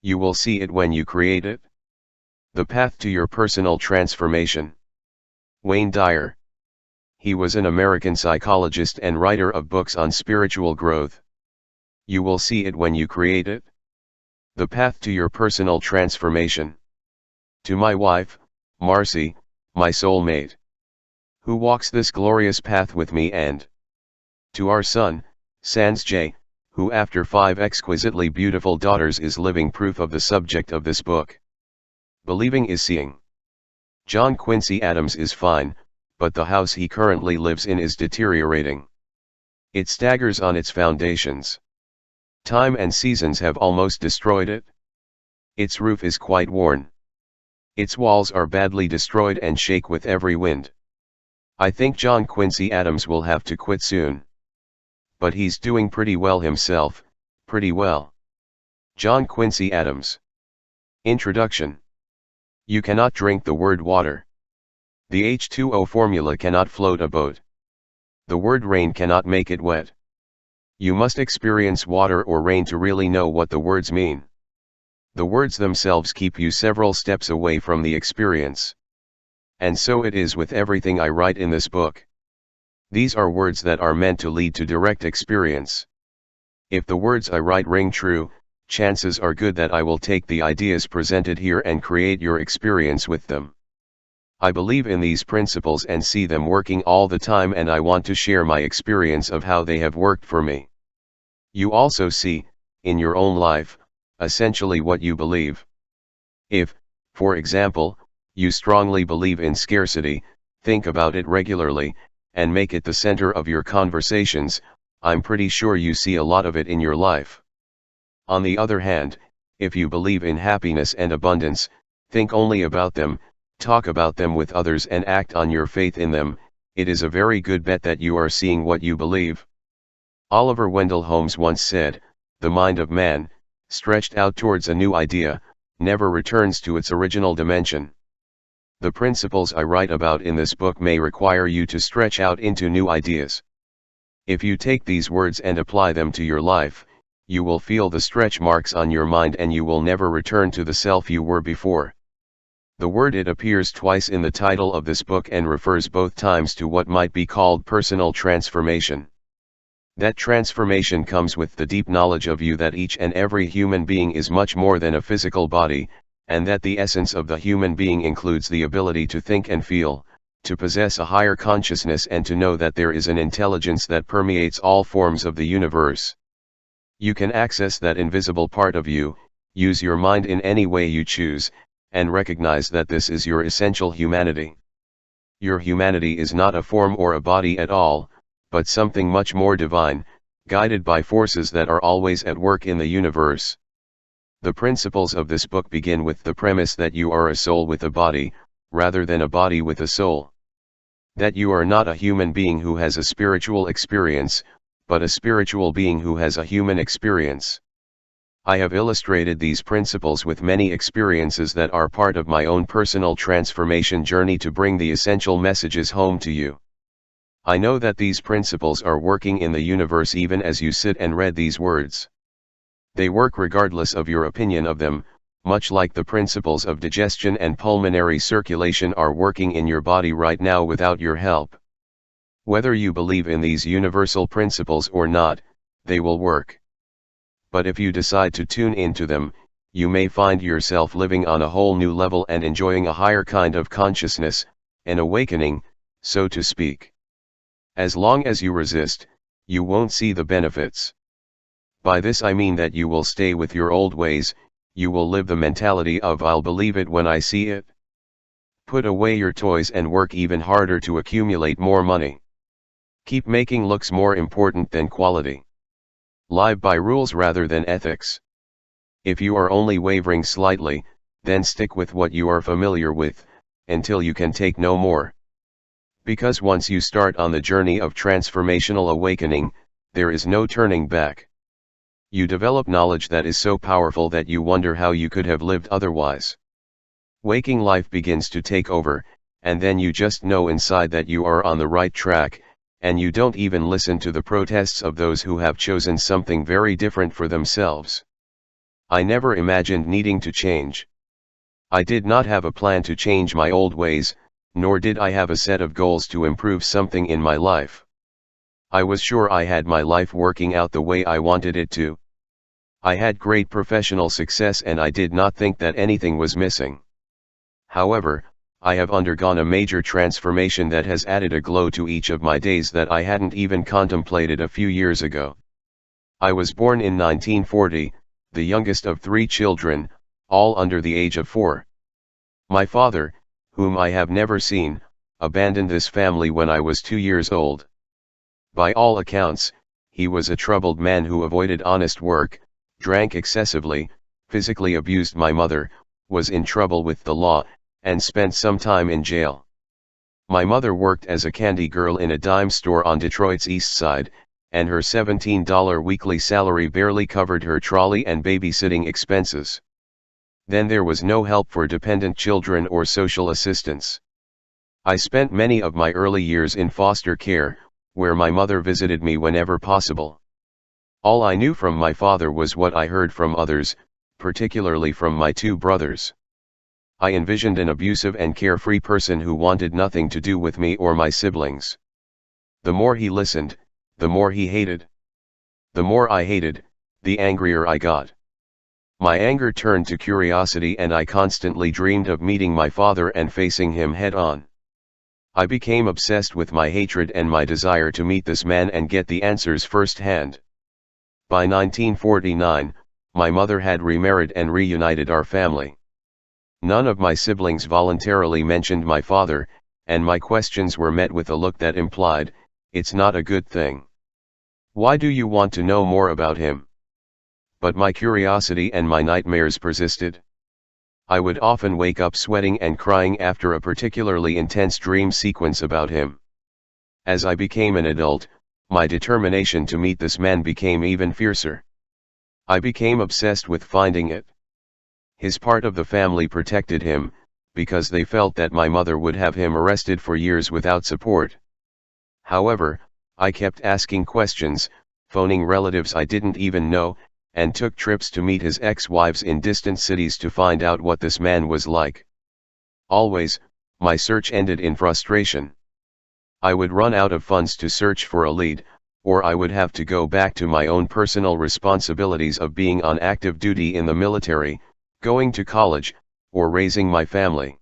You will see it when you create it. The path to your personal transformation. Wayne Dyer. He was an American psychologist and writer of books on spiritual growth. You will see it when you create it. The path to your personal transformation. To my wife, Marcy, my soulmate, who walks this glorious path with me, and to our son, Sans J, who after 5 exquisitely beautiful daughters is living proof of the subject of this book. Believing is seeing. John Quincy Adams is fine, but the house he currently lives in is deteriorating. It staggers on its foundations. Time and seasons have almost destroyed it. Its roof is quite worn. Its walls are badly destroyed and shake with every wind. I think John Quincy Adams will have to quit soon. But he's doing pretty well himself, pretty well. John Quincy Adams. Introduction. You cannot drink the word water. The H2O formula cannot float a boat. The word rain cannot make it wet. You must experience water or rain to really know what the words mean. The words themselves keep you several steps away from the experience. And so it is with everything I write in this book. These are words that are meant to lead to direct experience. If the words I write ring true, chances are good that I will take the ideas presented here and create your experience with them. I believe in these principles and see them working all the time, and I want to share my experience of how they have worked for me. You also see, in your own life, essentially what you believe. If, for example, you strongly believe in scarcity, think about it regularly, and make it the center of your conversations, I'm pretty sure you see a lot of it in your life. On the other hand, if you believe in happiness and abundance, think only about them, talk about them with others and act on your faith in them, it is a very good bet that you are seeing what you believe. Oliver Wendell Holmes once said, "The mind of man, stretched out towards a new idea, never returns to its original dimension." The principles I write about in this book may require you to stretch out into new ideas. If you take these words and apply them to your life, you will feel the stretch marks on your mind and you will never return to the self you were before. The word "it" appears twice in the title of this book and refers both times to what might be called personal transformation. That transformation comes with the deep knowledge of you that each and every human being is much more than a physical body, and that the essence of the human being includes the ability to think and feel, to possess a higher consciousness, and to know that there is an intelligence that permeates all forms of the universe. You can access that invisible part of you, use your mind in any way you choose, and recognize that this is your essential humanity. Your humanity is not a form or a body at all, but something much more divine, guided by forces that are always at work in the universe. The principles of this book begin with the premise that you are a soul with a body, rather than a body with a soul. That you are not a human being who has a spiritual experience, but a spiritual being who has a human experience. I have illustrated these principles with many experiences that are part of my own personal transformation journey to bring the essential messages home to you. I know that these principles are working in the universe even as you sit and read these words. They work regardless of your opinion of them, much like the principles of digestion and pulmonary circulation are working in your body right now without your help. Whether you believe in these universal principles or not, they will work. But if you decide to tune into them, you may find yourself living on a whole new level and enjoying a higher kind of consciousness, an awakening, so to speak. As long as you resist, you won't see the benefits. By this I mean that you will stay with your old ways, you will live the mentality of "I'll believe it when I see it." Put away your toys and work even harder to accumulate more money. Keep making looks more important than quality. Live by rules rather than ethics. If you are only wavering slightly, then stick with what you are familiar with, until you can take no more. Because once you start on the journey of transformational awakening, there is no turning back. You develop knowledge that is so powerful that you wonder how you could have lived otherwise. Waking life begins to take over, and then you just know inside that you are on the right track, and you don't even listen to the protests of those who have chosen something very different for themselves. I never imagined needing to change. I did not have a plan to change my old ways, nor did I have a set of goals to improve something in my life. I was sure I had my life working out the way I wanted it to. I had great professional success and I did not think that anything was missing. However, I have undergone a major transformation that has added a glow to each of my days that I hadn't even contemplated a few years ago. I was born in 1940, the youngest of 3 children, all under the age of 4. My father, whom I have never seen, abandoned this family when I was 2 years old. By all accounts, he was a troubled man who avoided honest work, drank excessively, physically abused my mother, was in trouble with the law, and spent some time in jail. My mother worked as a candy girl in a dime store on Detroit's east side, and her $17 weekly salary barely covered her trolley and babysitting expenses. Then there was no help for dependent children or social assistance. I spent many of my early years in foster care, where my mother visited me whenever possible. All I knew from my father was what I heard from others, particularly from my 2 brothers. I envisioned an abusive and carefree person who wanted nothing to do with me or my siblings. The more he listened, the more he hated. The more I hated, the angrier I got. My anger turned to curiosity and I constantly dreamed of meeting my father and facing him head on. I became obsessed with my hatred and my desire to meet this man and get the answers firsthand. By 1949, my mother had remarried and reunited our family. None of my siblings voluntarily mentioned my father, and my questions were met with a look that implied, "It's not a good thing. Why do you want to know more about him?" But my curiosity and my nightmares persisted. I would often wake up sweating and crying after a particularly intense dream sequence about him. As I became an adult, my determination to meet this man became even fiercer. I became obsessed with finding it. His part of the family protected him, because they felt that my mother would have him arrested for years without support. However, I kept asking questions, phoning relatives I didn't even know, and took trips to meet his ex-wives in distant cities to find out what this man was like. Always, my search ended in frustration. I would run out of funds to search for a lead, or I would have to go back to my own personal responsibilities of being on active duty in the military, going to college, or raising my family.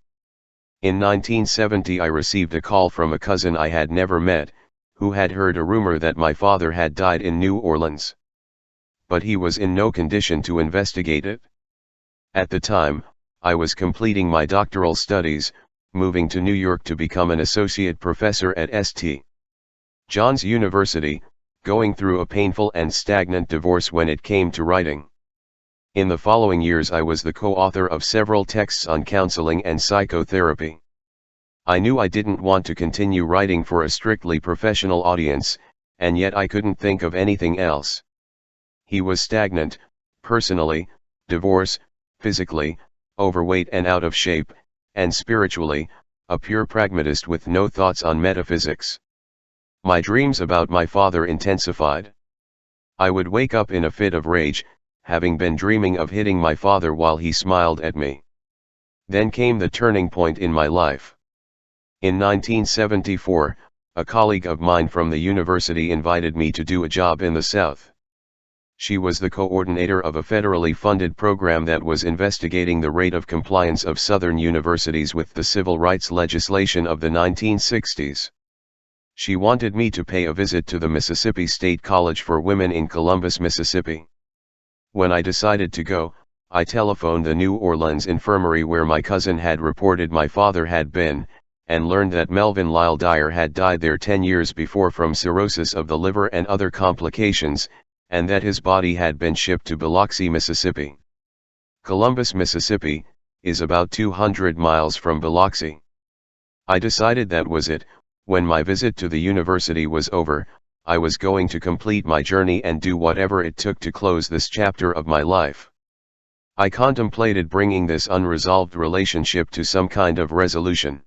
In 1970 I received a call from a cousin I had never met, who had heard a rumor that my father had died in New Orleans. But he was in no condition to investigate it. At the time, I was completing my doctoral studies, moving to New York to become an associate professor at St. John's University, going through a painful and stagnant divorce when it came to writing. In the following years I was the co-author of several texts on counseling and psychotherapy. I knew I didn't want to continue writing for a strictly professional audience, and yet I couldn't think of anything else. He was stagnant, personally, divorce, physically, overweight and out of shape, and spiritually, a pure pragmatist with no thoughts on metaphysics. My dreams about my father intensified. I would wake up in a fit of rage, having been dreaming of hitting my father while he smiled at me. Then came the turning point in my life. In 1974, a colleague of mine from the university invited me to do a job in the South. She was the coordinator of a federally funded program that was investigating the rate of compliance of Southern universities with the civil rights legislation of the 1960s. She wanted me to pay a visit to the Mississippi State College for Women in Columbus, Mississippi. When I decided to go, I telephoned the New Orleans infirmary where my cousin had reported my father had been, and learned that Melvin Lyle Dyer had died there 10 years before from cirrhosis of the liver and other complications, and that his body had been shipped to Biloxi, Mississippi. Columbus, Mississippi, is about 200 miles from Biloxi. I decided that was it. When my visit to the university was over, I was going to complete my journey and do whatever it took to close this chapter of my life. I contemplated bringing this unresolved relationship to some kind of resolution.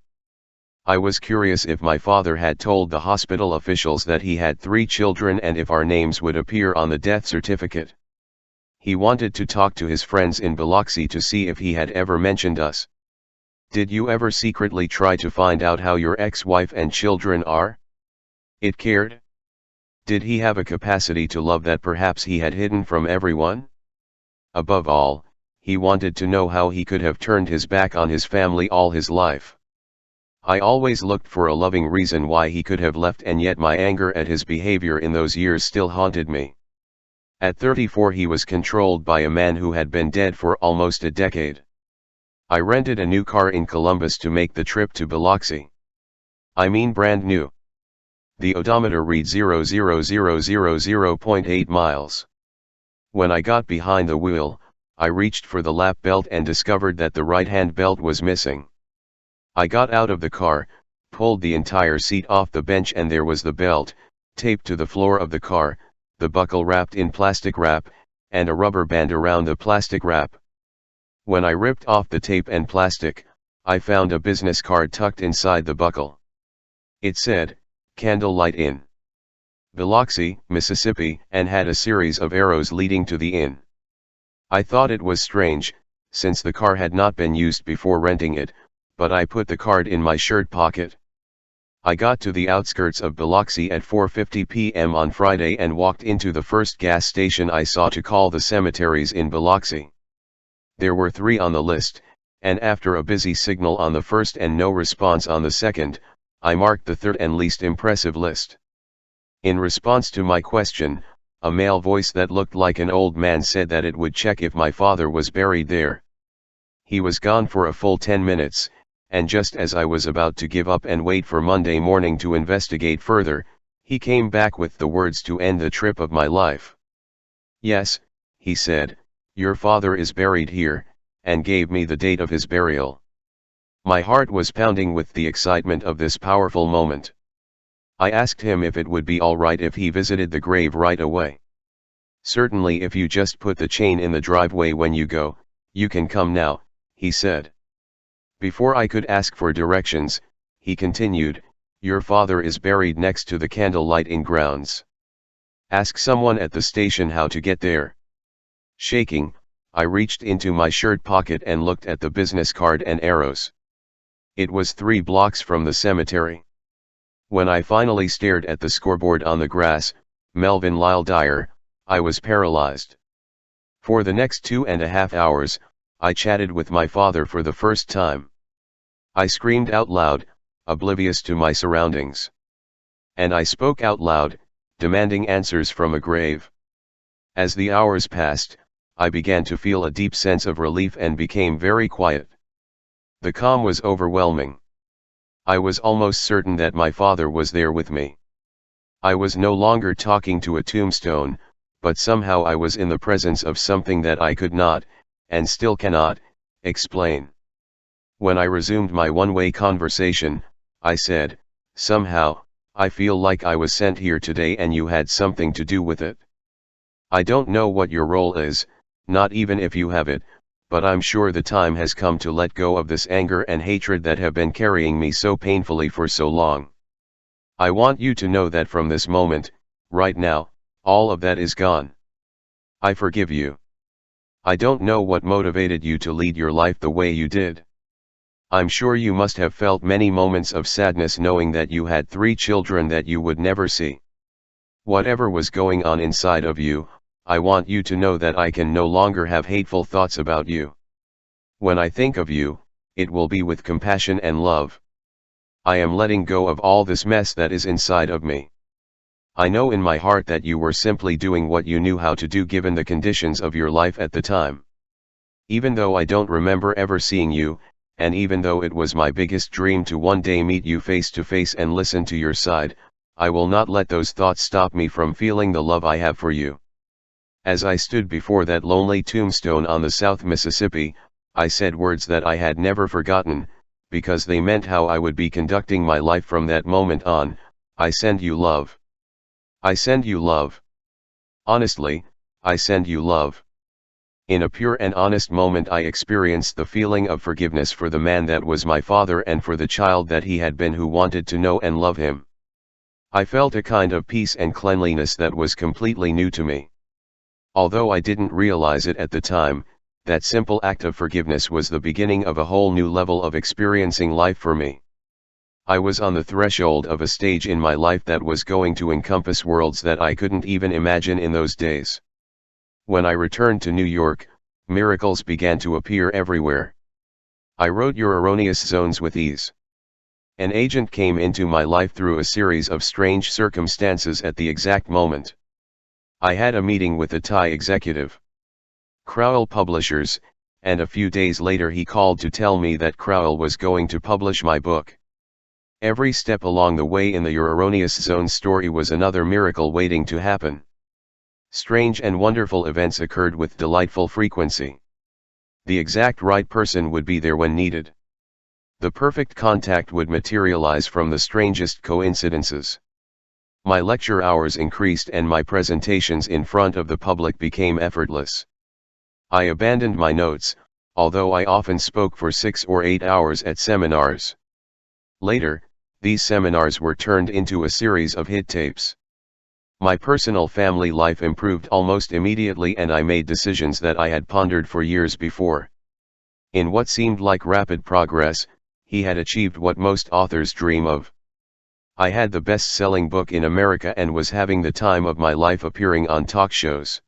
I was curious if my father had told the hospital officials that he had 3 children and if our names would appear on the death certificate. He wanted to talk to his friends in Biloxi to see if he had ever mentioned us. Did you ever secretly try to find out how your ex-wife and children are? It cared? Did he have a capacity to love that perhaps he had hidden from everyone? Above all, he wanted to know how he could have turned his back on his family all his life. I always looked for a loving reason why he could have left, and yet my anger at his behavior in those years still haunted me. At 34 he was controlled by a man who had been dead for almost a decade. I rented a new car in Columbus to make the trip to Biloxi. I mean brand new. The odometer read 0.8 miles. When I got behind the wheel, I reached for the lap belt and discovered that the right-hand belt was missing. I got out of the car, pulled the entire seat off the bench, and there was the belt, taped to the floor of the car, the buckle wrapped in plastic wrap, and a rubber band around the plastic wrap. When I ripped off the tape and plastic, I found a business card tucked inside the buckle. It said, "Candlelight Inn, Biloxi, Mississippi," and had a series of arrows leading to the inn. I thought it was strange, since the car had not been used before renting it, but I put the card in my shirt pocket. I got to the outskirts of Biloxi at 4:50 p.m. on Friday and walked into the first gas station I saw to call the cemeteries in Biloxi. There were 3 on the list, and after a busy signal on the first and no response on the second, I marked the third and least impressive list. In response to my question, a male voice that looked like an old man said that it would check if my father was buried there. He was gone for a full 10 minutes, and just as I was about to give up and wait for Monday morning to investigate further, he came back with the words to end the trip of my life. "Yes," he said, "your father is buried here," and gave me the date of his burial. My heart was pounding with the excitement of this powerful moment. I asked him if it would be all right if he visited the grave right away. "Certainly, if you just put the chain in the driveway when you go, you can come now," he said. Before I could ask for directions, he continued, "Your father is buried next to the Candlelight Inn grounds. Ask someone at the station how to get there." Shaking, I reached into my shirt pocket and looked at the business card and arrows. It was 3 blocks from the cemetery. When I finally stared at the scoreboard on the grass, Melvin Lyle Dyer, I was paralyzed. For the next 2.5 hours, I chatted with my father for the first time. I screamed out loud, oblivious to my surroundings. And I spoke out loud, demanding answers from a grave. As the hours passed, I began to feel a deep sense of relief and became very quiet. The calm was overwhelming. I was almost certain that my father was there with me. I was no longer talking to a tombstone, but somehow I was in the presence of something that I could not, and still cannot, explain. When I resumed my one-way conversation, I said, "Somehow, I feel like I was sent here today and you had something to do with it. I don't know what your role is, not even if you have it, but I'm sure the time has come to let go of this anger and hatred that have been carrying me so painfully for so long. I want you to know that from this moment, right now, all of that is gone. I forgive you. I don't know what motivated you to lead your life the way you did. I'm sure you must have felt many moments of sadness knowing that you had 3 children that you would never see. Whatever was going on inside of you, I want you to know that I can no longer have hateful thoughts about you. When I think of you, it will be with compassion and love. I am letting go of all this mess that is inside of me. I know in my heart that you were simply doing what you knew how to do given the conditions of your life at the time. Even though I don't remember ever seeing you, and even though it was my biggest dream to one day meet you face to face and listen to your side, I will not let those thoughts stop me from feeling the love I have for you." As I stood before that lonely tombstone on the South Mississippi, I said words that I had never forgotten, because they meant how I would be conducting my life from that moment on. "I send you love. I send you love. Honestly, I send you love." In a pure and honest moment I experienced the feeling of forgiveness for the man that was my father and for the child that he had been who wanted to know and love him. I felt a kind of peace and cleanliness that was completely new to me. Although I didn't realize it at the time, that simple act of forgiveness was the beginning of a whole new level of experiencing life for me. I was on the threshold of a stage in my life that was going to encompass worlds that I couldn't even imagine in those days. When I returned to New York, miracles began to appear everywhere. I wrote Your Erroneous Zones with ease. An agent came into my life through a series of strange circumstances at the exact moment. I had a meeting with a Thai executive, Crowell Publishers, and a few days later he called to tell me that Crowell was going to publish my book. Every step along the way in the Your Erroneous Zone story was another miracle waiting to happen. Strange and wonderful events occurred with delightful frequency. The exact right person would be there when needed. The perfect contact would materialize from the strangest coincidences. My lecture hours increased and my presentations in front of the public became effortless. I abandoned my notes, although I often spoke for 6 or 8 hours at seminars. Later, these seminars were turned into a series of hit tapes. My personal family life improved almost immediately and I made decisions that I had pondered for years before. In what seemed like rapid progress, he had achieved what most authors dream of. I had the best-selling book in America and was having the time of my life appearing on talk shows.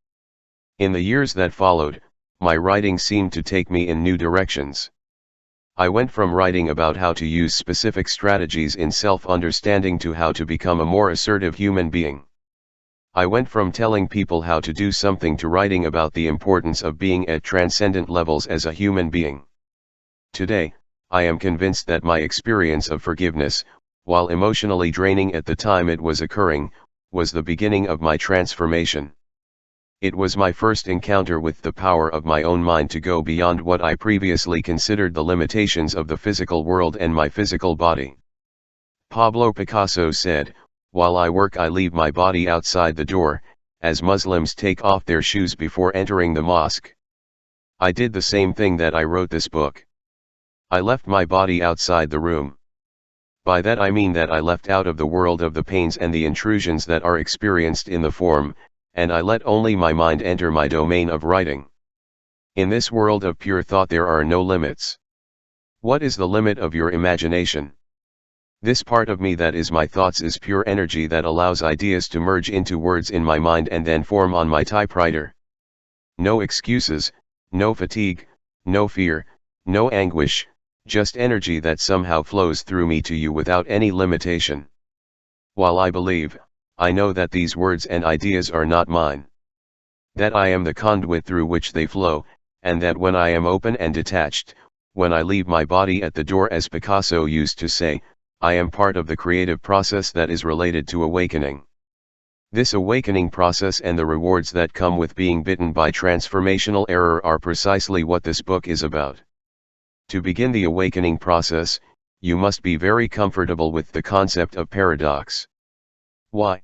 In the years that followed, my writing seemed to take me in new directions. I went from writing about how to use specific strategies in self-understanding to how to become a more assertive human being. I went from telling people how to do something to writing about the importance of being at transcendent levels as a human being. Today, I am convinced that my experience of forgiveness, while emotionally draining at the time it was occurring, was the beginning of my transformation. It was my first encounter with the power of my own mind to go beyond what I previously considered the limitations of the physical world and my physical body. Pablo Picasso said, "While I work I leave my body outside the door, as Muslims take off their shoes before entering the mosque." I did the same thing that I wrote this book. I left my body outside the room. By that I mean that I left out of the world of the pains and the intrusions that are experienced in the form, and I let only my mind enter my domain of writing. In this world of pure thought there are no limits. What is the limit of your imagination? This part of me that is my thoughts is pure energy that allows ideas to merge into words in my mind and then form on my typewriter. No excuses, no fatigue, no fear, no anguish, just energy that somehow flows through me to you without any limitation. While I believe, I know that these words and ideas are not mine. That I am the conduit through which they flow, and that when I am open and detached, when I leave my body at the door as Picasso used to say, I am part of the creative process that is related to awakening. This awakening process and the rewards that come with being bitten by transformational error are precisely what this book is about. To begin the awakening process, you must be very comfortable with the concept of paradox. Why?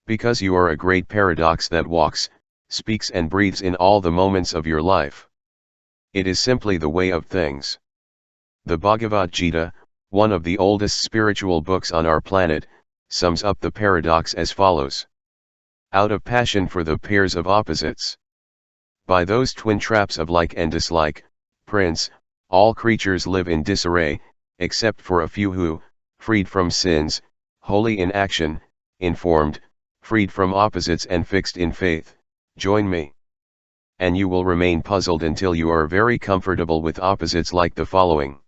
Because you are a great paradox that walks, speaks and breathes in all the moments of your life. It is simply the way of things. The Bhagavad Gita, one of the oldest spiritual books on our planet, sums up the paradox as follows. Out of passion for the pairs of opposites. By those twin traps of like and dislike, Prince, all creatures live in disarray, except for a few who, freed from sins, holy in action, informed, freed from opposites and fixed in faith, join me. And you will remain puzzled until you are very comfortable with opposites like the following.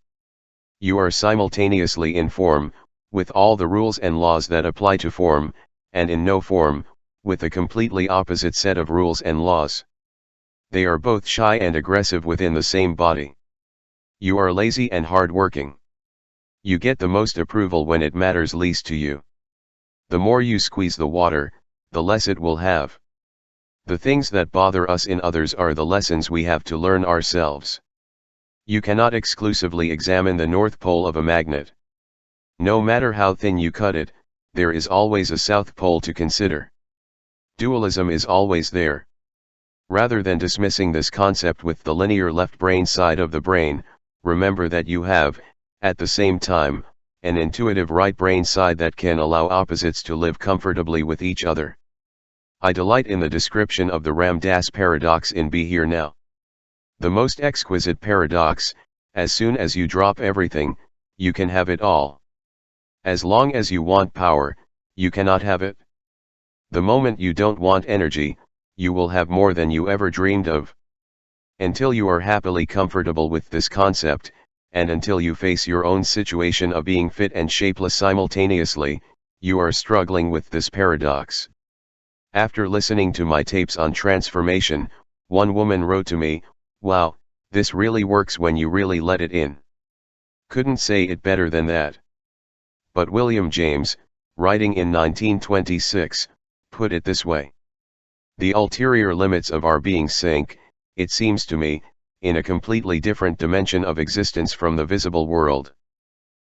You are simultaneously in form, with all the rules and laws that apply to form, and in no form, with a completely opposite set of rules and laws. They are both shy and aggressive within the same body. You are lazy and hard-working. You get the most approval when it matters least to you. The more you squeeze the water, the less it will have. The things that bother us in others are the lessons we have to learn ourselves. You cannot exclusively examine the North Pole of a magnet. No matter how thin you cut it, there is always a South Pole to consider. Dualism is always there. Rather than dismissing this concept with the linear left brain side of the brain, remember that you have, at the same time, an intuitive right brain side that can allow opposites to live comfortably with each other. I delight in the description of the Ram Dass paradox in Be Here Now. The most exquisite paradox: as soon as you drop everything, you can have it all. As long as you want power, you cannot have it. The moment you don't want energy, you will have more than you ever dreamed of. Until you are happily comfortable with this concept, and until you face your own situation of being fit and shapeless simultaneously, you are struggling with this paradox. After listening to my tapes on transformation, one woman wrote to me, "Wow, this really works when you really let it in." Couldn't say it better than that. But William James, writing in 1926, put it this way: the ulterior limits of our being sink, it seems to me, in a completely different dimension of existence from the visible world.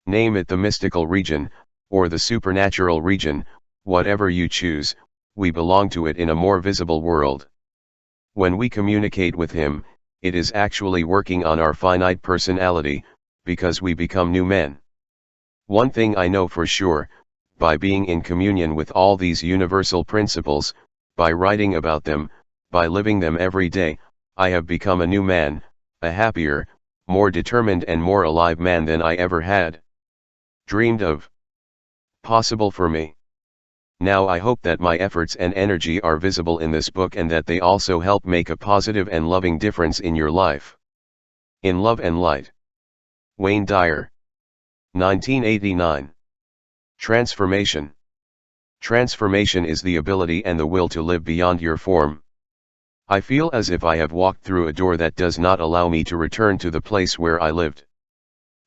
Name it the mystical region, or the supernatural region, whatever you choose, we belong to it in a more visible world. When we communicate with Him, it is actually working on our finite personality, because we become new men. One thing I know for sure, by being in communion with all these universal principles, by writing about them, by living them every day, I have become a new man, a happier, more determined and more alive man than I ever had dreamed of possible for me. Now I hope that my efforts and energy are visible in this book and that they also help make a positive and loving difference in your life. In Love and Light. Wayne Dyer. 1989. Transformation. Transformation is the ability and the will to live beyond your form. I feel as if I have walked through a door that does not allow me to return to the place where I lived.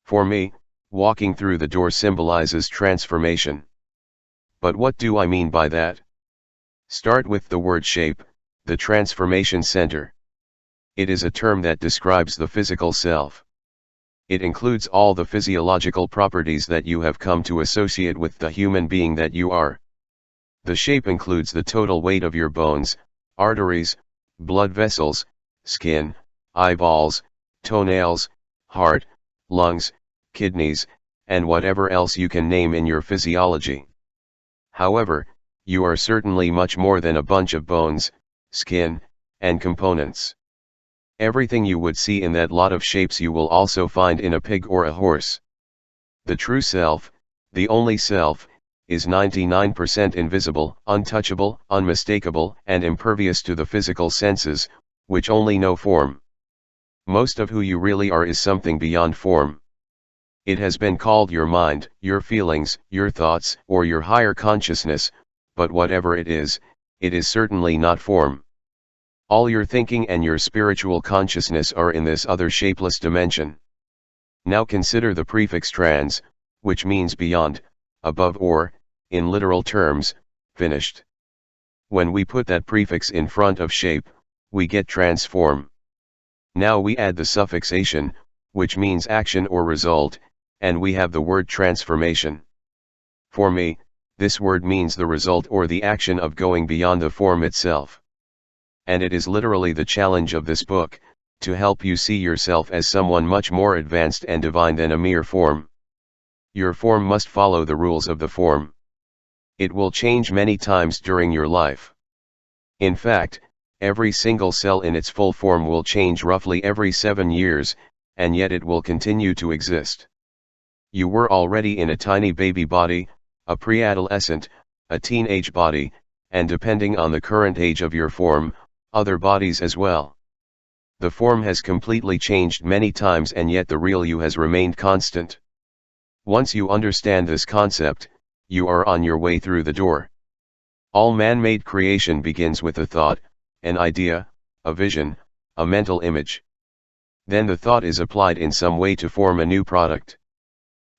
For me, walking through the door symbolizes transformation. But what do I mean by that? Start with the word shape, the transformation center. It is a term that describes the physical self. It includes all the physiological properties that you have come to associate with the human being that you are. The shape includes the total weight of your bones, arteries, blood vessels, skin, eyeballs, toenails, heart, lungs, kidneys, and whatever else you can name in your physiology. However, you are certainly much more than a bunch of bones, skin, and components. Everything you would see in that lot of shapes you will also find in a pig or a horse. The true self, the only self, is 99% invisible, untouchable, unmistakable, and impervious to the physical senses, which only know form. Most of who you really are is something beyond form. It has been called your mind, your feelings, your thoughts, or your higher consciousness, but whatever it is certainly not form. All your thinking and your spiritual consciousness are in this other shapeless dimension. Now consider the prefix trans, which means beyond, above or, in literal terms, finished. When we put that prefix in front of shape, we get transform. Now we add the suffix ation, which means action or result, and we have the word transformation. For me, this word means the result or the action of going beyond the form itself. And it is literally the challenge of this book, to help you see yourself as someone much more advanced and divine than a mere form. Your form must follow the rules of the form. It will change many times during your life. In fact, every single cell in its full form will change roughly every 7 years, and yet it will continue to exist. You were already in a tiny baby body, a pre-adolescent, a teenage body, and depending on the current age of your form, other bodies as well. The form has completely changed many times and yet the real you has remained constant. Once you understand this concept, you are on your way through the door. All man-made creation begins with a thought, an idea, a vision, a mental image. Then the thought is applied in some way to form a new product.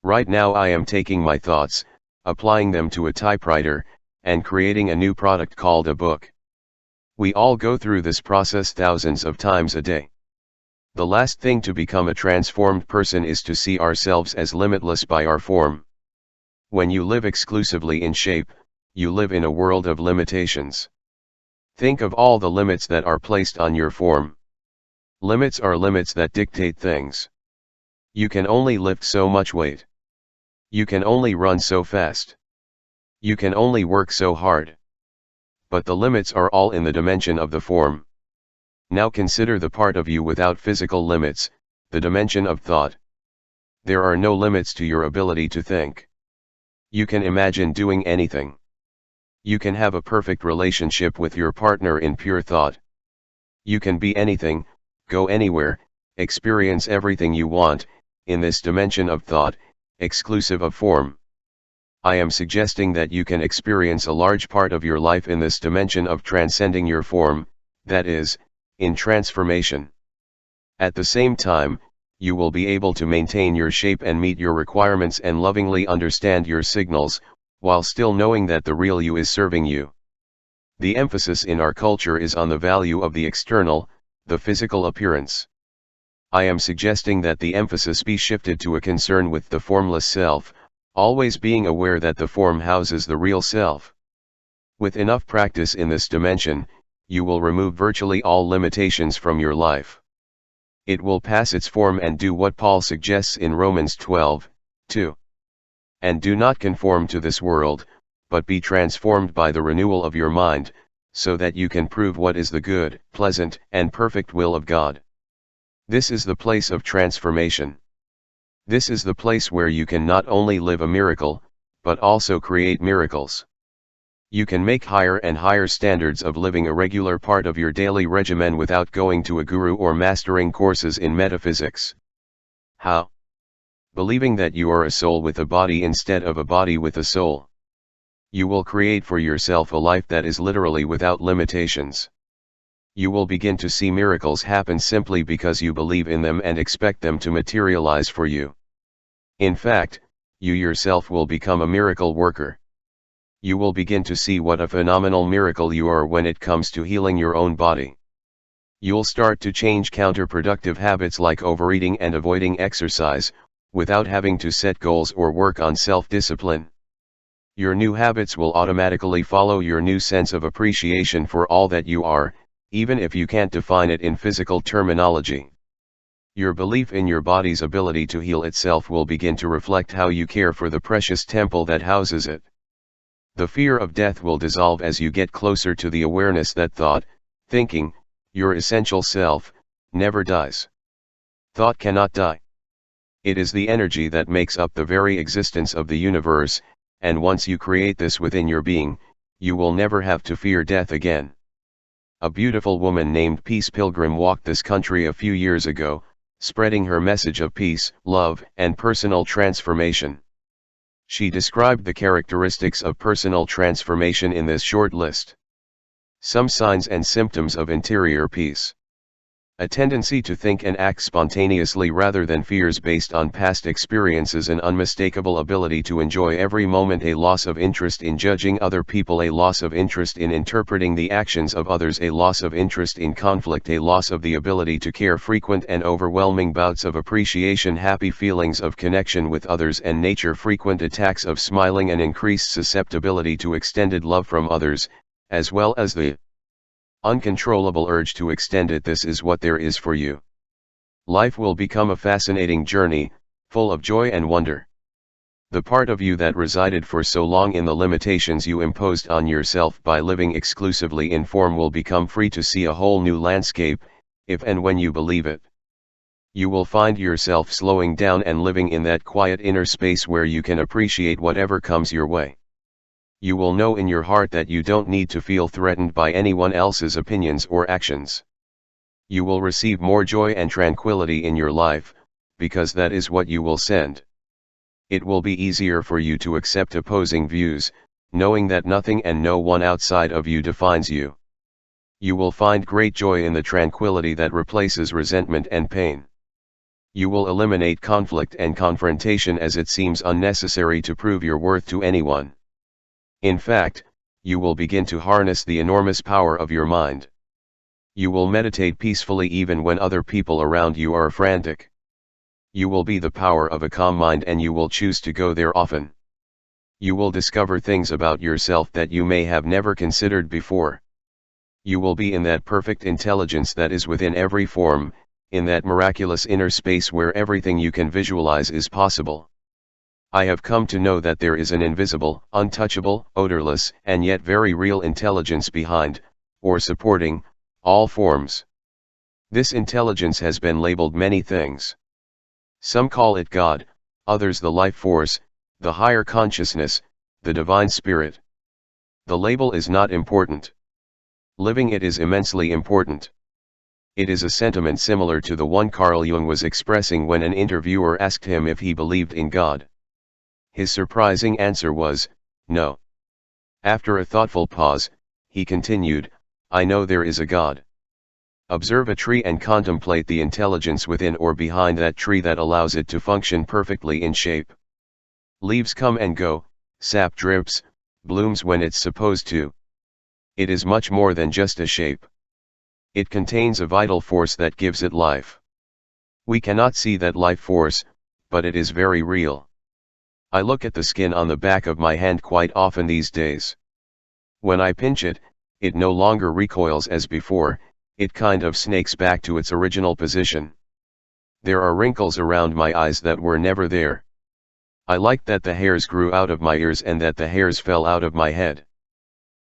Right now I am taking my thoughts, applying them to a typewriter, and creating a new product called a book. We all go through this process thousands of times a day. The last thing to become a transformed person is to see ourselves as limitless by our form. When you live exclusively in shape, you live in a world of limitations. Think of all the limits that are placed on your form. Limits are limits that dictate things. You can only lift so much weight. You can only run so fast. You can only work so hard. but the limits are all in the dimension of the form. Now consider the part of you without physical limits, the dimension of thought. There are no limits to your ability to think. You can imagine doing anything. You can have a perfect relationship with your partner in pure thought. You can be anything, go anywhere, experience everything you want, in this dimension of thought, exclusive of form. I am suggesting that you can experience a large part of your life in this dimension of transcending your form, that is, in transformation. At the same time, you will be able to maintain your shape and meet your requirements and lovingly understand your signals, while still knowing that the real you is serving you. The emphasis in our culture is on the value of the external, the physical appearance. I am suggesting that the emphasis be shifted to a concern with the formless self, always being aware that the form houses the real self. With enough practice in this dimension, you will remove virtually all limitations from your life. It will pass its form and do what Paul suggests in Romans 12:2. And do not conform to this world, but be transformed by the renewal of your mind, so that you can prove what is the good, pleasant, and perfect will of God. This is the place of transformation. This is the place where you can not only live a miracle, but also create miracles. You can make higher and higher standards of living a regular part of your daily regimen without going to a guru or mastering courses in metaphysics. How? Believing that you are a soul with a body instead of a body with a soul. You will create for yourself a life that is literally without limitations. You will begin to see miracles happen simply because you believe in them and expect them to materialize for you. In fact, you yourself will become a miracle worker. You will begin to see what a phenomenal miracle you are when it comes to healing your own body. You'll start to change counterproductive habits like overeating and avoiding exercise, without having to set goals or work on self-discipline. Your new habits will automatically follow your new sense of appreciation for all that you are, even if you can't define it in physical terminology. Your belief in your body's ability to heal itself will begin to reflect how you care for the precious temple that houses it. The fear of death will dissolve as you get closer to the awareness that thought, thinking, your essential self, never dies. Thought cannot die. It is the energy that makes up the very existence of the universe, and once you create this within your being, you will never have to fear death again. A beautiful woman named Peace Pilgrim walked this country a few years ago, spreading her message of peace, love, and personal transformation. She described the characteristics of personal transformation in this short list. Some signs and symptoms of interior peace. A tendency to think and act spontaneously rather than fears based on past experiences, an unmistakable ability to enjoy every moment, a loss of interest in judging other people, a loss of interest in interpreting the actions of others, a loss of interest in conflict, a loss of the ability to care, frequent and overwhelming bouts of appreciation, happy feelings of connection with others and nature, frequent attacks of smiling, and increased susceptibility to extended love from others, as well as the uncontrollable urge to extend it. This is what there is for you. Life will become a fascinating journey, full of joy and wonder. The part of you that resided for so long in the limitations you imposed on yourself by living exclusively in form will become free to see a whole new landscape, if and when you believe it. You will find yourself slowing down and living in that quiet inner space where you can appreciate whatever comes your way. You will know in your heart that you don't need to feel threatened by anyone else's opinions or actions. You will receive more joy and tranquility in your life, because that is what you will send. It will be easier for you to accept opposing views, knowing that nothing and no one outside of you defines you. You will find great joy in the tranquility that replaces resentment and pain. You will eliminate conflict and confrontation as it seems unnecessary to prove your worth to anyone. In fact, you will begin to harness the enormous power of your mind. You will meditate peacefully even when other people around you are frantic. You will be the power of a calm mind and you will choose to go there often. You will discover things about yourself that you may have never considered before. You will be in that perfect intelligence that is within every form, in that miraculous inner space where everything you can visualize is possible. I have come to know that there is an invisible, untouchable, odorless, and yet very real intelligence behind, or supporting, all forms. This intelligence has been labeled many things. Some call it God, others the life force, the higher consciousness, the divine spirit. The label is not important. Living it is immensely important. It is a sentiment similar to the one Carl Jung was expressing when an interviewer asked him if he believed in God. His surprising answer was, no. After a thoughtful pause, he continued, I know there is a God. Observe a tree and contemplate the intelligence within or behind that tree that allows it to function perfectly in shape. Leaves come and go, sap drips, blooms when it's supposed to. It is much more than just a shape. It contains a vital force that gives it life. We cannot see that life force, but it is very real. I look at the skin on the back of my hand quite often these days. When I pinch it, it no longer recoils as before, it kind of snakes back to its original position. There are wrinkles around my eyes that were never there. I like that the hairs grew out of my ears and that the hairs fell out of my head.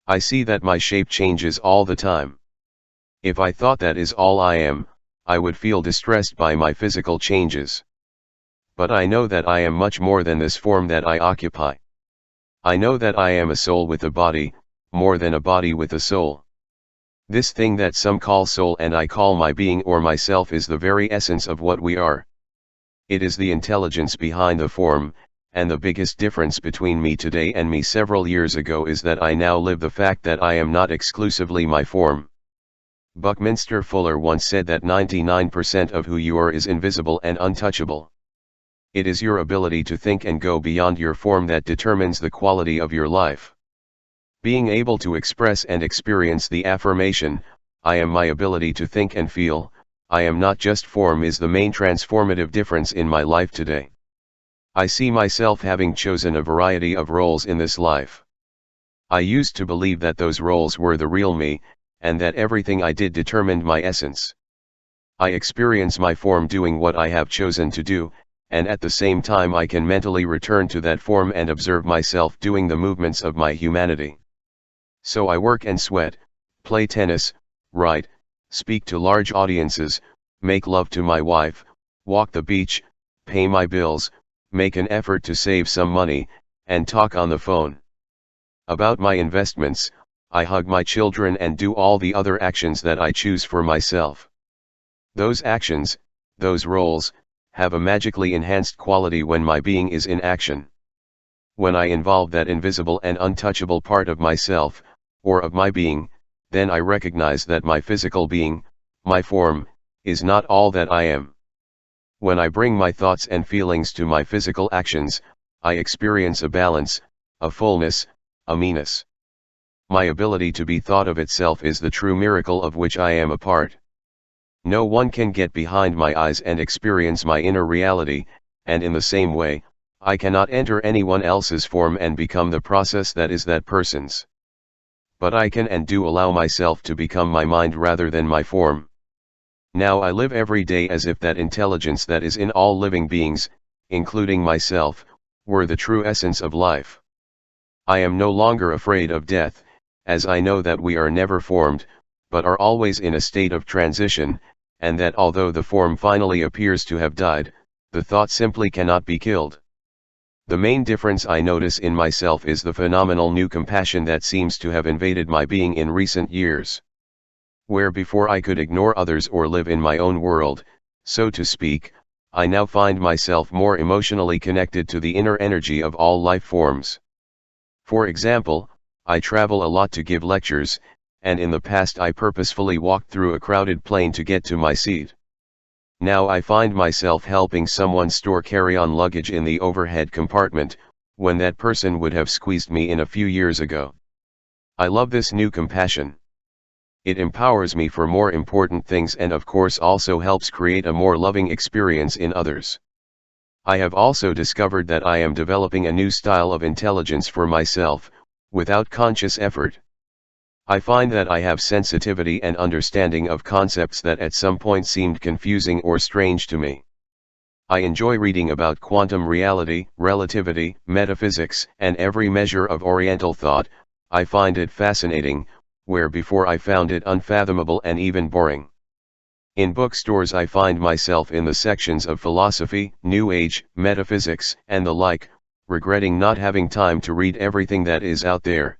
I see that my shape changes all the time. If I thought that is all I am, I would feel distressed by my physical changes. But I know that I am much more than this form that I occupy. I know that I am a soul with a body, more than a body with a soul. This thing that some call soul and I call my being or myself is the very essence of what we are. It is the intelligence behind the form, and the biggest difference between me today and me several years ago is that I now live the fact that I am not exclusively my form. Buckminster Fuller once said that 99% of who you are is invisible and untouchable. It is your ability to think and go beyond your form that determines the quality of your life. Being able to express and experience the affirmation, I am my ability to think and feel, I am not just form is the main transformative difference in my life today. I see myself having chosen a variety of roles in this life. I used to believe that those roles were the real me, and that everything I did determined my essence. I experience my form doing what I have chosen to do, and at the same time I can mentally return to that form and observe myself doing the movements of my humanity. So I work and sweat, play tennis, write, speak to large audiences, make love to my wife, walk the beach, pay my bills, make an effort to save some money, and talk on the phone. About my investments, I hug my children and do all the other actions that I choose for myself. Those actions, those roles, have a magically enhanced quality when my being is in action. When I involve that invisible and untouchable part of myself, or of my being, then I recognize that my physical being, my form, is not all that I am. When I bring my thoughts and feelings to my physical actions, I experience a balance, a fullness, a meanness. My ability to be thought of itself is the true miracle of which I am a part. No one can get behind my eyes and experience my inner reality, and in the same way, I cannot enter anyone else's form and become the process that is that person's. But I can and do allow myself to become my mind rather than my form. Now I live every day as if that intelligence that is in all living beings, including myself, were the true essence of life. I am no longer afraid of death, as I know that we are never formed, but are always in a state of transition, and that although the form finally appears to have died, the thought simply cannot be killed. The main difference I notice in myself is the phenomenal new compassion that seems to have invaded my being in recent years. Where before I could ignore others or live in my own world, so to speak, I now find myself more emotionally connected to the inner energy of all life forms. For example, I travel a lot to give lectures, and in the past I purposefully walked through a crowded plane to get to my seat. Now I find myself helping someone store carry-on luggage in the overhead compartment, when that person would have squeezed me in a few years ago. I love this new compassion. It empowers me for more important things and of course also helps create a more loving experience in others. I have also discovered that I am developing a new style of intelligence for myself, without conscious effort. I find that I have sensitivity and understanding of concepts that at some point seemed confusing or strange to me. I enjoy reading about quantum reality, relativity, metaphysics, and every measure of Oriental thought. I find it fascinating, where before I found it unfathomable and even boring. In bookstores I find myself in the sections of philosophy, New Age, metaphysics, and the like, regretting not having time to read everything that is out there.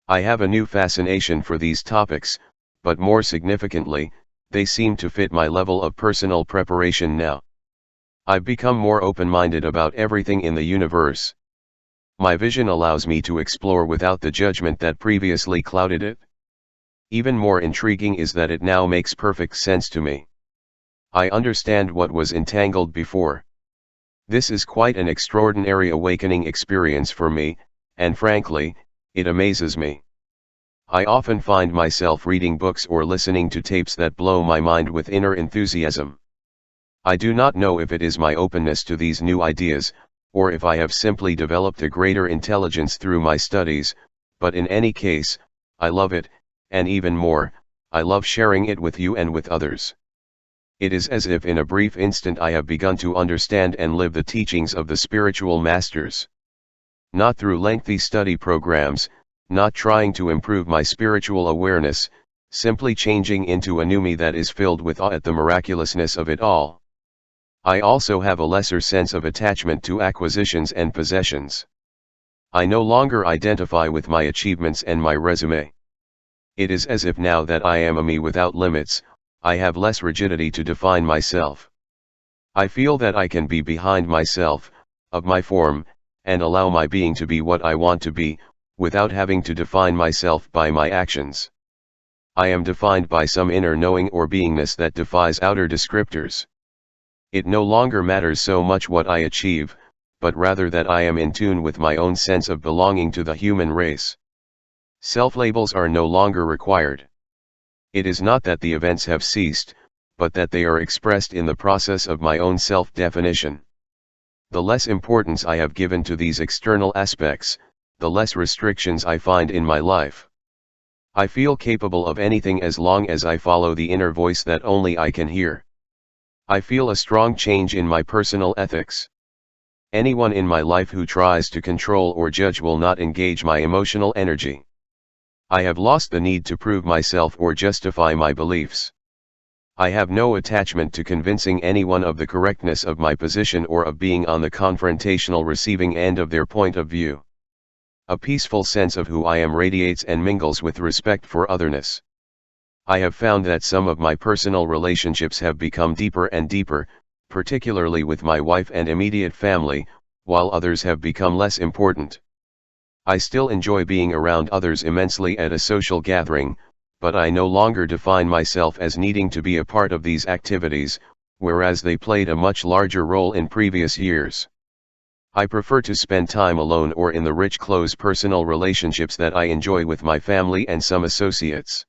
I have a new fascination for these topics, but more significantly, they seem to fit my level of personal preparation now. I've become more open-minded about everything in the universe. My vision allows me to explore without the judgment that previously clouded it. Even more intriguing is that it now makes perfect sense to me. I understand what was entangled before. This is quite an extraordinary awakening experience for me, and frankly, it amazes me. I often find myself reading books or listening to tapes that blow my mind with inner enthusiasm. I do not know if it is my openness to these new ideas, or if I have simply developed a greater intelligence through my studies, but in any case, I love it, and even more, I love sharing it with you and with others. It is as if in a brief instant I have begun to understand and live the teachings of the spiritual masters. Not through lengthy study programs, not trying to improve my spiritual awareness, simply changing into a new me that is filled with awe at the miraculousness of it all. I also have a lesser sense of attachment to acquisitions and possessions. I no longer identify with my achievements and my resume. It is as if now that I am a me without limits, I have less rigidity to define myself. I feel that I can be behind myself, of my form, and allow my being to be what I want to be, without having to define myself by my actions. I am defined by some inner knowing or beingness that defies outer descriptors. It no longer matters so much what I achieve, but rather that I am in tune with my own sense of belonging to the human race. Self-labels are no longer required. It is not that the events have ceased, but that they are expressed in the process of my own self-definition. The less importance I have given to these external aspects, the less restrictions I find in my life. I feel capable of anything as long as I follow the inner voice that only I can hear. I feel a strong change in my personal ethics. Anyone in my life who tries to control or judge will not engage my emotional energy. I have lost the need to prove myself or justify my beliefs. I have no attachment to convincing anyone of the correctness of my position or of being on the confrontational receiving end of their point of view. A peaceful sense of who I am radiates and mingles with respect for otherness. I have found that some of my personal relationships have become deeper and deeper, particularly with my wife and immediate family, while others have become less important. I still enjoy being around others immensely at a social gathering, but I no longer define myself as needing to be a part of these activities, whereas they played a much larger role in previous years. I prefer to spend time alone or in the rich close personal relationships that I enjoy with my family and some associates.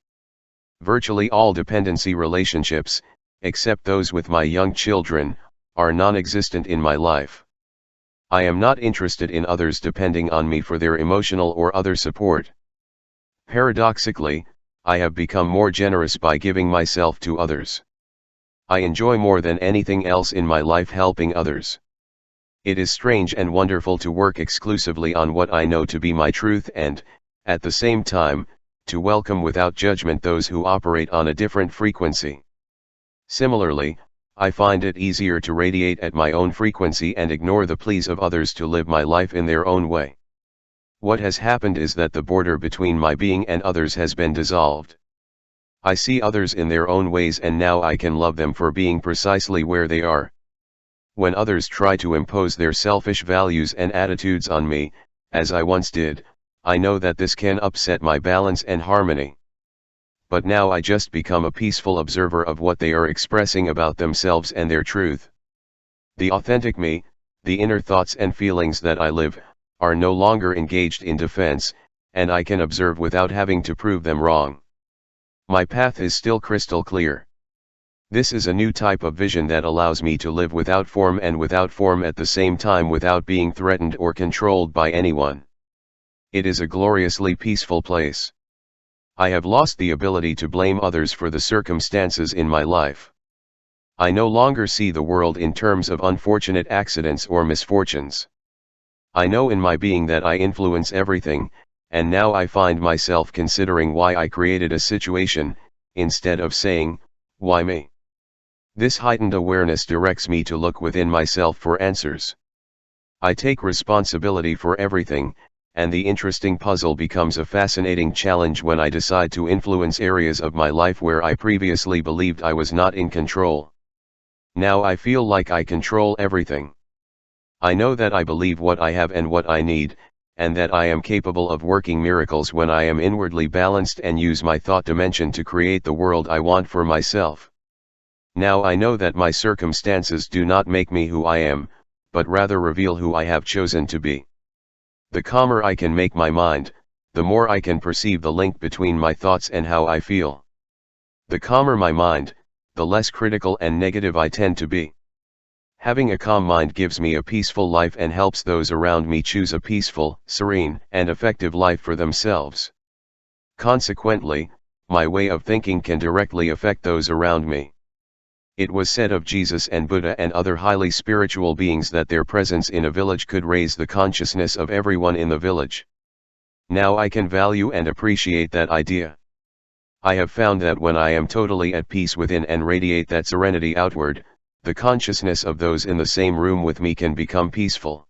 Virtually all dependency relationships, except those with my young children, are non-existent in my life. I am not interested in others depending on me for their emotional or other support. Paradoxically, I have become more generous by giving myself to others. I enjoy more than anything else in my life helping others. It is strange and wonderful to work exclusively on what I know to be my truth and, at the same time, to welcome without judgment those who operate on a different frequency. Similarly, I find it easier to radiate at my own frequency and ignore the pleas of others to live my life in their own way. What has happened is that the border between my being and others has been dissolved. I see others in their own ways and now I can love them for being precisely where they are. When others try to impose their selfish values and attitudes on me, as I once did, I know that this can upset my balance and harmony. But now I just become a peaceful observer of what they are expressing about themselves and their truth. The authentic me, the inner thoughts and feelings that I live, are no longer engaged in defense, and I can observe without having to prove them wrong. My path is still crystal clear. This is a new type of vision that allows me to live without form and without form at the same time without being threatened or controlled by anyone. It is a gloriously peaceful place. I have lost the ability to blame others for the circumstances in my life. I no longer see the world in terms of unfortunate accidents or misfortunes. I know in my being that I influence everything, and now I find myself considering why I created a situation, instead of saying, why me? This heightened awareness directs me to look within myself for answers. I take responsibility for everything, and the interesting puzzle becomes a fascinating challenge when I decide to influence areas of my life where I previously believed I was not in control. Now I feel like I control everything. I know that I believe what I have and what I need, and that I am capable of working miracles when I am inwardly balanced and use my thought dimension to create the world I want for myself. Now I know that my circumstances do not make me who I am, but rather reveal who I have chosen to be. The calmer I can make my mind, the more I can perceive the link between my thoughts and how I feel. The calmer my mind, the less critical and negative I tend to be. Having a calm mind gives me a peaceful life and helps those around me choose a peaceful, serene, and effective life for themselves. Consequently, my way of thinking can directly affect those around me. It was said of Jesus and Buddha and other highly spiritual beings that their presence in a village could raise the consciousness of everyone in the village. Now I can value and appreciate that idea. I have found that when I am totally at peace within and radiate that serenity outward, the consciousness of those in the same room with me can become peaceful.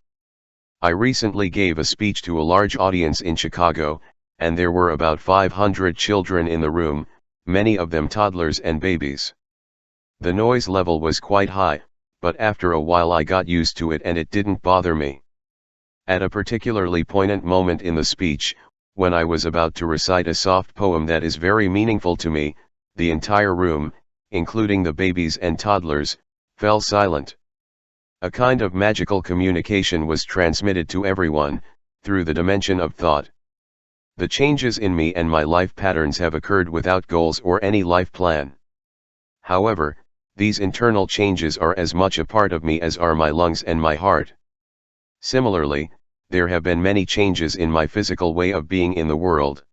I recently gave a speech to a large audience in Chicago, and there were about 500 children in the room, many of them toddlers and babies. The noise level was quite high, but after a while I got used to it and it didn't bother me. At a particularly poignant moment in the speech, when I was about to recite a soft poem that is very meaningful to me, the entire room, including the babies and toddlers, fell silent. A kind of magical communication was transmitted to everyone, through the dimension of thought. The changes in me and my life patterns have occurred without goals or any life plan. However, these internal changes are as much a part of me as are my lungs and my heart. Similarly, there have been many changes in my physical way of being in the world.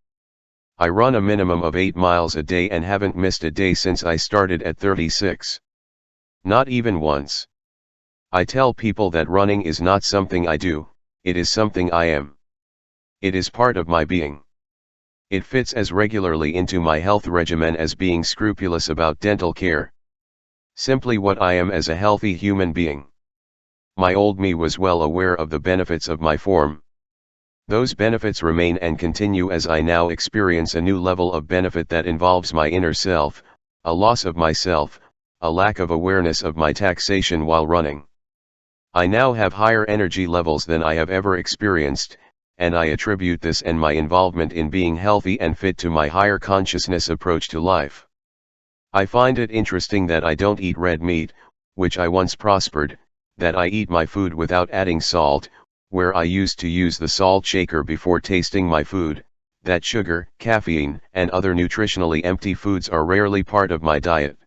I run a minimum of 8 miles a day and haven't missed a day since I started at 36. Not even once. I tell people that running is not something I do, it is something I am. It is part of my being. It fits as regularly into my health regimen as being scrupulous about dental care. Simply what I am as a healthy human being. My old me was well aware of the benefits of my form. Those benefits remain and continue as I now experience a new level of benefit that involves my inner self, a loss of myself, a lack of awareness of my taxation while running. I now have higher energy levels than I have ever experienced, and I attribute this and my involvement in being healthy and fit to my higher consciousness approach to life. I find it interesting that I don't eat red meat, which I once prospered, that I eat my food without adding salt, where I used to use the salt shaker before tasting my food, that sugar, caffeine, and other nutritionally empty foods are rarely part of my diet.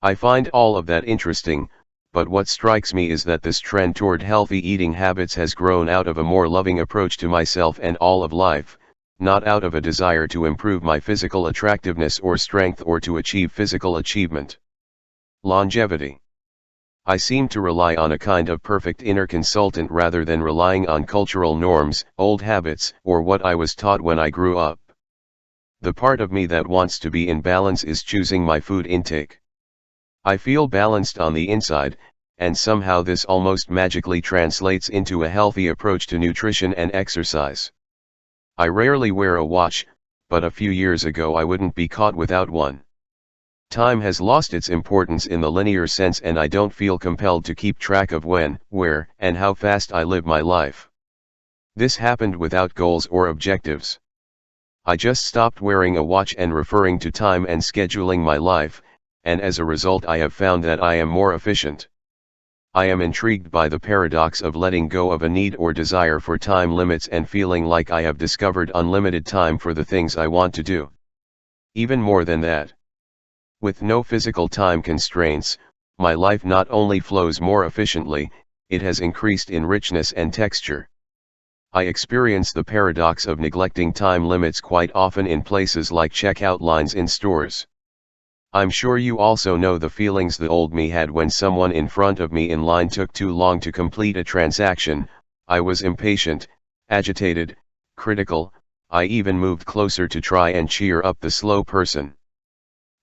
I find all of that interesting, but what strikes me is that this trend toward healthy eating habits has grown out of a more loving approach to myself and all of life, not out of a desire to improve my physical attractiveness or strength or to achieve physical achievement. Longevity. I seem to rely on a kind of perfect inner consultant rather than relying on cultural norms, old habits, or what I was taught when I grew up. The part of me that wants to be in balance is choosing my food intake. I feel balanced on the inside, and somehow this almost magically translates into a healthy approach to nutrition and exercise. I rarely wear a watch, but a few years ago I wouldn't be caught without one. Time has lost its importance in the linear sense and I don't feel compelled to keep track of when, where, and how fast I live my life. This happened without goals or objectives. I just stopped wearing a watch and referring to time and scheduling my life, and as a result I have found that I am more efficient. I am intrigued by the paradox of letting go of a need or desire for time limits and feeling like I have discovered unlimited time for the things I want to do. Even more than that. With no physical time constraints, my life not only flows more efficiently, it has increased in richness and texture. I experience the paradox of neglecting time limits quite often in places like checkout lines in stores. I'm sure you also know the feelings the old me had when someone in front of me in line took too long to complete a transaction. I was impatient, agitated, critical. I even moved closer to try and cheer up the slow person.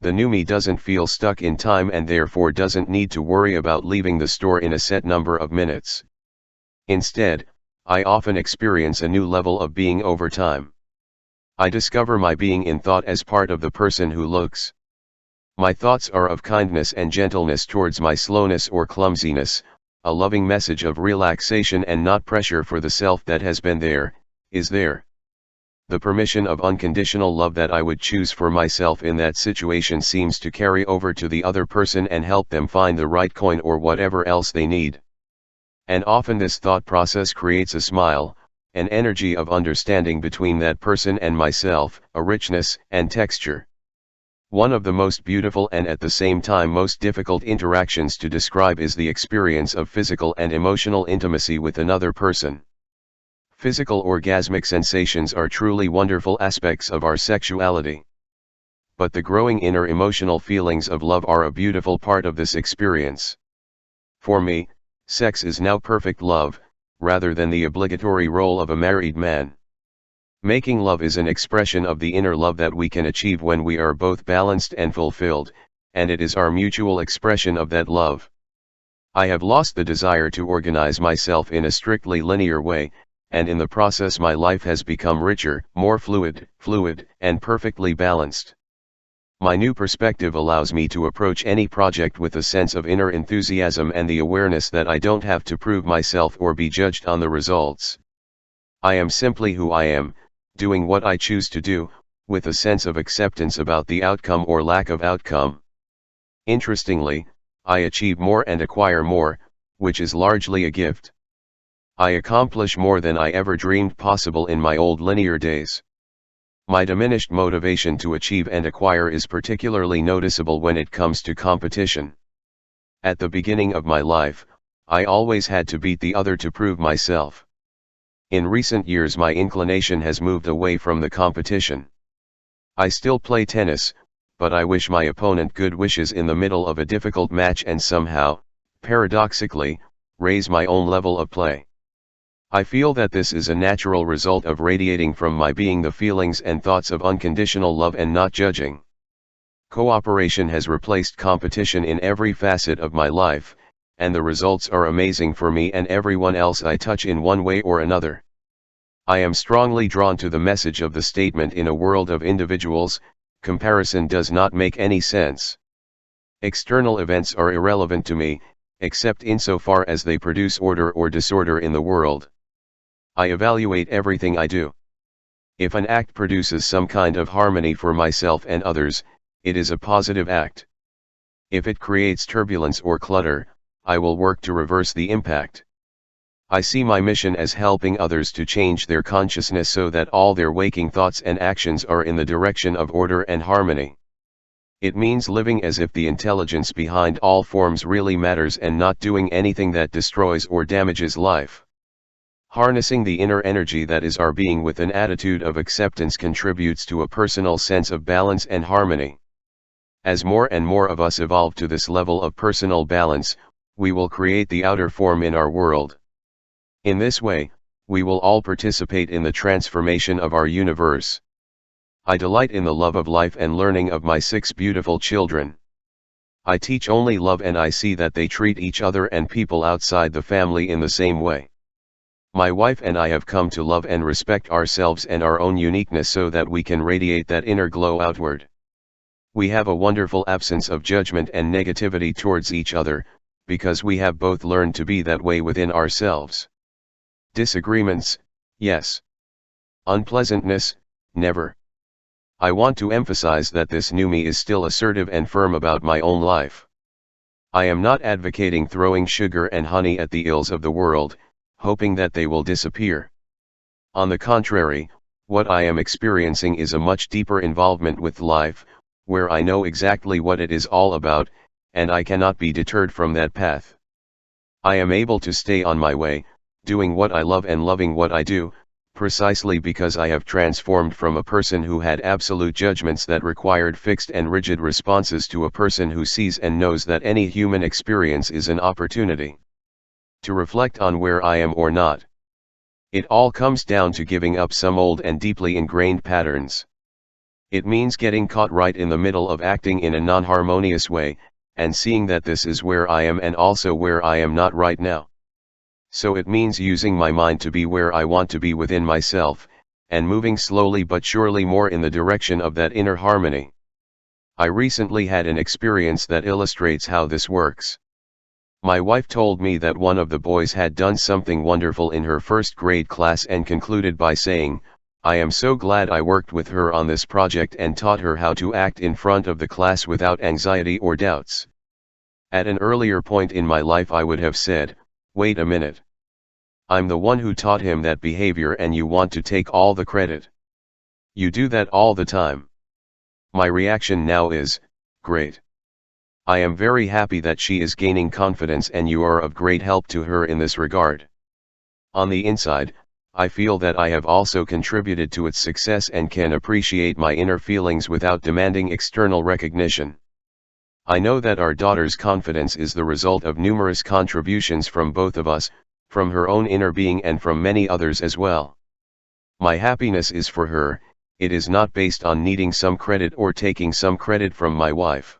The new me doesn't feel stuck in time and therefore doesn't need to worry about leaving the store in a set number of minutes. Instead, I often experience a new level of being over time. I discover my being in thought as part of the person who looks. My thoughts are of kindness and gentleness towards my slowness or clumsiness, a loving message of relaxation and not pressure for the self that has been there, is there. The permission of unconditional love that I would choose for myself in that situation seems to carry over to the other person and help them find the right coin or whatever else they need. And often this thought process creates a smile, an energy of understanding between that person and myself, a richness and texture. One of the most beautiful and at the same time most difficult interactions to describe is the experience of physical and emotional intimacy with another person. Physical orgasmic sensations are truly wonderful aspects of our sexuality. But the growing inner emotional feelings of love are a beautiful part of this experience. For me, sex is now perfect love, rather than the obligatory role of a married man. Making love is an expression of the inner love that we can achieve when we are both balanced and fulfilled, and it is our mutual expression of that love. I have lost the desire to organize myself in a strictly linear way, and in the process my life has become richer, more fluid, and perfectly balanced. My new perspective allows me to approach any project with a sense of inner enthusiasm and the awareness that I don't have to prove myself or be judged on the results. I am simply who I am, doing what I choose to do, with a sense of acceptance about the outcome or lack of outcome. Interestingly, I achieve more and acquire more, which is largely a gift. I accomplish more than I ever dreamed possible in my old linear days. My diminished motivation to achieve and acquire is particularly noticeable when it comes to competition. At the beginning of my life, I always had to beat the other to prove myself. In recent years my inclination has moved away from the competition. I still play tennis, but I wish my opponent good wishes in the middle of a difficult match and somehow, paradoxically, raise my own level of play. I feel that this is a natural result of radiating from my being the feelings and thoughts of unconditional love and not judging. Cooperation has replaced competition in every facet of my life, and the results are amazing for me and everyone else I touch in one way or another. I am strongly drawn to the message of the statement in a world of individuals, comparison does not make any sense. External events are irrelevant to me, except insofar as they produce order or disorder in the world. I evaluate everything I do. If an act produces some kind of harmony for myself and others, it is a positive act. If it creates turbulence or clutter, I will work to reverse the impact. I see my mission as helping others to change their consciousness so that all their waking thoughts and actions are in the direction of order and harmony. It means living as if the intelligence behind all forms really matters and not doing anything that destroys or damages life. Harnessing the inner energy that is our being with an attitude of acceptance contributes to a personal sense of balance and harmony. As more and more of us evolve to this level of personal balance, we will create the outer form in our world. In this way, we will all participate in the transformation of our universe. I delight in the love of life and learning of my 6 beautiful children. I teach only love and I see that they treat each other and people outside the family in the same way. My wife and I have come to love and respect ourselves and our own uniqueness so that we can radiate that inner glow outward. We have a wonderful absence of judgment and negativity towards each other, because we have both learned to be that way within ourselves. Disagreements, yes. Unpleasantness, never. I want to emphasize that this new me is still assertive and firm about my own life. I am not advocating throwing sugar and honey at the ills of the world, hoping that they will disappear. On the contrary, what I am experiencing is a much deeper involvement with life, where I know exactly what it is all about, and I cannot be deterred from that path. I am able to stay on my way, doing what I love and loving what I do, precisely because I have transformed from a person who had absolute judgments that required fixed and rigid responses to a person who sees and knows that any human experience is an opportunity to reflect on where I am or not. It all comes down to giving up some old and deeply ingrained patterns. It means getting caught right in the middle of acting in a non-harmonious way, and seeing that this is where I am and also where I am not right now. So it means using my mind to be where I want to be within myself, and moving slowly but surely more in the direction of that inner harmony. I recently had an experience that illustrates how this works. My wife told me that one of the boys had done something wonderful in her first grade class and concluded by saying, "I am so glad I worked with her on this project and taught her how to act in front of the class without anxiety or doubts." At an earlier point in my life I would have said, "Wait a minute. I'm the one who taught him that behavior and you want to take all the credit. You do that all the time." My reaction now is, "Great. I am very happy that she is gaining confidence and you are of great help to her in this regard." On the inside, I feel that I have also contributed to its success and can appreciate my inner feelings without demanding external recognition. I know that our daughter's confidence is the result of numerous contributions from both of us, from her own inner being and from many others as well. My happiness is for her, it is not based on needing some credit or taking some credit from my wife.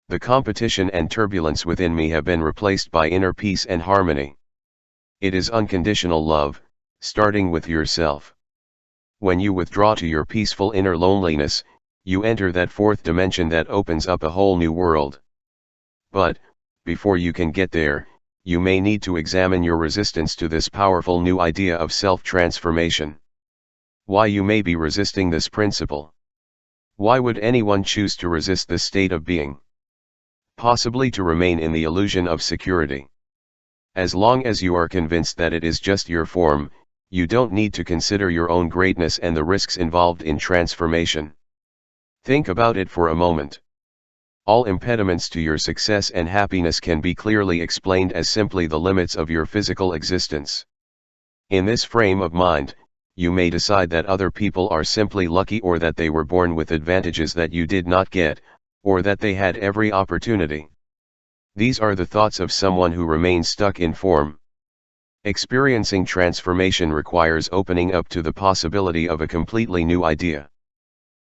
The competition and turbulence within me have been replaced by inner peace and harmony. It is unconditional love, starting with yourself. When you withdraw to your peaceful inner loneliness, you enter that fourth dimension that opens up a whole new world. But, before you can get there, you may need to examine your resistance to this powerful new idea of self-transformation. Why you may be resisting this principle. Why would anyone choose to resist this state of being? Possibly to remain in the illusion of security. As long as you are convinced that it is just your form, you don't need to consider your own greatness and the risks involved in transformation. Think about it for a moment. All impediments to your success and happiness can be clearly explained as simply the limits of your physical existence. In this frame of mind, you may decide that other people are simply lucky or that they were born with advantages that you did not get, or that they had every opportunity. These are the thoughts of someone who remains stuck in form. Experiencing transformation requires opening up to the possibility of a completely new idea.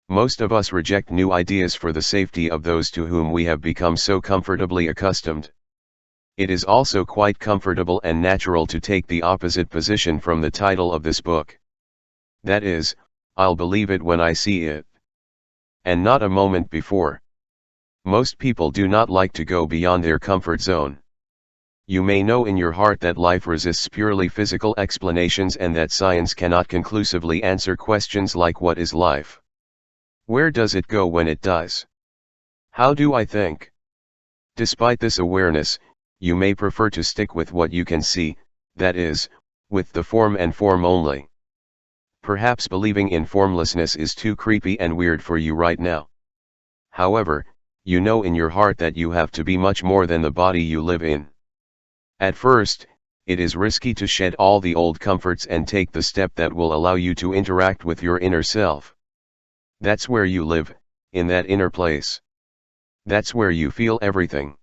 Most of us reject new ideas for the safety of those to whom we have become so comfortably accustomed. It is also quite comfortable and natural to take the opposite position from the title of this book. That is, I'll believe it when I see it. And not a moment before. Most people do not like to go beyond their comfort zone. You may know in your heart that life resists purely physical explanations and that science cannot conclusively answer questions like what is life? Where does it go when it dies? How do I think? Despite this awareness, you may prefer to stick with what you can see, that is, with the form and form only. Perhaps believing in formlessness is too creepy and weird for you right now. However, you know in your heart that you have to be much more than the body you live in. At first, it is risky to shed all the old comforts and take the step that will allow you to interact with your inner self. That's where you live, in that inner place. That's where you feel everything.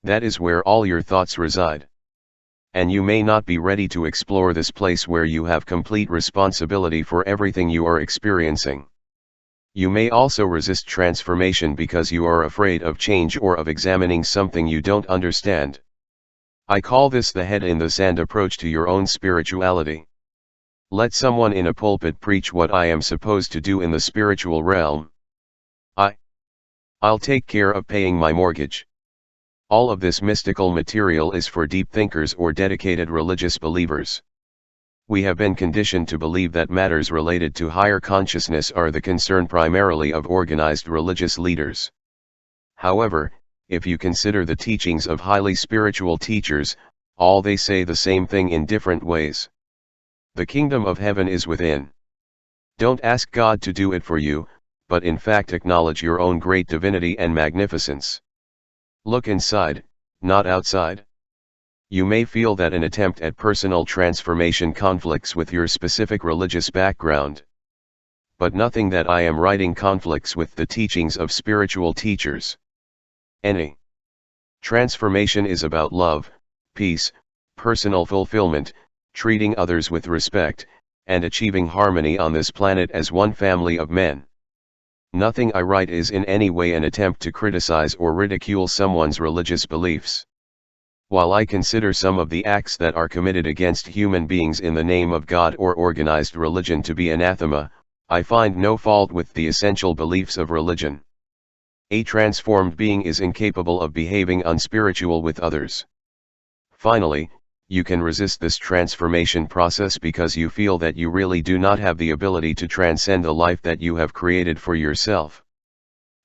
That is where all your thoughts reside. And you may not be ready to explore this place where you have complete responsibility for everything you are experiencing. You may also resist transformation because you are afraid of change or of examining something you don't understand. I call this the head in the sand approach to your own spirituality. Let someone in a pulpit preach what I am supposed to do in the spiritual realm. I'll take care of paying my mortgage. All of this mystical material is for deep thinkers or dedicated religious believers. We have been conditioned to believe that matters related to higher consciousness are the concern primarily of organized religious leaders. However, if you consider the teachings of highly spiritual teachers, all they say the same thing in different ways. The kingdom of heaven is within. Don't ask God to do it for you, but in fact acknowledge your own great divinity and magnificence. Look inside, not outside. You may feel that an attempt at personal transformation conflicts with your specific religious background. But nothing that I am writing conflicts with the teachings of spiritual teachers. Any transformation is about love, peace, personal fulfillment, treating others with respect, and achieving harmony on this planet as one family of men. Nothing I write is in any way an attempt to criticize or ridicule someone's religious beliefs. While I consider some of the acts that are committed against human beings in the name of God or organized religion to be anathema, I find no fault with the essential beliefs of religion. A transformed being is incapable of behaving unspiritual with others. Finally, you can resist this transformation process because you feel that you really do not have the ability to transcend the life that you have created for yourself.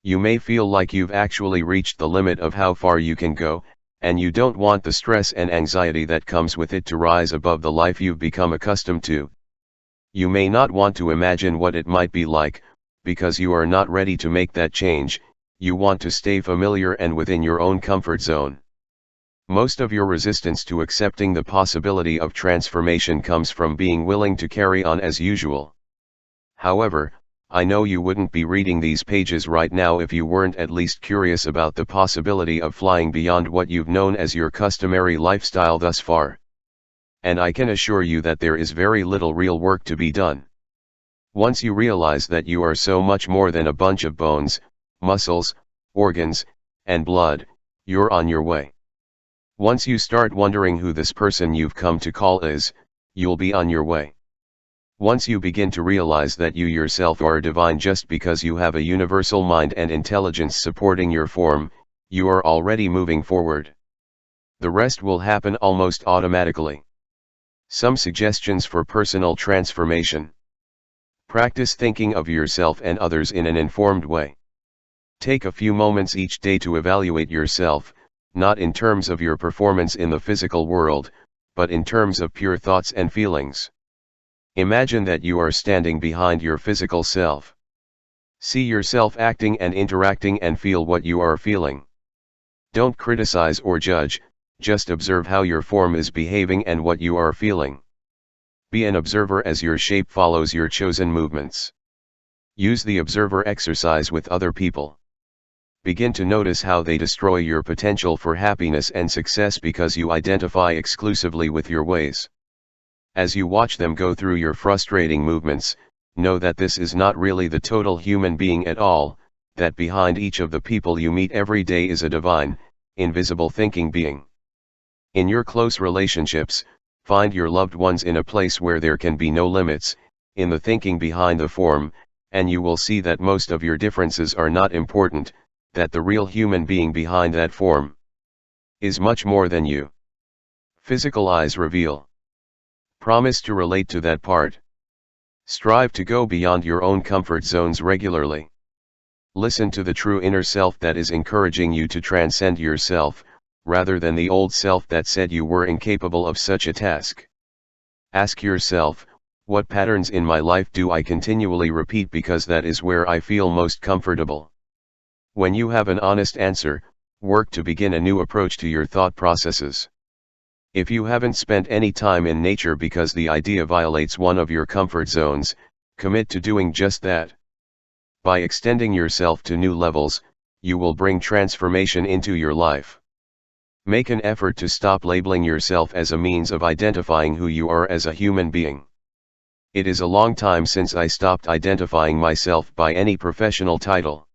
You may feel like you've actually reached the limit of how far you can go, and you don't want the stress and anxiety that comes with it to rise above the life you've become accustomed to. You may not want to imagine what it might be like, because you are not ready to make that change. You want to stay familiar and within your own comfort zone. Most of your resistance to accepting the possibility of transformation comes from being willing to carry on as usual. However, I know you wouldn't be reading these pages right now if you weren't at least curious about the possibility of flying beyond what you've known as your customary lifestyle thus far. And I can assure you that there is very little real work to be done. Once you realize that you are so much more than a bunch of bones, muscles, organs, and blood, you're on your way. Once you start wondering who this person you've come to call is, you'll be on your way. Once you begin to realize that you yourself are divine just because you have a universal mind and intelligence supporting your form, you are already moving forward. The rest will happen almost automatically. Some suggestions for personal transformation. Practice thinking of yourself and others in an informed way. Take a few moments each day to evaluate yourself, not in terms of your performance in the physical world, but in terms of pure thoughts and feelings. Imagine that you are standing behind your physical self. See yourself acting and interacting and feel what you are feeling. Don't criticize or judge, just observe how your form is behaving and what you are feeling. Be an observer as your shape follows your chosen movements. Use the observer exercise with other people. Begin to notice how they destroy your potential for happiness and success because you identify exclusively with your ways. As you watch them go through your frustrating movements, know that this is not really the total human being at all, that behind each of the people you meet every day is a divine, invisible thinking being. In your close relationships, find your loved ones in a place where there can be no limits, in the thinking behind the form, and you will see that most of your differences are not important, that the real human being behind that form is much more than you. Physical eyes reveal. Promise to relate to that part. Strive to go beyond your own comfort zones regularly. Listen to the true inner self that is encouraging you to transcend yourself, rather than the old self that said you were incapable of such a task. Ask yourself, what patterns in my life do I continually repeat because that is where I feel most comfortable? When you have an honest answer, work to begin a new approach to your thought processes. If you haven't spent any time in nature because the idea violates one of your comfort zones, commit to doing just that. By extending yourself to new levels, you will bring transformation into your life. Make an effort to stop labeling yourself as a means of identifying who you are as a human being. It is a long time since I stopped identifying myself by any professional title.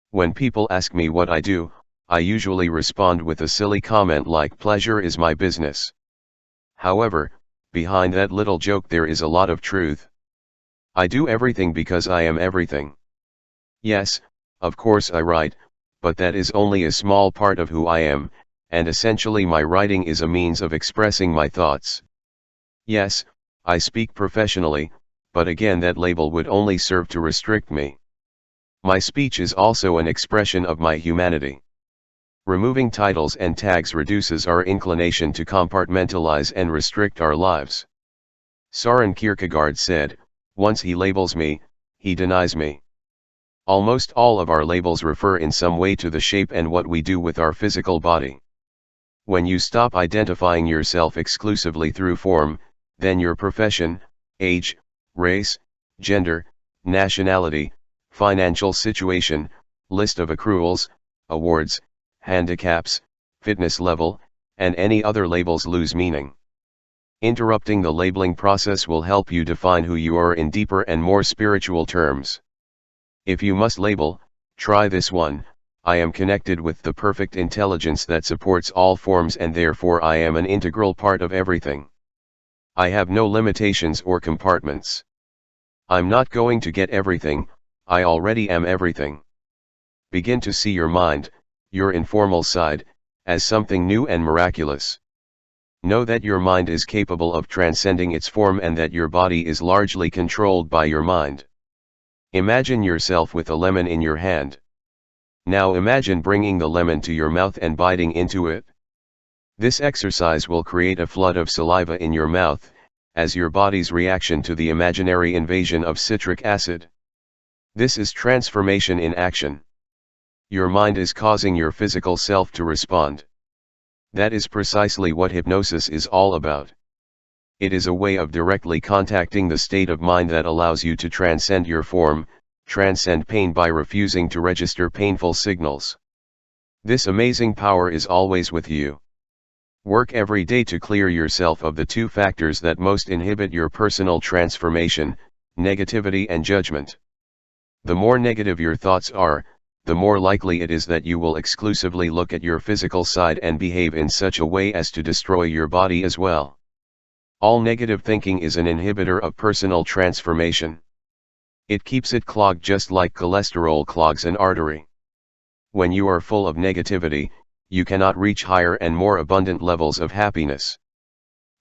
When people ask me what I do, I usually respond with a silly comment like pleasure is my business. However, behind that little joke there is a lot of truth. I do everything because I am everything. Yes, of course I write, but that is only a small part of who I am, and essentially my writing is a means of expressing my thoughts. Yes, I speak professionally, but again that label would only serve to restrict me. My speech is also an expression of my humanity. Removing titles and tags reduces our inclination to compartmentalize and restrict our lives. Søren Kierkegaard said, "Once he labels me, he denies me." Almost all of our labels refer in some way to the shape and what we do with our physical body. When you stop identifying yourself exclusively through form, then your profession, age, race, gender, nationality, financial situation, list of accruals, awards, handicaps, fitness level, and any other labels lose meaning. Interrupting the labeling process will help you define who you are in deeper and more spiritual terms. If you must label, try this one: I am connected with the perfect intelligence that supports all forms, and therefore I am an integral part of everything. I have no limitations or compartments. I'm not going to get everything, I already am everything. Begin to see your mind, your informal side, as something new and miraculous. Know that your mind is capable of transcending its form and that your body is largely controlled by your mind. Imagine yourself with a lemon in your hand. Now imagine bringing the lemon to your mouth and biting into it. This exercise will create a flood of saliva in your mouth, as your body's reaction to the imaginary invasion of citric acid. This is transformation in action. Your mind is causing your physical self to respond. That is precisely what hypnosis is all about. It is a way of directly contacting the state of mind that allows you to transcend your form, transcend pain by refusing to register painful signals. This amazing power is always with you. Work every day to clear yourself of the two factors that most inhibit your personal transformation: negativity and judgment. The more negative your thoughts are, the more likely it is that you will exclusively look at your physical side and behave in such a way as to destroy your body as well. All negative thinking is an inhibitor of personal transformation. It keeps it clogged just like cholesterol clogs an artery. When you are full of negativity, you cannot reach higher and more abundant levels of happiness.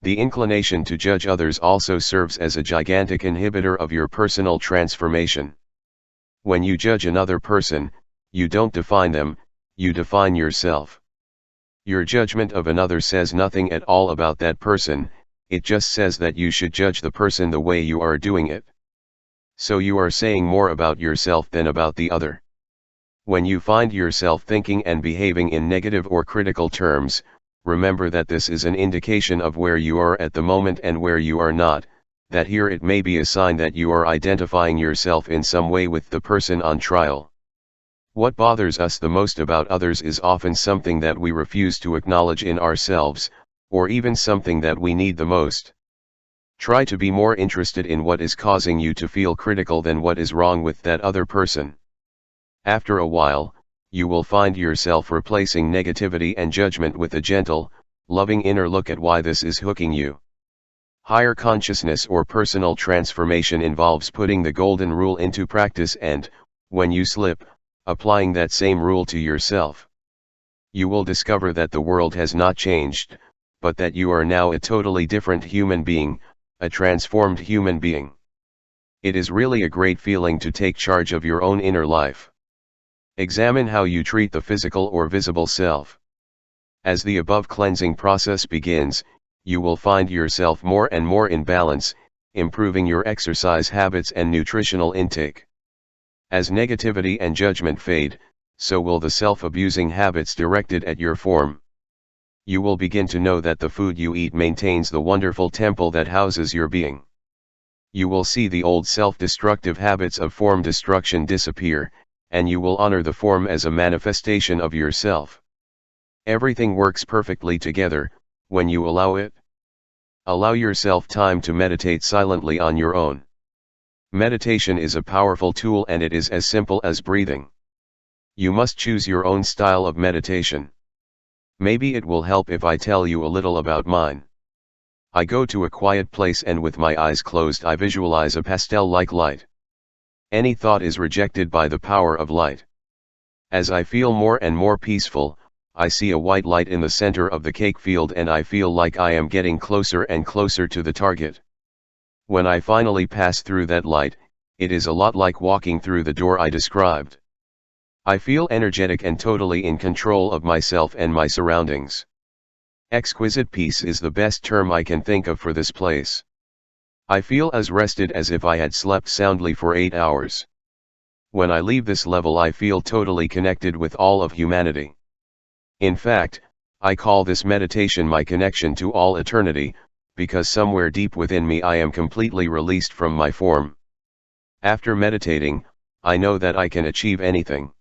The inclination to judge others also serves as a gigantic inhibitor of your personal transformation. When you judge another person, you don't define them, you define yourself. Your judgment of another says nothing at all about that person, it just says that you should judge the person the way you are doing it. So you are saying more about yourself than about the other. When you find yourself thinking and behaving in negative or critical terms, remember that this is an indication of where you are at the moment and where you are not, that here it may be a sign that you are identifying yourself in some way with the person on trial. What bothers us the most about others is often something that we refuse to acknowledge in ourselves, or even something that we need the most. Try to be more interested in what is causing you to feel critical than what is wrong with that other person. After a while, you will find yourself replacing negativity and judgment with a gentle, loving inner look at why this is hooking you. Higher consciousness or personal transformation involves putting the golden rule into practice and, when you slip, applying that same rule to yourself. You will discover that the world has not changed, but that you are now a totally different human being, a transformed human being. It is really a great feeling to take charge of your own inner life. Examine how you treat the physical or visible self. As the above cleansing process begins, you will find yourself more and more in balance, improving your exercise habits and nutritional intake. As negativity and judgment fade, so will the self-abusing habits directed at your form. You will begin to know that the food you eat maintains the wonderful temple that houses your being. You will see the old self-destructive habits of form destruction disappear, and you will honor the form as a manifestation of yourself. Everything works perfectly together, when you allow it. Allow yourself time to meditate silently on your own. Meditation is a powerful tool and it is as simple as breathing. You must choose your own style of meditation. Maybe it will help if I tell you a little about mine. I go to a quiet place and with my eyes closed I visualize a pastel-like light. Any thought is rejected by the power of light. As I feel more and more peaceful, I see a white light in the center of the cake field and I feel like I am getting closer and closer to the target. When I finally pass through that light, it is a lot like walking through the door I described. I feel energetic and totally in control of myself and my surroundings. Exquisite peace is the best term I can think of for this place. I feel as rested as if I had slept soundly for 8 hours. When I leave this level I feel totally connected with all of humanity. In fact, I call this meditation my connection to all eternity, because somewhere deep within me I am completely released from my form. After meditating, I know that I can achieve anything.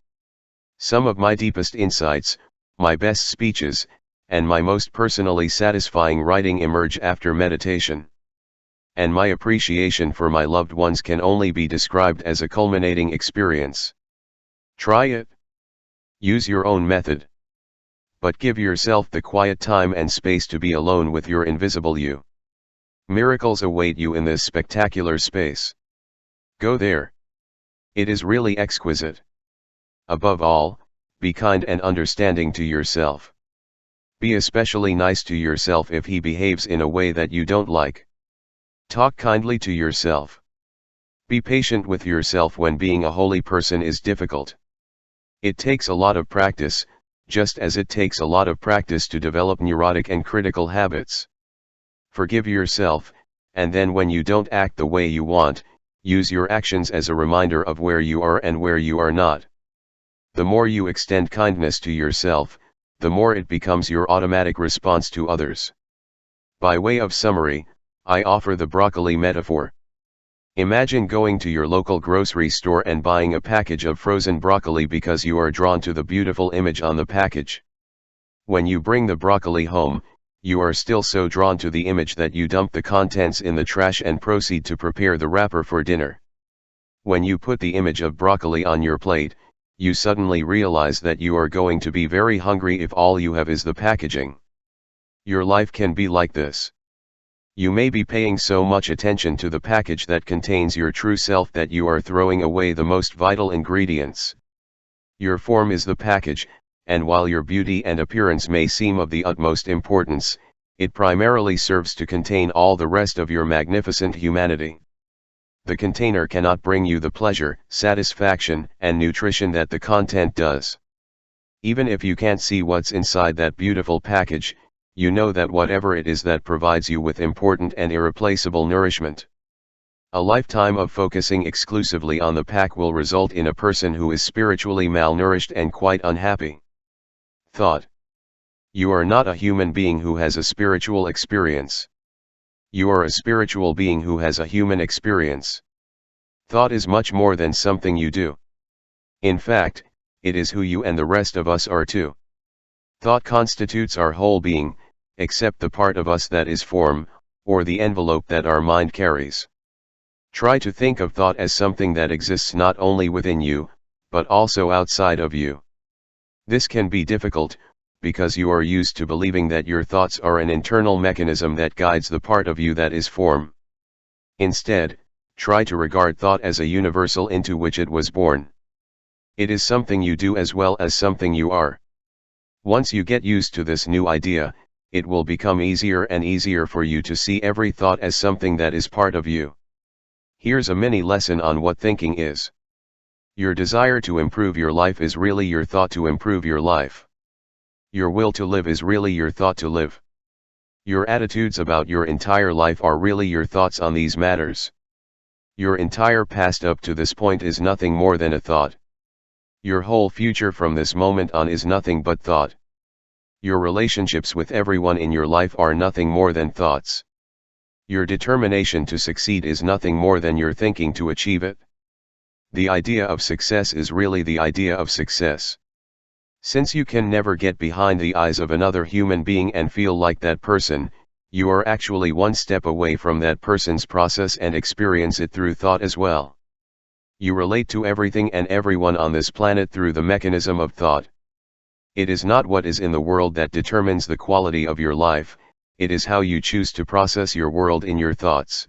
Some of my deepest insights, my best speeches, and my most personally satisfying writing emerge after meditation. And my appreciation for my loved ones can only be described as a culminating experience. Try it. Use your own method. But give yourself the quiet time and space to be alone with your invisible you. Miracles await you in this spectacular space. Go there. It is really exquisite. Above all, be kind and understanding to yourself. Be especially nice to yourself if he behaves in a way that you don't like. Talk kindly to yourself. Be patient with yourself when being a holy person is difficult. It takes a lot of practice, just as it takes a lot of practice to develop neurotic and critical habits. Forgive yourself, and then when you don't act the way you want, use your actions as a reminder of where you are and where you are not. The more you extend kindness to yourself, the more it becomes your automatic response to others. By way of summary, I offer the broccoli metaphor. Imagine going to your local grocery store and buying a package of frozen broccoli because you are drawn to the beautiful image on the package. When you bring the broccoli home, you are still so drawn to the image that you dump the contents in the trash and proceed to prepare the wrapper for dinner. When you put the image of broccoli on your plate, you suddenly realize that you are going to be very hungry if all you have is the packaging. Your life can be like this. You may be paying so much attention to the package that contains your true self that you are throwing away the most vital ingredients. Your form is the package, and while your beauty and appearance may seem of the utmost importance, it primarily serves to contain all the rest of your magnificent humanity. The container cannot bring you the pleasure, satisfaction, and nutrition that the content does. Even if you can't see what's inside that beautiful package, you know that whatever it is that provides you with important and irreplaceable nourishment. A lifetime of focusing exclusively on the pack will result in a person who is spiritually malnourished and quite unhappy. Thought. You are not a human being who has a spiritual experience. You are a spiritual being who has a human experience. Thought is much more than something you do. In fact, it is who you and the rest of us are too. Thought constitutes our whole being, except the part of us that is form, or the envelope that our mind carries. Try to think of thought as something that exists not only within you, but also outside of you. This can be difficult, because you are used to believing that your thoughts are an internal mechanism that guides the part of you that is form. Instead, try to regard thought as a universal into which it was born. It is something you do as well as something you are. Once you get used to this new idea, it will become easier and easier for you to see every thought as something that is part of you. Here's a mini lesson on what thinking is. Your desire to improve your life is really your thought to improve your life. Your will to live is really your thought to live. Your attitudes about your entire life are really your thoughts on these matters. Your entire past up to this point is nothing more than a thought. Your whole future from this moment on is nothing but thought. Your relationships with everyone in your life are nothing more than thoughts. Your determination to succeed is nothing more than your thinking to achieve it. The idea of success is really the idea of success. Since you can never get behind the eyes of another human being and feel like that person, you are actually one step away from that person's process and experience it through thought as well. You relate to everything and everyone on this planet through the mechanism of thought. It is not what is in the world that determines the quality of your life, it is how you choose to process your world in your thoughts.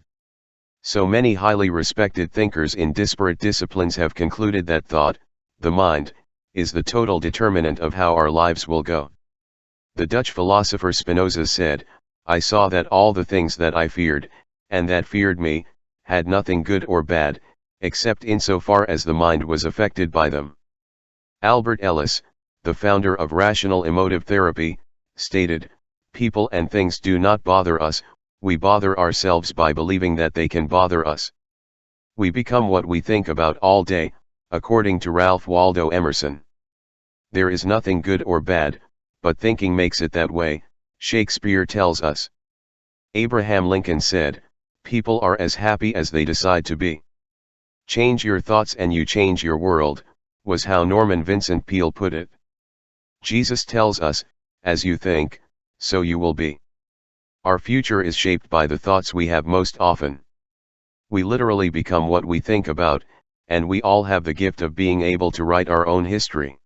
So many highly respected thinkers in disparate disciplines have concluded that thought, the mind, is the total determinant of how our lives will go. The Dutch philosopher Spinoza said, "I saw that all the things that I feared, and that feared me, had nothing good or bad, except insofar as the mind was affected by them." Albert Ellis, the founder of rational emotive therapy, stated, "People and things do not bother us, we bother ourselves by believing that they can bother us. We become what we think about all day," according to Ralph Waldo Emerson. There is nothing good or bad, but thinking makes it that way, Shakespeare tells us. Abraham Lincoln said, "People are as happy as they decide to be. Change your thoughts and you change your world," was how Norman Vincent Peale put it. Jesus tells us, "As you think, so you will be." Our future is shaped by the thoughts we have most often. We literally become what we think about, and we all have the gift of being able to write our own history.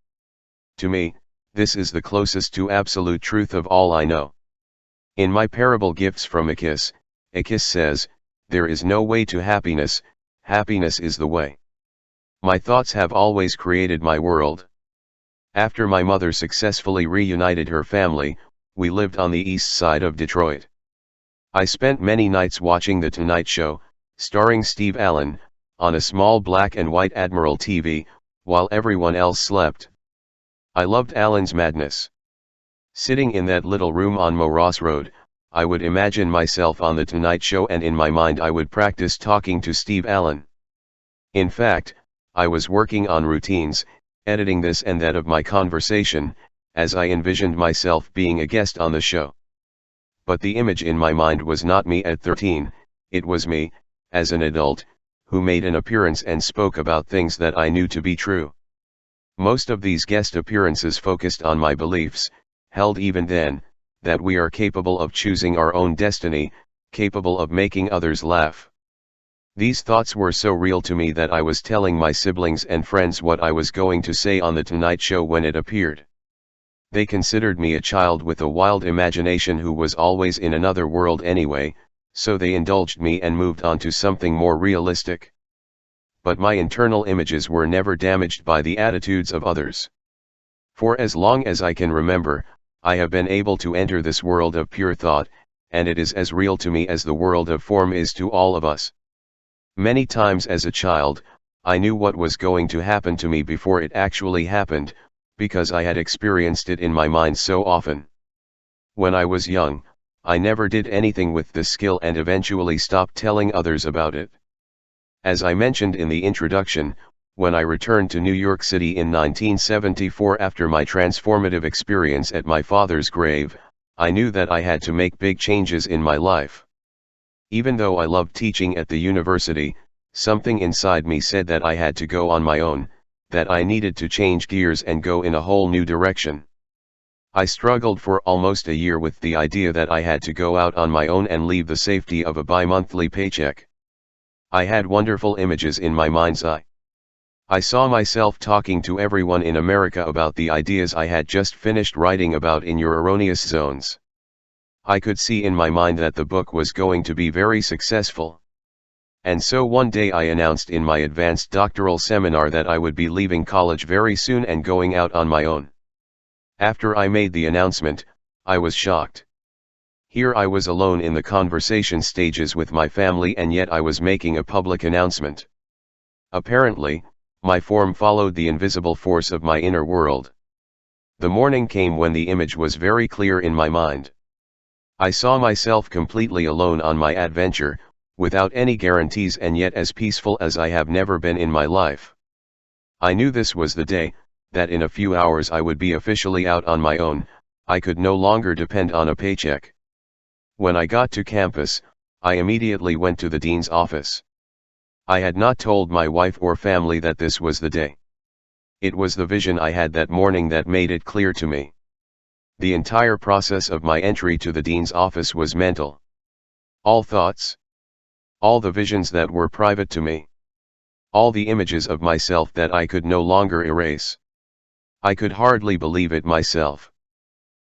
To me, this is the closest to absolute truth of all I know. In my parable Gifts from Achis, Achis says, "There is no way to happiness, happiness is the way." My thoughts have always created my world. After my mother successfully reunited her family, we lived on the east side of Detroit. I spent many nights watching The Tonight Show, starring Steve Allen, on a small black and white Admiral TV, while everyone else slept. I loved Allen's madness. Sitting in that little room on Mo Ross Road, I would imagine myself on The Tonight Show, and in my mind I would practice talking to Steve Allen. In fact, I was working on routines, editing this and that of my conversation, as I envisioned myself being a guest on the show. But the image in my mind was not me at 13, it was me, as an adult, who made an appearance and spoke about things that I knew to be true. Most of these guest appearances focused on my beliefs, held even then, that we are capable of choosing our own destiny, capable of making others laugh. These thoughts were so real to me that I was telling my siblings and friends what I was going to say on The Tonight Show when it appeared. They considered me a child with a wild imagination who was always in another world anyway, so they indulged me and moved on to something more realistic. But my internal images were never damaged by the attitudes of others. For as long as I can remember, I have been able to enter this world of pure thought, and it is as real to me as the world of form is to all of us. Many times as a child, I knew what was going to happen to me before it actually happened, because I had experienced it in my mind so often. When I was young, I never did anything with this skill and eventually stopped telling others about it. As I mentioned in the introduction, when I returned to New York City in 1974 after my transformative experience at my father's grave, I knew that I had to make big changes in my life. Even though I loved teaching at the university, something inside me said that I had to go on my own, that I needed to change gears and go in a whole new direction. I struggled for almost a year with the idea that I had to go out on my own and leave the safety of a bi-monthly paycheck. I had wonderful images in my mind's eye. I saw myself talking to everyone in America about the ideas I had just finished writing about in Your Erroneous Zones. I could see in my mind that the book was going to be very successful. And so one day I announced in my advanced doctoral seminar that I would be leaving college very soon and going out on my own. After I made the announcement, I was shocked. Here I was alone in the conversation stages with my family, and yet I was making a public announcement. Apparently, my form followed the invisible force of my inner world. The morning came when the image was very clear in my mind. I saw myself completely alone on my adventure, without any guarantees, and yet as peaceful as I have never been in my life. I knew this was the day, that in a few hours I would be officially out on my own. I could no longer depend on a paycheck. When I got to campus, I immediately went to the dean's office. I had not told my wife or family that this was the day. It was the vision I had that morning that made it clear to me. The entire process of my entry to the dean's office was mental. All thoughts. All the visions that were private to me. All the images of myself that I could no longer erase. I could hardly believe it myself.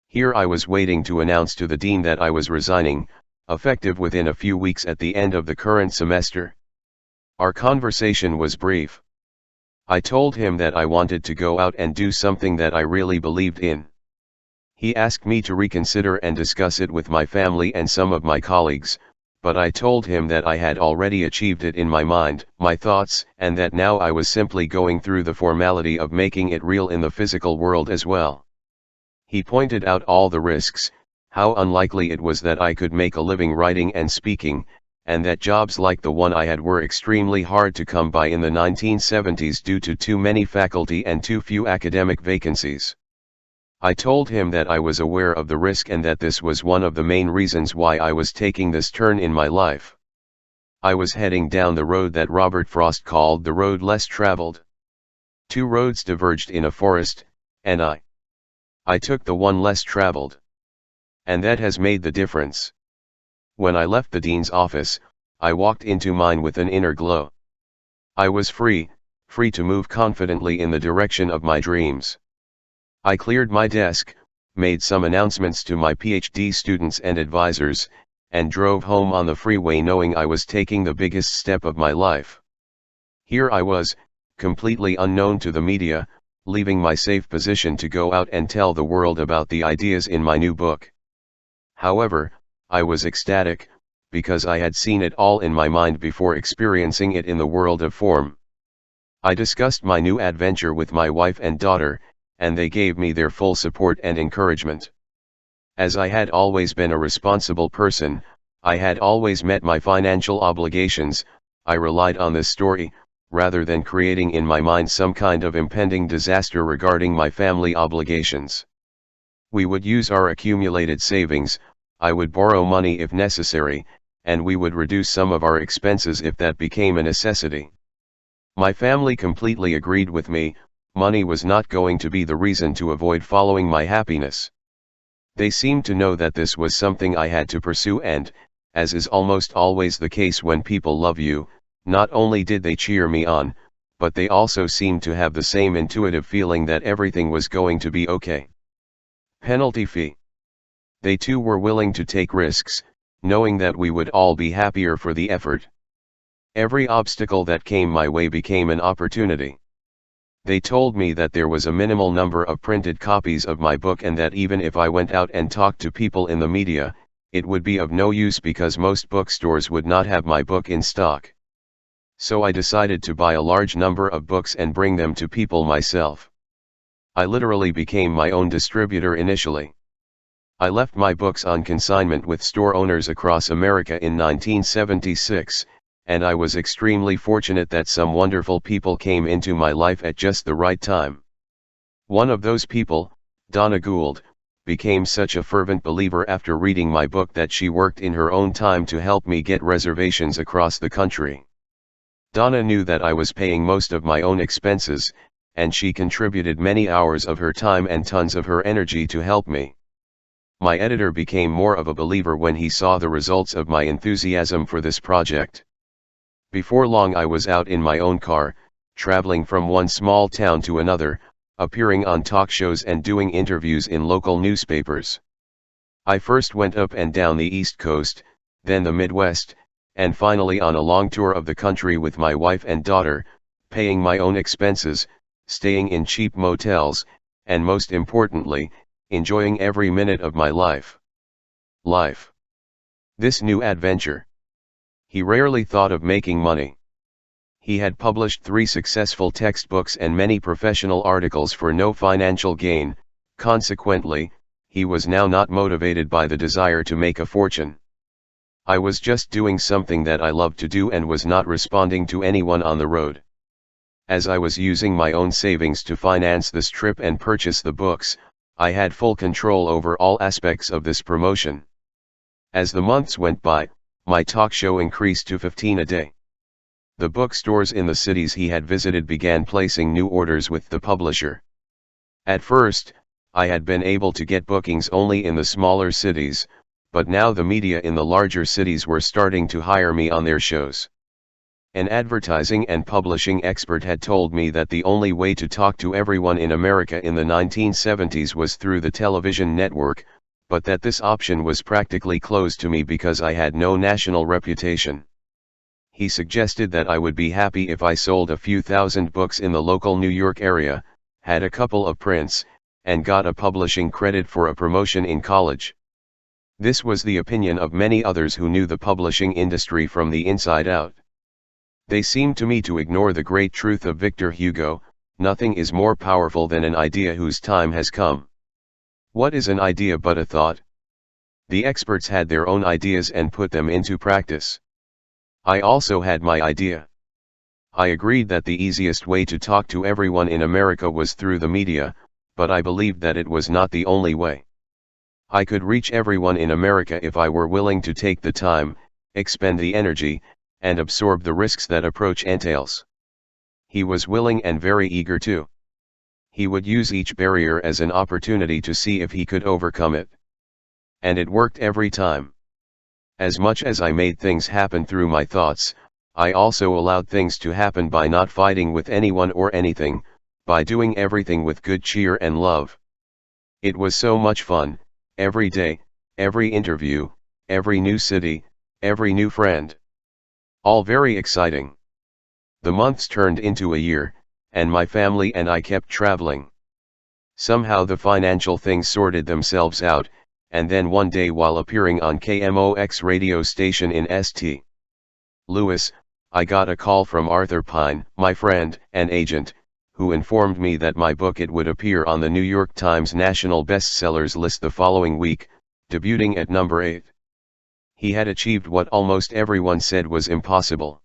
Here I was waiting to announce to the dean that I was resigning, effective within a few weeks at the end of the current semester. Our conversation was brief. I told him that I wanted to go out and do something that I really believed in. He asked me to reconsider and discuss it with my family and some of my colleagues, but I told him that I had already achieved it in my mind, my thoughts, and that now I was simply going through the formality of making it real in the physical world as well. He pointed out all the risks, how unlikely it was that I could make a living writing and speaking, and that jobs like the one I had were extremely hard to come by in the 1970s due to too many faculty and too few academic vacancies. I told him that I was aware of the risk and that this was one of the main reasons why I was taking this turn in my life. I was heading down the road that Robert Frost called the road less traveled. Two roads diverged in a forest, and I took the one less traveled. And that has made the difference. When I left the dean's office, I walked into mine with an inner glow. I was free to move confidently in the direction of my dreams. I cleared my desk, made some announcements to my PhD students and advisors, and drove home on the freeway knowing I was taking the biggest step of my life. Here I was, completely unknown to the media, leaving my safe position to go out and tell the world about the ideas in my new book. However, I was ecstatic, because I had seen it all in my mind before experiencing it in the world of form. I discussed my new adventure with my wife and daughter, and they gave me their full support and encouragement. As I had always been a responsible person, I had always met my financial obligations, I relied on this story, rather than creating in my mind some kind of impending disaster regarding my family obligations. We would use our accumulated savings, I would borrow money if necessary, and we would reduce some of our expenses if that became a necessity. My family completely agreed with me. Money was not going to be the reason to avoid following my happiness. They seemed to know that this was something I had to pursue and, as is almost always the case when people love you, not only did they cheer me on, but they also seemed to have the same intuitive feeling that everything was going to be okay. Penalty fee. They too were willing to take risks, knowing that we would all be happier for the effort. Every obstacle that came my way became an opportunity. They told me that there was a minimal number of printed copies of my book and that even if I went out and talked to people in the media, it would be of no use because most bookstores would not have my book in stock. So I decided to buy a large number of books and bring them to people myself. I literally became my own distributor initially. I left my books on consignment with store owners across America in 1976. And I was extremely fortunate that some wonderful people came into my life at just the right time. One of those people, Donna Gould, became such a fervent believer after reading my book that she worked in her own time to help me get reservations across the country. Donna knew that I was paying most of my own expenses, and she contributed many hours of her time and tons of her energy to help me. My editor became more of a believer when he saw the results of my enthusiasm for this project. Before long I was out in my own car, traveling from one small town to another, appearing on talk shows and doing interviews in local newspapers. I first went up and down the East Coast, then the Midwest, and finally on a long tour of the country with my wife and daughter, paying my own expenses, staying in cheap motels, and most importantly, enjoying every minute of my life. This new adventure. He rarely thought of making money. He had published 3 successful textbooks and many professional articles for no financial gain. Consequently, he was now not motivated by the desire to make a fortune. I was just doing something that I loved to do and was not responding to anyone on the road. As I was using my own savings to finance this trip and purchase the books, I had full control over all aspects of this promotion. As the months went by, my talk show increased to 15 a day. The bookstores in the cities he had visited began placing new orders with the publisher. At first, I had been able to get bookings only in the smaller cities, but now the media in the larger cities were starting to hire me on their shows. An advertising and publishing expert had told me that the only way to talk to everyone in America in the 1970s was through the television network, but that this option was practically closed to me because I had no national reputation. He suggested that I would be happy if I sold a few thousand books in the local New York area, had a couple of prints, and got a publishing credit for a promotion in college. This was the opinion of many others who knew the publishing industry from the inside out. They seemed to me to ignore the great truth of Victor Hugo: nothing is more powerful than an idea whose time has come. What is an idea but a thought? The experts had their own ideas and put them into practice. I also had my idea. I agreed that the easiest way to talk to everyone in America was through the media, but I believed that it was not the only way. I could reach everyone in America if I were willing to take the time, expend the energy, and absorb the risks that approach entails. He was willing and very eager to. He would use each barrier as an opportunity to see if he could overcome it. And it worked every time. As much as I made things happen through my thoughts, I also allowed things to happen by not fighting with anyone or anything, by doing everything with good cheer and love. It was so much fun, every day, every interview, every new city, every new friend. All very exciting. The months turned into a year, and my family and I kept traveling. Somehow the financial things sorted themselves out, and then one day while appearing on KMOX radio station in St. Louis, I got a call from Arthur Pine, my friend and agent, who informed me that my book it would appear on the New York Times National Bestsellers list the following week, debuting at number 8. He had achieved what almost everyone said was impossible.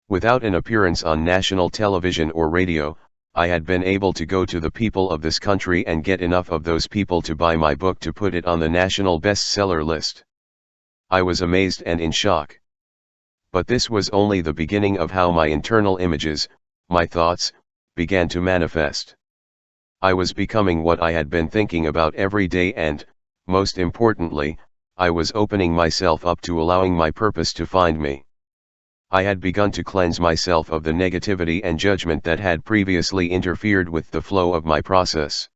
Without an appearance on national television or radio, I had been able to go to the people of this country and get enough of those people to buy my book to put it on the national bestseller list. I was amazed and in shock. But this was only the beginning of how my internal images, my thoughts, began to manifest. I was becoming what I had been thinking about every day and, most importantly, I was opening myself up to allowing my purpose to find me. I had begun to cleanse myself of the negativity and judgment that had previously interfered with the flow of my process.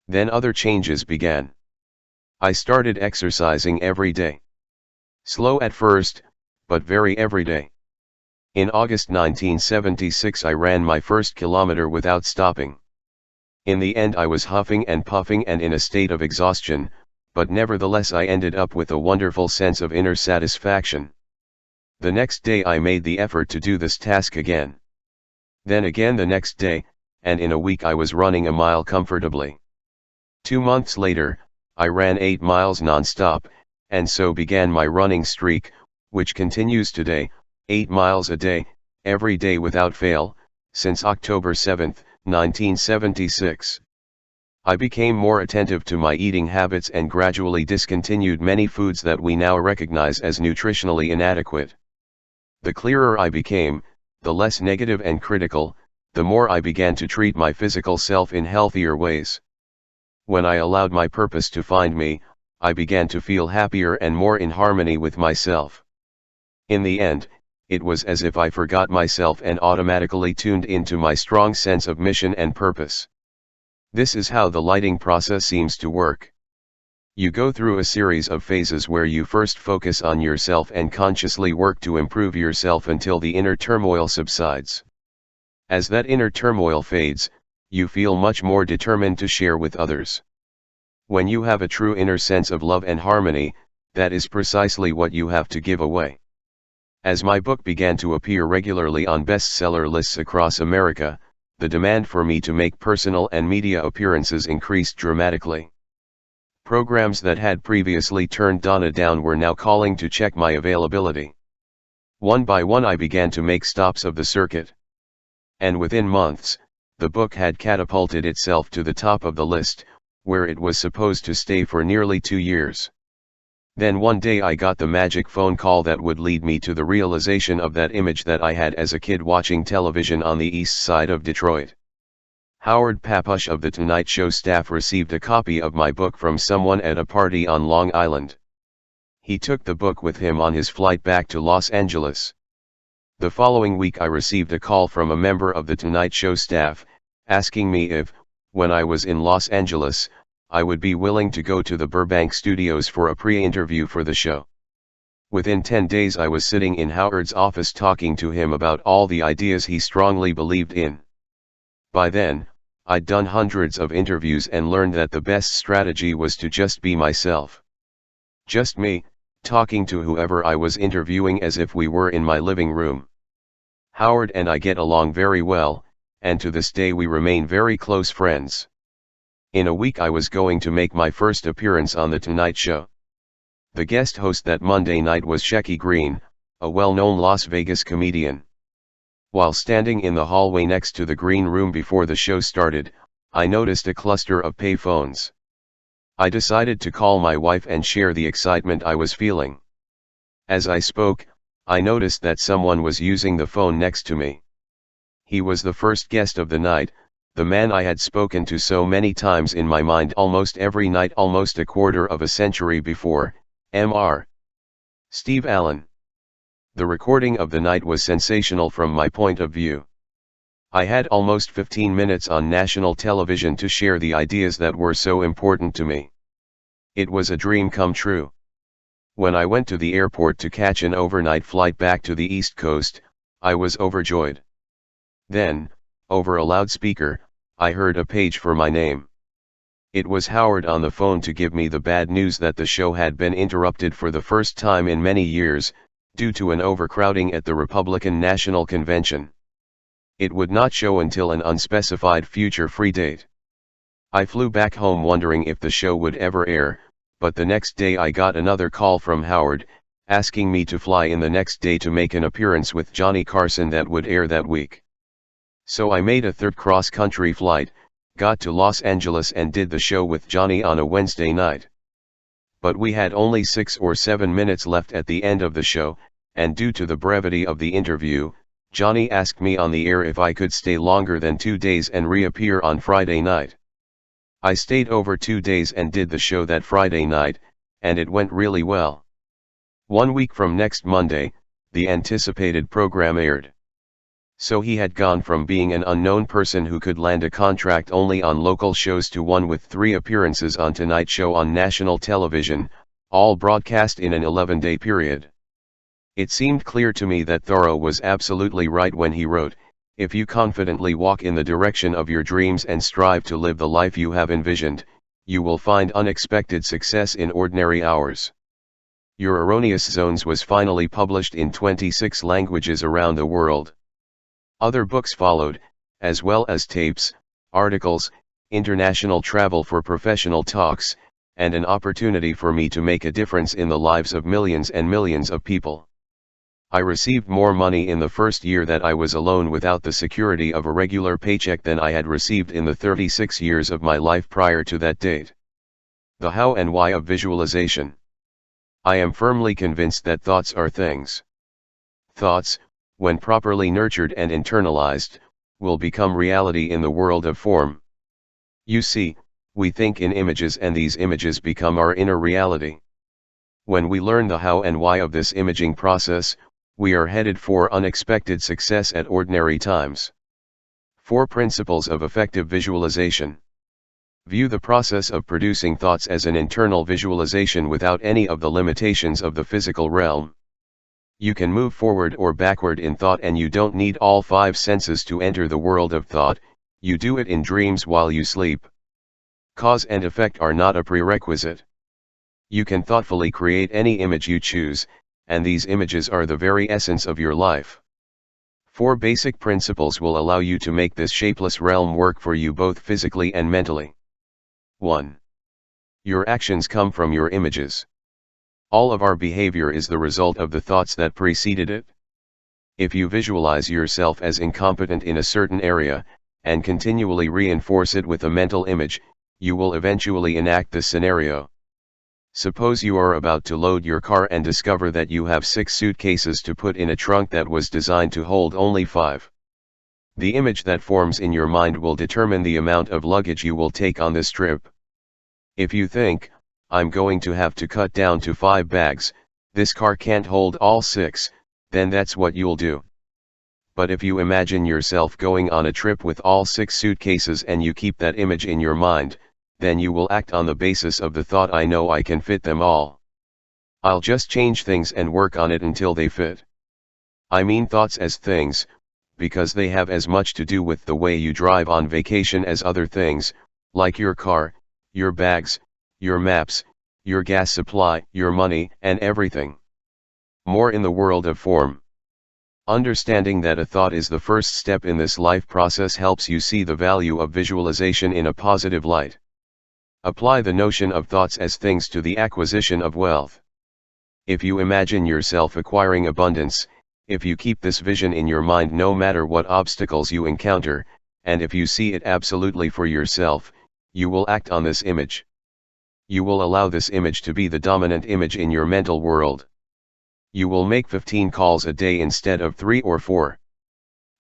Then other changes began. I started exercising every day. Slow at first, but very every day. In August 1976 I ran my first kilometer without stopping. In the end I was huffing and puffing and in a state of exhaustion, but nevertheless I ended up with a wonderful sense of inner satisfaction. The next day I made the effort to do this task again. Then again the next day, and in a week I was running a mile comfortably. 2 months later, I ran 8 miles non-stop, and so began my running streak, which continues today, 8 miles a day, every day without fail, since October 7, 1976. I became more attentive to my eating habits and gradually discontinued many foods that we now recognize as nutritionally inadequate. The clearer I became, the less negative and critical, the more I began to treat my physical self in healthier ways. When I allowed my purpose to find me, I began to feel happier and more in harmony with myself. In the end, it was as if I forgot myself and automatically tuned into my strong sense of mission and purpose. This is how the lighting process seems to work. You go through a series of phases where you first focus on yourself and consciously work to improve yourself until the inner turmoil subsides. As that inner turmoil fades, you feel much more determined to share with others. When you have a true inner sense of love and harmony, that is precisely what you have to give away. As my book began to appear regularly on bestseller lists across America, the demand for me to make personal and media appearances increased dramatically. Programs that had previously turned Donna down were now calling to check my availability. One by one I began to make stops of the circuit. And within months, the book had catapulted itself to the top of the list, where it was supposed to stay for nearly 2 years. Then one day I got the magic phone call that would lead me to the realization of that image that I had as a kid watching television on the east side of Detroit. Howard Papush of The Tonight Show staff received a copy of my book from someone at a party on Long Island. He took the book with him on his flight back to Los Angeles. The following week I received a call from a member of The Tonight Show staff, asking me if, when I was in Los Angeles, I would be willing to go to the Burbank studios for a pre-interview for the show. Within 10 days I was sitting in Howard's office talking to him about all the ideas he strongly believed in. By then, I'd done hundreds of interviews and learned that the best strategy was to just be myself. Just me, talking to whoever I was interviewing as if we were in my living room. Howard and I get along very well, and to this day we remain very close friends. In a week I was going to make my first appearance on The Tonight Show. The guest host that Monday night was Shecky Green, a well-known Las Vegas comedian. While standing in the hallway next to the green room before the show started, I noticed a cluster of pay phones. I decided to call my wife and share the excitement I was feeling. As I spoke, I noticed that someone was using the phone next to me. He was the first guest of the night, the man I had spoken to so many times in my mind almost every night almost a quarter of a century before, Mr. Steve Allen. The recording of the night was sensational from my point of view. I had almost 15 minutes on national television to share the ideas that were so important to me. It was a dream come true. When I went to the airport to catch an overnight flight back to the East Coast, I was overjoyed. Then, over a loudspeaker, I heard a page for my name. It was Howard on the phone to give me the bad news that the show had been interrupted for the first time in many years, due to an overcrowding at the Republican National Convention. It would not show until an unspecified future free date. I flew back home wondering if the show would ever air, but the next day I got another call from Howard, asking me to fly in the next day to make an appearance with Johnny Carson that would air that week. So I made a third cross-country flight, got to Los Angeles and did the show with Johnny on a Wednesday night. But we had only 6 or 7 minutes left at the end of the show, and due to the brevity of the interview, Johnny asked me on the air if I could stay longer than 2 days and reappear on Friday night. I stayed over 2 days and did the show that Friday night, and it went really well. 1 week from next Monday, the anticipated program aired. So he had gone from being an unknown person who could land a contract only on local shows to one with 3 appearances on Tonight Show on national television, all broadcast in an 11-day period. It seemed clear to me that Thoreau was absolutely right when he wrote, "If you confidently walk in the direction of your dreams and strive to live the life you have envisioned, you will find unexpected success in ordinary hours." Your Erroneous Zones was finally published in 26 languages around the world. Other books followed, as well as tapes, articles, international travel for professional talks, and an opportunity for me to make a difference in the lives of millions and millions of people. I received more money in the first year that I was alone without the security of a regular paycheck than I had received in the 36 years of my life prior to that date. The how and why of visualization. I am firmly convinced that thoughts are things. Thoughts, when properly nurtured and internalized, will become reality in the world of form. You see, we think in images and these images become our inner reality. When we learn the how and why of this imaging process, we are headed for unexpected success at ordinary times. 4 Principles of Effective Visualization. View the process of producing thoughts as an internal visualization without any of the limitations of the physical realm. You can move forward or backward in thought and you don't need all 5 senses to enter the world of thought, you do it in dreams while you sleep. Cause and effect are not a prerequisite. You can thoughtfully create any image you choose, and these images are the very essence of your life. 4 basic principles will allow you to make this shapeless realm work for you both physically and mentally. 1. Your actions come from your images. All of our behavior is the result of the thoughts that preceded it. If you visualize yourself as incompetent in a certain area, and continually reinforce it with a mental image, you will eventually enact this scenario. Suppose you are about to load your car and discover that you have 6 suitcases to put in a trunk that was designed to hold only 5. The image that forms in your mind will determine the amount of luggage you will take on this trip. If you think, "I'm going to have to cut down to 5 bags, this car can't hold all 6, then that's what you'll do. But if you imagine yourself going on a trip with all 6 suitcases and you keep that image in your mind, then you will act on the basis of the thought, "I know I can fit them all. I'll just change things and work on it until they fit." I mean thoughts as things, because they have as much to do with the way you drive on vacation as other things, like your car, your bags, your maps, your gas supply, your money, and everything. More in the world of form. Understanding that a thought is the first step in this life process helps you see the value of visualization in a positive light. Apply the notion of thoughts as things to the acquisition of wealth. If you imagine yourself acquiring abundance, if you keep this vision in your mind no matter what obstacles you encounter, and if you see it absolutely for yourself, you will act on this image. You will allow this image to be the dominant image in your mental world. You will make 15 calls a day instead of 3 or 4.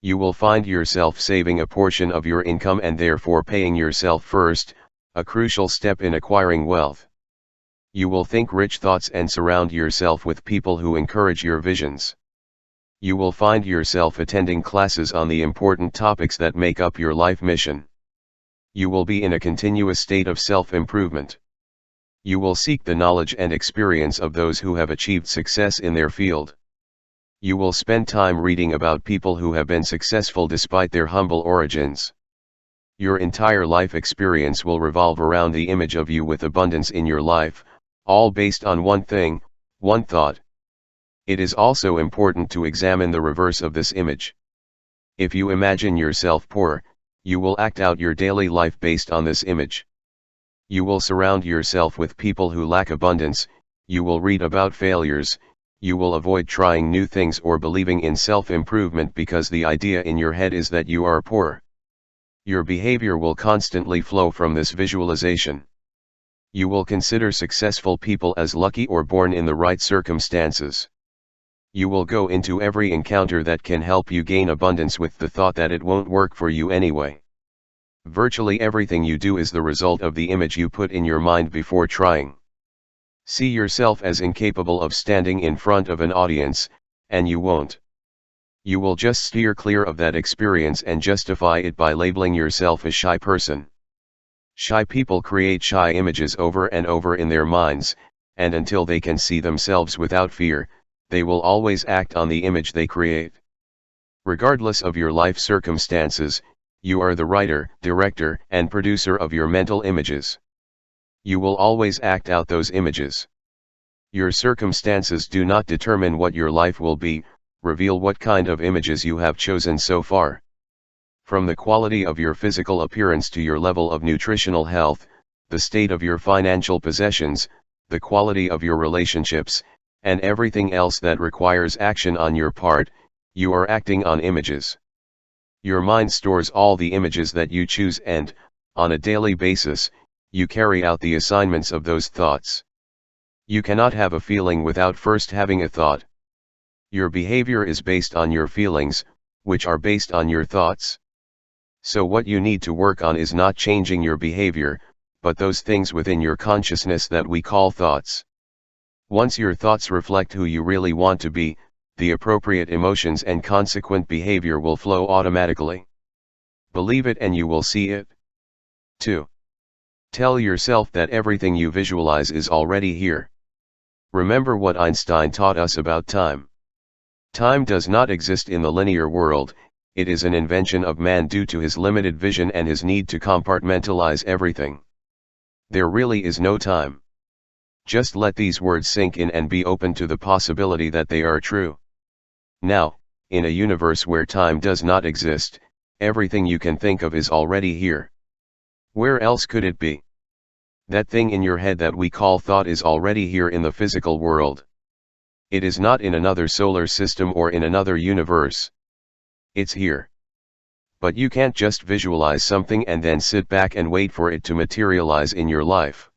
You will find yourself saving a portion of your income and therefore paying yourself first, a crucial step in acquiring wealth. You will think rich thoughts and surround yourself with people who encourage your visions. You will find yourself attending classes on the important topics that make up your life mission. You will be in a continuous state of self-improvement. You will seek the knowledge and experience of those who have achieved success in their field. You will spend time reading about people who have been successful despite their humble origins. Your entire life experience will revolve around the image of you with abundance in your life, all based on one thing, one thought. It is also important to examine the reverse of this image. If you imagine yourself poor, you will act out your daily life based on this image. You will surround yourself with people who lack abundance, you will read about failures, you will avoid trying new things or believing in self-improvement because the idea in your head is that you are poor. Your behavior will constantly flow from this visualization. You will consider successful people as lucky or born in the right circumstances. You will go into every encounter that can help you gain abundance with the thought that it won't work for you anyway. Virtually everything you do is the result of the image you put in your mind before trying. See yourself as incapable of standing in front of an audience, and you won't. You will just steer clear of that experience and justify it by labeling yourself a shy person. Shy people create shy images over and over in their minds, and until they can see themselves without fear, they will always act on the image they create. Regardless of your life circumstances, you are the writer, director, and producer of your mental images. You will always act out those images. Your circumstances do not determine what your life will be, reveal what kind of images you have chosen so far. From the quality of your physical appearance to your level of nutritional health, the state of your financial possessions, the quality of your relationships, and everything else that requires action on your part, you are acting on images. Your mind stores all the images that you choose and, on a daily basis, you carry out the assignments of those thoughts. You cannot have a feeling without first having a thought. Your behavior is based on your feelings, which are based on your thoughts. So what you need to work on is not changing your behavior, but those things within your consciousness that we call thoughts. Once your thoughts reflect who you really want to be, the appropriate emotions and consequent behavior will flow automatically. Believe it and you will see it. 2. Tell yourself that everything you visualize is already here. Remember what Einstein taught us about time. Time does not exist in the linear world, it is an invention of man due to his limited vision and his need to compartmentalize everything. There really is no time. Just let these words sink in and be open to the possibility that they are true. Now, in a universe where time does not exist, everything you can think of is already here. Where else could it be? That thing in your head that we call thought is already here in the physical world. It is not in another solar system or in another universe. It's here. But you can't just visualize something and then sit back and wait for it to materialize in your life.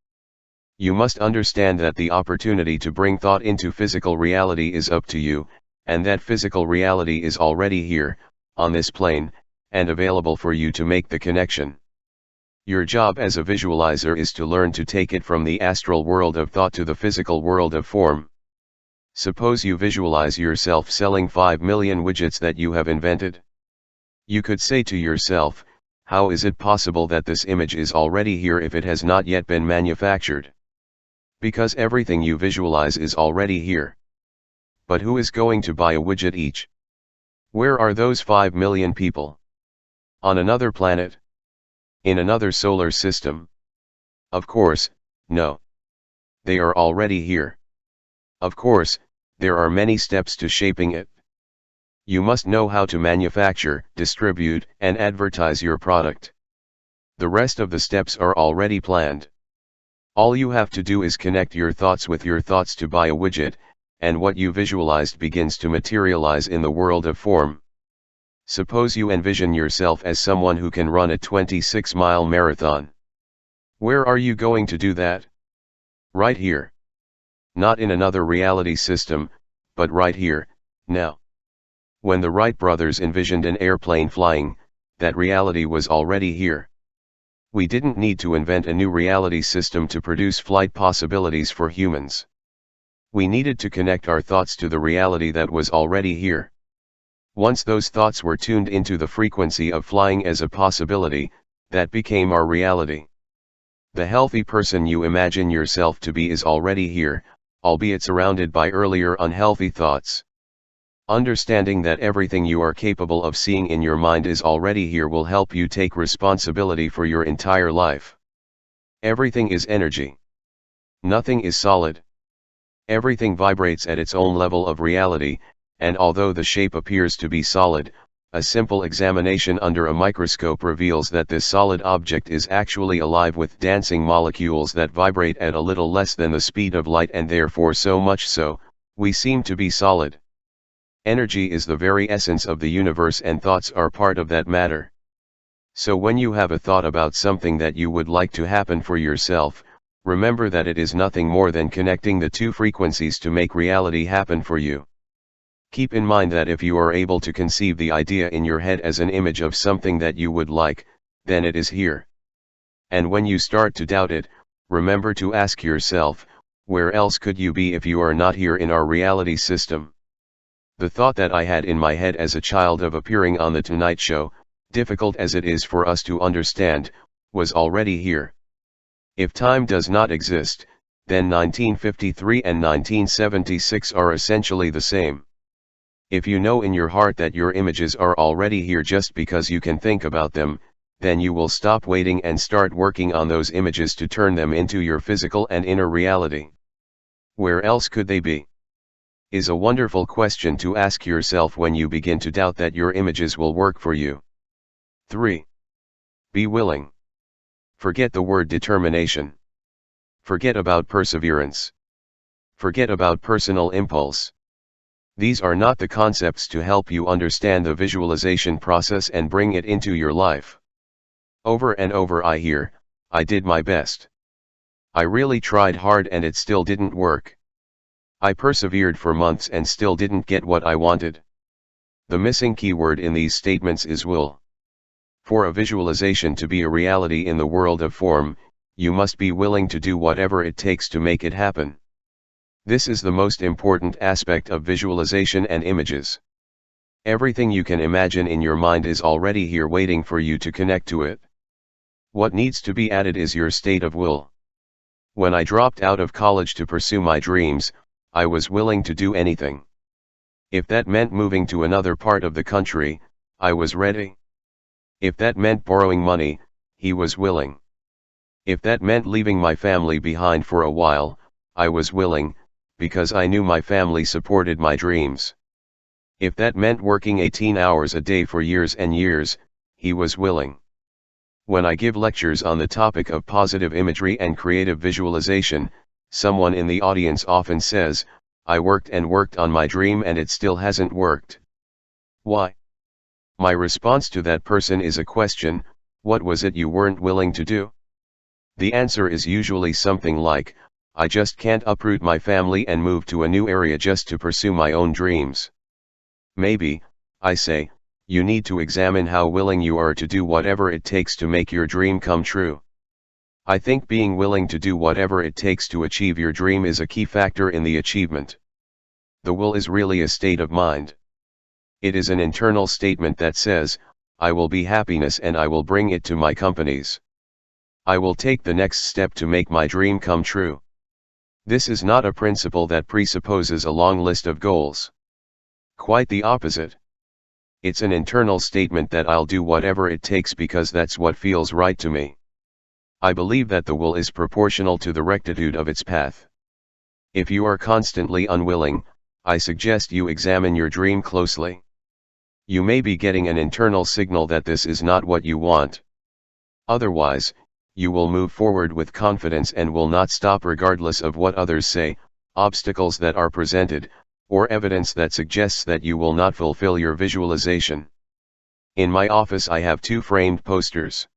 You must understand that the opportunity to bring thought into physical reality is up to you, and that physical reality is already here, on this plane, and available for you to make the connection. Your job as a visualizer is to learn to take it from the astral world of thought to the physical world of form. Suppose you visualize yourself selling 5 million widgets that you have invented. You could say to yourself, how is it possible that this image is already here if it has not yet been manufactured? Because everything you visualize is already here. But who is going to buy a widget each? Where are those 5 million people? On another planet? In another solar system? Of course, no. They are already here. Of course, there are many steps to shaping it. You must know how to manufacture, distribute, and advertise your product. The rest of the steps are already planned. All you have to do is connect your thoughts with your thoughts to buy a widget, and what you visualized begins to materialize in the world of form. Suppose you envision yourself as someone who can run a 26-mile marathon. Where are you going to do that? Right here. Not in another reality system, but right here, now. When the Wright brothers envisioned an airplane flying, that reality was already here. We didn't need to invent a new reality system to produce flight possibilities for humans. We needed to connect our thoughts to the reality that was already here. Once those thoughts were tuned into the frequency of flying as a possibility, that became our reality. The healthy person you imagine yourself to be is already here, albeit surrounded by earlier unhealthy thoughts. Understanding that everything you are capable of seeing in your mind is already here will help you take responsibility for your entire life. Everything is energy. Nothing is solid. Everything vibrates at its own level of reality, and although the shape appears to be solid, a simple examination under a microscope reveals that this solid object is actually alive with dancing molecules that vibrate at a little less than the speed of light, and therefore so much so, we seem to be solid. Energy is the very essence of the universe, and thoughts are part of that matter. So when you have a thought about something that you would like to happen for yourself, remember that it is nothing more than connecting the two frequencies to make reality happen for you. Keep in mind that if you are able to conceive the idea in your head as an image of something that you would like, then it is here. And when you start to doubt it, remember to ask yourself, where else could you be if you are not here in our reality system? The thought that I had in my head as a child of appearing on The Tonight Show, difficult as it is for us to understand, was already here. If time does not exist, then 1953 and 1976 are essentially the same. If you know in your heart that your images are already here just because you can think about them, then you will stop waiting and start working on those images to turn them into your physical and inner reality. Where else could they be? Is a wonderful question to ask yourself when you begin to doubt that your images will work for you. 3. Be willing. Forget the word determination. Forget about perseverance. Forget about personal impulse. These are not the concepts to help you understand the visualization process and bring it into your life. Over and over I hear, I did my best. I really tried hard and it still didn't work. I persevered for months and still didn't get what I wanted. The missing keyword in these statements is will. For a visualization to be a reality in the world of form, you must be willing to do whatever it takes to make it happen. This is the most important aspect of visualization and images. Everything you can imagine in your mind is already here waiting for you to connect to it. What needs to be added is your state of will. When I dropped out of college to pursue my dreams, I was willing to do anything. If that meant moving to another part of the country, I was ready. If that meant borrowing money, he was willing. If that meant leaving my family behind for a while, I was willing, because I knew my family supported my dreams. If that meant working 18 hours a day for years and years, he was willing. When I give lectures on the topic of positive imagery and creative visualization, someone in the audience often says, I worked and worked on my dream and it still hasn't worked. Why? My response to that person is a question, what was it you weren't willing to do? The answer is usually something like, I just can't uproot my family and move to a new area just to pursue my own dreams. Maybe, I say, you need to examine how willing you are to do whatever it takes to make your dream come true. I think being willing to do whatever it takes to achieve your dream is a key factor in the achievement. The will is really a state of mind. It is an internal statement that says, I will be happiness and I will bring it to my companies. I will take the next step to make my dream come true. This is not a principle that presupposes a long list of goals. Quite the opposite. It's an internal statement that I'll do whatever it takes because that's what feels right to me. I believe that the will is proportional to the rectitude of its path. If you are constantly unwilling, I suggest you examine your dream closely. You may be getting an internal signal that this is not what you want. Otherwise, you will move forward with confidence and will not stop regardless of what others say, obstacles that are presented, or evidence that suggests that you will not fulfill your visualization. In my office I have two framed posters.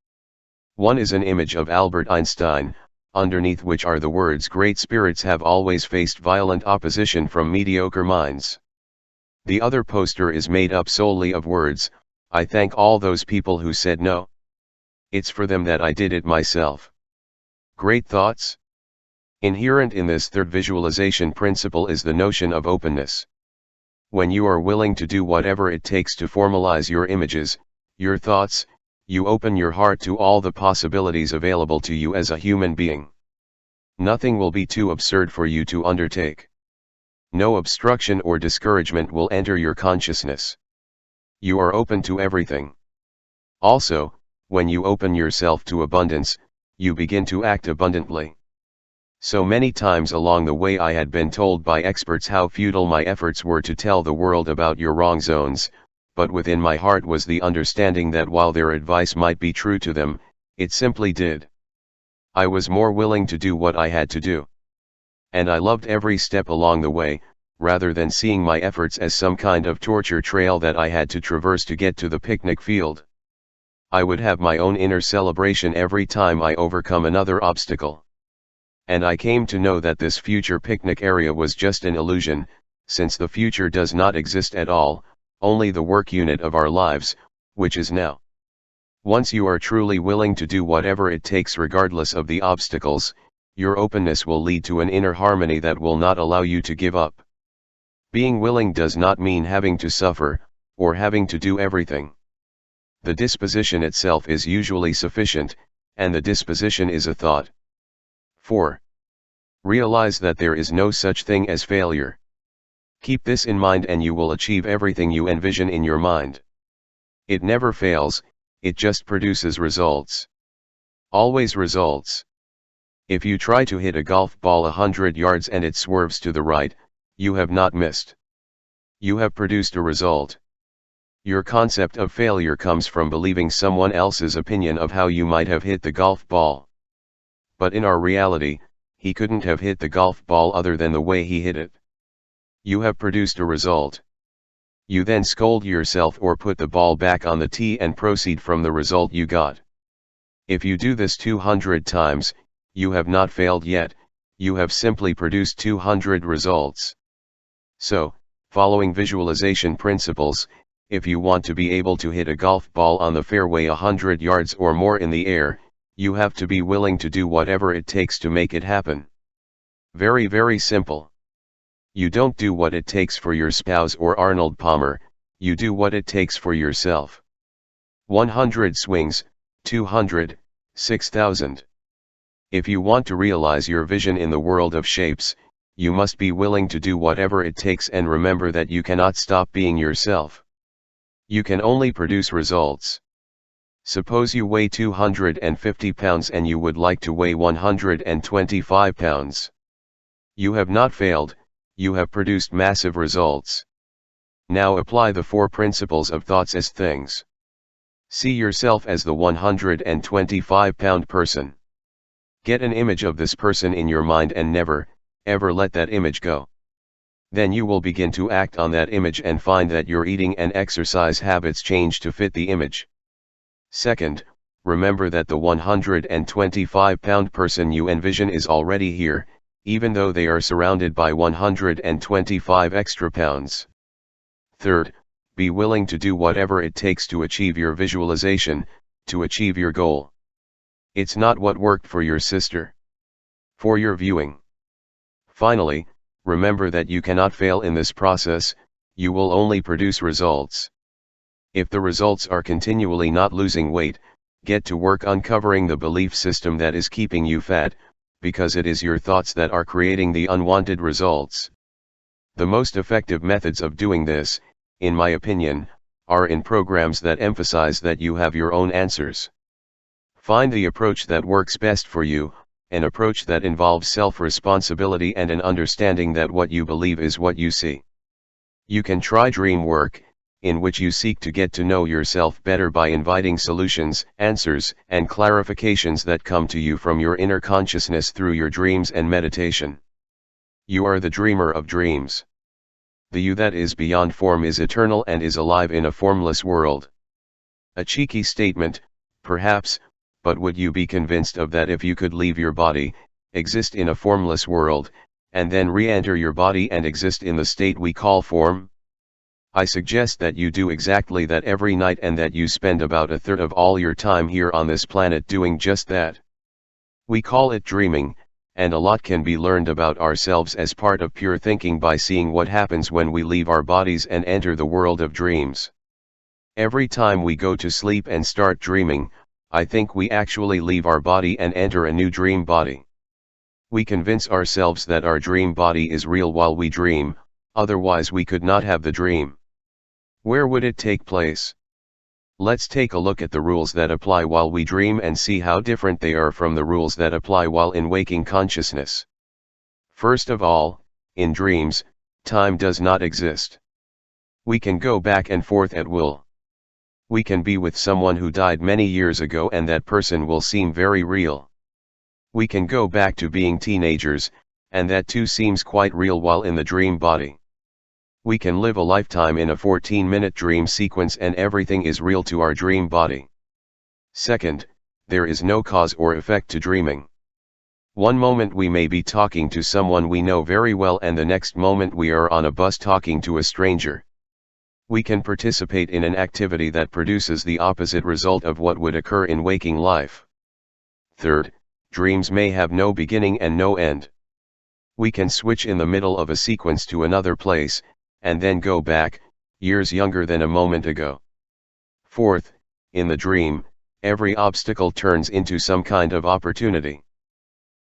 One is an image of Albert Einstein, underneath which are the words "Great spirits have always faced violent opposition from mediocre minds." The other poster is made up solely of words, "I thank all those people who said no. It's for them that I did it myself." Great thoughts? Inherent in this third visualization principle is the notion of openness. When you are willing to do whatever it takes to formalize your images, your thoughts, you open your heart to all the possibilities available to you as a human being. Nothing will be too absurd for you to undertake. No obstruction or discouragement will enter your consciousness. You are open to everything. Also, when you open yourself to abundance, you begin to act abundantly. So many times along the way I had been told by experts how futile my efforts were to tell the world about your wrong zones, but within my heart was the understanding that while their advice might be true to them, it simply did. I was more willing to do what I had to do. And I loved every step along the way, rather than seeing my efforts as some kind of torture trail that I had to traverse to get to the picnic field. I would have my own inner celebration every time I overcome another obstacle. And I came to know that this future picnic area was just an illusion, since the future does not exist at all, only the work unit of our lives, which is now. Once you are truly willing to do whatever it takes regardless of the obstacles, your openness will lead to an inner harmony that will not allow you to give up. Being willing does not mean having to suffer, or having to do everything. The disposition itself is usually sufficient, and the disposition is a thought. 4. Realize that there is no such thing as failure. Keep this in mind and you will achieve everything you envision in your mind. It never fails, it just produces results. Always results. If you try to hit a golf ball 100 yards and it swerves to the right, you have not missed. You have produced a result. Your concept of failure comes from believing someone else's opinion of how you might have hit the golf ball. But in our reality, he couldn't have hit the golf ball other than the way he hit it. You have produced a result. You then scold yourself or put the ball back on the tee and proceed from the result you got. If you do this 200 times, you have not failed yet, you have simply produced 200 results. So, following visualization principles, if you want to be able to hit a golf ball on the fairway 100 yards or more in the air, you have to be willing to do whatever it takes to make it happen. Very, very simple. You don't do what it takes for your spouse or Arnold Palmer, you do what it takes for yourself. 100 swings, 200, 6,000. If you want to realize your vision in the world of shapes, you must be willing to do whatever it takes and remember that you cannot stop being yourself. You can only produce results. Suppose you weigh 250 pounds and you would like to weigh 125 pounds. You have not failed, you have produced massive results. Now apply the 4 principles of thoughts as things. See yourself as the 125-pound person. Get an image of this person in your mind and never, ever let that image go. Then you will begin to act on that image and find that your eating and exercise habits change to fit the image. Second, remember that the 125-pound person you envision is already here, even though they are surrounded by 125 extra pounds. Third, be willing to do whatever it takes to achieve your visualization, to achieve your goal. It's not what worked for your sister. For your viewing. Finally, remember that you cannot fail in this process, you will only produce results. If the results are continually not losing weight, get to work uncovering the belief system that is keeping you fat, because it is your thoughts that are creating the unwanted results. The most effective methods of doing this, in my opinion, are in programs that emphasize that you have your own answers. Find the approach that works best for you, an approach that involves self-responsibility and an understanding that what you believe is what you see. You can try dream work, in which you seek to get to know yourself better by inviting solutions, answers, and clarifications that come to you from your inner consciousness through your dreams and meditation. You are the dreamer of dreams. The you that is beyond form is eternal and is alive in a formless world. A cheeky statement, perhaps, but would you be convinced of that if you could leave your body, exist in a formless world, and then re-enter your body and exist in the state we call form? I suggest that you do exactly that every night and that you spend about a third of all your time here on this planet doing just that. We call it dreaming, and a lot can be learned about ourselves as part of pure thinking by seeing what happens when we leave our bodies and enter the world of dreams. Every time we go to sleep and start dreaming, I think we actually leave our body and enter a new dream body. We convince ourselves that our dream body is real while we dream, otherwise we could not have the dream. Where would it take place? Let's take a look at the rules that apply while we dream and see how different they are from the rules that apply while in waking consciousness. First of all, in dreams, time does not exist. We can go back and forth at will. We can be with someone who died many years ago and that person will seem very real. We can go back to being teenagers, and that too seems quite real while in the dream body. We can live a lifetime in a 14-minute dream sequence and everything is real to our dream body. Second, there is no cause or effect to dreaming. One moment we may be talking to someone we know very well and the next moment we are on a bus talking to a stranger. We can participate in an activity that produces the opposite result of what would occur in waking life. Third, dreams may have no beginning and no end. We can switch in the middle of a sequence to another place, and then go back, years younger than a moment ago. Fourth, in the dream, every obstacle turns into some kind of opportunity.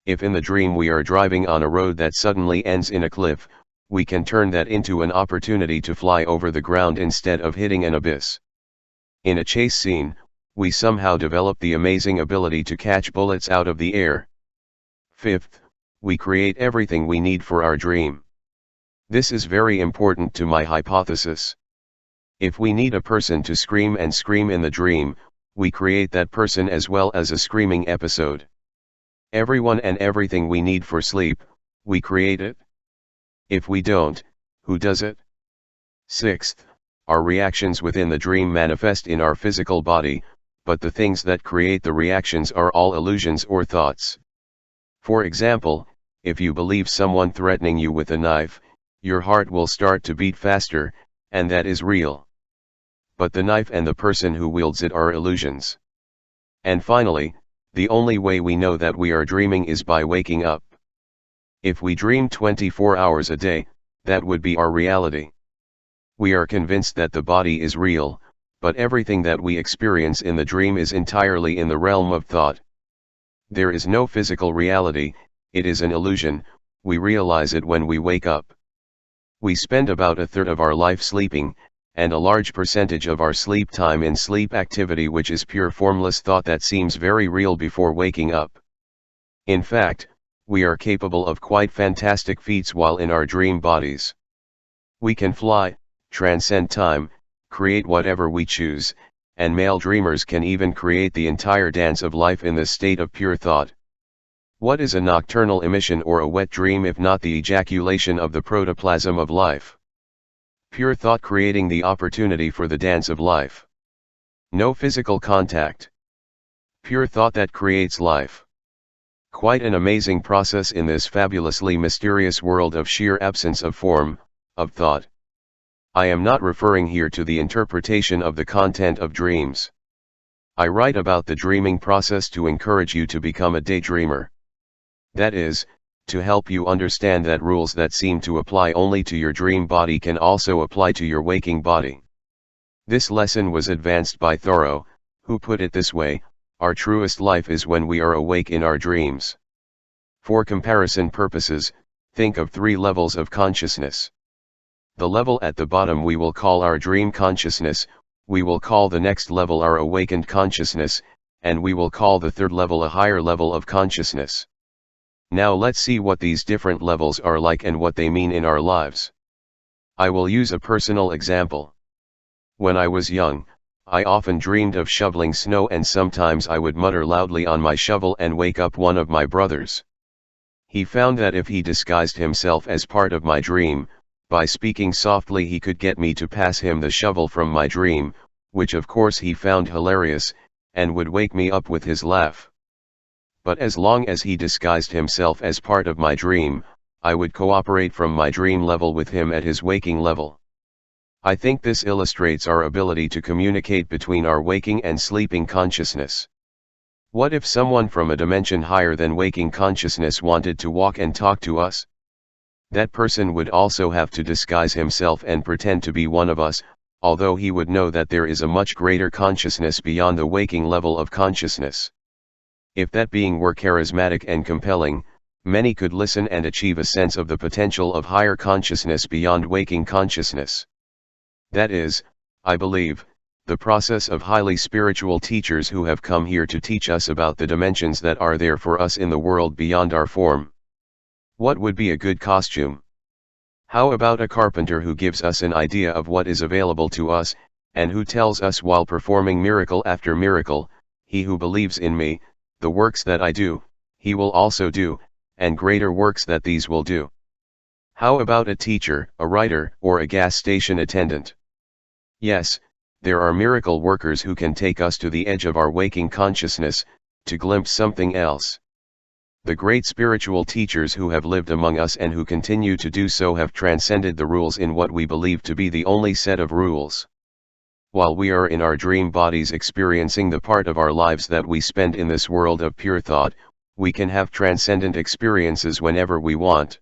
If in the dream we are driving on a road that suddenly ends in a cliff, we can turn that into an opportunity to fly over the ground instead of hitting an abyss. In a chase scene, we somehow develop the amazing ability to catch bullets out of the air. Fifth, we create everything we need for our dream. This is very important to my hypothesis. If we need a person to scream and scream in the dream, we create that person as well as a screaming episode. Everyone and everything we need for sleep, we create it. If we don't, who does it? Sixth, our reactions within the dream manifest in our physical body, but the things that create the reactions are all illusions or thoughts. For example, if you believe someone threatening you with a knife, your heart will start to beat faster, and that is real. But the knife and the person who wields it are illusions. And finally, the only way we know that we are dreaming is by waking up. If we dream 24 hours a day, that would be our reality. We are convinced that the body is real, but everything that we experience in the dream is entirely in the realm of thought. There is no physical reality, it is an illusion, we realize it when we wake up. We spend about a third of our life sleeping, and a large percentage of our sleep time in sleep activity which is pure formless thought that seems very real before waking up. In fact, we are capable of quite fantastic feats while in our dream bodies. We can fly, transcend time, create whatever we choose, and male dreamers can even create the entire dance of life in this state of pure thought. What is a nocturnal emission or a wet dream if not the ejaculation of the protoplasm of life? Pure thought creating the opportunity for the dance of life. No physical contact. Pure thought that creates life. Quite an amazing process in this fabulously mysterious world of sheer absence of form, of thought. I am not referring here to the interpretation of the content of dreams. I write about the dreaming process to encourage you to become a daydreamer. That is, to help you understand that rules that seem to apply only to your dream body can also apply to your waking body. This lesson was advanced by Thoreau, who put it this way: our truest life is when we are awake in our dreams. For comparison purposes, think of 3 levels of consciousness. The level at the bottom we will call our dream consciousness, we will call the next level our awakened consciousness, and we will call the third level a higher level of consciousness. Now let's see what these different levels are like and what they mean in our lives. I will use a personal example. When I was young, I often dreamed of shoveling snow and sometimes I would mutter loudly on my shovel and wake up one of my brothers. He found that if he disguised himself as part of my dream, by speaking softly he could get me to pass him the shovel from my dream, which of course he found hilarious, and would wake me up with his laugh. But as long as he disguised himself as part of my dream, I would cooperate from my dream level with him at his waking level. I think this illustrates our ability to communicate between our waking and sleeping consciousness. What if someone from a dimension higher than waking consciousness wanted to walk and talk to us? That person would also have to disguise himself and pretend to be one of us, although he would know that there is a much greater consciousness beyond the waking level of consciousness. If that being were charismatic and compelling, many could listen and achieve a sense of the potential of higher consciousness beyond waking consciousness. That is, I believe, the process of highly spiritual teachers who have come here to teach us about the dimensions that are there for us in the world beyond our form. What would be a good costume? How about a carpenter who gives us an idea of what is available to us, and who tells us while performing miracle after miracle, "He who believes in me, the works that I do, he will also do, and greater works that these will do." How about a teacher, a writer, or a gas station attendant? Yes, there are miracle workers who can take us to the edge of our waking consciousness, to glimpse something else. The great spiritual teachers who have lived among us and who continue to do so have transcended the rules in what we believe to be the only set of rules. While we are in our dream bodies experiencing the part of our lives that we spend in this world of pure thought, we can have transcendent experiences whenever we want.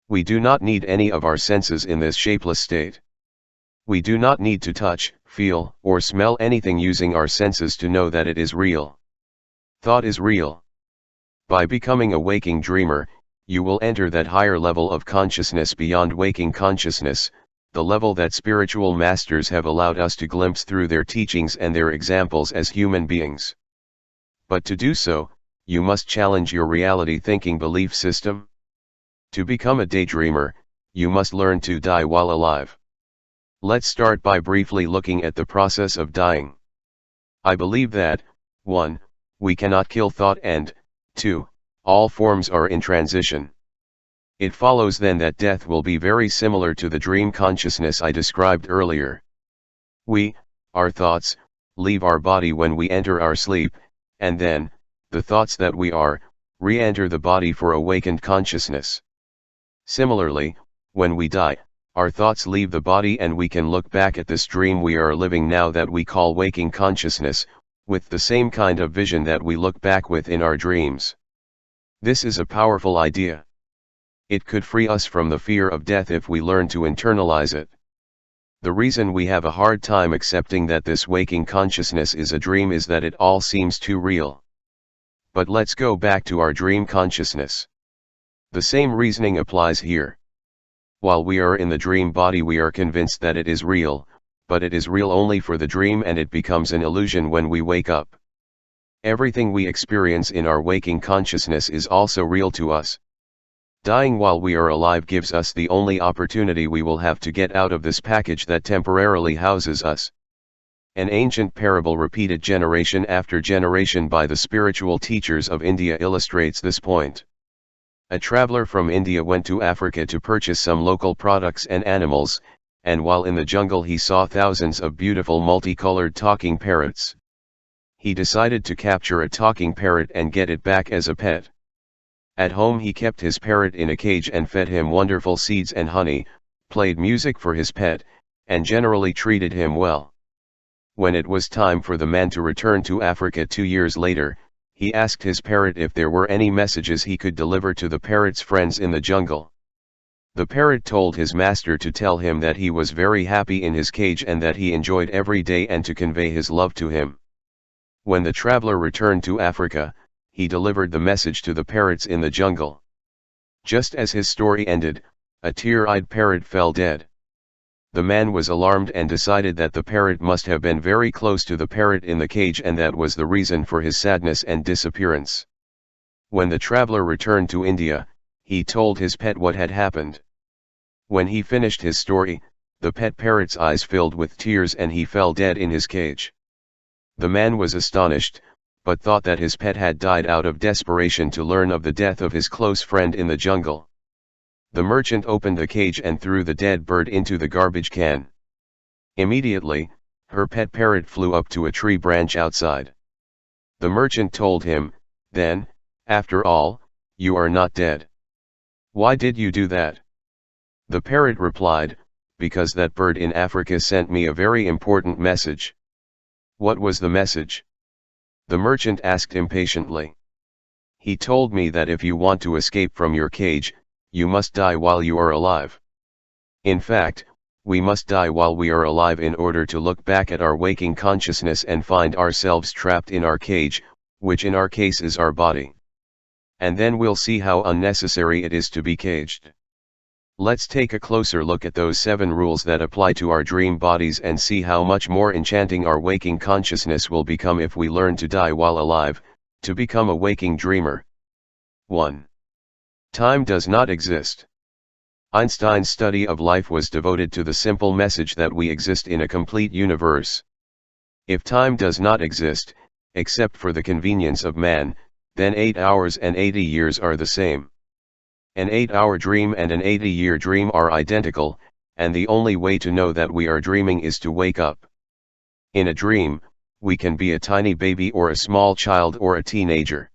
We do not need any of our senses in this shapeless state. We do not need to touch, feel, or smell anything using our senses to know that it is real. Thought is real. By becoming a waking dreamer, you will enter that higher level of consciousness beyond waking consciousness, the level that spiritual masters have allowed us to glimpse through their teachings and their examples as human beings. But to do so, you must challenge your reality thinking belief system. To become a daydreamer, you must learn to die while alive. Let's start by briefly looking at the process of dying. I believe that, 1. We cannot kill thought and, 2. All forms are in transition. It follows then that death will be very similar to the dream consciousness I described earlier. We, our thoughts, leave our body when we enter our sleep, and then, the thoughts that we are, re-enter the body for awakened consciousness. Similarly, when we die, our thoughts leave the body and we can look back at this dream we are living now that we call waking consciousness, with the same kind of vision that we look back with in our dreams. This is a powerful idea. It could free us from the fear of death if we learn to internalize it. The reason we have a hard time accepting that this waking consciousness is a dream is that it all seems too real. But let's go back to our dream consciousness. The same reasoning applies here. While we are in the dream body, we are convinced that it is real, but it is real only for the dream and it becomes an illusion when we wake up. Everything we experience in our waking consciousness is also real to us. Dying while we are alive gives us the only opportunity we will have to get out of this package that temporarily houses us. An ancient parable repeated generation after generation by the spiritual teachers of India illustrates this point. A traveler from India went to Africa to purchase some local products and animals, and while in the jungle he saw thousands of beautiful multicolored talking parrots. He decided to capture a talking parrot and get it back as a pet. At home he kept his parrot in a cage and fed him wonderful seeds and honey, played music for his pet, and generally treated him well. When it was time for the man to return to Africa 2 years later, he asked his parrot if there were any messages he could deliver to the parrot's friends in the jungle. The parrot told his master to tell him that he was very happy in his cage and that he enjoyed every day and to convey his love to him. When the traveler returned to Africa, he delivered the message to the parrots in the jungle. Just as his story ended, a tear-eyed parrot fell dead. The man was alarmed and decided that the parrot must have been very close to the parrot in the cage and that was the reason for his sadness and disappearance. When the traveler returned to India, he told his pet what had happened. When he finished his story, the pet parrot's eyes filled with tears and he fell dead in his cage. The man was astonished, but thought that his pet had died out of desperation to learn of the death of his close friend in the jungle. The merchant opened the cage and threw the dead bird into the garbage can. Immediately, Her pet parrot flew up to a tree branch outside. The merchant told him, "Then, after all, you are not dead. Why did you do that?" The parrot replied, "Because that bird in Africa sent me a very important message." "What was the message?" the merchant asked impatiently. "He told me that if you want to escape from your cage, you must die while you are alive. In fact, we must die while we are alive in order to look back at our waking consciousness and find ourselves trapped in our cage, which in our case is our body. And then we'll see how unnecessary it is to be caged." Let's take a closer look at those 7 rules that apply to our dream bodies and see how much more enchanting our waking consciousness will become if we learn to die while alive, to become a waking dreamer. 1. Time does not exist. Einstein's study of life was devoted to the simple message that we exist in a complete universe. If time does not exist, except for the convenience of man, then 8 hours and 80 years are the same. An 8-hour dream and an 80-year dream are identical, and the only way to know that we are dreaming is to wake up. In a dream, we can be a tiny baby or a small child or a teenager.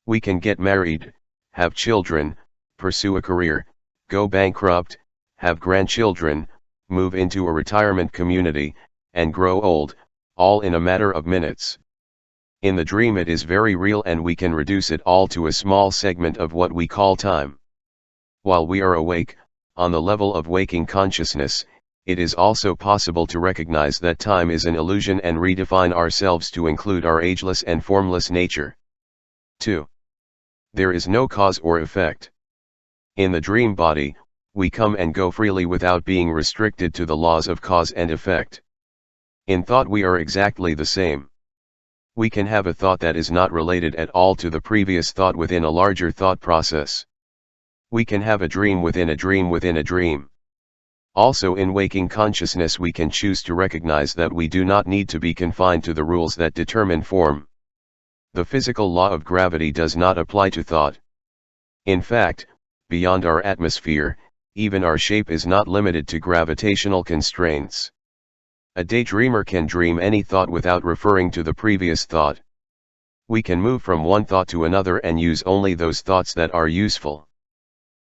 We can get married, have children, pursue a career, go bankrupt, have grandchildren, move into a retirement community, and grow old, all in a matter of minutes. In the dream it is very real and we can reduce it all to a small segment of what we call time. While we are awake, on the level of waking consciousness, it is also possible to recognize that time is an illusion and redefine ourselves to include our ageless and formless nature. 2. There is no cause or effect. In the dream body, we come and go freely without being restricted to the laws of cause and effect. In thought we are exactly the same. We can have a thought that is not related at all to the previous thought within a larger thought process. We can have a dream within a dream within a dream. Also in waking consciousness we can choose to recognize that we do not need to be confined to the rules that determine form. The physical law of gravity does not apply to thought. In fact, beyond our atmosphere, even our shape is not limited to gravitational constraints. A daydreamer can dream any thought without referring to the previous thought. We can move from one thought to another and use only those thoughts that are useful.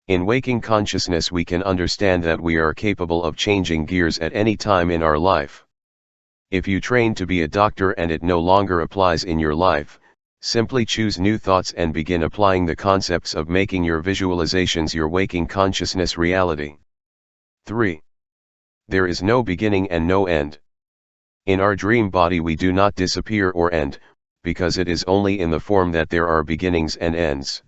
In waking consciousness we can understand that we are capable of changing gears at any time in our life. If you train to be a doctor and it no longer applies in your life, simply choose new thoughts and begin applying the concepts of making your visualizations your waking consciousness reality. 3. There is no beginning and no end. In our dream body we do not disappear or end, because it is only in the form that there are beginnings and ends.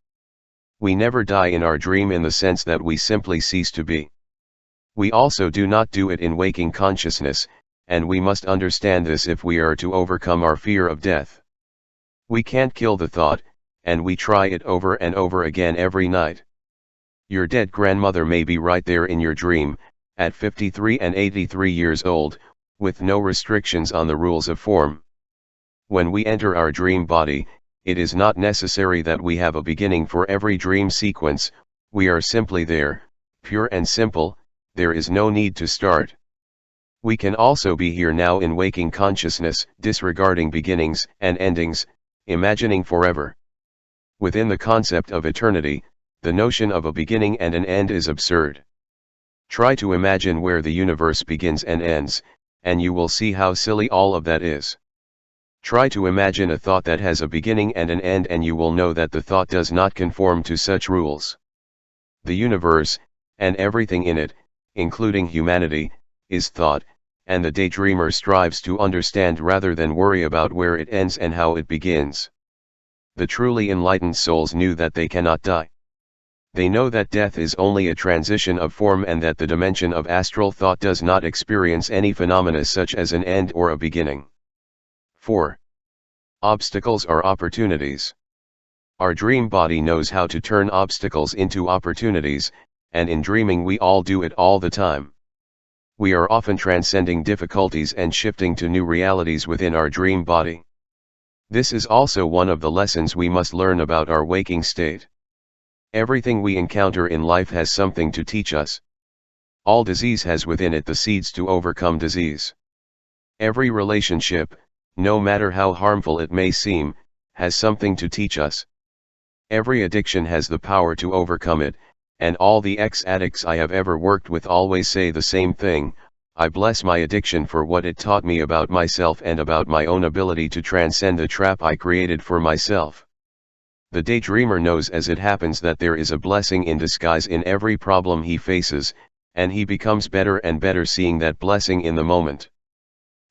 We never die in our dream in the sense that we simply cease to be. We also do not do it in waking consciousness, and we must understand this if we are to overcome our fear of death. We can't kill the thought, and we try it over and over again every night. Your dead grandmother may be right there in your dream, at 53 and 83 years old, with no restrictions on the rules of form. When we enter our dream body, it is not necessary that we have a beginning for every dream sequence, we are simply there, pure and simple, there is no need to start. We can also be here now in waking consciousness, disregarding beginnings and endings, imagining forever. Within the concept of eternity, the notion of a beginning and an end is absurd. Try to imagine where the universe begins and ends, and you will see how silly all of that is. Try to imagine a thought that has a beginning and an end and you will know that the thought does not conform to such rules. The universe, and everything in it, including humanity, is thought, and the daydreamer strives to understand rather than worry about where it ends and how it begins. The truly enlightened souls knew that they cannot die. They know that death is only a transition of form and that the dimension of astral thought does not experience any phenomena such as an end or a beginning. 4. Obstacles are opportunities. Our dream body knows how to turn obstacles into opportunities, and in dreaming we all do it all the time. We are often transcending difficulties and shifting to new realities within our dream body. This is also one of the lessons we must learn about our waking state. Everything we encounter in life has something to teach us. All disease has within it the seeds to overcome disease. Every relationship, no matter how harmful it may seem, has something to teach us. Every addiction has the power to overcome it, and all the ex-addicts I have ever worked with always say the same thing: I bless my addiction for what it taught me about myself and about my own ability to transcend the trap I created for myself. The daydreamer knows as it happens that there is a blessing in disguise in every problem he faces, and he becomes better and better seeing that blessing in the moment.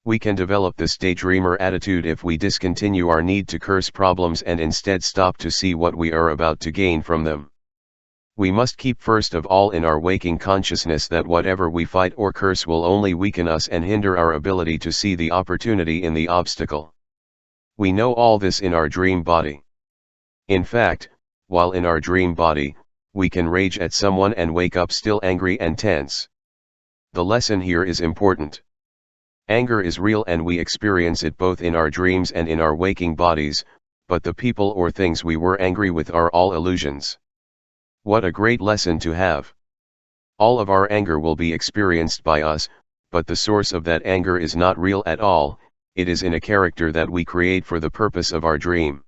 We can develop this daydreamer attitude if we discontinue our need to curse problems and instead stop to see what we are about to gain from them. We must keep first of all in our waking consciousness that whatever we fight or curse will only weaken us and hinder our ability to see the opportunity in the obstacle. We know all this in our dream body. In fact, while in our dream body, we can rage at someone and wake up still angry and tense. The lesson here is important. Anger is real and we experience it both in our dreams and in our waking bodies, but the people or things we were angry with are all illusions. What a great lesson to have! All of our anger will be experienced by us, but the source of that anger is not real at all, it is in a character that we create for the purpose of our dream.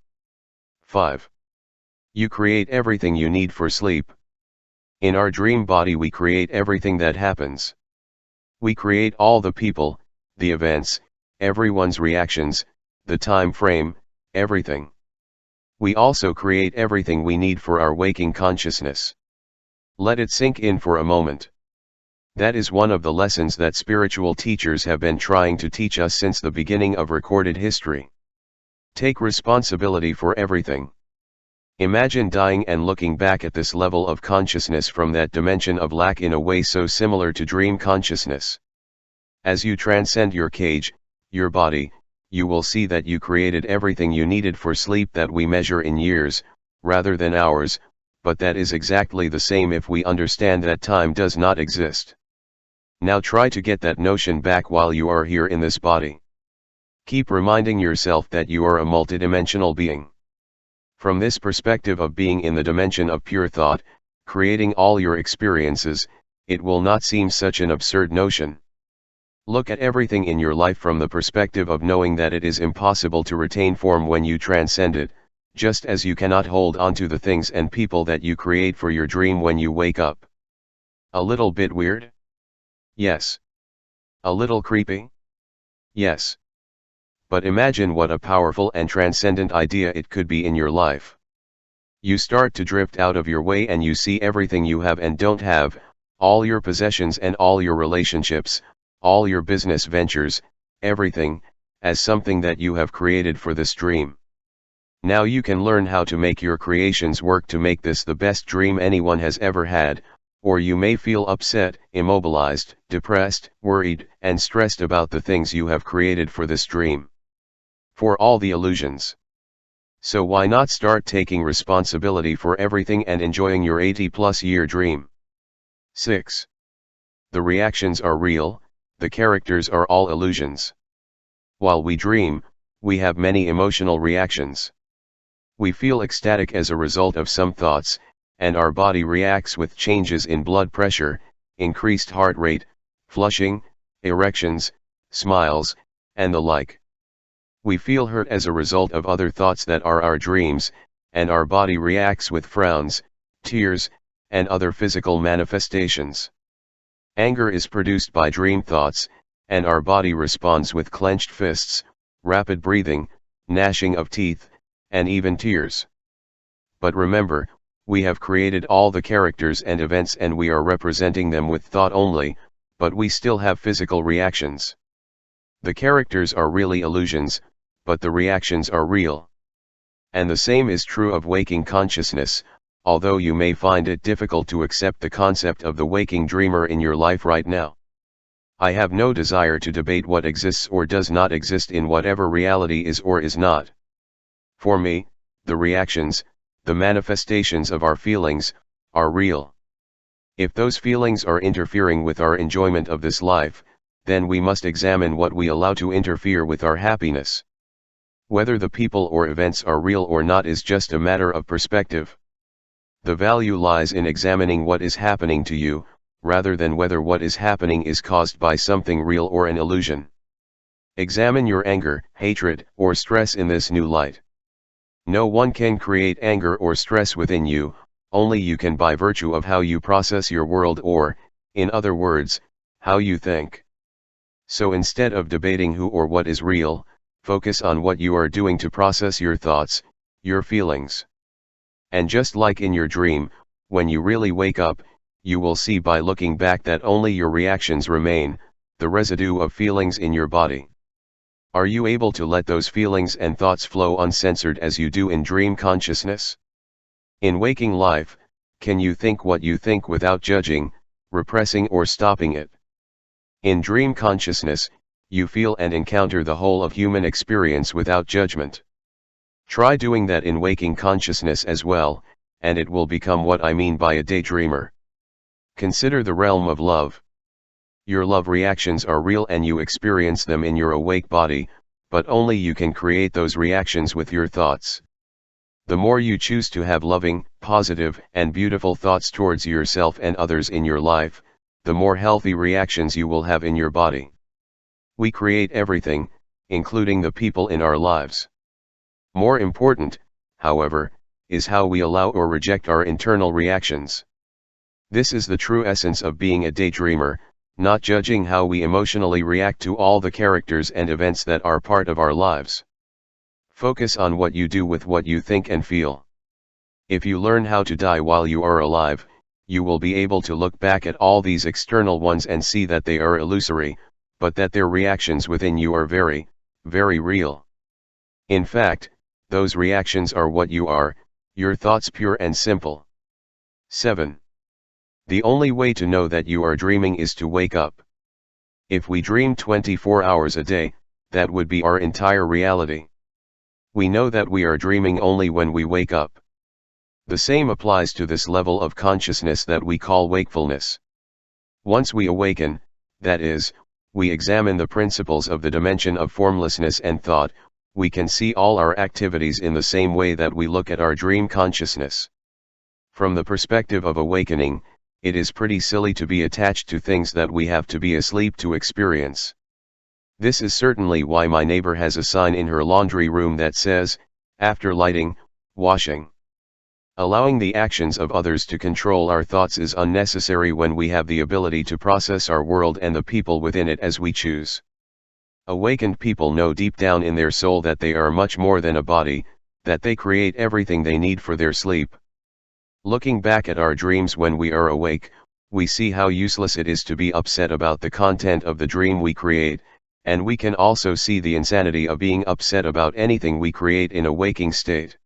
5. You create everything you need for sleep. In our dream body we create everything that happens. We create all the people, the events, everyone's reactions, the time frame, everything. We also create everything we need for our waking consciousness. Let it sink in for a moment. That is one of the lessons that spiritual teachers have been trying to teach us since the beginning of recorded history. Take responsibility for everything. Imagine dying and looking back at this level of consciousness from that dimension of lack in a way so similar to dream consciousness. As you transcend your cage, your body, you will see that you created everything you needed for sleep that we measure in years, rather than hours, but that is exactly the same if we understand that time does not exist. Now try to get that notion back while you are here in this body. Keep reminding yourself that you are a multidimensional being. From this perspective of being in the dimension of pure thought, creating all your experiences, it will not seem such an absurd notion. Look at everything in your life from the perspective of knowing that it is impossible to retain form when you transcend it, just as you cannot hold on to the things and people that you create for your dream when you wake up. A little bit weird? Yes. A little creepy? Yes. But imagine what a powerful and transcendent idea it could be in your life. You start to drift out of your way and you see everything you have and don't have, all your possessions and all your relationships, all your business ventures, everything, as something that you have created for this dream. Now you can learn how to make your creations work to make this the best dream anyone has ever had, or you may feel upset, immobilized, depressed, worried, and stressed about the things you have created for this dream. For all the illusions. So why not start taking responsibility for everything and enjoying your 80+ year dream? 6. The reactions are real, the characters are all illusions. While we dream, we have many emotional reactions. We feel ecstatic as a result of some thoughts, and our body reacts with changes in blood pressure, increased heart rate, flushing, erections, smiles, and the like. We feel hurt as a result of other thoughts that are our dreams, and our body reacts with frowns, tears, and other physical manifestations. Anger is produced by dream thoughts, and our body responds with clenched fists, rapid breathing, gnashing of teeth, and even tears. But remember, we have created all the characters and events and we are representing them with thought only, but we still have physical reactions. The characters are really illusions, but the reactions are real. And the same is true of waking consciousness, although you may find it difficult to accept the concept of the waking dreamer in your life right now. I have no desire to debate what exists or does not exist in whatever reality is or is not. For me, the reactions, the manifestations of our feelings, are real. If those feelings are interfering with our enjoyment of this life, then we must examine what we allow to interfere with our happiness. Whether the people or events are real or not is just a matter of perspective. The value lies in examining what is happening to you, rather than whether what is happening is caused by something real or an illusion. Examine your anger, hatred, or stress in this new light. No one can create anger or stress within you, only you can by virtue of how you process your world or, in other words, how you think. So instead of debating who or what is real, focus on what you are doing to process your thoughts, your feelings. And just like in your dream, when you really wake up, you will see by looking back that only your reactions remain, the residue of feelings in your body. Are you able to let those feelings and thoughts flow uncensored as you do in dream consciousness? In waking life, can you think what you think without judging, repressing or stopping it? In dream consciousness, you feel and encounter the whole of human experience without judgment. Try doing that in waking consciousness as well, and it will become what I mean by a daydreamer. Consider the realm of love. Your love reactions are real and you experience them in your awake body, but only you can create those reactions with your thoughts. The more you choose to have loving, positive, and beautiful thoughts towards yourself and others in your life, the more healthy reactions you will have in your body. We create everything, including the people in our lives. More important, however, is how we allow or reject our internal reactions. This is the true essence of being a daydreamer, not judging how we emotionally react to all the characters and events that are part of our lives. Focus on what you do with what you think and feel. If you learn how to die while you are alive, you will be able to look back at all these external ones and see that they are illusory, but that their reactions within you are very, very real. In fact, those reactions are what you are, your thoughts pure and simple. 7. The only way to know that you are dreaming is to wake up. If we dream 24 hours a day, that would be our entire reality. We know that we are dreaming only when we wake up. The same applies to this level of consciousness that we call wakefulness. Once we awaken, that is, we examine the principles of the dimension of formlessness and thought, we can see all our activities in the same way that we look at our dream consciousness. From the perspective of awakening, it is pretty silly to be attached to things that we have to be asleep to experience. This is certainly why my neighbor has a sign in her laundry room that says, "After lighting, washing." Allowing the actions of others to control our thoughts is unnecessary when we have the ability to process our world and the people within it as we choose. Awakened people know deep down in their soul that they are much more than a body, that they create everything they need for their sleep. Looking back at our dreams when we are awake, we see how useless it is to be upset about the content of the dream we create, and we can also see the insanity of being upset about anything we create in a waking state.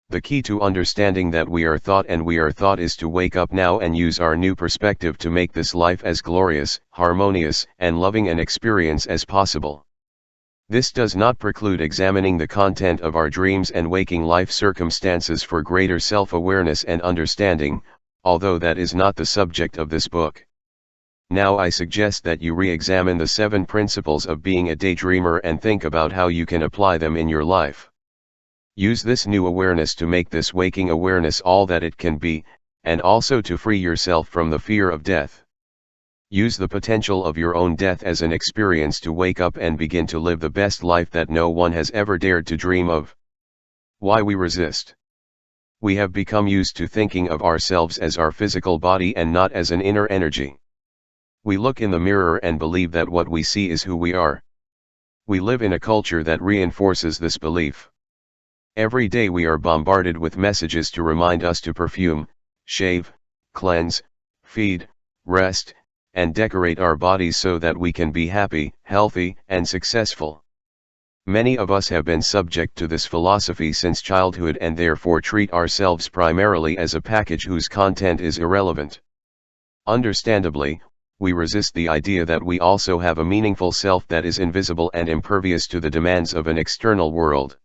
The key to understanding that we are thought and we are thought is to wake up now and use our new perspective to make this life as glorious, harmonious, and loving an experience as possible. This does not preclude examining the content of our dreams and waking life circumstances for greater self-awareness and understanding, although that is not the subject of this book. Now I suggest that you re-examine the 7 principles of being a daydreamer and think about how you can apply them in your life. Use this new awareness to make this waking awareness all that it can be, and also to free yourself from the fear of death. Use the potential of your own death as an experience to wake up and begin to live the best life that no one has ever dared to dream of. Why we resist? We have become used to thinking of ourselves as our physical body and not as an inner energy. We look in the mirror and believe that what we see is who we are. We live in a culture that reinforces this belief. Every day we are bombarded with messages to remind us to perfume, shave, cleanse, feed, rest, and decorate our bodies so that we can be happy, healthy, and successful. Many of us have been subject to this philosophy since childhood and therefore treat ourselves primarily as a package whose content is irrelevant. Understandably, we resist the idea that we also have a meaningful self that is invisible and impervious to the demands of an external world.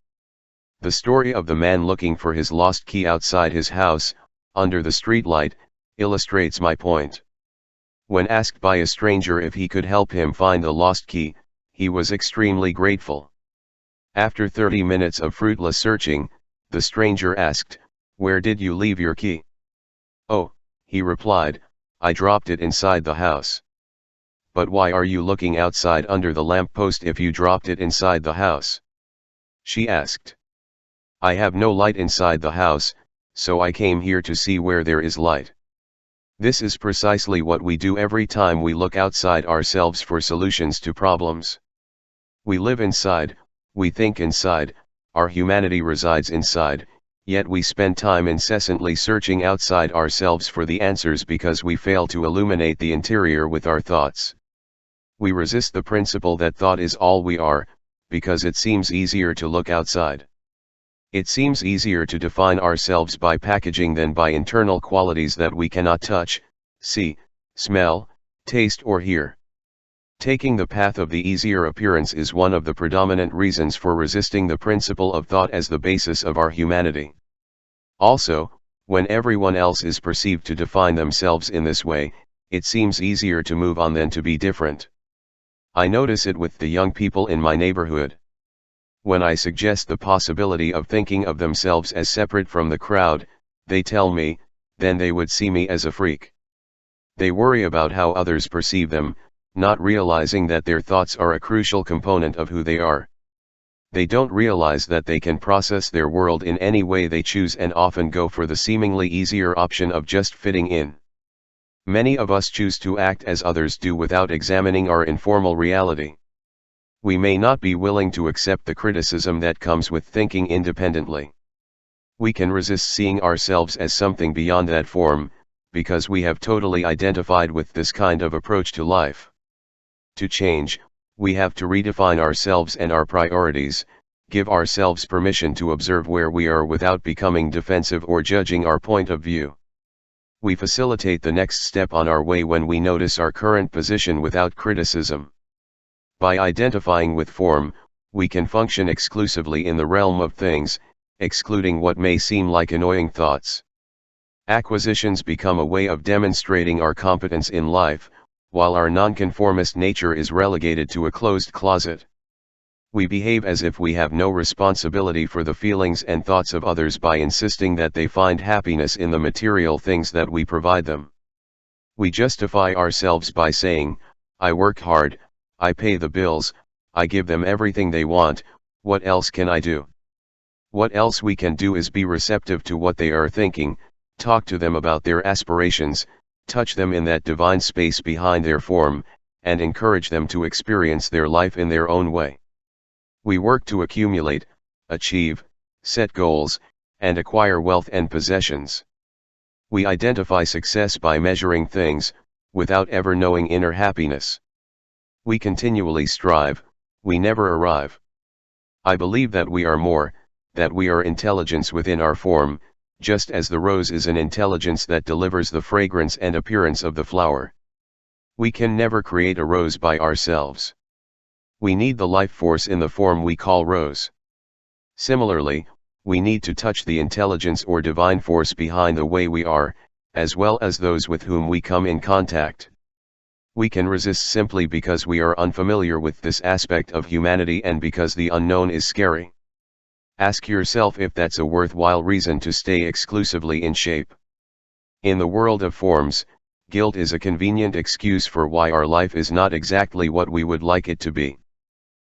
The story of the man looking for his lost key outside his house, under the streetlight, illustrates my point. When asked by a stranger if he could help him find the lost key, he was extremely grateful. After 30 minutes of fruitless searching, the stranger asked, "Where did you leave your key?" "Oh," he replied, "I dropped it inside the house." "But why are you looking outside under the lamppost if you dropped it inside the house?" she asked. "I have no light inside the house, so I came here to see where there is light." This is precisely what we do every time we look outside ourselves for solutions to problems. We live inside, we think inside, our humanity resides inside, yet we spend time incessantly searching outside ourselves for the answers because we fail to illuminate the interior with our thoughts. We resist the principle that thought is all we are, because it seems easier to look outside. It seems easier to define ourselves by packaging than by internal qualities that we cannot touch, see, smell, taste or hear. Taking the path of the easier appearance is one of the predominant reasons for resisting the principle of thought as the basis of our humanity. Also, when everyone else is perceived to define themselves in this way, it seems easier to move on than to be different. I notice it with the young people in my neighborhood. When I suggest the possibility of thinking of themselves as separate from the crowd, they tell me, then they would see me as a freak. They worry about how others perceive them, not realizing that their thoughts are a crucial component of who they are. They don't realize that they can process their world in any way they choose and often go for the seemingly easier option of just fitting in. Many of us choose to act as others do without examining our informal reality. We may not be willing to accept the criticism that comes with thinking independently. We can resist seeing ourselves as something beyond that form, because we have totally identified with this kind of approach to life. To change, we have to redefine ourselves and our priorities, give ourselves permission to observe where we are without becoming defensive or judging our point of view. We facilitate the next step on our way when we notice our current position without criticism. By identifying with form, we can function exclusively in the realm of things, excluding what may seem like annoying thoughts. Acquisitions become a way of demonstrating our competence in life, while our nonconformist nature is relegated to a closed closet. We behave as if we have no responsibility for the feelings and thoughts of others by insisting that they find happiness in the material things that we provide them. We justify ourselves by saying, "I work hard, I pay the bills, I give them everything they want, what else can I do?" What else we can do is be receptive to what they are thinking, talk to them about their aspirations, touch them in that divine space behind their form, and encourage them to experience their life in their own way. We work to accumulate, achieve, set goals, and acquire wealth and possessions. We identify success by measuring things, without ever knowing inner happiness. We continually strive, we never arrive. I believe that we are more, that we are intelligence within our form, just as the rose is an intelligence that delivers the fragrance and appearance of the flower. We can never create a rose by ourselves. We need the life force in the form we call rose. Similarly, we need to touch the intelligence or divine force behind the way we are, as well as those with whom we come in contact. We can resist simply because we are unfamiliar with this aspect of humanity and because the unknown is scary. Ask yourself if that's a worthwhile reason to stay exclusively in shape. In the world of forms, guilt is a convenient excuse for why our life is not exactly what we would like it to be.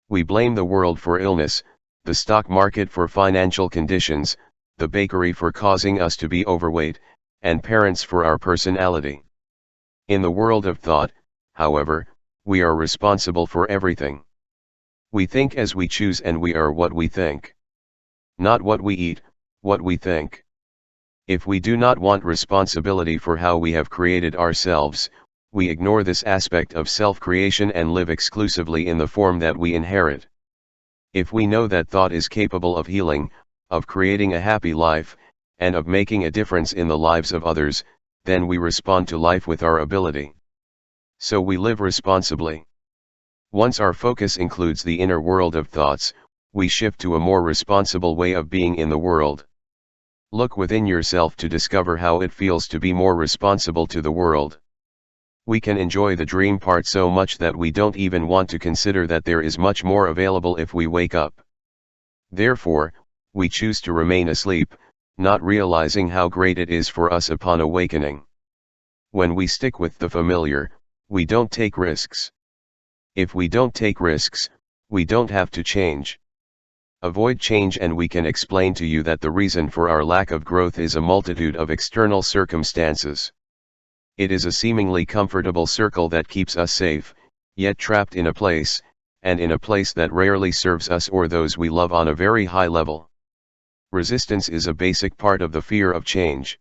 We blame the world for illness, the stock market for financial conditions, the bakery for causing us to be overweight, and parents for our personality. In the world of thought, however, we are responsible for everything. We think as we choose and we are what we think. Not what we eat, what we think. If we do not want responsibility for how we have created ourselves, we ignore this aspect of self-creation and live exclusively in the form that we inherit. If we know that thought is capable of healing, of creating a happy life, and of making a difference in the lives of others, then we respond to life with our ability. So we live responsibly. Once our focus includes the inner world of thoughts, we shift to a more responsible way of being in the world. Look within yourself to discover how it feels to be more responsible to the world. We can enjoy the dream part so much that we don't even want to consider that there is much more available if we wake up. Therefore, we choose to remain asleep, not realizing how great it is for us upon awakening. When we stick with the familiar, we don't take risks. If we don't take risks, we don't have to change. Avoid change, and we can explain to you that the reason for our lack of growth is a multitude of external circumstances. It is a seemingly comfortable circle that keeps us safe, yet trapped in a place, and in a place that rarely serves us or those we love on a very high level. Resistance is a basic part of the fear of change.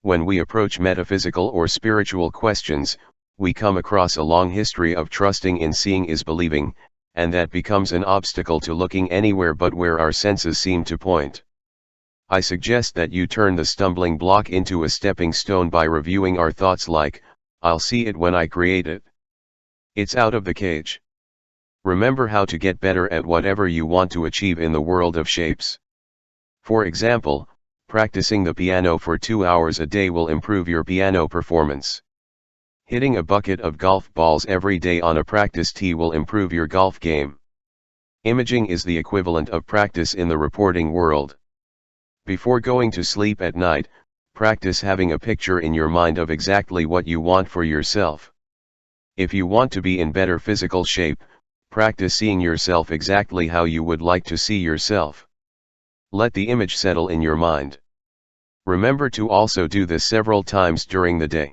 When we approach metaphysical or spiritual questions, we come across a long history of trusting in seeing is believing, and that becomes an obstacle to looking anywhere but where our senses seem to point. I suggest that you turn the stumbling block into a stepping stone by reviewing our thoughts like, "I'll see it when I create it." It's out of the cage. Remember how to get better at whatever you want to achieve in the world of shapes. For example, practicing the piano for 2 hours a day will improve your piano performance. Hitting a bucket of golf balls every day on a practice tee will improve your golf game. Imaging is the equivalent of practice in the reporting world. Before going to sleep at night, practice having a picture in your mind of exactly what you want for yourself. If you want to be in better physical shape, practice seeing yourself exactly how you would like to see yourself. Let the image settle in your mind. Remember to also do this several times during the day.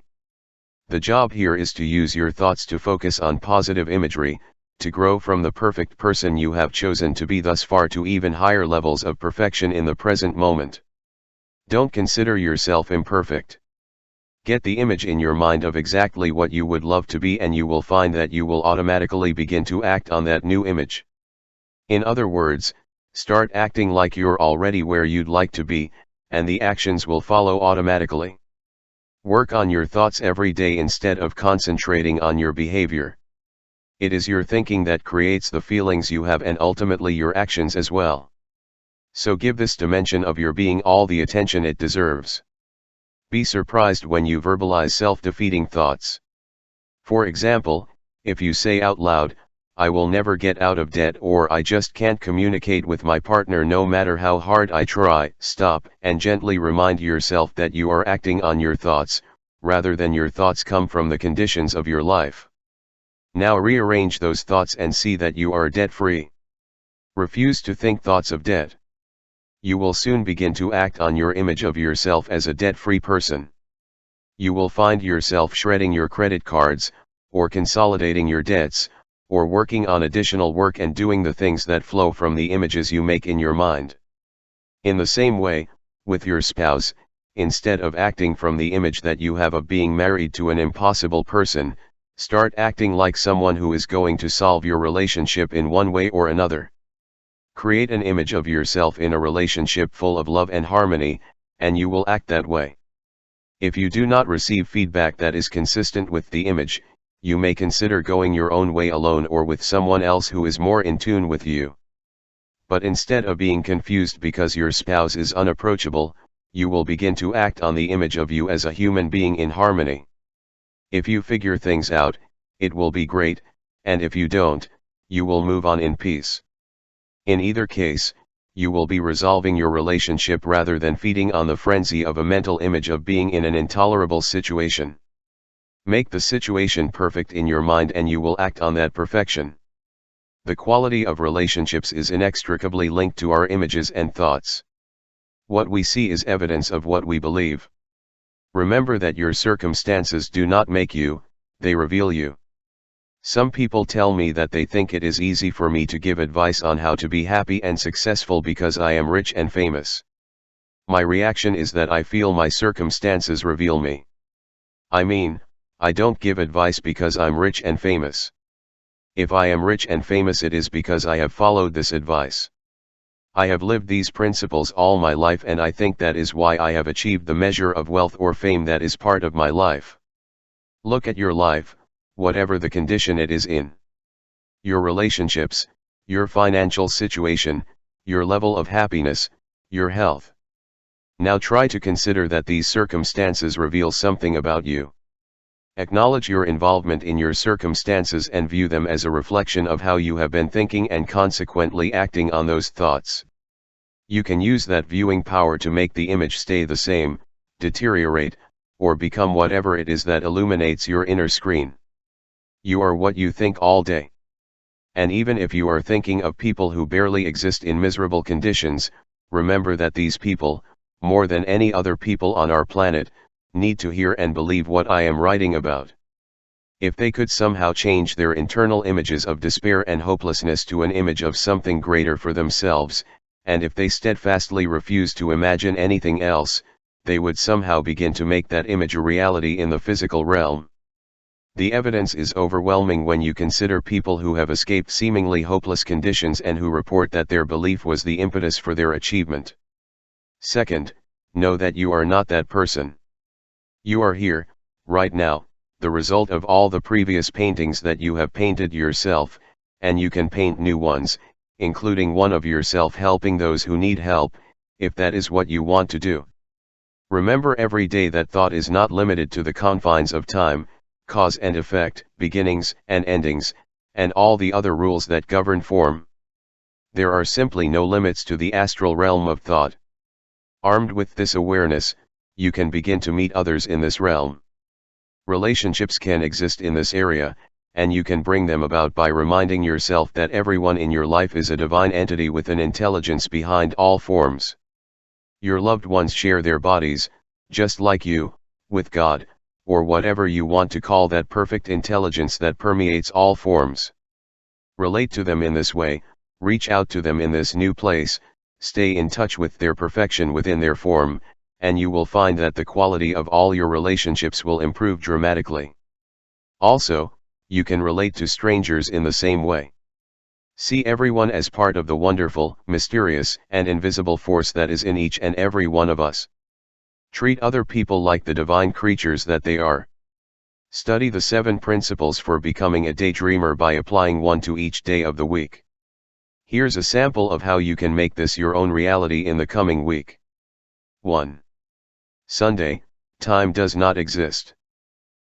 The job here is to use your thoughts to focus on positive imagery, to grow from the perfect person you have chosen to be thus far to even higher levels of perfection in the present moment. Don't consider yourself imperfect. Get the image in your mind of exactly what you would love to be, and you will find that you will automatically begin to act on that new image. In other words, start acting like you're already where you'd like to be, and the actions will follow automatically. Work on your thoughts every day instead of concentrating on your behavior. It is your thinking that creates the feelings you have and ultimately your actions as well. So give this dimension of your being all the attention it deserves. Be surprised when you verbalize self-defeating thoughts. For example, if you say out loud, "I will never get out of debt," or "I just can't communicate with my partner no matter how hard I try," stop and gently remind yourself that you are acting on your thoughts, rather than your thoughts come from the conditions of your life. Now rearrange those thoughts and see that you are debt-free. Refuse to think thoughts of debt. You will soon begin to act on your image of yourself as a debt-free person. You will find yourself shredding your credit cards, or consolidating your debts, or working on additional work and doing the things that flow from the images you make in your mind. In the same way, with your spouse, instead of acting from the image that you have of being married to an impossible person, start acting like someone who is going to solve your relationship in one way or another. Create an image of yourself in a relationship full of love and harmony, and you will act that way. If you do not receive feedback that is consistent with the image, you may consider going your own way alone or with someone else who is more in tune with you. But instead of being confused because your spouse is unapproachable, you will begin to act on the image of you as a human being in harmony. If you figure things out, it will be great, and if you don't, you will move on in peace. In either case, you will be resolving your relationship rather than feeding on the frenzy of a mental image of being in an intolerable situation. Make the situation perfect in your mind and you will act on that perfection. The quality of relationships is inextricably linked to our images and thoughts. What we see is evidence of what we believe. Remember that your circumstances do not make you, they reveal you. Some people tell me that they think it is easy for me to give advice on how to be happy and successful because I am rich and famous. My reaction is that I feel my circumstances reveal me. I mean, I don't give advice because I'm rich and famous. If I am rich and famous, it is because I have followed this advice. I have lived these principles all my life, and I think that is why I have achieved the measure of wealth or fame that is part of my life. Look at your life, whatever the condition it is in. Your relationships, your financial situation, your level of happiness, your health. Now try to consider that these circumstances reveal something about you. Acknowledge your involvement in your circumstances and view them as a reflection of how you have been thinking and consequently acting on those thoughts. You can use that viewing power to make the image stay the same, deteriorate, or become whatever it is that illuminates your inner screen. You are what you think all day. And even if you are thinking of people who barely exist in miserable conditions, remember that these people, more than any other people on our planet, need to hear and believe what I am writing about. If they could somehow change their internal images of despair and hopelessness to an image of something greater for themselves, and if they steadfastly refuse to imagine anything else, they would somehow begin to make that image a reality in the physical realm. The evidence is overwhelming when you consider people who have escaped seemingly hopeless conditions and who report that their belief was the impetus for their achievement. Second, know that you are not that person. You are here, right now, the result of all the previous paintings that you have painted yourself, and you can paint new ones, including one of yourself helping those who need help, if that is what you want to do. Remember every day that thought is not limited to the confines of time, cause and effect, beginnings and endings, and all the other rules that govern form. There are simply no limits to the astral realm of thought. Armed with this awareness, you can begin to meet others in this realm. Relationships can exist in this area, and you can bring them about by reminding yourself that everyone in your life is a divine entity with an intelligence behind all forms. Your loved ones share their bodies, just like you, with God, or whatever you want to call that perfect intelligence that permeates all forms. Relate to them in this way, reach out to them in this new place, stay in touch with their perfection within their form, and you will find that the quality of all your relationships will improve dramatically. Also, you can relate to strangers in the same way. See everyone as part of the wonderful, mysterious, and invisible force that is in each and every one of us. Treat other people like the divine creatures that they are. Study the 7 principles for becoming a daydreamer by applying one to each day of the week. Here's a sample of how you can make this your own reality in the coming week. 1. Sunday, time does not exist.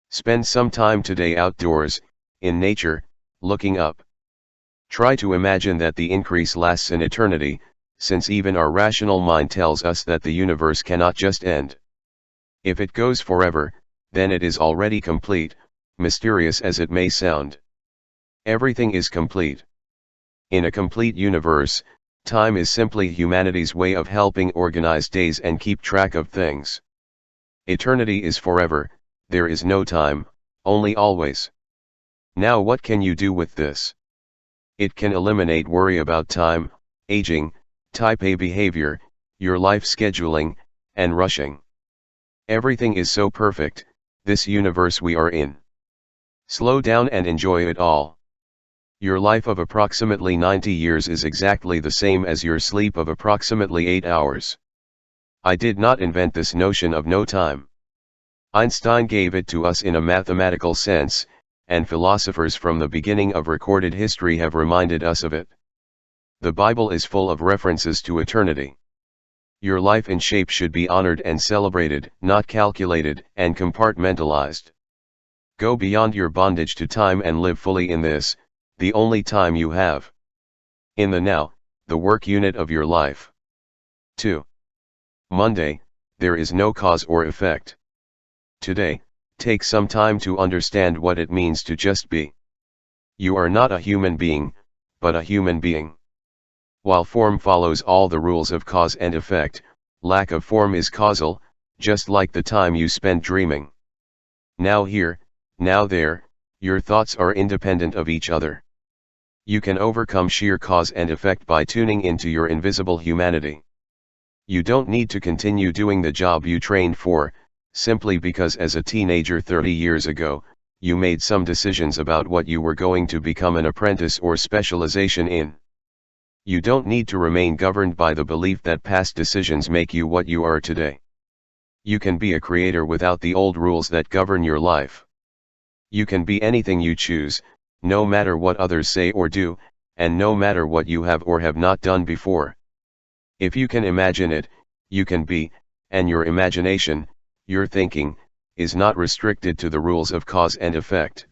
Spend some time today outdoors, in nature, looking up. Try to imagine that the increase lasts an eternity, since even our rational mind tells us that the universe cannot just end. If it goes forever, then it is already complete, mysterious as it may sound. Everything is complete. In a complete universe, time is simply humanity's way of helping organize days and keep track of things. Eternity is forever, there is no time, only always. Now what can you do with this? It can eliminate worry about time, aging, type A behavior, your life scheduling, and rushing. Everything is so perfect, this universe we are in. Slow down and enjoy it all. Your life of approximately 90 years is exactly the same as your sleep of approximately 8 hours. I did not invent this notion of no time. Einstein gave it to us in a mathematical sense, and philosophers from the beginning of recorded history have reminded us of it. The Bible is full of references to eternity. Your life in shape should be honored and celebrated, not calculated and compartmentalized. Go beyond your bondage to time and live fully in this, the only time you have. In the now, the work unit of your life. 2. Monday, there is no cause or effect. Today, take some time to understand what it means to just be. You are not a human being, but a human being. While form follows all the rules of cause and effect, lack of form is causal, just like the time you spend dreaming. Now here, now there, your thoughts are independent of each other. You can overcome sheer cause and effect by tuning into your invisible humanity. You don't need to continue doing the job you trained for, simply because as a teenager 30 years ago, you made some decisions about what you were going to become an apprentice or specialization in. You don't need to remain governed by the belief that past decisions make you what you are today. You can be a creator without the old rules that govern your life. You can be anything you choose, no matter what others say or do, and no matter what you have or have not done before. If you can imagine it, you can be, and your imagination, your thinking, is not restricted to the rules of cause and effect.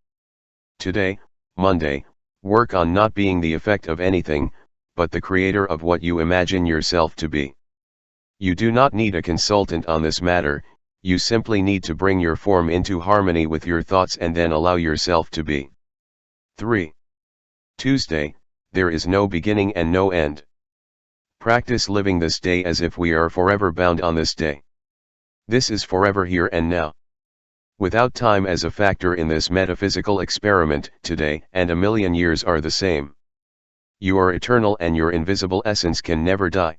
Today, Monday, work on not being the effect of anything, but the creator of what you imagine yourself to be. You do not need a consultant on this matter, you simply need to bring your form into harmony with your thoughts and then allow yourself to be. 3. Tuesday, there is no beginning and no end. Practice living this day as if we are forever bound on this day. This is forever here and now. Without time as a factor in this metaphysical experiment, today and a million years are the same. You are eternal and your invisible essence can never die.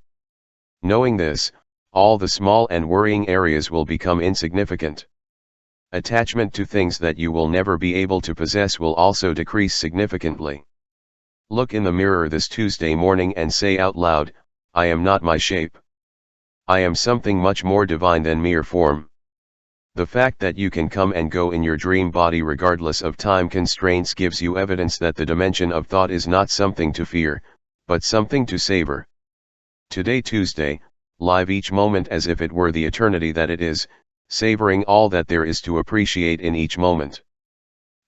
Knowing this, all the small and worrying areas will become insignificant. Attachment to things that you will never be able to possess will also decrease significantly. Look in the mirror this Tuesday morning and say out loud, I am not my shape. I am something much more divine than mere form. The fact that you can come and go in your dream body regardless of time constraints gives you evidence that the dimension of thought is not something to fear, but something to savor. Today Tuesday, live each moment as if it were the eternity that it is, savoring all that there is to appreciate in each moment.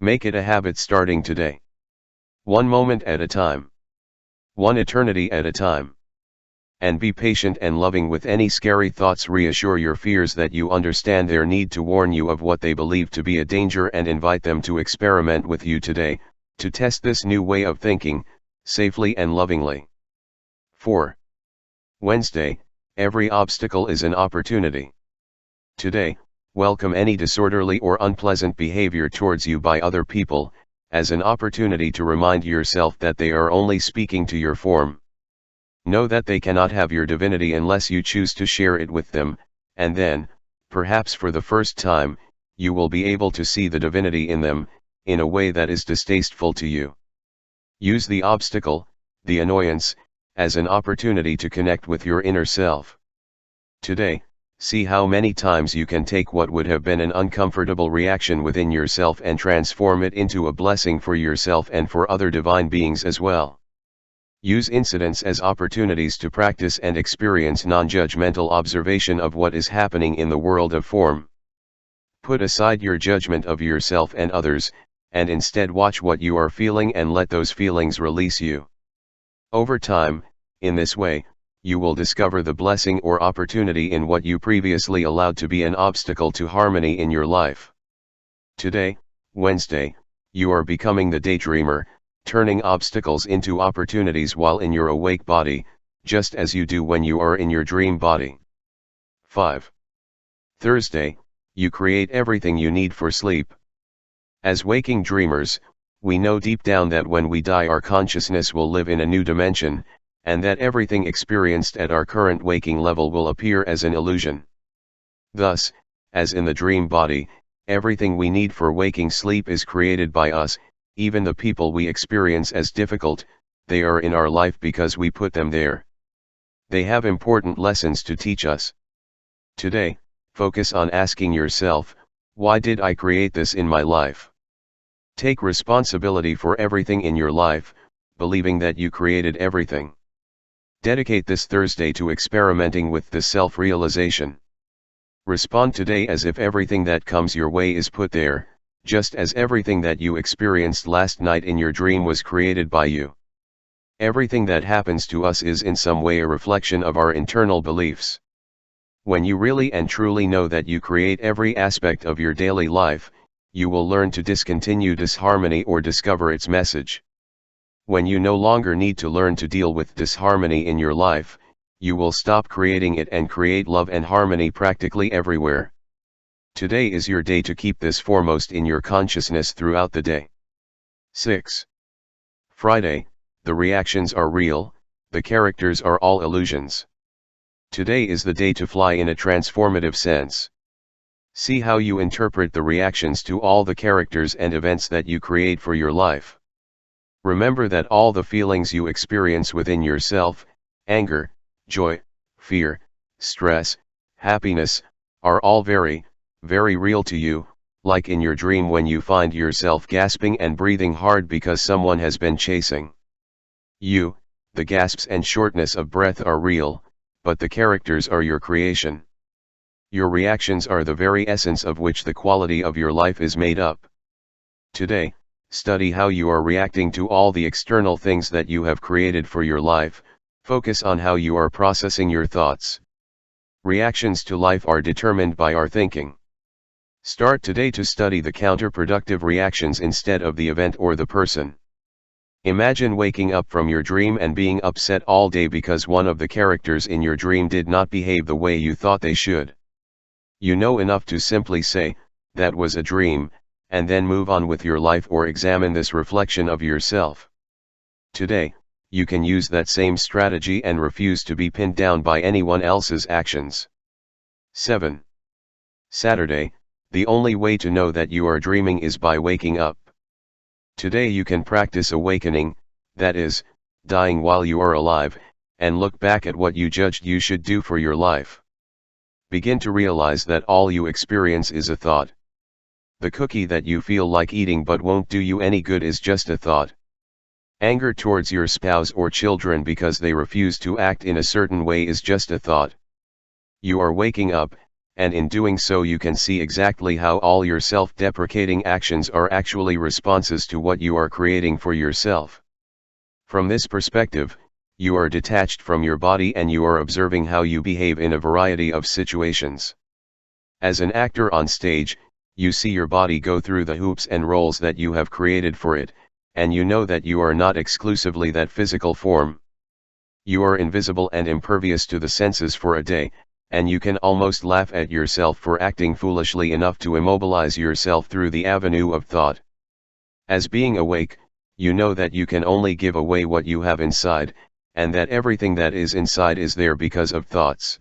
Make it a habit starting today. One moment at a time. One eternity at a time. And be patient and loving with any scary thoughts. Reassure your fears that you understand their need to warn you of what they believe to be a danger and invite them to experiment with you today, to test this new way of thinking, safely and lovingly. 4. Wednesday, every obstacle is an opportunity. Today, welcome any disorderly or unpleasant behavior towards you by other people, as an opportunity to remind yourself that they are only speaking to your form. Know that they cannot have your divinity unless you choose to share it with them, and then, perhaps for the first time, you will be able to see the divinity in them, in a way that is distasteful to you. Use the obstacle, the annoyance, as an opportunity to connect with your inner self. Today, see how many times you can take what would have been an uncomfortable reaction within yourself and transform it into a blessing for yourself and for other divine beings as well. Use incidents as opportunities to practice and experience non-judgmental observation of what is happening in the world of form. Put aside your judgment of yourself and others, and instead watch what you are feeling and let those feelings release you. Over time, in this way, you will discover the blessing or opportunity in what you previously allowed to be an obstacle to harmony in your life. Today, Wednesday, you are becoming the daydreamer, turning obstacles into opportunities while in your awake body, just as you do when you are in your dream body. 5. Thursday, you create everything you need for sleep. As waking dreamers, we know deep down that when we die our consciousness will live in a new dimension, and that everything experienced at our current waking level will appear as an illusion. Thus, as in the dream body, everything we need for waking sleep is created by us. Even the people we experience as difficult, they are in our life because we put them there. They have important lessons to teach us. Today, focus on asking yourself, why did I create this in my life? Take responsibility for everything in your life, believing that you created everything. Dedicate this Thursday to experimenting with this self-realization. Respond today as if everything that comes your way is put there, just as everything that you experienced last night in your dream was created by you. Everything that happens to us is in some way a reflection of our internal beliefs. When you really and truly know that you create every aspect of your daily life, you will learn to discontinue disharmony or discover its message. When you no longer need to learn to deal with disharmony in your life, you will stop creating it and create love and harmony practically everywhere. Today is your day to keep this foremost in your consciousness throughout the day. 6. Friday, the reactions are real, the characters are all illusions. Today is the day to fly in a transformative sense. See how you interpret the reactions to all the characters and events that you create for your life. Remember that all the feelings you experience within yourself, anger, joy, fear, stress, happiness, are all very real to you, like in your dream when you find yourself gasping and breathing hard because someone has been chasing you. The gasps and shortness of breath are real, but the characters are your creation. Your reactions are the very essence of which the quality of your life is made up. Today, study how you are reacting to all the external things that you have created for your life. Focus on how you are processing your thoughts. Reactions to life are determined by our thinking. Start today to study the counterproductive reactions instead of the event or the person. Imagine waking up from your dream and being upset all day because one of the characters in your dream did not behave the way you thought they should. You know enough to simply say, "That was a dream," and then move on with your life or examine this reflection of yourself. Today, you can use that same strategy and refuse to be pinned down by anyone else's actions. 7. Saturday, the only way to know that you are dreaming is by waking up. Today you can practice awakening, that is, dying while you are alive, and look back at what you judged you should do for your life. Begin to realize that all you experience is a thought. The cookie that you feel like eating but won't do you any good is just a thought. Anger towards your spouse or children because they refuse to act in a certain way is just a thought. You are waking up, and in doing so you can see exactly how all your self-deprecating actions are actually responses to what you are creating for yourself. From this perspective, you are detached from your body and you are observing how you behave in a variety of situations. As an actor on stage, you see your body go through the hoops and roles that you have created for it, and you know that you are not exclusively that physical form. You are invisible and impervious to the senses for a day, and you can almost laugh at yourself for acting foolishly enough to immobilize yourself through the avenue of thought. As being awake, you know that you can only give away what you have inside, and that everything that is inside is there because of thoughts.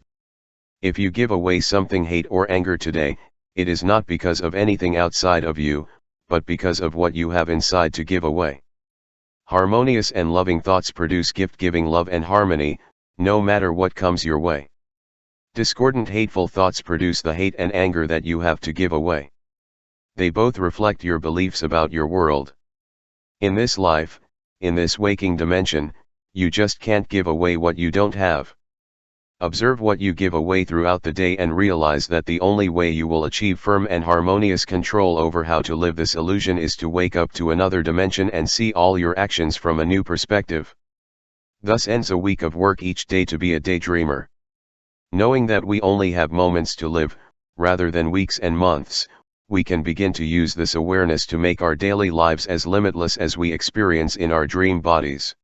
If you give away something, hate or anger today, it is not because of anything outside of you, but because of what you have inside to give away. Harmonious and loving thoughts produce gift-giving love and harmony, no matter what comes your way. Discordant hateful thoughts produce the hate and anger that you have to give away. They both reflect your beliefs about your world. In this life, in this waking dimension, you just can't give away what you don't have. Observe what you give away throughout the day and realize that the only way you will achieve firm and harmonious control over how to live this illusion is to wake up to another dimension and see all your actions from a new perspective. Thus ends a week of work each day to be a daydreamer. Knowing that we only have moments to live, rather than weeks and months, we can begin to use this awareness to make our daily lives as limitless as we experience in our dream bodies.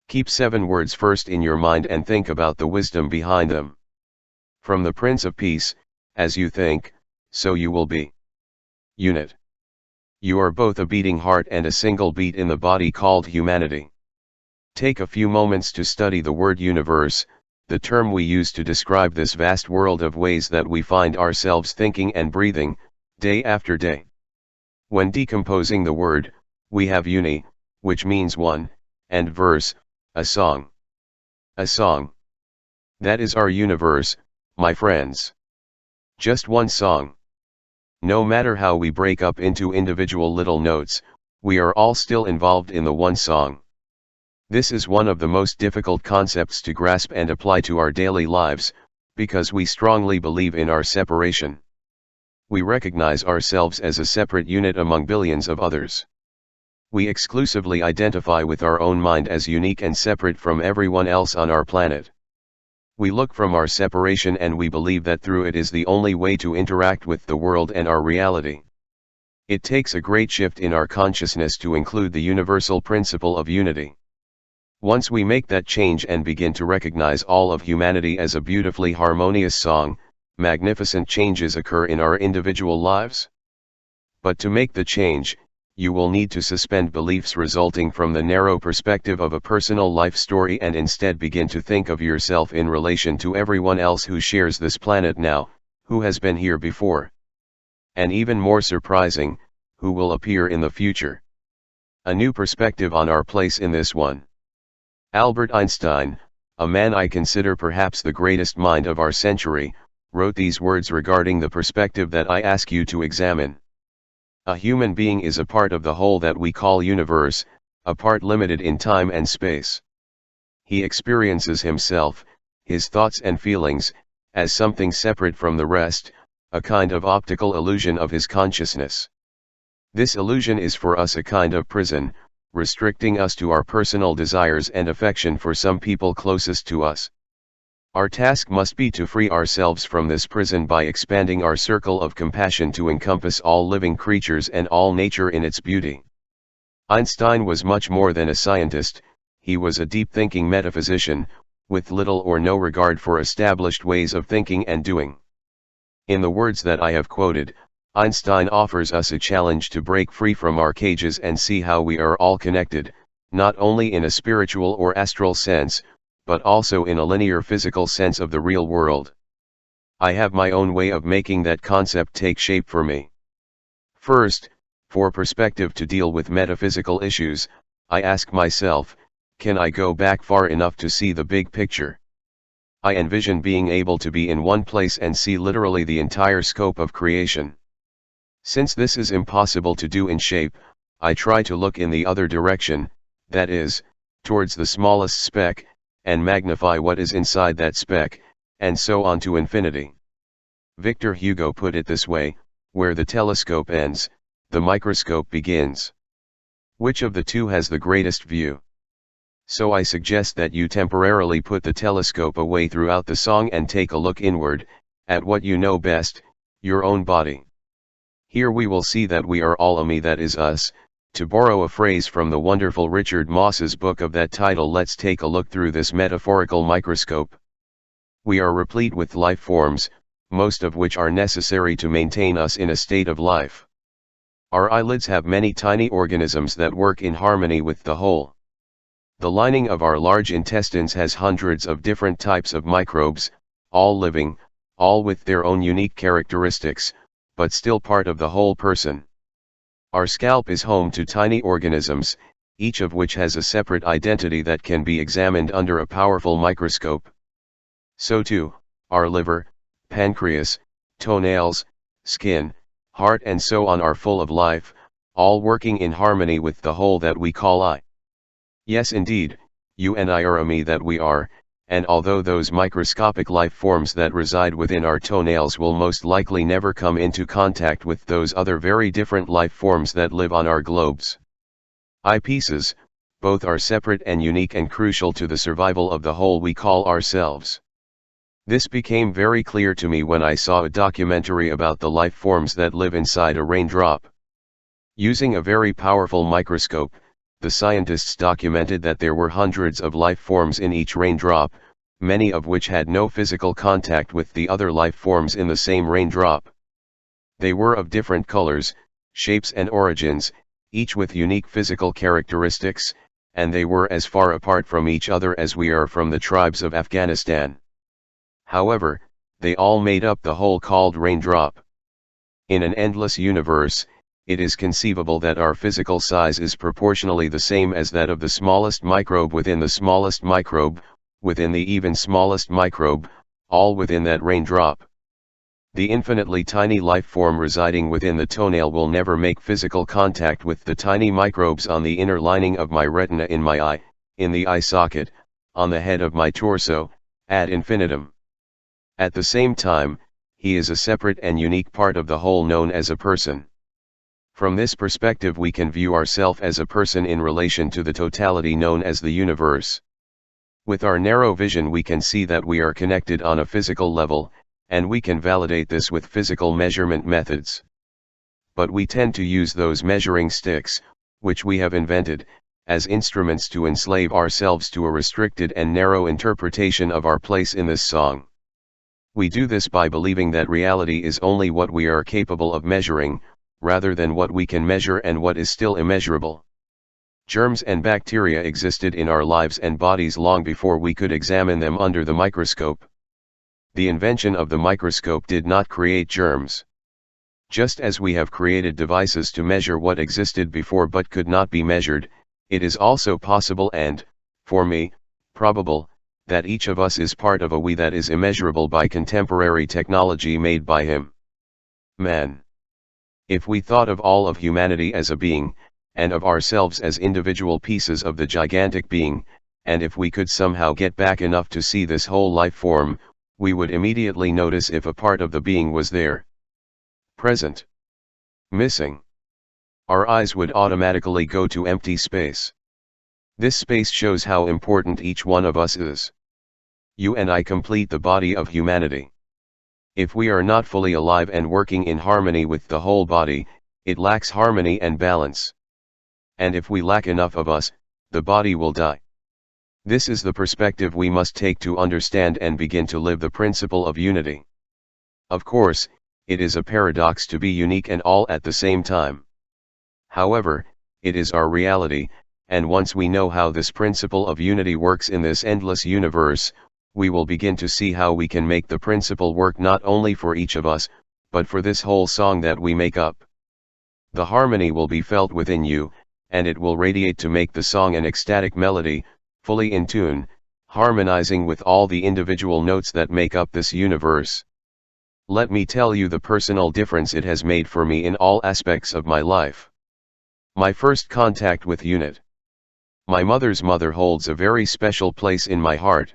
Keep 7 words first in your mind and think about the wisdom behind them. From the Prince of Peace, as you think, so you will be. Unit. You are both a beating heart and a single beat in the body called humanity. Take a few moments to study the word universe, the term we use to describe this vast world of ways that we find ourselves thinking and breathing, day after day. When decomposing the word, we have uni, which means one, and verse, a song. A song. That is our universe, my friends. Just one song. No matter how we break up into individual little notes, we are all still involved in the one song. This is one of the most difficult concepts to grasp and apply to our daily lives, because we strongly believe in our separation. We recognize ourselves as a separate unit among billions of others. We exclusively identify with our own mind as unique and separate from everyone else on our planet. We look from our separation and we believe that through it is the only way to interact with the world and our reality. It takes a great shift in our consciousness to include the universal principle of unity. Once we make that change and begin to recognize all of humanity as a beautifully harmonious song, magnificent changes occur in our individual lives. But to make the change, you will need to suspend beliefs resulting from the narrow perspective of a personal life story and instead begin to think of yourself in relation to everyone else who shares this planet now, who has been here before. And even more surprising, who will appear in the future. A new perspective on our place in this one. Albert Einstein, a man I consider perhaps the greatest mind of our century, wrote these words regarding the perspective that I ask you to examine. A human being is a part of the whole that we call universe, a part limited in time and space. He experiences himself, his thoughts and feelings, as something separate from the rest, a kind of optical illusion of his consciousness. This illusion is for us a kind of prison, restricting us to our personal desires and affection for some people closest to us. Our task must be to free ourselves from this prison by expanding our circle of compassion to encompass all living creatures and all nature in its beauty. Einstein was much more than a scientist, he was a deep-thinking metaphysician, with little or no regard for established ways of thinking and doing. In the words that I have quoted, Einstein offers us a challenge to break free from our cages and see how we are all connected, not only in a spiritual or astral sense, but also in a linear physical sense of the real world. I have my own way of making that concept take shape for me. First, for perspective to deal with metaphysical issues, I ask myself, can I go back far enough to see the big picture? I envision being able to be in one place and see literally the entire scope of creation. Since this is impossible to do in shape, I try to look in the other direction, that is, towards the smallest speck, and magnify what is inside that speck, and so on to infinity. Victor Hugo put it this way, where the telescope ends, the microscope begins. Which of the two has the greatest view? So I suggest that you temporarily put the telescope away throughout the song and take a look inward, at what you know best, your own body. Here we will see that we are all a me, that is us. To borrow a phrase from the wonderful Richard Moss's book of that title, let's take a look through this metaphorical microscope. We are replete with life forms, most of which are necessary to maintain us in a state of life. Our eyelids have many tiny organisms that work in harmony with the whole. The lining of our large intestines has hundreds of different types of microbes, all living, all with their own unique characteristics, but still part of the whole person. Our scalp is home to tiny organisms, each of which has a separate identity that can be examined under a powerful microscope. So too, our liver, pancreas, toenails, skin, heart and so on are full of life, all working in harmony with the whole that we call I. Yes indeed, you and I are a me that we are, and although those microscopic life forms that reside within our toenails will most likely never come into contact with those other very different life forms that live on our globes. Eyepieces, both are separate and unique and crucial to the survival of the whole we call ourselves. This became very clear to me when I saw a documentary about the life forms that live inside a raindrop. Using a very powerful microscope, the scientists documented that there were hundreds of life forms in each raindrop, many of which had no physical contact with the other life forms in the same raindrop. They were of different colors, shapes and origins, each with unique physical characteristics, and they were as far apart from each other as we are from the tribes of Afghanistan. However, they all made up the whole called raindrop. In an endless universe, it is conceivable that our physical size is proportionally the same as that of the smallest microbe within the smallest microbe, within the even smallest microbe, all within that raindrop. The infinitely tiny life form residing within the toenail will never make physical contact with the tiny microbes on the inner lining of my retina, in my eye, in the eye socket, on the head of my torso, ad infinitum. At the same time, he is a separate and unique part of the whole known as a person. From this perspective we can view ourselves as a person in relation to the totality known as the universe. With our narrow vision we can see that we are connected on a physical level, and we can validate this with physical measurement methods. But we tend to use those measuring sticks, which we have invented, as instruments to enslave ourselves to a restricted and narrow interpretation of our place in this song. We do this by believing that reality is only what we are capable of measuring, rather than what we can measure and what is still immeasurable. Germs and bacteria existed in our lives and bodies long before we could examine them under the microscope. The invention of the microscope did not create germs. Just as we have created devices to measure what existed before but could not be measured, it is also possible and, for me, probable, that each of us is part of a we that is immeasurable by contemporary technology made by him. Man. If we thought of all of humanity as a being, and of ourselves as individual pieces of the gigantic being, and if we could somehow get back enough to see this whole life form, we would immediately notice if a part of the being was there. Present. Missing. Our eyes would automatically go to empty space. This space shows how important each one of us is. You and I complete the body of humanity. If we are not fully alive and working in harmony with the whole body, it lacks harmony and balance. and if we lack enough of us, the body will die. This is the perspective we must take to understand and begin to live the principle of unity. Of course, it is a paradox to be unique and all at the same time. However, it is our reality, and once we know how this principle of unity works in this endless universe, we will begin to see how we can make the principle work not only for each of us, but for this whole song that we make up. The harmony will be felt within you, and it will radiate to make the song an ecstatic melody, fully in tune, harmonizing with all the individual notes that make up this universe. Let me tell you the personal difference it has made for me in all aspects of my life. My first contact with unit. My mother's mother holds a very special place in my heart.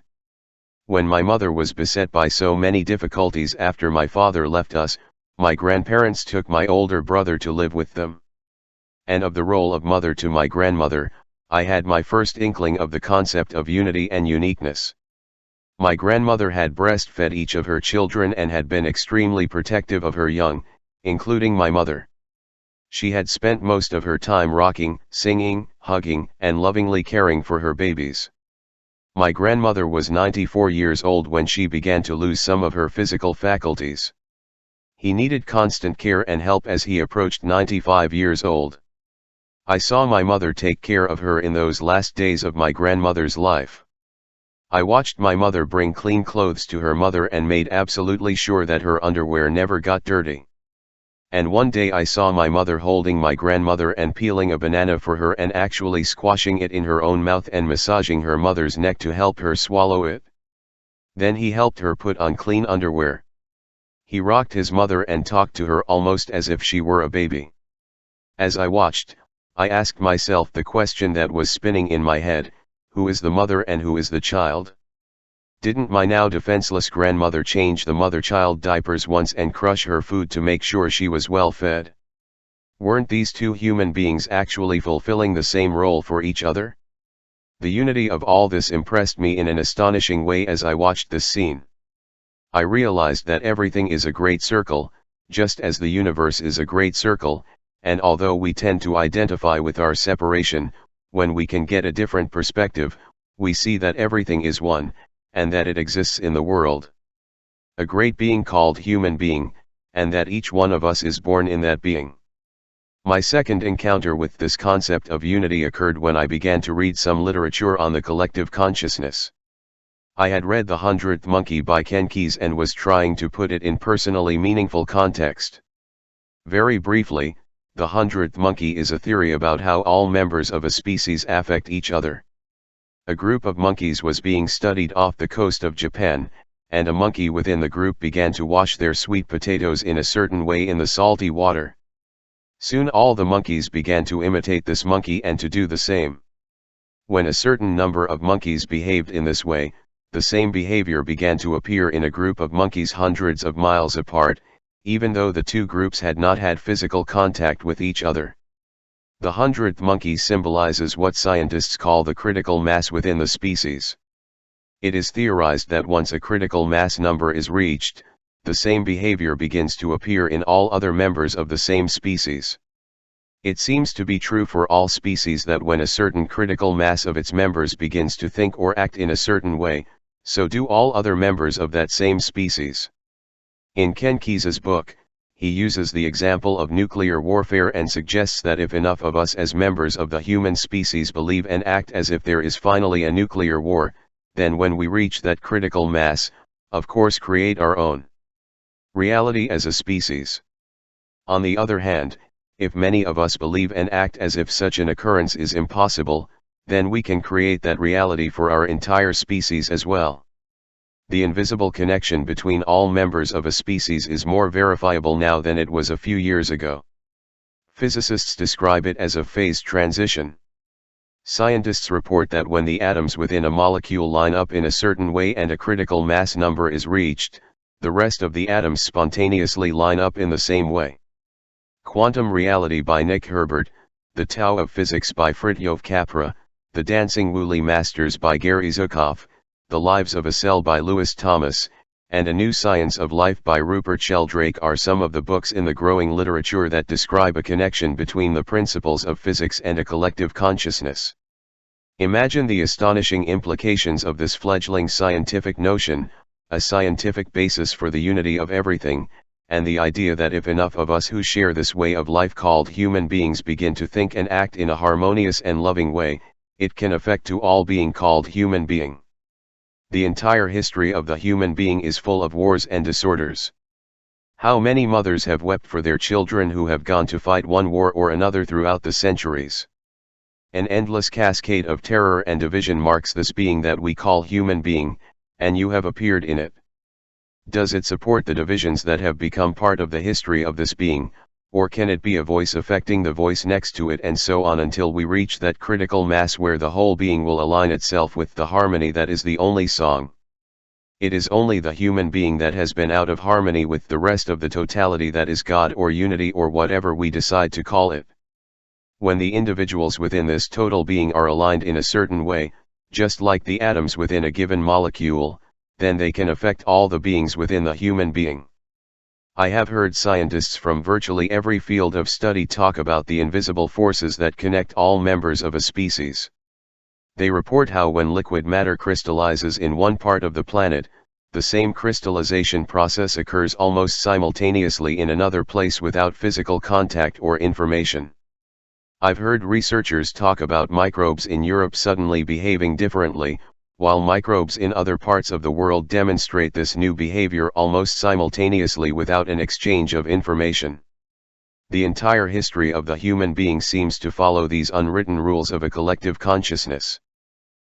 When my mother was beset by so many difficulties after my father left us, my grandparents took my older brother to live with them. And of the role of mother to my grandmother, I had my first inkling of the concept of unity and uniqueness. My grandmother had breastfed each of her children and had been extremely protective of her young, including my mother. She had spent most of her time rocking, singing, hugging, and lovingly caring for her babies. My grandmother was 94 years old when she began to lose some of her physical faculties. He needed constant care and help as he approached 95 years old. I saw my mother take care of her in those last days of my grandmother's life. I watched my mother bring clean clothes to her mother and made absolutely sure that her underwear never got dirty. And one day I saw my mother holding my grandmother and peeling a banana for her and actually squashing it in her own mouth and massaging her mother's neck to help her swallow it. Then he helped her put on clean underwear. He rocked his mother and talked to her almost as if she were a baby. As I watched, I asked myself the question that was spinning in my head: who is the mother and who is the child? Didn't my now defenseless grandmother change the mother-child diapers once and crush her food to make sure she was well fed? Weren't these two human beings actually fulfilling the same role for each other? The unity of all this impressed me in an astonishing way as I watched this scene. I realized that everything is a great circle, just as the universe is a great circle, and although we tend to identify with our separation, when we can get a different perspective, we see that everything is one, and that it exists in the world. A great being called human being, and that each one of us is born in that being. My second encounter with this concept of unity occurred when I began to read some literature on the collective consciousness. I had read The 100th Monkey by Ken Keyes and was trying to put it in personally meaningful context. Very briefly, The 100th Monkey is a theory about how all members of a species affect each other. A group of monkeys was being studied off the coast of Japan, and a monkey within the group began to wash their sweet potatoes in a certain way in the salty water. Soon all the monkeys began to imitate this monkey and to do the same. When a certain number of monkeys behaved in this way, the same behavior began to appear in a group of monkeys hundreds of miles apart, even though the two groups had not had physical contact with each other. The 100th monkey symbolizes what scientists call the critical mass within the species. It is theorized that once a critical mass number is reached, the same behavior begins to appear in all other members of the same species. It seems to be true for all species that when a certain critical mass of its members begins to think or act in a certain way, so do all other members of that same species. In Ken Keyes' book, he uses the example of nuclear warfare and suggests that if enough of us as members of the human species believe and act as if there is finally a nuclear war, then when we reach that critical mass, of course create our own reality as a species. On the other hand, if many of us believe and act as if such an occurrence is impossible, then we can create that reality for our entire species as well. The invisible connection between all members of a species is more verifiable now than it was a few years ago. Physicists describe it as a phase transition. Scientists report that when the atoms within a molecule line up in a certain way and a critical mass number is reached, the rest of the atoms spontaneously line up in the same way. Quantum Reality by Nick Herbert, The Tao of Physics by Fritjof Capra, The Dancing Woolly Masters by Gary Zukav, The Lives of a Cell by Lewis Thomas, and A New Science of Life by Rupert Sheldrake are some of the books in the growing literature that describe a connection between the principles of physics and a collective consciousness. Imagine the astonishing implications of this fledgling scientific notion, a scientific basis for the unity of everything, and the idea that if enough of us who share this way of life called human beings begin to think and act in a harmonious and loving way, it can affect to all being called human being. The entire history of the human being is full of wars and disorders. How many mothers have wept for their children who have gone to fight one war or another throughout the centuries? An endless cascade of terror and division marks this being that we call human being, and you have appeared in it. Does it support the divisions that have become part of the history of this being, or can it be a voice affecting the voice next to it, and so on until we reach that critical mass where the whole being will align itself with the harmony that is the only song? It is only the human being that has been out of harmony with the rest of the totality that is God or unity or whatever we decide to call it. When the individuals within this total being are aligned in a certain way, just like the atoms within a given molecule, then they can affect all the beings within the human being. I have heard scientists from virtually every field of study talk about the invisible forces that connect all members of a species. They report how when liquid matter crystallizes in one part of the planet, the same crystallization process occurs almost simultaneously in another place without physical contact or information. I've heard researchers talk about microbes in Europe suddenly behaving differently, while microbes in other parts of the world demonstrate this new behavior almost simultaneously without an exchange of information. The entire history of the human being seems to follow these unwritten rules of a collective consciousness.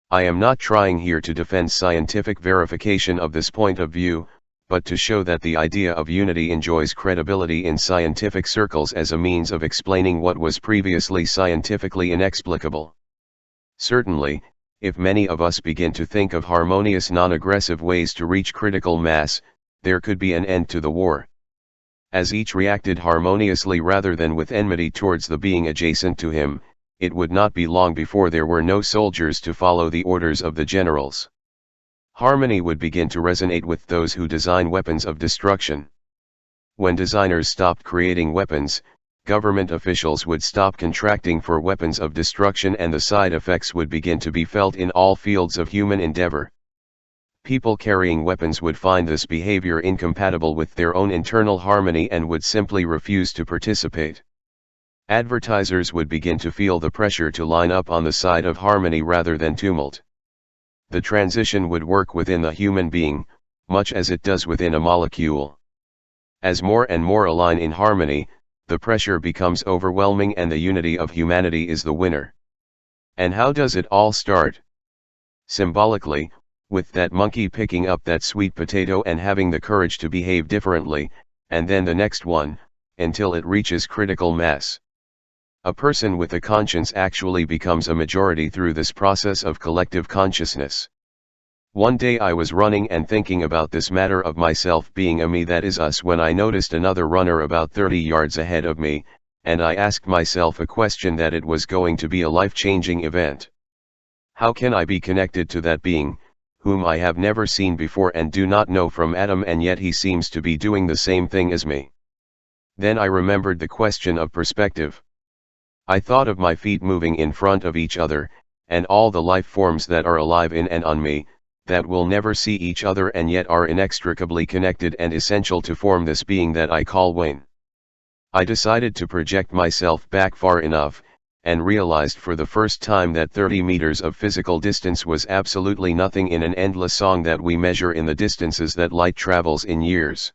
I am not trying here to defend scientific verification of this point of view, but to show that the idea of unity enjoys credibility in scientific circles as a means of explaining what was previously scientifically inexplicable. Certainly, if many of us begin to think of harmonious non-aggressive ways to reach critical mass, there could be an end to the war. As each reacted harmoniously rather than with enmity towards the being adjacent to him, it would not be long before there were no soldiers to follow the orders of the generals. Harmony would begin to resonate with those who design weapons of destruction. When designers stopped creating weapons, government officials would stop contracting for weapons of destruction, and the side effects would begin to be felt in all fields of human endeavor. People carrying weapons would find this behavior incompatible with their own internal harmony and would simply refuse to participate. Advertisers would begin to feel the pressure to line up on the side of harmony rather than tumult. The transition would work within the human being, much as it does within a molecule. As more and more align in harmony, the pressure becomes overwhelming and the unity of humanity is the winner. And how does it all start? Symbolically, with that monkey picking up that sweet potato and having the courage to behave differently, and then the next one, until it reaches critical mass. A person with a conscience actually becomes a majority through this process of collective consciousness. One day I was running and thinking about this matter of myself being a me, that is us, when I noticed another runner about 30 yards ahead of me, and I asked myself a question that it was going to be a life-changing event. How can I be connected to that being, whom I have never seen before and do not know from Adam, and yet he seems to be doing the same thing as me? Then I remembered the question of perspective. I thought of my feet moving in front of each other, and all the life forms that are alive in and on me, that will never see each other and yet are inextricably connected and essential to form this being that I call Wayne. I decided to project myself back far enough, and realized for the first time that 30 meters of physical distance was absolutely nothing in an endless song that we measure in the distances that light travels in years.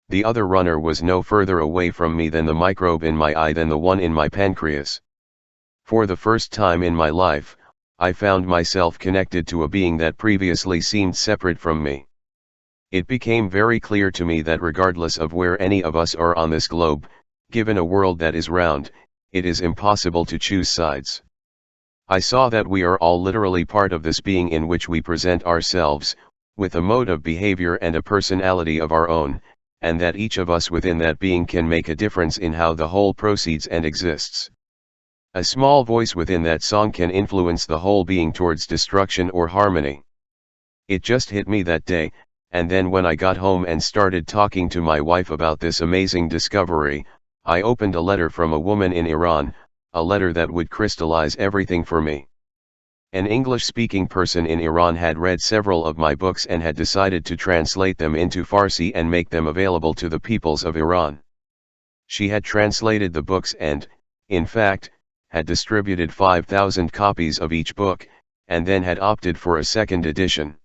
The other runner was no further away from me than the microbe in my eye than the one in my pancreas. For the first time in my life, I found myself connected to a being that previously seemed separate from me. It became very clear to me that regardless of where any of us are on this globe, given a world that is round, it is impossible to choose sides. I saw that we are all literally part of this being in which we present ourselves, with a mode of behavior and a personality of our own, and that each of us within that being can make a difference in how the whole proceeds and exists. A small voice within that song can influence the whole being towards destruction or harmony. It just hit me that day, and then when I got home and started talking to my wife about this amazing discovery, I opened a letter from a woman in Iran, a letter that would crystallize everything for me. An English-speaking person in Iran had read several of my books and had decided to translate them into Farsi and make them available to the peoples of Iran. She had translated the books and, in fact, had distributed 5,000 copies of each book, and then had opted for a second edition.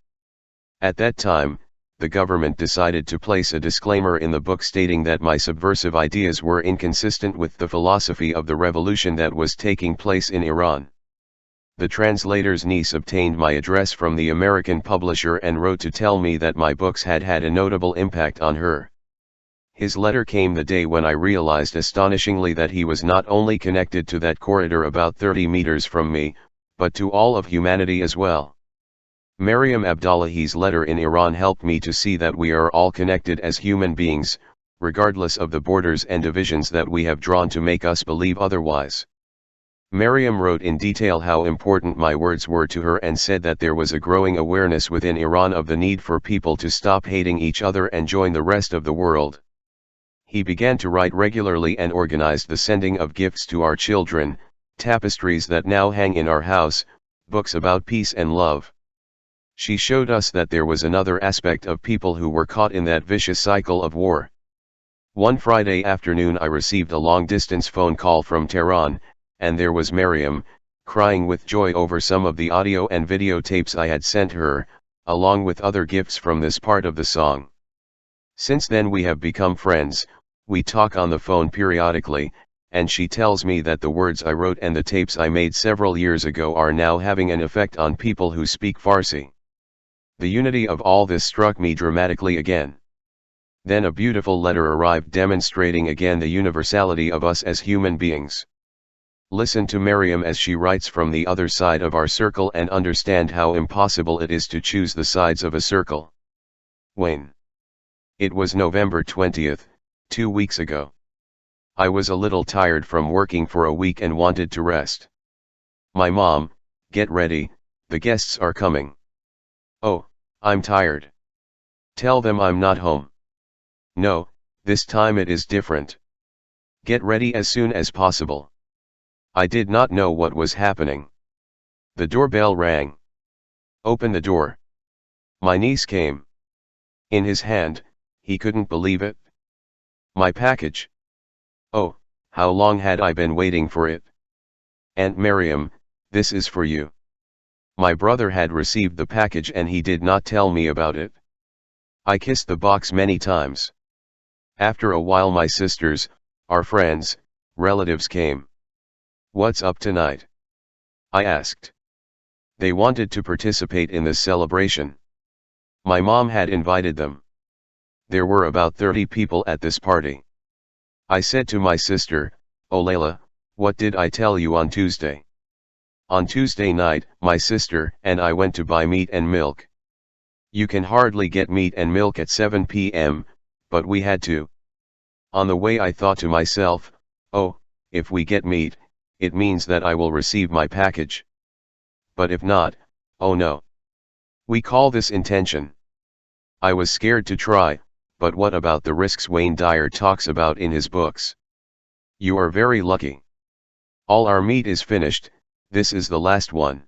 At that time, the government decided to place a disclaimer in the book stating that my subversive ideas were inconsistent with the philosophy of the revolution that was taking place in Iran. The translator's niece obtained my address from the American publisher and wrote to tell me that my books had had a notable impact on her. His letter came the day when I realized astonishingly that he was not only connected to that corridor about 30 meters from me, but to all of humanity as well. Maryam Abdullahi's letter in Iran helped me to see that we are all connected as human beings, regardless of the borders and divisions that we have drawn to make us believe otherwise. Maryam wrote in detail how important my words were to her and said that there was a growing awareness within Iran of the need for people to stop hating each other and join the rest of the world. He began to write regularly and organized the sending of gifts to our children, tapestries that now hang in our house, books about peace and love. She showed us that there was another aspect of people who were caught in that vicious cycle of war. One Friday afternoon I received a long-distance phone call from Tehran, and there was Maryam, crying with joy over some of the audio and video tapes I had sent her, along with other gifts from this part of the song. Since then we have become friends, we talk on the phone periodically, and she tells me that the words I wrote and the tapes I made several years ago are now having an effect on people who speak Farsi. The unity of all this struck me dramatically again. Then a beautiful letter arrived demonstrating again the universality of us as human beings. Listen to Maryam as she writes from the other side of our circle and understand how impossible it is to choose the sides of a circle. Wayne. It was November 20th, 2 weeks ago. I was a little tired from working for a week and wanted to rest. My mom, get ready, the guests are coming. Oh, I'm tired. Tell them I'm not home. No, this time it is different. Get ready as soon as possible. I did not know what was happening. The doorbell rang. Open the door. My niece came. In his hand, he couldn't believe it. My package. Oh, how long had I been waiting for it? Aunt Maryam, this is for you. My brother had received the package and he did not tell me about it. I kissed the box many times. After a while my sisters, our friends, relatives came. What's up tonight? I asked. They wanted to participate in this celebration. My mom had invited them. There were about 30 people at this party. I said to my sister, "Oh Layla, what did I tell you on Tuesday?" On Tuesday night, my sister and I went to buy meat and milk. You can hardly get meat and milk at 7 p.m., but we had to. On the way I thought to myself, oh, if we get meat, it means that I will receive my package. But if not, oh no. We call this intention. I was scared to try, but what about the risks Wayne Dyer talks about in his books? You are very lucky. All our meat is finished, this is the last one.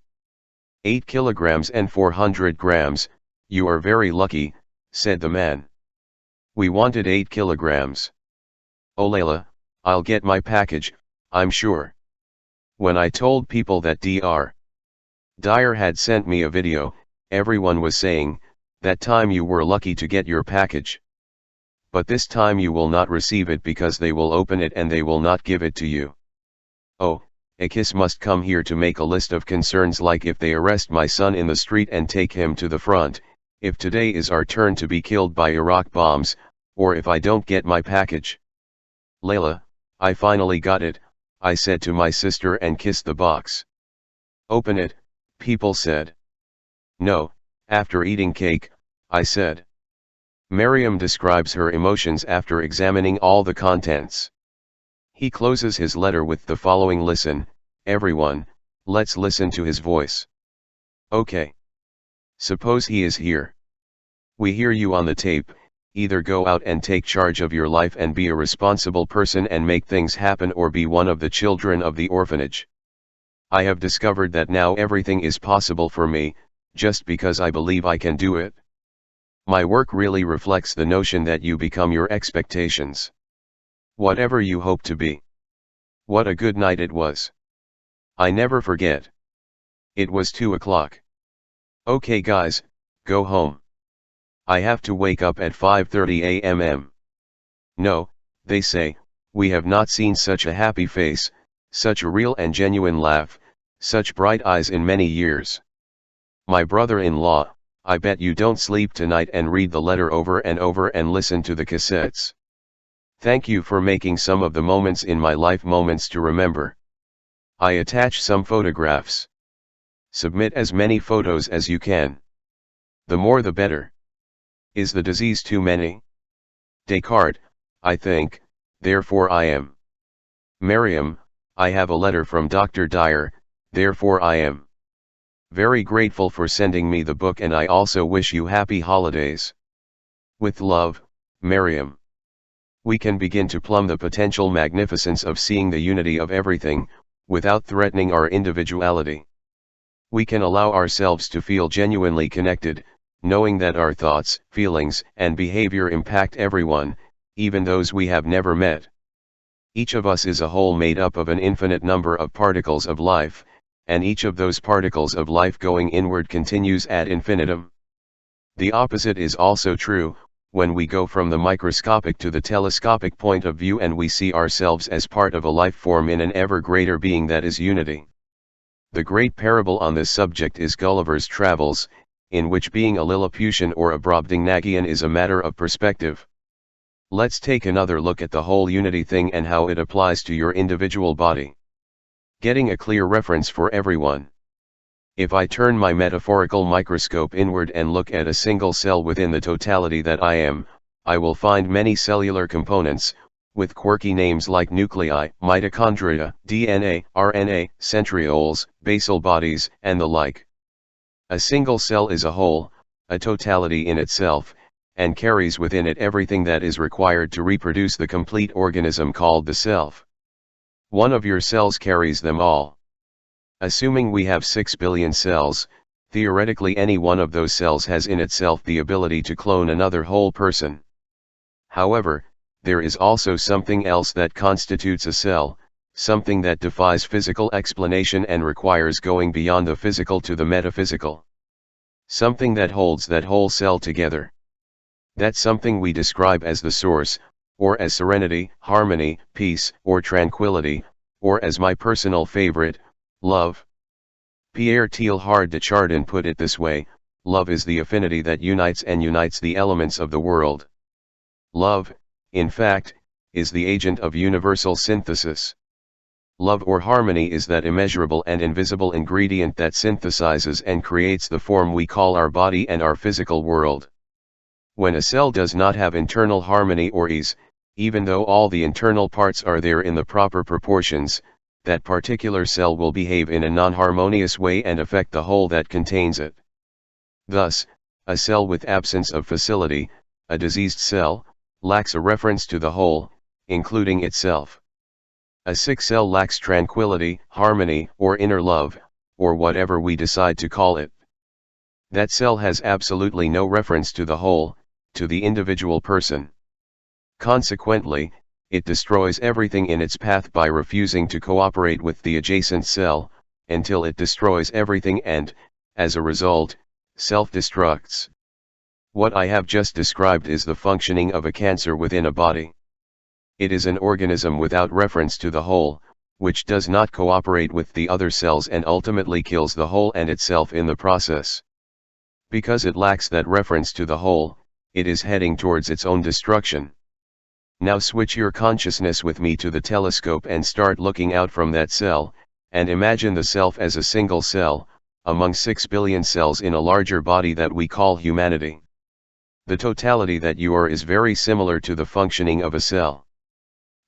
8 kilograms and 400 grams, you are very lucky, said the man. We wanted 8 kilograms. Oh Layla, I'll get my package, I'm sure. When I told people that Dyer had sent me a video, everyone was saying, that time you were lucky to get your package. But this time you will not receive it because they will open it and they will not give it to you. Oh, Akis must come here to make a list of concerns like if they arrest my son in the street and take him to the front, if today is our turn to be killed by Iraq bombs, or if I don't get my package. Layla, I finally got it, I said to my sister and kissed the box. Open it, people said. No, after eating cake, I said. Maryam describes her emotions after examining all the contents. He closes his letter with the following: listen, everyone, let's listen to his voice. Okay. Suppose he is here. We hear you on the tape. Either go out and take charge of your life and be a responsible person and make things happen, or be one of the children of the orphanage. I have discovered that now everything is possible for me, just because I believe I can do it. My work really reflects the notion that you become your expectations. Whatever you hope to be. What a good night it was. I never forget. It was 2 o'clock. Okay guys, go home. I have to wake up at 5:30 a.m. No, they say, we have not seen such a happy face, such a real and genuine laugh, such bright eyes in many years. My brother-in-law, I bet you don't sleep tonight and read the letter over and over and listen to the cassettes. Thank you for making some of the moments in my life moments to remember. I attach some photographs. Submit as many photos as you can. The more the better. Is the disease too many? Descartes, I think, therefore I am. Miriam, I have a letter from Dr. Dyer, therefore I am. Very grateful for sending me the book, and I also wish you happy holidays. With love, Miriam. We can begin to plumb the potential magnificence of seeing the unity of everything, without threatening our individuality. We can allow ourselves to feel genuinely connected, knowing that our thoughts, feelings, and behavior impact everyone, even those we have never met. Each of us is a whole made up of an infinite number of particles of life, and each of those particles of life going inward continues ad infinitum. The opposite is also true, when we go from the microscopic to the telescopic point of view and we see ourselves as part of a life form in an ever greater being that is unity. The great parable on this subject is Gulliver's Travels, in which being a Lilliputian or a Brobdingnagian is a matter of perspective. Let's take another look at the whole unity thing and how it applies to your individual body. Getting a clear reference for everyone. If I turn my metaphorical microscope inward and look at a single cell within the totality that I am, I will find many cellular components, with quirky names like nuclei, mitochondria, DNA, RNA, centrioles, basal bodies, and the like. A single cell is a whole, a totality in itself, and carries within it everything that is required to reproduce the complete organism called the self. One of your cells carries them all. Assuming we have 6 billion cells, theoretically any one of those cells has in itself the ability to clone another whole person. However, there is also something else that constitutes a cell, something that defies physical explanation and requires going beyond the physical to the metaphysical. Something that holds that whole cell together. That's something we describe as the source, or as serenity, harmony, peace, or tranquility, or as my personal favorite, love. Pierre Teilhard de Chardin put it this way: love is the affinity that unites the elements of the world. Love, in fact, is the agent of universal synthesis. Love or harmony is that immeasurable and invisible ingredient that synthesizes and creates the form we call our body and our physical world. When a cell does not have internal harmony or ease, even though all the internal parts are there in the proper proportions, that particular cell will behave in a non-harmonious way and affect the whole that contains it. Thus, a cell with absence of facility, a diseased cell, lacks a reference to the whole, including itself. A sick cell lacks tranquility, harmony, or inner love, or whatever we decide to call it. That cell has absolutely no reference to the whole, to the individual person. Consequently, it destroys everything in its path by refusing to cooperate with the adjacent cell, until it destroys everything and, as a result, self-destructs. What I have just described is the functioning of a cancer within a body. It is an organism without reference to the whole, which does not cooperate with the other cells and ultimately kills the whole and itself in the process. Because it lacks that reference to the whole, it is heading towards its own destruction. Now switch your consciousness with me to the telescope and start looking out from that cell, and imagine the self as a single cell, among 6 billion cells in a larger body that we call humanity. The totality that you are is very similar to the functioning of a cell.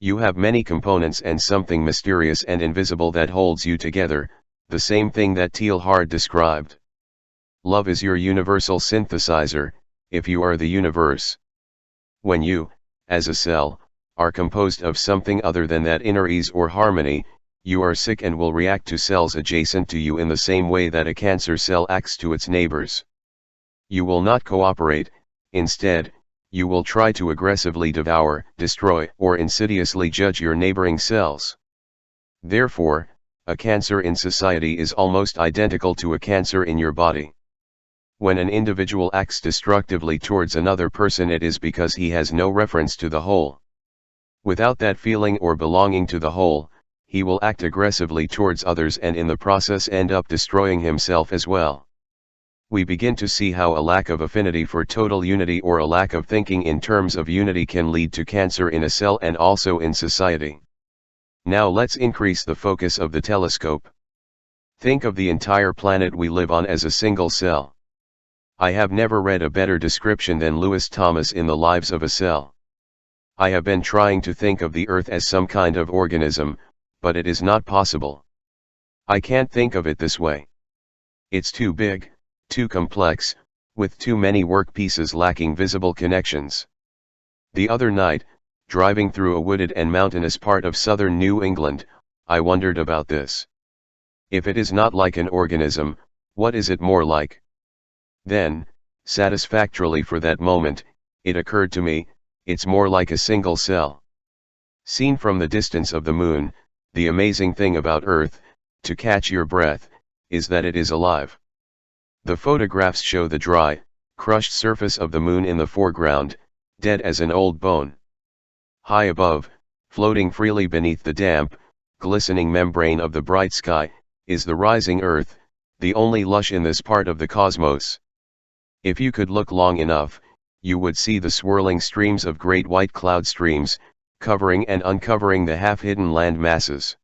You have many components and something mysterious and invisible that holds you together, the same thing that Teilhard described. Love is your universal synthesizer, if you are the universe. When you, as a cell, are composed of something other than that inner ease or harmony, you are sick and will react to cells adjacent to you in the same way that a cancer cell acts to its neighbors. You will not cooperate, instead, you will try to aggressively devour, destroy, or insidiously judge your neighboring cells. Therefore, a cancer in society is almost identical to a cancer in your body. When an individual acts destructively towards another person, it is because he has no reference to the whole. Without that feeling or belonging to the whole, he will act aggressively towards others and in the process end up destroying himself as well. We begin to see how a lack of affinity for total unity or a lack of thinking in terms of unity can lead to cancer in a cell and also in society. Now let's increase the focus of the telescope. Think of the entire planet we live on as a single cell. I have never read a better description than Lewis Thomas in The Lives of a Cell. I have been trying to think of the Earth as some kind of organism, but it is not possible. I can't think of it this way. It's too big, too complex, with too many work pieces lacking visible connections. The other night, driving through a wooded and mountainous part of southern New England, I wondered about this. If it is not like an organism, what is it more like? Then, satisfactorily for that moment, it occurred to me, it's more like a single cell. Seen from the distance of the moon, the amazing thing about Earth, to catch your breath, is that it is alive. The photographs show the dry, crushed surface of the moon in the foreground, dead as an old bone. High above, floating freely beneath the damp, glistening membrane of the bright sky, is the rising Earth, the only lush in this part of the cosmos. If you could look long enough, you would see the swirling streams of great white cloud streams, covering and uncovering the half-hidden land masses.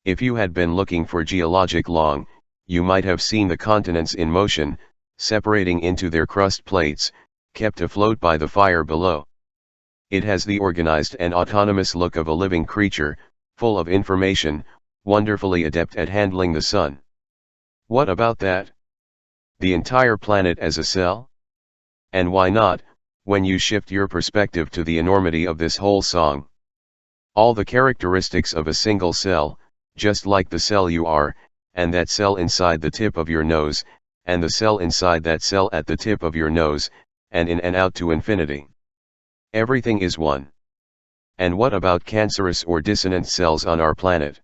If you had been looking for geologic long, you might have seen the continents in motion, separating into their crust plates, kept afloat by the fire below. It has the organized and autonomous look of a living creature, full of information, wonderfully adept at handling the sun. What about that? The entire planet as a cell? And why not, when you shift your perspective to the enormity of this whole song? All the characteristics of a single cell, just like the cell you are, and that cell inside the tip of your nose, and the cell inside that cell at the tip of your nose, and in and out to infinity. Everything is one. And what about cancerous or dissonant cells on our planet?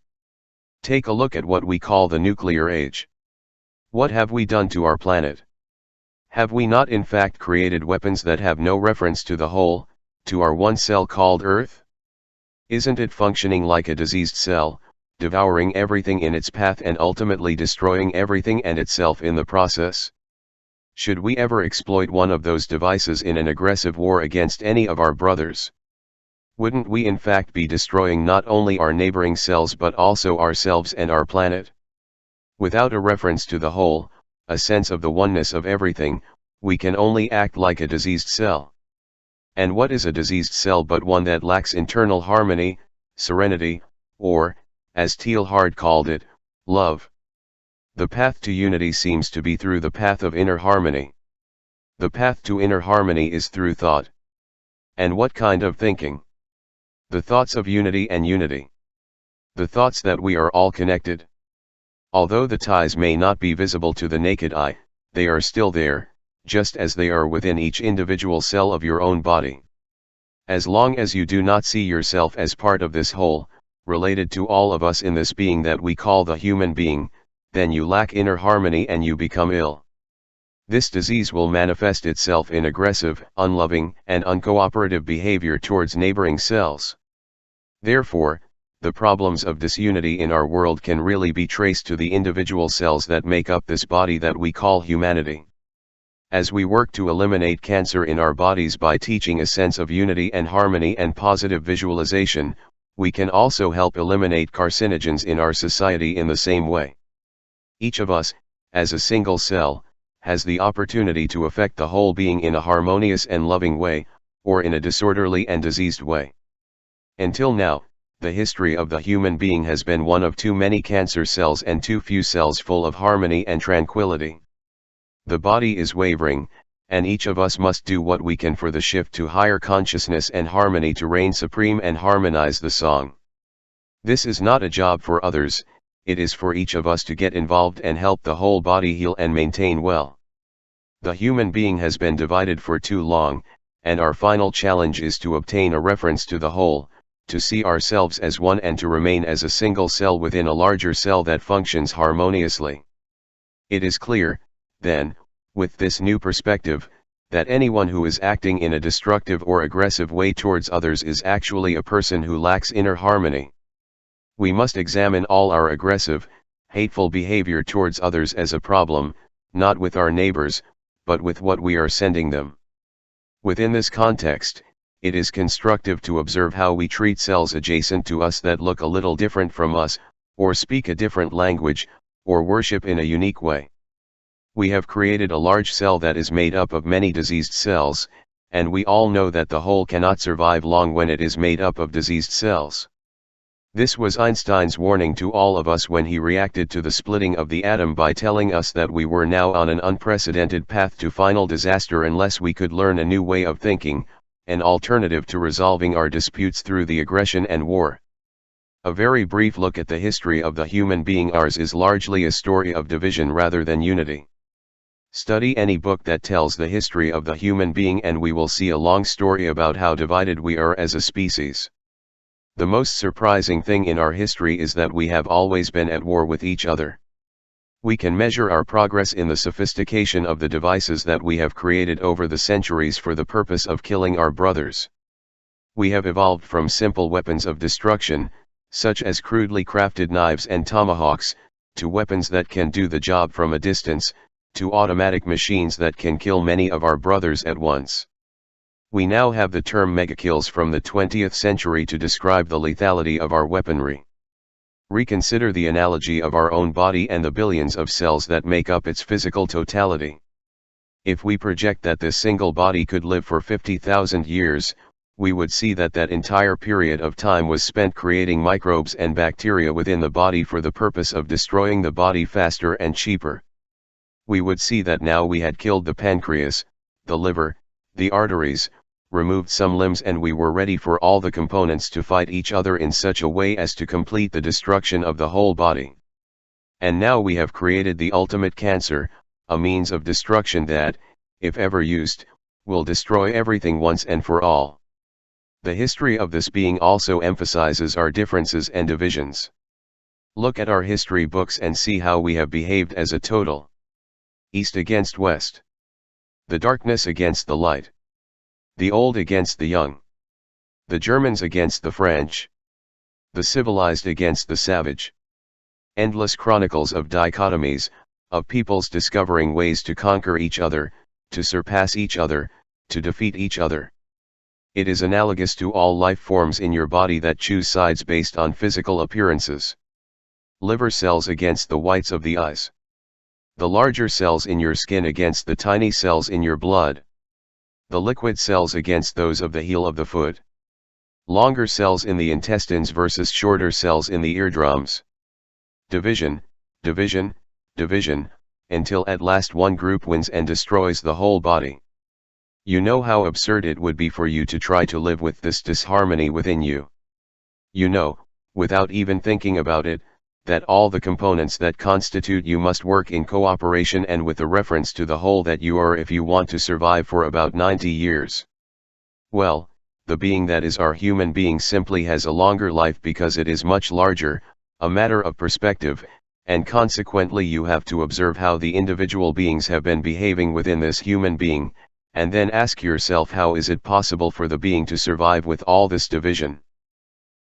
Take a look at what we call the nuclear age. What have we done to our planet? Have we not in fact created weapons that have no reference to the whole, to our one cell called Earth? Isn't it functioning like a diseased cell, devouring everything in its path and ultimately destroying everything and itself in the process? Should we ever exploit one of those devices in an aggressive war against any of our brothers? Wouldn't we in fact be destroying not only our neighboring cells but also ourselves and our planet? Without a reference to the whole, a sense of the oneness of everything, we can only act like a diseased cell. And what is a diseased cell but one that lacks internal harmony, serenity, or, as Teilhard called it, love? The path to unity seems to be through the path of inner harmony. The path to inner harmony is through thought. And what kind of thinking? The thoughts of unity and unity. The thoughts that we are all connected. Although the ties may not be visible to the naked eye, they are still there, just as they are within each individual cell of your own body. As long as you do not see yourself as part of this whole, related to all of us in this being that we call the human being, then you lack inner harmony and you become ill. This disease will manifest itself in aggressive, unloving, and uncooperative behavior towards neighboring cells. Therefore, the problems of disunity in our world can really be traced to the individual cells that make up this body that we call humanity. As we work to eliminate cancer in our bodies by teaching a sense of unity and harmony and positive visualization, we can also help eliminate carcinogens in our society in the same way. Each of us, as a single cell, has the opportunity to affect the whole being in a harmonious and loving way, or in a disorderly and diseased way. Until now, the history of the human being has been one of too many cancer cells and too few cells full of harmony and tranquility. The body is wavering, and each of us must do what we can for the shift to higher consciousness and harmony to reign supreme and harmonize the song. This is not a job for others, it is for each of us to get involved and help the whole body heal and maintain well. The human being has been divided for too long, and our final challenge is to obtain a reference to the whole, to see ourselves as one and to remain as a single cell within a larger cell that functions harmoniously. It is clear, then, with this new perspective, that anyone who is acting in a destructive or aggressive way towards others is actually a person who lacks inner harmony. We must examine all our aggressive, hateful behavior towards others as a problem, not with our neighbors, but with what we are sending them. Within this context, it is constructive to observe how we treat cells adjacent to us that look a little different from us, or speak a different language, or worship in a unique way. We have created a large cell that is made up of many diseased cells, and we all know that the whole cannot survive long when it is made up of diseased cells. This was Einstein's warning to all of us when he reacted to the splitting of the atom by telling us that we were now on an unprecedented path to final disaster unless we could learn a new way of thinking, an alternative to resolving our disputes through the aggression and war. A very brief look at the history of the human being. Ours is largely a story of division rather than unity. Study any book that tells the history of the human being and we will see a long story about how divided we are as a species. The most surprising thing in our history is that we have always been at war with each other. We can measure our progress in the sophistication of the devices that we have created over the centuries for the purpose of killing our brothers. We have evolved from simple weapons of destruction, such as crudely crafted knives and tomahawks, to weapons that can do the job from a distance, to automatic machines that can kill many of our brothers at once. We now have the term megakills from the 20th century to describe the lethality of our weaponry. Reconsider the analogy of our own body and the billions of cells that make up its physical totality. If we project that this single body could live for 50,000 years, we would see that that entire period of time was spent creating microbes and bacteria within the body for the purpose of destroying the body faster and cheaper. We would see that now we had killed the pancreas, the liver, the arteries, removed some limbs, and we were ready for all the components to fight each other in such a way as to complete the destruction of the whole body. And now we have created the ultimate cancer, a means of destruction that, if ever used, will destroy everything once and for all. The history of this being also emphasizes our differences and divisions. Look at our history books and see how we have behaved as a total. East against West. The darkness against the light. The old against the young. The Germans against the French. The civilized against the savage. Endless chronicles of dichotomies, of peoples discovering ways to conquer each other, to surpass each other, to defeat each other. It is analogous to all life forms in your body that choose sides based on physical appearances. Liver cells against the whites of the eyes. The larger cells in your skin against the tiny cells in your blood. The liquid cells against those of the heel of the foot. Longer cells in the intestines versus shorter cells in the eardrums. Division, division, division, until at last one group wins and destroys the whole body. You know how absurd it would be for you to try to live with this disharmony within you. You know, without even thinking about it, that all the components that constitute you must work in cooperation and with a reference to the whole that you are if you want to survive for about 90 years. Well, the being that is our human being simply has a longer life because it is much larger, a matter of perspective, and consequently you have to observe how the individual beings have been behaving within this human being, and then ask yourself how is it possible for the being to survive with all this division?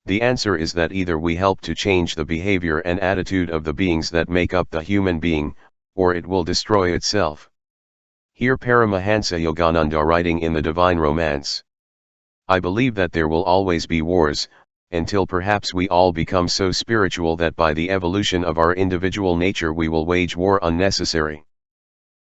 The answer is that either we help to change the behavior and attitude of the beings that make up the human being, or it will destroy itself. Here Paramahansa Yogananda writing in the Divine Romance. I believe that there will always be wars, until perhaps we all become so spiritual that by the evolution of our individual nature we will wage war unnecessary.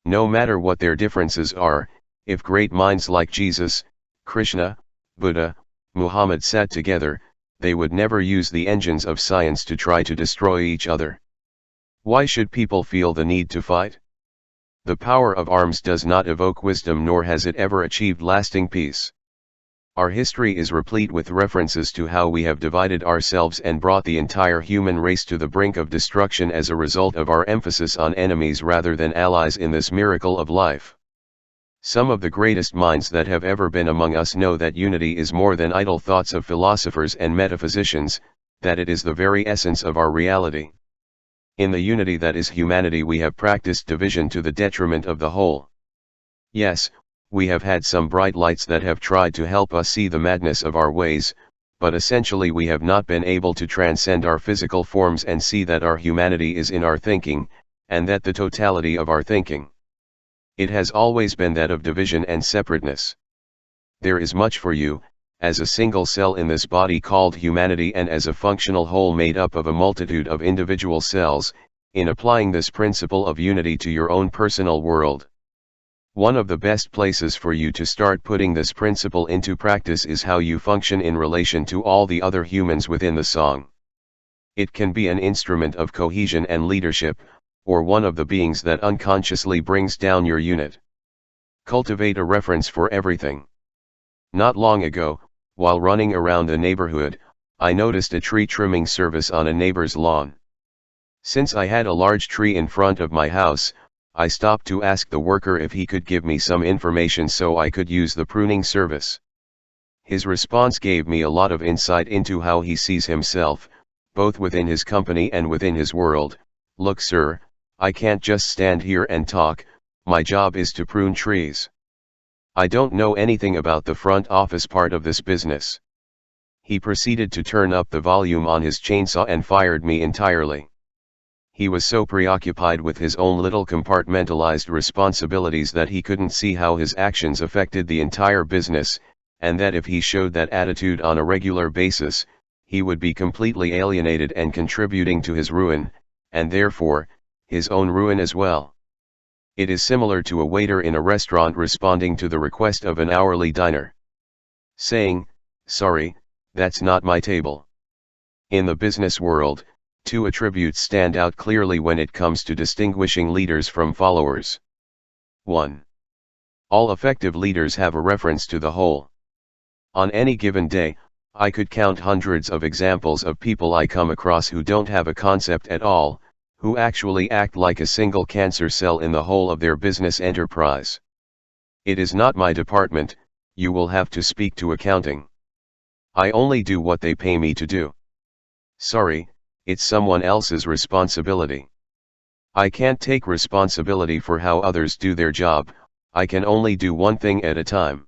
No matter what their differences are, if great minds like Jesus, Krishna, Buddha, Muhammad sat together, they would never use the engines of science to try to destroy each other. Why should people feel the need to fight? The power of arms does not evoke wisdom, nor has it ever achieved lasting peace. Our history is replete with references to how we have divided ourselves and brought the entire human race to the brink of destruction as a result of our emphasis on enemies rather than allies in this miracle of life. Some of the greatest minds that have ever been among us know that unity is more than idle thoughts of philosophers and metaphysicians, that it is the very essence of our reality. In the unity that is humanity we have practiced division to the detriment of the whole. Yes, we have had some bright lights that have tried to help us see the madness of our ways, but essentially we have not been able to transcend our physical forms and see that our humanity is in our thinking, and that the totality of our thinking. It has always been that of division and separateness. There is much for you, as a single cell in this body called humanity and as a functional whole made up of a multitude of individual cells, in applying this principle of unity to your own personal world. One of the best places for you to start putting this principle into practice is how you function in relation to all the other humans within the song. It can be an instrument of cohesion and leadership, or one of the beings that unconsciously brings down your unit. Cultivate a reference for everything. Not long ago, while running around the neighborhood, I noticed a tree trimming service on a neighbor's lawn. Since I had a large tree in front of my house, I stopped to ask the worker if he could give me some information so I could use the pruning service. His response gave me a lot of insight into how he sees himself, both within his company and within his world. Look, sir, I can't just stand here and talk, my job is to prune trees. I don't know anything about the front office part of this business. He proceeded to turn up the volume on his chainsaw and fired me entirely. He was so preoccupied with his own little compartmentalized responsibilities that he couldn't see how his actions affected the entire business, and that if he showed that attitude on a regular basis, he would be completely alienated and contributing to his ruin, and therefore, his own ruin as well. It is similar to a waiter in a restaurant responding to the request of an hourly diner, saying, "Sorry, that's not my table." In the business world, two attributes stand out clearly when it comes to distinguishing leaders from followers. 1. All effective leaders have a reference to the whole. On any given day, I could count hundreds of examples of people I come across who don't have a concept at all, who actually act like a single cancer cell in the whole of their business enterprise. It is not my department, you will have to speak to accounting. I only do what they pay me to do. Sorry, it's someone else's responsibility. I can't take responsibility for how others do their job, I can only do one thing at a time.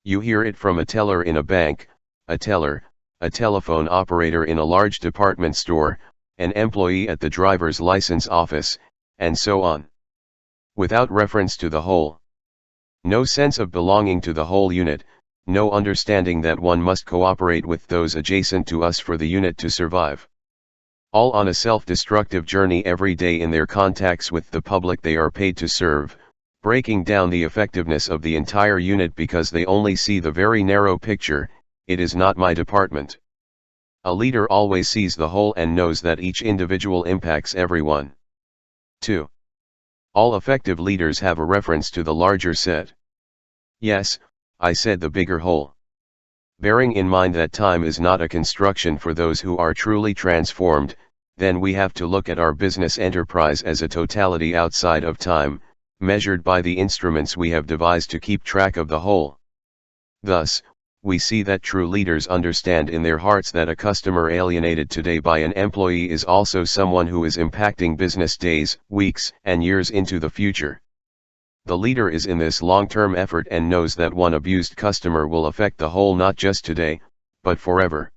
You hear it from a teller in a bank, a teller, a telephone operator in a large department store, an employee at the driver's license office, and so on. Without reference to the whole. No sense of belonging to the whole unit, no understanding that one must cooperate with those adjacent to us for the unit to survive. All on a self-destructive journey every day in their contacts with the public they are paid to serve, breaking down the effectiveness of the entire unit because they only see the very narrow picture. It is not my department. A leader always sees the whole and knows that each individual impacts everyone. 2. All effective leaders have a reference to the larger set. Yes, I said the bigger whole. Bearing in mind that time is not a construction for those who are truly transformed, then we have to look at our business enterprise as a totality outside of time, measured by the instruments we have devised to keep track of the whole. Thus, we see that true leaders understand in their hearts that a customer alienated today by an employee is also someone who is impacting business days, weeks, and years into the future. The leader is in this long-term effort and knows that one abused customer will affect the whole not just today, but forever.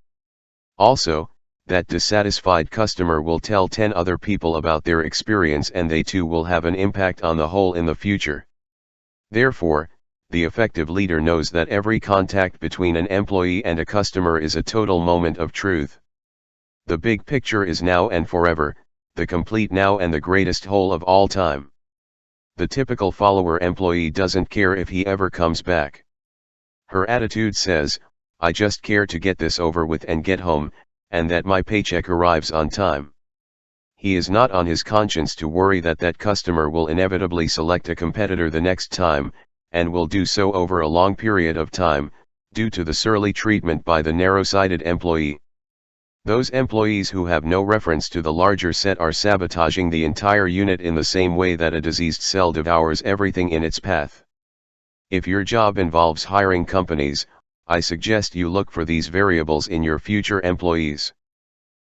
Also, that dissatisfied customer will tell 10 other people about their experience and they too will have an impact on the whole in the future. Therefore, the effective leader knows that every contact between an employee and a customer is a total moment of truth. The big picture is now and forever, the complete now and the greatest whole of all time. The typical follower employee doesn't care if he ever comes back. Her attitude says, "I just care to get this over with and get home, and that my paycheck arrives on time." He is not on his conscience to worry that that customer will inevitably select a competitor the next time, and will do so over a long period of time, due to the surly treatment by the narrow-sighted employee. Those employees who have no reference to the larger set are sabotaging the entire unit in the same way that a diseased cell devours everything in its path. If your job involves hiring companies, I suggest you look for these variables in your future employees.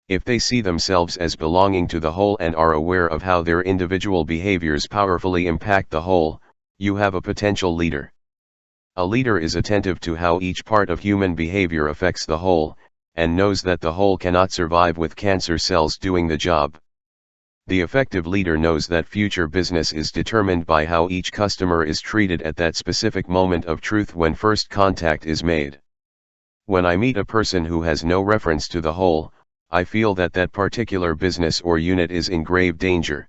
If they see themselves as belonging to the whole and are aware of how their individual behaviors powerfully impact the whole, you have a potential leader. A leader is attentive to how each part of human behavior affects the whole, and knows that the whole cannot survive with cancer cells doing the job. The effective leader knows that future business is determined by how each customer is treated at that specific moment of truth when first contact is made. When I meet a person who has no reference to the whole, I feel that that particular business or unit is in grave danger.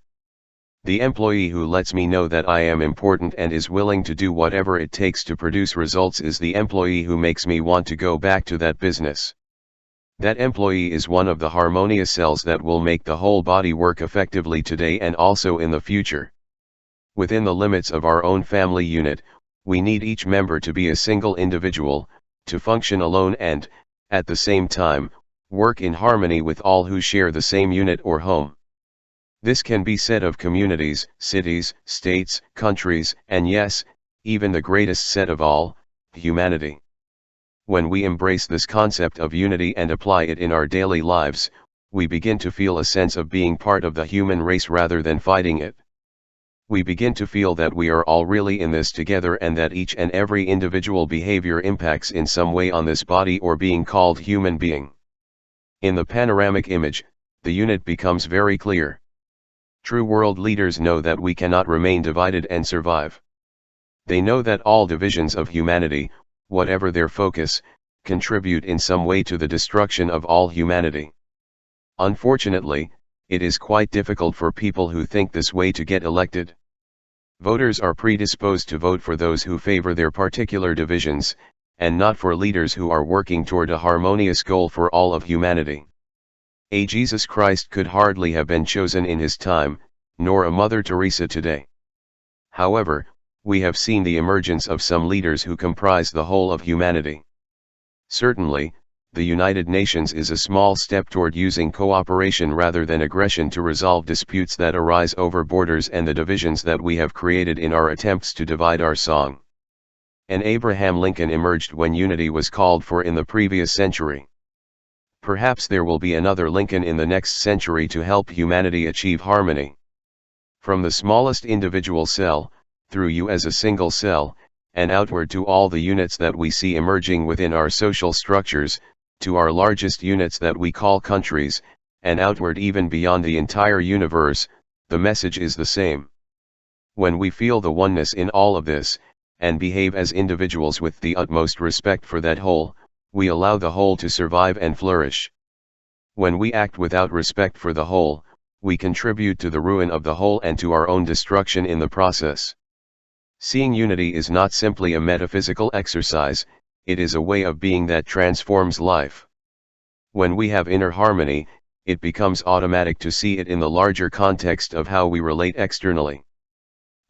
The employee who lets me know that I am important and is willing to do whatever it takes to produce results is the employee who makes me want to go back to that business. That employee is one of the harmonious cells that will make the whole body work effectively today and also in the future. Within the limits of our own family unit, we need each member to be a single individual, to function alone and, at the same time, work in harmony with all who share the same unit or home. This can be said of communities, cities, states, countries, and yes, even the greatest set of all, humanity. When we embrace this concept of unity and apply it in our daily lives, we begin to feel a sense of being part of the human race rather than fighting it. We begin to feel that we are all really in this together and that each and every individual behavior impacts in some way on this body or being called human being. In the panoramic image, the unit becomes very clear. True world leaders know that we cannot remain divided and survive. They know that all divisions of humanity, whatever their focus, contribute in some way to the destruction of all humanity. Unfortunately, it is quite difficult for people who think this way to get elected. Voters are predisposed to vote for those who favor their particular divisions, and not for leaders who are working toward a harmonious goal for all of humanity. A Jesus Christ could hardly have been chosen in his time, nor a Mother Teresa today. However, we have seen the emergence of some leaders who comprise the whole of humanity. Certainly, the United Nations is a small step toward using cooperation rather than aggression to resolve disputes that arise over borders and the divisions that we have created in our attempts to divide our song. An Abraham Lincoln emerged when unity was called for in the previous century. Perhaps there will be another Lincoln in the next century to help humanity achieve harmony. From the smallest individual cell, through you as a single cell, and outward to all the units that we see emerging within our social structures, to our largest units that we call countries, and outward even beyond the entire universe, the message is the same. When we feel the oneness in all of this, and behave as individuals with the utmost respect for that whole, we allow the whole to survive and flourish. When we act without respect for the whole, we contribute to the ruin of the whole and to our own destruction in the process. Seeing unity is not simply a metaphysical exercise, it is a way of being that transforms life. When we have inner harmony, it becomes automatic to see it in the larger context of how we relate externally.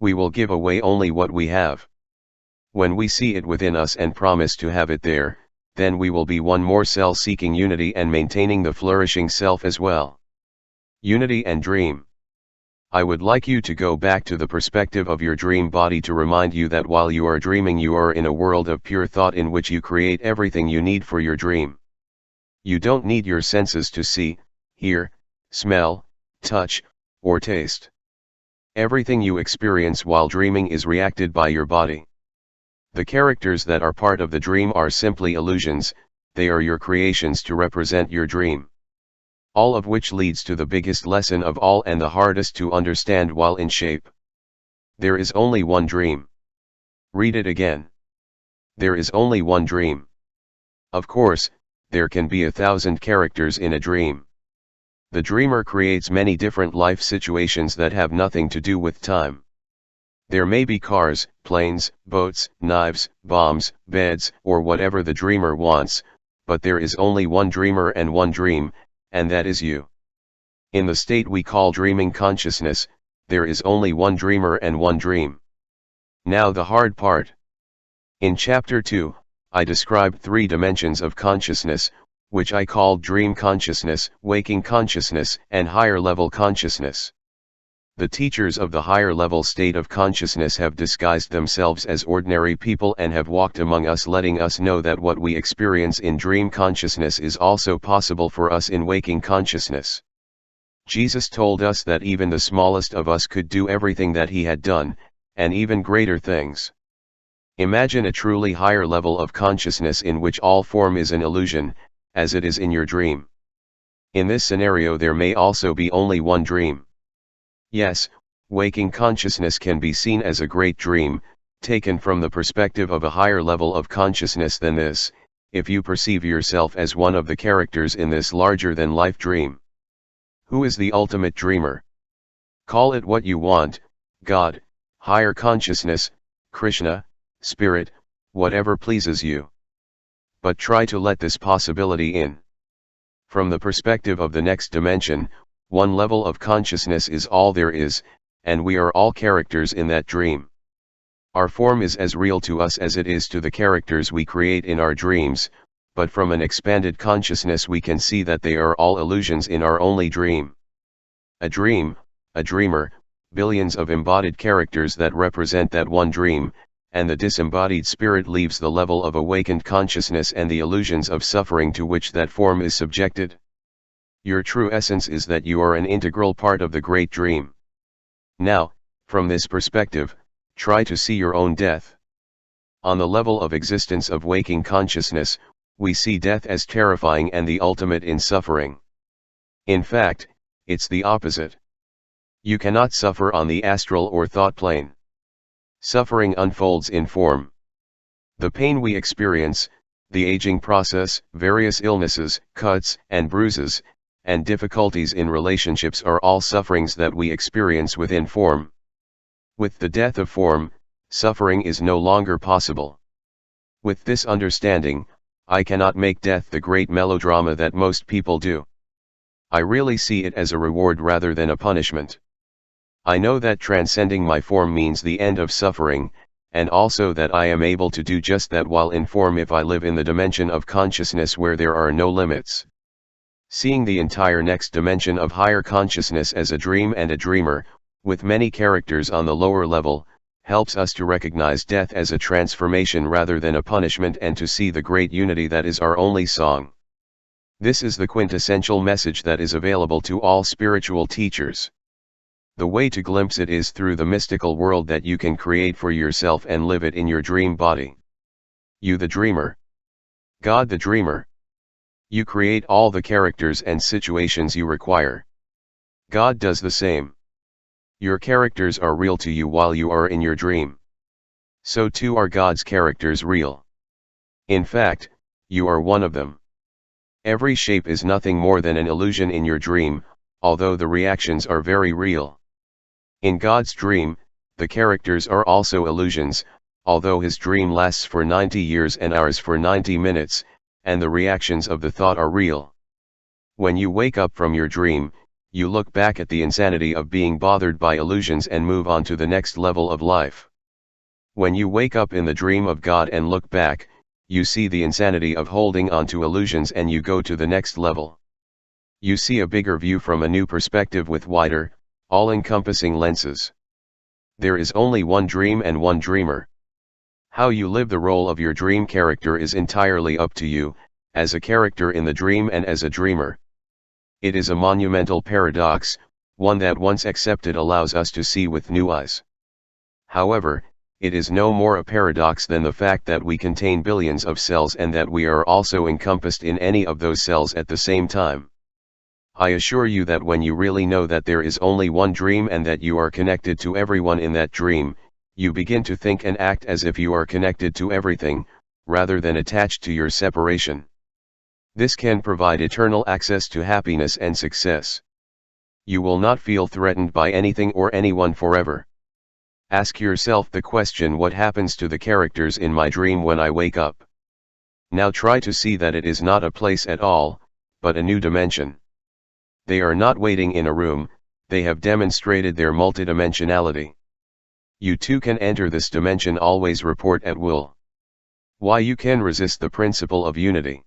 We will give away only what we have. When we see it within us and promise to have it there, then we will be one more cell seeking unity and maintaining the flourishing self as well. Unity and dream. I would like you to go back to the perspective of your dream body to remind you that while you are dreaming you are in a world of pure thought in which you create everything you need for your dream. You don't need your senses to see, hear, smell, touch, or taste. Everything you experience while dreaming is reacted by your body. The characters that are part of the dream are simply illusions, they are your creations to represent your dream. All of which leads to the biggest lesson of all and the hardest to understand while in shape. There is only one dream. Read it again. There is only one dream. Of course, there can be 1,000 characters in a dream. The dreamer creates many different life situations that have nothing to do with time. There may be cars, planes, boats, knives, bombs, beds, or whatever the dreamer wants, but there is only one dreamer and one dream, and that is you. In the state we call dreaming consciousness, there is only one dreamer and one dream. Now the hard part. In Chapter 2, I described 3 dimensions of consciousness, which I called dream consciousness, waking consciousness, and higher level consciousness. The teachers of the higher level state of consciousness have disguised themselves as ordinary people and have walked among us, letting us know that what we experience in dream consciousness is also possible for us in waking consciousness. Jesus told us that even the smallest of us could do everything that he had done, and even greater things. Imagine a truly higher level of consciousness in which all form is an illusion, as it is in your dream. In this scenario there may also be only one dream. Yes, waking consciousness can be seen as a great dream, taken from the perspective of a higher level of consciousness than this, if you perceive yourself as one of the characters in this larger-than-life dream. Who is the ultimate dreamer? Call it what you want, God, higher consciousness, Krishna, Spirit, whatever pleases you. But try to let this possibility in. From the perspective of the next dimension, one level of consciousness is all there is, and we are all characters in that dream. Our form is as real to us as it is to the characters we create in our dreams, but from an expanded consciousness we can see that they are all illusions in our only dream. A dream, a dreamer, billions of embodied characters that represent that one dream, and the disembodied spirit leaves the level of awakened consciousness and the illusions of suffering to which that form is subjected. Your true essence is that you are an integral part of the great dream. Now, from this perspective, try to see your own death. On the level of existence of waking consciousness, we see death as terrifying and the ultimate in suffering. In fact, it's the opposite. You cannot suffer on the astral or thought plane. Suffering unfolds in form. The pain we experience, the aging process, various illnesses, cuts and bruises, and difficulties in relationships are all sufferings that we experience within form. With the death of form, suffering is no longer possible. With this understanding, I cannot make death the great melodrama that most people do. I really see it as a reward rather than a punishment. I know that transcending my form means the end of suffering, and also that I am able to do just that while in form if I live in the dimension of consciousness where there are no limits. Seeing the entire next dimension of higher consciousness as a dream and a dreamer, with many characters on the lower level, helps us to recognize death as a transformation rather than a punishment and to see the great unity that is our only song. This is the quintessential message that is available to all spiritual teachers. The way to glimpse it is through the mystical world that you can create for yourself and live it in your dream body. You the dreamer. God the dreamer. You create all the characters and situations you require. God does the same. Your characters are real to you while you are in your dream. So too are God's characters real. In fact, you are one of them. Every shape is nothing more than an illusion in your dream, although the reactions are very real. In God's dream, the characters are also illusions, although his dream lasts for 90 years and ours for 90 minutes, and the reactions of the thought are real. When you wake up from your dream, you look back at the insanity of being bothered by illusions and move on to the next level of life. When you wake up in the dream of God and look back, you see the insanity of holding on to illusions and you go to the next level. You see a bigger view from a new perspective with wider, all-encompassing lenses. There is only one dream and one dreamer. How you live the role of your dream character is entirely up to you, as a character in the dream and as a dreamer. It is a monumental paradox, one that once accepted allows us to see with new eyes. However, it is no more a paradox than the fact that we contain billions of cells and that we are also encompassed in any of those cells at the same time. I assure you that when you really know that there is only one dream and that you are connected to everyone in that dream, you begin to think and act as if you are connected to everything, rather than attached to your separation. This can provide eternal access to happiness and success. You will not feel threatened by anything or anyone forever. Ask yourself the question: what happens to the characters in my dream when I wake up? Now try to see that it is not a place at all, but a new dimension. They are not waiting in a room, they have demonstrated their multidimensionality. You too can enter this dimension, always report at will. Why you can resist the principle of unity.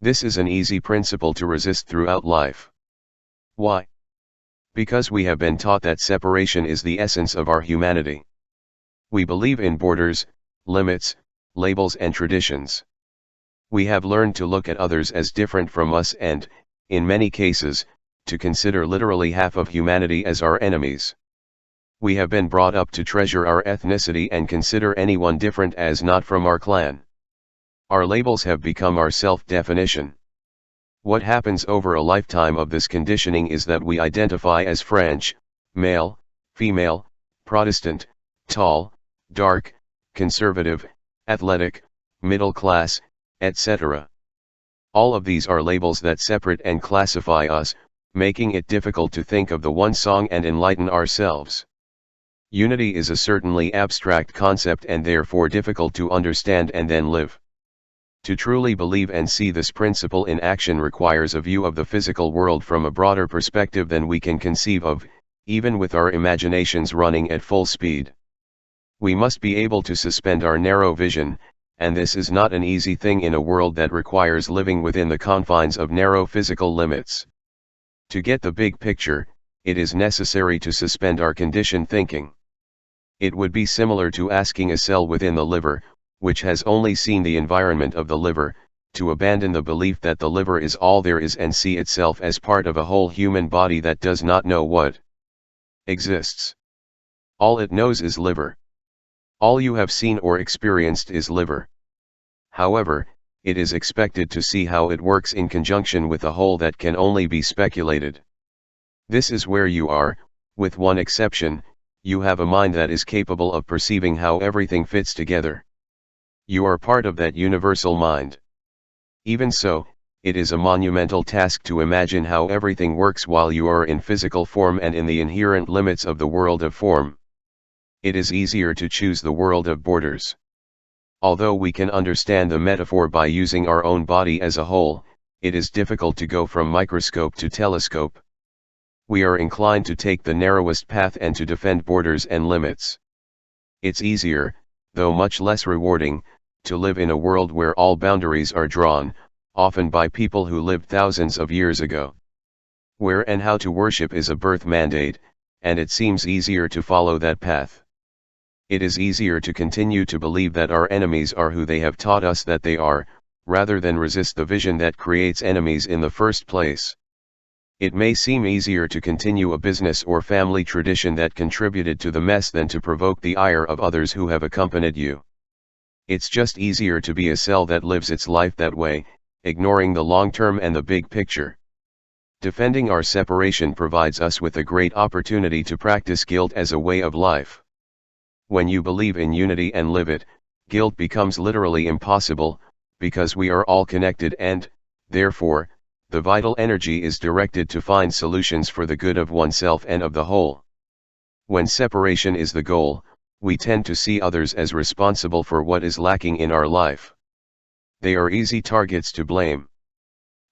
This is an easy principle to resist throughout life. Why? Because we have been taught that separation is the essence of our humanity. We believe in borders, limits, labels and traditions. We have learned to look at others as different from us and, in many cases, to consider literally half of humanity as our enemies. We have been brought up to treasure our ethnicity and consider anyone different as not from our clan. Our labels have become our self-definition. What happens over a lifetime of this conditioning is that we identify as French, male, female, Protestant, tall, dark, conservative, athletic, middle class, etc. All of these are labels that separate and classify us, making it difficult to think of the one song and enlighten ourselves. Unity is a certainly abstract concept and therefore difficult to understand and then live. To truly believe and see this principle in action requires a view of the physical world from a broader perspective than we can conceive of, even with our imaginations running at full speed. We must be able to suspend our narrow vision, and this is not an easy thing in a world that requires living within the confines of narrow physical limits. To get the big picture, it is necessary to suspend our conditioned thinking. It would be similar to asking a cell within the liver, which has only seen the environment of the liver, to abandon the belief that the liver is all there is and see itself as part of a whole human body that does not know what exists. All it knows is liver. All you have seen or experienced is liver. However, it is expected to see how it works in conjunction with a whole that can only be speculated. This is where you are, with one exception, you have a mind that is capable of perceiving how everything fits together. You are part of that universal mind. Even so, it is a monumental task to imagine how everything works while you are in physical form and in the inherent limits of the world of form. It is easier to choose the world of borders. Although we can understand the metaphor by using our own body as a whole, it is difficult to go from microscope to telescope. We are inclined to take the narrowest path and to defend borders and limits. It's easier, though much less rewarding, to live in a world where all boundaries are drawn, often by people who lived thousands of years ago. Where and how to worship is a birth mandate, and it seems easier to follow that path. It is easier to continue to believe that our enemies are who they have taught us that they are, rather than resist the vision that creates enemies in the first place. It may seem easier to continue a business or family tradition that contributed to the mess than to provoke the ire of others who have accompanied you. It's just easier to be a cell that lives its life that way, ignoring the long term and the big picture. Defending our separation provides us with a great opportunity to practice guilt as a way of life. When you believe in unity and live it, guilt becomes literally impossible, because we are all connected and, therefore, the vital energy is directed to find solutions for the good of oneself and of the whole. When separation is the goal, we tend to see others as responsible for what is lacking in our life. They are easy targets to blame.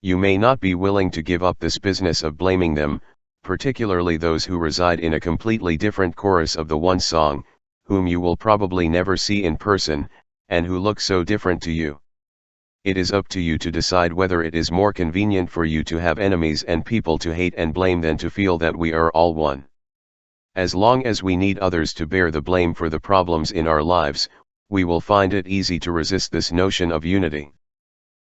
You may not be willing to give up this business of blaming them, particularly those who reside in a completely different chorus of the one song, whom you will probably never see in person, and who look so different to you. It is up to you to decide whether it is more convenient for you to have enemies and people to hate and blame than to feel that we are all one. As long as we need others to bear the blame for the problems in our lives, we will find it easy to resist this notion of unity.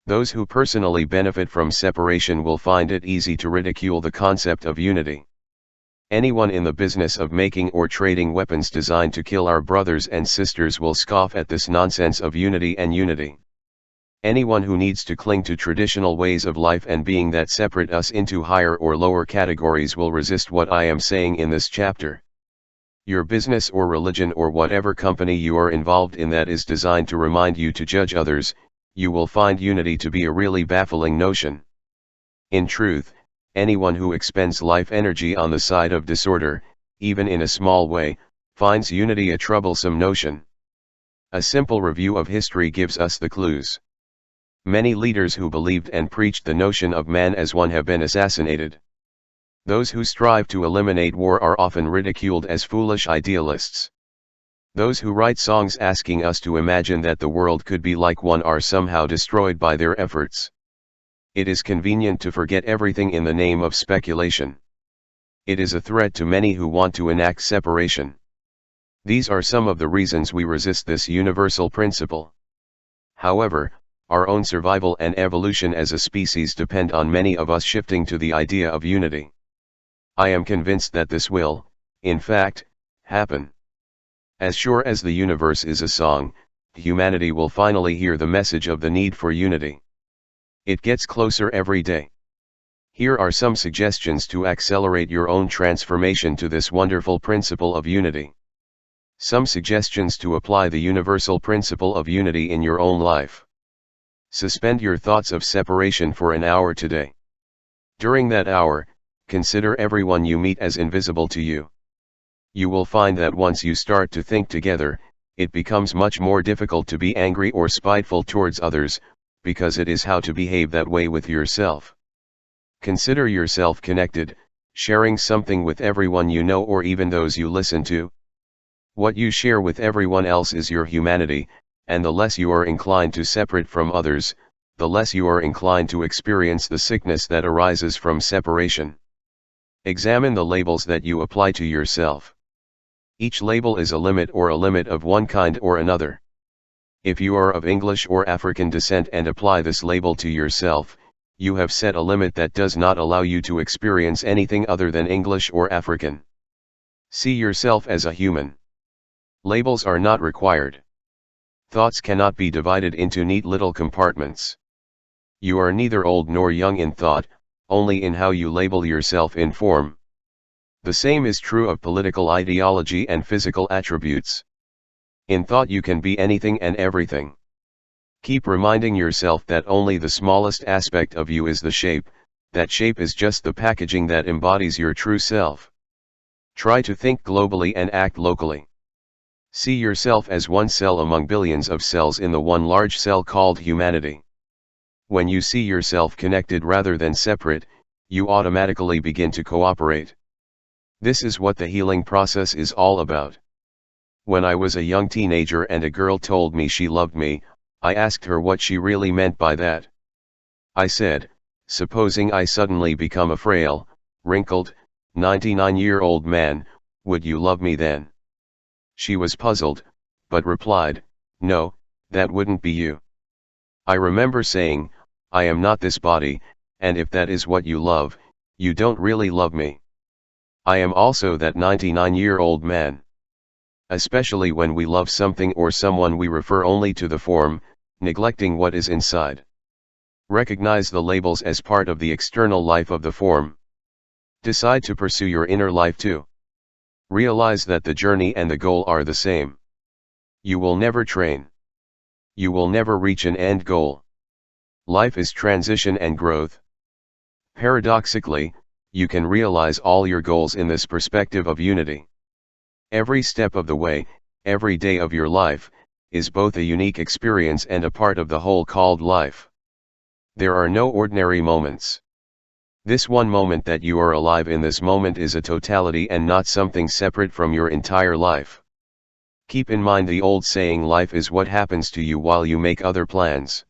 Those who personally benefit from separation will find it easy to ridicule the concept of unity. Anyone in the business of making or trading weapons designed to kill our brothers and sisters will scoff at this nonsense of unity and unity. Anyone who needs to cling to traditional ways of life and being that separate us into higher or lower categories will resist what I am saying in this chapter. Your business or religion or whatever company you are involved in that is designed to remind you to judge others, you will find unity to be a really baffling notion. In truth, anyone who expends life energy on the side of disorder, even in a small way, finds unity a troublesome notion. A simple review of history gives us the clues. Many leaders who believed and preached the notion of man as one have been assassinated. Those who strive to eliminate war are often ridiculed as foolish idealists. Those who write songs asking us to imagine that the world could be like one are somehow destroyed by their efforts. It is convenient to forget everything in the name of speculation. It is a threat to many who want to enact separation. These are some of the reasons we resist this universal principle. However, our own survival and evolution as a species depend on many of us shifting to the idea of unity. I am convinced that this will, in fact, happen. As sure as the universe is a song, humanity will finally hear the message of the need for unity. It gets closer every day. Here are some suggestions to accelerate your own transformation to this wonderful principle of unity. Some suggestions to apply the universal principle of unity in your own life. Suspend your thoughts of separation for an hour today. During that hour, consider everyone you meet as invisible to you. You will find that once you start to think together, it becomes much more difficult to be angry or spiteful towards others, because it is how to behave that way with yourself. Consider yourself connected, sharing something with everyone you know or even those you listen to. What you share with everyone else is your humanity, and the less you are inclined to separate from others, the less you are inclined to experience the sickness that arises from separation. Examine the labels that you apply to yourself. Each label is a limit of one kind or another. If you are of English or African descent and apply this label to yourself, you have set a limit that does not allow you to experience anything other than English or African. See yourself as a human. Labels are not required. Thoughts cannot be divided into neat little compartments. You are neither old nor young in thought, only in how you label yourself in form. The same is true of political ideology and physical attributes. In thought you can be anything and everything. Keep reminding yourself that only the smallest aspect of you is the shape, that shape is just the packaging that embodies your true self. Try to think globally and act locally. See yourself as one cell among billions of cells in the one large cell called humanity. When you see yourself connected rather than separate, you automatically begin to cooperate. This is what the healing process is all about. When I was a young teenager and a girl told me she loved me, I asked her what she really meant by that. I said, supposing I suddenly become a frail, wrinkled, 99-year-old man, would you love me then? She was puzzled, but replied, no, that wouldn't be you. I remember saying, I am not this body, and if that is what you love, you don't really love me. I am also that 99-year-old man. Especially when we love something or someone, we refer only to the form, neglecting what is inside. Recognize the labels as part of the external life of the form. Decide to pursue your inner life too. Realize that the journey and the goal are the same. You will never train. You will never reach an end goal. Life is transition and growth. Paradoxically, you can realize all your goals in this perspective of unity. Every step of the way, every day of your life, is both a unique experience and a part of the whole called life. There are no ordinary moments. This one moment that you are alive in this moment is a totality and not something separate from your entire life. Keep in mind the old saying, life is what happens to you while you make other plans.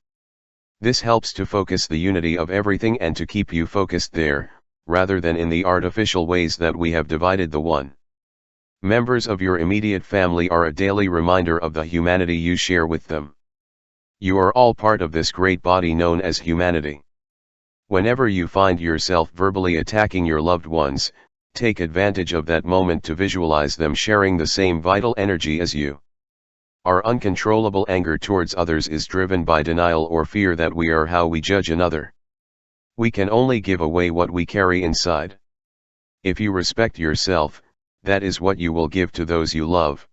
This helps to focus the unity of everything and to keep you focused there, rather than in the artificial ways that we have divided the one. Members of your immediate family are a daily reminder of the humanity you share with them. You are all part of this great body known as humanity. Whenever you find yourself verbally attacking your loved ones, take advantage of that moment to visualize them sharing the same vital energy as you. Our uncontrollable anger towards others is driven by denial or fear that we are how we judge another. We can only give away what we carry inside. If you respect yourself, that is what you will give to those you love.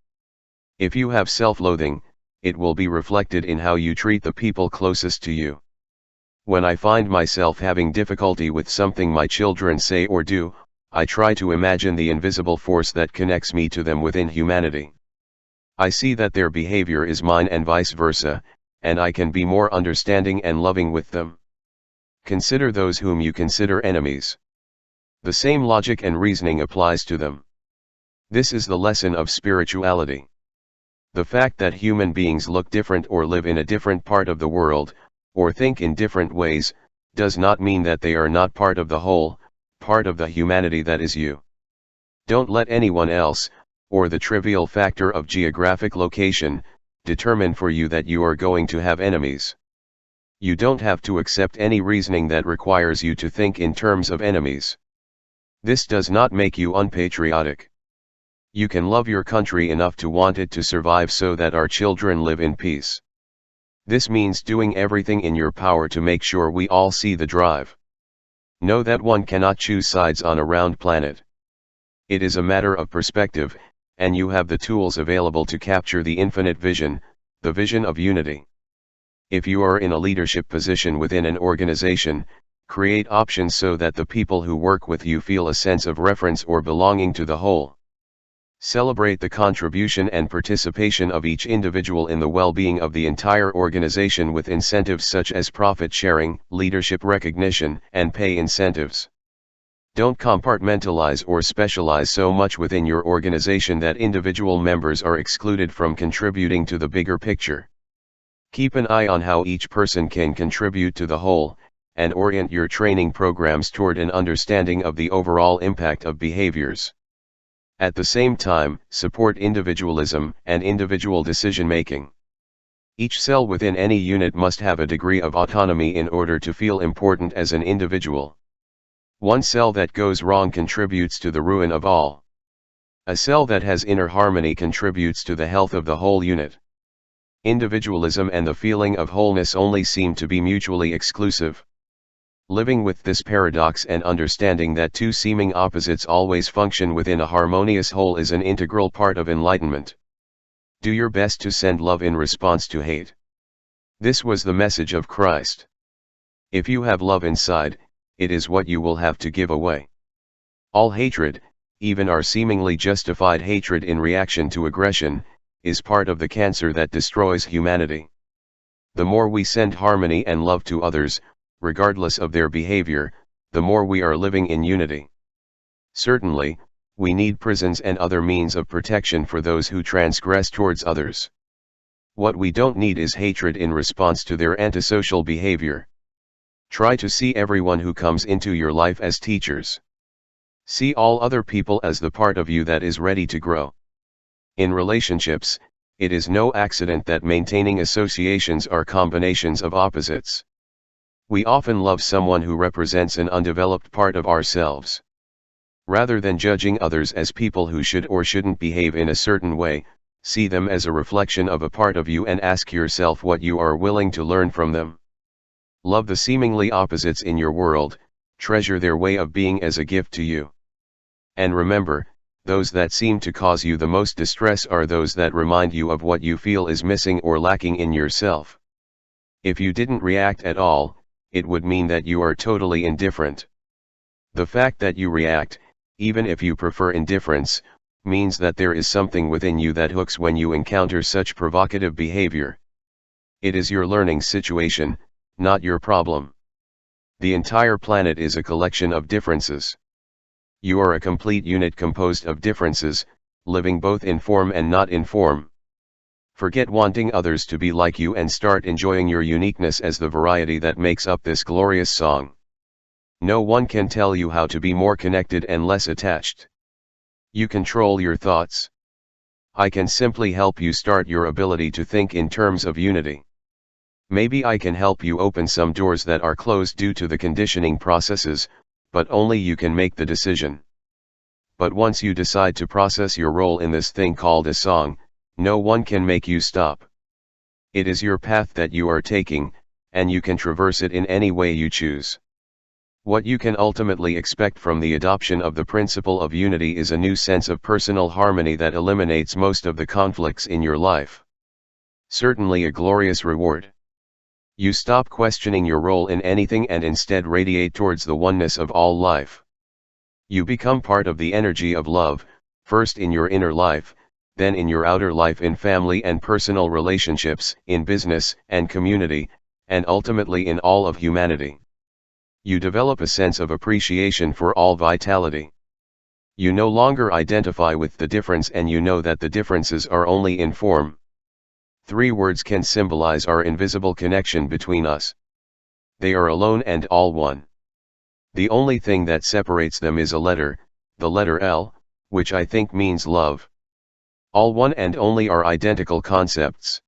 If you have self-loathing, it will be reflected in how you treat the people closest to you. When I find myself having difficulty with something my children say or do, I try to imagine the invisible force that connects me to them within humanity. I see that their behavior is mine and vice versa, and I can be more understanding and loving with them. Consider those whom you consider enemies. The same logic and reasoning applies to them. This is the lesson of spirituality. The fact that human beings look different or live in a different part of the world, or think in different ways, does not mean that they are not part of the whole, part of the humanity that is you. Don't let anyone else, or the trivial factor of geographic location, determine for you that you are going to have enemies. You don't have to accept any reasoning that requires you to think in terms of enemies. This does not make you unpatriotic. You can love your country enough to want it to survive so that our children live in peace. This means doing everything in your power to make sure we all see the drive. Know that one cannot choose sides on a round planet. It is a matter of perspective, and you have the tools available to capture the infinite vision, the vision of unity. If you are in a leadership position within an organization, create options so that the people who work with you feel a sense of reference or belonging to the whole. Celebrate the contribution and participation of each individual in the well-being of the entire organization with incentives such as profit sharing, leadership recognition, and pay incentives. Don't compartmentalize or specialize so much within your organization that individual members are excluded from contributing to the bigger picture. Keep an eye on how each person can contribute to the whole, and orient your training programs toward an understanding of the overall impact of behaviors. At the same time, support individualism and individual decision-making. Each cell within any unit must have a degree of autonomy in order to feel important as an individual. One cell that goes wrong contributes to the ruin of all. A cell that has inner harmony contributes to the health of the whole unit. Individualism and the feeling of wholeness only seem to be mutually exclusive. Living with this paradox and understanding that two seeming opposites always function within a harmonious whole is an integral part of enlightenment. Do your best to send love in response to hate. This was the message of Christ. If you have love inside, it is what you will have to give away. All hatred, even our seemingly justified hatred in reaction to aggression, is part of the cancer that destroys humanity. The more we send harmony and love to others, regardless of their behavior, the more we are living in unity. Certainly, we need prisons and other means of protection for those who transgress towards others. What we don't need is hatred in response to their antisocial behavior. Try to see everyone who comes into your life as teachers. See all other people as the part of you that is ready to grow. In relationships, it is no accident that maintaining associations are combinations of opposites. We often love someone who represents an undeveloped part of ourselves. Rather than judging others as people who should or shouldn't behave in a certain way, see them as a reflection of a part of you and ask yourself what you are willing to learn from them. Love the seemingly opposites in your world, treasure their way of being as a gift to you. And remember, those that seem to cause you the most distress are those that remind you of what you feel is missing or lacking in yourself. If you didn't react at all, it would mean that you are totally indifferent. The fact that you react, even if you prefer indifference, means that there is something within you that hooks when you encounter such provocative behavior. It is your learning situation, not your problem. The entire planet is a collection of differences. You are a complete unit composed of differences, living both in form and not in form. Forget wanting others to be like you and start enjoying your uniqueness as the variety that makes up this glorious song. No one can tell you how to be more connected and less attached. You control your thoughts. I can simply help you start your ability to think in terms of unity. Maybe I can help you open some doors that are closed due to the conditioning processes, but only you can make the decision. But once you decide to process your role in this thing called a song, no one can make you stop. It is your path that you are taking, and you can traverse it in any way you choose. What you can ultimately expect from the adoption of the principle of unity is a new sense of personal harmony that eliminates most of the conflicts in your life. Certainly a glorious reward. You stop questioning your role in anything and instead radiate towards the oneness of all life. You become part of the energy of love, first in your inner life, then in your outer life in family and personal relationships, in business and community, and ultimately in all of humanity. You develop a sense of appreciation for all vitality. You no longer identify with the difference, and you know that the differences are only in form. 3 words can symbolize our invisible connection between us. They are alone and all one. The only thing that separates them is a letter, the letter L, which I think means love. All one and only are identical concepts.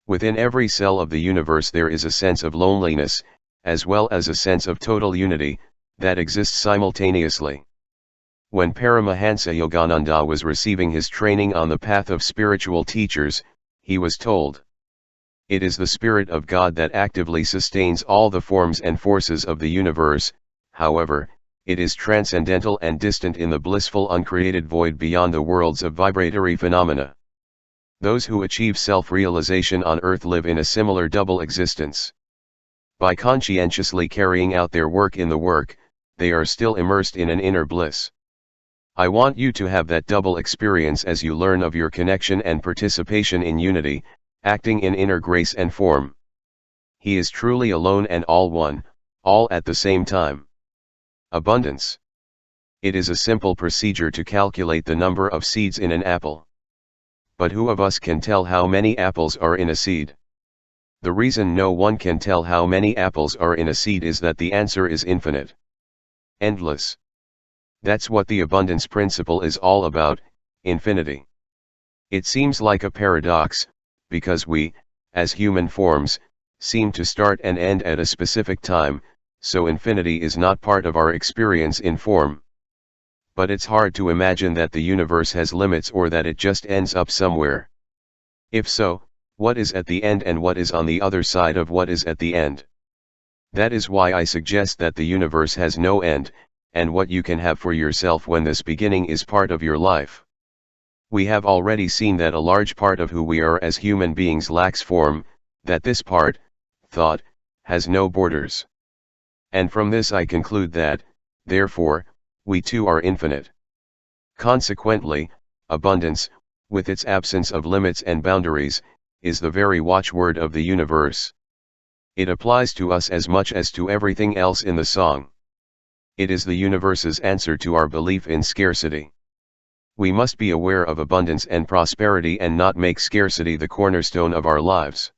Within every cell of the universe there is a sense of loneliness, as well as a sense of total unity, that exists simultaneously. When Paramahansa Yogananda was receiving his training on the path of spiritual teachers, he was told, "It is the Spirit of God that actively sustains all the forms and forces of the universe, however, it is transcendental and distant in the blissful uncreated void beyond the worlds of vibratory phenomena. Those who achieve self-realization on earth live in a similar double existence. By conscientiously carrying out their work in the work, they are still immersed in an inner bliss. I want you to have that double experience as you learn of your connection and participation in unity, acting in inner grace and form. He is truly alone and all one, all at the same time." Abundance. It is a simple procedure to calculate the number of seeds in an apple. But who of us can tell how many apples are in a seed? The reason no one can tell how many apples are in a seed is that the answer is infinite. Endless. That's what the abundance principle is all about, infinity. It seems like a paradox, because we, as human forms, seem to start and end at a specific time, so infinity is not part of our experience in form. But it's hard to imagine that the universe has limits or that it just ends up somewhere. If so, what is at the end and what is on the other side of what is at the end? That is why I suggest that the universe has no end, and what you can have for yourself when this beginning is part of your life. We have already seen that a large part of who we are as human beings lacks form, that this part, thought, has no borders. And from this I conclude that, therefore, we too are infinite. Consequently, abundance, with its absence of limits and boundaries, is the very watchword of the universe. It applies to us as much as to everything else in the song. It is the universe's answer to our belief in scarcity. We must be aware of abundance and prosperity and not make scarcity the cornerstone of our lives.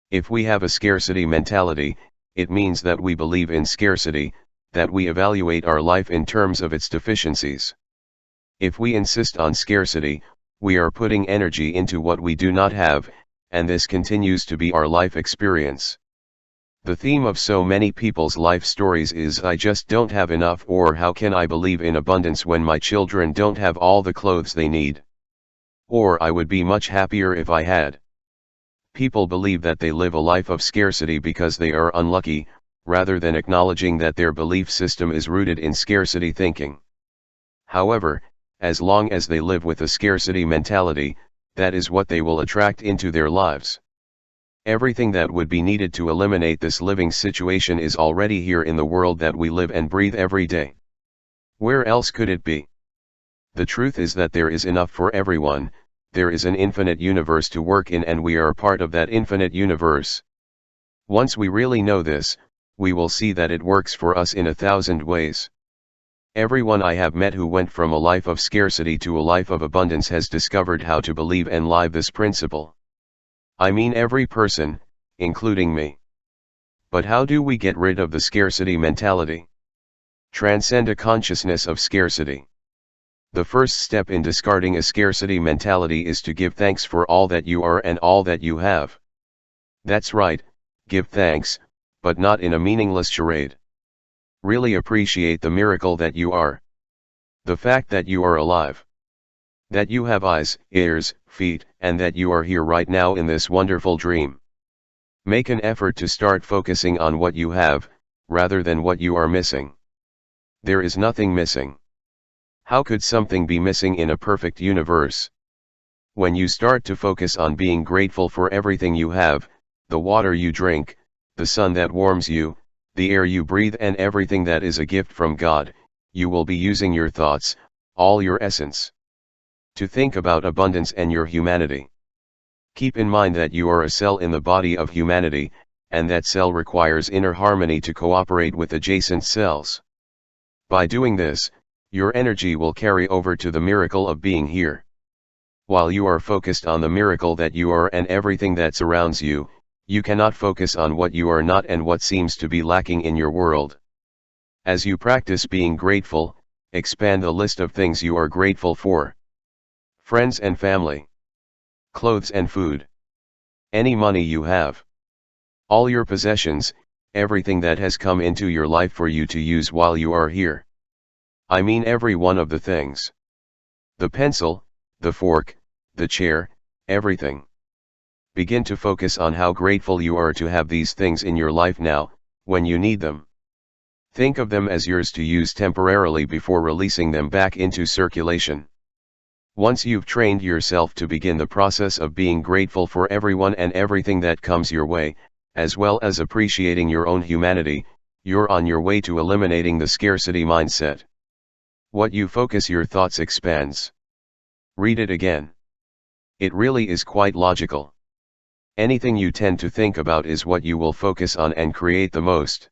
If we have a scarcity mentality, it means that we believe in scarcity, that we evaluate our life in terms of its deficiencies. If we insist on scarcity, we are putting energy into what we do not have, and this continues to be our life experience. The theme of so many people's life stories is "I just don't have enough," or "How can I believe in abundance when my children don't have all the clothes they need?" Or "I would be much happier if I had." People believe that they live a life of scarcity because they are unlucky, rather than acknowledging that their belief system is rooted in scarcity thinking. However, as long as they live with a scarcity mentality, that is what they will attract into their lives. Everything that would be needed to eliminate this living situation is already here in the world that we live and breathe every day. Where else could it be? The truth is that there is enough for everyone. There is an infinite universe to work in, and we are a part of that infinite universe. Once we really know this, we will see that it works for us in 1,000 ways. Everyone I have met who went from a life of scarcity to a life of abundance has discovered how to believe and live this principle. I mean every person, including me. But how do we get rid of the scarcity mentality? Transcend a consciousness of scarcity. The first step in discarding a scarcity mentality is to give thanks for all that you are and all that you have. That's right, give thanks, but not in a meaningless charade. Really appreciate the miracle that you are. The fact that you are alive. That you have eyes, ears, feet, and that you are here right now in this wonderful dream. Make an effort to start focusing on what you have, rather than what you are missing. There is nothing missing. How could something be missing in a perfect universe? When you start to focus on being grateful for everything you have, the water you drink, the sun that warms you, the air you breathe, and everything that is a gift from God, you will be using your thoughts, all your essence, to think about abundance and your humanity. Keep in mind that you are a cell in the body of humanity, and that cell requires inner harmony to cooperate with adjacent cells. By doing this, your energy will carry over to the miracle of being here. While you are focused on the miracle that you are and everything that surrounds you, you cannot focus on what you are not and what seems to be lacking in your world. As you practice being grateful, expand the list of things you are grateful for. Friends and family. Clothes and food. Any money you have. All your possessions, everything that has come into your life for you to use while you are here. I mean every one of the things. The pencil, the fork, the chair, everything. Begin to focus on how grateful you are to have these things in your life now, when you need them. Think of them as yours to use temporarily before releasing them back into circulation. Once you've trained yourself to begin the process of being grateful for everyone and everything that comes your way, as well as appreciating your own humanity, you're on your way to eliminating the scarcity mindset. What you focus your thoughts expands. Read it again. It really is quite logical. Anything you tend to think about is what you will focus on and create the most.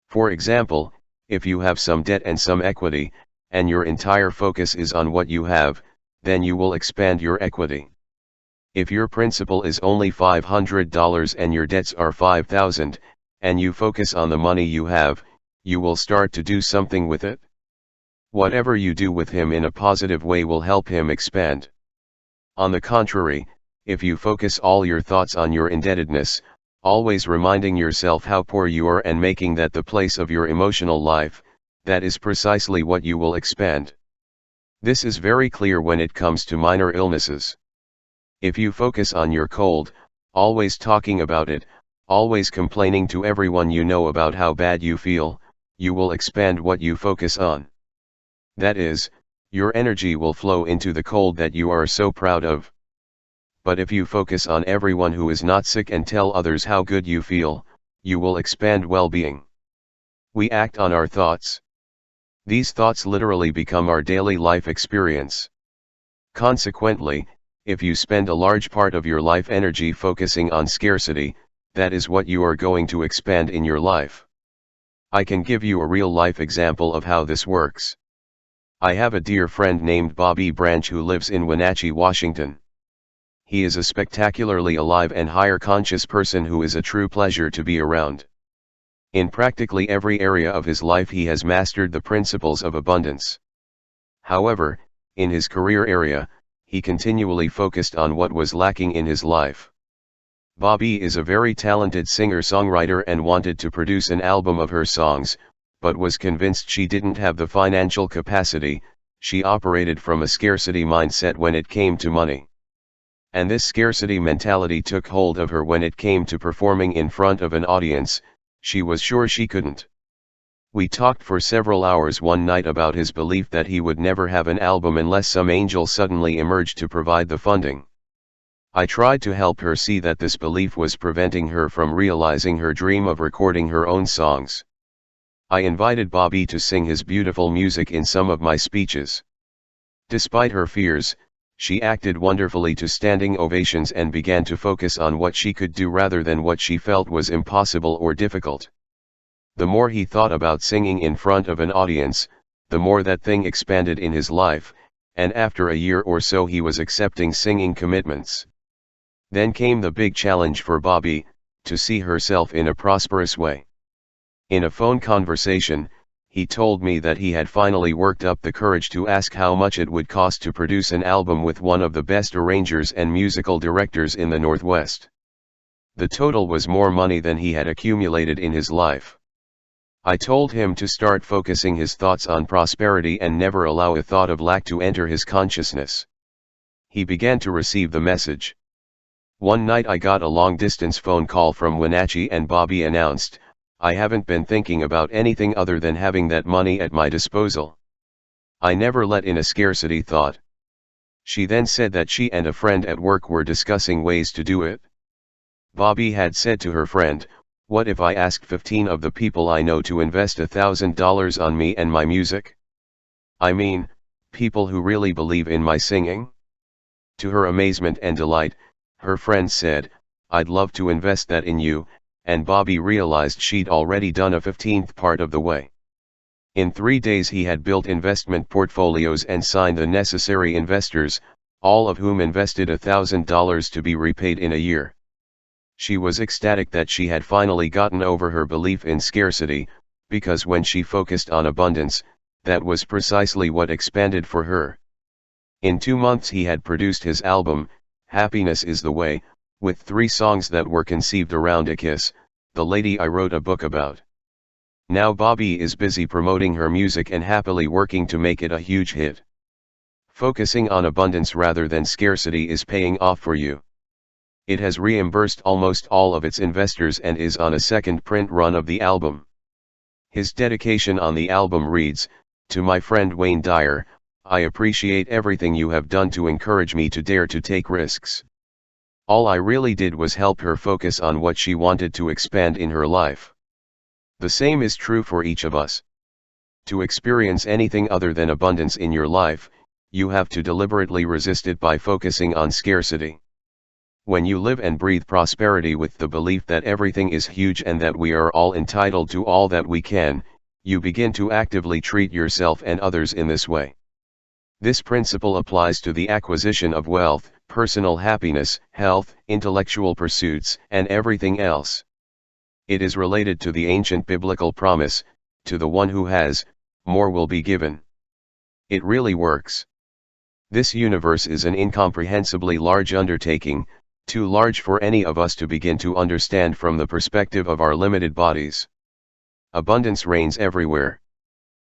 For example, if you have some debt and some equity, and your entire focus is on what you have, then you will expand your equity. If your principal is only $500 and your debts are $5,000, and you focus on the money you have, you will start to do something with it. Whatever you do with him in a positive way will help him expand. On the contrary, if you focus all your thoughts on your indebtedness, always reminding yourself how poor you are and making that the place of your emotional life, that is precisely what you will expand. This is very clear when it comes to minor illnesses. If you focus on your cold, always talking about it, always complaining to everyone you know about how bad you feel, you will expand what you focus on. That is, your energy will flow into the cold that you are so proud of. But if you focus on everyone who is not sick and tell others how good you feel, you will expand well-being. We act on our thoughts. These thoughts literally become our daily life experience. Consequently, if you spend a large part of your life energy focusing on scarcity, that is what you are going to expand in your life. I can give you a real-life example of how this works. I have a dear friend named Bobby Branch who lives in Wenatchee, Washington. He is a spectacularly alive and higher conscious person who is a true pleasure to be around. In practically every area of his life he has mastered the principles of abundance. However, in his career area, he continually focused on what was lacking in his life. Bobby is a very talented singer-songwriter and wanted to produce an album of her songs, but was convinced she didn't have the financial capacity. She operated from a scarcity mindset when it came to money. And this scarcity mentality took hold of her when it came to performing in front of an audience. She was sure she couldn't. We talked for several hours one night about his belief that he would never have an album unless some angel suddenly emerged to provide the funding. I tried to help her see that this belief was preventing her from realizing her dream of recording her own songs. I invited Bobby to sing his beautiful music in some of my speeches. Despite her fears, she acted wonderfully to standing ovations and began to focus on what she could do rather than what she felt was impossible or difficult. The more he thought about singing in front of an audience, the more that thing expanded in his life, and after a year or so he was accepting singing commitments. Then came the big challenge for Bobby, to see herself in a prosperous way. In a phone conversation, he told me that he had finally worked up the courage to ask how much it would cost to produce an album with one of the best arrangers and musical directors in the Northwest. The total was more money than he had accumulated in his life. I told him to start focusing his thoughts on prosperity and never allow a thought of lack to enter his consciousness. He began to receive the message. One night I got a long-distance phone call from Wenatchee and Bobby announced, "I haven't been thinking about anything other than having that money at my disposal. I never let in a scarcity thought." She then said that she and a friend at work were discussing ways to do it. Bobby had said to her friend, "What if I asked 15 of the people I know to invest $1,000 on me and my music? I mean, people who really believe in my singing?" To her amazement and delight, her friend said, "I'd love to invest that in you, and Bobby realized she'd already done a 15th part of the way. In 3 days he had built investment portfolios and signed the necessary investors, all of whom invested $1,000 to be repaid in a year. She was ecstatic that she had finally gotten over her belief in scarcity, because when she focused on abundance, that was precisely what expanded for her. In 2 months he had produced his album, Happiness is the Way, with 3 songs that were conceived around a kiss, the lady I wrote a book about. Now Bobby is busy promoting her music and happily working to make it a huge hit. Focusing on abundance rather than scarcity is paying off for you. It has reimbursed almost all of its investors and is on a second print run of the album. His dedication on the album reads, "To my friend Wayne Dyer, I appreciate everything you have done to encourage me to dare to take risks. All I really did was help her focus on what she wanted to expand in her life." The same is true for each of us. To experience anything other than abundance in your life, you have to deliberately resist it by focusing on scarcity. When you live and breathe prosperity with the belief that everything is huge and that we are all entitled to all that we can, you begin to actively treat yourself and others in this way. This principle applies to the acquisition of wealth, personal happiness, health, intellectual pursuits, and everything else. It is related to the ancient biblical promise, "To the one who has, more will be given." It really works. This universe is an incomprehensibly large undertaking, too large for any of us to begin to understand from the perspective of our limited bodies. Abundance reigns everywhere.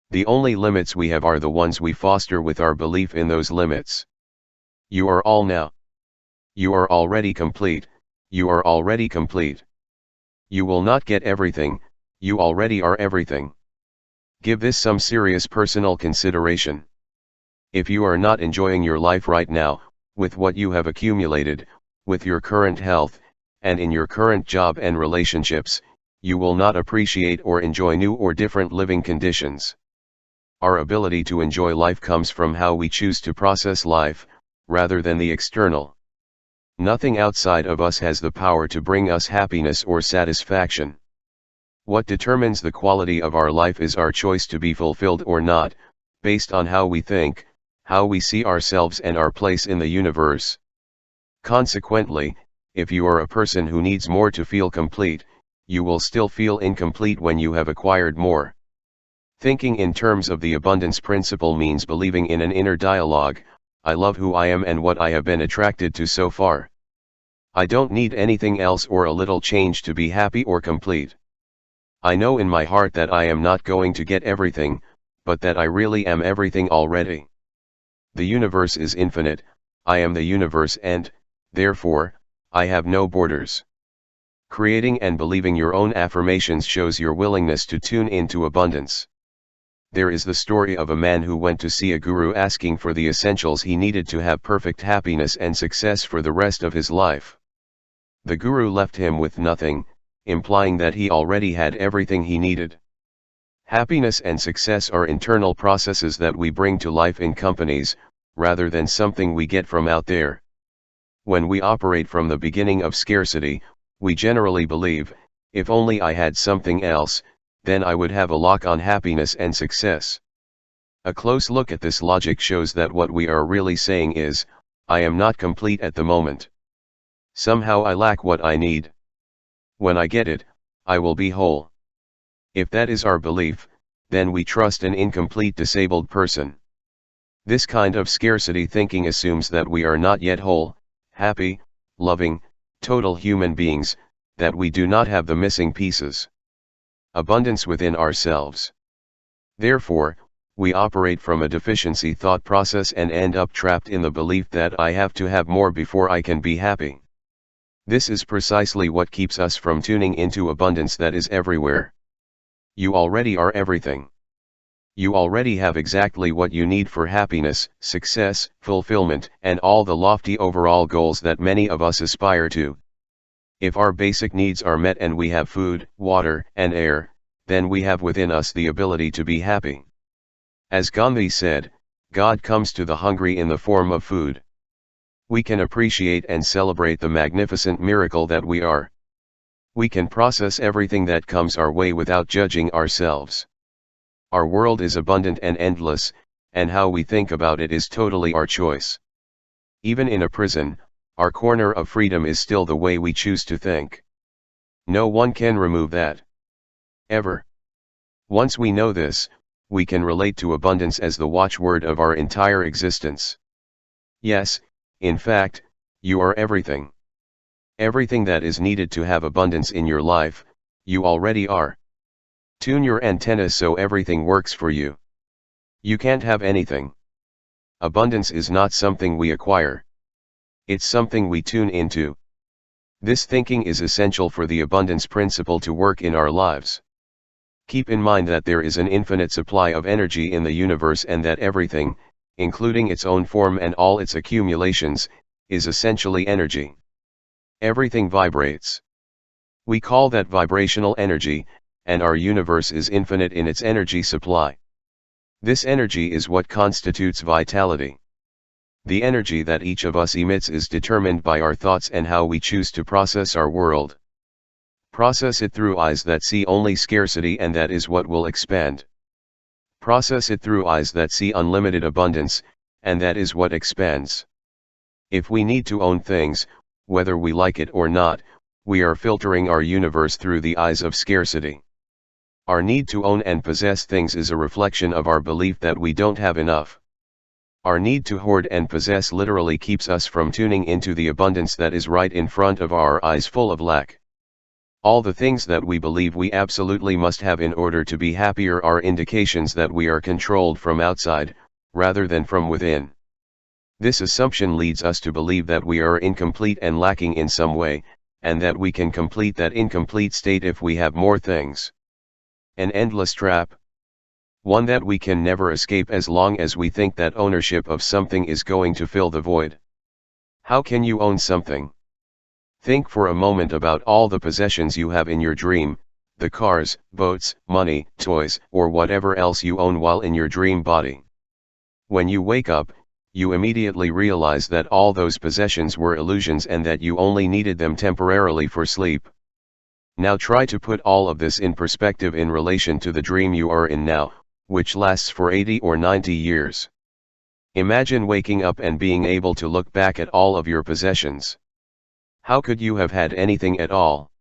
The only limits we have are the ones we foster with our belief in those limits. You are all now. You are already complete, you are already complete. You will not get everything, you already are everything. Give this some serious personal consideration. If you are not enjoying your life right now, with what you have accumulated, with your current health, and in your current job and relationships, you will not appreciate or enjoy new or different living conditions. Our ability to enjoy life comes from how we choose to process life, rather than the external. Nothing outside of us has the power to bring us happiness or satisfaction. What determines the quality of our life is our choice to be fulfilled or not, based on how we think, how we see ourselves and our place in the universe. Consequently, if you are a person who needs more to feel complete, you will still feel incomplete when you have acquired more. Thinking in terms of the abundance principle means believing in an inner dialogue, "I love who I am and what I have been attracted to so far. I don't need anything else or a little change to be happy or complete. I know in my heart that I am not going to get everything, but that I really am everything already. The universe is infinite, I am the universe and, therefore, I have no borders." Creating and believing your own affirmations shows your willingness to tune into abundance. There is the story of a man who went to see a guru asking for the essentials he needed to have perfect happiness and success for the rest of his life. The guru left him with nothing, implying that he already had everything he needed. Happiness and success are internal processes that we bring to life in companies, rather than something we get from out there. When we operate from the beginning of scarcity, we generally believe, "If only I had something else, then I would have a lock on happiness and success." A close look at this logic shows that what we are really saying is, "I am not complete at the moment. Somehow I lack what I need. When I get it, I will be whole." If that is our belief, then we trust an incomplete disabled person. This kind of scarcity thinking assumes that we are not yet whole, happy, loving, total human beings, that we do not have the missing pieces. Abundance within ourselves. Therefore, we operate from a deficiency thought process and end up trapped in the belief that I have to have more before I can be happy. This is precisely what keeps us from tuning into abundance that is everywhere. You already are everything. You already have exactly what you need for happiness, success, fulfillment, and all the lofty overall goals that many of us aspire to. If our basic needs are met and we have food, water, and air, then we have within us the ability to be happy. As Gandhi said, "God comes to the hungry in the form of food." We can appreciate and celebrate the magnificent miracle that we are. We can process everything that comes our way without judging ourselves. Our world is abundant and endless, and how we think about it is totally our choice. Even in a prison, our corner of freedom is still the way we choose to think. No one can remove that. Ever. Once we know this, we can relate to abundance as the watchword of our entire existence. Yes, in fact, you are everything. Everything that is needed to have abundance in your life, you already are. Tune your antennas so everything works for you. You can't have anything. Abundance is not something we acquire. It's something we tune into. This thinking is essential for the abundance principle to work in our lives. Keep in mind that there is an infinite supply of energy in the universe and that everything, including its own form and all its accumulations, is essentially energy. Everything vibrates. We call that vibrational energy, and our universe is infinite in its energy supply. This energy is what constitutes vitality. The energy that each of us emits is determined by our thoughts and how we choose to process our world. Process it through eyes that see only scarcity, and that is what will expand. Process it through eyes that see unlimited abundance, and that is what expands. If we need to own things, whether we like it or not, we are filtering our universe through the eyes of scarcity. Our need to own and possess things is a reflection of our belief that we don't have enough. Our need to hoard and possess literally keeps us from tuning into the abundance that is right in front of our eyes, full of lack. All the things that we believe we absolutely must have in order to be happier are indications that we are controlled from outside, rather than from within. This assumption leads us to believe that we are incomplete and lacking in some way, and that we can complete that incomplete state if we have more things. An endless trap. One that we can never escape as long as we think that ownership of something is going to fill the void. How can you own something? Think for a moment about all the possessions you have in your dream, the cars, boats, money, toys, or whatever else you own while in your dream body. When you wake up, you immediately realize that all those possessions were illusions and that you only needed them temporarily for sleep. Now try to put all of this in perspective in relation to the dream you are in now, which lasts for 80 or 90 years. Imagine waking up and being able to look back at all of your possessions. How could you have had anything at all?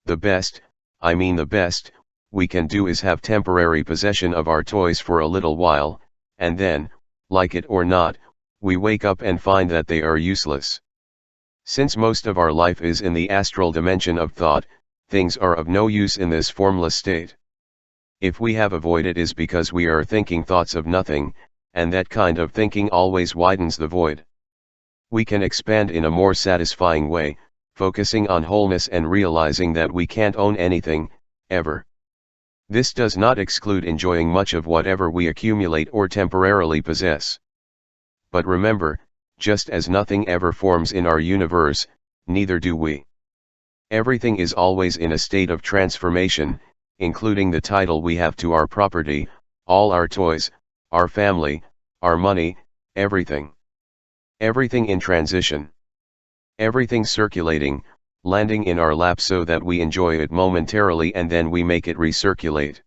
The best we can do is have temporary possession of our toys for a little while, and then, like it or not, we wake up and find that they are useless. Since most of our life is in the astral dimension of thought, things are of no use in this formless state. If we have a void, it is because we are thinking thoughts of nothing, and that kind of thinking always widens the void. We can expand in a more satisfying way, focusing on wholeness and realizing that we can't own anything, ever. This does not exclude enjoying much of whatever we accumulate or temporarily possess. But remember, just as nothing ever forms in our universe, neither do we. Everything is always in a state of transformation, including the title we have to our property, all our toys, our family, our money, everything. Everything in transition. Everything circulating, landing in our lap so that we enjoy it momentarily and then we make it recirculate.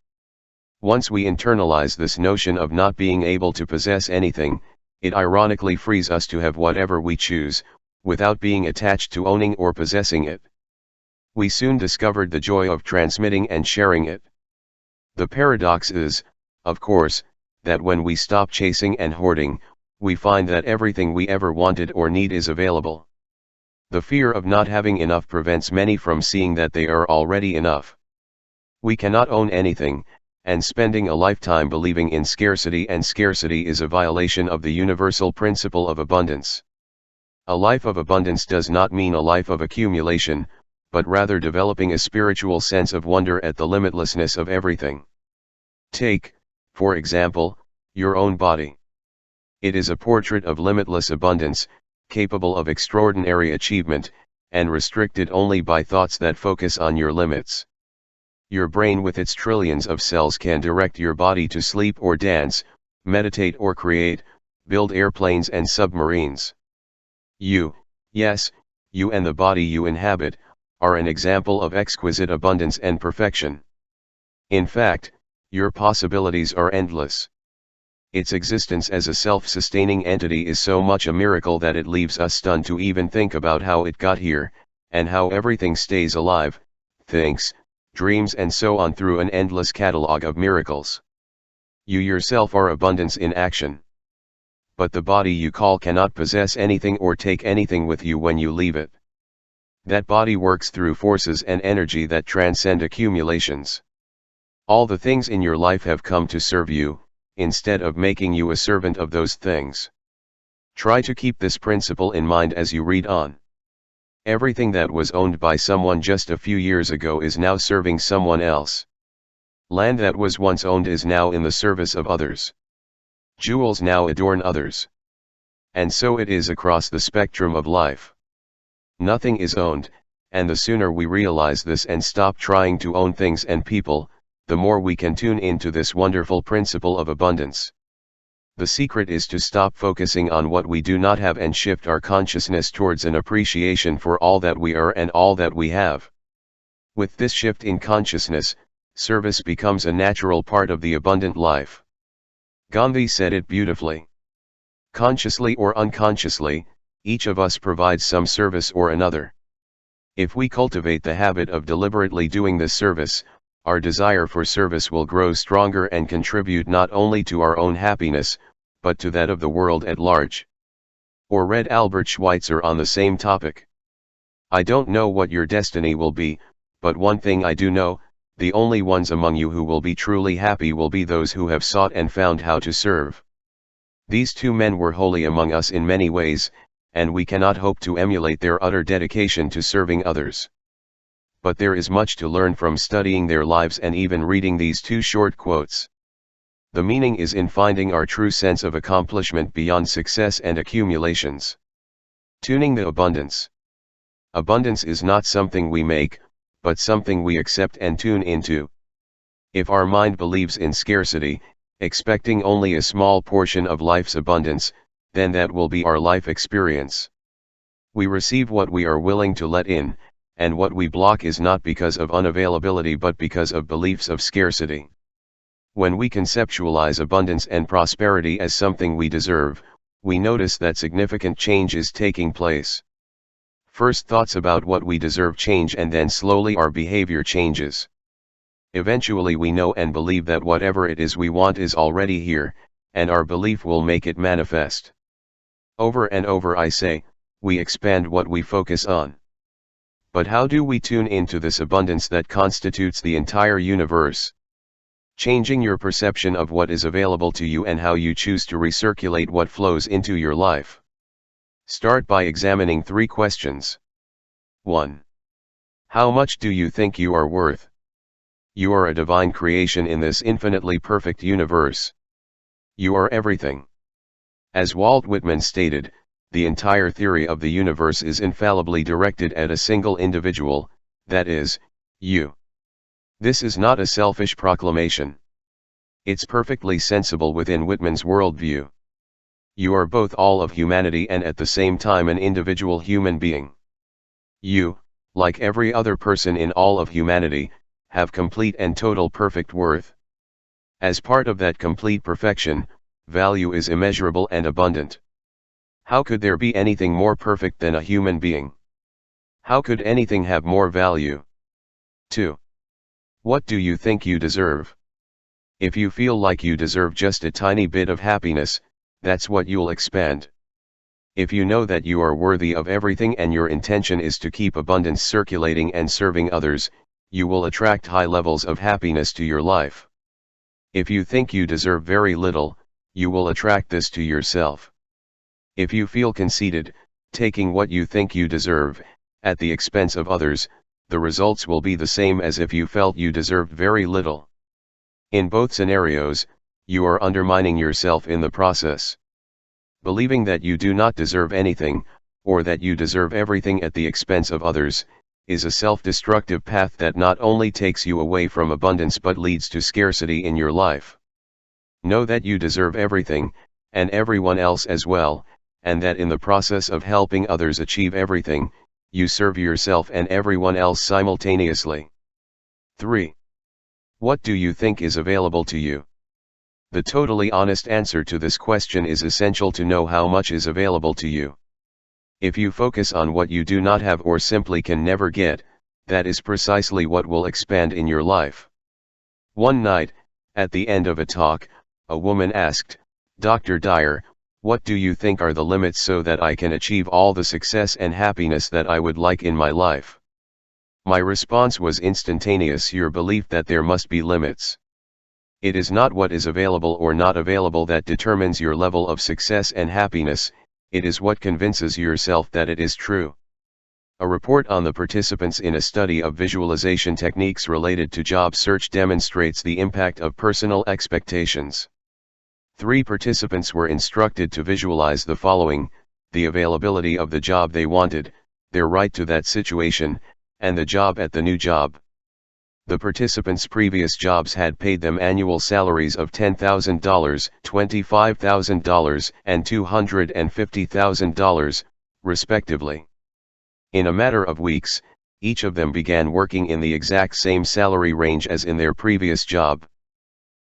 Once we internalize this notion of not being able to possess anything, it ironically frees us to have whatever we choose, without being attached to owning or possessing it. We soon discovered the joy of transmitting and sharing it. The paradox is, of course, that when we stop chasing and hoarding, we find that everything we ever wanted or need is available. The fear of not having enough prevents many from seeing that they are already enough. We cannot own anything, and spending a lifetime believing in scarcity and scarcity is a violation of the universal principle of abundance. A life of abundance does not mean a life of accumulation, but rather developing a spiritual sense of wonder at the limitlessness of everything. Take, for example, your own body. It is a portrait of limitless abundance, capable of extraordinary achievement, and restricted only by thoughts that focus on your limits. Your brain with its trillions of cells can direct your body to sleep or dance, meditate or create, build airplanes and submarines. You, yes, you and the body you inhabit, are an example of exquisite abundance and perfection. In fact, your possibilities are endless. Its existence as a self-sustaining entity is so much a miracle that it leaves us stunned to even think about how it got here, and how everything stays alive, thinks, dreams and so on through an endless catalog of miracles. You yourself are abundance in action. But the body you call cannot possess anything or take anything with you when you leave it. That body works through forces and energy that transcend accumulations. All the things in your life have come to serve you, instead of making you a servant of those things. Try to keep this principle in mind as you read on. Everything that was owned by someone just a few years ago is now serving someone else. Land that was once owned is now in the service of others. Jewels now adorn others. And so it is across the spectrum of life. Nothing is owned, and the sooner we realize this and stop trying to own things and people, the more we can tune into this wonderful principle of abundance. The secret is to stop focusing on what we do not have and shift our consciousness towards an appreciation for all that we are and all that we have. With this shift in consciousness, service becomes a natural part of the abundant life. Gandhi said it beautifully. Consciously or unconsciously, each of us provides some service or another. If we cultivate the habit of deliberately doing this service, our desire for service will grow stronger and contribute not only to our own happiness, but to that of the world at large. Or read Albert Schweitzer on the same topic. I don't know what your destiny will be, but one thing I do know, the only ones among you who will be truly happy will be those who have sought and found how to serve. These two men were holy among us in many ways, and we cannot hope to emulate their utter dedication to serving others. But there is much to learn from studying their lives and even reading these two short quotes. The meaning is in finding our true sense of accomplishment beyond success and accumulations. Tuning the abundance. Abundance is not something we make, but something we accept and tune into. If our mind believes in scarcity, expecting only a small portion of life's abundance, then that will be our life experience. We receive what we are willing to let in, and what we block is not because of unavailability but because of beliefs of scarcity. When we conceptualize abundance and prosperity as something we deserve, we notice that significant change is taking place. First, thoughts about what we deserve change, and then slowly our behavior changes. Eventually we know and believe that whatever it is we want is already here, and our belief will make it manifest. Over and over, I say, we expand what we focus on. But how do we tune into this abundance that constitutes the entire universe? Changing your perception of what is available to you and how you choose to recirculate what flows into your life. Start by examining 3 questions. 1. How much do you think you are worth? You are a divine creation in this infinitely perfect universe. You are everything. As Walt Whitman stated, the entire theory of the universe is infallibly directed at a single individual, that is, you. This is not a selfish proclamation. It's perfectly sensible within Whitman's worldview. You are both all of humanity and at the same time an individual human being. You, like every other person in all of humanity, have complete and total perfect worth. As part of that complete perfection, value is immeasurable and abundant. How could there be anything more perfect than a human being? How could anything have more value? 2. What do you think you deserve? If you feel like you deserve just a tiny bit of happiness, that's what you'll expand. If you know that you are worthy of everything and your intention is to keep abundance circulating and serving others, you will attract high levels of happiness to your life. If you think you deserve very little, you will attract this to yourself. If you feel conceited, taking what you think you deserve, at the expense of others, the results will be the same as if you felt you deserved very little. In both scenarios, you are undermining yourself in the process. Believing that you do not deserve anything, or that you deserve everything at the expense of others, is a self-destructive path that not only takes you away from abundance but leads to scarcity in your life. Know that you deserve everything, and everyone else as well, and that in the process of helping others achieve everything, you serve yourself and everyone else simultaneously. 3. What do you think is available to you? The totally honest answer to this question is essential to know how much is available to you. If you focus on what you do not have or simply can never get, that is precisely what will expand in your life. One night, at the end of a talk, a woman asked, "Dr. Dyer, what do you think are the limits so that I can achieve all the success and happiness that I would like in my life?" My response was instantaneous: your belief that there must be limits. It is not what is available or not available that determines your level of success and happiness, it is what convinces yourself that it is true. A report on the participants in a study of visualization techniques related to job search demonstrates the impact of personal expectations. 3 participants were instructed to visualize the following: the availability of the job they wanted, their right to that situation, and the job at the new job. The participants' previous jobs had paid them annual salaries of $10,000, $25,000, and $250,000, respectively. In a matter of weeks, each of them began working in the exact same salary range as in their previous job.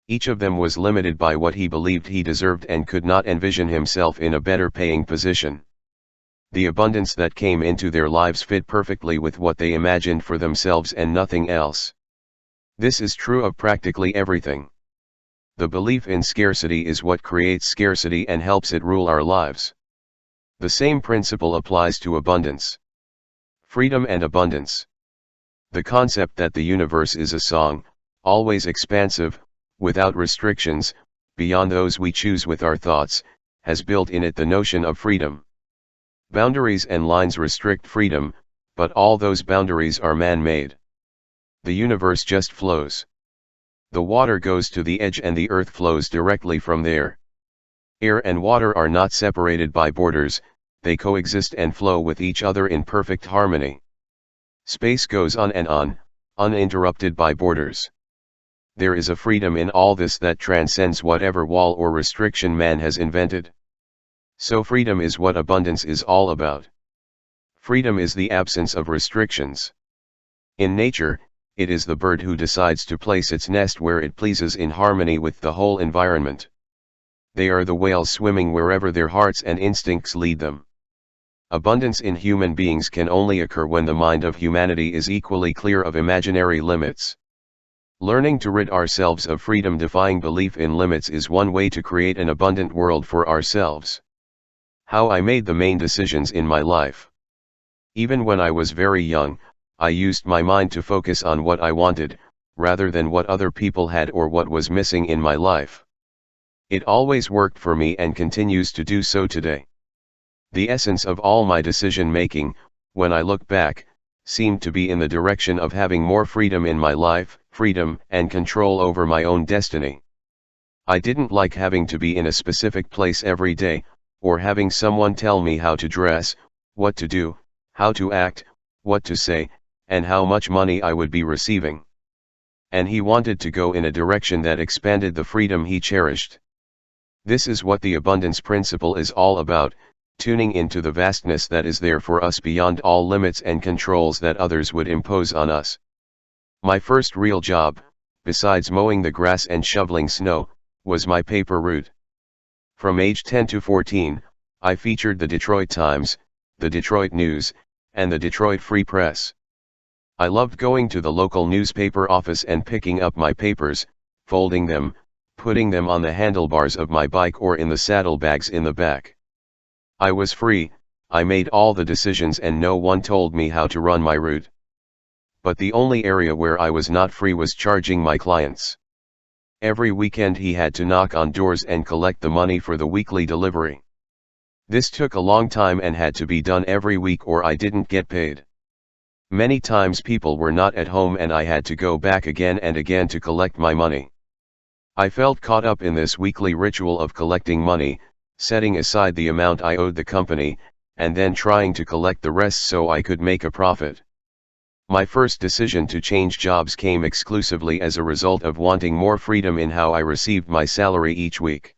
Each of them was limited by what he believed he deserved and could not envision himself in a better paying position. The abundance that came into their lives fit perfectly with what they imagined for themselves and nothing else. This is true of practically everything. The belief in scarcity is what creates scarcity and helps it rule our lives. The same principle applies to abundance. Freedom and abundance. The concept that the universe is a song, always expansive, without restrictions, beyond those we choose with our thoughts, has built in it the notion of freedom. Boundaries and lines restrict freedom, but all those boundaries are man-made. The universe just flows. The water goes to the edge and the earth flows directly from there. Air and water are not separated by borders, they coexist and flow with each other in perfect harmony. Space goes on and on, uninterrupted by borders. There is a freedom in all this that transcends whatever wall or restriction man has invented. So freedom is what abundance is all about. Freedom is the absence of restrictions. In nature, it is the bird who decides to place its nest where it pleases in harmony with the whole environment. They are the whales swimming wherever their hearts and instincts lead them. Abundance in human beings can only occur when the mind of humanity is equally clear of imaginary limits. Learning to rid ourselves of freedom-defying belief in limits is one way to create an abundant world for ourselves. How I made the main decisions in my life. Even when I was very young, I used my mind to focus on what I wanted, rather than what other people had or what was missing in my life. It always worked for me and continues to do so today. The essence of all my decision-making, when I look back, seemed to be in the direction of having more freedom in my life, freedom and control over my own destiny. I didn't like having to be in a specific place every day, or having someone tell me how to dress, what to do, how to act, what to say, and how much money I would be receiving. And he wanted to go in a direction that expanded the freedom he cherished. This is what the abundance principle is all about, tuning into the vastness that is there for us beyond all limits and controls that others would impose on us. My first real job, besides mowing the grass and shoveling snow, was my paper route. From age 10 to 14, I featured the Detroit Times, the Detroit News, and the Detroit Free Press. I loved going to the local newspaper office and picking up my papers, folding them, putting them on the handlebars of my bike or in the saddlebags in the back. I was free, I made all the decisions and no one told me how to run my route. But the only area where I was not free was charging my clients. Every weekend he had to knock on doors and collect the money for the weekly delivery. This took a long time and had to be done every week or I didn't get paid. Many times people were not at home and I had to go back again and again to collect my money. I felt caught up in this weekly ritual of collecting money, setting aside the amount I owed the company, and then trying to collect the rest so I could make a profit. My first decision to change jobs came exclusively as a result of wanting more freedom in how I received my salary each week.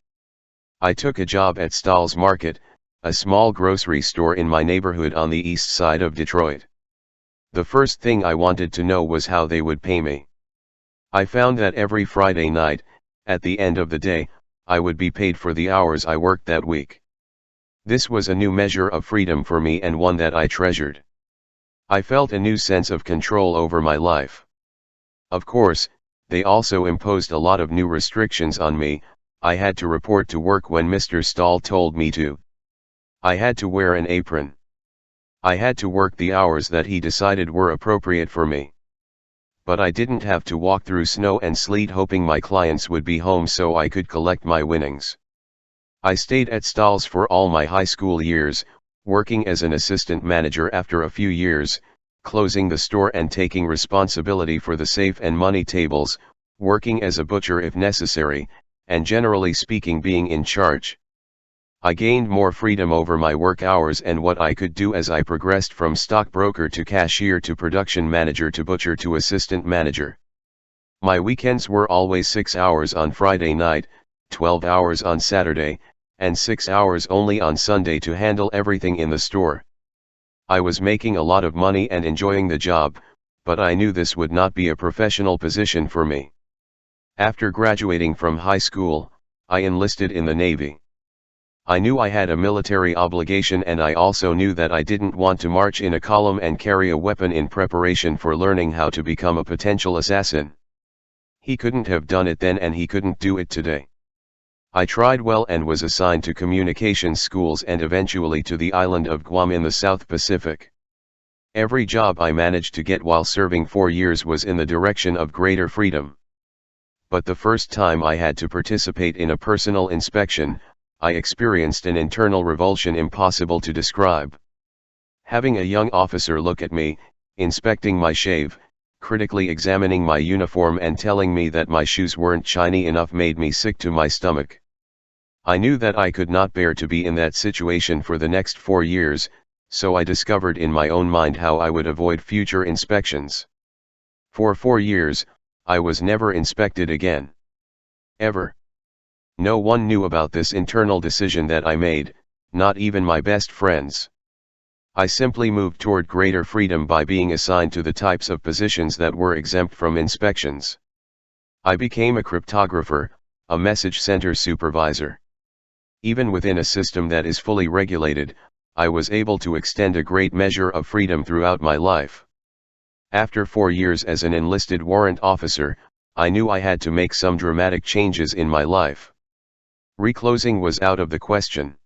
I took a job at Stahl's Market, a small grocery store in my neighborhood on the east side of Detroit. The first thing I wanted to know was how they would pay me. I found that every Friday night, at the end of the day, I would be paid for the hours I worked that week. This was a new measure of freedom for me and one that I treasured. I felt a new sense of control over my life. Of course, they also imposed a lot of new restrictions on me. I had to report to work when Mr. Stahl told me to. I had to wear an apron. I had to work the hours that he decided were appropriate for me. But I didn't have to walk through snow and sleet hoping my clients would be home so I could collect my winnings. I stayed at Stahl's for all my high school years, working as an assistant manager after a few years, closing the store and taking responsibility for the safe and money tables, working as a butcher if necessary, and generally speaking being in charge. I gained more freedom over my work hours and what I could do as I progressed from stockbroker to cashier to production manager to butcher to assistant manager. My weekends were always 6 hours on Friday night, 12 hours on Saturday, and 6 hours only on Sunday to handle everything in the store. I was making a lot of money and enjoying the job, but I knew this would not be a professional position for me. After graduating from high school, I enlisted in the Navy. I knew I had a military obligation and I also knew that I didn't want to march in a column and carry a weapon in preparation for learning how to become a potential assassin. He couldn't have done it then and he couldn't do it today. I tried well and was assigned to communications schools and eventually to the island of Guam in the South Pacific. Every job I managed to get while serving 4 years was in the direction of greater freedom. But the first time I had to participate in a personal inspection, I experienced an internal revulsion impossible to describe. Having a young officer look at me, inspecting my shave, critically examining my uniform and telling me that my shoes weren't shiny enough made me sick to my stomach. I knew that I could not bear to be in that situation for the next 4 years, so I discovered in my own mind how I would avoid future inspections. For 4 years, I was never inspected again. Ever. No one knew about this internal decision that I made, not even my best friends. I simply moved toward greater freedom by being assigned to the types of positions that were exempt from inspections. I became a cryptographer, a message center supervisor. Even within a system that is fully regulated, I was able to extend a great measure of freedom throughout my life. After 4 years as an enlisted warrant officer, I knew I had to make some dramatic changes in my life. Reclosing was out of the question.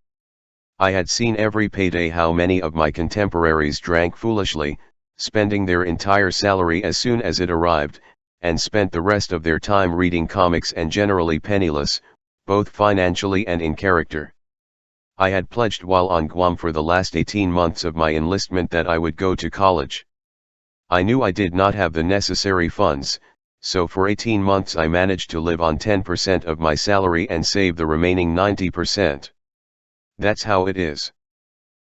I had seen every payday how many of my contemporaries drank foolishly, spending their entire salary as soon as it arrived, and spent the rest of their time reading comics and generally penniless, both financially and in character. I had pledged while on Guam for the last 18 months of my enlistment that I would go to college. I knew I did not have the necessary funds, so for 18 months I managed to live on 10% of my salary and save the remaining 90%. That's how it is.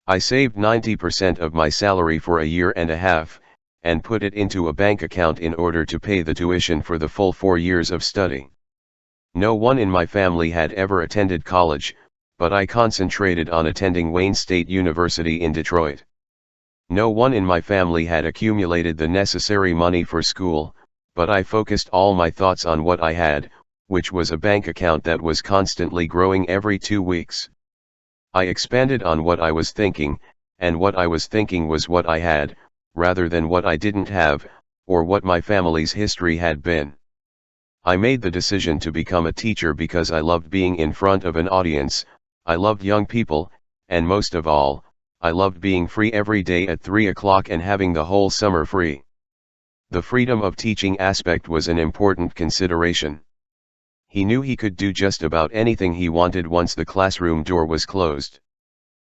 I saved 90% of my salary for a year and a half, and put it into a bank account in order to pay the tuition for the full 4 years of study. No one in my family had ever attended college, but I concentrated on attending Wayne State University in Detroit. No one in my family had accumulated the necessary money for school, but I focused all my thoughts on what I had, which was a bank account that was constantly growing every 2 weeks. I expanded on what I was thinking, and what I was thinking was what I had, rather than what I didn't have, or what my family's history had been. I made the decision to become a teacher because I loved being in front of an audience, I loved young people, and most of all, I loved being free every day at 3 o'clock and having the whole summer free. The freedom of teaching aspect was an important consideration. He knew he could do just about anything he wanted once the classroom door was closed.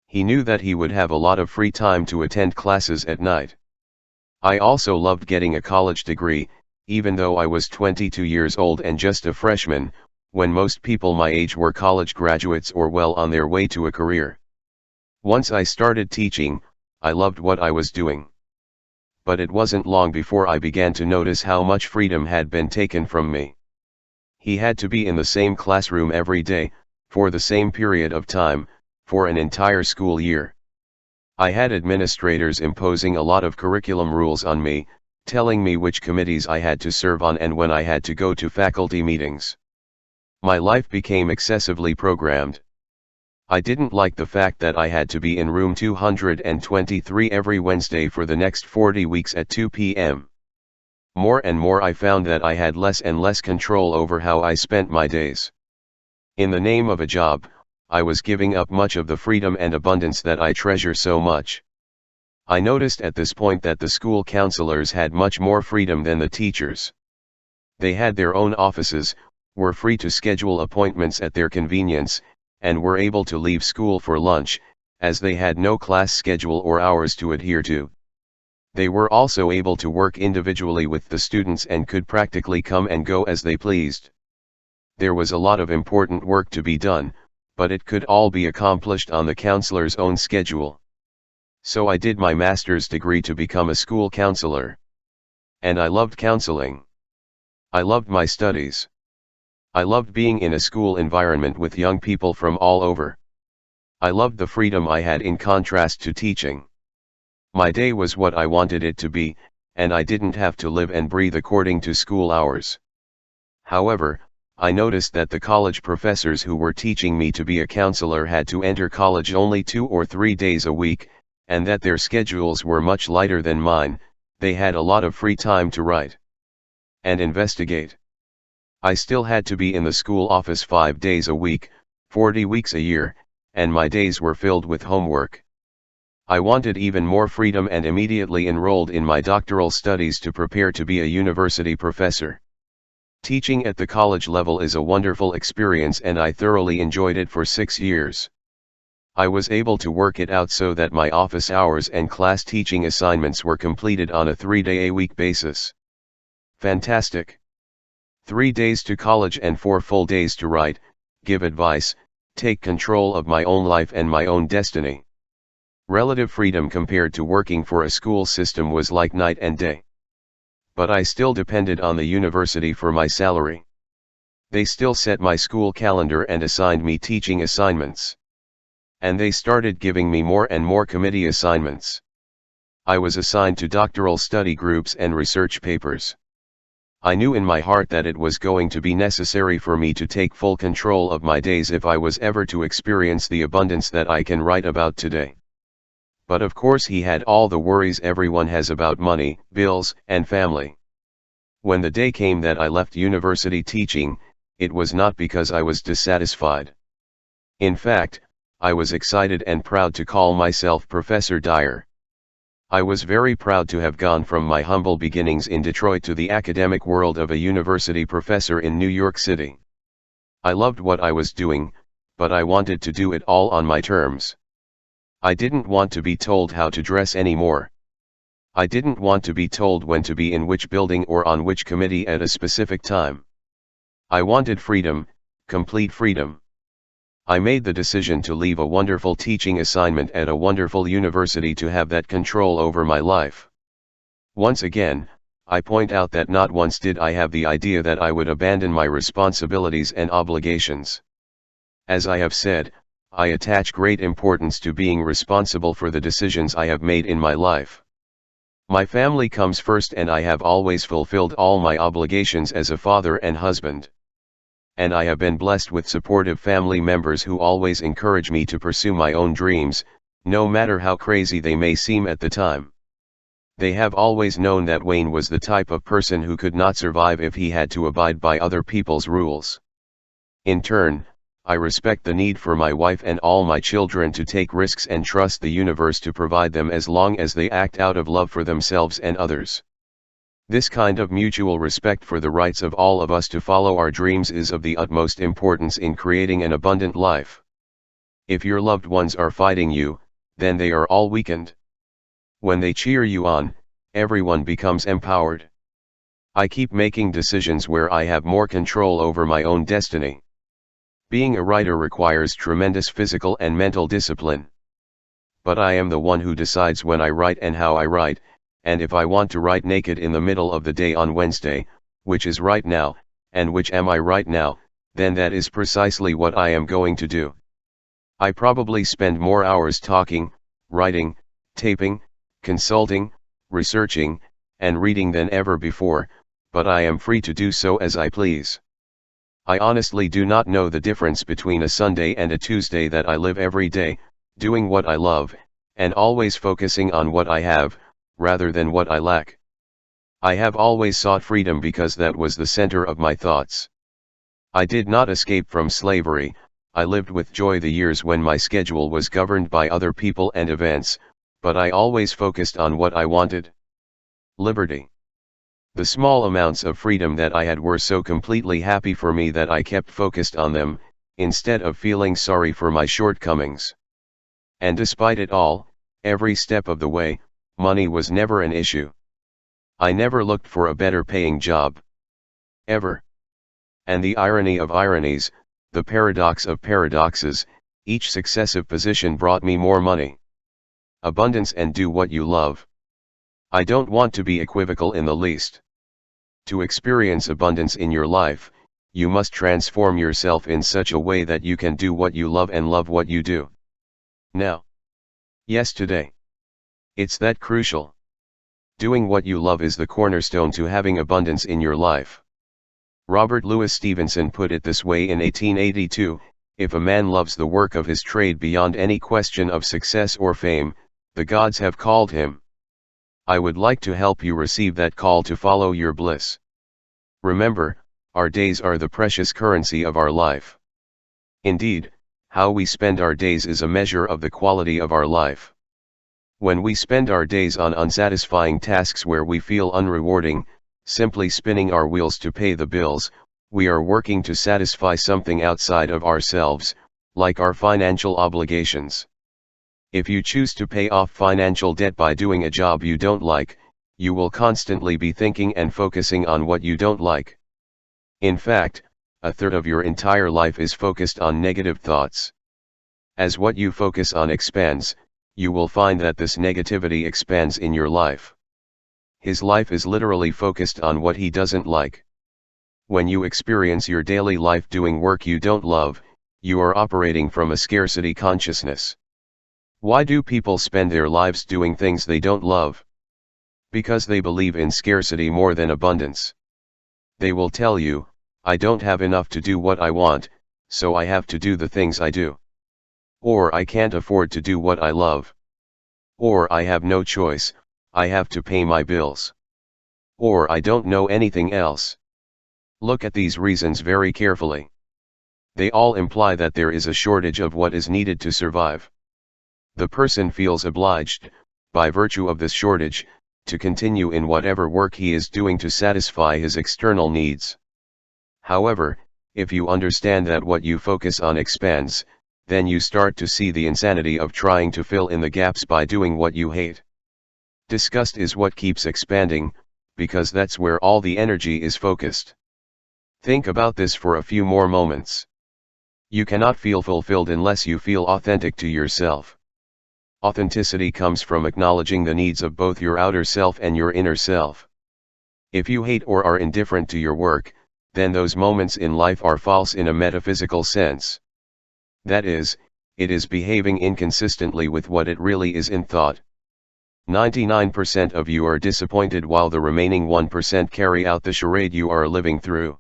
He knew that he would have a lot of free time to attend classes at night. I also loved getting a college degree, even though I was 22 years old and just a freshman, when most people my age were college graduates or well on their way to a career. Once I started teaching, I loved what I was doing. But it wasn't long before I began to notice how much freedom had been taken from me. He had to be in the same classroom every day, for the same period of time, for an entire school year. I had administrators imposing a lot of curriculum rules on me, telling me which committees I had to serve on and when I had to go to faculty meetings. My life became excessively programmed. I didn't like the fact that I had to be in room 223 every Wednesday for the next 40 weeks at 2 p.m. More and more I found that I had less and less control over how I spent my days. In the name of a job, I was giving up much of the freedom and abundance that I treasure so much. I noticed at this point that the school counselors had much more freedom than the teachers. They had their own offices, were free to schedule appointments at their convenience, and were able to leave school for lunch, as they had no class schedule or hours to adhere to. They were also able to work individually with the students and could practically come and go as they pleased. There was a lot of important work to be done, but it could all be accomplished on the counselor's own schedule. So I did my master's degree to become a school counselor. And I loved counseling. I loved my studies. I loved being in a school environment with young people from all over. I loved the freedom I had in contrast to teaching. My day was what I wanted it to be, and I didn't have to live and breathe according to school hours. However, I noticed that the college professors who were teaching me to be a counselor had to enter college only 2 or 3 days a week, and that their schedules were much lighter than mine. They had a lot of free time to write and investigate. I still had to be in the school office 5 days a week, 40 weeks a year, and my days were filled with homework. I wanted even more freedom and immediately enrolled in my doctoral studies to prepare to be a university professor. Teaching at the college level is a wonderful experience and I thoroughly enjoyed it for 6 years. I was able to work it out so that my office hours and class teaching assignments were completed on a 3-day-a-week basis. Fantastic! 3 days to college and 4 full days to write, give advice, take control of my own life and my own destiny. Relative freedom compared to working for a school system was like night and day. But I still depended on the university for my salary. They still set my school calendar and assigned me teaching assignments. And they started giving me more and more committee assignments. I was assigned to doctoral study groups and research papers. I knew in my heart that it was going to be necessary for me to take full control of my days if I was ever to experience the abundance that I can write about today. But of course he had all the worries everyone has about money, bills, and family. When the day came that I left university teaching, it was not because I was dissatisfied. In fact, I was excited and proud to call myself Professor Dyer. I was very proud to have gone from my humble beginnings in Detroit to the academic world of a university professor in New York City. I loved what I was doing, but I wanted to do it all on my terms. I didn't want to be told how to dress anymore. I didn't want to be told when to be in which building or on which committee at a specific time. I wanted freedom, complete freedom. I made the decision to leave a wonderful teaching assignment at a wonderful university to have that control over my life. Once again, I point out that not once did I have the idea that I would abandon my responsibilities and obligations. As I have said, I attach great importance to being responsible for the decisions I have made in my life. My family comes first and I have always fulfilled all my obligations as a father and husband. And I have been blessed with supportive family members who always encourage me to pursue my own dreams, no matter how crazy they may seem at the time. They have always known that Wayne was the type of person who could not survive if he had to abide by other people's rules. In turn, I respect the need for my wife and all my children to take risks and trust the universe to provide them as long as they act out of love for themselves and others. This kind of mutual respect for the rights of all of us to follow our dreams is of the utmost importance in creating an abundant life. If your loved ones are fighting you, then they are all weakened. When they cheer you on, everyone becomes empowered. I keep making decisions where I have more control over my own destiny. Being a writer requires tremendous physical and mental discipline. But I am the one who decides when I write and how I write, and if I want to write naked in the middle of the day on Wednesday, which is right now, and which am I right now, then that is precisely what I am going to do. I probably spend more hours talking, writing, taping, consulting, researching, and reading than ever before, but I am free to do so as I please. I honestly do not know the difference between a Sunday and a Tuesday that I live every day, doing what I love, and always focusing on what I have, rather than what I lack. I have always sought freedom because that was the center of my thoughts. I did not escape from slavery. I lived with joy the years when my schedule was governed by other people and events, but I always focused on what I wanted. Liberty. The small amounts of freedom that I had were so completely happy for me that I kept focused on them, instead of feeling sorry for my shortcomings. And despite it all, every step of the way, money was never an issue. I never looked for a better paying job. Ever. And the irony of ironies, the paradox of paradoxes, each successive position brought me more money. Abundance and do what you love. I don't want to be equivocal in the least. To experience abundance in your life, you must transform yourself in such a way that you can do what you love and love what you do. Now. Yes, today. It's that crucial. Doing what you love is the cornerstone to having abundance in your life. Robert Louis Stevenson put it this way in 1882, "If a man loves the work of his trade beyond any question of success or fame, the gods have called him." I would like to help you receive that call to follow your bliss. Remember, our days are the precious currency of our life. Indeed, how we spend our days is a measure of the quality of our life. When we spend our days on unsatisfying tasks where we feel unrewarding, simply spinning our wheels to pay the bills, we are working to satisfy something outside of ourselves, like our financial obligations. If you choose to pay off financial debt by doing a job you don't like, you will constantly be thinking and focusing on what you don't like. In fact, a third of your entire life is focused on negative thoughts. As what you focus on expands, you will find that this negativity expands in your life. His life is literally focused on what he doesn't like. When you experience your daily life doing work you don't love, you are operating from a scarcity consciousness. Why do people spend their lives doing things they don't love? Because they believe in scarcity more than abundance. They will tell you, "I don't have enough to do what I want, so I have to do the things I do." Or "I can't afford to do what I love." Or "I have no choice, I have to pay my bills." Or "I don't know anything else." Look at these reasons very carefully. They all imply that there is a shortage of what is needed to survive. The person feels obliged, by virtue of this shortage, to continue in whatever work he is doing to satisfy his external needs. However, if you understand that what you focus on expands, then you start to see the insanity of trying to fill in the gaps by doing what you hate. Disgust is what keeps expanding, because that's where all the energy is focused. Think about this for a few more moments. You cannot feel fulfilled unless you feel authentic to yourself. Authenticity comes from acknowledging the needs of both your outer self and your inner self. If you hate or are indifferent to your work, then those moments in life are false in a metaphysical sense. That is, it is behaving inconsistently with what it really is in thought. 99% of you are disappointed while the remaining 1% carry out the charade you are living through.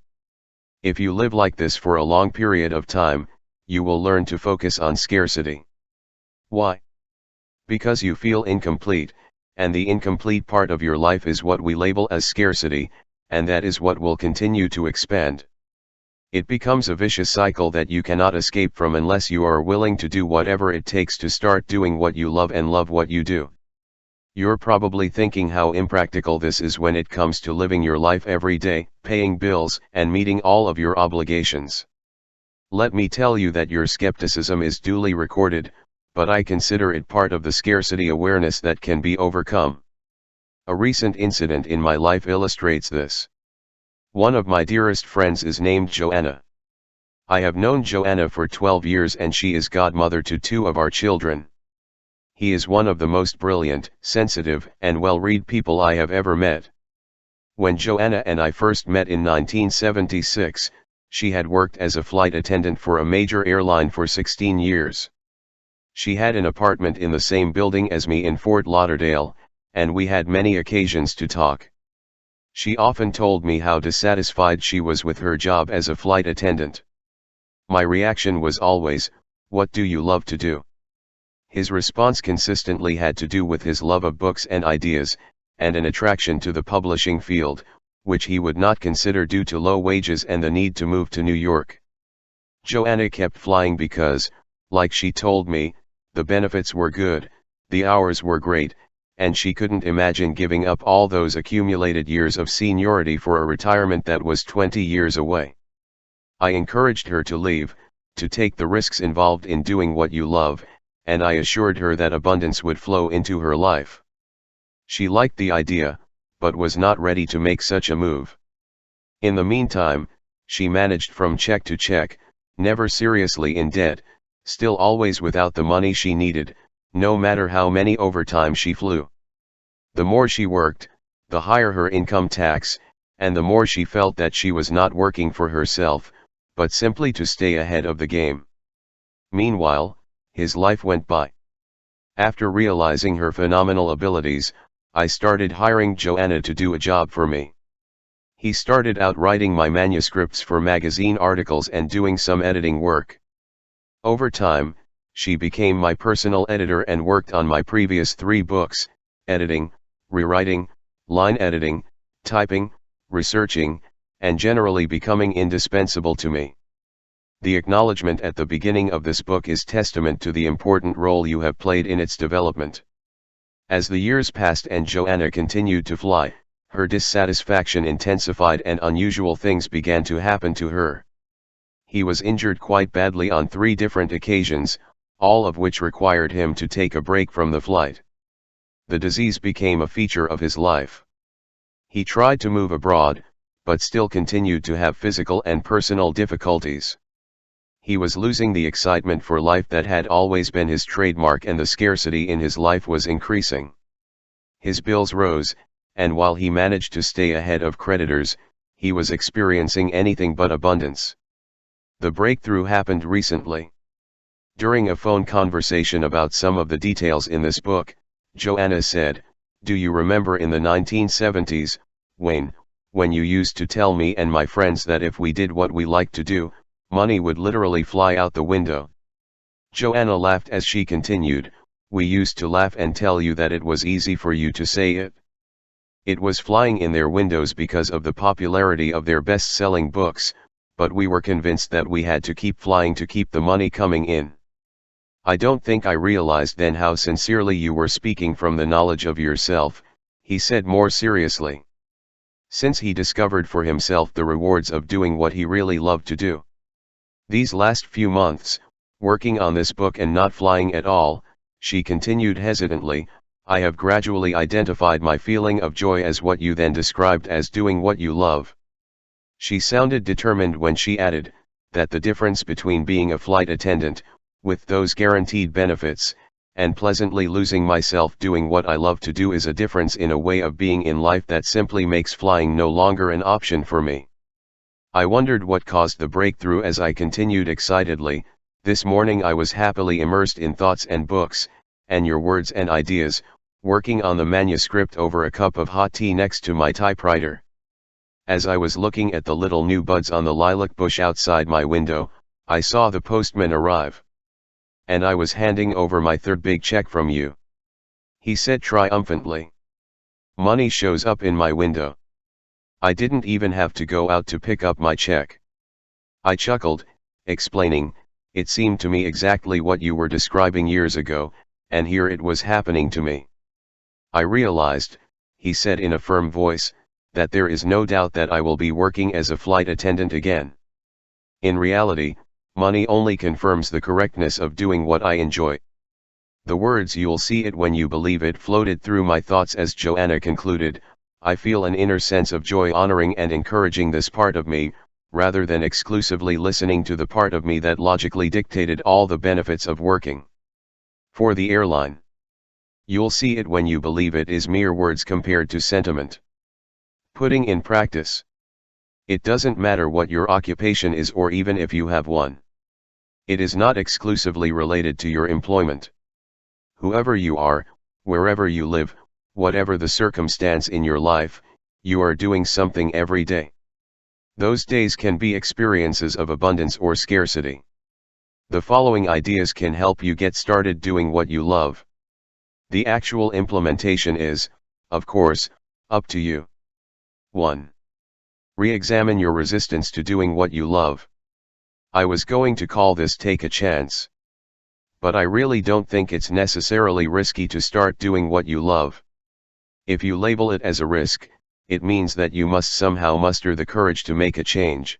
If you live like this for a long period of time, you will learn to focus on scarcity. Why? Because you feel incomplete, and the incomplete part of your life is what we label as scarcity, and that is what will continue to expand. It becomes a vicious cycle that you cannot escape from unless you are willing to do whatever it takes to start doing what you love and love what you do. You're probably thinking how impractical this is when it comes to living your life every day, paying bills, and meeting all of your obligations. Let me tell you that your skepticism is duly recorded, but I consider it part of the scarcity awareness that can be overcome. A recent incident in my life illustrates this. One of my dearest friends is named Joanna. I have known Joanna for 12 years and she is godmother to 2 of our children. He is one of the most brilliant, sensitive, and well-read people I have ever met. When Joanna and I first met in 1976, she had worked as a flight attendant for a major airline for 16 years. She had an apartment in the same building as me in Fort Lauderdale, and we had many occasions to talk. She often told me how dissatisfied she was with her job as a flight attendant. My reaction was always, "What do you love to do?" His response consistently had to do with his love of books and ideas, and an attraction to the publishing field, which he would not consider due to low wages and the need to move to New York. Joanna kept flying because, like she told me, the benefits were good, the hours were great, and she couldn't imagine giving up all those accumulated years of seniority for a retirement that was 20 years away. I encouraged her to leave, to take the risks involved in doing what you love, and I assured her that abundance would flow into her life. She liked the idea, but was not ready to make such a move. In the meantime, she managed from check to check, never seriously in debt, still always without the money she needed, no matter how many overtime she flew. The more she worked, the higher her income tax, and the more she felt that she was not working for herself, but simply to stay ahead of the game. Meanwhile, his life went by. After realizing her phenomenal abilities, I started hiring Joanna to do a job for me. He started out writing my manuscripts for magazine articles and doing some editing work. Over time, she became my personal editor and worked on my previous 3 books, editing, rewriting, line editing, typing, researching, and generally becoming indispensable to me. The acknowledgement at the beginning of this book is testament to the important role you have played in its development. As the years passed and Joanna continued to fly, her dissatisfaction intensified and unusual things began to happen to her. He was injured quite badly on 3 different occasions, all of which required him to take a break from the flight. The disease became a feature of his life. He tried to move abroad, but still continued to have physical and personal difficulties. He was losing the excitement for life that had always been his trademark, and the scarcity in his life was increasing. His bills rose, and while he managed to stay ahead of creditors, he was experiencing anything but abundance. The breakthrough happened recently. During a phone conversation about some of the details in this book, Joanna said, "Do you remember in the 1970s, Wayne, when you used to tell me and my friends that if we did what we liked to do, money would literally fly out the window?" Joanna laughed as she continued, "We used to laugh and tell you that it was easy for you to say it. It was flying in their windows because of the popularity of their best-selling books, but we were convinced that we had to keep flying to keep the money coming in. I don't think I realized then how sincerely you were speaking from the knowledge of yourself," he said more seriously. Since he discovered for himself the rewards of doing what he really loved to do. These last few months, working on this book and not flying at all, she continued hesitantly, "I have gradually identified my feeling of joy as what you then described as doing what you love." She sounded determined when she added, that the difference between being a flight attendant, with those guaranteed benefits, and pleasantly losing myself doing what I love to do is a difference in a way of being in life that simply makes flying no longer an option for me. I wondered what caused the breakthrough as I continued excitedly, "This morning I was happily immersed in thoughts and books, and your words and ideas, working on the manuscript over a cup of hot tea next to my typewriter. As I was looking at the little new buds on the lilac bush outside my window, I saw the postman arrive. And I was handing over my 3rd big check from you," he said triumphantly. "Money shows up in my window. I didn't even have to go out to pick up my check." I chuckled, explaining, "It seemed to me exactly what you were describing years ago, and here it was happening to me." "I realized," he said in a firm voice, "that there is no doubt that I will be working as a flight attendant again. In reality, money only confirms the correctness of doing what I enjoy." The words "you'll see it when you believe it" floated through my thoughts as Joanna concluded, "I feel an inner sense of joy honoring and encouraging this part of me, rather than exclusively listening to the part of me that logically dictated all the benefits of working for the airline. You'll see it when you believe it is mere words compared to sentiment. Putting in practice. It doesn't matter what your occupation is or even if you have one. It is not exclusively related to your employment. Whoever you are, wherever you live, whatever the circumstance in your life, you are doing something every day. Those days can be experiences of abundance or scarcity. The following ideas can help you get started doing what you love. The actual implementation is, of course, up to you. 1. Re-examine your resistance to doing what you love. I was going to call this take a chance. But I really don't think it's necessarily risky to start doing what you love. If you label it as a risk, it means that you must somehow muster the courage to make a change.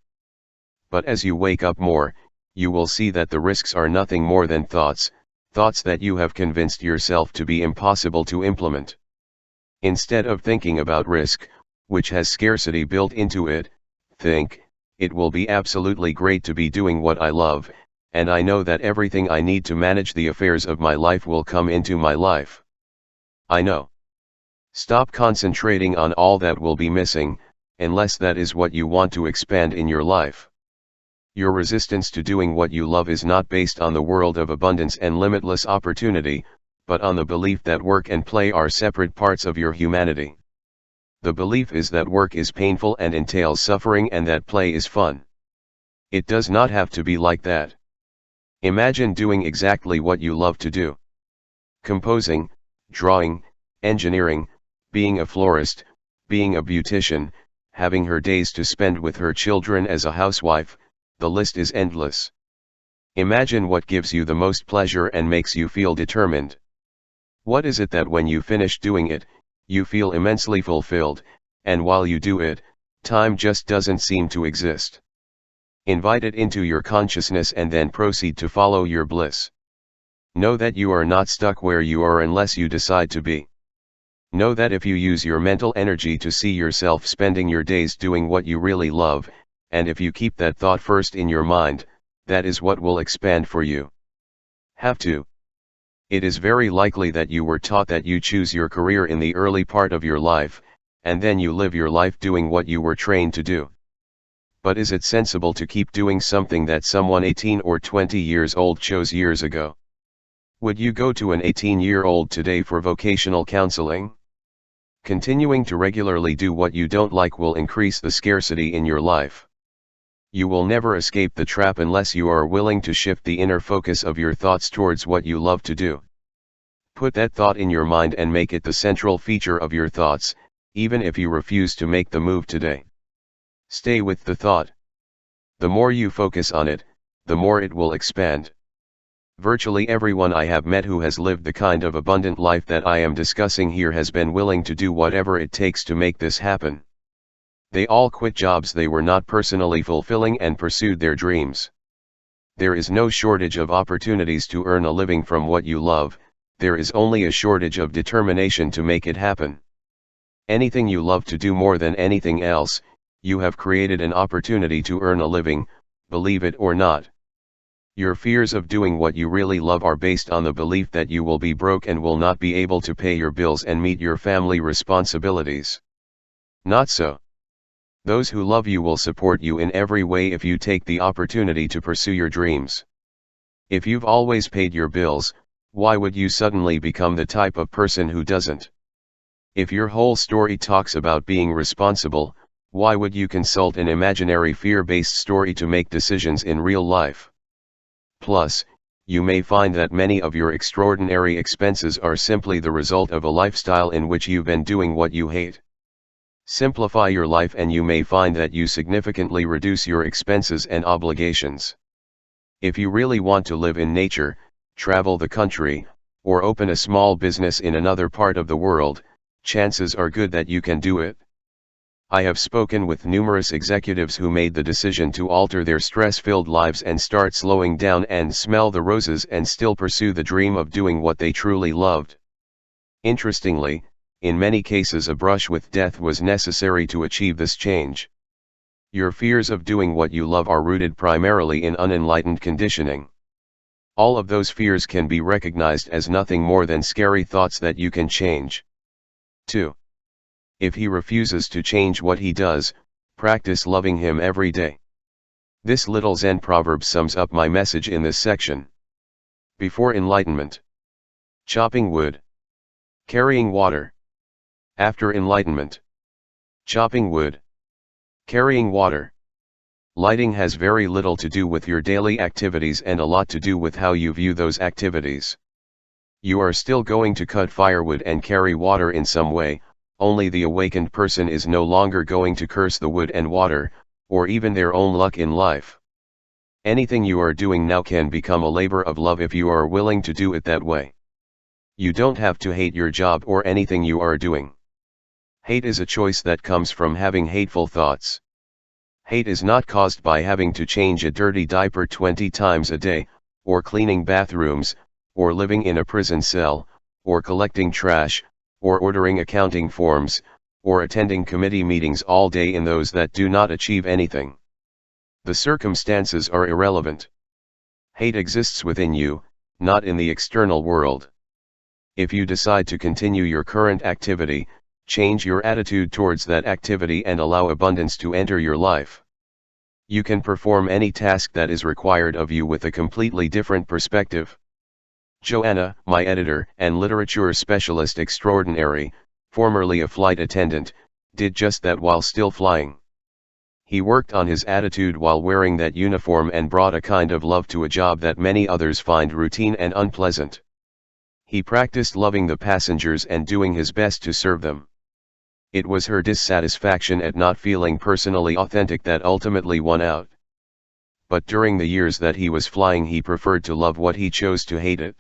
But as you wake up more, you will see that the risks are nothing more than thoughts that you have convinced yourself to be impossible to implement. Instead of thinking about risk, which has scarcity built into it, think, it will be absolutely great to be doing what I love, and I know that everything I need to manage the affairs of my life will come into my life. I know. Stop concentrating on all that will be missing, unless that is what you want to expand in your life. Your resistance to doing what you love is not based on the world of abundance and limitless opportunity, but on the belief that work and play are separate parts of your humanity. The belief is that work is painful and entails suffering and that play is fun. It does not have to be like that. Imagine doing exactly what you love to do. Composing, drawing, engineering, being a florist, being a beautician, having her days to spend with her children as a housewife, the list is endless. Imagine what gives you the most pleasure and makes you feel determined. What is it that when you finish doing it, you feel immensely fulfilled, and while you do it, time just doesn't seem to exist? Invite it into your consciousness and then proceed to follow your bliss. Know that you are not stuck where you are unless you decide to be. Know that if you use your mental energy to see yourself spending your days doing what you really love, and if you keep that thought first in your mind, that is what will expand for you. Have to. It is very likely that you were taught that you choose your career in the early part of your life, and then you live your life doing what you were trained to do. But is it sensible to keep doing something that someone 18 or 20 years old chose years ago? Would you go to an 18-year-old today for vocational counseling? Continuing to regularly do what you don't like will increase the scarcity in your life. You will never escape the trap unless you are willing to shift the inner focus of your thoughts towards what you love to do. Put that thought in your mind and make it the central feature of your thoughts, even if you refuse to make the move today. Stay with the thought. The more you focus on it, the more it will expand. Virtually everyone I have met who has lived the kind of abundant life that I am discussing here has been willing to do whatever it takes to make this happen. They all quit jobs they were not personally fulfilling and pursued their dreams. There is no shortage of opportunities to earn a living from what you love, there is only a shortage of determination to make it happen. Anything you love to do more than anything else, you have created an opportunity to earn a living, believe it or not. Your fears of doing what you really love are based on the belief that you will be broke and will not be able to pay your bills and meet your family responsibilities. Not so. Those who love you will support you in every way if you take the opportunity to pursue your dreams. If you've always paid your bills, why would you suddenly become the type of person who doesn't? If your whole story talks about being responsible, why would you consult an imaginary fear-based story to make decisions in real life? Plus, you may find that many of your extraordinary expenses are simply the result of a lifestyle in which you've been doing what you hate. Simplify your life and you may find that you significantly reduce your expenses and obligations. If you really want to live in nature, travel the country, or open a small business in another part of the world, chances are good that you can do it. I have spoken with numerous executives who made the decision to alter their stress-filled lives and start slowing down and smell the roses and still pursue the dream of doing what they truly loved. Interestingly, in many cases a brush with death was necessary to achieve this change. Your fears of doing what you love are rooted primarily in unenlightened conditioning. All of those fears can be recognized as nothing more than scary thoughts that you can change. 2. If he refuses to change what he does, practice loving him every day. This little Zen proverb sums up my message in this section. Before enlightenment. Chopping wood. Carrying water. After enlightenment. Chopping wood. Carrying water. Lighting has very little to do with your daily activities and a lot to do with how you view those activities. You are still going to cut firewood and carry water in some way, only the awakened person is no longer going to curse the wood and water, or even their own luck in life. Anything you are doing now can become a labor of love if you are willing to do it that way. You don't have to hate your job or anything you are doing. Hate is a choice that comes from having hateful thoughts. Hate is not caused by having to change a dirty diaper 20 times a day, or cleaning bathrooms, or living in a prison cell, or collecting trash, or ordering accounting forms, or attending committee meetings all day in those that do not achieve anything. The circumstances are irrelevant. Hate exists within you, not in the external world. If you decide to continue your current activity, change your attitude towards that activity and allow abundance to enter your life. You can perform any task that is required of you with a completely different perspective. Joanna, my editor and literature specialist extraordinary, formerly a flight attendant, did just that while still flying. He worked on his attitude while wearing that uniform and brought a kind of love to a job that many others find routine and unpleasant. He practiced loving the passengers and doing his best to serve them. It was her dissatisfaction at not feeling personally authentic that ultimately won out. But during the years that he was flying, he preferred to love what he chose to hate it.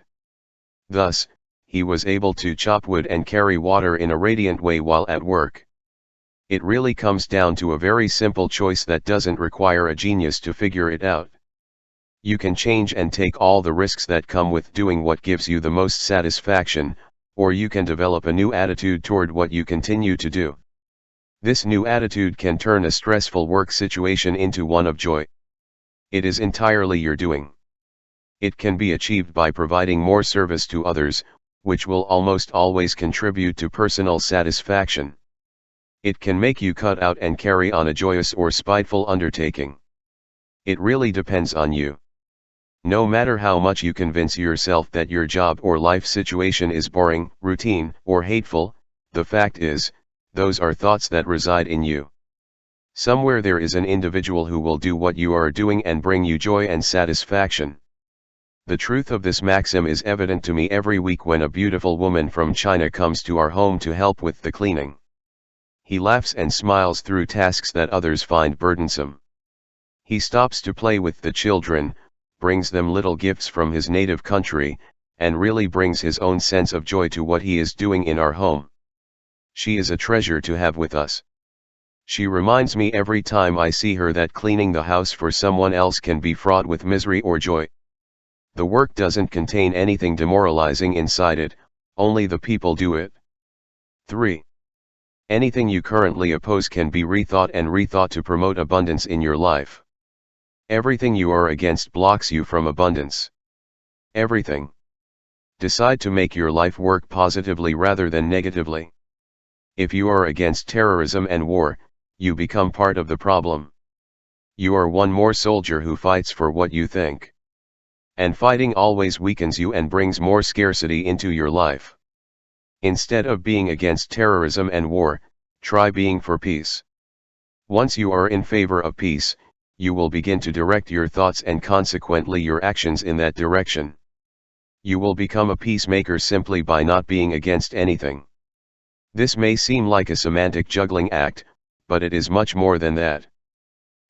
Thus, he was able to chop wood and carry water in a radiant way while at work. It really comes down to a very simple choice that doesn't require a genius to figure it out. You can change and take all the risks that come with doing what gives you the most satisfaction, or you can develop a new attitude toward what you continue to do. This new attitude can turn a stressful work situation into one of joy. It is entirely your doing. It can be achieved by providing more service to others, which will almost always contribute to personal satisfaction. It can make you cut out and carry on a joyous or spiteful undertaking. It really depends on you. No matter how much you convince yourself that your job or life situation is boring, routine, or hateful, the fact is, those are thoughts that reside in you. Somewhere there is an individual who will do what you are doing and bring you joy and satisfaction. The truth of this maxim is evident to me every week when a beautiful woman from China comes to our home to help with the cleaning. He laughs and smiles through tasks that others find burdensome. He stops to play with the children, brings them little gifts from his native country, and really brings his own sense of joy to what he is doing in our home. She is a treasure to have with us. She reminds me every time I see her that cleaning the house for someone else can be fraught with misery or joy. The work doesn't contain anything demoralizing inside it, only the people do it. 3. Anything you currently oppose can be rethought and rethought to promote abundance in your life. Everything you are against blocks you from abundance. Everything. Decide to make your life work positively rather than negatively. If you are against terrorism and war, you become part of the problem. You are one more soldier who fights for what you think. And fighting always weakens you and brings more scarcity into your life. Instead of being against terrorism and war, try being for peace. Once you are in favor of peace, you will begin to direct your thoughts and consequently your actions in that direction. You will become a peacemaker simply by not being against anything. This may seem like a semantic juggling act, but it is much more than that.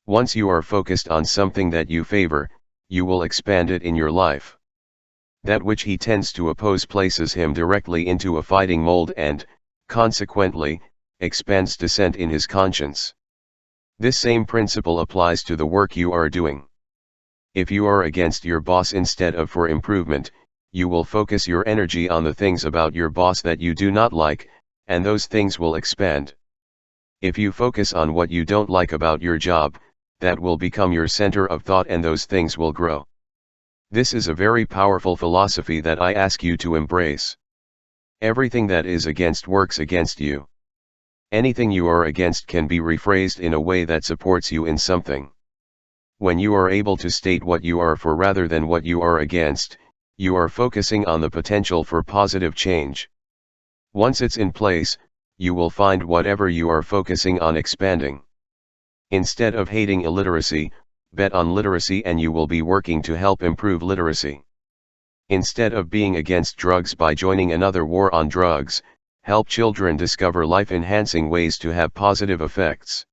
Once you are focused on something that you favor, you will expand it in your life. That which he tends to oppose places him directly into a fighting mold and, consequently, expands dissent in his conscience. This same principle applies to the work you are doing. If you are against your boss instead of for improvement, you will focus your energy on the things about your boss that you do not like, and those things will expand. If you focus on what you don't like about your job, that will become your center of thought and those things will grow. This is a very powerful philosophy that I ask you to embrace. Everything that is against works against you. Anything you are against can be rephrased in a way that supports you in something. When you are able to state what you are for rather than what you are against, you are focusing on the potential for positive change. Once it's in place, you will find whatever you are focusing on expanding. Instead of hating illiteracy, bet on literacy and you will be working to help improve literacy. Instead of being against drugs by joining another war on drugs, help children discover life-enhancing ways to have positive effects.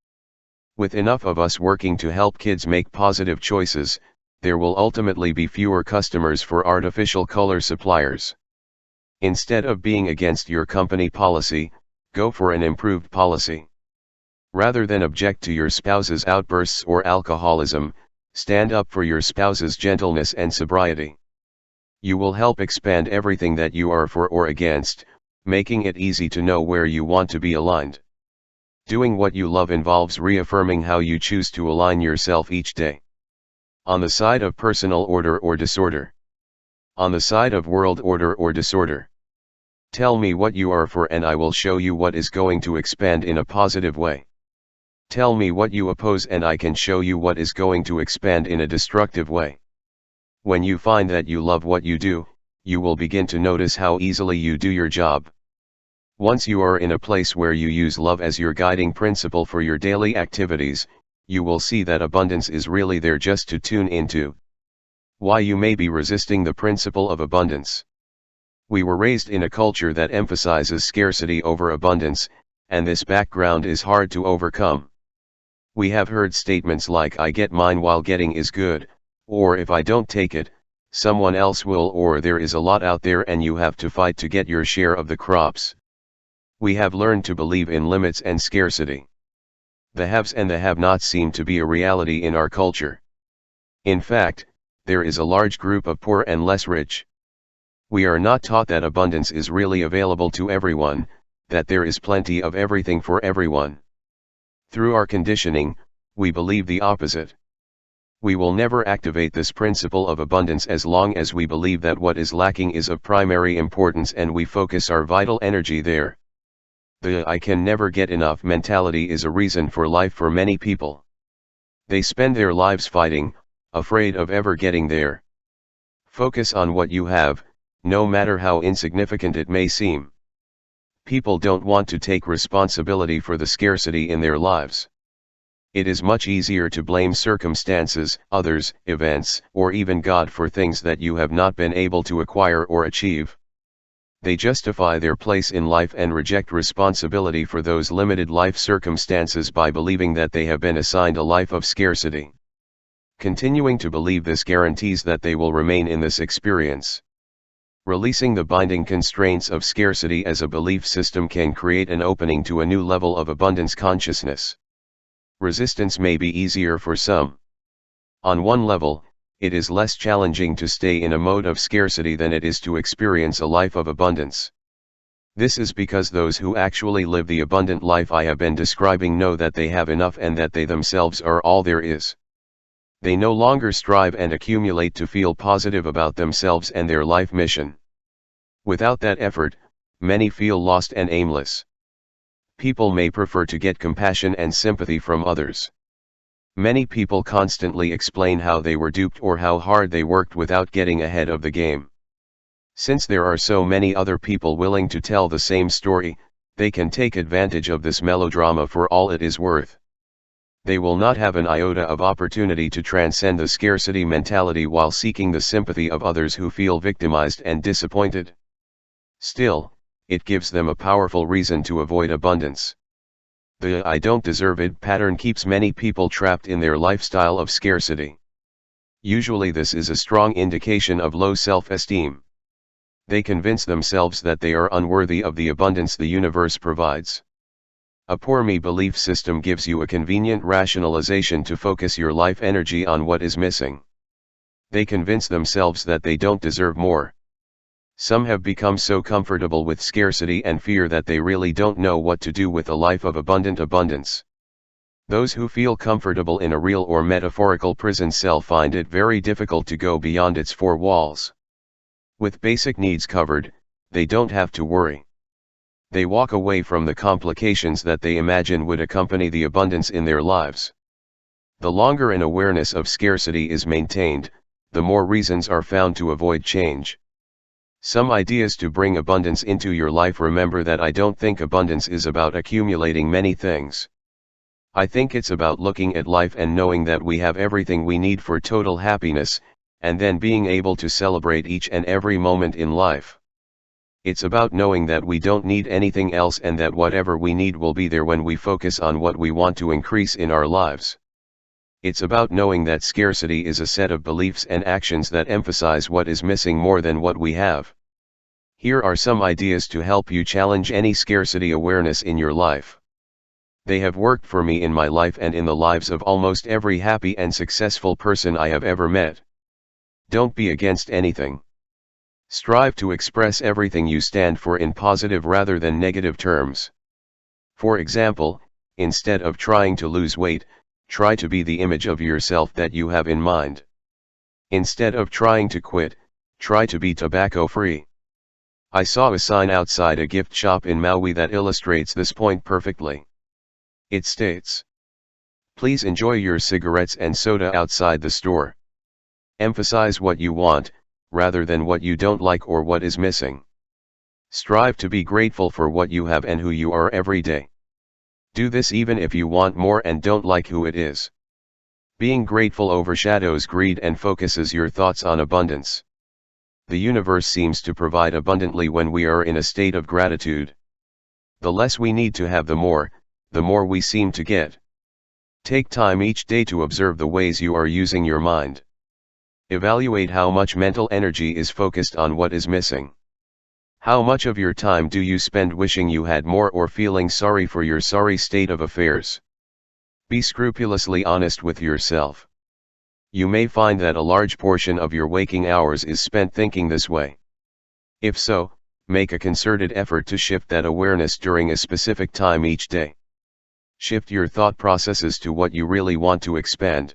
With enough of us working to help kids make positive choices, there will ultimately be fewer customers for artificial color suppliers. Instead of being against your company policy, go for an improved policy. Rather than object to your spouse's outbursts or alcoholism, stand up for your spouse's gentleness and sobriety. You will help expand everything that you are for or against, making it easy to know where you want to be aligned. Doing what you love involves reaffirming how you choose to align yourself each day. On the side of personal order or disorder. On the side of world order or disorder. Tell me what you are for and I will show you what is going to expand in a positive way. Tell me what you oppose and I can show you what is going to expand in a destructive way. When you find that you love what you do, you will begin to notice how easily you do your job. Once you are in a place where you use love as your guiding principle for your daily activities, you will see that abundance is really there just to tune into. Why you may be resisting the principle of abundance. We were raised in a culture that emphasizes scarcity over abundance, and this background is hard to overcome. We have heard statements like "I get mine while getting is good," or "if I don't take it, someone else will," or "there is a lot out there and you have to fight to get your share of the crops." We have learned to believe in limits and scarcity. The haves and the have-nots seem to be a reality in our culture. In fact, there is a large group of poor and less rich. We are not taught that abundance is really available to everyone, that there is plenty of everything for everyone. Through our conditioning, we believe the opposite. We will never activate this principle of abundance as long as we believe that what is lacking is of primary importance and we focus our vital energy there. The "I can never get enough" mentality is a reason for life for many people. They spend their lives fighting, afraid of ever getting there. Focus on what you have, no matter how insignificant it may seem. People don't want to take responsibility for the scarcity in their lives. It is much easier to blame circumstances, others, events, or even God for things that you have not been able to acquire or achieve. They justify their place in life and reject responsibility for those limited life circumstances by believing that they have been assigned a life of scarcity. Continuing to believe this guarantees that they will remain in this experience. Releasing the binding constraints of scarcity as a belief system can create an opening to a new level of abundance consciousness. Resistance may be easier for some. On one level, it is less challenging to stay in a mode of scarcity than it is to experience a life of abundance. This is because those who actually live the abundant life I have been describing know that they have enough and that they themselves are all there is. They no longer strive and accumulate to feel positive about themselves and their life mission. Without that effort, many feel lost and aimless. People may prefer to get compassion and sympathy from others. Many people constantly explain how they were duped or how hard they worked without getting ahead of the game. Since there are so many other people willing to tell the same story, they can take advantage of this melodrama for all it is worth. They will not have an iota of opportunity to transcend the scarcity mentality while seeking the sympathy of others who feel victimized and disappointed. Still, it gives them a powerful reason to avoid abundance. The "I don't deserve it" pattern keeps many people trapped in their lifestyle of scarcity. Usually this is a strong indication of low self-esteem. They convince themselves that they are unworthy of the abundance the universe provides. A poor me belief system gives you a convenient rationalization to focus your life energy on what is missing. They convince themselves that they don't deserve more. Some have become so comfortable with scarcity and fear that they really don't know what to do with a life of abundant abundance. Those who feel comfortable in a real or metaphorical prison cell find it very difficult to go beyond its four walls. With basic needs covered, they don't have to worry. They walk away from the complications that they imagine would accompany the abundance in their lives. The longer an awareness of scarcity is maintained, the more reasons are found to avoid change. Some ideas to bring abundance into your life. Remember that I don't think abundance is about accumulating many things. I think it's about looking at life and knowing that we have everything we need for total happiness, and then being able to celebrate each and every moment in life. It's about knowing that we don't need anything else and that whatever we need will be there when we focus on what we want to increase in our lives. It's about knowing that scarcity is a set of beliefs and actions that emphasize what is missing more than what we have. Here are some ideas to help you challenge any scarcity awareness in your life. They have worked for me in my life and in the lives of almost every happy and successful person I have ever met. Don't be against anything. Strive to express everything you stand for in positive rather than negative terms. For example, instead of trying to lose weight, try to be the image of yourself that you have in mind. Instead of trying to quit, try to be tobacco-free. I saw a sign outside a gift shop in Maui that illustrates this point perfectly. It states, "Please enjoy your cigarettes and soda outside the store. Emphasize what you want, rather than what you don't like or what is missing. Strive to be grateful for what you have and who you are every day. Do this even if you want more and don't like who it is." Being grateful overshadows greed and focuses your thoughts on abundance. The universe seems to provide abundantly when we are in a state of gratitude. The less we need to have, the more we seem to get. Take time each day to observe the ways you are using your mind. Evaluate how much mental energy is focused on what is missing. How much of your time do you spend wishing you had more or feeling sorry for your sorry state of affairs? Be scrupulously honest with yourself. You may find that a large portion of your waking hours is spent thinking this way. If so, make a concerted effort to shift that awareness during a specific time each day. Shift your thought processes to what you really want to expand.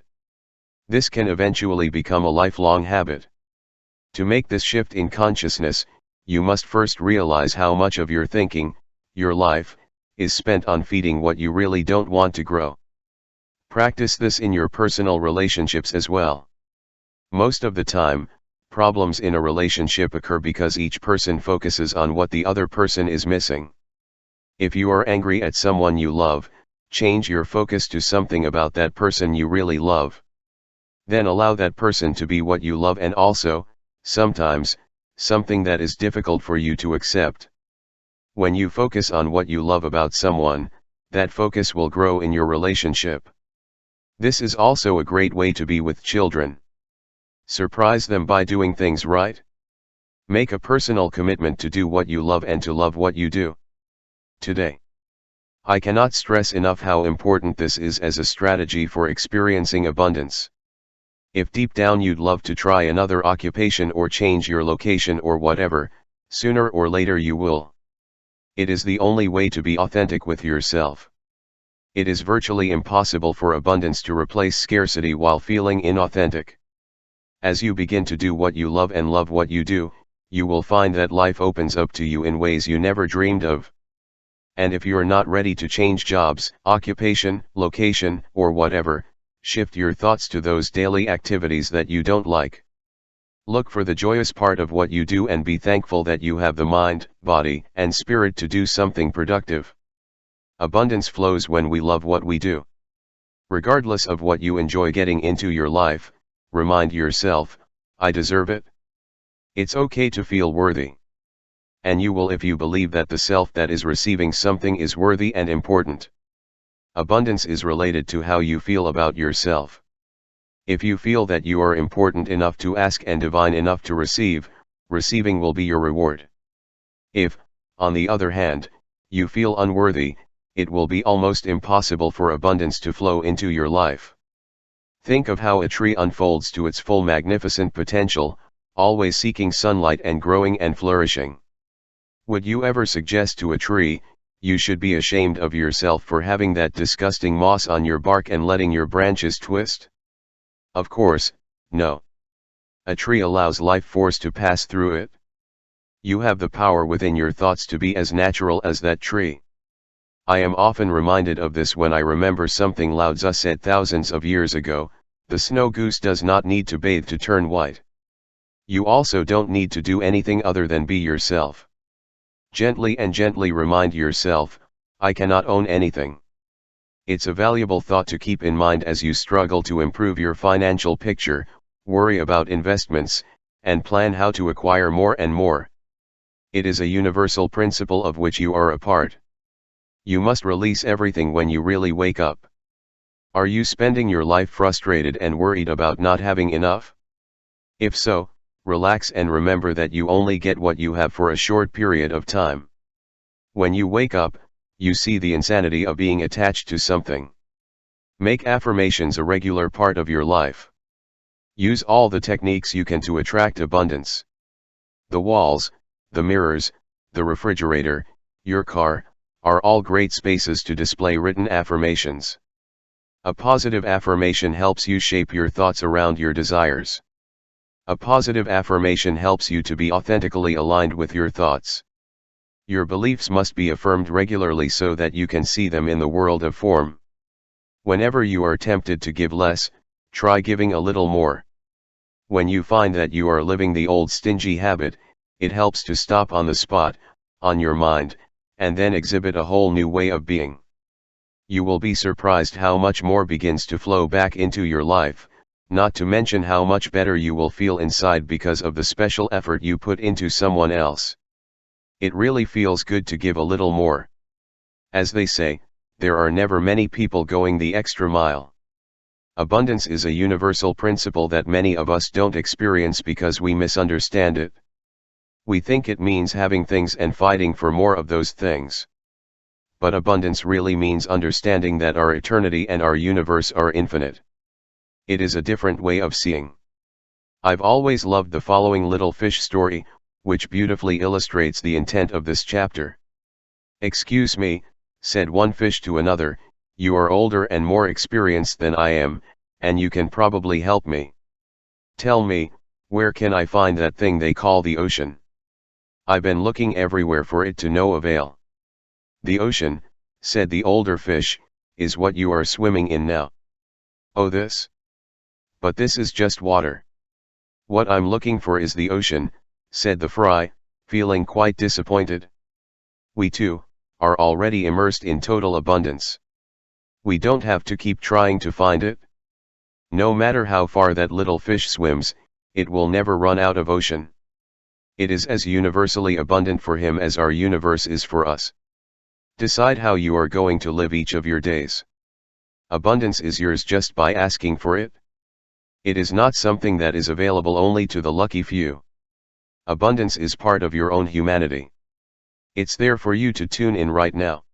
This can eventually become a lifelong habit. To make this shift in consciousness, you must first realize how much of your thinking, your life, is spent on feeding what you really don't want to grow. Practice this in your personal relationships as well. Most of the time, problems in a relationship occur because each person focuses on what the other person is missing. If you are angry at someone you love, change your focus to something about that person you really love. Then allow that person to be what you love and also, sometimes, something that is difficult for you to accept. When you focus on what you love about someone, that focus will grow in your relationship. This is also a great way to be with children. Surprise them by doing things right. Make a personal commitment to do what you love and to love what you do. Today. I cannot stress enough how important this is as a strategy for experiencing abundance. If deep down you'd love to try another occupation or change your location or whatever, sooner or later you will. It is the only way to be authentic with yourself. It is virtually impossible for abundance to replace scarcity while feeling inauthentic. As you begin to do what you love and love what you do, you will find that life opens up to you in ways you never dreamed of. And if you're not ready to change jobs, occupation, location, or whatever, shift your thoughts to those daily activities that you don't like. Look for the joyous part of what you do and be thankful that you have the mind, body, and spirit to do something productive. Abundance flows when we love what we do. Regardless of what you enjoy getting into your life, remind yourself, I deserve it. It's okay to feel worthy. And you will if you believe that the self that is receiving something is worthy and important. Abundance is related to how you feel about yourself. If you feel that you are important enough to ask and divine enough to receive, receiving will be your reward. If, on the other hand, you feel unworthy, it will be almost impossible for abundance to flow into your life. Think of how a tree unfolds to its full magnificent potential, always seeking sunlight and growing and flourishing. Would you ever suggest to a tree, you should be ashamed of yourself for having that disgusting moss on your bark and letting your branches twist? Of course, no. A tree allows life force to pass through it. You have the power within your thoughts to be as natural as that tree. I am often reminded of this when I remember something Lao Tzu said thousands of years ago: the snow goose does not need to bathe to turn white. You also don't need to do anything other than be yourself. Gently remind yourself, I cannot own anything. It's a valuable thought to keep in mind as you struggle to improve your financial picture, worry about investments, and plan how to acquire more and more. It is a universal principle of which you are a part. You must release everything when you really wake up. Are you spending your life frustrated and worried about not having enough? If so, relax and remember that you only get what you have for a short period of time. When you wake up, you see the insanity of being attached to something. Make affirmations a regular part of your life. Use all the techniques you can to attract abundance. The walls, the mirrors, the refrigerator, your car, are all great spaces to display written affirmations. A positive affirmation helps you shape your thoughts around your desires. A positive affirmation helps you to be authentically aligned with your thoughts. Your beliefs must be affirmed regularly so that you can see them in the world of form. Whenever you are tempted to give less, try giving a little more. When you find that you are living the old stingy habit, it helps to stop on the spot, on your mind, and then exhibit a whole new way of being. You will be surprised how much more begins to flow back into your life, not to mention how much better you will feel inside because of the special effort you put into someone else. It really feels good to give a little more. As they say, there are never many people going the extra mile. Abundance is a universal principle that many of us don't experience because we misunderstand it. We think it means having things and fighting for more of those things. But abundance really means understanding that our eternity and our universe are infinite. It is a different way of seeing. I've always loved the following little fish story, which beautifully illustrates the intent of this chapter. "Excuse me," said one fish to another, "you are older and more experienced than I am, and you can probably help me. Tell me, where can I find that thing they call the ocean? I've been looking everywhere for it to no avail." "The ocean," said the older fish, "is what you are swimming in now." "Oh, this? But this is just water." "What I'm looking for is the ocean," said the fry, feeling quite disappointed. We too are already immersed in total abundance. We don't have to keep trying to find it. No matter how far that little fish swims, it will never run out of ocean. It is as universally abundant for him as our universe is for us. Decide how you are going to live each of your days. Abundance is yours just by asking for it. It is not something that is available only to the lucky few. Abundance is part of your own humanity. It's there for you to tune in right now.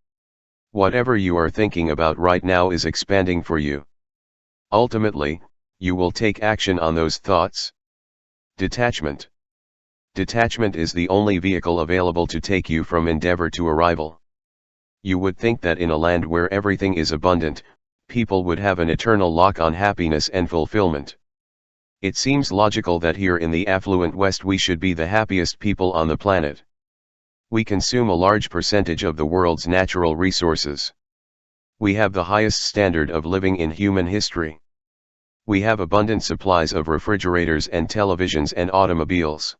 Whatever you are thinking about right now is expanding for you. Ultimately, you will take action on those thoughts. Detachment. Detachment is the only vehicle available to take you from endeavor to arrival. You would think that in a land where everything is abundant, people would have an eternal lock on happiness and fulfillment. It seems logical that here in the affluent West we should be the happiest people on the planet. We consume a large percentage of the world's natural resources. We have the highest standard of living in human history. We have abundant supplies of refrigerators and televisions and automobiles.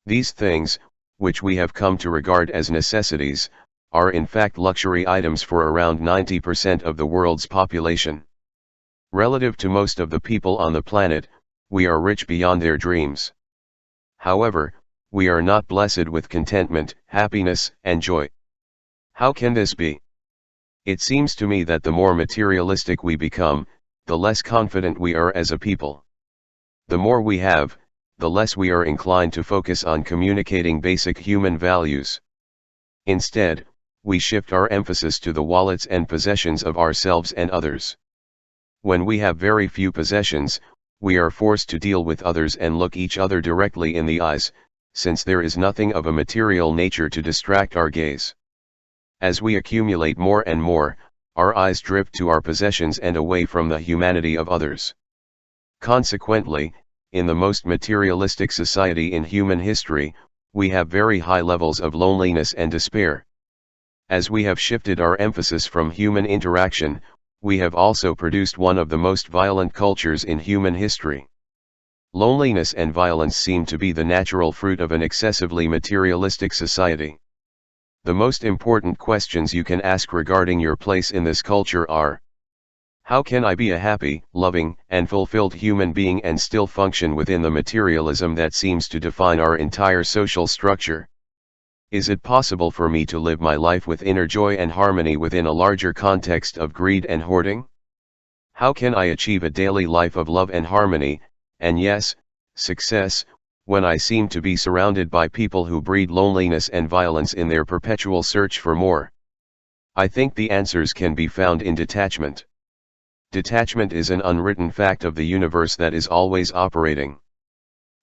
These things, which we have come to regard as necessities, are in fact luxury items for around 90% of the world's population. Relative to most of the people on the planet, we are rich beyond their dreams. However, we are not blessed with contentment, happiness, and joy. How can this be? It seems to me that the more materialistic we become, the less confident we are as a people. The more we have, the less we are inclined to focus on communicating basic human values. Instead, we shift our emphasis to the wallets and possessions of ourselves and others. When we have very few possessions, we are forced to deal with others and look each other directly in the eyes, since there is nothing of a material nature to distract our gaze. As we accumulate more and more, our eyes drift to our possessions and away from the humanity of others. Consequently, in the most materialistic society in human history, we have very high levels of loneliness and despair. As we have shifted our emphasis from human interaction, we have also produced one of the most violent cultures in human history. Loneliness and violence seem to be the natural fruit of an excessively materialistic society. The most important questions you can ask regarding your place in this culture are: how can I be a happy, loving, and fulfilled human being and still function within the materialism that seems to define our entire social structure? Is it possible for me to live my life with inner joy and harmony within a larger context of greed and hoarding? How can I achieve a daily life of love and harmony, and yes, success, when I seem to be surrounded by people who breed loneliness and violence in their perpetual search for more? I think the answers can be found in detachment. Detachment is an unwritten fact of the universe that is always operating.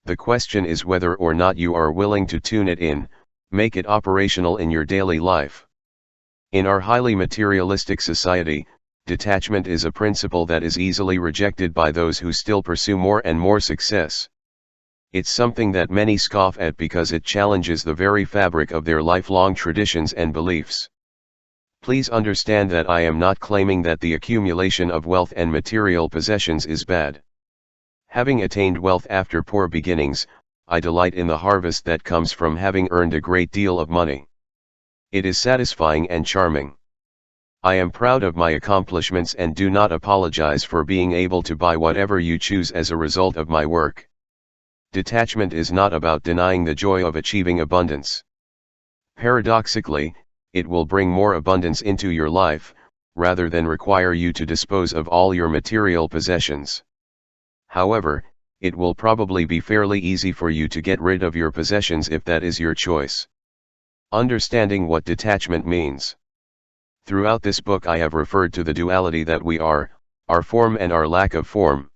The question is whether or not you are willing to tune it in, make it operational in your daily life. In our highly materialistic society, detachment is a principle that is easily rejected by those who still pursue more and more success. It's something that many scoff at because it challenges the very fabric of their lifelong traditions and beliefs. Please understand that I am not claiming that the accumulation of wealth and material possessions is bad. Having attained wealth after poor beginnings, I delight in the harvest that comes from having earned a great deal of money. It is satisfying and charming. I am proud of my accomplishments and do not apologize for being able to buy whatever you choose as a result of my work. Detachment is not about denying the joy of achieving abundance. Paradoxically, it will bring more abundance into your life, rather than require you to dispose of all your material possessions. However, it will probably be fairly easy for you to get rid of your possessions if that is your choice. Understanding what detachment means. Throughout this book I have referred to the duality that we are, our form and our lack of form.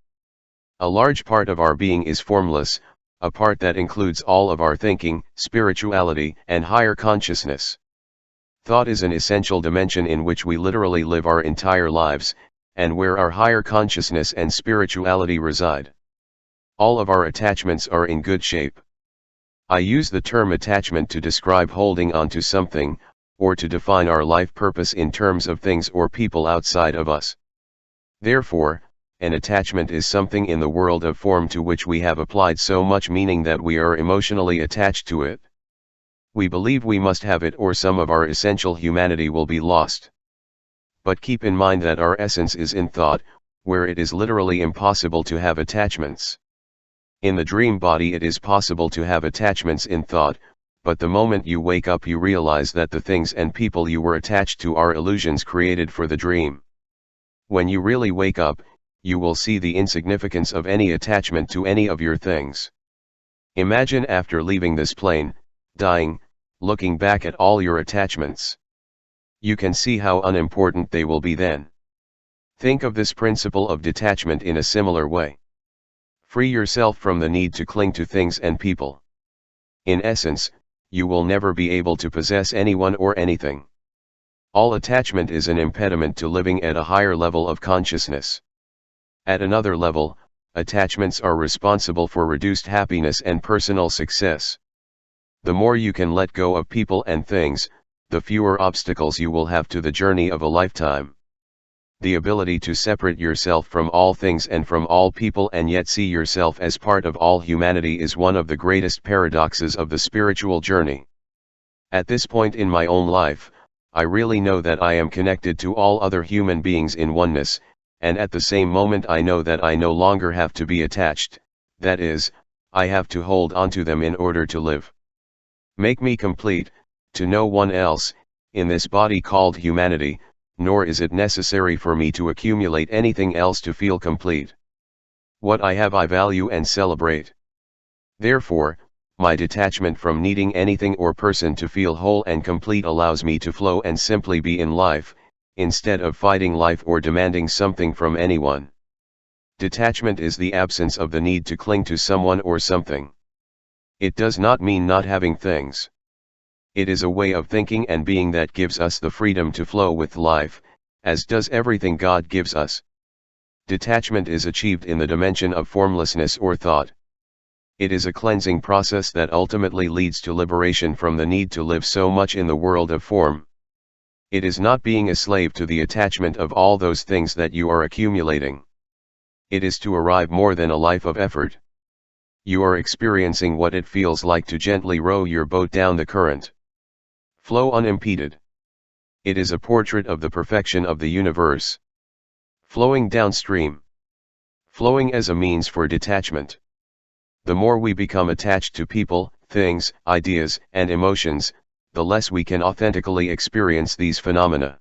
A large part of our being is formless, a part that includes all of our thinking, spirituality, and higher consciousness. Thought is an essential dimension in which we literally live our entire lives, and where our higher consciousness and spirituality reside. All of our attachments are in good shape. I use the term attachment to describe holding on to something, or to define our life purpose in terms of things or people outside of us. Therefore, an attachment is something in the world of form to which we have applied so much meaning that we are emotionally attached to it. We believe we must have it or some of our essential humanity will be lost. But keep in mind that our essence is in thought, where it is literally impossible to have attachments. In the dream body it is possible to have attachments in thought, but the moment you wake up you realize that the things and people you were attached to are illusions created for the dream. When you really wake up, you will see the insignificance of any attachment to any of your things. Imagine after leaving this plane, dying, looking back at all your attachments. You can see how unimportant they will be then. Think of this principle of detachment in a similar way. Free yourself from the need to cling to things and people. In essence, you will never be able to possess anyone or anything. All attachment is an impediment to living at a higher level of consciousness. At another level, attachments are responsible for reduced happiness and personal success. The more you can let go of people and things, the fewer obstacles you will have to the journey of a lifetime. The ability to separate yourself from all things and from all people and yet see yourself as part of all humanity is one of the greatest paradoxes of the spiritual journey. At this point in my own life, I really know that I am connected to all other human beings in oneness, and at the same moment I know that I no longer have to be attached, that is, I have to hold onto them in order to live. Make me complete, to no one else, in this body called humanity, nor is it necessary for me to accumulate anything else to feel complete. What I have I value and celebrate. Therefore, my detachment from needing anything or person to feel whole and complete allows me to flow and simply be in life, instead of fighting life or demanding something from anyone. Detachment is the absence of the need to cling to someone or something. It does not mean not having things. It is a way of thinking and being that gives us the freedom to flow with life, as does everything God gives us. Detachment is achieved in the dimension of formlessness or thought. It is a cleansing process that ultimately leads to liberation from the need to live so much in the world of form. It is not being a slave to the attachment of all those things that you are accumulating. It is to arrive more than a life of effort. You are experiencing what it feels like to gently row your boat down the current. Flow unimpeded. It is a portrait of the perfection of the universe. Flowing downstream. Flowing as a means for detachment. The more we become attached to people, things, ideas, and emotions, the less we can authentically experience these phenomena.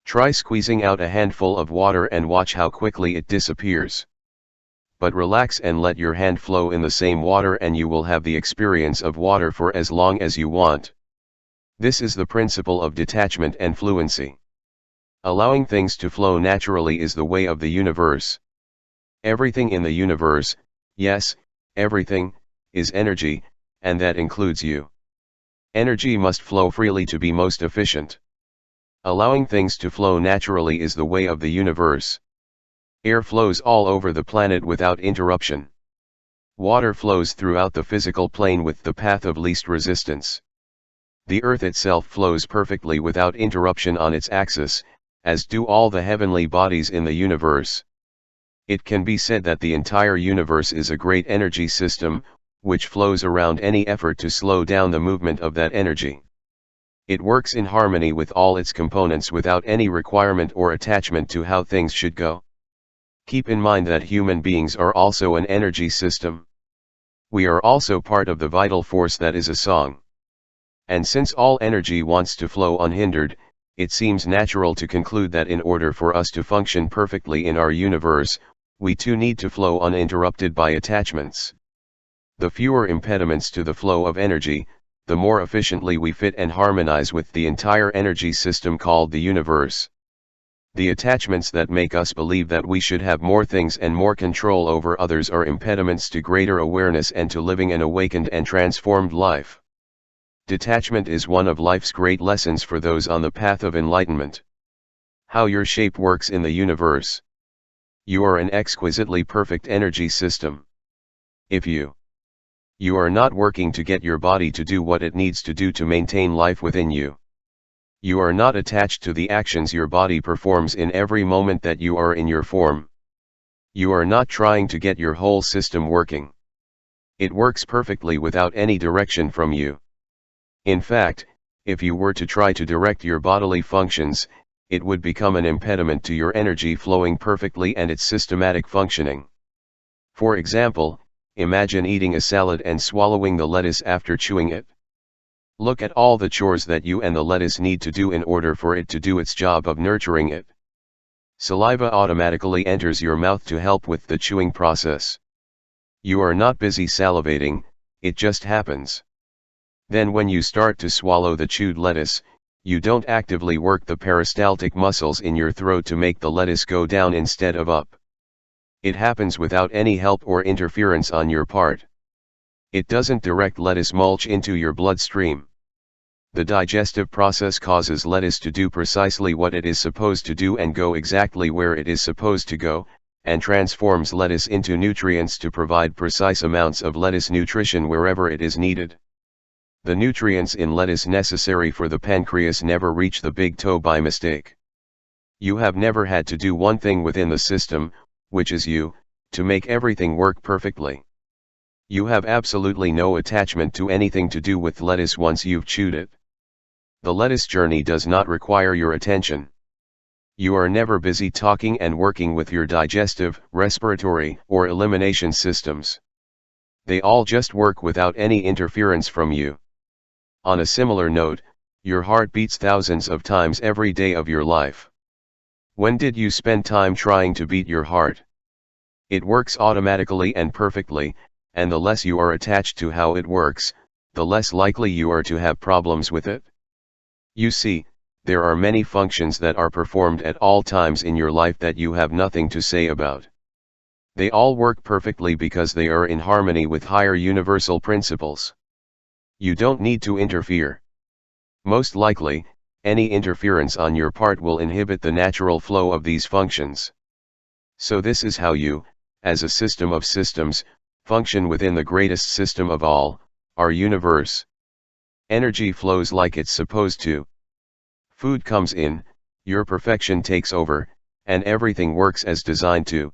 Try squeezing out a handful of water and watch how quickly it disappears. But relax and let your hand flow in the same water and you will have the experience of water for as long as you want. This is the principle of detachment and fluency. Allowing things to flow naturally is the way of the universe. Everything in the universe, yes, everything, is energy, and that includes you. Energy must flow freely to be most efficient. Allowing things to flow naturally is the way of the universe. Air flows all over the planet without interruption. Water flows throughout the physical plane with the path of least resistance. The earth itself flows perfectly without interruption on its axis, as do all the heavenly bodies in the universe. It can be said that the entire universe is a great energy system, which flows around any effort to slow down the movement of that energy. It works in harmony with all its components without any requirement or attachment to how things should go. Keep in mind that human beings are also an energy system. We are also part of the vital force that is a song. And since all energy wants to flow unhindered, it seems natural to conclude that in order for us to function perfectly in our universe, we too need to flow uninterrupted by attachments. The fewer impediments to the flow of energy, the more efficiently we fit and harmonize with the entire energy system called the universe. The attachments that make us believe that we should have more things and more control over others are impediments to greater awareness and to living an awakened and transformed life. Detachment is one of life's great lessons for those on the path of enlightenment. How your shape works in the universe. You are an exquisitely perfect energy system. If you are not working to get your body to do what it needs to do to maintain life within you. You are not attached to the actions your body performs in every moment that you are in your form. You are not trying to get your whole system working. It works perfectly without any direction from you. In fact, if you were to try to direct your bodily functions, it would become an impediment to your energy flowing perfectly and its systematic functioning. For example, imagine eating a salad and swallowing the lettuce after chewing it. Look at all the chores that you and the lettuce need to do in order for it to do its job of nurturing it. Saliva automatically enters your mouth to help with the chewing process. You are not busy salivating, it just happens. Then when you start to swallow the chewed lettuce, you don't actively work the peristaltic muscles in your throat to make the lettuce go down instead of up. It happens without any help or interference on your part. It doesn't direct lettuce mulch into your bloodstream. The digestive process causes lettuce to do precisely what it is supposed to do and go exactly where it is supposed to go, and transforms lettuce into nutrients to provide precise amounts of lettuce nutrition wherever it is needed. The nutrients in lettuce necessary for the pancreas never reach the big toe by mistake. You have never had to do one thing within the system, which is you, to make everything work perfectly. You have absolutely no attachment to anything to do with lettuce once you've chewed it. The lettuce journey does not require your attention. You are never busy talking and working with your digestive, respiratory, or elimination systems. They all just work without any interference from you. On a similar note, your heart beats thousands of times every day of your life. When did you spend time trying to beat your heart? It works automatically and perfectly, and the less you are attached to how it works, the less likely you are to have problems with it. You see, there are many functions that are performed at all times in your life that you have nothing to say about. They all work perfectly because they are in harmony with higher universal principles. You don't need to interfere. Most likely, any interference on your part will inhibit the natural flow of these functions. So this is how you, as a system of systems, function within the greatest system of all, our universe. Energy flows like it's supposed to. Food comes in, your perfection takes over, and everything works as designed to.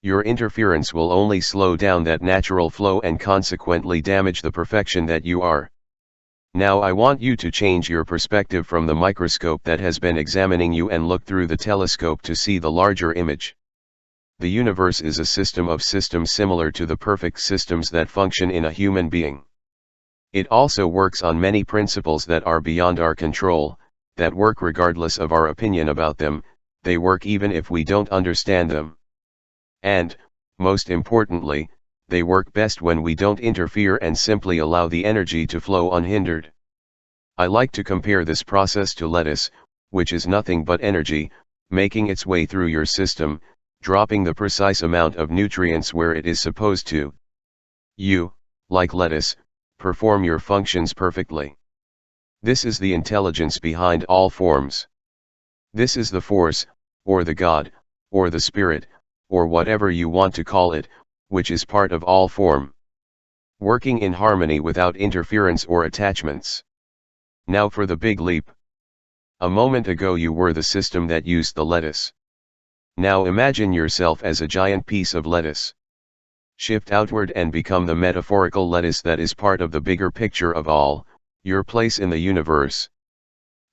Your interference will only slow down that natural flow and consequently damage the perfection that you are. Now I want you to change your perspective from the microscope that has been examining you and look through the telescope to see the larger image. The universe is a system of systems similar to the perfect systems that function in a human being. It also works on many principles that are beyond our control, that work regardless of our opinion about them, they work even if we don't understand them. And, most importantly, they work best when we don't interfere and simply allow the energy to flow unhindered. I like to compare this process to lettuce, which is nothing but energy, making its way through your system, dropping the precise amount of nutrients where it is supposed to. You, like lettuce, perform your functions perfectly. This is the intelligence behind all forms. This is the force, or the God, or the spirit, or whatever you want to call it, which is part of all form. Working in harmony without interference or attachments. Now for the big leap. A moment ago you were the system that used the lettuce. Now imagine yourself as a giant piece of lettuce. Shift outward and become the metaphorical lettuce that is part of the bigger picture of all, your place in the universe.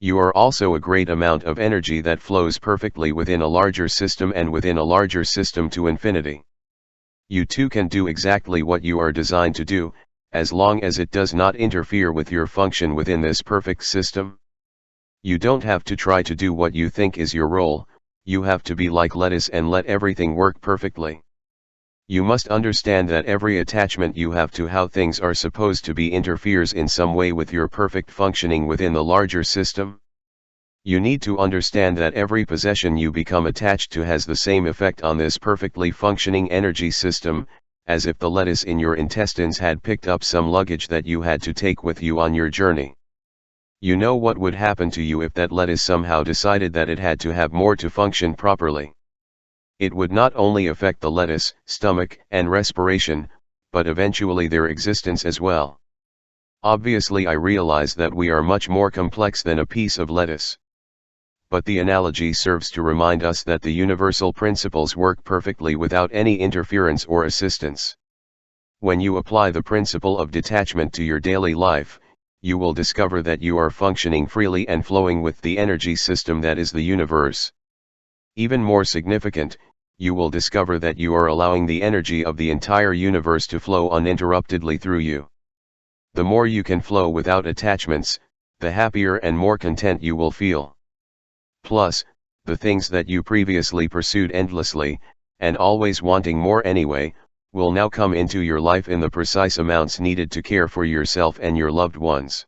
You are also a great amount of energy that flows perfectly within a larger system and within a larger system to infinity. You too can do exactly what you are designed to do, as long as it does not interfere with your function within this perfect system. You don't have to try to do what you think is your role, you have to be like lettuce and let everything work perfectly. You must understand that every attachment you have to how things are supposed to be interferes in some way with your perfect functioning within the larger system. You need to understand that every possession you become attached to has the same effect on this perfectly functioning energy system, as if the lettuce in your intestines had picked up some luggage that you had to take with you on your journey. You know what would happen to you if that lettuce somehow decided that it had to have more to function properly. It would not only affect the lettuce, stomach, and respiration, but eventually their existence as well. Obviously I realize that we are much more complex than a piece of lettuce. But the analogy serves to remind us that the universal principles work perfectly without any interference or assistance. When you apply the principle of detachment to your daily life, you will discover that you are functioning freely and flowing with the energy system that is the universe. Even more significant, you will discover that you are allowing the energy of the entire universe to flow uninterruptedly through you. The more you can flow without attachments, the happier and more content you will feel. Plus, the things that you previously pursued endlessly, and always wanting more anyway, will now come into your life in the precise amounts needed to care for yourself and your loved ones.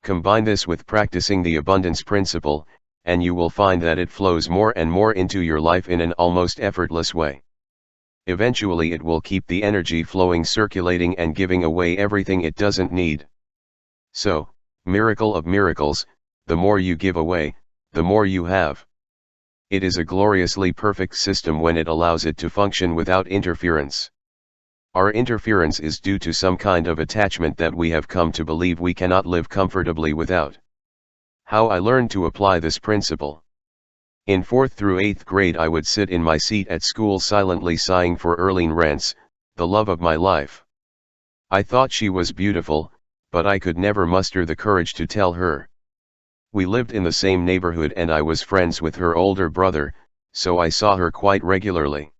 Combine this with practicing the abundance principle, and you will find that it flows more and more into your life in an almost effortless way. Eventually it will keep the energy flowing, circulating and giving away everything it doesn't need. So, miracle of miracles, the more you give away, the more you have. It is a gloriously perfect system when it allows it to function without interference. Our interference is due to some kind of attachment that we have come to believe we cannot live comfortably without. How I learned to apply this principle. In 4th through 8th grade I would sit in my seat at school silently sighing for Erlene Rentz, the love of my life. I thought she was beautiful, but I could never muster the courage to tell her. We lived in the same neighborhood and I was friends with her older brother, so I saw her quite regularly.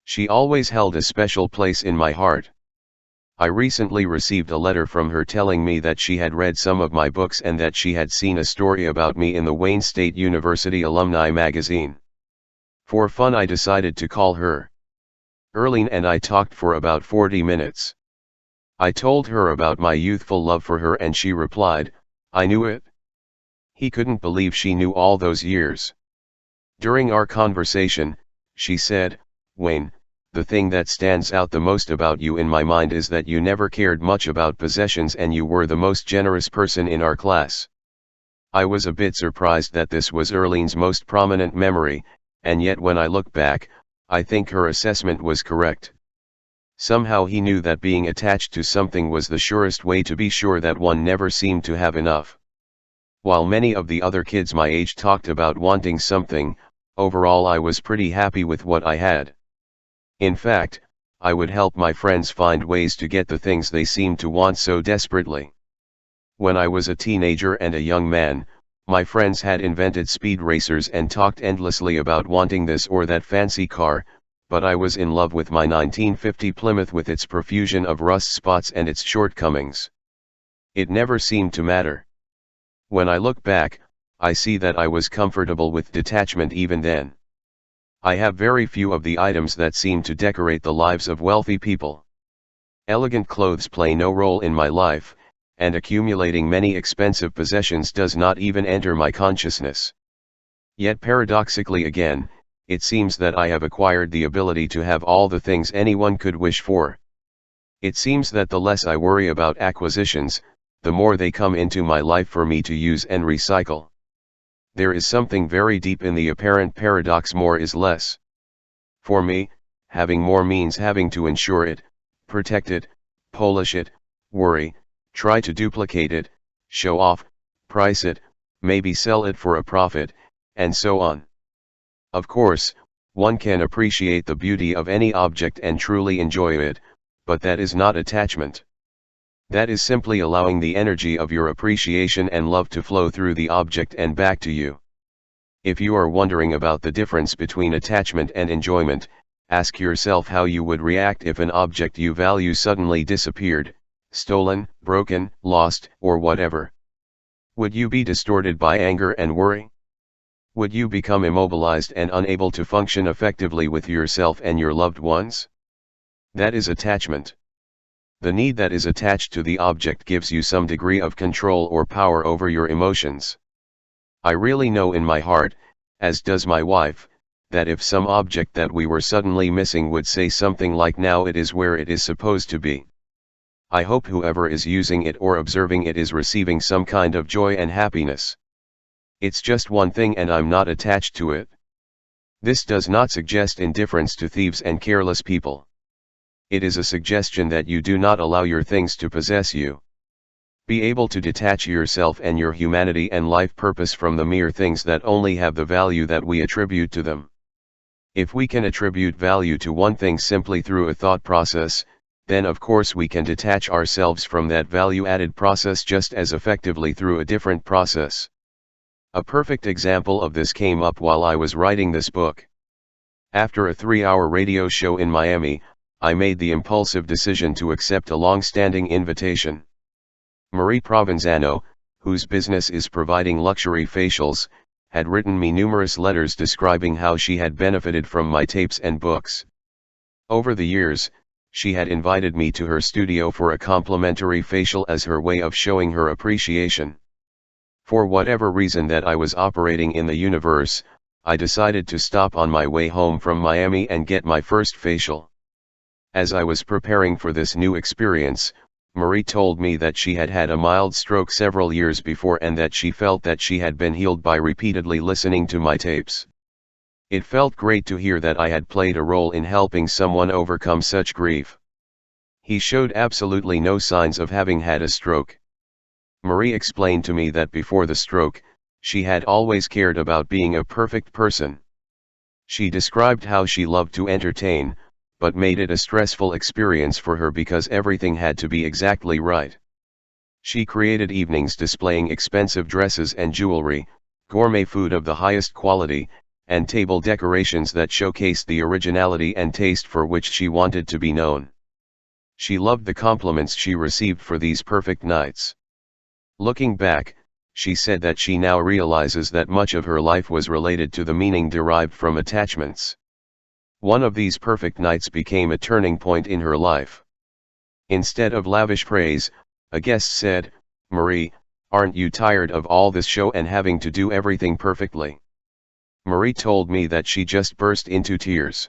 She always held a special place in my heart. I recently received a letter from her telling me that she had read some of my books and that she had seen a story about me in the Wayne State University Alumni magazine. For fun I decided to call her. Erlene and I talked for about 40 minutes. I told her about my youthful love for her and she replied, "I knew it." He couldn't believe she knew all those years. During our conversation, she said, "Wayne, the thing that stands out the most about you in my mind is that you never cared much about possessions and you were the most generous person in our class." I was a bit surprised that this was Erlene's most prominent memory, and yet when I look back, I think her assessment was correct. Somehow he knew that being attached to something was the surest way to be sure that one never seemed to have enough. While many of the other kids my age talked about wanting something, overall I was pretty happy with what I had. In fact, I would help my friends find ways to get the things they seemed to want so desperately. When I was a teenager and a young man, my friends had invented speed racers and talked endlessly about wanting this or that fancy car, but I was in love with my 1950 Plymouth with its profusion of rust spots and its shortcomings. It never seemed to matter. When I look back, I see that I was comfortable with detachment even then. I have very few of the items that seem to decorate the lives of wealthy people. Elegant clothes play no role in my life, and accumulating many expensive possessions does not even enter my consciousness. Yet paradoxically again, it seems that I have acquired the ability to have all the things anyone could wish for. It seems that the less I worry about acquisitions, the more they come into my life for me to use and recycle. There is something very deep in the apparent paradox: more is less. For me, having more means having to ensure it, protect it, polish it, worry, try to duplicate it, show off, price it, maybe sell it for a profit, and so on. Of course, one can appreciate the beauty of any object and truly enjoy it, but that is not attachment. That is simply allowing the energy of your appreciation and love to flow through the object and back to you. If you are wondering about the difference between attachment and enjoyment, ask yourself how you would react if an object you value suddenly disappeared, stolen, broken, lost, or whatever. Would you be distorted by anger and worry? Would you become immobilized and unable to function effectively with yourself and your loved ones? That is attachment. The need that is attached to the object gives you some degree of control or power over your emotions. I really know in my heart, as does my wife, that if some object that we were suddenly missing would say something like "now it is where it is supposed to be," I hope whoever is using it or observing it is receiving some kind of joy and happiness. It's just one thing and I'm not attached to it. This does not suggest indifference to thieves and careless people. It is a suggestion that you do not allow your things to possess you. Be able to detach yourself and your humanity and life purpose from the mere things that only have the value that we attribute to them. If we can attribute value to one thing simply through a thought process, then of course we can detach ourselves from that value-added process just as effectively through a different process. A perfect example of this came up while I was writing this book. After a 3-hour radio show in Miami, I made the impulsive decision to accept a long-standing invitation. Marie Provenzano, whose business is providing luxury facials, had written me numerous letters describing how she had benefited from my tapes and books. Over the years, she had invited me to her studio for a complimentary facial as her way of showing her appreciation. For whatever reason that I was operating in the universe, I decided to stop on my way home from Miami and get my first facial. As I was preparing for this new experience, Marie told me that she had had a mild stroke several years before and that she felt that she had been healed by repeatedly listening to my tapes. It felt great to hear that I had played a role in helping someone overcome such grief. He showed absolutely no signs of having had a stroke. Marie explained to me that before the stroke, she had always cared about being a perfect person. She described how she loved to entertain, but made it a stressful experience for her because everything had to be exactly right. She created evenings displaying expensive dresses and jewelry, gourmet food of the highest quality, and table decorations that showcased the originality and taste for which she wanted to be known. She loved the compliments she received for these perfect nights. Looking back, she said that she now realizes that much of her life was related to the meaning derived from attachments. One of these perfect nights became a turning point in her life. Instead of lavish praise, a guest said, "Marie, aren't you tired of all this show and having to do everything perfectly?" Marie told me that she just burst into tears.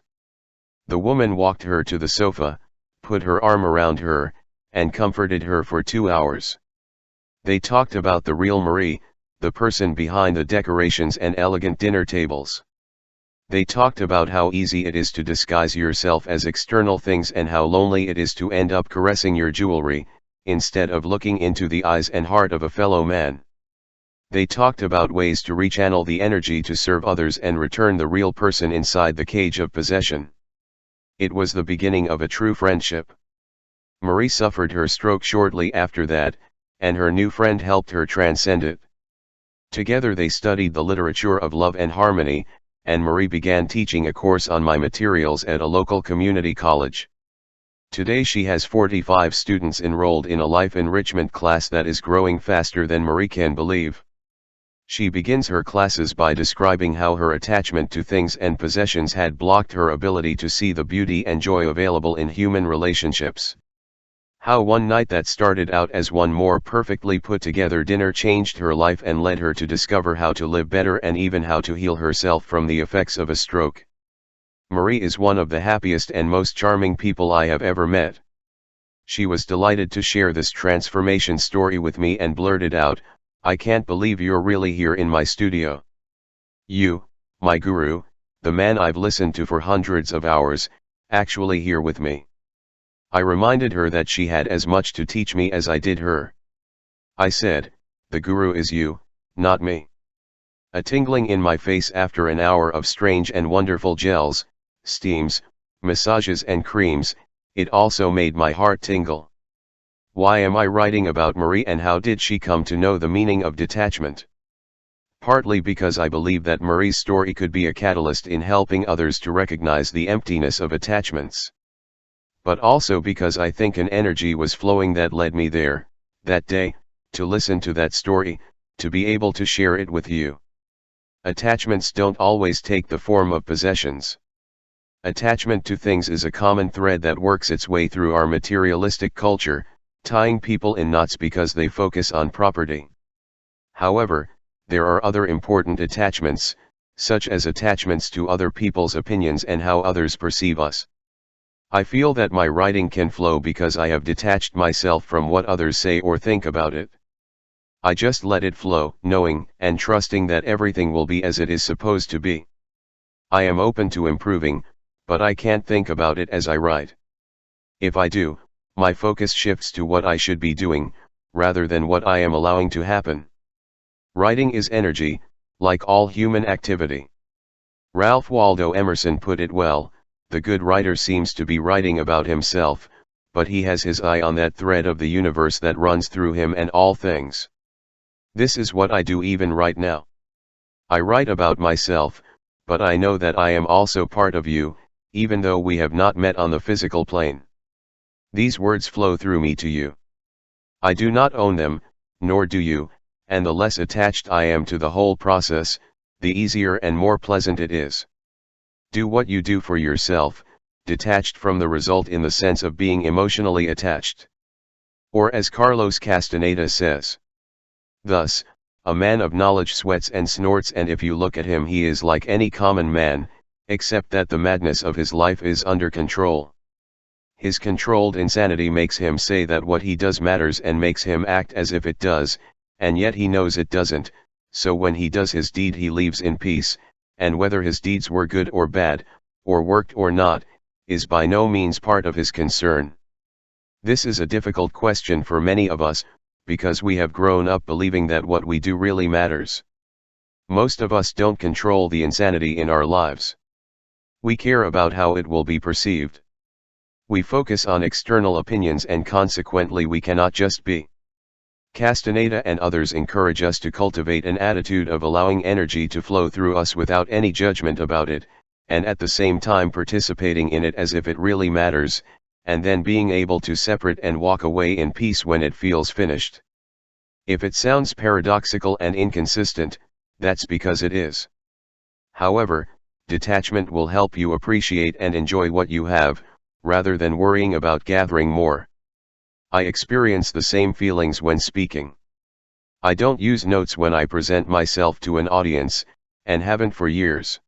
The woman walked her to the sofa, put her arm around her, and comforted her for 2 hours. They talked about the real Marie, the person behind the decorations and elegant dinner tables. They talked about how easy it is to disguise yourself as external things and how lonely it is to end up caressing your jewelry, instead of looking into the eyes and heart of a fellow man. They talked about ways to rechannel the energy to serve others and return the real person inside the cage of possession. It was the beginning of a true friendship. Marie suffered her stroke shortly after that, and her new friend helped her transcend it. Together they studied the literature of love and harmony, and Marie began teaching a course on my materials at a local community college. Today she has 45 students enrolled in a life enrichment class that is growing faster than Marie can believe. She begins her classes by describing how her attachment to things and possessions had blocked her ability to see the beauty and joy available in human relationships. How one night that started out as one more perfectly put together dinner changed her life and led her to discover how to live better and even how to heal herself from the effects of a stroke. Marie is one of the happiest and most charming people I have ever met. She was delighted to share this transformation story with me and blurted out, "I can't believe you're really here in my studio. You, my guru, the man I've listened to for hundreds of hours, actually here with me." I reminded her that she had as much to teach me as I did her. I said, "The guru is you, not me." A tingling in my face after an hour of strange and wonderful gels, steams, massages and creams, it also made my heart tingle. Why am I writing about Marie and how did she come to know the meaning of detachment? Partly because I believe that Marie's story could be a catalyst in helping others to recognize the emptiness of attachments. But also because I think an energy was flowing that led me there, that day, to listen to that story, to be able to share it with you. Attachments don't always take the form of possessions. Attachment to things is a common thread that works its way through our materialistic culture, tying people in knots because they focus on property. However, there are other important attachments, such as attachments to other people's opinions and how others perceive us. I feel that my writing can flow because I have detached myself from what others say or think about it. I just let it flow, knowing and trusting that everything will be as it is supposed to be. I am open to improving, but I can't think about it as I write. If I do, my focus shifts to what I should be doing, rather than what I am allowing to happen. Writing is energy, like all human activity. Ralph Waldo Emerson put it well, "The good writer seems to be writing about himself, but he has his eye on that thread of the universe that runs through him and all things." This is what I do even right now. I write about myself, but I know that I am also part of you, even though we have not met on the physical plane. These words flow through me to you. I do not own them, nor do you, and the less attached I am to the whole process, the easier and more pleasant it is. Do what you do for yourself, detached from the result in the sense of being emotionally attached. Or as Carlos Castaneda says, thus, a man of knowledge sweats and snorts, and if you look at him he is like any common man, except that the madness of his life is under control. His controlled insanity makes him say that what he does matters and makes him act as if it does, and yet he knows it doesn't, so when he does his deed he leaves in peace, and whether his deeds were good or bad, or worked or not, is by no means part of his concern. This is a difficult question for many of us, because we have grown up believing that what we do really matters. Most of us don't control the insanity in our lives. We care about how it will be perceived. We focus on external opinions and consequently we cannot just be. Castaneda and others encourage us to cultivate an attitude of allowing energy to flow through us without any judgment about it, and at the same time participating in it as if it really matters, and then being able to separate and walk away in peace when it feels finished. If it sounds paradoxical and inconsistent, that's because it is. However, detachment will help you appreciate and enjoy what you have, rather than worrying about gathering more. I experience the same feelings when speaking. I don't use notes when I present myself to an audience, and haven't for years.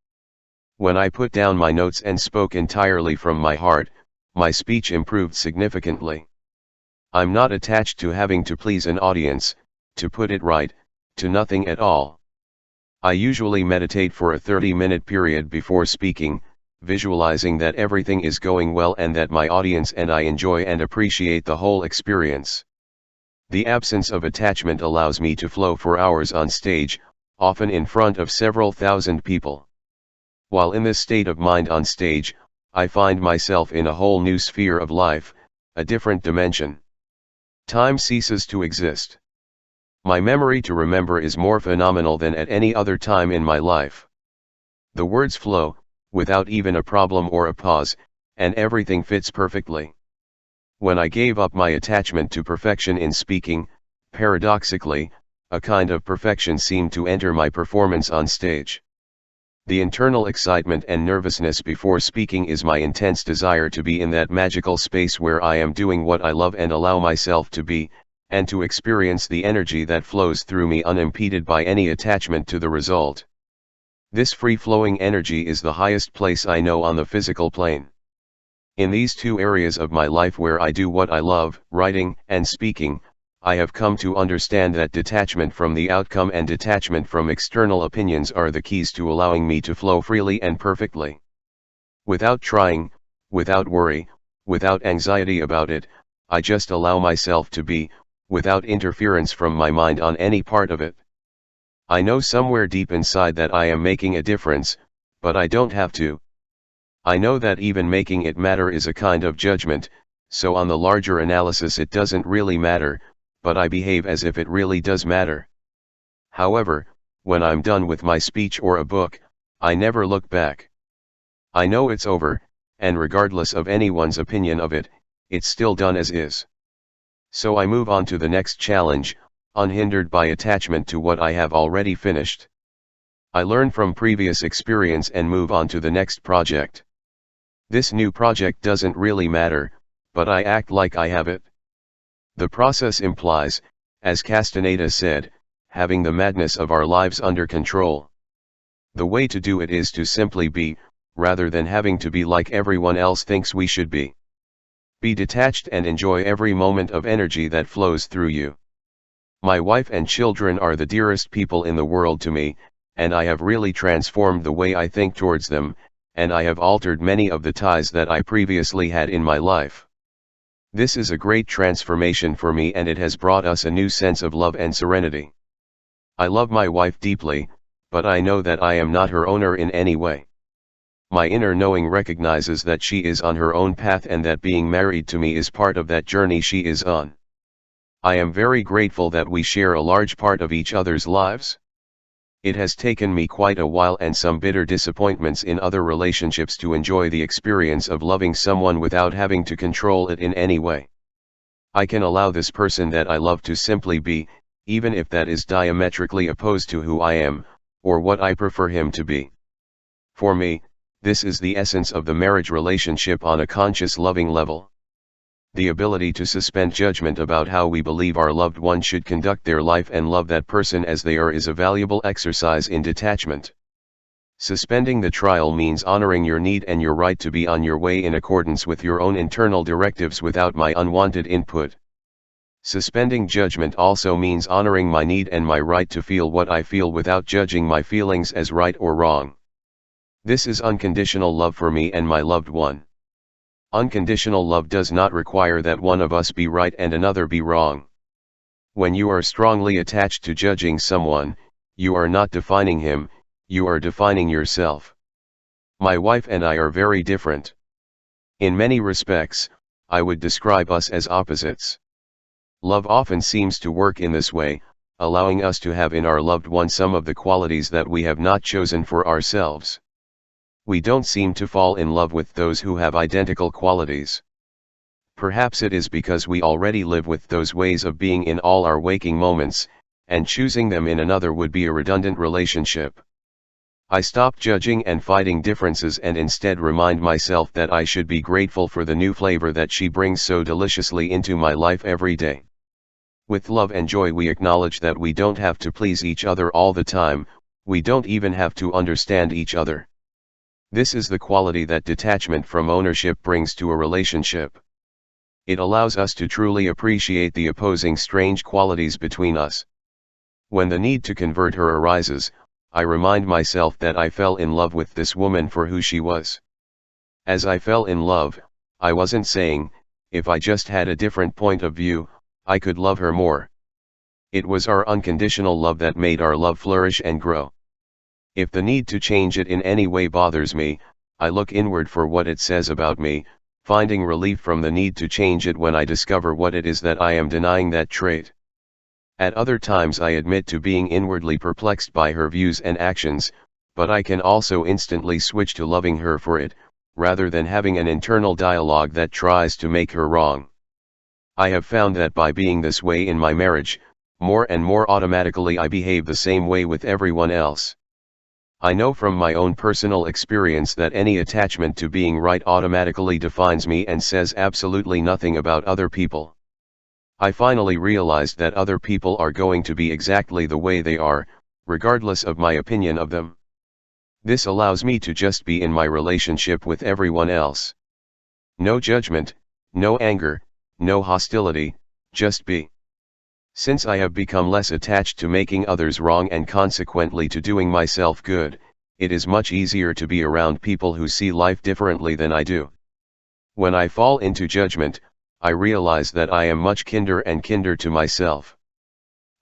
When I put down my notes and spoke entirely from my heart, my speech improved significantly. I'm not attached to having to please an audience, to put it right, to nothing at all. I usually meditate for a 30-minute period before speaking, visualizing that everything is going well and that my audience and I enjoy and appreciate the whole experience. The absence of attachment allows me to flow for hours on stage, often in front of several thousand people. While in this state of mind on stage, I find myself in a whole new sphere of life, a different dimension. Time ceases to exist. My memory to remember is more phenomenal than at any other time in my life. The words flow, without even a problem or a pause, and everything fits perfectly. When I gave up my attachment to perfection in speaking, paradoxically, a kind of perfection seemed to enter my performance on stage. The internal excitement and nervousness before speaking is my intense desire to be in that magical space where I am doing what I love and allow myself to be, and to experience the energy that flows through me unimpeded by any attachment to the result. This free-flowing energy is the highest place I know on the physical plane. In these two areas of my life where I do what I love, writing and speaking, I have come to understand that detachment from the outcome and detachment from external opinions are the keys to allowing me to flow freely and perfectly. Without trying, without worry, without anxiety about it, I just allow myself to be, without interference from my mind on any part of it. I know somewhere deep inside that I am making a difference, but I don't have to. I know that even making it matter is a kind of judgment, so on the larger analysis it doesn't really matter, but I behave as if it really does matter. However, when I'm done with my speech or a book, I never look back. I know it's over, and regardless of anyone's opinion of it, it's still done as is. So I move on to the next challenge, unhindered by attachment to what I have already finished. I learn from previous experience and move on to the next project. This new project doesn't really matter, but I act like I have it. The process implies, as Castaneda said, having the madness of our lives under control. The way to do it is to simply be, rather than having to be like everyone else thinks we should be. Be detached and enjoy every moment of energy that flows through you. My wife and children are the dearest people in the world to me, and I have really transformed the way I think towards them, and I have altered many of the ties that I previously had in my life. This is a great transformation for me, and it has brought us a new sense of love and serenity. I love my wife deeply, but I know that I am not her owner in any way. My inner knowing recognizes that she is on her own path and that being married to me is part of that journey she is on. I am very grateful that we share a large part of each other's lives. It has taken me quite a while and some bitter disappointments in other relationships to enjoy the experience of loving someone without having to control it in any way. I can allow this person that I love to simply be, even if that is diametrically opposed to who I am, or what I prefer him to be. For me, this is the essence of the marriage relationship on a conscious loving level. The ability to suspend judgment about how we believe our loved one should conduct their life and love that person as they are is a valuable exercise in detachment. Suspending the trial means honoring your need and your right to be on your way in accordance with your own internal directives without my unwanted input. Suspending judgment also means honoring my need and my right to feel what I feel without judging my feelings as right or wrong. This is unconditional love for me and my loved one. Unconditional love does not require that one of us be right and another be wrong. When you are strongly attached to judging someone, you are not defining him, you are defining yourself. My wife and I are very different. In many respects, I would describe us as opposites. Love often seems to work in this way, allowing us to have in our loved one some of the qualities that we have not chosen for ourselves. We don't seem to fall in love with those who have identical qualities. Perhaps it is because we already live with those ways of being in all our waking moments, and choosing them in another would be a redundant relationship. I stop judging and fighting differences and instead remind myself that I should be grateful for the new flavor that she brings so deliciously into my life every day. With love and joy we acknowledge that we don't have to please each other all the time, we don't even have to understand each other. This is the quality that detachment from ownership brings to a relationship. It allows us to truly appreciate the opposing strange qualities between us. When the need to convert her arises, I remind myself that I fell in love with this woman for who she was. As I fell in love, I wasn't saying, if I just had a different point of view, I could love her more. It was our unconditional love that made our love flourish and grow. If the need to change it in any way bothers me, I look inward for what it says about me, finding relief from the need to change it when I discover what it is that I am denying that trait. At other times I admit to being inwardly perplexed by her views and actions, but I can also instantly switch to loving her for it, rather than having an internal dialogue that tries to make her wrong. I have found that by being this way in my marriage, more and more automatically I behave the same way with everyone else. I know from my own personal experience that any attachment to being right automatically defines me and says absolutely nothing about other people. I finally realized that other people are going to be exactly the way they are, regardless of my opinion of them. This allows me to just be in my relationship with everyone else. No judgment, no anger, no hostility, just be. Since I have become less attached to making others wrong and consequently to doing myself good, it is much easier to be around people who see life differently than I do. When I fall into judgment, I realize that I am much kinder and kinder to myself.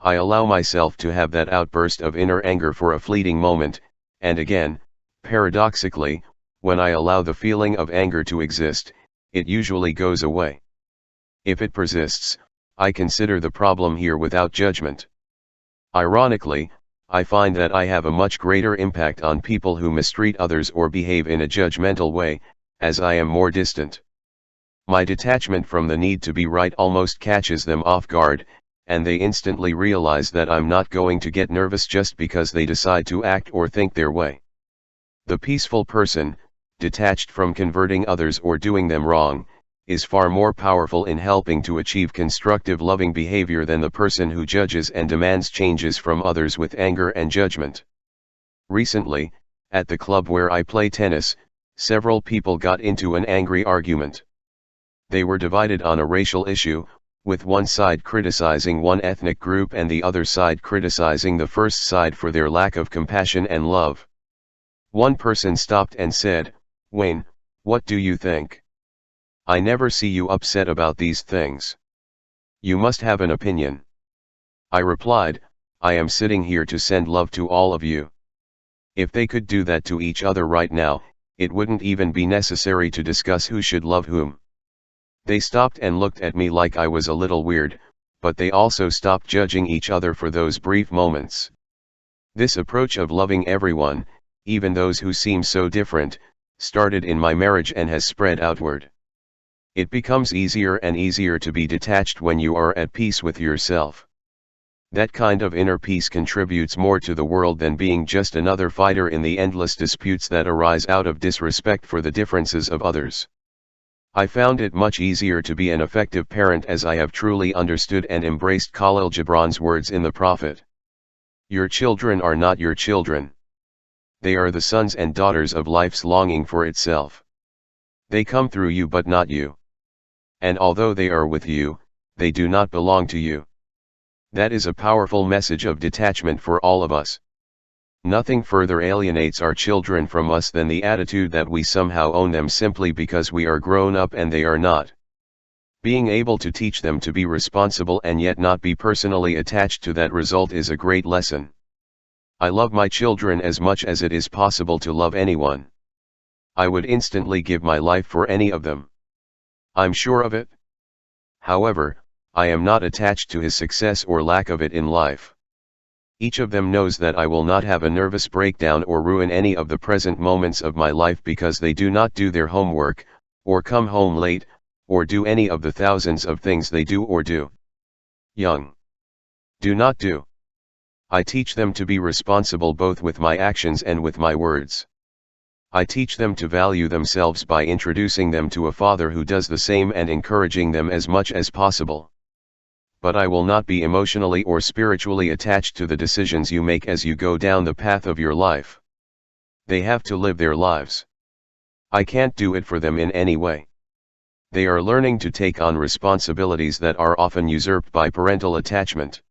I allow myself to have that outburst of inner anger for a fleeting moment, and again, paradoxically, when I allow the feeling of anger to exist, it usually goes away. If it persists, I consider the problem here without judgment. Ironically, I find that I have a much greater impact on people who mistreat others or behave in a judgmental way, as I am more distant. My detachment from the need to be right almost catches them off guard, and they instantly realize that I'm not going to get nervous just because they decide to act or think their way. The peaceful person, detached from converting others or doing them wrong, is far more powerful in helping to achieve constructive loving behavior than the person who judges and demands changes from others with anger and judgment. Recently, at the club where I play tennis, several people got into an angry argument. They were divided on a racial issue, with one side criticizing one ethnic group and the other side criticizing the first side for their lack of compassion and love. One person stopped and said, "Wayne, what do you think? I never see you upset about these things. You must have an opinion." I replied, "I am sitting here to send love to all of you. If they could do that to each other right now, it wouldn't even be necessary to discuss who should love whom." They stopped and looked at me like I was a little weird, but they also stopped judging each other for those brief moments. This approach of loving everyone, even those who seem so different, started in my marriage and has spread outward. It becomes easier and easier to be detached when you are at peace with yourself. That kind of inner peace contributes more to the world than being just another fighter in the endless disputes that arise out of disrespect for the differences of others. I found it much easier to be an effective parent as I have truly understood and embraced Khalil Gibran's words in The Prophet. Your children are not your children. They are the sons and daughters of life's longing for itself. They come through you but not you. And although they are with you, they do not belong to you. That is a powerful message of detachment for all of us. Nothing further alienates our children from us than the attitude that we somehow own them simply because we are grown up and they are not. Being able to teach them to be responsible and yet not be personally attached to that result is a great lesson. I love my children as much as it is possible to love anyone. I would instantly give my life for any of them. I'm sure of it. However, I am not attached to his success or lack of it in life. Each of them knows that I will not have a nervous breakdown or ruin any of the present moments of my life because they do not do their homework, or come home late, or do any of the thousands of things they do or do not do. I teach them to be responsible both with my actions and with my words. I teach them to value themselves by introducing them to a father who does the same and encouraging them as much as possible. But I will not be emotionally or spiritually attached to the decisions you make as you go down the path of your life. They have to live their lives. I can't do it for them in any way. They are learning to take on responsibilities that are often usurped by parental attachment.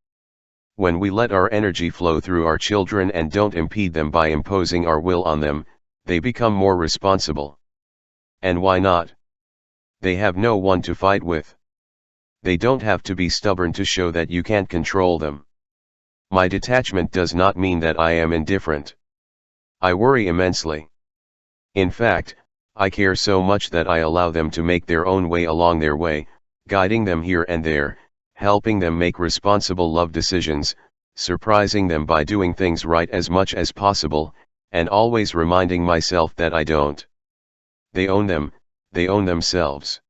When we let our energy flow through our children and don't impede them by imposing our will on them, they become more responsible. And why not? They have no one to fight with. They don't have to be stubborn to show that you can't control them. My detachment does not mean that I am indifferent. I worry immensely. In fact, I care so much that I allow them to make their own way along their way, guiding them here and there, helping them make responsible love decisions, surprising them by doing things right as much as possible, and always reminding myself that I don't. They own them, they own themselves.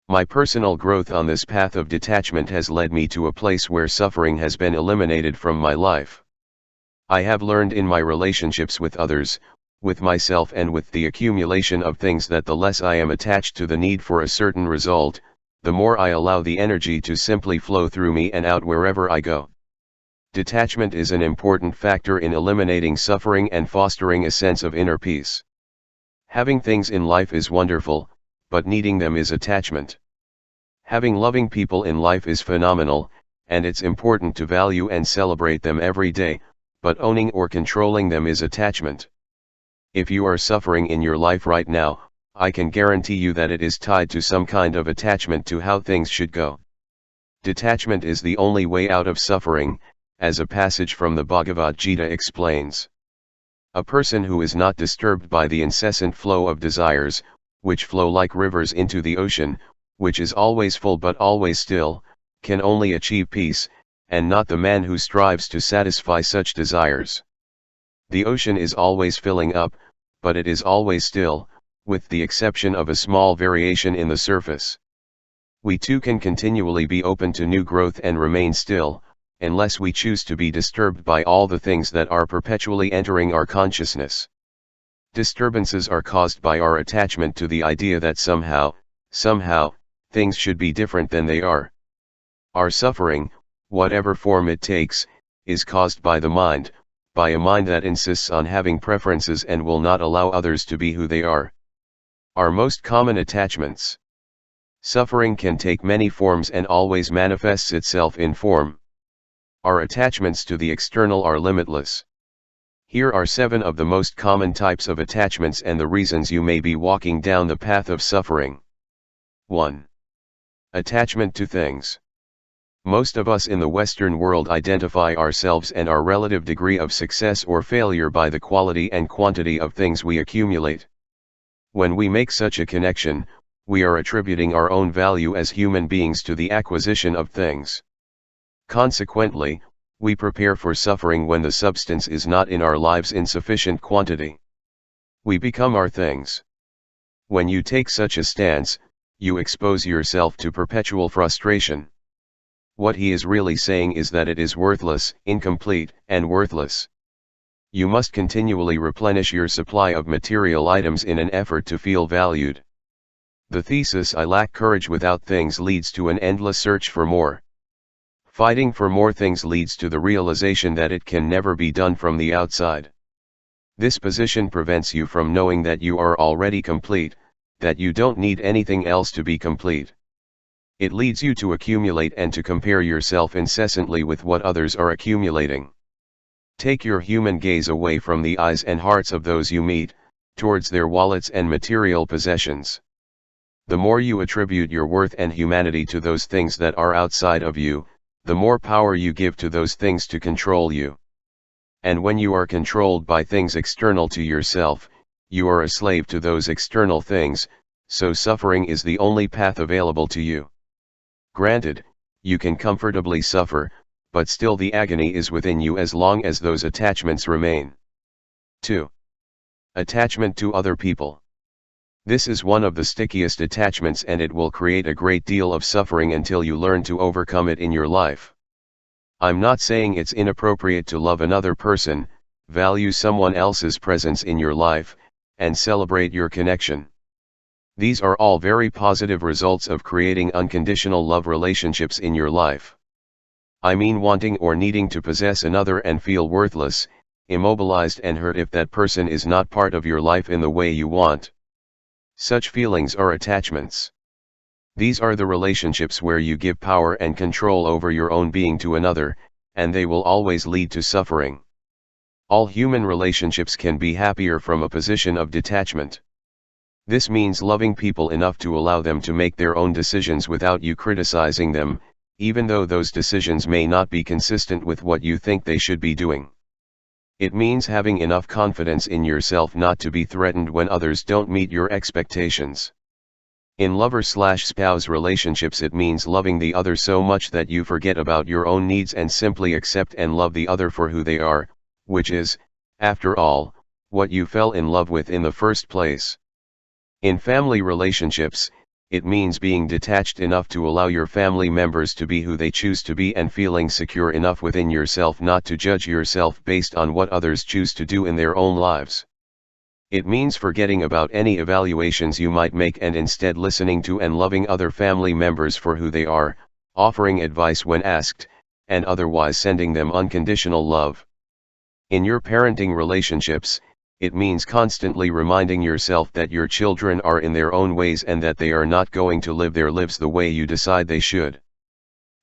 My personal growth on this path of detachment has led me to a place where suffering has been eliminated from my life. I have learned in my relationships with others, with myself and with the accumulation of things that the less I am attached to the need for a certain result, the more I allow the energy to simply flow through me and out wherever I go. Detachment is an important factor in eliminating suffering and fostering a sense of inner peace. Having things in life is wonderful, but needing them is attachment. Having loving people in life is phenomenal, and it's important to value and celebrate them every day, but owning or controlling them is attachment. If you are suffering in your life right now, I can guarantee you that it is tied to some kind of attachment to how things should go. Detachment is the only way out of suffering, as a passage from the Bhagavad Gita explains. A person who is not disturbed by the incessant flow of desires, which flow like rivers into the ocean, which is always full but always still, can only achieve peace, and not the man who strives to satisfy such desires. The ocean is always filling up, but it is always still, with the exception of a small variation in the surface. We too can continually be open to new growth and remain still, unless we choose to be disturbed by all the things that are perpetually entering our consciousness. Disturbances are caused by our attachment to the idea that somehow, things should be different than they are. Our suffering, whatever form it takes, is caused by the mind, by a mind that insists on having preferences and will not allow others to be who they are. Our most common attachments. Suffering can take many forms and always manifests itself in form. Our attachments to the external are limitless. Here are 7 of the most common types of attachments and the reasons you may be walking down the path of suffering. 1. Attachment to things. Most of us in the Western world identify ourselves and our relative degree of success or failure by the quality and quantity of things we accumulate. When we make such a connection, we are attributing our own value as human beings to the acquisition of things. Consequently, we prepare for suffering when the substance is not in our lives in sufficient quantity. We become our things. When you take such a stance, you expose yourself to perpetual frustration. What he is really saying is that it is worthless, incomplete, and worthless. You must continually replenish your supply of material items in an effort to feel valued. The thesis "I lack courage without things" leads to an endless search for more. Fighting for more things leads to the realization that it can never be done from the outside. This position prevents you from knowing that you are already complete, that you don't need anything else to be complete. It leads you to accumulate and to compare yourself incessantly with what others are accumulating. Take your human gaze away from the eyes and hearts of those you meet, towards their wallets and material possessions. The more you attribute your worth and humanity to those things that are outside of you, the more power you give to those things to control you. And when you are controlled by things external to yourself, you are a slave to those external things, so suffering is the only path available to you. Granted, you can comfortably suffer, but still the agony is within you as long as those attachments remain. 2. Attachment to other people. This is one of the stickiest attachments, and it will create a great deal of suffering until you learn to overcome it in your life. I'm not saying it's inappropriate to love another person, value someone else's presence in your life, and celebrate your connection. These are all very positive results of creating unconditional love relationships in your life. I mean wanting or needing to possess another and feel worthless, immobilized and hurt if that person is not part of your life in the way you want. Such feelings are attachments. These are the relationships where you give power and control over your own being to another, and they will always lead to suffering. All human relationships can be happier from a position of detachment. This means loving people enough to allow them to make their own decisions without you criticizing them, even though those decisions may not be consistent with what you think they should be doing. It means having enough confidence in yourself not to be threatened when others don't meet your expectations. In lover/spouse relationships, it means loving the other so much that you forget about your own needs and simply accept and love the other for who they are, which is, after all, what you fell in love with in the first place. In family relationships, it means being detached enough to allow your family members to be who they choose to be and feeling secure enough within yourself not to judge yourself based on what others choose to do in their own lives. It means forgetting about any evaluations you might make and instead listening to and loving other family members for who they are, offering advice when asked, and otherwise sending them unconditional love. In your parenting relationships, it means constantly reminding yourself that your children are in their own ways and that they are not going to live their lives the way you decide they should.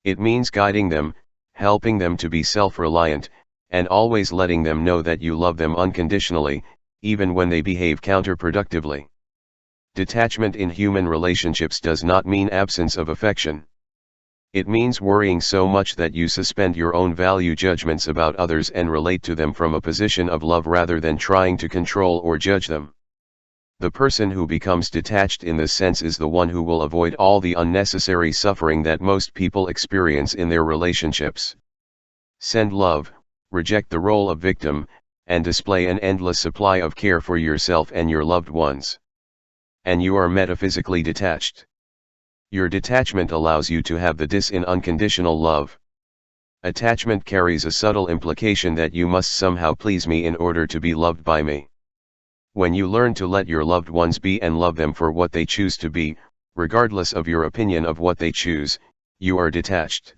It means guiding them, helping them to be self-reliant, and always letting them know that you love them unconditionally, even when they behave counterproductively. Detachment in human relationships does not mean absence of affection. It means worrying so much that you suspend your own value judgments about others and relate to them from a position of love rather than trying to control or judge them. The person who becomes detached in this sense is the one who will avoid all the unnecessary suffering that most people experience in their relationships. Send love, reject the role of victim, and display an endless supply of care for yourself and your loved ones. And you are metaphysically detached. Your detachment allows you to have the dis in unconditional love. Attachment carries a subtle implication that you must somehow please me in order to be loved by me. When you learn to let your loved ones be and love them for what they choose to be, regardless of your opinion of what they choose, you are detached.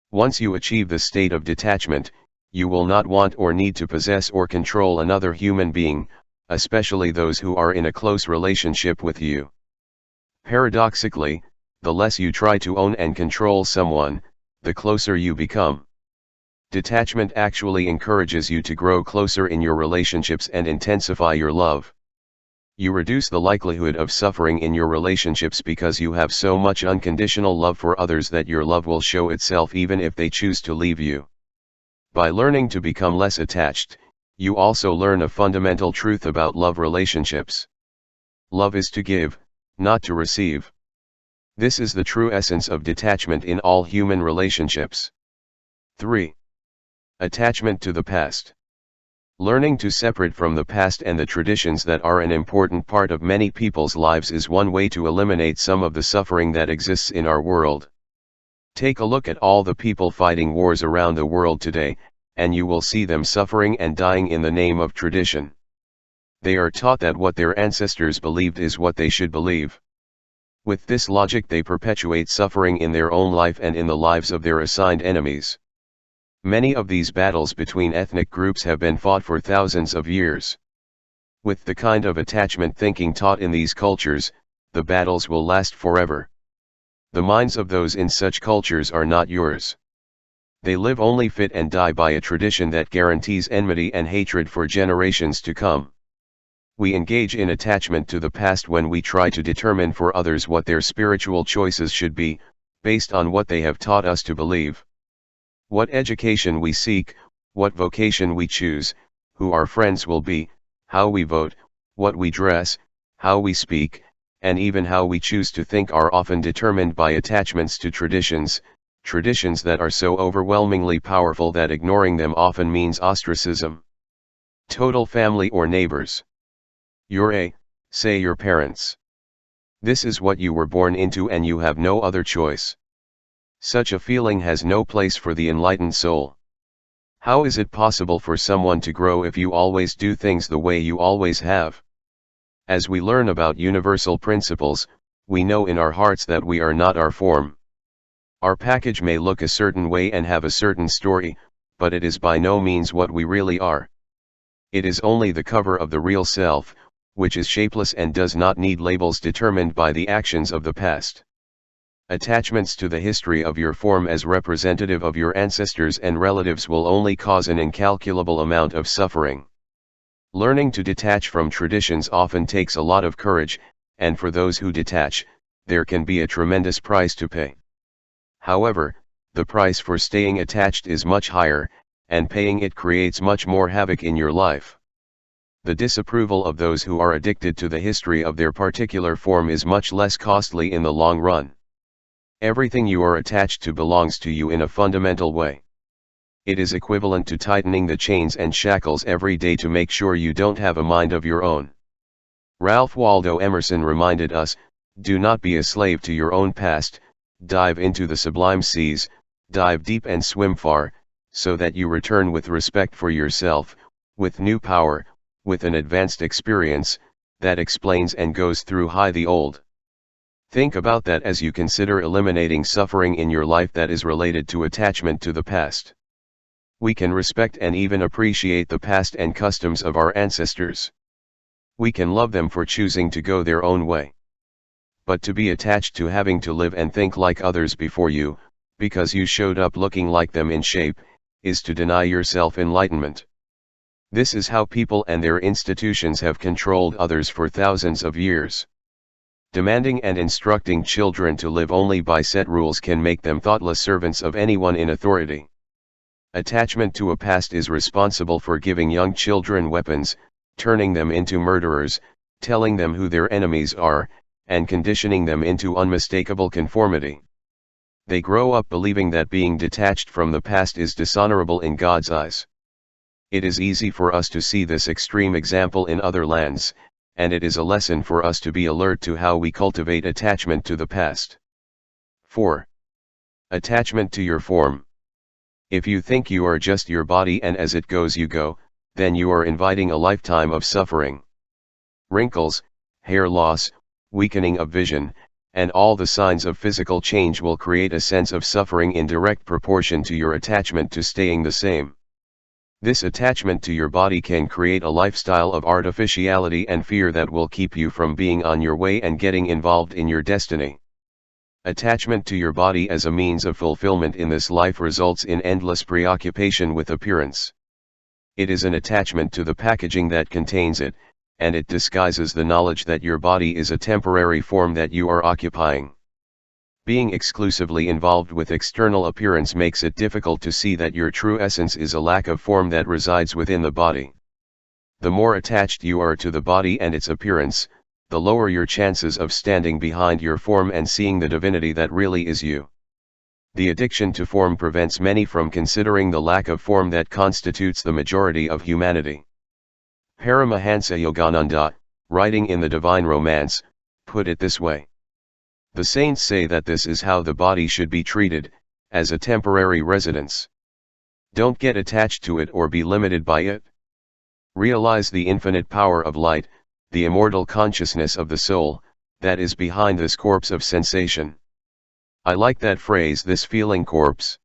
Once you achieve the state of detachment, you will not want or need to possess or control another human being, especially those who are in a close relationship with you. Paradoxically, the less you try to own and control someone, the closer you become. Detachment actually encourages you to grow closer in your relationships and intensify your love. You reduce the likelihood of suffering in your relationships because you have so much unconditional love for others that your love will show itself even if they choose to leave you. By learning to become less attached, you also learn a fundamental truth about love relationships. Love is to give, not to receive. This is the true essence of detachment in all human relationships. 3. Attachment to the past. Learning to separate from the past and the traditions that are an important part of many people's lives is one way to eliminate some of the suffering that exists in our world. Take a look at all the people fighting wars around the world today, and you will see them suffering and dying in the name of tradition. They are taught that what their ancestors believed is what they should believe. With this logic, they perpetuate suffering in their own life and in the lives of their assigned enemies. Many of these battles between ethnic groups have been fought for thousands of years. With the kind of attachment thinking taught in these cultures, the battles will last forever. The minds of those in such cultures are not yours. They live only fit and die by a tradition that guarantees enmity and hatred for generations to come. We engage in attachment to the past when we try to determine for others what their spiritual choices should be, based on what they have taught us to believe. What education we seek, what vocation we choose, who our friends will be, how we vote, what we dress, how we speak, and even how we choose to think are often determined by attachments to traditions that are so overwhelmingly powerful that ignoring them often means ostracism. Total family or neighbors. Say your parents. This is what you were born into and you have no other choice. Such a feeling has no place for the enlightened soul. How is it possible for someone to grow if you always do things the way you always have? As we learn about universal principles, we know in our hearts that we are not our form. Our package may look a certain way and have a certain story, but it is by no means what we really are. It is only the cover of the real self, which is shapeless and does not need labels determined by the actions of the past. Attachments to the history of your form as representative of your ancestors and relatives will only cause an incalculable amount of suffering. Learning to detach from traditions often takes a lot of courage, and for those who detach, there can be a tremendous price to pay. However, the price for staying attached is much higher, and paying it creates much more havoc in your life. The disapproval of those who are addicted to the history of their particular form is much less costly in the long run. Everything you are attached to belongs to you in a fundamental way. It is equivalent to tightening the chains and shackles every day to make sure you don't have a mind of your own. Ralph Waldo Emerson reminded us, "Do not be a slave to your own past, dive into the sublime seas, dive deep and swim far, so that you return with respect for yourself, with new power, with an advanced experience, that explains and goes through high the old." Think about that as you consider eliminating suffering in your life that is related to attachment to the past. We can respect and even appreciate the past and customs of our ancestors. We can love them for choosing to go their own way. But to be attached to having to live and think like others before you, because you showed up looking like them in shape, is to deny yourself enlightenment. This is how people and their institutions have controlled others for thousands of years. Demanding and instructing children to live only by set rules can make them thoughtless servants of anyone in authority. Attachment to a past is responsible for giving young children weapons, turning them into murderers, telling them who their enemies are, and conditioning them into unmistakable conformity. They grow up believing that being detached from the past is dishonorable in God's eyes. It is easy for us to see this extreme example in other lands, and it is a lesson for us to be alert to how we cultivate attachment to the past. 4. Attachment to your form. If you think you are just your body and as it goes you go, then you are inviting a lifetime of suffering. Wrinkles, hair loss, weakening of vision, and all the signs of physical change will create a sense of suffering in direct proportion to your attachment to staying the same. This attachment to your body can create a lifestyle of artificiality and fear that will keep you from being on your way and getting involved in your destiny. Attachment to your body as a means of fulfillment in this life results in endless preoccupation with appearance. It is an attachment to the packaging that contains it, and it disguises the knowledge that your body is a temporary form that you are occupying. Being exclusively involved with external appearance makes it difficult to see that your true essence is a lack of form that resides within the body. The more attached you are to the body and its appearance, the lower your chances of standing behind your form and seeing the divinity that really is you. The addiction to form prevents many from considering the lack of form that constitutes the majority of humanity. Paramahansa Yogananda, writing in the Divine Romance, put it this way. The saints say that this is how the body should be treated, as a temporary residence. Don't get attached to it or be limited by it. Realize the infinite power of light, the immortal consciousness of the soul, that is behind this corpse of sensation. I like that phrase, this feeling corpse.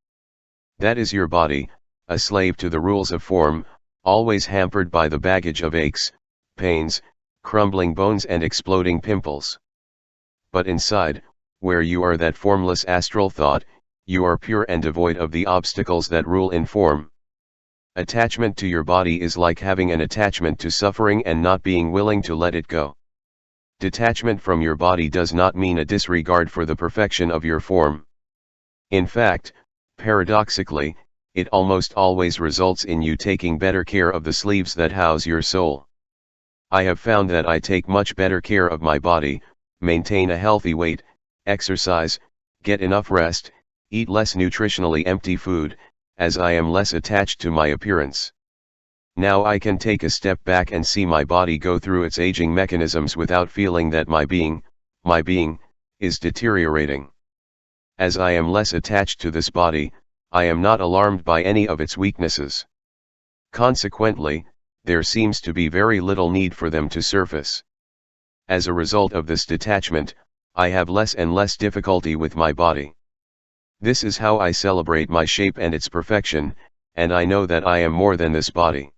That is your body, a slave to the rules of form, always hampered by the baggage of aches, pains, crumbling bones and exploding pimples. But inside, where you are that formless astral thought, you are pure and devoid of the obstacles that rule in form. Attachment to your body is like having an attachment to suffering and not being willing to let it go. Detachment from your body does not mean a disregard for the perfection of your form. In fact, paradoxically, it almost always results in you taking better care of the sleeves that house your soul. I have found that I take much better care of my body, maintain a healthy weight, exercise, get enough rest, eat less nutritionally empty food, as I am less attached to my appearance. Now I can take a step back and see my body go through its aging mechanisms without feeling that my being, is deteriorating. As I am less attached to this body, I am not alarmed by any of its weaknesses. Consequently, there seems to be very little need for them to surface. As a result of this detachment, I have less and less difficulty with my body. This is how I celebrate my shape and its perfection, and I know that I am more than this body.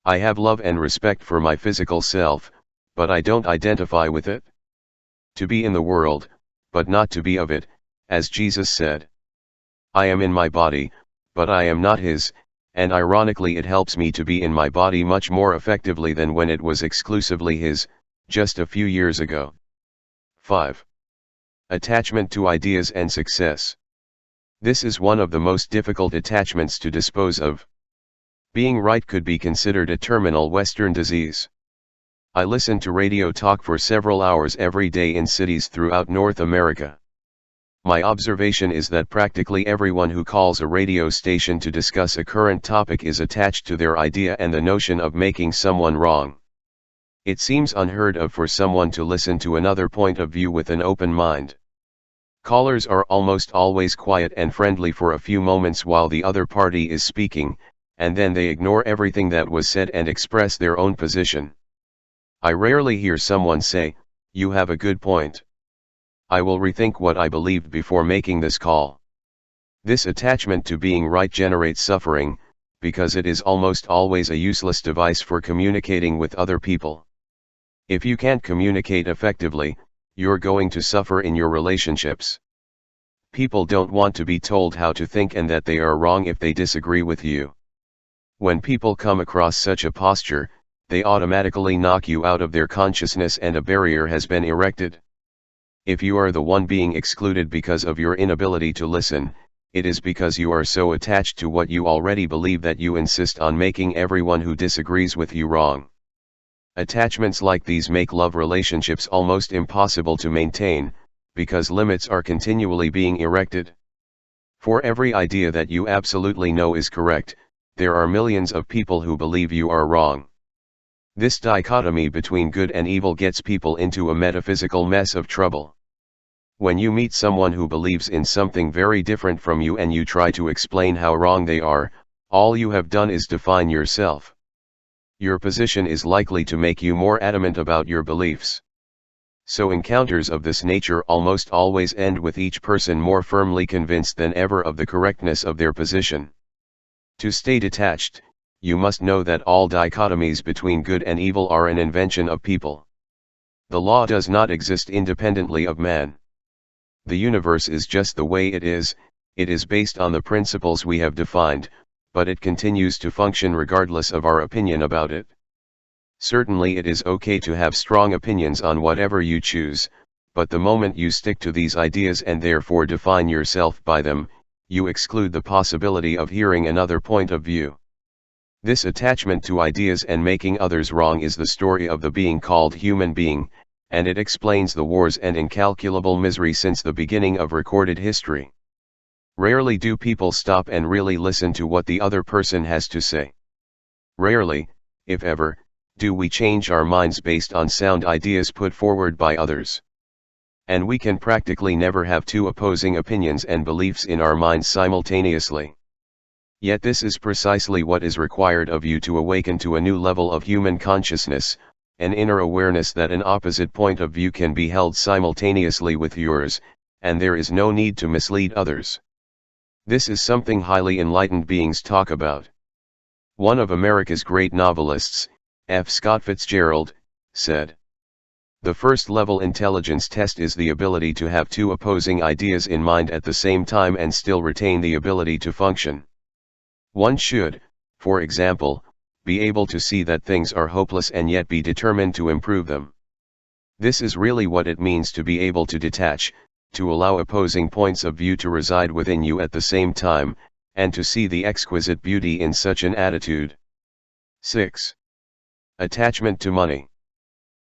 I have love and respect for my physical self, but I don't identify with it. To be in the world, but not to be of it, as Jesus said. I am in my body, but I am not his, and ironically it helps me to be in my body much more effectively than when it was exclusively his, just a few years ago. 5. Attachment to ideas and success. This is one of the most difficult attachments to dispose of. Being right could be considered a terminal Western disease. I listen to radio talk for several hours every day in cities throughout North America. My observation is that practically everyone who calls a radio station to discuss a current topic is attached to their idea and the notion of making someone wrong. It seems unheard of for someone to listen to another point of view with an open mind. Callers are almost always quiet and friendly for a few moments while the other party is speaking, and then they ignore everything that was said and express their own position. I rarely hear someone say, "You have a good point. I will rethink what I believed before making this call." This attachment to being right generates suffering, because it is almost always a useless device for communicating with other people. If you can't communicate effectively, you're going to suffer in your relationships. People don't want to be told how to think and that they are wrong if they disagree with you. When people come across such a posture, they automatically knock you out of their consciousness and a barrier has been erected. If you are the one being excluded because of your inability to listen, it is because you are so attached to what you already believe that you insist on making everyone who disagrees with you wrong. Attachments like these make love relationships almost impossible to maintain, because limits are continually being erected. For every idea that you absolutely know is correct, there are millions of people who believe you are wrong. This dichotomy between good and evil gets people into a metaphysical mess of trouble. When you meet someone who believes in something very different from you and you try to explain how wrong they are, all you have done is define yourself. Your position is likely to make you more adamant about your beliefs. So encounters of this nature almost always end with each person more firmly convinced than ever of the correctness of their position. To stay detached, you must know that all dichotomies between good and evil are an invention of people. The law does not exist independently of man. The universe is just the way it is based on the principles we have defined, but it continues to function regardless of our opinion about it. Certainly it is okay to have strong opinions on whatever you choose, but the moment you stick to these ideas and therefore define yourself by them, you exclude the possibility of hearing another point of view. This attachment to ideas and making others wrong is the story of the being called human being, and it explains the wars and incalculable misery since the beginning of recorded history. Rarely do people stop and really listen to what the other person has to say. Rarely, if ever, do we change our minds based on sound ideas put forward by others. And we can practically never have two opposing opinions and beliefs in our minds simultaneously. Yet this is precisely what is required of you to awaken to a new level of human consciousness, an inner awareness that an opposite point of view can be held simultaneously with yours, and there is no need to mislead others. This is something highly enlightened beings talk about. One of America's great novelists, F. Scott Fitzgerald, said, "The first-level intelligence test is the ability to have two opposing ideas in mind at the same time and still retain the ability to function. One should, for example, be able to see that things are hopeless and yet be determined to improve them. This is really what it means to be able to detach, to allow opposing points of view to reside within you at the same time, and to see the exquisite beauty in such an attitude." 6. Attachment to money.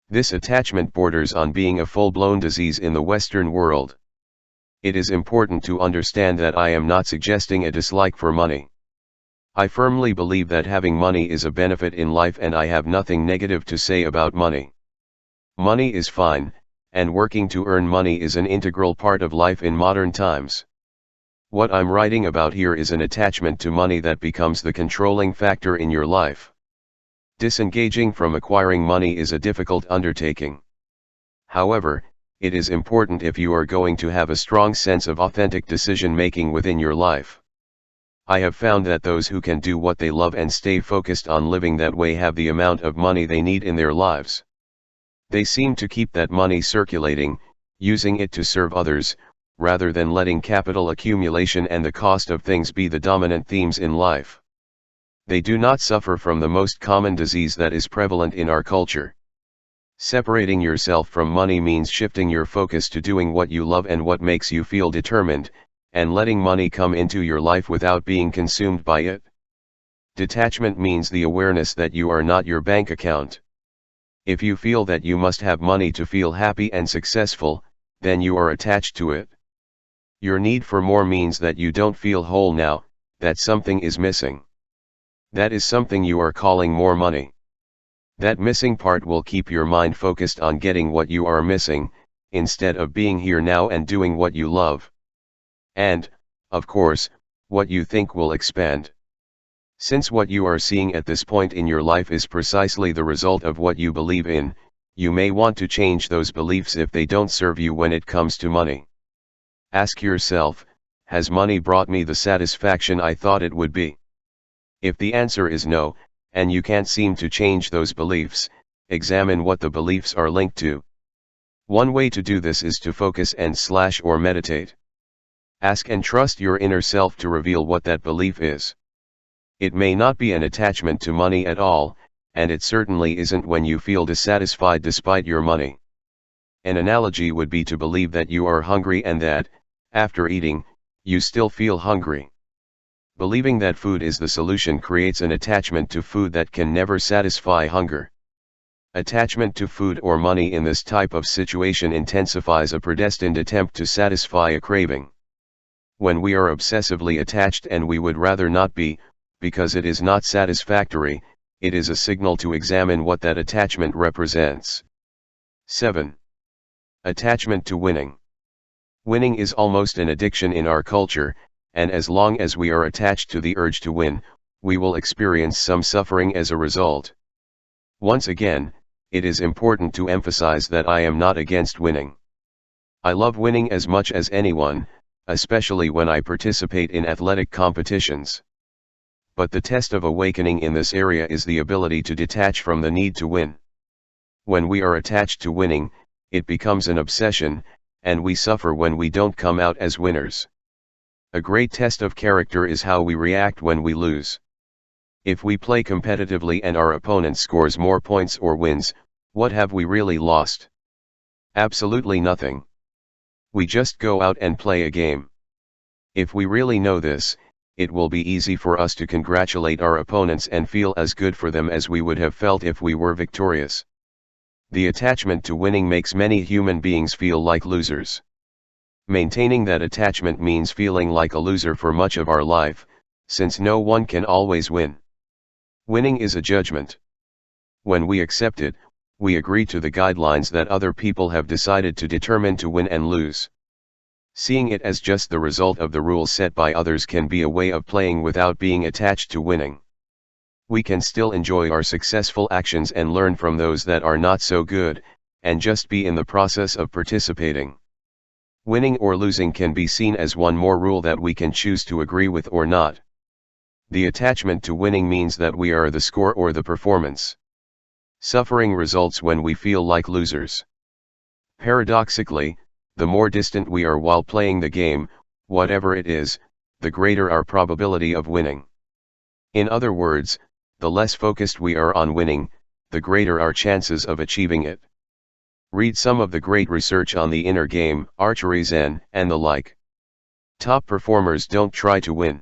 This attachment borders on being a full-blown disease in the Western world. It is important to understand that I am not suggesting a dislike for money. I firmly believe that having money is a benefit in life and I have nothing negative to say about money. Money is fine, and working to earn money is an integral part of life in modern times. What I'm writing about here is an attachment to money that becomes the controlling factor in your life. Disengaging from acquiring money is a difficult undertaking. However, it is important if you are going to have a strong sense of authentic decision-making within your life. I have found that those who can do what they love and stay focused on living that way have the amount of money they need in their lives. They seem to keep that money circulating, using it to serve others, rather than letting capital accumulation and the cost of things be the dominant themes in life. They do not suffer from the most common disease that is prevalent in our culture. Separating yourself from money means shifting your focus to doing what you love and what makes you feel determined, and letting money come into your life without being consumed by it. Detachment means the awareness that you are not your bank account. If you feel that you must have money to feel happy and successful, then you are attached to it. Your need for more means that you don't feel whole now, that something is missing. That is something you are calling more money. That missing part will keep your mind focused on getting what you are missing, instead of being here now and doing what you love. And, of course, what you think will expand. Since what you are seeing at this point in your life is precisely the result of what you believe in, you may want to change those beliefs if they don't serve you when it comes to money. Ask yourself, has money brought me the satisfaction I thought it would be? If the answer is no, and you can't seem to change those beliefs, examine what the beliefs are linked to. One way to do this is to focus and/or meditate. Ask and trust your inner self to reveal what that belief is. It may not be an attachment to money at all, and it certainly isn't when you feel dissatisfied despite your money. An analogy would be to believe that you are hungry and that, after eating, you still feel hungry. Believing that food is the solution creates an attachment to food that can never satisfy hunger. Attachment to food or money in this type of situation intensifies a predestined attempt to satisfy a craving. When we are obsessively attached and we would rather not be, because it is not satisfactory, it is a signal to examine what that attachment represents. 7. Attachment to winning. Winning is almost an addiction in our culture, and as long as we are attached to the urge to win, we will experience some suffering as a result. Once again, it is important to emphasize that I am not against winning. I love winning as much as anyone, especially when I participate in athletic competitions. But the test of awakening in this area is the ability to detach from the need to win. When we are attached to winning, it becomes an obsession, and we suffer when we don't come out as winners. A great test of character is how we react when we lose. If we play competitively and our opponent scores more points or wins, what have we really lost? Absolutely nothing. We just go out and play a game. If we really know this, it will be easy for us to congratulate our opponents and feel as good for them as we would have felt if we were victorious. The attachment to winning makes many human beings feel like losers. Maintaining that attachment means feeling like a loser for much of our life, since no one can always win. Winning is a judgment. When we accept it, we agree to the guidelines that other people have decided to determine to win and lose. Seeing it as just the result of the rules set by others can be a way of playing without being attached to winning. We can still enjoy our successful actions and learn from those that are not so good, and just be in the process of participating. Winning or losing can be seen as one more rule that we can choose to agree with or not. The attachment to winning means that we are the score or the performance. Suffering results when we feel like losers. Paradoxically, the more distant we are while playing the game, whatever it is, the greater our probability of winning. In other words, the less focused we are on winning, the greater our chances of achieving it. Read some of the great research on the inner game, archery, Zen, and the like. Top performers don't try to win.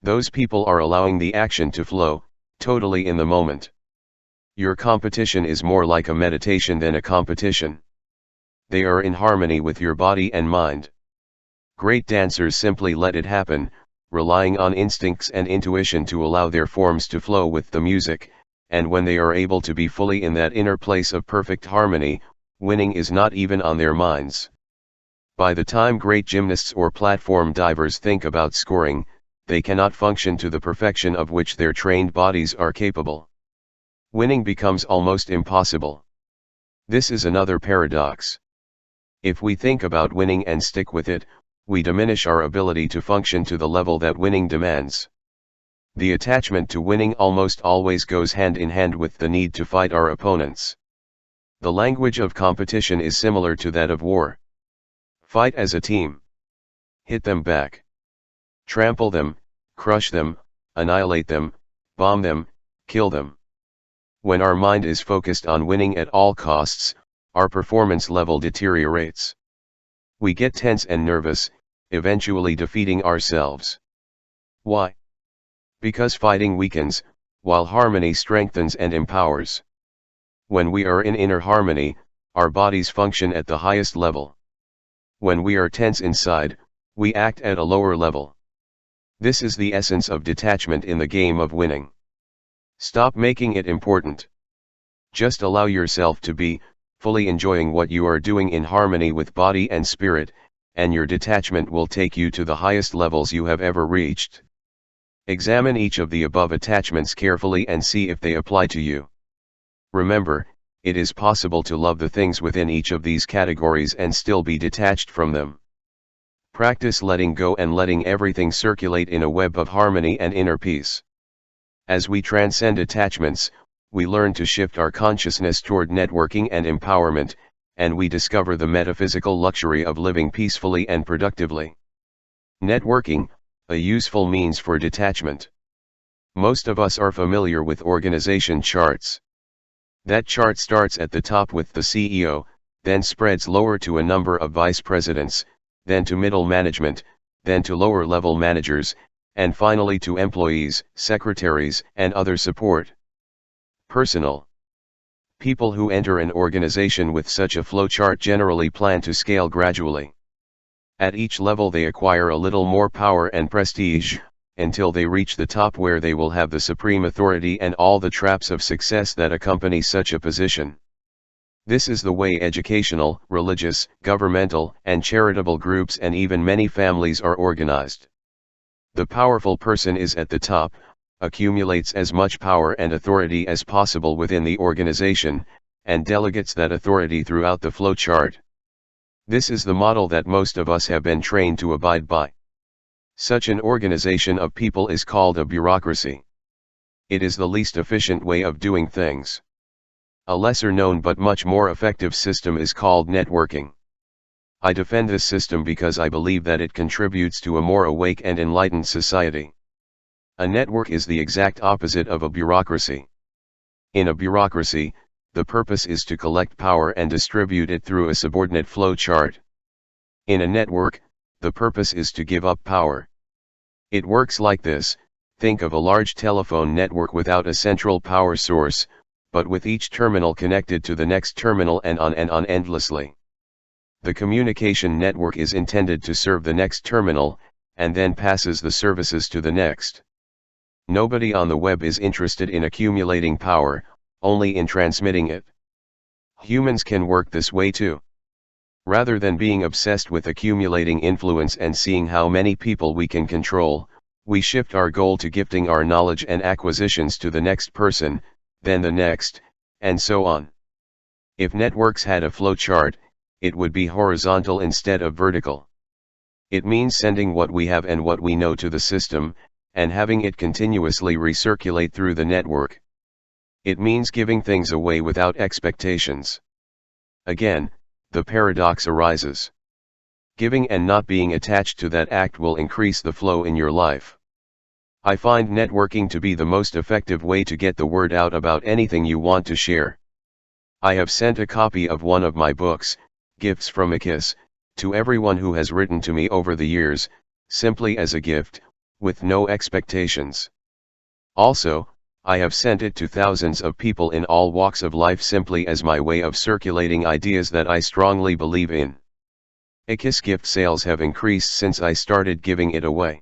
Those people are allowing the action to flow, totally in the moment. Your competition is more like a meditation than a competition. They are in harmony with your body and mind. Great dancers simply let it happen, relying on instincts and intuition to allow their forms to flow with the music, and when they are able to be fully in that inner place of perfect harmony, winning is not even on their minds. By the time great gymnasts or platform divers think about scoring, they cannot function to the perfection of which their trained bodies are capable. Winning becomes almost impossible. This is another paradox. If we think about winning and stick with it, we diminish our ability to function to the level that winning demands. The attachment to winning almost always goes hand in hand with the need to fight our opponents. The language of competition is similar to that of war. Fight as a team. Hit them back. Trample them, crush them, annihilate them, bomb them, kill them. When our mind is focused on winning at all costs, our performance level deteriorates. We get tense and nervous, eventually defeating ourselves. Why? Because fighting weakens, while harmony strengthens and empowers. When we are in inner harmony, our bodies function at the highest level. When we are tense inside, we act at a lower level. This is the essence of detachment in the game of winning. Stop making it important. Just allow yourself to be, fully enjoying what you are doing in harmony with body and spirit, and your detachment will take you to the highest levels you have ever reached. Examine each of the above attachments carefully and see if they apply to you. Remember, it is possible to love the things within each of these categories and still be detached from them. Practice letting go and letting everything circulate in a web of harmony and inner peace. As we transcend attachments, we learn to shift our consciousness toward networking and empowerment, and we discover the metaphysical luxury of living peacefully and productively. Networking, a useful means for detachment. Most of us are familiar with organization charts. That chart starts at the top with the CEO, then spreads lower to a number of vice presidents, then to middle management, then to lower-level managers, and finally to employees, secretaries, and other support. Personal. People who enter an organization with such a flowchart generally plan to scale gradually. At each level they acquire a little more power and prestige, until they reach the top where they will have the supreme authority and all the traps of success that accompany such a position. This is the way educational, religious, governmental, and charitable groups and even many families are organized. The powerful person is at the top, accumulates as much power and authority as possible within the organization, and delegates that authority throughout the flowchart. This is the model that most of us have been trained to abide by. Such an organization of people is called a bureaucracy. It is the least efficient way of doing things. A lesser known but much more effective system is called networking. I defend this system because I believe that it contributes to a more awake and enlightened society. A network is the exact opposite of a bureaucracy. In a bureaucracy, the purpose is to collect power and distribute it through a subordinate flow chart. In a network, the purpose is to give up power. It works like this: think of a large telephone network without a central power source, but with each terminal connected to the next terminal and on endlessly. The communication network is intended to serve the next terminal, and then passes the services to the next. Nobody on the web is interested in accumulating power, only in transmitting it. Humans can work this way too. Rather than being obsessed with accumulating influence and seeing how many people we can control, we shift our goal to gifting our knowledge and acquisitions to the next person, then the next, and so on. If networks had a flow chart, it would be horizontal instead of vertical. It means sending what we have and what we know to the system, and having it continuously recirculate through the network. It means giving things away without expectations. Again, the paradox arises. Giving and not being attached to that act will increase the flow in your life. I find networking to be the most effective way to get the word out about anything you want to share. I have sent a copy of one of my books, Gifts from a Kiss, to everyone who has written to me over the years, simply as a gift, with no expectations. Also, I have sent it to thousands of people in all walks of life simply as my way of circulating ideas that I strongly believe in. A Kiss gift sales have increased since I started giving it away.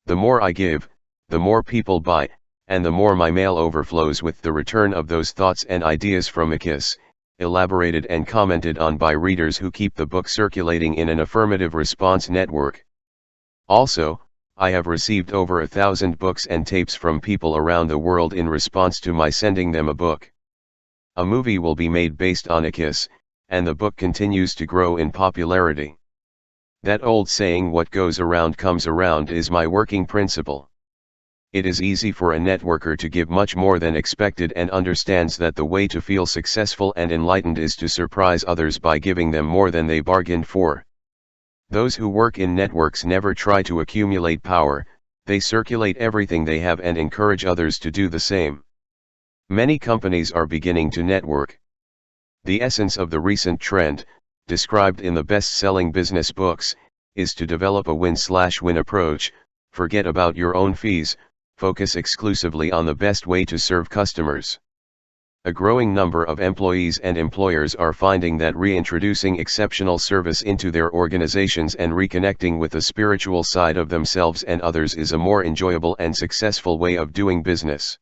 The more I give, the more people buy, and the more my mail overflows with the return of those thoughts and ideas from a Kiss, elaborated and commented on by readers who keep the book circulating in an affirmative response network. Also, I have received over 1,000 books and tapes from people around the world in response to my sending them a book. A movie will be made based on a Kiss, and the book continues to grow in popularity. That old saying, "what goes around comes around," is my working principle. It is easy for a networker to give much more than expected and understands that the way to feel successful and enlightened is to surprise others by giving them more than they bargained for. Those who work in networks never try to accumulate power, They circulate everything they have and encourage others to do the same. Many companies are beginning to network. The essence of the recent trend, described in the best-selling business books, is to develop a win-slash-win approach. Forget about your own fees, focus exclusively on the best way to serve customers. A growing number of employees and employers are finding that reintroducing exceptional service into their organizations and reconnecting with the spiritual side of themselves and others is a more enjoyable and successful way of doing business.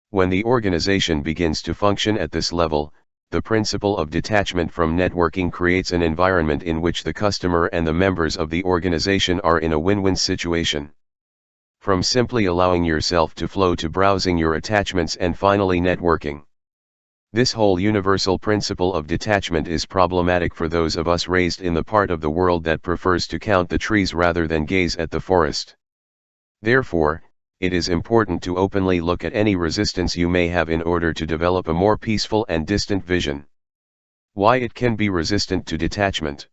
When the organization begins to function at this level, the principle of detachment from networking creates an environment in which the customer and the members of the organization are in a win-win situation. From simply allowing yourself to flow to browsing your attachments and finally networking. This whole universal principle of detachment is problematic for those of us raised in the part of the world that prefers to count the trees rather than gaze at the forest. Therefore, it is important to openly look at any resistance you may have in order to develop a more peaceful and distant vision. Why it can be resistant to detachment.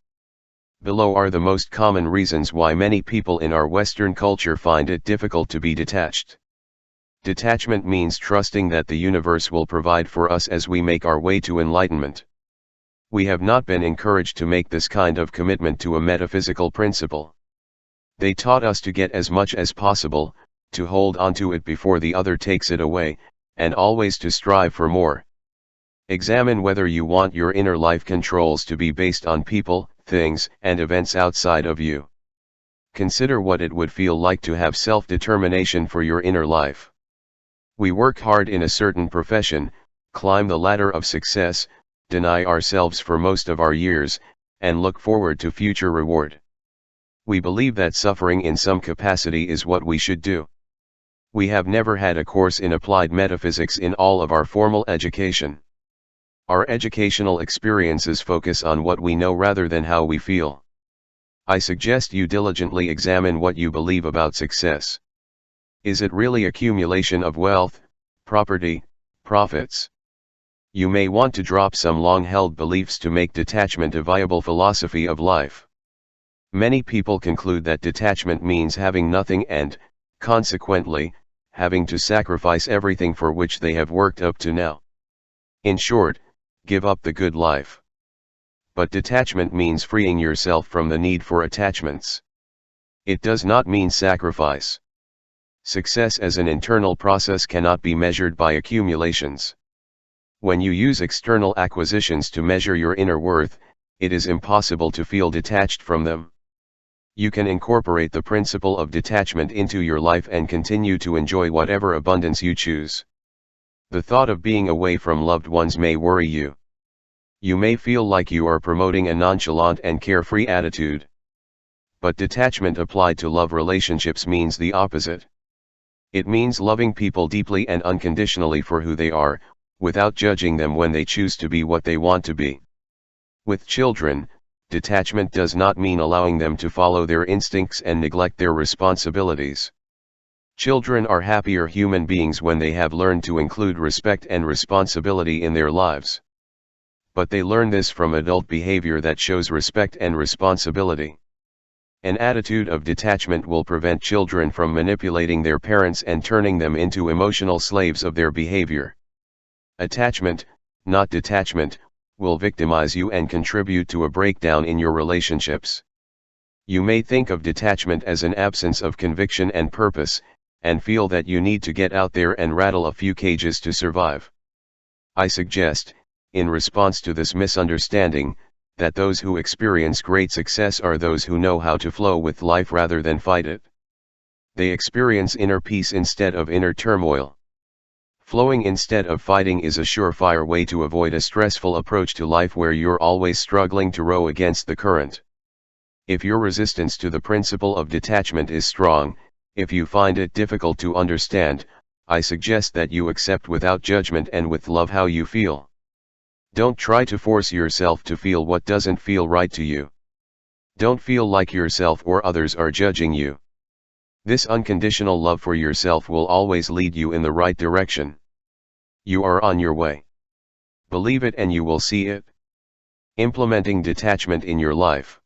Below are the most common reasons why many people in our Western culture find it difficult to be detached. Detachment means trusting that the universe will provide for us as we make our way to enlightenment. We have not been encouraged to make this kind of commitment to a metaphysical principle. They taught us to get as much as possible, to hold on to it before the other takes it away, and always to strive for more. Examine whether you want your inner life controls to be based on people, things, and events outside of you. Consider what it would feel like to have self-determination for your inner life. We work hard in a certain profession, climb the ladder of success, deny ourselves for most of our years, and look forward to future reward. We believe that suffering in some capacity is what we should do. We have never had a course in applied metaphysics in all of our formal education. Our educational experiences focus on what we know rather than how we feel. I suggest you diligently examine what you believe about success. Is it really accumulation of wealth, property, profits? You may want to drop some long-held beliefs to make detachment a viable philosophy of life. Many people conclude that detachment means having nothing and, consequently, having to sacrifice everything for which they have worked up to now. In short, give up the good life. But detachment means freeing yourself from the need for attachments. It does not mean sacrifice. Success as an internal process cannot be measured by accumulations. When you use external acquisitions to measure your inner worth, it is impossible to feel detached from them. You can incorporate the principle of detachment into your life and continue to enjoy whatever abundance you choose. The thought of being away from loved ones may worry you. You may feel like you are promoting a nonchalant and carefree attitude. But detachment applied to love relationships means the opposite. It means loving people deeply and unconditionally for who they are, without judging them when they choose to be what they want to be. With children, detachment does not mean allowing them to follow their instincts and neglect their responsibilities. Children are happier human beings when they have learned to include respect and responsibility in their lives. But they learn this from adult behavior that shows respect and responsibility. An attitude of detachment will prevent children from manipulating their parents and turning them into emotional slaves of their behavior. Attachment, not detachment, will victimize you and contribute to a breakdown in your relationships. You may think of detachment as an absence of conviction and purpose, and feel that you need to get out there and rattle a few cages to survive. I suggest, in response to this misunderstanding, that those who experience great success are those who know how to flow with life rather than fight it. They experience inner peace instead of inner turmoil. Flowing instead of fighting is a surefire way to avoid a stressful approach to life where you're always struggling to row against the current. If your resistance to the principle of detachment is strong, if you find it difficult to understand, I suggest that you accept without judgment and with love how you feel. Don't try to force yourself to feel what doesn't feel right to you. Don't feel like yourself or others are judging you. This unconditional love for yourself will always lead you in the right direction. You are on your way. Believe it and you will see it. Implementing detachment in your life.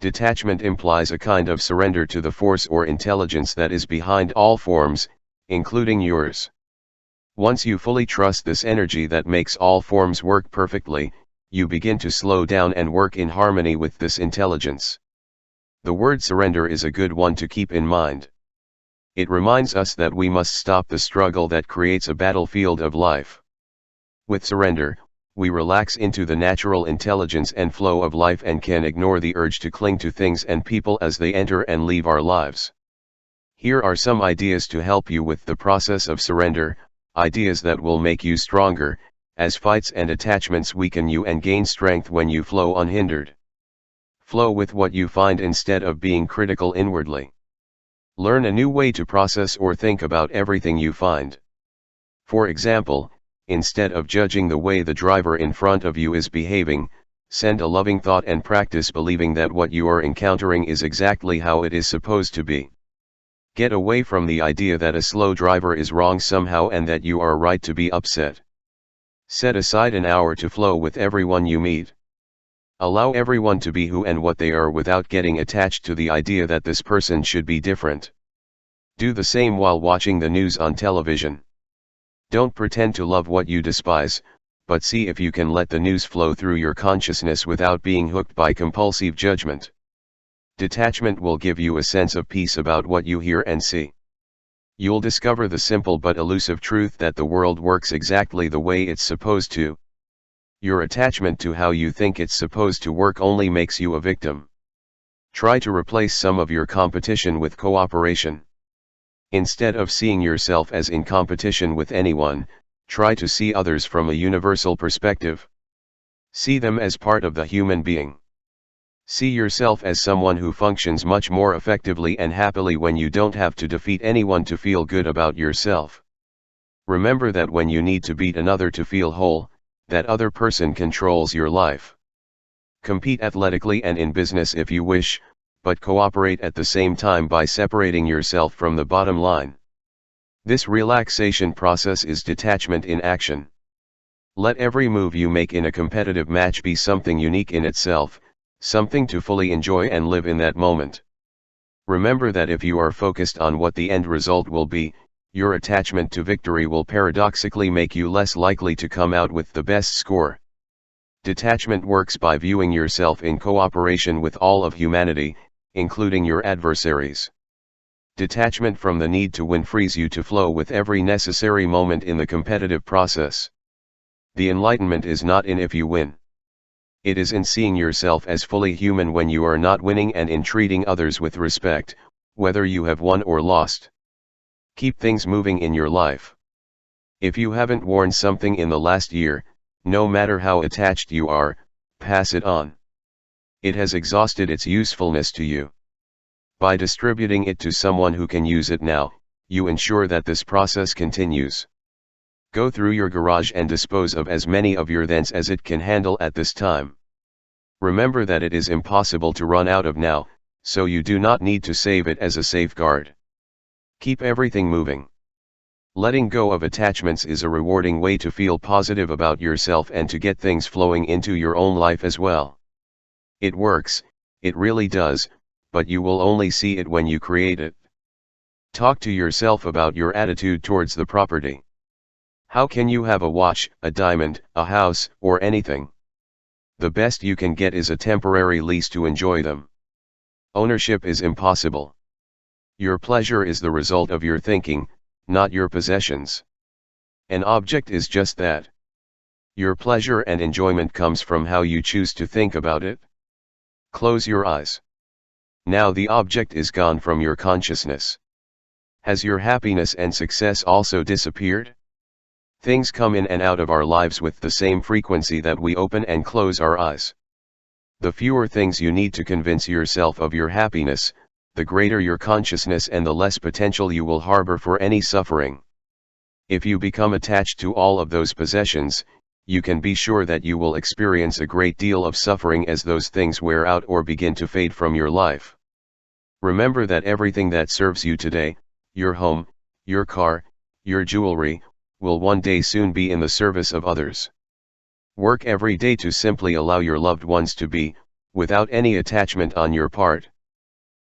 Detachment implies a kind of surrender to the force or intelligence that is behind all forms, including yours. Once you fully trust this energy that makes all forms work perfectly, you begin to slow down and work in harmony with this intelligence. The word surrender is a good one to keep in mind. It reminds us that we must stop the struggle that creates a battlefield of life. With surrender, we relax into the natural intelligence and flow of life and can ignore the urge to cling to things and people as they enter and leave our lives. Here are some ideas to help you with the process of surrender, ideas that will make you stronger, as fights and attachments weaken you and gain strength when you flow unhindered. Flow with what you find instead of being critical inwardly. Learn a new way to process or think about everything you find. For example, instead of judging the way the driver in front of you is behaving, send a loving thought and practice believing that what you are encountering is exactly how it is supposed to be. Get away from the idea that a slow driver is wrong somehow and that you are right to be upset. Set aside an hour to flow with everyone you meet. Allow everyone to be who and what they are without getting attached to the idea that this person should be different. Do the same while watching the news on television. Don't pretend to love what you despise, but see if you can let the news flow through your consciousness without being hooked by compulsive judgment. Detachment will give you a sense of peace about what you hear and see. You'll discover the simple but elusive truth that the world works exactly the way it's supposed to. Your attachment to how you think it's supposed to work only makes you a victim. Try to replace some of your competition with cooperation. Instead of seeing yourself as in competition with anyone, try to see others from a universal perspective. See them as part of the human being. See yourself as someone who functions much more effectively and happily when you don't have to defeat anyone to feel good about yourself. Remember that when you need to beat another to feel whole, that other person controls your life. Compete athletically and in business if you wish, but cooperate at the same time by separating yourself from the bottom line. This relaxation process is detachment in action. Let every move you make in a competitive match be something unique in itself, something to fully enjoy and live in that moment. Remember that if you are focused on what the end result will be, your attachment to victory will paradoxically make you less likely to come out with the best score. Detachment works by viewing yourself in cooperation with all of humanity, including your adversaries. Detachment from the need to win frees you to flow with every necessary moment in the competitive process. The enlightenment is not in if you win. It is in seeing yourself as fully human when you are not winning and in treating others with respect, whether you have won or lost. Keep things moving in your life. If you haven't worn something in the last year, no matter how attached you are, pass it on. It has exhausted its usefulness to you. By distributing it to someone who can use it now, you ensure that this process continues. Go through your garage and dispose of as many of your thens as it can handle at this time. Remember that it is impossible to run out of now, so you do not need to save it as a safeguard. Keep everything moving. Letting go of attachments is a rewarding way to feel positive about yourself and to get things flowing into your own life as well. It works, it really does, but you will only see it when you create it. Talk to yourself about your attitude towards the property. How can you have a watch, a diamond, a house, or anything? The best you can get is a temporary lease to enjoy them. Ownership is impossible. Your pleasure is the result of your thinking, not your possessions. An object is just that. Your pleasure and enjoyment comes from how you choose to think about it. Close your eyes. Now the object is gone from your consciousness. Has your happiness and success also disappeared? Things come in and out of our lives with the same frequency that we open and close our eyes. The fewer things you need to convince yourself of your happiness, the greater your consciousness and the less potential you will harbor for any suffering. If you become attached to all of those possessions, you can be sure that you will experience a great deal of suffering as those things wear out or begin to fade from your life. Remember that everything that serves you today, your home, your car, your jewelry, will one day soon be in the service of others. Work every day to simply allow your loved ones to be, without any attachment on your part.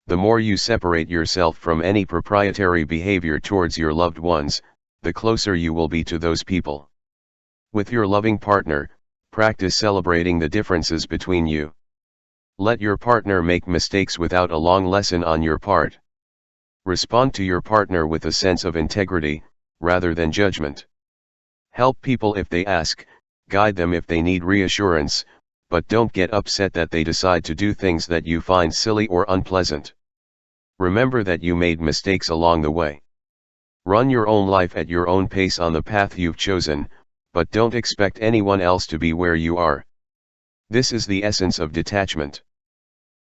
The more you separate yourself from any proprietary behavior towards your loved ones, the closer you will be to those people. With your loving partner, practice celebrating the differences between you. Let your partner make mistakes without a long lesson on your part. Respond to your partner with a sense of integrity, rather than judgment. Help people if they ask, guide them if they need reassurance, but don't get upset that they decide to do things that you find silly or unpleasant. Remember that you made mistakes along the way. Run your own life at your own pace on the path you've chosen, but don't expect anyone else to be where you are. This is the essence of detachment.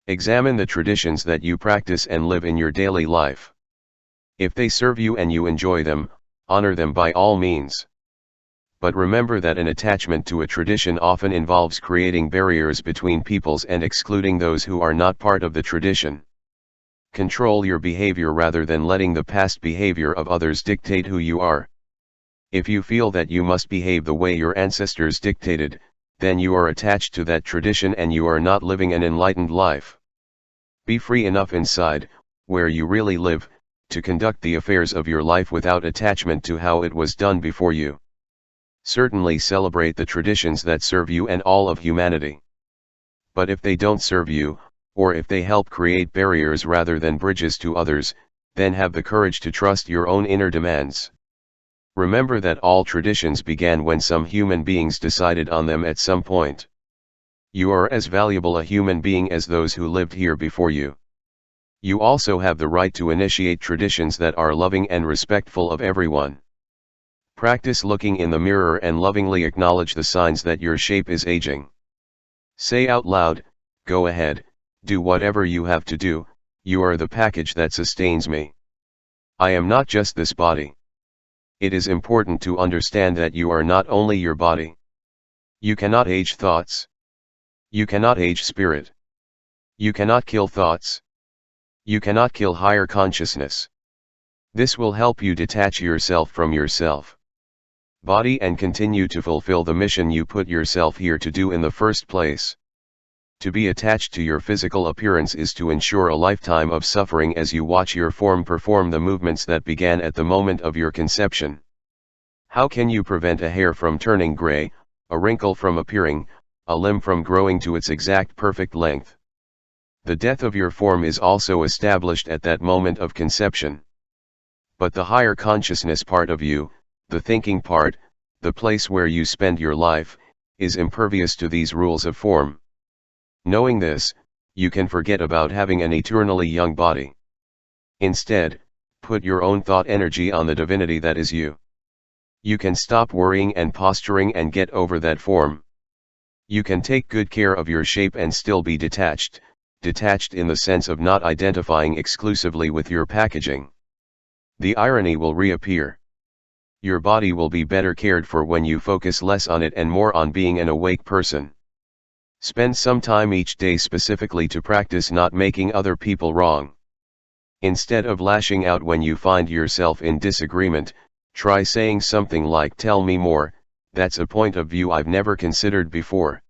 Examine the traditions that you practice and live in your daily life. If they serve you and you enjoy them, honor them by all means. But remember that an attachment to a tradition often involves creating barriers between peoples and excluding those who are not part of the tradition. Control your behavior rather than letting the past behavior of others dictate who you are. If you feel that you must behave the way your ancestors dictated, then you are attached to that tradition and you are not living an enlightened life. Be free enough inside, where you really live, to conduct the affairs of your life without attachment to how it was done before you. Certainly celebrate the traditions that serve you and all of humanity. But if they don't serve you, or if they help create barriers rather than bridges to others, then have the courage to trust your own inner demands. Remember that all traditions began when some human beings decided on them at some point. You are as valuable a human being as those who lived here before you. You also have the right to initiate traditions that are loving and respectful of everyone. Practice looking in the mirror and lovingly acknowledge the signs that your shape is aging. Say out loud, "Go ahead, do whatever you have to do, you are the package that sustains me. I am not just this body." It is important to understand that you are not only your body. You cannot age thoughts. You cannot age spirit. You cannot kill thoughts. You cannot kill higher consciousness. This will help you detach yourself from yourself. Body and continue to fulfill the mission you put yourself here to do in the first place. To be attached to your physical appearance is to ensure a lifetime of suffering as you watch your form perform the movements that began at the moment of your conception. How can you prevent a hair from turning gray, a wrinkle from appearing, a limb from growing to its exact perfect length? The death of your form is also established at that moment of conception. But the higher consciousness part of you, the thinking part, the place where you spend your life, is impervious to these rules of form. Knowing this, you can forget about having an eternally young body. Instead, put your own thought energy on the divinity that is you. You can stop worrying and posturing and get over that form. You can take good care of your shape and still be detached in the sense of not identifying exclusively with your packaging. The irony will reappear. Your body will be better cared for when you focus less on it and more on being an awake person. Spend some time each day specifically to practice not making other people wrong. Instead of lashing out when you find yourself in disagreement, try saying something like, "Tell me more, that's a point of view I've never considered before."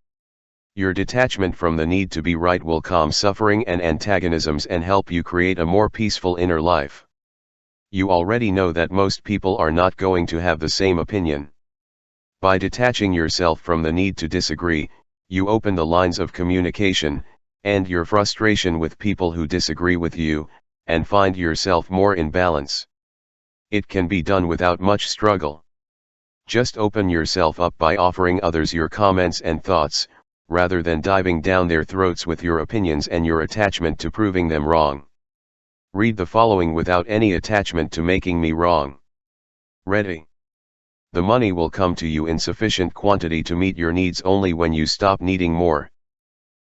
Your detachment from the need to be right will calm suffering and antagonisms and help you create a more peaceful inner life. You already know that most people are not going to have the same opinion. By detaching yourself from the need to disagree, you open the lines of communication, end your frustration with people who disagree with you, and find yourself more in balance. It can be done without much struggle. Just open yourself up by offering others your comments and thoughts, rather than diving down their throats with your opinions and your attachment to proving them wrong. Read the following without any attachment to making me wrong. Ready? The money will come to you in sufficient quantity to meet your needs only when you stop needing more.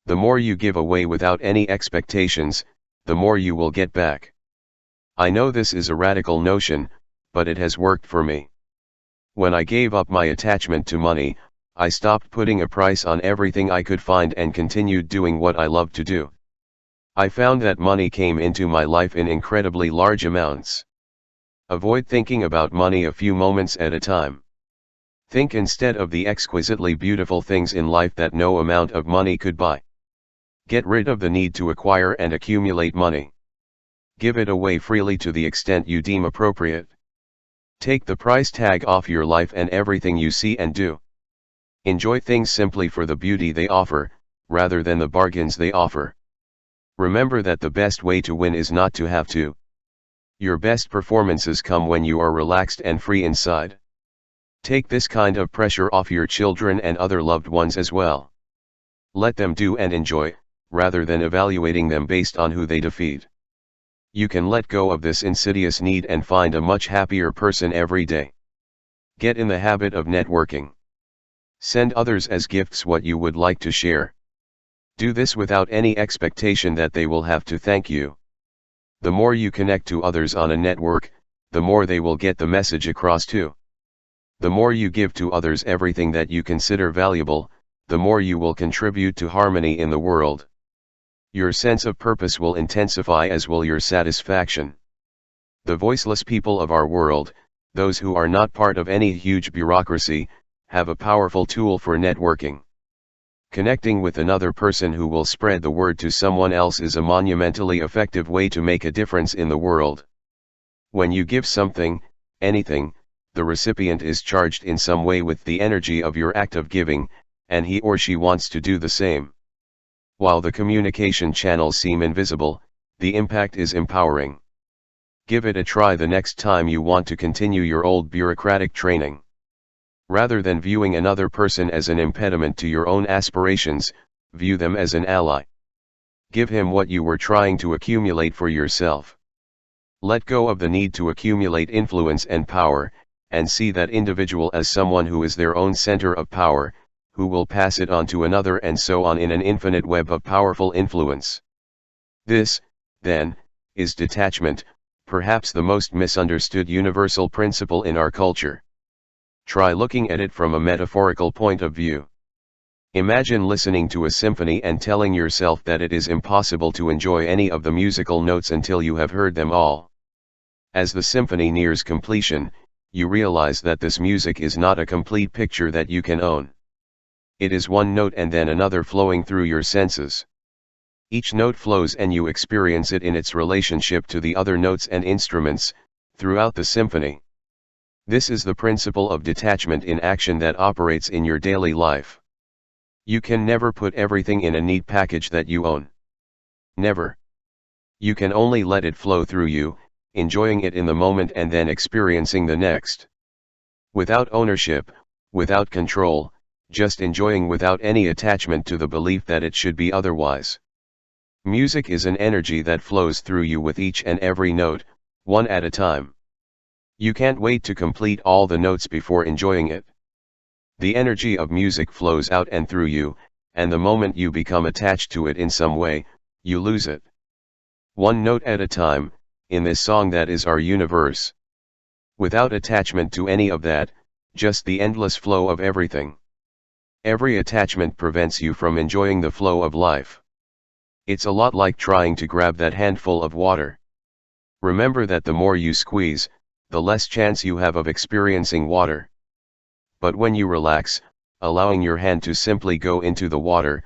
The more you give away without any expectations, the more you will get back. I know this is a radical notion, but it has worked for me. When I gave up my attachment to money, I stopped putting a price on everything I could find and continued doing what I loved to do. I found that money came into my life in incredibly large amounts. Avoid thinking about money a few moments at a time. Think instead of the exquisitely beautiful things in life that no amount of money could buy. Get rid of the need to acquire and accumulate money. Give it away freely to the extent you deem appropriate. Take the price tag off your life and everything you see and do. Enjoy things simply for the beauty they offer, rather than the bargains they offer. Remember that the best way to win is not to have to. Your best performances come when you are relaxed and free inside. Take this kind of pressure off your children and other loved ones as well. Let them do and enjoy, rather than evaluating them based on who they defeat. You can let go of this insidious need and find a much happier person every day. Get in the habit of networking. Send others as gifts what you would like to share. Do this without any expectation that they will have to thank you. The more you connect to others on a network, the more they will get the message across too. The more you give to others everything that you consider valuable, the more you will contribute to harmony in the world. Your sense of purpose will intensify, as will your satisfaction. The voiceless people of our world, those who are not part of any huge bureaucracy, have a powerful tool for networking. Connecting with another person who will spread the word to someone else is a monumentally effective way to make a difference in the world. When you give something, anything, the recipient is charged in some way with the energy of your act of giving, and he or she wants to do the same. While the communication channels seem invisible, the impact is empowering. Give it a try the next time you want to continue your old bureaucratic training. Rather than viewing another person as an impediment to your own aspirations, view them as an ally. Give him what you were trying to accumulate for yourself. Let go of the need to accumulate influence and power, and see that individual as someone who is their own center of power, who will pass it on to another, and so on in an infinite web of powerful influence. This, then, is detachment, perhaps the most misunderstood universal principle in our culture. Try looking at it from a metaphorical point of view. Imagine listening to a symphony and telling yourself that it is impossible to enjoy any of the musical notes until you have heard them all. As the symphony nears completion, you realize that this music is not a complete picture that you can own. It is one note and then another flowing through your senses. Each note flows and you experience it in its relationship to the other notes and instruments, throughout the symphony. This is the principle of detachment in action that operates in your daily life. You can never put everything in a neat package that you own. Never. You can only let it flow through you, enjoying it in the moment and then experiencing the next. Without ownership, without control, just enjoying without any attachment to the belief that it should be otherwise. Music is an energy that flows through you with each and every note, one at a time. You can't wait to complete all the notes before enjoying it. The energy of music flows out and through you, and the moment you become attached to it in some way, you lose it. One note at a time, in this song that is our universe. Without attachment to any of that, just the endless flow of everything. Every attachment prevents you from enjoying the flow of life. It's a lot like trying to grab that handful of water. Remember that the more you squeeze, the less chance you have of experiencing water. But when you relax, allowing your hand to simply go into the water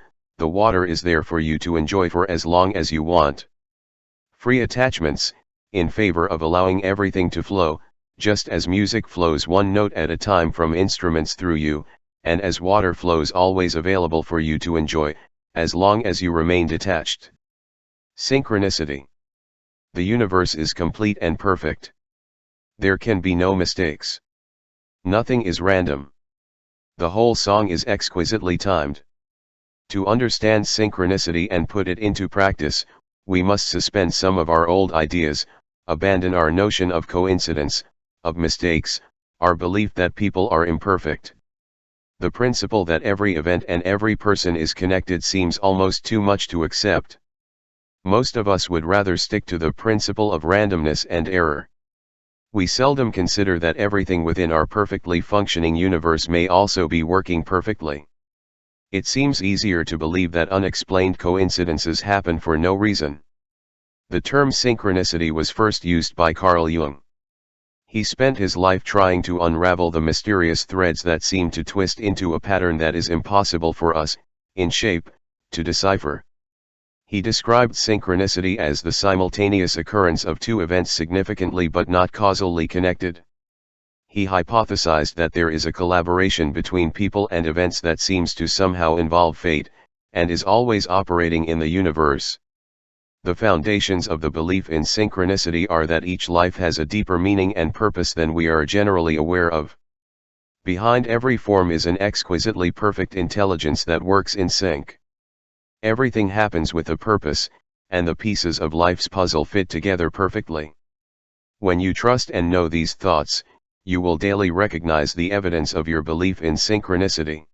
is there for you to enjoy for as long as you want. Free attachments, in favor of allowing everything to flow, just as music flows one note at a time from instruments through you, and as water flows always available for you to enjoy, as long as you remain detached. Synchronicity. The universe is complete and perfect. There can be no mistakes. Nothing is random. The whole song is exquisitely timed. To understand synchronicity and put it into practice, we must suspend some of our old ideas, abandon our notion of coincidence, of mistakes, our belief that people are imperfect. The principle that every event and every person is connected seems almost too much to accept. Most of us would rather stick to the principle of randomness and error. We seldom consider that everything within our perfectly functioning universe may also be working perfectly. It seems easier to believe that unexplained coincidences happen for no reason. The term synchronicity was first used by Carl Jung. He spent his life trying to unravel the mysterious threads that seem to twist into a pattern that is impossible for us, in shape, to decipher. He described synchronicity as the simultaneous occurrence of two events significantly but not causally connected. He hypothesized that there is a collaboration between people and events that seems to somehow involve fate, and is always operating in the universe. The foundations of the belief in synchronicity are that each life has a deeper meaning and purpose than we are generally aware of. Behind every form is an exquisitely perfect intelligence that works in sync. Everything happens with a purpose, and the pieces of life's puzzle fit together perfectly. When you trust and know these thoughts, you will daily recognize the evidence of your belief in synchronicity.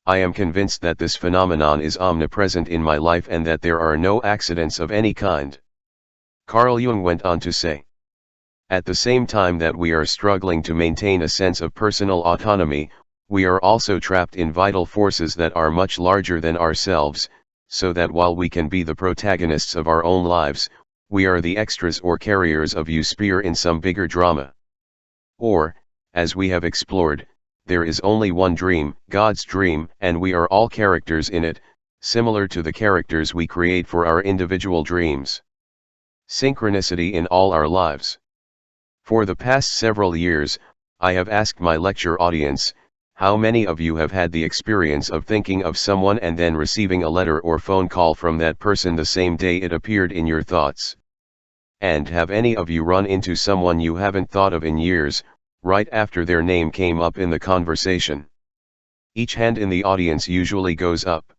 I am convinced that this phenomenon is omnipresent in my life and that there are no accidents of any kind. Carl Jung went on to say, at the same time that we are struggling to maintain a sense of personal autonomy, we are also trapped in vital forces that are much larger than ourselves, so that while we can be the protagonists of our own lives, we are the extras or carriers of Spear in some bigger drama. Or, as we have explored, there is only one dream, God's dream, and we are all characters in it, similar to the characters we create for our individual dreams. Synchronicity in all our lives. For the past several years, I have asked my lecture audience, how many of you have had the experience of thinking of someone and then receiving a letter or phone call from that person the same day it appeared in your thoughts? And have any of you run into someone you haven't thought of in years, right after their name came up in the conversation? Each hand in the audience usually goes up.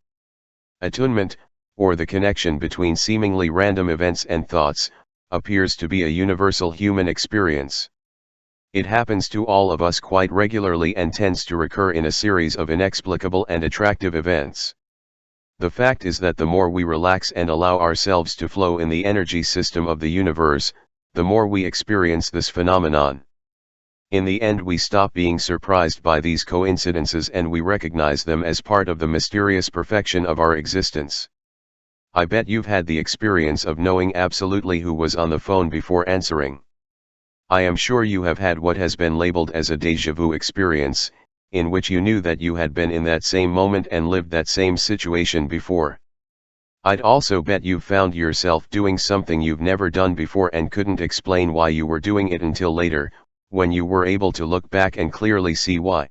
Attunement, or the connection between seemingly random events and thoughts, appears to be a universal human experience. It happens to all of us quite regularly and tends to recur in a series of inexplicable and attractive events. The fact is that the more we relax and allow ourselves to flow in the energy system of the universe, the more we experience this phenomenon. In the end, we stop being surprised by these coincidences and we recognize them as part of the mysterious perfection of our existence. I bet you've had the experience of knowing absolutely who was on the phone before answering. I am sure you have had what has been labeled as a déjà vu experience, in which you knew that you had been in that same moment and lived that same situation before. I'd also bet you've found yourself doing something you've never done before and couldn't explain why you were doing it until later, when you were able to look back and clearly see why.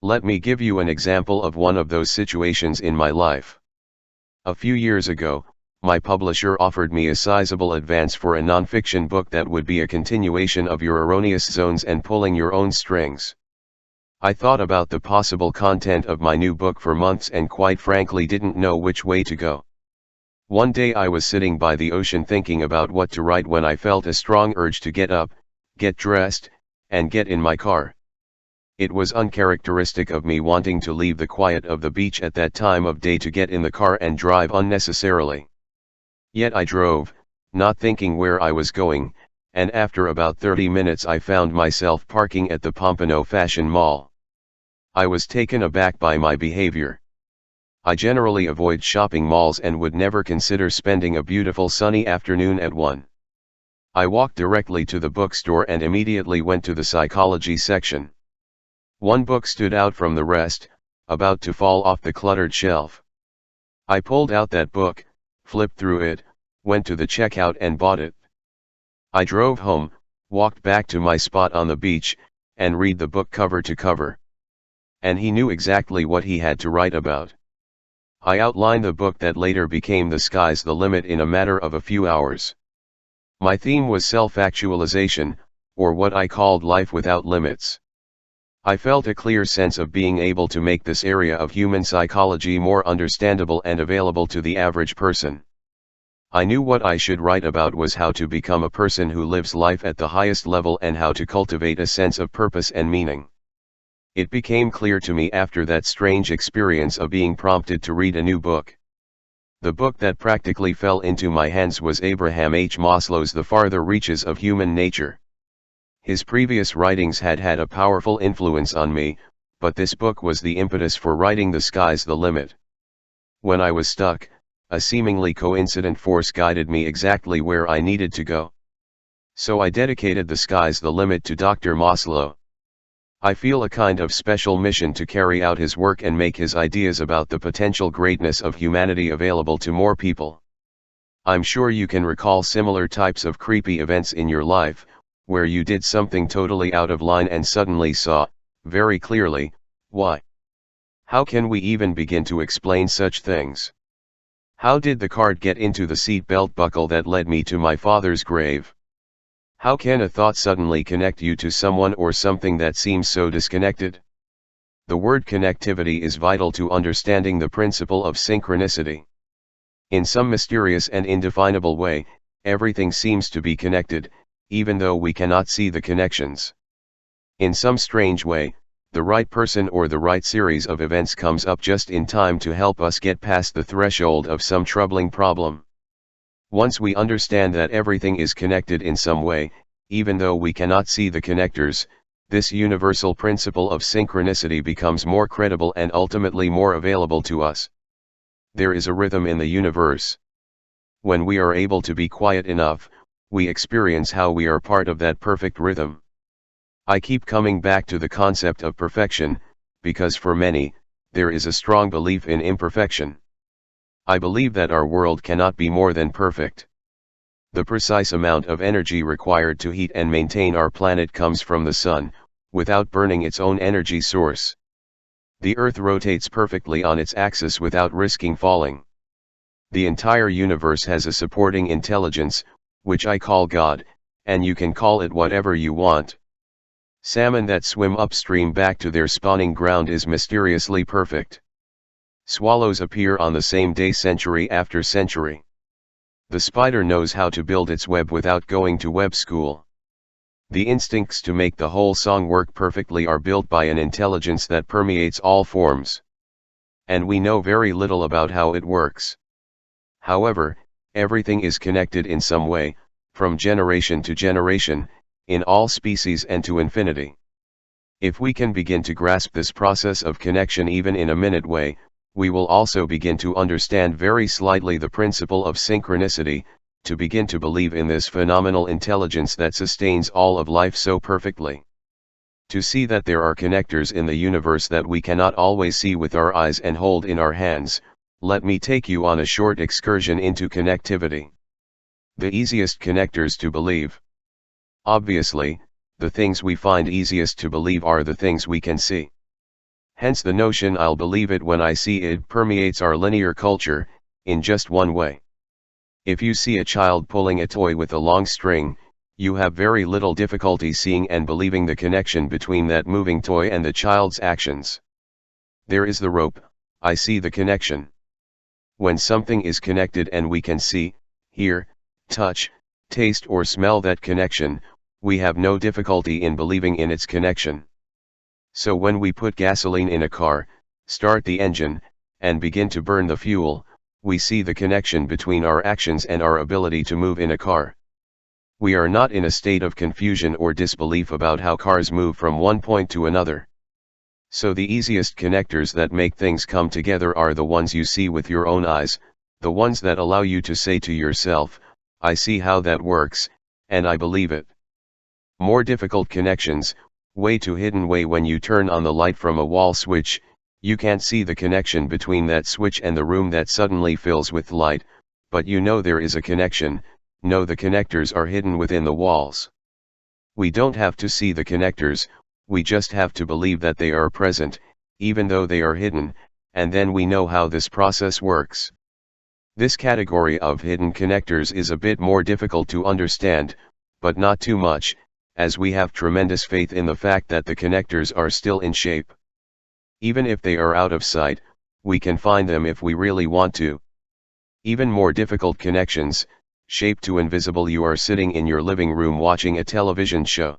Let me give you an example of one of those situations in my life. A few years ago, my publisher offered me a sizable advance for a non-fiction book that would be a continuation of Your Erroneous Zones and Pulling Your Own Strings. I thought about the possible content of my new book for months and quite frankly didn't know which way to go. One day I was sitting by the ocean thinking about what to write when I felt a strong urge to get up, get dressed, and get in my car. It was uncharacteristic of me wanting to leave the quiet of the beach at that time of day to get in the car and drive unnecessarily. Yet I drove, not thinking where I was going, and after about 30 minutes I found myself parking at the Pompano Fashion Mall. I was taken aback by my behavior. I generally avoid shopping malls and would never consider spending a beautiful sunny afternoon at one. I walked directly to the bookstore and immediately went to the psychology section. One book stood out from the rest, about to fall off the cluttered shelf. I pulled out that book, flipped through it, went to the checkout and bought it. I drove home, walked back to my spot on the beach, and read the book cover to cover. And he knew exactly what he had to write about. I outlined the book that later became The Sky's the Limit in a matter of a few hours. My theme was self-actualization, or what I called life without limits. I felt a clear sense of being able to make this area of human psychology more understandable and available to the average person. I knew what I should write about was how to become a person who lives life at the highest level and how to cultivate a sense of purpose and meaning. It became clear to me after that strange experience of being prompted to read a new book. The book that practically fell into my hands was Abraham H. Maslow's The Farther Reaches of Human Nature. His previous writings had had a powerful influence on me, but this book was the impetus for writing The Sky's the Limit. When I was stuck, a seemingly coincident force guided me exactly where I needed to go. So I dedicated The Sky's the Limit to Dr. Maslow. I feel a kind of special mission to carry out his work and make his ideas about the potential greatness of humanity available to more people. I'm sure you can recall similar types of creepy events in your life, where you did something totally out of line and suddenly saw, very clearly, why. How can we even begin to explain such things? How did the card get into the seat belt buckle that led me to my father's grave? How can a thought suddenly connect you to someone or something that seems so disconnected? The word connectivity is vital to understanding the principle of synchronicity. In some mysterious and indefinable way, everything seems to be connected, even though we cannot see the connections. In some strange way, the right person or the right series of events comes up just in time to help us get past the threshold of some troubling problem. Once we understand that everything is connected in some way, even though we cannot see the connectors, this universal principle of synchronicity becomes more credible and ultimately more available to us. There is a rhythm in the universe. When we are able to be quiet enough, we experience how we are part of that perfect rhythm. I keep coming back to the concept of perfection, because for many, there is a strong belief in imperfection. I believe that our world cannot be more than perfect. The precise amount of energy required to heat and maintain our planet comes from the sun, without burning its own energy source. The Earth rotates perfectly on its axis without risking falling. The entire universe has a supporting intelligence, which I call God, and you can call it whatever you want. Salmon that swim upstream back to their spawning ground is mysteriously perfect. Swallows appear on the same day century after century. The spider knows how to build its web without going to web school. The instincts to make the whole song work perfectly are built by an intelligence that permeates all forms. And we know very little about how it works. However, everything is connected in some way, from generation to generation, in all species and to infinity. If we can begin to grasp this process of connection even in a minute way, we will also begin to understand very slightly the principle of synchronicity, to begin to believe in this phenomenal intelligence that sustains all of life so perfectly. To see that there are connectors in the universe that we cannot always see with our eyes and hold in our hands, let me take you on a short excursion into connectivity. The easiest connectors to believe. Obviously, the things we find easiest to believe are the things we can see. Hence the notion "I'll believe it when I see it" permeates our linear culture, in just one way. If you see a child pulling a toy with a long string, you have very little difficulty seeing and believing the connection between that moving toy and the child's actions. There is the rope, I see the connection. When something is connected and we can see, hear, touch, taste or smell that connection, we have no difficulty in believing in its connection. So when we put gasoline in a car, start the engine, and begin to burn the fuel, we see the connection between our actions and our ability to move in a car. We are not in a state of confusion or disbelief about how cars move from one point to another. So the easiest connectors that make things come together are the ones you see with your own eyes, the ones that allow you to say to yourself, "I see how that works, and I believe it." More difficult connections, way too hidden. Way when you turn on the light from a wall switch, you can't see the connection between that switch and the room that suddenly fills with light, but you know there is a connection. No, the connectors are hidden within the walls. We don't have to see the connectors, we just have to believe that they are present, even though they are hidden, and then we know how this process works. This category of hidden connectors is a bit more difficult to understand, but not too much, as we have tremendous faith in the fact that the connectors are still in shape. Even if they are out of sight, we can find them if we really want to. Even more difficult connections, shaped to invisible. You are sitting in your living room watching a television show.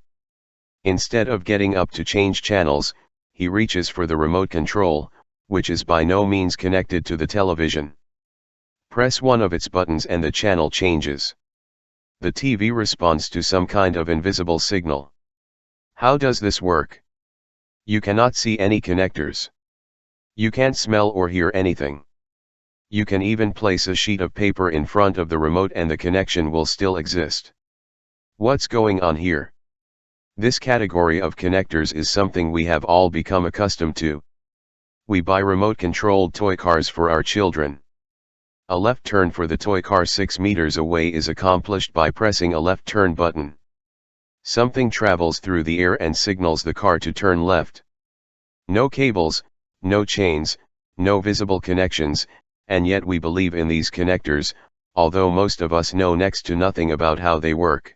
Instead of getting up to change channels, he reaches for the remote control, which is by no means connected to the television. Press one of its buttons and the channel changes. The TV responds to some kind of invisible signal. How does this work? You cannot see any connectors. You can't smell or hear anything. You can even place a sheet of paper in front of the remote and the connection will still exist. What's going on here? This category of connectors is something we have all become accustomed to. We buy remote-controlled toy cars for our children. A left turn for the toy car 6 meters away is accomplished by pressing a left turn button. Something travels through the air and signals the car to turn left. No cables, no chains, no visible connections, and yet we believe in these connectors, although most of us know next to nothing about how they work.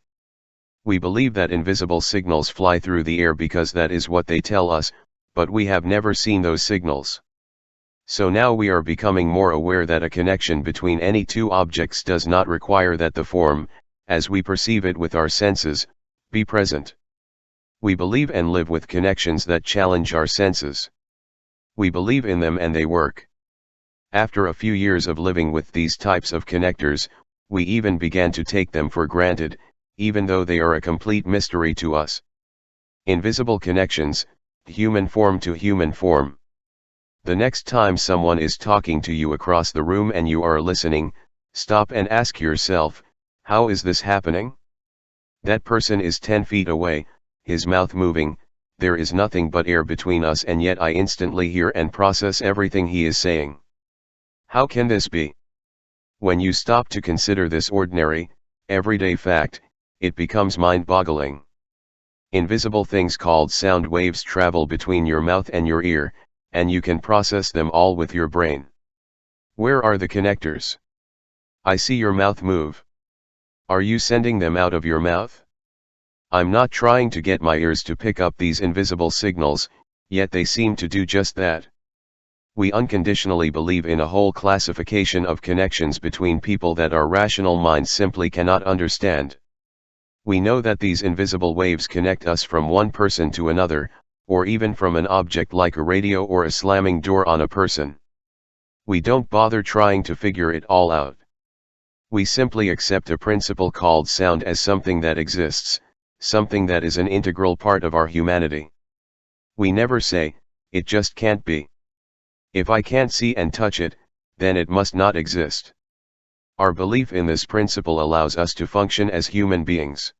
We believe that invisible signals fly through the air because that is what they tell us, but we have never seen those signals. So now we are becoming more aware that a connection between any two objects does not require that the form, as we perceive it with our senses, be present. We believe and live with connections that challenge our senses. We believe in them and they work. After a few years of living with these types of connectors, we even began to take them for granted, even though they are a complete mystery to us. Invisible connections, human form to human form. The next time someone is talking to you across the room and you are listening, stop and ask yourself, how is this happening? That person is 10 feet away, his mouth moving, there is nothing but air between us and yet I instantly hear and process everything he is saying. How can this be? When you stop to consider this ordinary, everyday fact, it becomes mind-boggling. Invisible things called sound waves travel between your mouth and your ear, and you can process them all with your brain. Where are the connectors? I see your mouth move. Are you sending them out of your mouth? I'm not trying to get my ears to pick up these invisible signals, yet they seem to do just that. We unconditionally believe in a whole classification of connections between people that our rational minds simply cannot understand. We know that these invisible waves connect us from one person to another, or even from an object like a radio or a slamming door on a person. We don't bother trying to figure it all out. We simply accept a principle called sound as something that exists, something that is an integral part of our humanity. We never say, it just can't be. If I can't see and touch it, then it must not exist. Our belief in this principle allows us to function as human beings.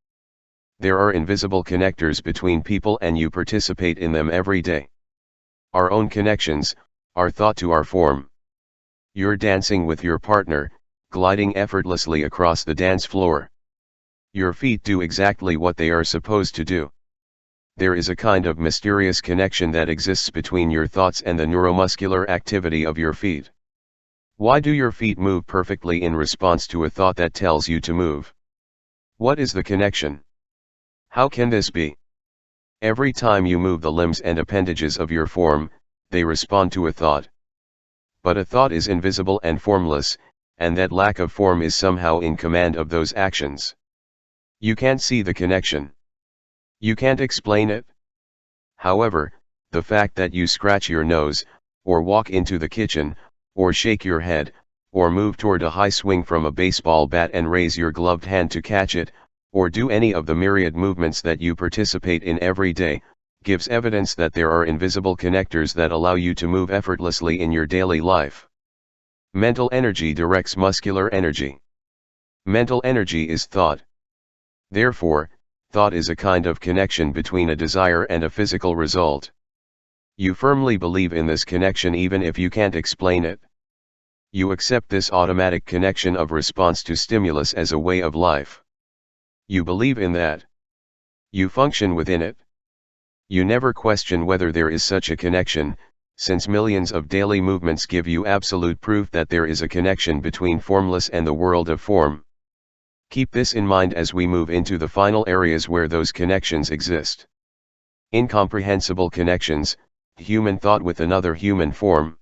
There are invisible connectors between people and you participate in them every day. Our own connections, our thought to our form. You're dancing with your partner, gliding effortlessly across the dance floor. Your feet do exactly what they are supposed to do. There is a kind of mysterious connection that exists between your thoughts and the neuromuscular activity of your feet. Why do your feet move perfectly in response to a thought that tells you to move? What is the connection? How can this be? Every time you move the limbs and appendages of your form, they respond to a thought. But a thought is invisible and formless, and that lack of form is somehow in command of those actions. You can't see the connection. You can't explain it. However, the fact that you scratch your nose, or walk into the kitchen, or shake your head, or move toward a high swing from a baseball bat and raise your gloved hand to catch it, or do any of the myriad movements that you participate in every day, gives evidence that there are invisible connectors that allow you to move effortlessly in your daily life. Mental energy directs muscular energy. Mental energy is thought. Therefore, thought is a kind of connection between a desire and a physical result. You firmly believe in this connection even if you can't explain it. You accept this automatic connection of response to stimulus as a way of life. You believe in that. You function within it. You never question whether there is such a connection, since millions of daily movements give you absolute proof that there is a connection between formless and the world of form. Keep this in mind as we move into the final areas where those connections exist. Incomprehensible connections, human thought with another human form.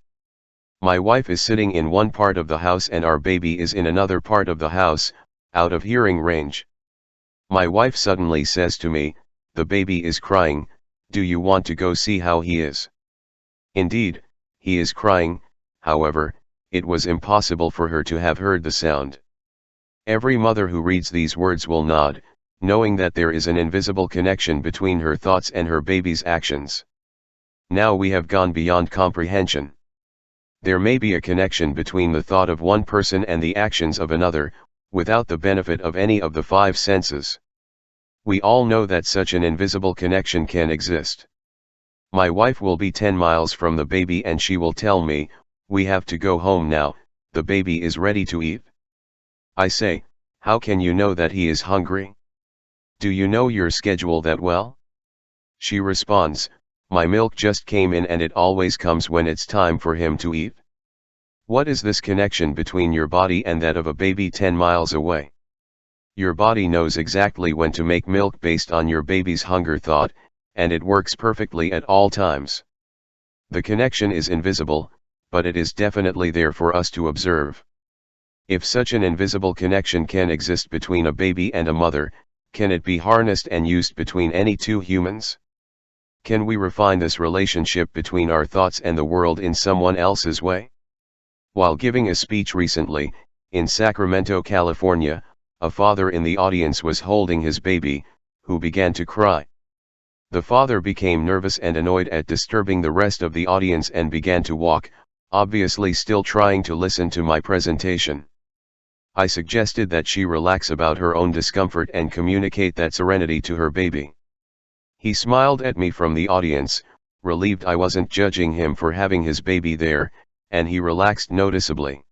My wife is sitting in one part of the house and our baby is in another part of the house, out of hearing range. My wife suddenly says to me, "The baby is crying, do you want to go see how he is?" Indeed, he is crying, however, it was impossible for her to have heard the sound. Every mother who reads these words will nod, knowing that there is an invisible connection between her thoughts and her baby's actions. Now we have gone beyond comprehension. There may be a connection between the thought of one person and the actions of another, without the benefit of any of the five senses. We all know that such an invisible connection can exist. My wife will be 10 miles from the baby and she will tell me, "We have to go home now, the baby is ready to eat. I say, how can you know that he is hungry? Do you know your schedule that well? She responds, my milk just came in and it always comes when it's time for him to eat. What is this connection between your body and that of a baby 10 miles away? Your body knows exactly when to make milk based on your baby's hunger thought, and it works perfectly at all times. The connection is invisible, but it is definitely there for us to observe. If such an invisible connection can exist between a baby and a mother, can it be harnessed and used between any two humans? Can we refine this relationship between our thoughts and the world in someone else's way? While giving a speech recently, in Sacramento, California, a father in the audience was holding his baby, who began to cry. The father became nervous and annoyed at disturbing the rest of the audience and began to walk, obviously still trying to listen to my presentation. I suggested that she relax about her own discomfort and communicate that serenity to her baby. He smiled at me from the audience, relieved I wasn't judging him for having his baby there, and he relaxed noticeably.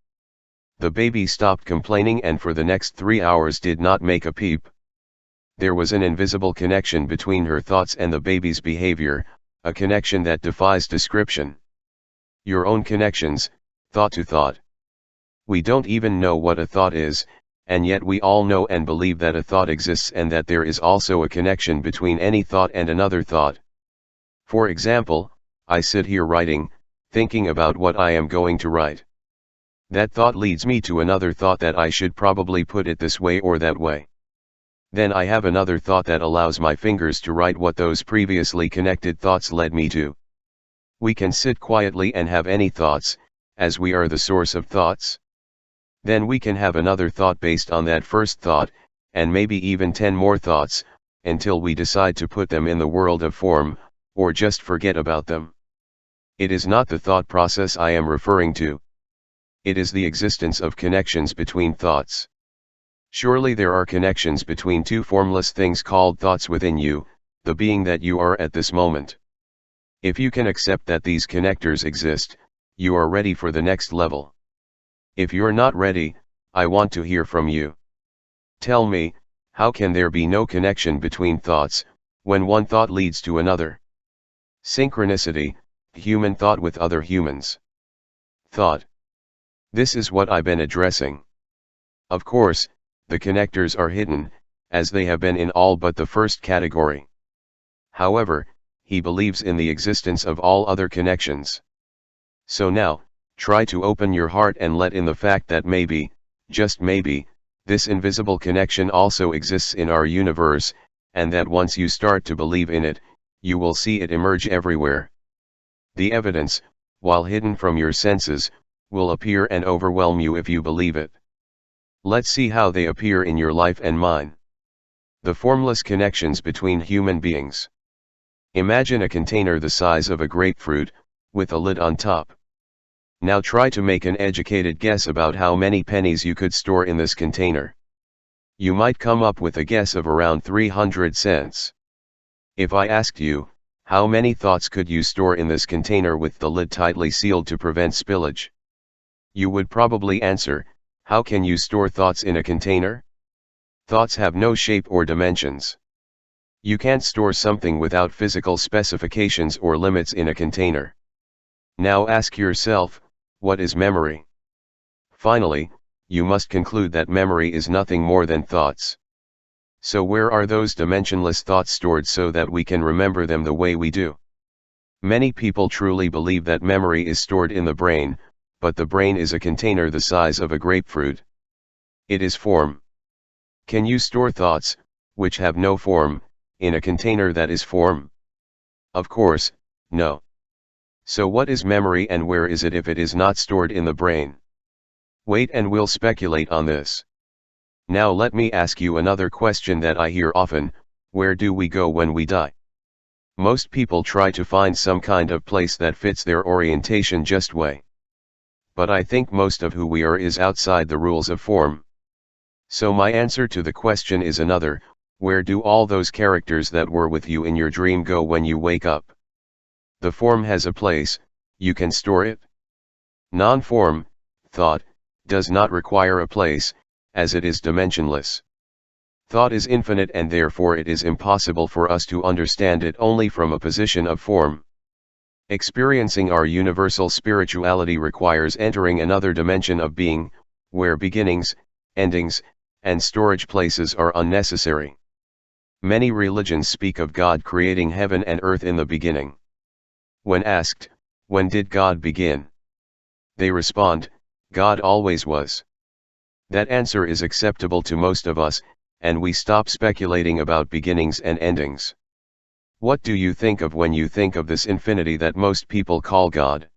The baby stopped complaining and for the next 3 hours did not make a peep. There was an invisible connection between her thoughts and the baby's behavior, a connection that defies description. Your own connections, thought to thought. We don't even know what a thought is, and yet we all know and believe that a thought exists and that there is also a connection between any thought and another thought. For example, I sit here writing, thinking about what I am going to write. That thought leads me to another thought that I should probably put it this way or that way. Then I have another thought that allows my fingers to write what those previously connected thoughts led me to. We can sit quietly and have any thoughts, as we are the source of thoughts. Then we can have another thought based on that first thought, and maybe even 10 more thoughts, until we decide to put them in the world of form, or just forget about them. It is not the thought process I am referring to. It is the existence of connections between thoughts. Surely there are connections between two formless things called thoughts within you, the being that you are at this moment. If you can accept that these connectors exist, you are ready for the next level. If you're not ready, I want to hear from you. Tell me, how can there be no connection between thoughts, when one thought leads to another? Synchronicity, human thought with other humans. Thought. This is what I've been addressing. Of course, the connectors are hidden, as they have been in all but the first category. However, he believes in the existence of all other connections. So now, try to open your heart and let in the fact that maybe, just maybe, this invisible connection also exists in our universe, and that once you start to believe in it, you will see it emerge everywhere. The evidence, while hidden from your senses, will appear and overwhelm you if you believe it. Let's see how they appear in your life and mine. The formless connections between human beings. Imagine a container the size of a grapefruit, with a lid on top. Now try to make an educated guess about how many pennies you could store in this container. You might come up with a guess of around 300 cents. If I asked you, how many thoughts could you store in this container with the lid tightly sealed to prevent spillage? You would probably answer, how can you store thoughts in a container? Thoughts have no shape or dimensions. You can't store something without physical specifications or limits in a container. Now ask yourself, what is memory? Finally, you must conclude that memory is nothing more than thoughts. So where are those dimensionless thoughts stored so that we can remember them the way we do? Many people truly believe that memory is stored in the brain, but the brain is a container the size of a grapefruit. It is form. Can you store thoughts, which have no form, in a container that is form? Of course, no. So what is memory and where is it if it is not stored in the brain? Wait and we'll speculate on this. Now let me ask you another question that I hear often, where do we go when we die? Most people try to find some kind of place that fits their orientation just way. But I think most of who we are is outside the rules of form. So my answer to the question is another, where do all those characters that were with you in your dream go when you wake up? The form has a place, you can store it. Non-form, thought, does not require a place, as it is dimensionless. Thought is infinite and therefore it is impossible for us to understand it only from a position of form. Experiencing our universal spirituality requires entering another dimension of being, where beginnings, endings, and storage places are unnecessary. Many religions speak of God creating heaven and earth in the beginning. When asked, when did God begin? They respond, God always was. That answer is acceptable to most of us, and we stop speculating about beginnings and endings. What do you think of when you think of this infinity that most people call God?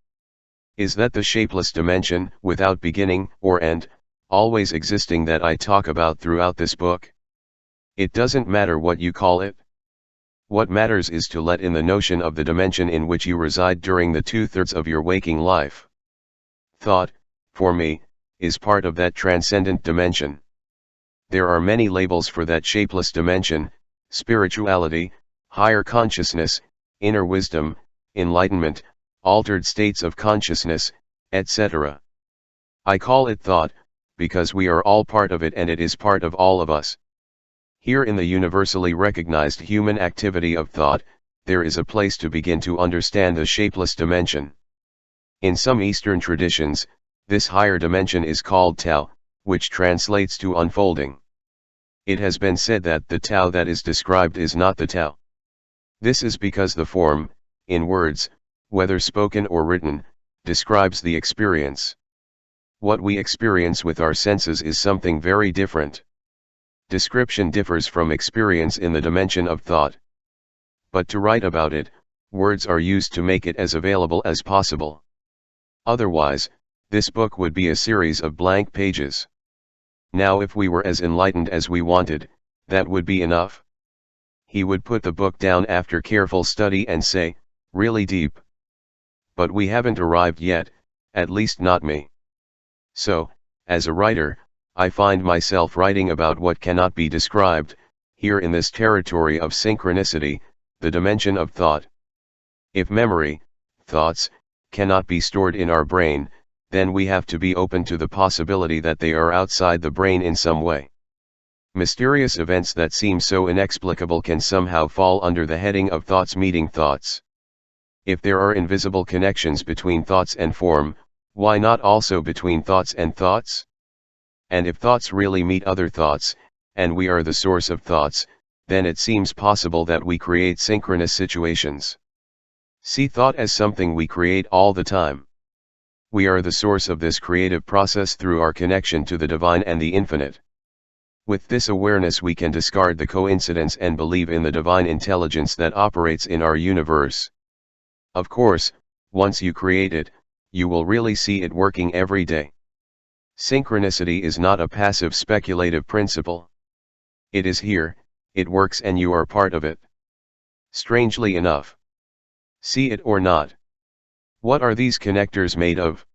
Is that the shapeless dimension, without beginning or end, always existing that I talk about throughout this book? It doesn't matter what you call it. What matters is to let in the notion of the dimension in which you reside during the 2/3 of your waking life. Thought, for me, is part of that transcendent dimension. There are many labels for that shapeless dimension: spirituality, higher consciousness, inner wisdom, enlightenment, altered states of consciousness, etc. I call it thought, because we are all part of it and it is part of all of us. Here in the universally recognized human activity of thought, there is a place to begin to understand the shapeless dimension. In some Eastern traditions, this higher dimension is called Tao, which translates to unfolding. It has been said that the Tao that is described is not the Tao. This is because the form, in words, whether spoken or written, describes the experience. What we experience with our senses is something very different. Description differs from experience in the dimension of thought. But to write about it, words are used to make it as available as possible. Otherwise, this book would be a series of blank pages. Now if we were as enlightened as we wanted, that would be enough. He would put the book down after careful study and say, really deep. But we haven't arrived yet, at least not me. So, as a writer, I find myself writing about what cannot be described, here in this territory of synchronicity, the dimension of thought. If memory, thoughts, cannot be stored in our brain, then we have to be open to the possibility that they are outside the brain in some way. Mysterious events that seem so inexplicable can somehow fall under the heading of thoughts meeting thoughts. If there are invisible connections between thoughts and form, why not also between thoughts and thoughts? And if thoughts really meet other thoughts, and we are the source of thoughts, then it seems possible that we create synchronous situations. See thought as something we create all the time. We are the source of this creative process through our connection to the divine and the infinite. With this awareness we can discard the coincidence and believe in the divine intelligence that operates in our universe. Of course, once you create it, you will really see it working every day. Synchronicity is not a passive speculative principle. It is here, it works and you are part of it. Strangely enough. See it or not. What are these connectors made of?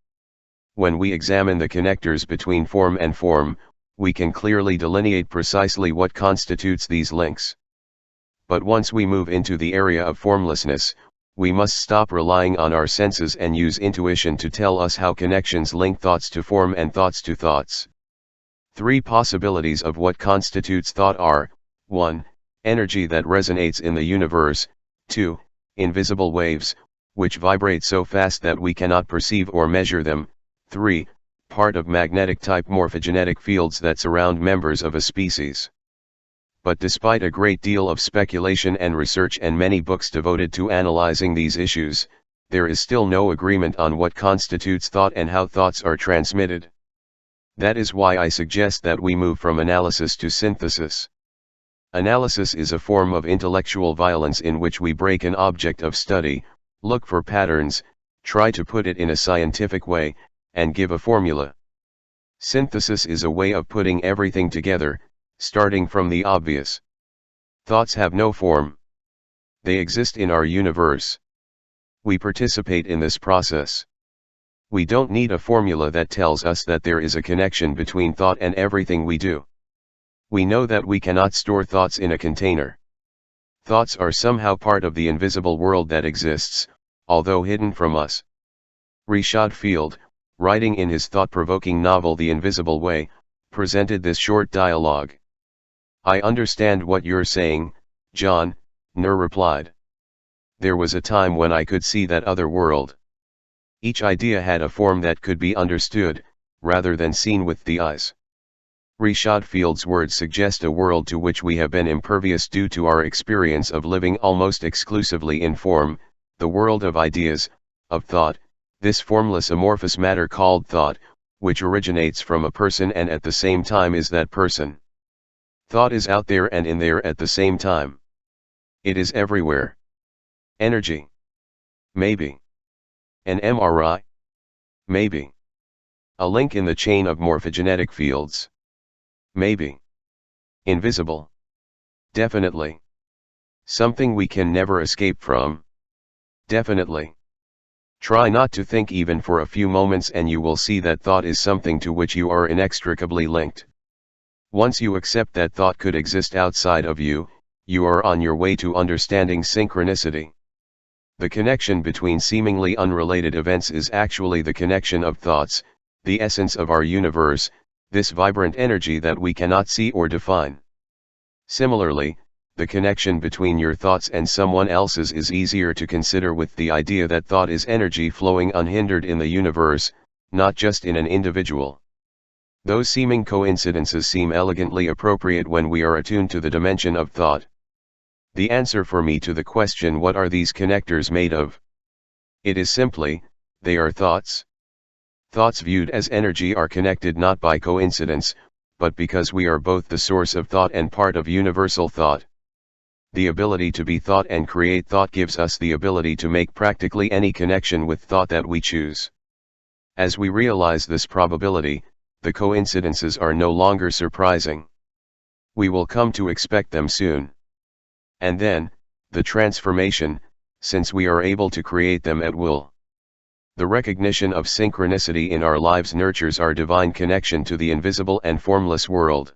When we examine the connectors between form and form, we can clearly delineate precisely what constitutes these links. But once we move into the area of formlessness, we must stop relying on our senses and use intuition to tell us how connections link thoughts to form and thoughts to thoughts. 3 possibilities of what constitutes thought are: 1. Energy that resonates in the universe; 2. Invisible waves, which vibrate so fast that we cannot perceive or measure them; 3. Part of magnetic-type morphogenetic fields that surround members of a species. But despite a great deal of speculation and research and many books devoted to analyzing these issues, there is still no agreement on what constitutes thought and how thoughts are transmitted. That is why I suggest that we move from analysis to synthesis. Analysis is a form of intellectual violence in which we break an object of study, look for patterns, try to put it in a scientific way, and give a formula. Synthesis is a way of putting everything together, starting from the obvious. Thoughts have no form. They exist in our universe. We participate in this process. We don't need a formula that tells us that there is a connection between thought and everything we do. We know that we cannot store thoughts in a container. Thoughts are somehow part of the invisible world that exists, although hidden from us. Rishad Field, writing in his thought-provoking novel The Invisible Way, presented this short dialogue. "I understand what you're saying, John," Nur replied. "There was a time when I could see that other world. Each idea had a form that could be understood, rather than seen with the eyes." Rashad Field's words suggest a world to which we have been impervious due to our experience of living almost exclusively in form, the world of ideas, of thought, this formless amorphous matter called thought, which originates from a person and at the same time is that person. Thought is out there and in there at the same time. It is everywhere. Energy? Maybe. An MRI? Maybe. A link in the chain of morphogenetic fields? Maybe. Invisible? Definitely. Something we can never escape from? Definitely. Try not to think even for a few moments and you will see that thought is something to which you are inextricably linked. Once you accept that thought could exist outside of you, you are on your way to understanding synchronicity. The connection between seemingly unrelated events is actually the connection of thoughts, the essence of our universe, this vibrant energy that we cannot see or define. Similarly, the connection between your thoughts and someone else's is easier to consider with the idea that thought is energy flowing unhindered in the universe, not just in an individual. Those seeming coincidences seem elegantly appropriate when we are attuned to the dimension of thought. The answer for me to the question, what are these connectors made of? It is simply, they are thoughts. Thoughts viewed as energy are connected not by coincidence, but because we are both the source of thought and part of universal thought. The ability to be thought and create thought gives us the ability to make practically any connection with thought that we choose. As we realize this probability, the coincidences are no longer surprising. We will come to expect them soon. And then, the transformation, since we are able to create them at will. The recognition of synchronicity in our lives nurtures our divine connection to the invisible and formless world.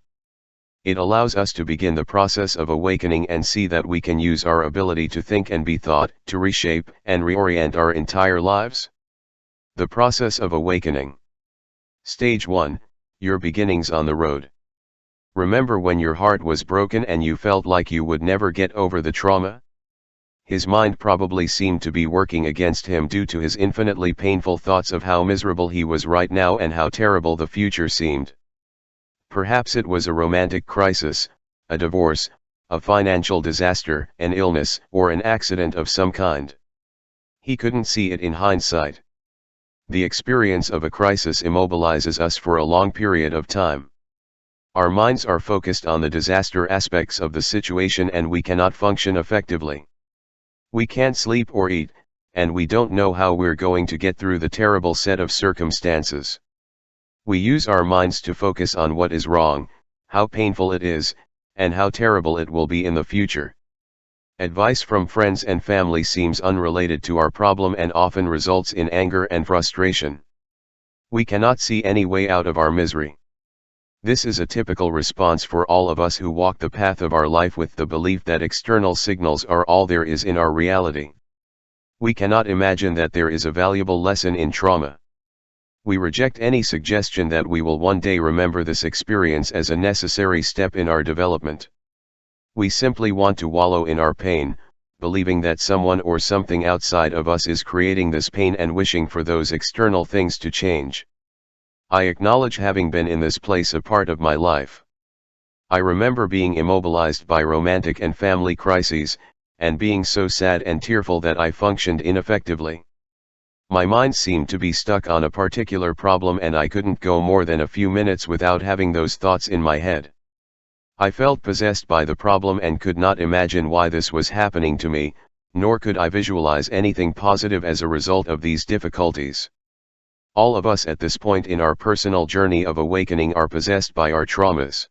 It allows us to begin the process of awakening and see that we can use our ability to think and be thought to reshape and reorient our entire lives. The process of awakening. Stage 1, your beginnings on the road. Remember when your heart was broken and you felt like you would never get over the trauma? His mind probably seemed to be working against him due to his infinitely painful thoughts of how miserable he was right now and how terrible the future seemed. Perhaps it was a romantic crisis, a divorce, a financial disaster, an illness, or an accident of some kind. He couldn't see it in hindsight. The experience of a crisis immobilizes us for a long period of time. Our minds are focused on the disaster aspects of the situation and we cannot function effectively. We can't sleep or eat, and we don't know how we're going to get through the terrible set of circumstances. We use our minds to focus on what is wrong, how painful it is, and how terrible it will be in the future. Advice from friends and family seems unrelated to our problem and often results in anger and frustration. We cannot see any way out of our misery. This is a typical response for all of us who walk the path of our life with the belief that external signals are all there is in our reality. We cannot imagine that there is a valuable lesson in trauma. We reject any suggestion that we will one day remember this experience as a necessary step in our development. We simply want to wallow in our pain, believing that someone or something outside of us is creating this pain and wishing for those external things to change. I acknowledge having been in this place a part of my life. I remember being immobilized by romantic and family crises, and being so sad and tearful that I functioned ineffectively. My mind seemed to be stuck on a particular problem and I couldn't go more than a few minutes without having those thoughts in my head. I felt possessed by the problem and could not imagine why this was happening to me, nor could I visualize anything positive as a result of these difficulties. All of us at this point in our personal journey of awakening are possessed by our traumas.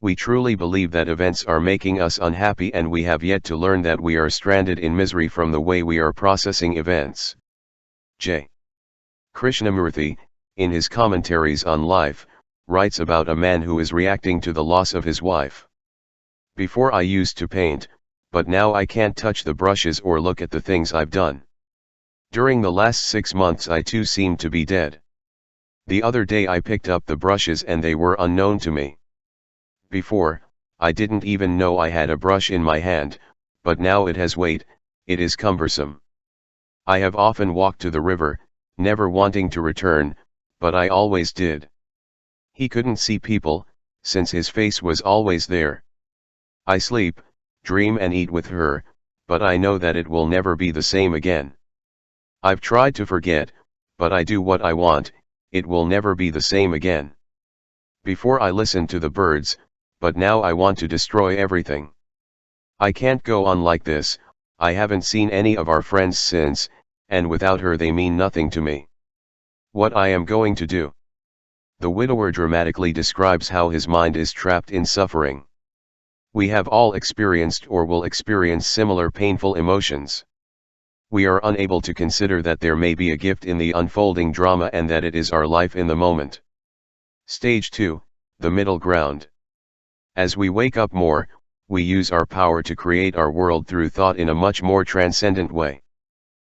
We truly believe that events are making us unhappy and we have yet to learn that we are stranded in misery from the way we are processing events. J. Krishnamurti, in his commentaries on life, writes about a man who is reacting to the loss of his wife. Before I used to paint, but now I can't touch the brushes or look at the things I've done. During the last 6 months I too seemed to be dead. The other day I picked up the brushes and they were unknown to me. Before, I didn't even know I had a brush in my hand, but now it has weight, it is cumbersome. I have often walked to the river, never wanting to return, but I always did. He couldn't see people, since his face was always there. I sleep, dream and eat with her, but I know that it will never be the same again. I've tried to forget, but I do what I want, it will never be the same again. Before I listened to the birds, but now I want to destroy everything. I can't go on like this, I haven't seen any of our friends since, and without her they mean nothing to me. What I am going to do. The widower dramatically describes how his mind is trapped in suffering. We have all experienced or will experience similar painful emotions. We are unable to consider that there may be a gift in the unfolding drama and that it is our life in the moment. Stage 2, the middle ground. As we wake up more, we use our power to create our world through thought in a much more transcendent way.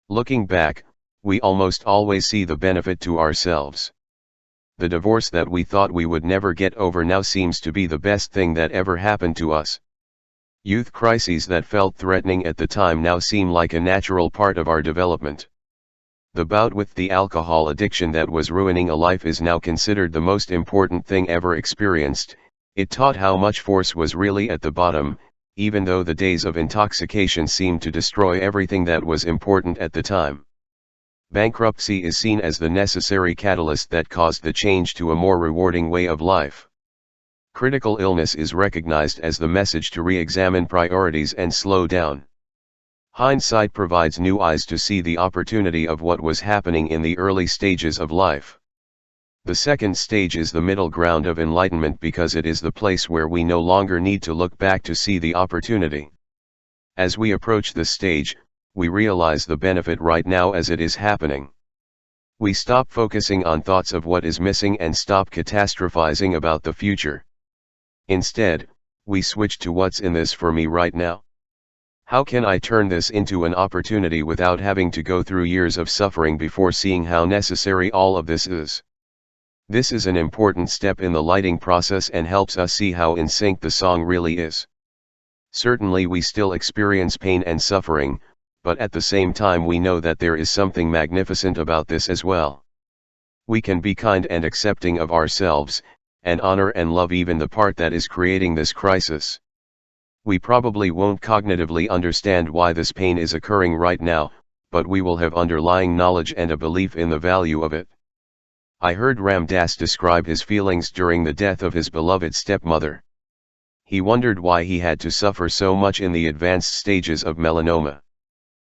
Looking back, we almost always see the benefit to ourselves. The divorce that we thought we would never get over now seems to be the best thing that ever happened to us. Youth crises that felt threatening at the time now seem like a natural part of our development. The bout with the alcohol addiction that was ruining a life is now considered the most important thing ever experienced. It taught how much force was really at the bottom, even though the days of intoxication seemed to destroy everything that was important at the time. Bankruptcy is seen as the necessary catalyst that caused the change to a more rewarding way of life. Critical illness is recognized as the message to re-examine priorities and slow down. Hindsight provides new eyes to see the opportunity of what was happening in the early stages of life. The second stage is the middle ground of enlightenment because it is the place where we no longer need to look back to see the opportunity. As we approach this stage, we realize the benefit right now as it is happening. We stop focusing on thoughts of what is missing and stop catastrophizing about the future. Instead, we switch to what's in this for me right now. How can I turn this into an opportunity without having to go through years of suffering before seeing how necessary all of this is? This is an important step in the lighting process and helps us see how in sync the song really is. Certainly we still experience pain and suffering, but at the same time we know that there is something magnificent about this as well. We can be kind and accepting of ourselves, and honor and love even the part that is creating this crisis. We probably won't cognitively understand why this pain is occurring right now, but we will have underlying knowledge and a belief in the value of it. I heard Ram Dass describe his feelings during the death of his beloved stepmother. He wondered why he had to suffer so much in the advanced stages of melanoma.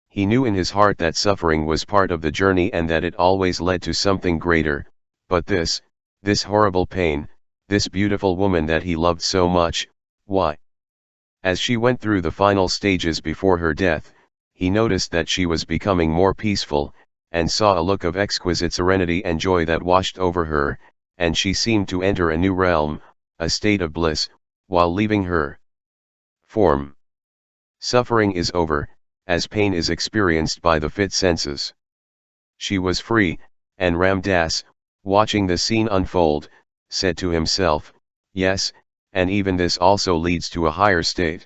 He knew in his heart that suffering was part of the journey and that it always led to something greater, but this horrible pain, this beautiful woman that he loved so much, why? As she went through the final stages before her death, he noticed that she was becoming more peaceful, and saw a look of exquisite serenity and joy that washed over her, and she seemed to enter a new realm, a state of bliss, while leaving her form. Suffering is over, as pain is experienced by the fit senses. She was free, and Ram Dass, watching the scene unfold, said to himself, yes, and even this also leads to a higher state.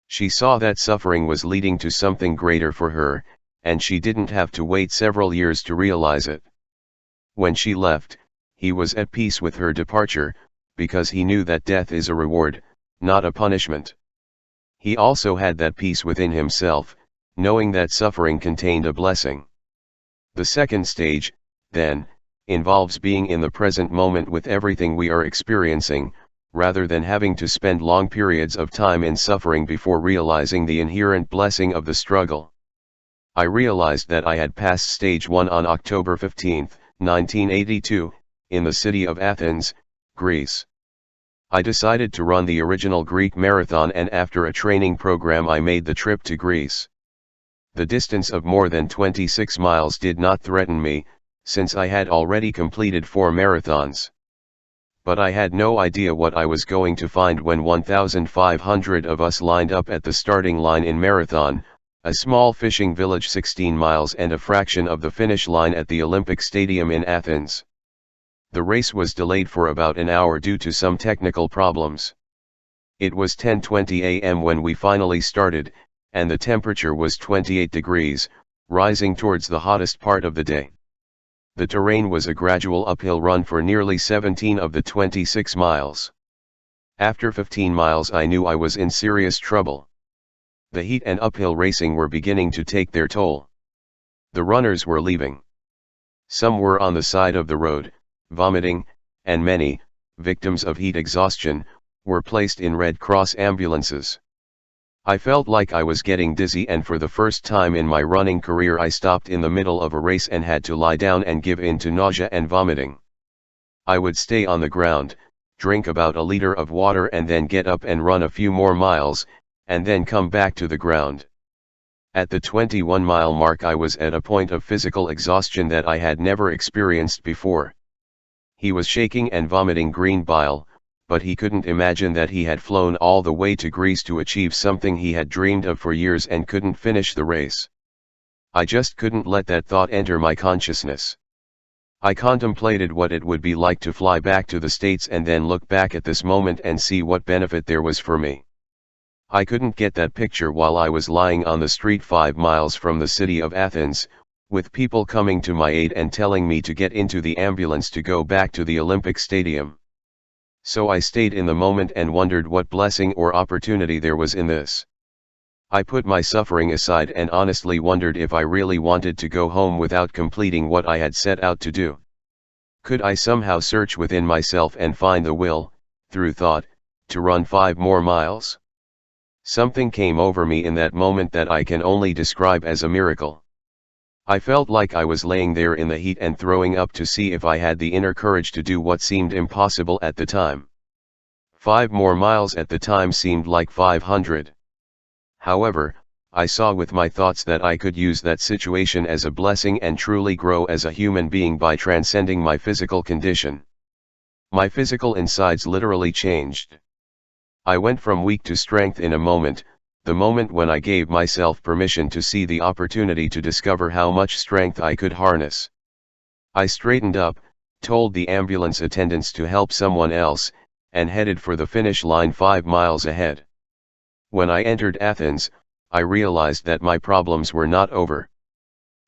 She saw that suffering was leading to something greater for her, and she didn't have to wait several years to realize it. When she left, he was at peace with her departure, because he knew that death is a reward, not a punishment. He also had that peace within himself, knowing that suffering contained a blessing. The second stage, then, involves being in the present moment with everything we are experiencing, rather than having to spend long periods of time in suffering before realizing the inherent blessing of the struggle. I realized that I had passed stage 1 on October 15, 1982, in the city of Athens, Greece. I decided to run the original Greek marathon, and after a training program I made the trip to Greece. The distance of more than 26 miles did not threaten me, since I had already completed 4 marathons. But I had no idea what I was going to find when 1,500 of us lined up at the starting line in Marathon, a small fishing village 16 miles and a fraction of the finish line at the Olympic Stadium in Athens. The race was delayed for about an hour due to some technical problems. It was 10:20 a.m. when we finally started, and the temperature was 28 degrees, rising towards the hottest part of the day. The terrain was a gradual uphill run for nearly 17 of the 26 miles. After 15 miles I knew I was in serious trouble. The heat and uphill racing were beginning to take their toll. The runners were leaving. Some were on the side of the road, vomiting, and many, victims of heat exhaustion, were placed in Red Cross ambulances. I felt like I was getting dizzy, and for the first time in my running career I stopped in the middle of a race and had to lie down and give in to nausea and vomiting. I would stay on the ground, drink about a liter of water and then get up and run a few more miles, and then come back to the ground. At the 21-mile mark I was at a point of physical exhaustion that I had never experienced before. He was shaking and vomiting green bile, but he couldn't imagine that he had flown all the way to Greece to achieve something he had dreamed of for years and couldn't finish the race. I just couldn't let that thought enter my consciousness. I contemplated what it would be like to fly back to the States and then look back at this moment and see what benefit there was for me. I couldn't get that picture while I was lying on the street 5 miles from the city of Athens, with people coming to my aid and telling me to get into the ambulance to go back to the Olympic Stadium. So I stayed in the moment and wondered what blessing or opportunity there was in this. I put my suffering aside and honestly wondered if I really wanted to go home without completing what I had set out to do. Could I somehow search within myself and find the will, through thought, to run 5 more miles? Something came over me in that moment that I can only describe as a miracle. I felt like I was laying there in the heat and throwing up to see if I had the inner courage to do what seemed impossible at the time. 5 more miles at the time seemed like 500. However, I saw with my thoughts that I could use that situation as a blessing and truly grow as a human being by transcending my physical condition. My physical insides literally changed. I went from weak to strength in a moment, the moment when I gave myself permission to see the opportunity to discover how much strength I could harness. I straightened up, told the ambulance attendants to help someone else, and headed for the finish line 5 miles ahead. When I entered Athens, I realized that my problems were not over.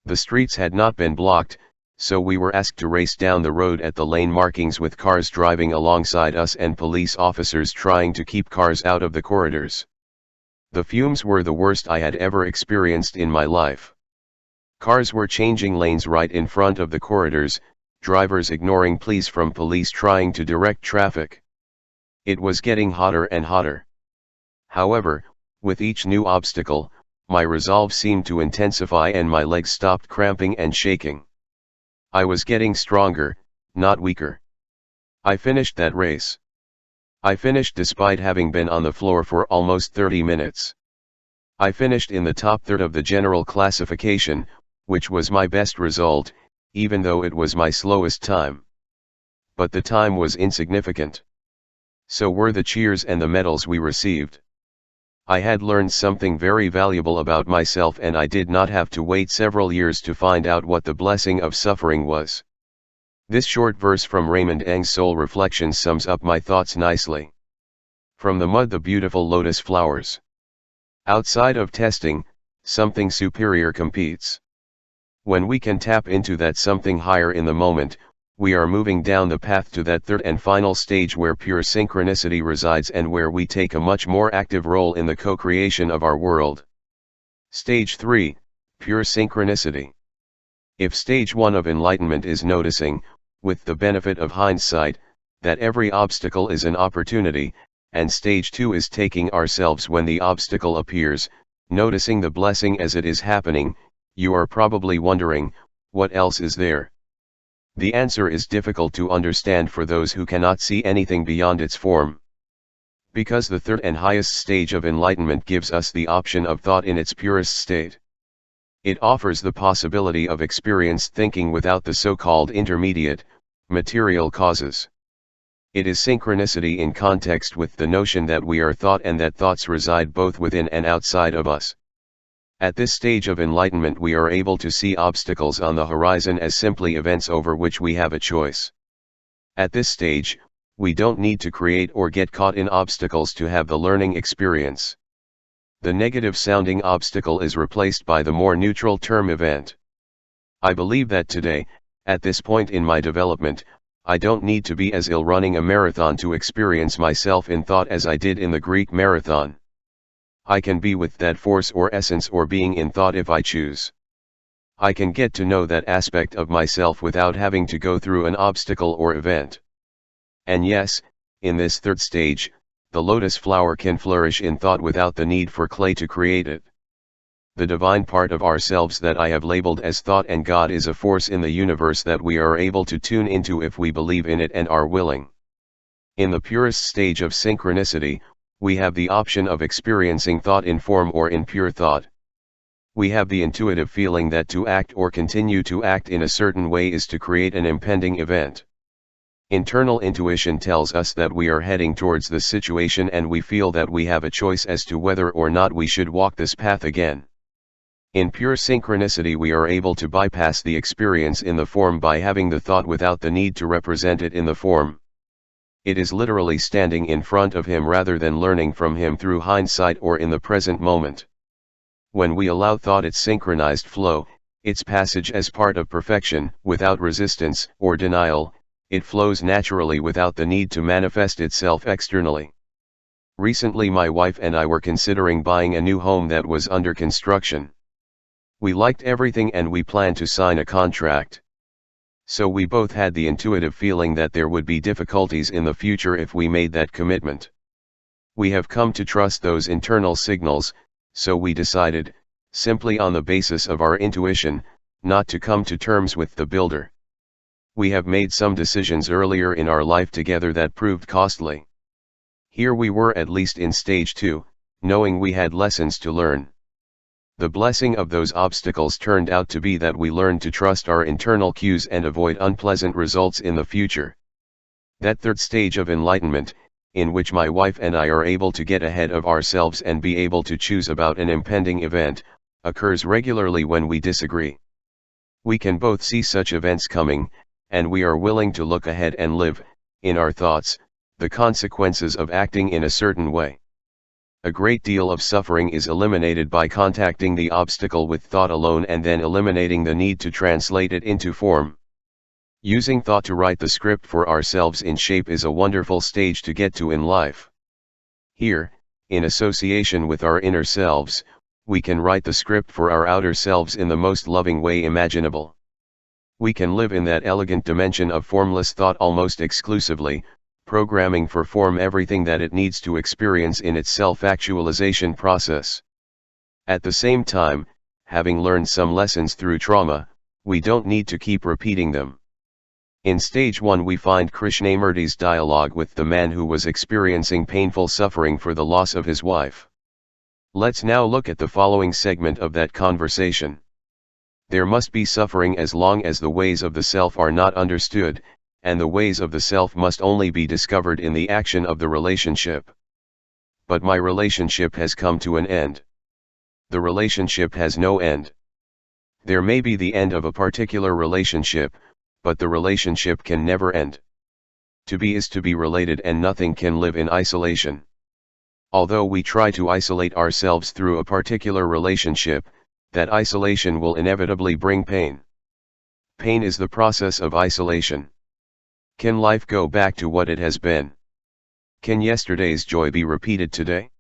The streets had not been blocked, so we were asked to race down the road at the lane markings with cars driving alongside us and police officers trying to keep cars out of the corridors. The fumes were the worst I had ever experienced in my life. Cars were changing lanes right in front of the corridors, drivers ignoring pleas from police trying to direct traffic. It was getting hotter and hotter. However, with each new obstacle, my resolve seemed to intensify and my legs stopped cramping and shaking. I was getting stronger, not weaker. I finished that race. I finished despite having been on the floor for almost 30 minutes. I finished in the top third of the general classification, which was my best result, even though it was my slowest time. But the time was insignificant. So were the cheers and the medals we received. I had learned something very valuable about myself, and I did not have to wait several years to find out what the blessing of suffering was. This short verse from Raymond Ng's Soul Reflections sums up my thoughts nicely. From the mud the beautiful lotus flowers. Outside of testing, something superior competes. When we can tap into that something higher in the moment, we are moving down the path to that third and final stage where pure synchronicity resides and where we take a much more active role in the co-creation of our world. Stage 3, Pure Synchronicity. If stage 1 of enlightenment is noticing, with the benefit of hindsight, that every obstacle is an opportunity, and stage 2 is taking ourselves when the obstacle appears, noticing the blessing as it is happening, you are probably wondering, what else is there? The answer is difficult to understand for those who cannot see anything beyond its form. Because the third and highest stage of enlightenment gives us the option of thought in its purest state. It offers the possibility of experienced thinking without the so-called intermediate, material causes. It is synchronicity in context with the notion that we are thought and that thoughts reside both within and outside of us. At this stage of enlightenment we are able to see obstacles on the horizon as simply events over which we have a choice. At this stage, we don't need to create or get caught in obstacles to have the learning experience. The negative sounding obstacle is replaced by the more neutral term event. I believe that today, at this point in my development, I don't need to be as ill running a marathon to experience myself in thought as I did in the Greek marathon. I can be with that force or essence or being in thought if I choose. I can get to know that aspect of myself without having to go through an obstacle or event. And yes, in this third stage, the lotus flower can flourish in thought without the need for clay to create it. The divine part of ourselves that I have labeled as thought and God is a force in the universe that we are able to tune into if we believe in it and are willing. In the purest stage of synchronicity, we have the option of experiencing thought in form or in pure thought. We have the intuitive feeling that to act or continue to act in a certain way is to create an impending event. Internal intuition tells us that we are heading towards this situation and we feel that we have a choice as to whether or not we should walk this path again. In pure synchronicity we are able to bypass the experience in the form by having the thought without the need to represent it in the form. It is literally standing in front of him rather than learning from him through hindsight or in the present moment. When we allow thought its synchronized flow, its passage as part of perfection, without resistance or denial, it flows naturally without the need to manifest itself externally. Recently my wife and I were considering buying a new home that was under construction. We liked everything and we planned to sign a contract. So we both had the intuitive feeling that there would be difficulties in the future if we made that commitment. We have come to trust those internal signals, so we decided, simply on the basis of our intuition, not to come to terms with the builder. We have made some decisions earlier in our life together that proved costly. Here we were at least in stage 2, knowing we had lessons to learn. The blessing of those obstacles turned out to be that we learned to trust our internal cues and avoid unpleasant results in the future. That third stage of enlightenment, in which my wife and I are able to get ahead of ourselves and be able to choose about an impending event, occurs regularly when we disagree. We can both see such events coming, and we are willing to look ahead and live, in our thoughts, the consequences of acting in a certain way. A great deal of suffering is eliminated by contacting the obstacle with thought alone and then eliminating the need to translate it into form. Using thought to write the script for ourselves in shape is a wonderful stage to get to in life. Here, in association with our inner selves, we can write the script for our outer selves in the most loving way imaginable. We can live in that elegant dimension of formless thought almost exclusively, programming for form everything that it needs to experience in its self-actualization process. At the same time, having learned some lessons through trauma, we don't need to keep repeating them. In stage 1 we find Krishnamurti's dialogue with the man who was experiencing painful suffering for the loss of his wife. Let's now look at the following segment of that conversation. There must be suffering as long as the ways of the self are not understood, and the ways of the self must only be discovered in the action of the relationship. But my relationship has come to an end. The relationship has no end. There may be the end of a particular relationship, but the relationship can never end. To be is to be related and nothing can live in isolation. Although we try to isolate ourselves through a particular relationship, that isolation will inevitably bring pain. Pain is the process of isolation. Can life go back to what it has been? Can yesterday's joy be repeated today?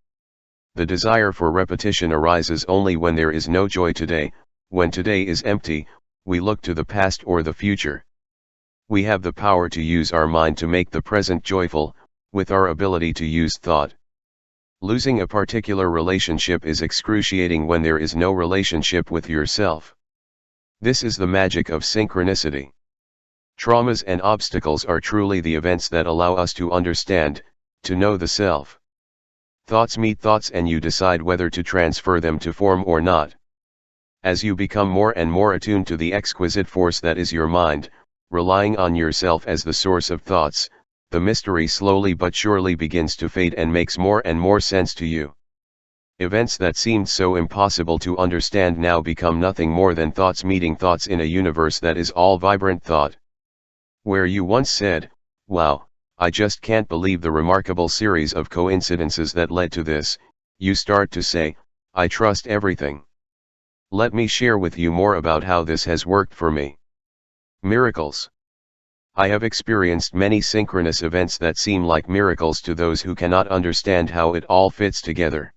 The desire for repetition arises only when there is no joy today. When today is empty, we look to the past or the future. We have the power to use our mind to make the present joyful, with our ability to use thought. Losing a particular relationship is excruciating when there is no relationship with yourself. This is the magic of synchronicity. Traumas and obstacles are truly the events that allow us to understand, to know the self. Thoughts meet thoughts and you decide whether to transfer them to form or not. As you become more and more attuned to the exquisite force that is your mind, relying on yourself as the source of thoughts, the mystery slowly but surely begins to fade and makes more and more sense to you. Events that seemed so impossible to understand now become nothing more than thoughts meeting thoughts in a universe that is all vibrant thought. Where you once said, Wow, I just can't believe the remarkable series of coincidences that led to this. You start to say, I trust everything. Let me share with you more about how this has worked for me. Miracles. I have experienced many synchronous events that seem like miracles to those who cannot understand how it all fits together.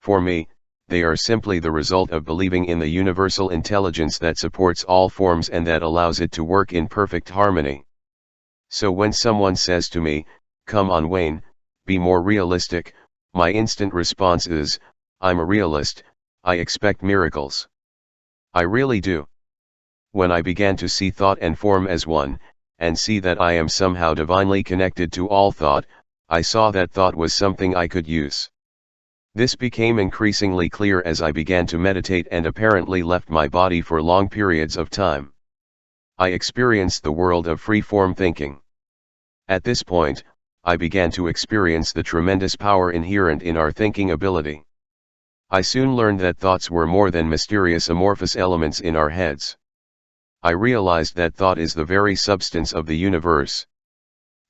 For me, they are simply the result of believing in the universal intelligence that supports all forms and that allows it to work in perfect harmony. So when someone says to me, "Come on Wayne, be more realistic," my instant response is, I'm a realist, I expect miracles. I really do. When I began to see thought and form as one, and see that I am somehow divinely connected to all thought, I saw that thought was something I could use. This became increasingly clear as I began to meditate and apparently left my body for long periods of time. I experienced the world of free-form thinking. At this point, I began to experience the tremendous power inherent in our thinking ability. I soon learned that thoughts were more than mysterious amorphous elements in our heads. I realized that thought is the very substance of the universe.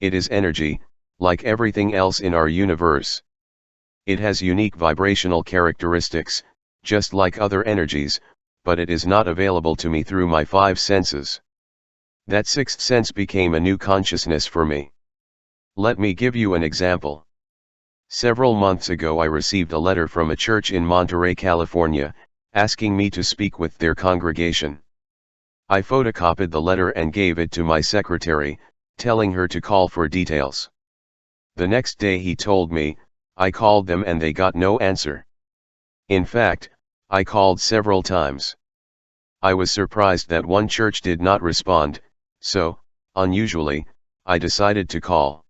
It is energy, like everything else in our universe. It has unique vibrational characteristics, just like other energies, but it is not available to me through my five senses. That sixth sense became a new consciousness for me. Let me give you an example. Several months ago I received a letter from a church in Monterey, California, asking me to speak with their congregation. I photocopied the letter and gave it to my secretary, telling her to call for details. The next day he told me, I called them and they got no answer. In fact, I called several times. I was surprised that one church did not respond, so, unusually, I decided to call.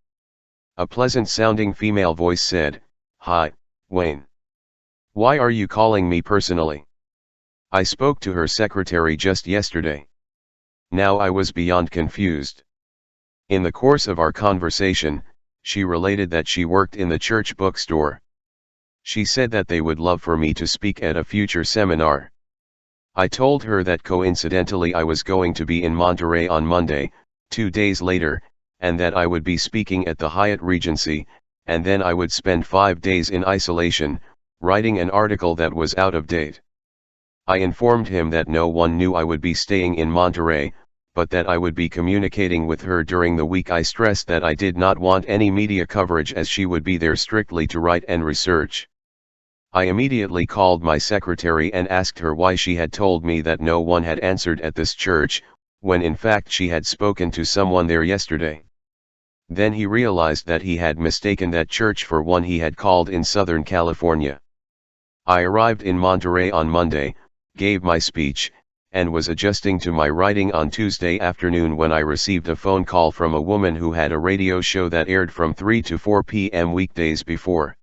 A pleasant-sounding female voice said, "Hi, Wayne. Why are you calling me personally? I spoke to her secretary just yesterday." Now I was beyond confused. In the course of our conversation, she related that she worked in the church bookstore. She said that they would love for me to speak at a future seminar. I told her that coincidentally I was going to be in Monterey on Monday, 2 days later, and that I would be speaking at the Hyatt Regency, and then I would spend 5 days in isolation, writing an article that was out of date. I informed him that no one knew I would be staying in Monterey, but that I would be communicating with her during the week. I stressed that I did not want any media coverage as she would be there strictly to write and research. I immediately called my secretary and asked her why she had told me that no one had answered at this church, when in fact she had spoken to someone there yesterday. Then he realized that he had mistaken that church for one he had called in Southern California. I arrived in Monterey on Monday, gave my speech, and was adjusting to my writing on Tuesday afternoon when I received a phone call from a woman who had a radio show that aired from 3 to 4 p.m. weekdays before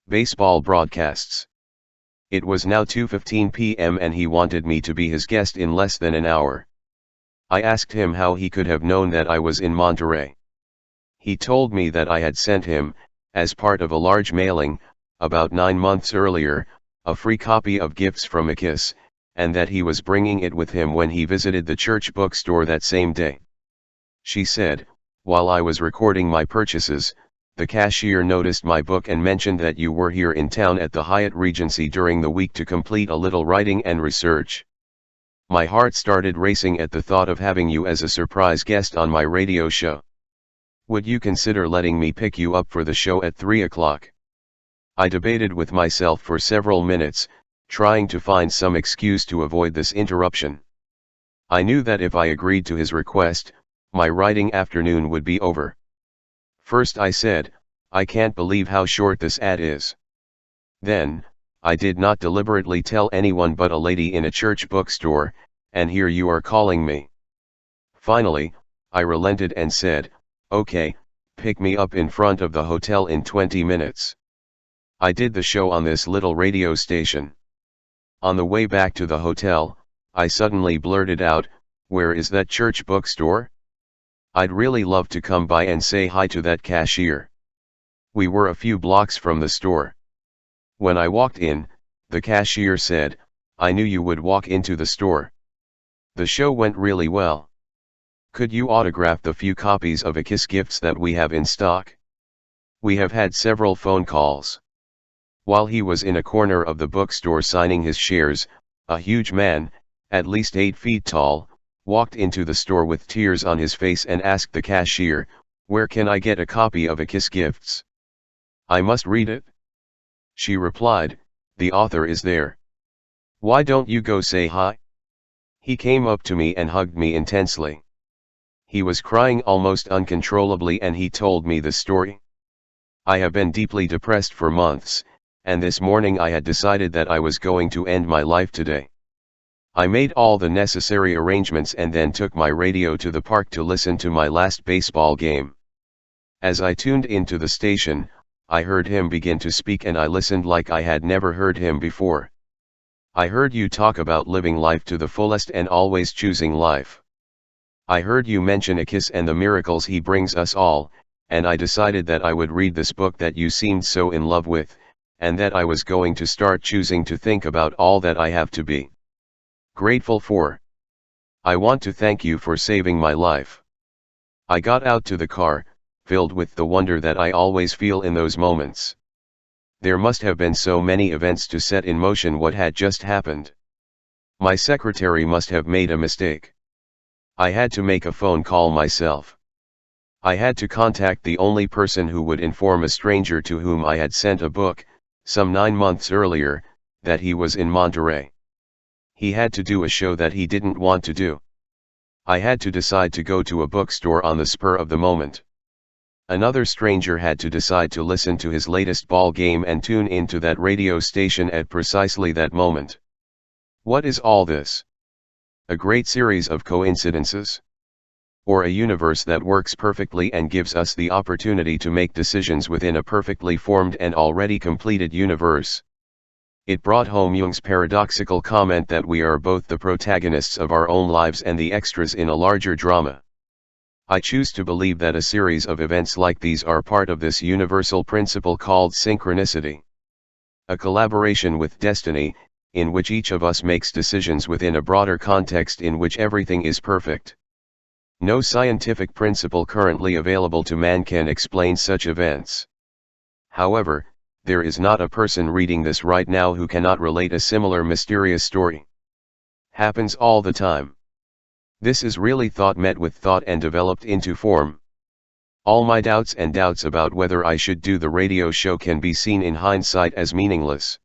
baseball broadcasts. It was now 2:15 p.m. and he wanted me to be his guest in less than an hour. I asked him how he could have known that I was in Monterey. He told me that I had sent him, as part of a large mailing, about 9 months earlier, a free copy of Gifts from a Kiss, and that he was bringing it with him when he visited the church bookstore that same day. She said, "While I was recording my purchases, the cashier noticed my book and mentioned that you were here in town at the Hyatt Regency during the week to complete a little writing and research. My heart started racing at the thought of having you as a surprise guest on my radio show. Would you consider letting me pick you up for the show at 3 o'clock?" I debated with myself for several minutes, trying to find some excuse to avoid this interruption. I knew that if I agreed to his request, my writing afternoon would be over. First I said, "I can't believe how short this ad is." Then, "I did not deliberately tell anyone but a lady in a church bookstore, and here you are calling me." Finally, I relented and said, "Okay, pick me up in front of the hotel in 20 minutes. I did the show on this little radio station. On the way back to the hotel, I suddenly blurted out, "Where is that church bookstore? I'd really love to come by and say hi to that cashier." We were a few blocks from the store. When I walked in, the cashier said, "I knew you would walk into the store. The show went really well. Could you autograph the few copies of a Kiss gifts that we have in stock? We have had several phone calls. While he was in a corner of the bookstore signing his shares, a huge man, at least 8 feet tall, walked into the store with tears on his face and asked the cashier, "Where can I get a copy of a Kiss gifts? I must read it." She replied, "The author is there. Why don't you go say hi?" He came up to me and hugged me intensely. He was crying almost uncontrollably and he told me the story. "I have been deeply depressed for months, and this morning I had decided that I was going to end my life today. I made all the necessary arrangements and then took my radio to the park to listen to my last baseball game. As I tuned into the station, I heard him begin to speak and I listened like I had never heard him before. I heard you talk about living life to the fullest and always choosing life. I heard you mention a kiss and the miracles he brings us all, and I decided that I would read this book that you seemed so in love with, and that I was going to start choosing to think about all that I have to be grateful for. I want to thank you for saving my life." I got out to the car, filled with the wonder that I always feel in those moments. There must have been so many events to set in motion what had just happened. My secretary must have made a mistake. I had to make a phone call myself. I had to contact the only person who would inform a stranger to whom I had sent a book, some 9 months earlier, that he was in Monterey. He had to do a show that he didn't want to do. I had to decide to go to a bookstore on the spur of the moment. Another stranger had to decide to listen to his latest ball game and tune into that radio station at precisely that moment. What is all this? A great series of coincidences? Or a universe that works perfectly and gives us the opportunity to make decisions within a perfectly formed and already completed universe? It brought home Jung's paradoxical comment that we are both the protagonists of our own lives and the extras in a larger drama. I choose to believe that a series of events like these are part of this universal principle called synchronicity. A collaboration with destiny, in which each of us makes decisions within a broader context in which everything is perfect. No scientific principle currently available to man can explain such events. However, there is not a person reading this right now who cannot relate a similar mysterious story. Happens all the time. This is really thought met with thought and developed into form. All my doubts and doubts about whether I should do the radio show can be seen in hindsight as meaningless.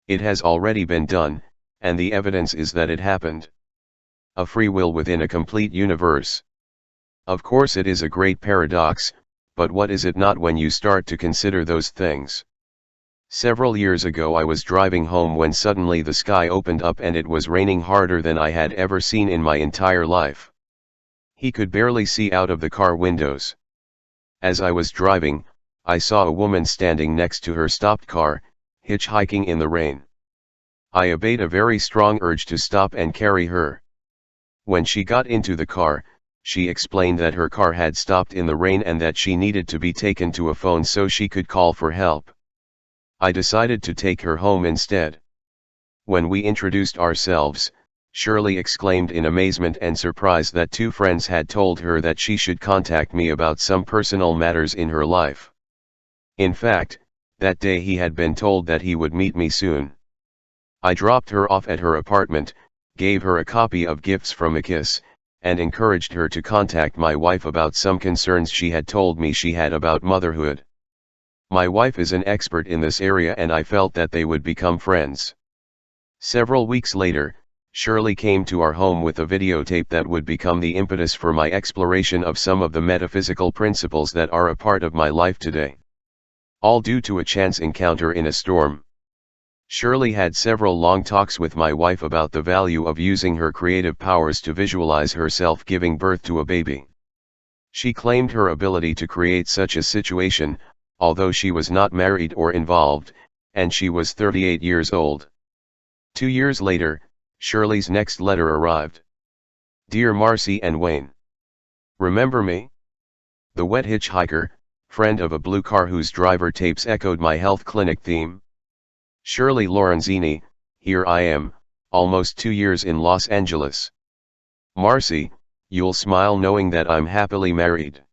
It has already been done, and the evidence is that it happened. A free will within a complete universe. Of course it is a great paradox, but what is it not when you start to consider those things? Several years ago I was driving home when suddenly the sky opened up and it was raining harder than I had ever seen in my entire life. He could barely see out of the car windows. As I was driving, I saw a woman standing next to her stopped car, hitchhiking in the rain. I obeyed a very strong urge to stop and carry her. When she got into the car, she explained that her car had stopped in the rain and that she needed to be taken to a phone so she could call for help. I decided to take her home instead. When we introduced ourselves, Shirley exclaimed in amazement and surprise that 2 friends had told her that she should contact me about some personal matters in her life. In fact, that day he had been told that he would meet me soon. I dropped her off at her apartment, gave her a copy of Gifts from a Kiss, and encouraged her to contact my wife about some concerns she had told me she had about motherhood. My wife is an expert in this area and I felt that they would become friends. Several weeks later, Shirley came to our home with a videotape that would become the impetus for my exploration of some of the metaphysical principles that are a part of my life today. All due to a chance encounter in a storm. Shirley had several long talks with my wife about the value of using her creative powers to visualize herself giving birth to a baby. She claimed her ability to create such a situation, although she was not married or involved, and she was 38 years old. 2 years later, Shirley's next letter arrived. Dear Marcy and Wayne. Remember me? The wet hitchhiker, friend of a blue car whose driver tapes echoed my health clinic theme. Shirley Lorenzini, here I am, almost 2 years in Los Angeles. Marcy, You'll smile knowing that I'm happily married.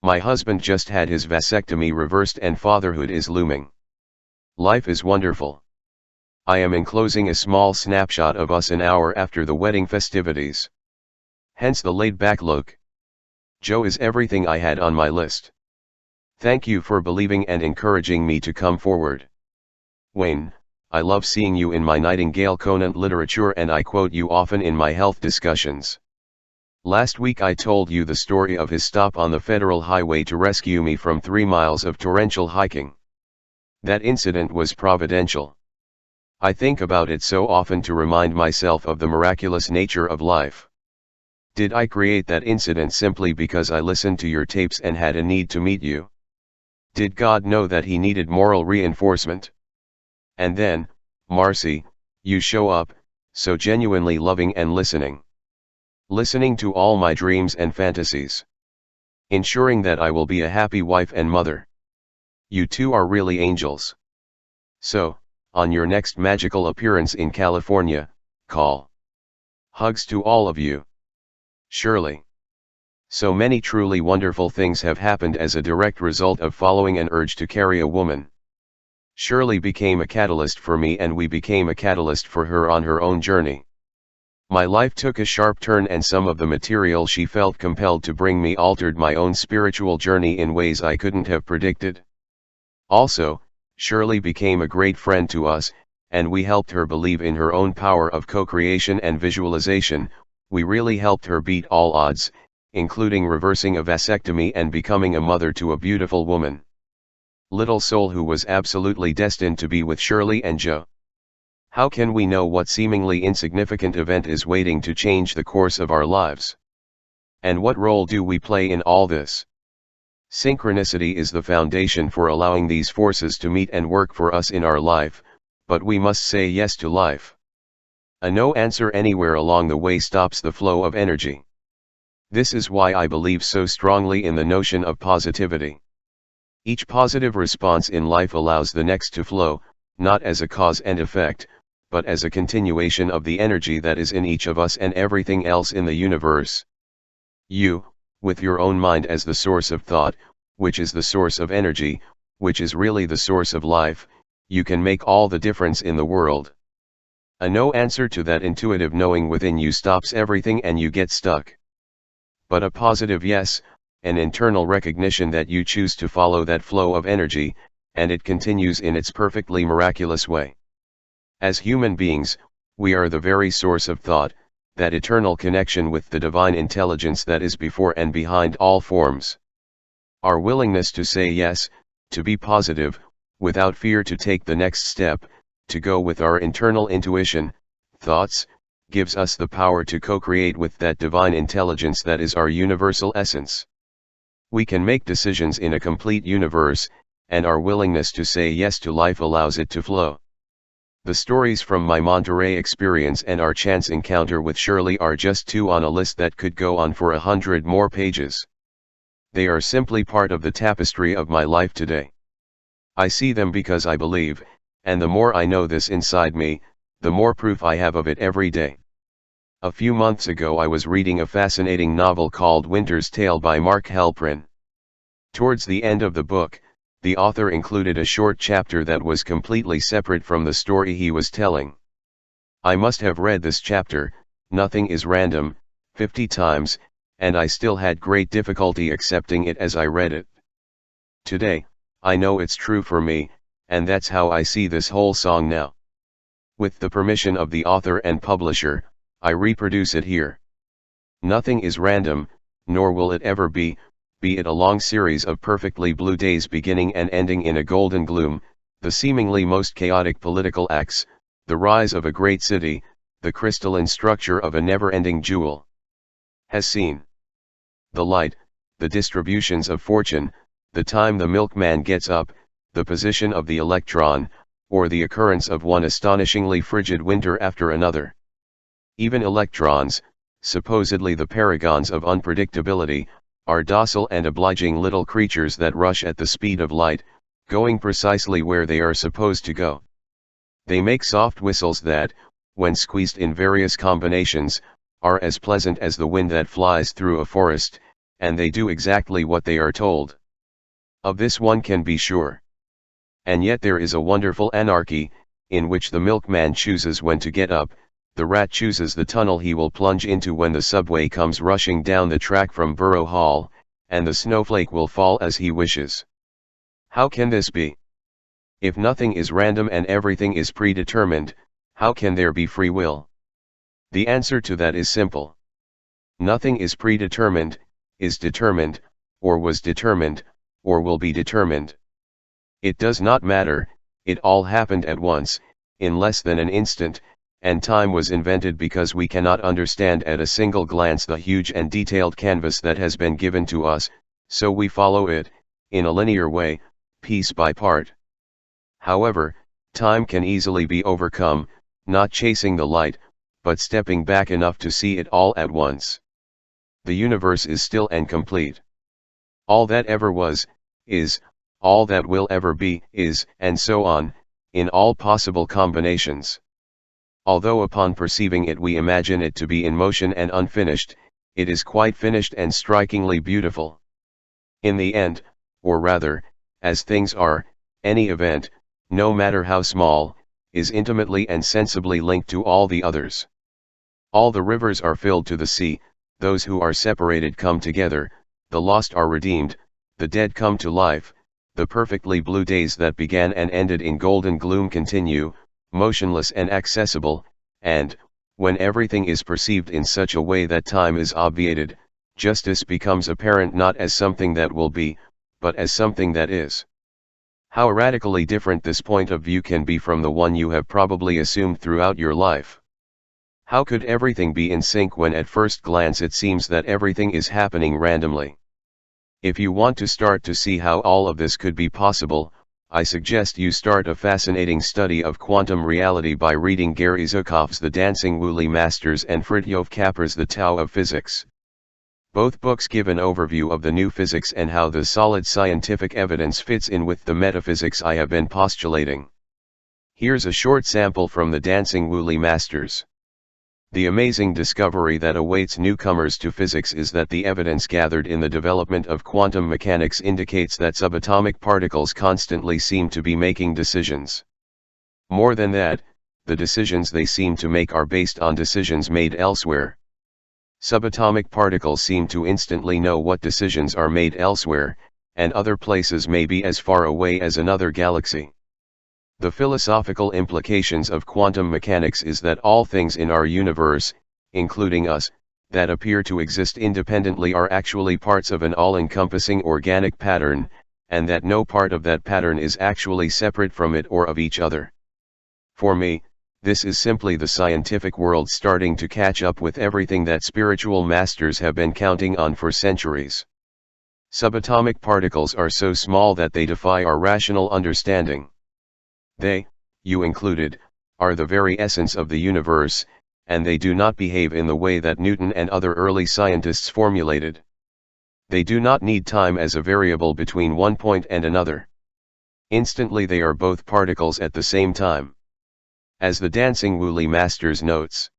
My husband just had his vasectomy reversed and fatherhood is looming. Life is wonderful. I am enclosing a small snapshot of us an hour after the wedding festivities. Hence the laid-back look. Joe is everything I had on my list. Thank you for believing and encouraging me to come forward. Wayne, I love seeing you in my Nightingale Conant literature and I quote you often in my health discussions. Last week I told you the story of his stop on the federal highway to rescue me from 3 miles of torrential hiking. That incident was providential. I think about it so often to remind myself of the miraculous nature of life. Did I create that incident simply because I listened to your tapes and had a need to meet you? Did God know that he needed moral reinforcement? And then, Marcy, you show up, so genuinely loving and listening. Listening to all my dreams and fantasies. Ensuring that I will be a happy wife and mother. You two are really angels. So, on your next magical appearance in California, call. Hugs to all of you. Shirley. So many truly wonderful things have happened as a direct result of following an urge to carry a woman. Shirley became a catalyst for me and we became a catalyst for her on her own journey. My life took a sharp turn and some of the material she felt compelled to bring me altered my own spiritual journey in ways I couldn't have predicted. Also, Shirley became a great friend to us, and we helped her believe in her own power of co-creation and visualization. We really helped her beat all odds, including reversing a vasectomy and becoming a mother to a beautiful woman. Little soul who was absolutely destined to be with Shirley and Joe. How can we know what seemingly insignificant event is waiting to change the course of our lives? And what role do we play in all this? Synchronicity is the foundation for allowing these forces to meet and work for us in our life, but we must say yes to life. A no answer anywhere along the way stops the flow of energy. This is why I believe so strongly in the notion of positivity. Each positive response in life allows the next to flow, not as a cause and effect, but as a continuation of the energy that is in each of us and everything else in the universe. You, with your own mind as the source of thought, which is the source of energy, which is really the source of life, you can make all the difference in the world. A no answer to that intuitive knowing within you stops everything and you get stuck. But a positive yes, an internal recognition that you choose to follow that flow of energy, and it continues in its perfectly miraculous way. As human beings, we are the very source of thought, that eternal connection with the divine intelligence that is before and behind all forms. Our willingness to say yes, to be positive, without fear to take the next step, to go with our internal intuition, thoughts, gives us the power to co-create with that divine intelligence that is our universal essence. We can make decisions in a complete universe, and our willingness to say yes to life allows it to flow. The stories from my Monterey experience and our chance encounter with Shirley are just 2 on a list that could go on for 100 more pages. They are simply part of the tapestry of my life today. I see them because I believe, and the more I know this inside me, the more proof I have of it every day. A few months ago I was reading a fascinating novel called Winter's Tale by Mark Halperin. Towards the end of the book, the author included a short chapter that was completely separate from the story he was telling. I must have read this chapter, Nothing is Random, 50 times, and I still had great difficulty accepting it as I read it. Today, I know it's true for me, and that's how I see this whole song now. With the permission of the author and publisher, I reproduce it here. Nothing is random, nor will it ever be it a long series of perfectly blue days beginning and ending in a golden gloom, the seemingly most chaotic political acts, the rise of a great city, the crystalline structure of a never-ending jewel. Has seen the light, the distributions of fortune, the time the milkman gets up, the position of the electron, or the occurrence of one astonishingly frigid winter after another. Even electrons, supposedly the paragons of unpredictability, are docile and obliging little creatures that rush at the speed of light, going precisely where they are supposed to go. They make soft whistles that, when squeezed in various combinations, are as pleasant as the wind that flies through a forest, and they do exactly what they are told. Of this one can be sure. And yet there is a wonderful anarchy, in which the milkman chooses when to get up, the rat chooses the tunnel he will plunge into when the subway comes rushing down the track from Borough Hall, and the snowflake will fall as he wishes. How can this be? If nothing is random and everything is predetermined, how can there be free will? The answer to that is simple. Nothing is predetermined, is determined, or was determined, or will be determined. It does not matter, it all happened at once, in less than an instant, and time was invented because we cannot understand at a single glance the huge and detailed canvas that has been given to us, so we follow it, in a linear way, piece by part. However, time can easily be overcome, not chasing the light, but stepping back enough to see it all at once. The universe is still and complete. All that ever was, is, all that will ever be, is, and so on, in all possible combinations. Although upon perceiving it we imagine it to be in motion and unfinished, it is quite finished and strikingly beautiful. In the end, or rather, as things are, any event, no matter how small, is intimately and sensibly linked to all the others. All the rivers are filled to the sea, those who are separated come together, the lost are redeemed, the dead come to life, the perfectly blue days that began and ended in golden gloom continue, motionless and accessible, and, when everything is perceived in such a way that time is obviated, justice becomes apparent not as something that will be, but as something that is. How radically different this point of view can be from the one you have probably assumed throughout your life. How could everything be in sync when at first glance it seems that everything is happening randomly? If you want to start to see how all of this could be possible, I suggest you start a fascinating study of quantum reality by reading Gary Zukav's The Dancing Woolly Masters and Fritjof Capper's The Tao of Physics. Both books give an overview of the new physics and how the solid scientific evidence fits in with the metaphysics I have been postulating. Here's a short sample from The Dancing Woolly Masters. The amazing discovery that awaits newcomers to physics is that the evidence gathered in the development of quantum mechanics indicates that subatomic particles constantly seem to be making decisions. More than that, the decisions they seem to make are based on decisions made elsewhere. Subatomic particles seem to instantly know what decisions are made elsewhere, and other places may be as far away as another galaxy. The philosophical implications of quantum mechanics is that all things in our universe, including us, that appear to exist independently are actually parts of an all-encompassing organic pattern, and that no part of that pattern is actually separate from it or of each other. For me, this is simply the scientific world starting to catch up with everything that spiritual masters have been counting on for centuries. Subatomic particles are so small that they defy our rational understanding. They, you included, are the very essence of the universe, and they do not behave in the way that Newton and other early scientists formulated. They do not need time as a variable between one point and another. Instantly they are both particles at the same time. As the Dancing Woolly Masters notes,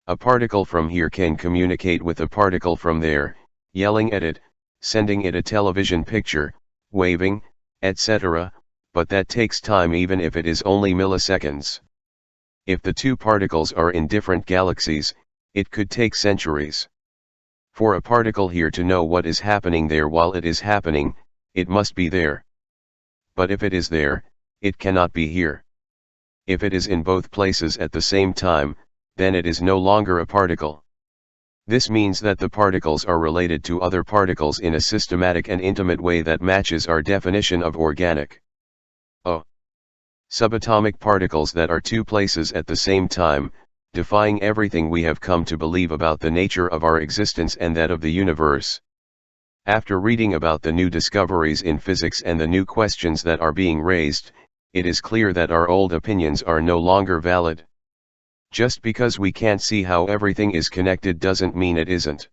a particle from here can communicate with a particle from there, yelling at it, sending it a television picture, waving, etc., but that takes time even if it is only milliseconds. If the two particles are in different galaxies, it could take centuries. For a particle here to know what is happening there while it is happening, it must be there. But if it is there, it cannot be here. If it is in both places at the same time, then it is no longer a particle. This means that the particles are related to other particles in a systematic and intimate way that matches our definition of organic. Subatomic particles that are two places at the same time, defying everything we have come to believe about the nature of our existence and that of the universe. After reading about the new discoveries in physics and the new questions that are being raised, it is clear that our old opinions are no longer valid. Just because we can't see how everything is connected doesn't mean it isn't.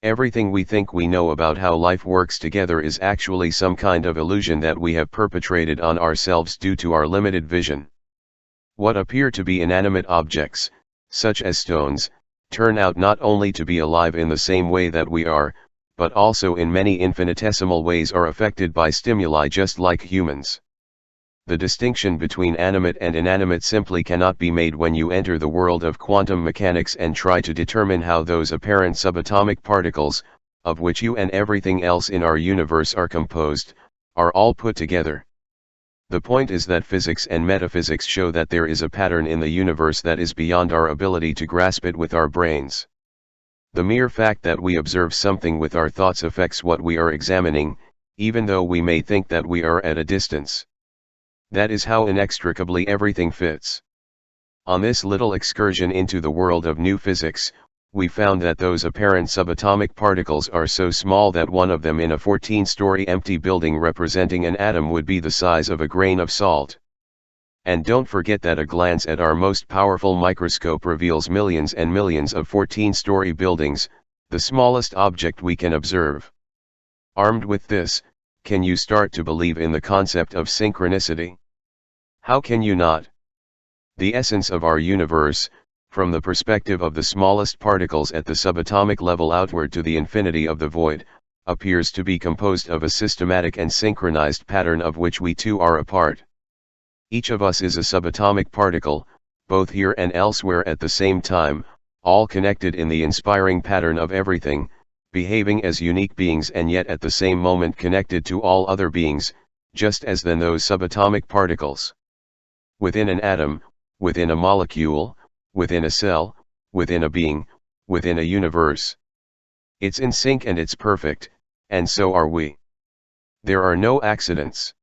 Everything we think we know about how life works together is actually some kind of illusion that we have perpetrated on ourselves due to our limited vision. What appear to be inanimate objects, such as stones, turn out not only to be alive in the same way that we are, but also in many infinitesimal ways are affected by stimuli just like humans. The distinction between animate and inanimate simply cannot be made when you enter the world of quantum mechanics and try to determine how those apparent subatomic particles, of which you and everything else in our universe are composed, are all put together. The point is that physics and metaphysics show that there is a pattern in the universe that is beyond our ability to grasp it with our brains. The mere fact that we observe something with our thoughts affects what we are examining, even though we may think that we are at a distance. That is how inextricably everything fits. On this little excursion into the world of new physics, we found that those apparent subatomic particles are so small that one of them in a 14-story empty building representing an atom would be the size of a grain of salt. And don't forget that a glance at our most powerful microscope reveals millions and millions of 14-story buildings, the smallest object we can observe. Armed with this, can you start to believe in the concept of synchronicity? How can you not? The essence of our universe, from the perspective of the smallest particles at the subatomic level outward to the infinity of the void, appears to be composed of a systematic and synchronized pattern of which we too are a part. Each of us is a subatomic particle, both here and elsewhere at the same time, all connected in the inspiring pattern of everything, behaving as unique beings and yet at the same moment connected to all other beings, just as then those subatomic particles. Within an atom, within a molecule, within a cell, within a being, within a universe. It's in sync and it's perfect, and so are we. There are no accidents.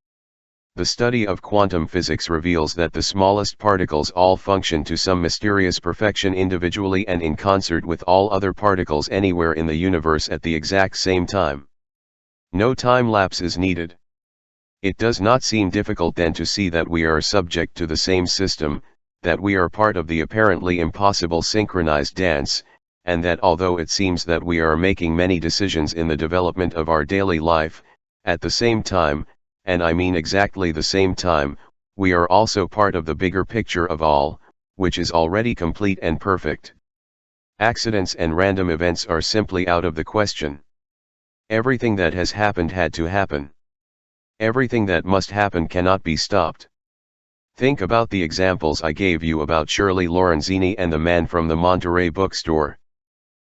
The study of quantum physics reveals that the smallest particles all function to some mysterious perfection individually and in concert with all other particles anywhere in the universe at the exact same time. No time lapse is needed. It does not seem difficult then to see that we are subject to the same system, that we are part of the apparently impossible synchronized dance, and that although it seems that we are making many decisions in the development of our daily life, at the same time, and I mean exactly the same time, we are also part of the bigger picture of all, which is already complete and perfect. Accidents and random events are simply out of the question. Everything that has happened had to happen. Everything that must happen cannot be stopped. Think about the examples I gave you about Shirley Lorenzini and the man from the Monterey bookstore.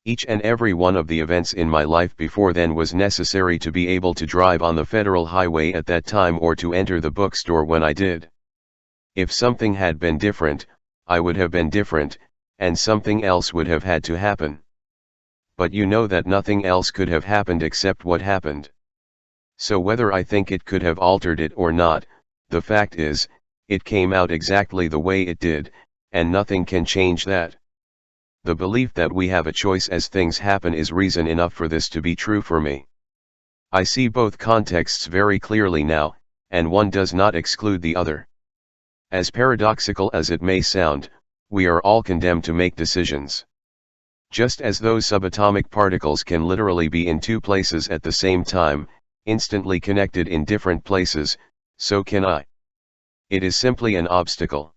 Each and every one of the events in my life before then was necessary to be able to drive on the federal highway at that time or to enter the bookstore when I did. If something had been different, I would have been different, and something else would have had to happen. But you know that nothing else could have happened except what happened. So whether I think it could have altered it or not, the fact is, it came out exactly the way it did, and nothing can change that. The belief that we have a choice as things happen is reason enough for this to be true for me. I see both contexts very clearly now, and one does not exclude the other. As paradoxical as it may sound, we are all condemned to make decisions. Just as those subatomic particles can literally be in two places at the same time, instantly connected in different places, so can I. It is simply an obstacle.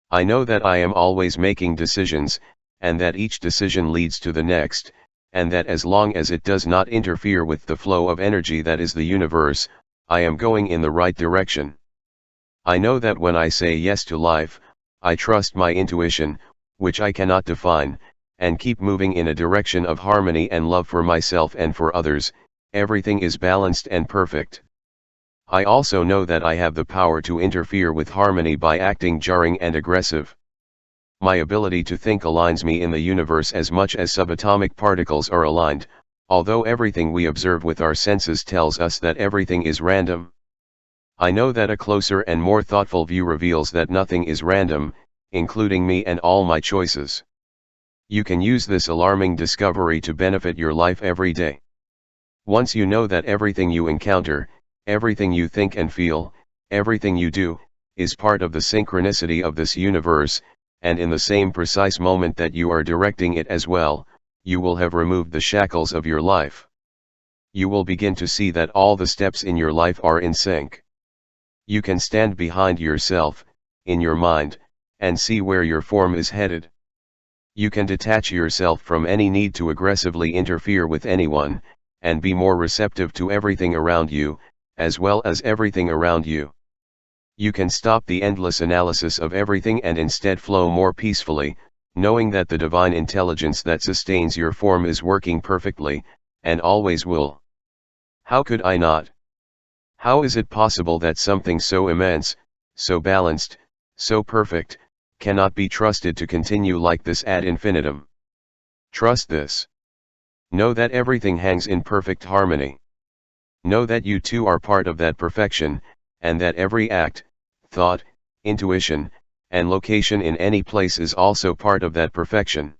I know that I am always making decisions, and that each decision leads to the next, and that as long as it does not interfere with the flow of energy that is the universe, I am going in the right direction. I know that when I say yes to life, I trust my intuition, which I cannot define, and keep moving in a direction of harmony and love for myself and for others, everything is balanced and perfect. I also know that I have the power to interfere with harmony by acting jarring and aggressive. My ability to think aligns me in the universe as much as subatomic particles are aligned, although everything we observe with our senses tells us that everything is random. I know that a closer and more thoughtful view reveals that nothing is random, including me and all my choices. You can use this alarming discovery to benefit your life every day. Once you know that everything you encounter, everything you think and feel, everything you do, is part of the synchronicity of this universe, and in the same precise moment that you are directing it as well, you will have removed the shackles of your life. You will begin to see that all the steps in your life are in sync. You can stand behind yourself, in your mind, and see where your form is headed. You can detach yourself from any need to aggressively interfere with anyone, and be more receptive to everything around you, as well as everything around you. You can stop the endless analysis of everything and instead flow more peacefully, knowing that the divine intelligence that sustains your form is working perfectly, and always will. How could I not? How is it possible that something so immense, so balanced, so perfect, cannot be trusted to continue like this ad infinitum? Trust this. Know that everything hangs in perfect harmony. Know that you too are part of that perfection, and that every act, thought, intuition, and location in any place is also part of that perfection.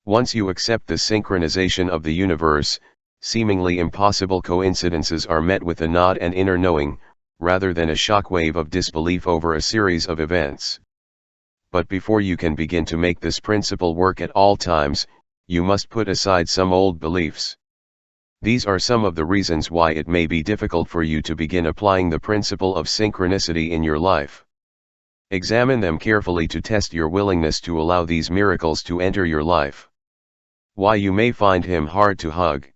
Once you accept the synchronization of the universe, seemingly impossible coincidences are met with a nod and inner knowing, rather than a shockwave of disbelief over a series of events. But before you can begin to make this principle work at all times, you must put aside some old beliefs. These are some of the reasons why it may be difficult for you to begin applying the principle of synchronicity in your life. Examine them carefully to test your willingness to allow these miracles to enter your life. Why you may find him hard to hug.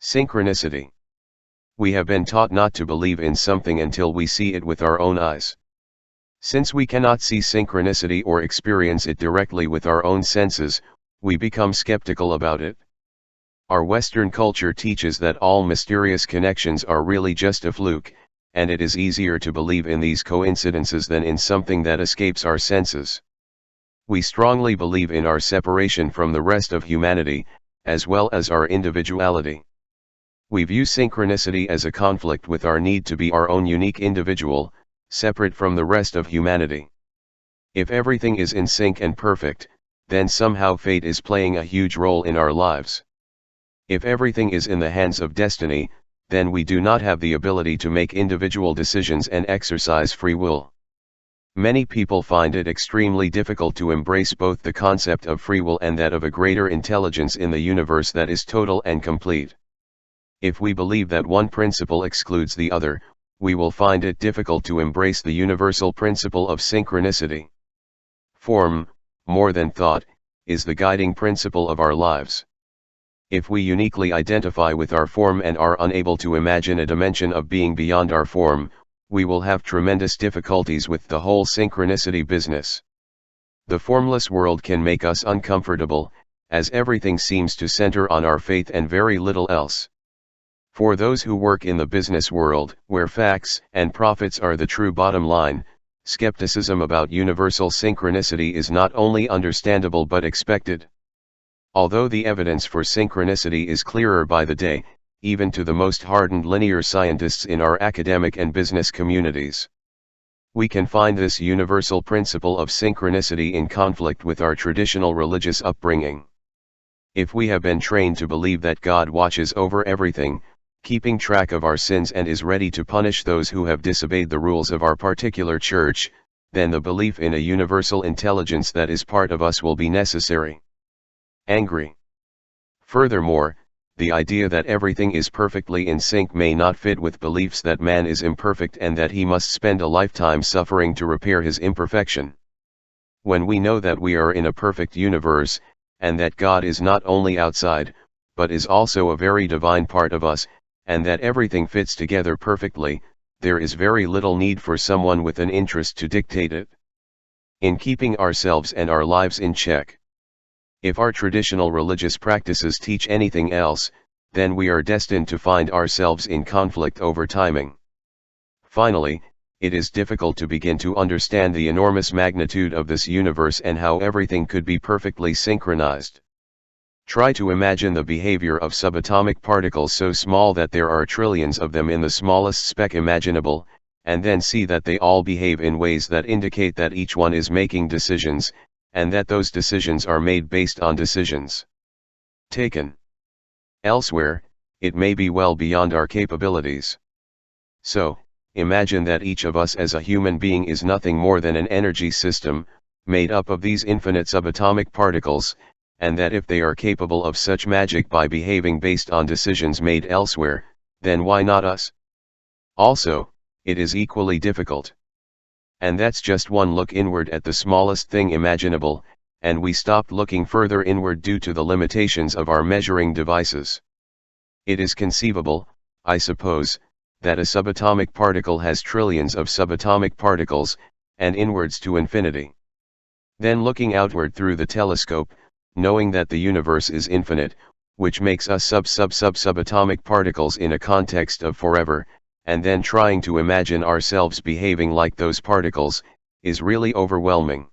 Synchronicity. We have been taught not to believe in something until we see it with our own eyes. Since we cannot see synchronicity or experience it directly with our own senses, we become skeptical about it. Our Western culture teaches that all mysterious connections are really just a fluke, and it is easier to believe in these coincidences than in something that escapes our senses. We strongly believe in our separation from the rest of humanity, as well as our individuality. We view synchronicity as a conflict with our need to be our own unique individual, separate from the rest of humanity. If everything is in sync and perfect, then somehow fate is playing a huge role in our lives. If everything is in the hands of destiny, then we do not have the ability to make individual decisions and exercise free will. Many people find it extremely difficult to embrace both the concept of free will and that of a greater intelligence in the universe that is total and complete. If we believe that one principle excludes the other, we will find it difficult to embrace the universal principle of synchronicity. Form, more than thought, is the guiding principle of our lives. If we uniquely identify with our form and are unable to imagine a dimension of being beyond our form, we will have tremendous difficulties with the whole synchronicity business. The formless world can make us uncomfortable, as everything seems to center on our faith and very little else. For those who work in the business world, where facts and profits are the true bottom line, skepticism about universal synchronicity is not only understandable but expected. Although the evidence for synchronicity is clearer by the day, even to the most hardened linear scientists in our academic and business communities, we can find this universal principle of synchronicity in conflict with our traditional religious upbringing. If we have been trained to believe that God watches over everything, keeping track of our sins and is ready to punish those who have disobeyed the rules of our particular church, then the belief in a universal intelligence that is part of us will be necessary. Angry. Furthermore, the idea that everything is perfectly in sync may not fit with beliefs that man is imperfect and that he must spend a lifetime suffering to repair his imperfection. When we know that we are in a perfect universe, and that God is not only outside, but is also a very divine part of us, and that everything fits together perfectly, there is very little need for someone with an interest to dictate it. In keeping ourselves and our lives in check. If our traditional religious practices teach anything else, then we are destined to find ourselves in conflict over timing. Finally, it is difficult to begin to understand the enormous magnitude of this universe and how everything could be perfectly synchronized. Try to imagine the behavior of subatomic particles so small that there are trillions of them in the smallest speck imaginable, and then see that they all behave in ways that indicate that each one is making decisions, and that those decisions are made based on decisions taken elsewhere. It may be well beyond our capabilities. So, imagine that each of us as a human being is nothing more than an energy system, made up of these infinite subatomic particles, and that if they are capable of such magic by behaving based on decisions made elsewhere, then why not us? Also, it is equally difficult. And that's just one look inward at the smallest thing imaginable, and we stopped looking further inward due to the limitations of our measuring devices. It is conceivable, I suppose, that a subatomic particle has trillions of subatomic particles, and inwards to infinity. Then looking outward through the telescope, knowing that the universe is infinite, which makes us subatomic particles in a context of forever, and then trying to imagine ourselves behaving like those particles, is really overwhelming.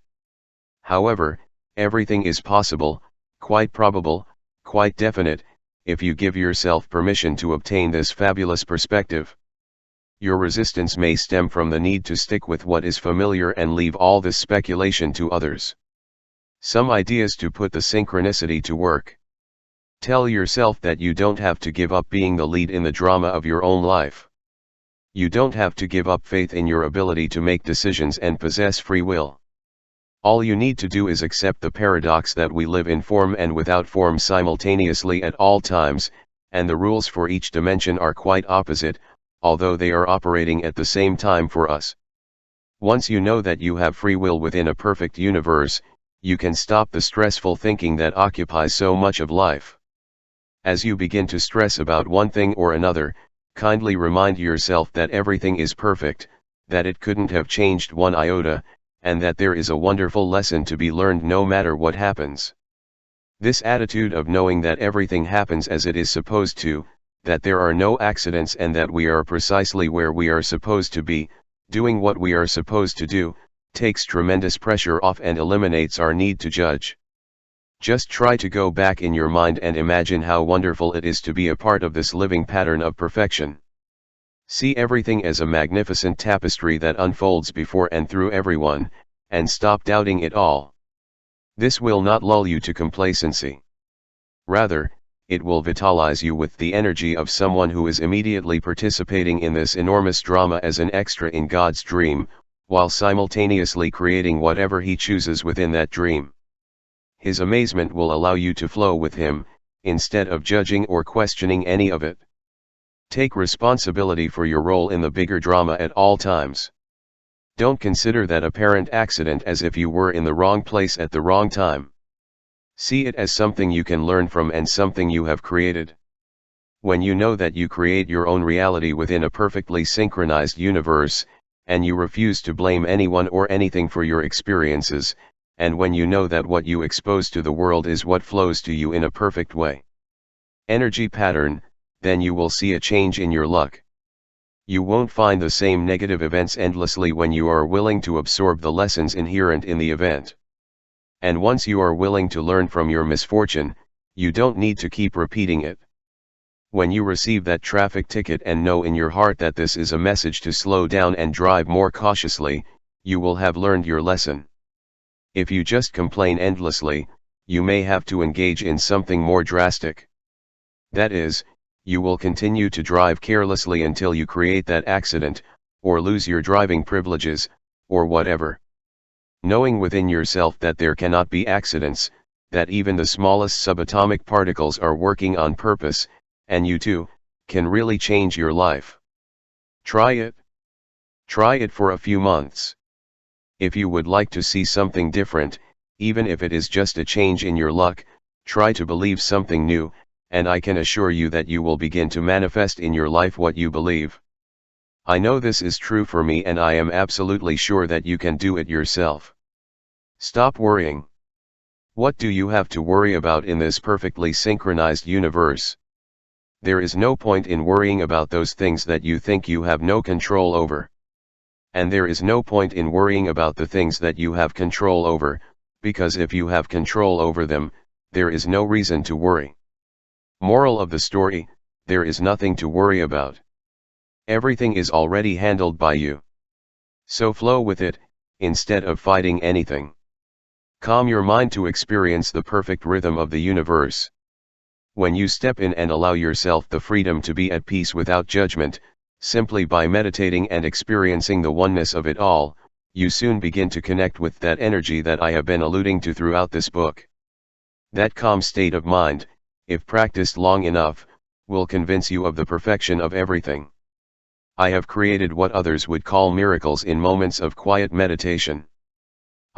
However, everything is possible, quite probable, quite definite, if you give yourself permission to obtain this fabulous perspective. Your resistance may stem from the need to stick with what is familiar and leave all this speculation to others. Some ideas to put the synchronicity to work. Tell yourself that you don't have to give up being the lead in the drama of your own life. You don't have to give up faith in your ability to make decisions and possess free will. All you need to do is accept the paradox that we live in form and without form simultaneously at all times, and the rules for each dimension are quite opposite, although they are operating at the same time for us. Once you know that you have free will within a perfect universe, you can stop the stressful thinking that occupies so much of life. As you begin to stress about one thing or another, kindly remind yourself that everything is perfect, that it couldn't have changed one iota, and that there is a wonderful lesson to be learned no matter what happens. This attitude of knowing that everything happens as it is supposed to, that there are no accidents and that we are precisely where we are supposed to be, doing what we are supposed to do, takes tremendous pressure off and eliminates our need to judge. Just try to go back in your mind and imagine how wonderful it is to be a part of this living pattern of perfection. See everything as a magnificent tapestry that unfolds before and through everyone, and stop doubting it all. This will not lull you to complacency. Rather, it will vitalize you with the energy of someone who is immediately participating in this enormous drama as an extra in God's dream, while simultaneously creating whatever He chooses within that dream. His amazement will allow you to flow with Him, instead of judging or questioning any of it. Take responsibility for your role in the bigger drama at all times. Don't consider that apparent accident as if you were in the wrong place at the wrong time. See it as something you can learn from and something you have created. When you know that you create your own reality within a perfectly synchronized universe, and you refuse to blame anyone or anything for your experiences, and when you know that what you expose to the world is what flows to you in a perfect way. Energy pattern, then you will see a change in your luck. You won't find the same negative events endlessly when you are willing to absorb the lessons inherent in the event. And once you are willing to learn from your misfortune, you don't need to keep repeating it. When you receive that traffic ticket and know in your heart that this is a message to slow down and drive more cautiously, you will have learned your lesson. If you just complain endlessly, you may have to engage in something more drastic. That is, you will continue to drive carelessly until you create that accident, or lose your driving privileges, or whatever. Knowing within yourself that there cannot be accidents, that even the smallest subatomic particles are working on purpose, and you too, can really change your life. Try it. Try it for a few months. If you would like to see something different, even if it is just a change in your luck, try to believe something new, and I can assure you that you will begin to manifest in your life what you believe. I know this is true for me, and I am absolutely sure that you can do it yourself. Stop worrying. What do you have to worry about in this perfectly synchronized universe? There is no point in worrying about those things that you think you have no control over. And there is no point in worrying about the things that you have control over, because if you have control over them, there is no reason to worry. Moral of the story, there is nothing to worry about. Everything is already handled by you. So flow with it, instead of fighting anything. Calm your mind to experience the perfect rhythm of the universe. When you step in and allow yourself the freedom to be at peace without judgment, simply by meditating and experiencing the oneness of it all, you soon begin to connect with that energy that I have been alluding to throughout this book. That calm state of mind, if practiced long enough, will convince you of the perfection of everything. I have created what others would call miracles in moments of quiet meditation.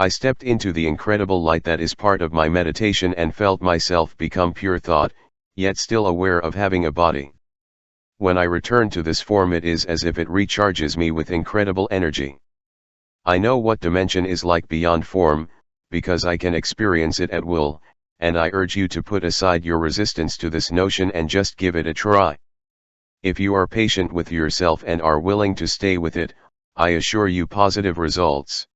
I stepped into the incredible light that is part of my meditation and felt myself become pure thought, yet still aware of having a body. When I return to this form, it is as if it recharges me with incredible energy. I know what dimension is like beyond form, because I can experience it at will, and I urge you to put aside your resistance to this notion and just give it a try. If you are patient with yourself and are willing to stay with it, I assure you positive results.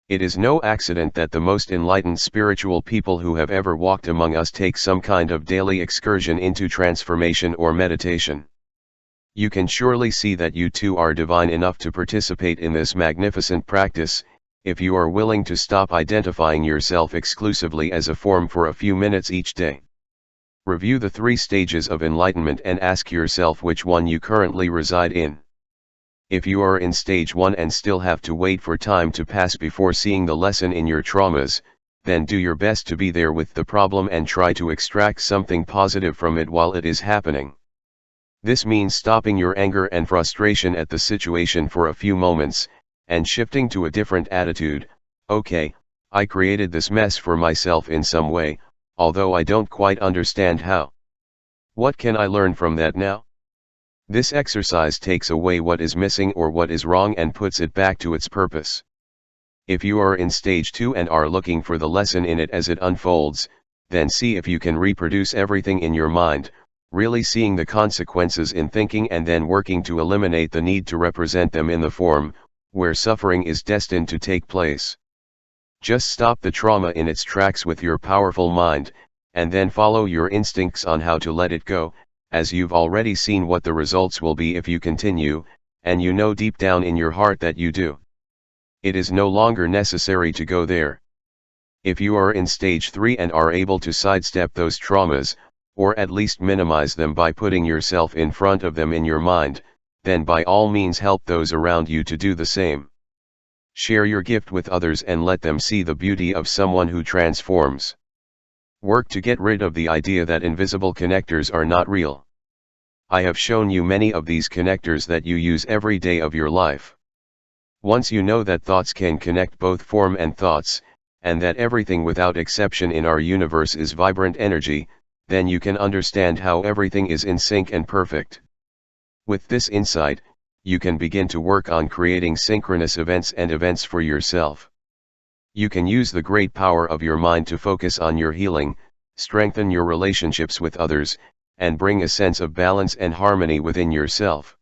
It is no accident that the most enlightened spiritual people who have ever walked among us take some kind of daily excursion into transformation or meditation. You can surely see that you too are divine enough to participate in this magnificent practice, if you are willing to stop identifying yourself exclusively as a form for a few minutes each day. Review the 3 stages of enlightenment and ask yourself which one you currently reside in. If you are in stage 1 and still have to wait for time to pass before seeing the lesson in your traumas, then do your best to be there with the problem and try to extract something positive from it while it is happening. This means stopping your anger and frustration at the situation for a few moments, and shifting to a different attitude. Okay, I created this mess for myself in some way, although I don't quite understand how. What can I learn from that now? This exercise takes away what is missing or what is wrong and puts it back to its purpose. If you are in stage 2 and are looking for the lesson in it as it unfolds, then see if you can reproduce everything in your mind, really seeing the consequences in thinking and then working to eliminate the need to represent them in the form, where suffering is destined to take place. Just stop the trauma in its tracks with your powerful mind, and then follow your instincts on how to let it go, as you've already seen what the results will be if you continue, and you know deep down in your heart that you do. It is no longer necessary to go there. If you are in stage 3 and are able to sidestep those traumas, or at least minimize them by putting yourself in front of them in your mind, then by all means help those around you to do the same. Share your gift with others and let them see the beauty of someone who transforms. Work to get rid of the idea that invisible connectors are not real. I have shown you many of these connectors that you use every day of your life. Once you know that thoughts can connect both form and thoughts, and that everything without exception in our universe is vibrant energy, then you can understand how everything is in sync and perfect. With this insight, you can begin to work on creating synchronous events and events for yourself. You can use the great power of your mind to focus on your healing, strengthen your relationships with others, and bring a sense of balance and harmony within yourself.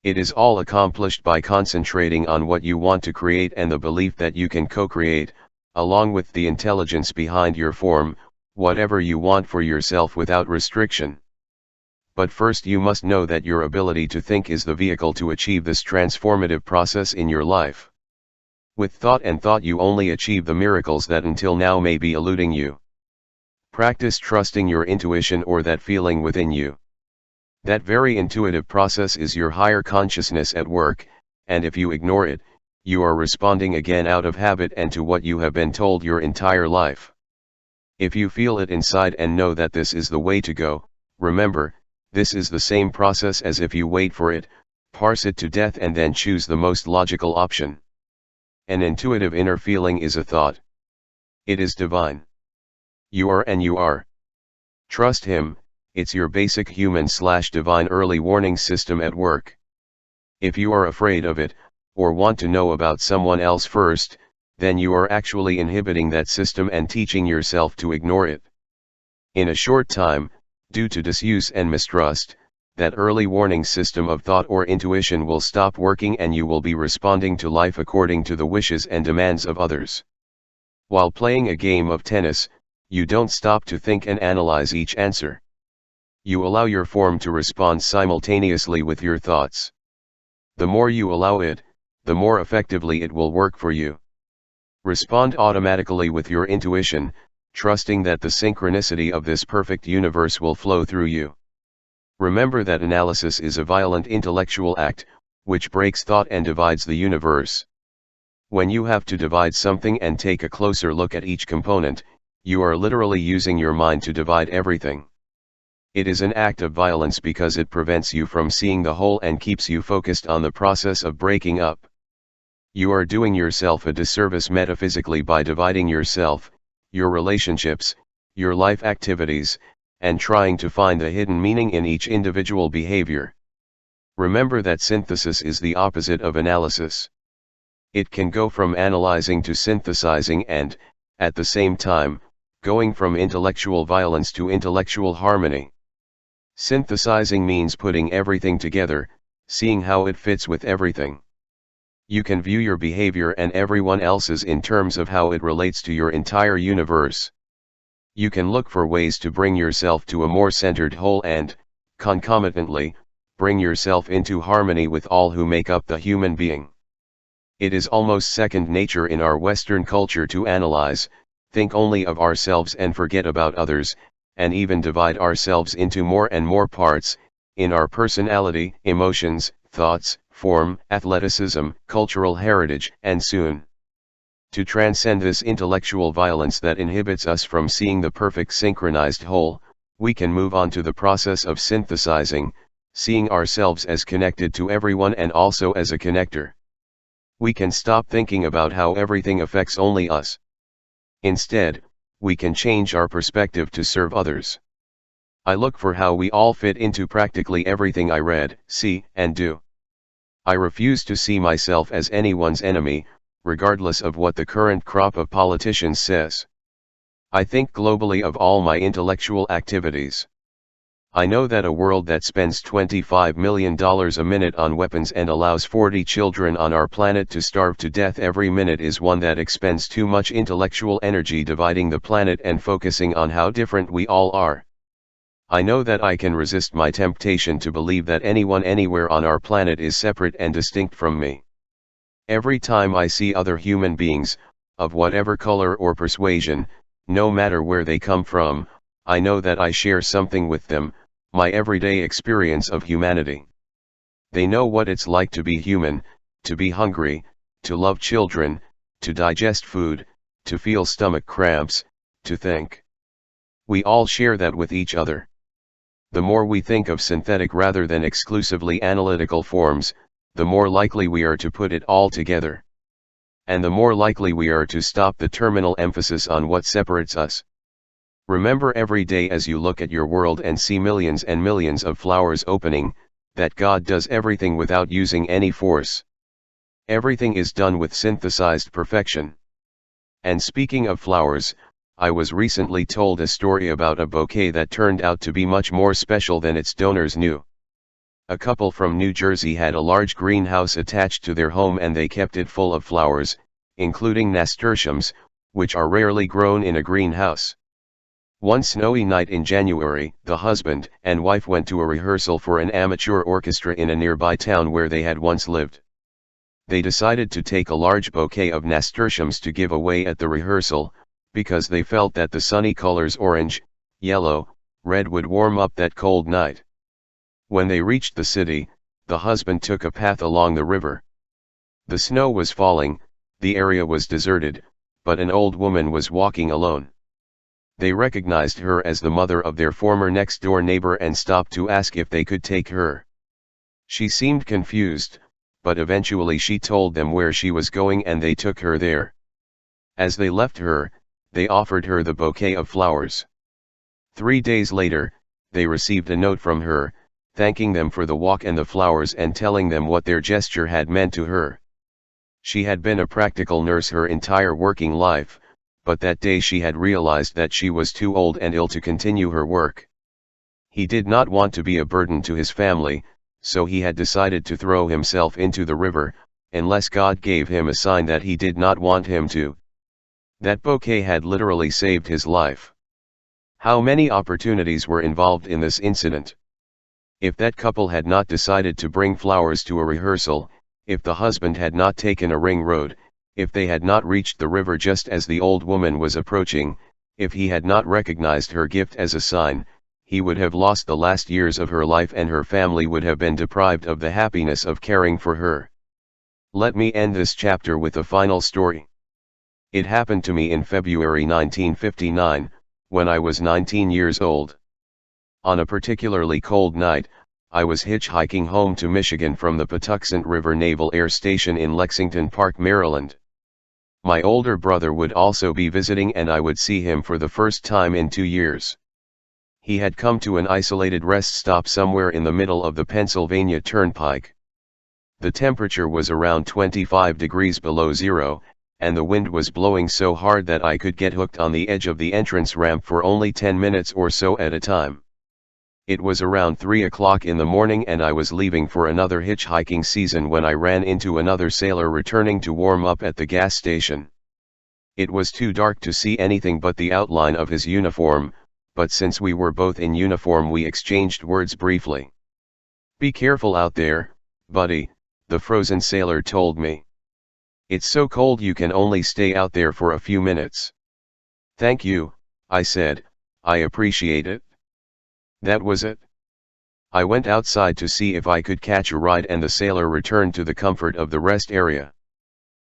It is all accomplished by concentrating on what you want to create and the belief that you can co-create, along with the intelligence behind your form, whatever you want for yourself without restriction. But first you must know that your ability to think is the vehicle to achieve this transformative process in your life. With thought and thought you only achieve the miracles that until now may be eluding you. Practice trusting your intuition or that feeling within you. That very intuitive process is your higher consciousness at work, and if you ignore it, you are responding again out of habit and to what you have been told your entire life. If you feel it inside and know that this is the way to go, remember, this is the same process as if you wait for it, parse it to death and then choose the most logical option. An intuitive inner feeling is a thought. It is divine. You are and you are. Trust him, it's your basic human/divine early warning system at work. If you are afraid of it, or want to know about someone else first, then you are actually inhibiting that system and teaching yourself to ignore it. In a short time, due to disuse and mistrust, that early warning system of thought or intuition will stop working and you will be responding to life according to the wishes and demands of others. While playing a game of tennis, you don't stop to think and analyze each answer. You allow your form to respond simultaneously with your thoughts. The more you allow it, the more effectively it will work for you. Respond automatically with your intuition, trusting that the synchronicity of this perfect universe will flow through you. Remember that analysis is a violent intellectual act, which breaks thought and divides the universe. When you have to divide something and take a closer look at each component, you are literally using your mind to divide everything. It is an act of violence because it prevents you from seeing the whole and keeps you focused on the process of breaking up. You are doing yourself a disservice metaphysically by dividing yourself, your relationships, your life activities, and trying to find the hidden meaning in each individual behavior. Remember that synthesis is the opposite of analysis. It can go from analyzing to synthesizing and, at the same time, going from intellectual violence to intellectual harmony. Synthesizing means putting everything together, seeing how it fits with everything. You can view your behavior and everyone else's in terms of how it relates to your entire universe. You can look for ways to bring yourself to a more centered whole and, concomitantly, bring yourself into harmony with all who make up the human being. It is almost second nature in our Western culture to analyze, think only of ourselves and forget about others, and even divide ourselves into more and more parts, in our personality, emotions, thoughts, form, athleticism, cultural heritage, and soon. To transcend this intellectual violence that inhibits us from seeing the perfect synchronized whole, we can move on to the process of synthesizing, seeing ourselves as connected to everyone and also as a connector. We can stop thinking about how everything affects only us. Instead, we can change our perspective to serve others. I look for how we all fit into practically everything I read, see, and do. I refuse to see myself as anyone's enemy, regardless of what the current crop of politicians says. I think globally of all my intellectual activities. I know that a world that spends $25 million a minute on weapons and allows 40 children on our planet to starve to death every minute is one that expends too much intellectual energy dividing the planet and focusing on how different we all are. I know that I can resist my temptation to believe that anyone anywhere on our planet is separate and distinct from me. Every time I see other human beings, of whatever color or persuasion, no matter where they come from, I know that I share something with them, my everyday experience of humanity. They know what it's like to be human, to be hungry, to love children, to digest food, to feel stomach cramps, to think. We all share that with each other. The more we think of synthetic rather than exclusively analytical forms, the more likely we are to put it all together. And the more likely we are to stop the terminal emphasis on what separates us. Remember every day as you look at your world and see millions and millions of flowers opening, that God does everything without using any force. Everything is done with synthesized perfection. And speaking of flowers, I was recently told a story about a bouquet that turned out to be much more special than its donors knew. A couple from New Jersey had a large greenhouse attached to their home and they kept it full of flowers, including nasturtiums, which are rarely grown in a greenhouse. One snowy night in January, the husband and wife went to a rehearsal for an amateur orchestra in a nearby town where they had once lived. They decided to take a large bouquet of nasturtiums to give away at the rehearsal, because they felt that the sunny colors orange, yellow, red would warm up that cold night. When they reached the city, the husband took a path along the river. The snow was falling, the area was deserted, but an old woman was walking alone. They recognized her as the mother of their former next-door neighbor and stopped to ask if they could take her. She seemed confused, but eventually she told them where she was going and they took her there. As they left her, they offered her the bouquet of flowers. 3 days later, they received a note from her, thanking them for the walk and the flowers and telling them what their gesture had meant to her. She had been a practical nurse her entire working life, but that day she had realized that she was too old and ill to continue her work. He did not want to be a burden to his family, so he had decided to throw himself into the river, unless God gave him a sign that he did not want him to. That bouquet had literally saved his life. How many opportunities were involved in this incident? If that couple had not decided to bring flowers to a rehearsal, if the husband had not taken a ring road, if they had not reached the river just as the old woman was approaching, if he had not recognized her gift as a sign, he would have lost the last years of her life and her family would have been deprived of the happiness of caring for her. Let me end this chapter with a final story. It happened to me in February 1959, when I was 19 years old. On a particularly cold night, I was hitchhiking home to Michigan from the Patuxent River Naval Air Station in Lexington Park, Maryland. My older brother would also be visiting and I would see him for the first time in 2 years. He had come to an isolated rest stop somewhere in the middle of the Pennsylvania Turnpike. The temperature was around 25 degrees below zero, and the wind was blowing so hard that I could get hooked on the edge of the entrance ramp for only 10 minutes or so at a time. It was around 3 o'clock in the morning and I was leaving for another hitchhiking season when I ran into another sailor returning to warm up at the gas station. It was too dark to see anything but the outline of his uniform, but since we were both in uniform we exchanged words briefly. "Be careful out there, buddy," the frozen sailor told me. "It's so cold you can only stay out there for a few minutes." "Thank you," I said, "I appreciate it." That was it. I went outside to see if I could catch a ride and the sailor returned to the comfort of the rest area.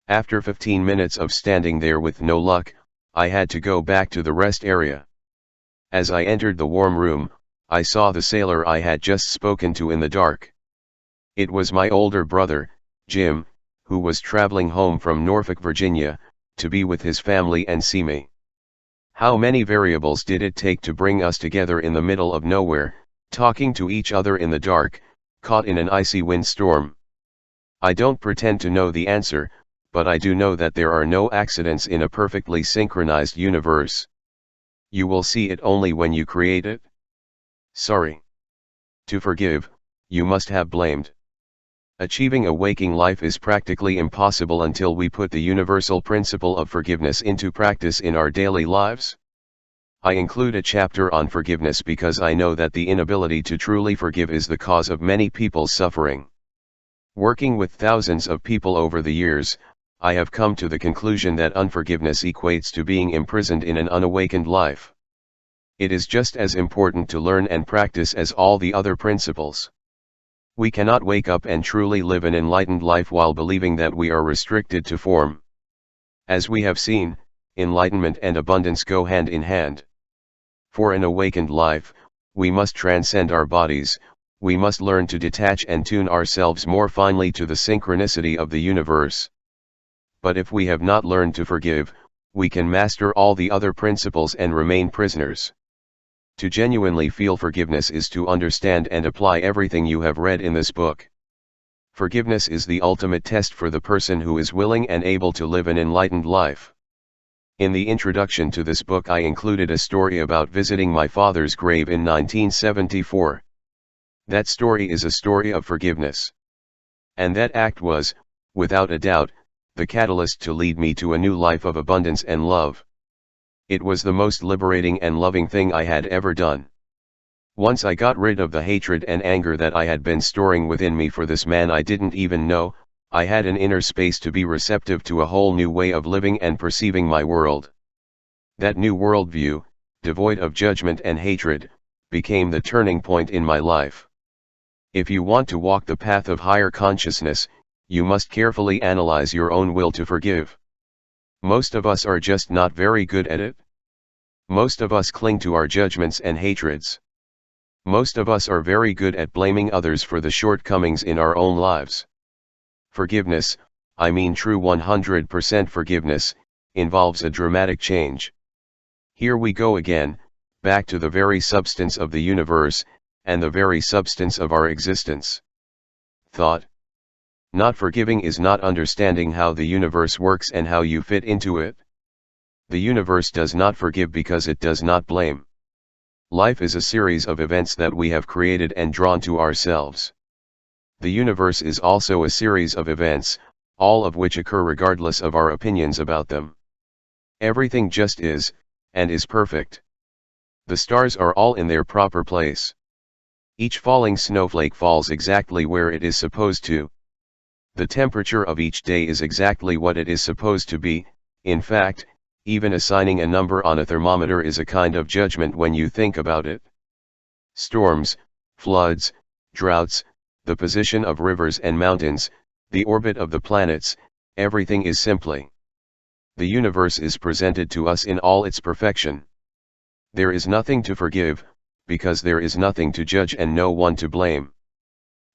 After 15 minutes of standing there with no luck, I had to go back to the rest area. As I entered the warm room, I saw the sailor I had just spoken to in the dark. It was my older brother, Jim, who was traveling home from Norfolk, Virginia, to be with his family and see me. How many variables did it take to bring us together in the middle of nowhere, talking to each other in the dark, caught in an icy windstorm? I don't pretend to know the answer, but I do know that there are no accidents in a perfectly synchronized universe. You will see it only when you create it. Sorry. To forgive, you must have blamed. Achieving a waking life is practically impossible until we put the universal principle of forgiveness into practice in our daily lives. I include a chapter on forgiveness because I know that the inability to truly forgive is the cause of many people's suffering. Working with thousands of people over the years, I have come to the conclusion that unforgiveness equates to being imprisoned in an unawakened life. It is just as important to learn and practice as all the other principles. We cannot wake up and truly live an enlightened life while believing that we are restricted to form. As we have seen, enlightenment and abundance go hand in hand. For an awakened life, we must transcend our bodies, we must learn to detach and tune ourselves more finely to the synchronicity of the universe. But if we have not learned to forgive, we can master all the other principles and remain prisoners. To genuinely feel forgiveness is to understand and apply everything you have read in this book. Forgiveness is the ultimate test for the person who is willing and able to live an enlightened life. In the introduction to this book I included a story about visiting my father's grave in 1974. That story is a story of forgiveness. And that act was, without a doubt, the catalyst to lead me to a new life of abundance and love. It was the most liberating and loving thing I had ever done. Once I got rid of the hatred and anger that I had been storing within me for this man I didn't even know, I had an inner space to be receptive to a whole new way of living and perceiving my world. That new worldview, devoid of judgment and hatred, became the turning point in my life. If you want to walk the path of higher consciousness, you must carefully analyze your own will to forgive. Most of us are just not very good at it. Most of us cling to our judgments and hatreds. Most of us are very good at blaming others for the shortcomings in our own lives. Forgiveness, I mean true 100% forgiveness, involves a dramatic change. Here we go again, back to the very substance of the universe, and the very substance of our existence. Thought. Not forgiving is not understanding how the universe works and how you fit into it. The universe does not forgive because it does not blame. Life is a series of events that we have created and drawn to ourselves. The universe is also a series of events, all of which occur regardless of our opinions about them. Everything just is, and is perfect. The stars are all in their proper place. Each falling snowflake falls exactly where it is supposed to. The temperature of each day is exactly what it is supposed to be. In fact, even assigning a number on a thermometer is a kind of judgment when you think about it. Storms, floods, droughts, the position of rivers and mountains, the orbit of the planets, everything is simply. The universe is presented to us in all its perfection. There is nothing to forgive, because there is nothing to judge and no one to blame.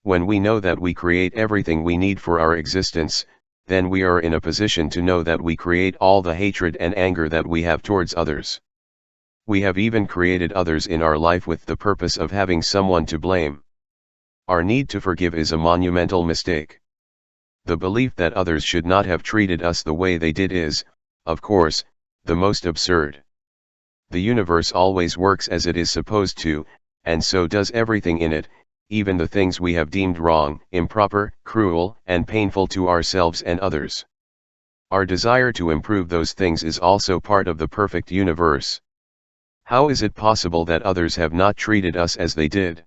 When we know that we create everything we need for our existence, then we are in a position to know that we create all the hatred and anger that we have towards others. We have even created others in our life with the purpose of having someone to blame. Our need to forgive is a monumental mistake. The belief that others should not have treated us the way they did is, of course, the most absurd. The universe always works as it is supposed to, and so does everything in it, even the things we have deemed wrong, improper, cruel, and painful to ourselves and others. Our desire to improve those things is also part of the perfect universe. How is it possible that others have not treated us as they did?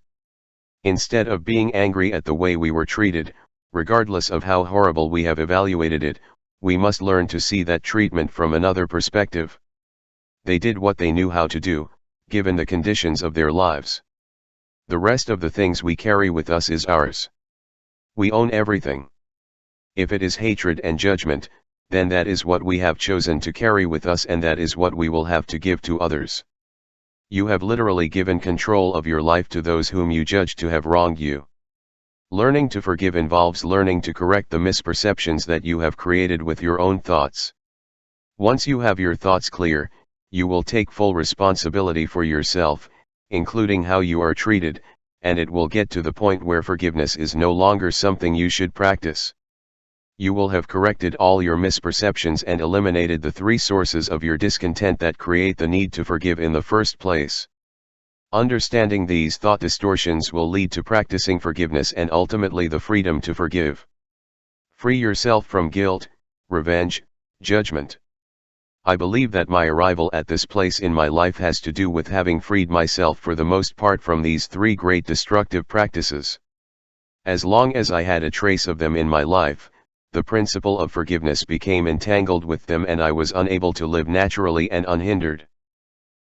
Instead of being angry at the way we were treated, regardless of how horrible we have evaluated it, we must learn to see that treatment from another perspective. They did what they knew how to do, given the conditions of their lives. The rest of the things we carry with us is ours. We own everything. If it is hatred and judgment, then that is what we have chosen to carry with us, and that is what we will have to give to others. You have literally given control of your life to those whom you judge to have wronged you. Learning to forgive involves learning to correct the misperceptions that you have created with your own thoughts. Once you have your thoughts clear, you will take full responsibility for yourself, including how you are treated, and it will get to the point where forgiveness is no longer something you should practice. You will have corrected all your misperceptions and eliminated the three sources of your discontent that create the need to forgive in the first place. Understanding these thought distortions will lead to practicing forgiveness and ultimately the freedom to forgive. Free yourself from guilt, revenge, judgment. I believe that my arrival at this place in my life has to do with having freed myself for the most part from these three great destructive practices. As long as I had a trace of them in my life, the principle of forgiveness became entangled with them and I was unable to live naturally and unhindered.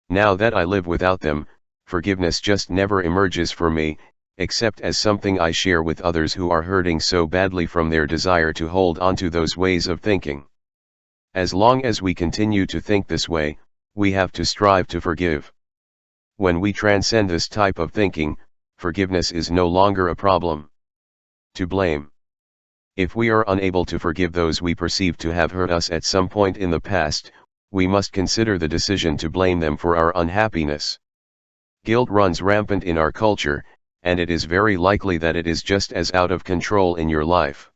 Now that I live without them, forgiveness just never emerges for me, except as something I share with others who are hurting so badly from their desire to hold on to those ways of thinking. As long as we continue to think this way, we have to strive to forgive. When we transcend this type of thinking, forgiveness is no longer a problem. To blame. If we are unable to forgive those we perceive to have hurt us at some point in the past, we must consider the decision to blame them for our unhappiness. Guilt runs rampant in our culture, and it is very likely that it is just as out of control in your life.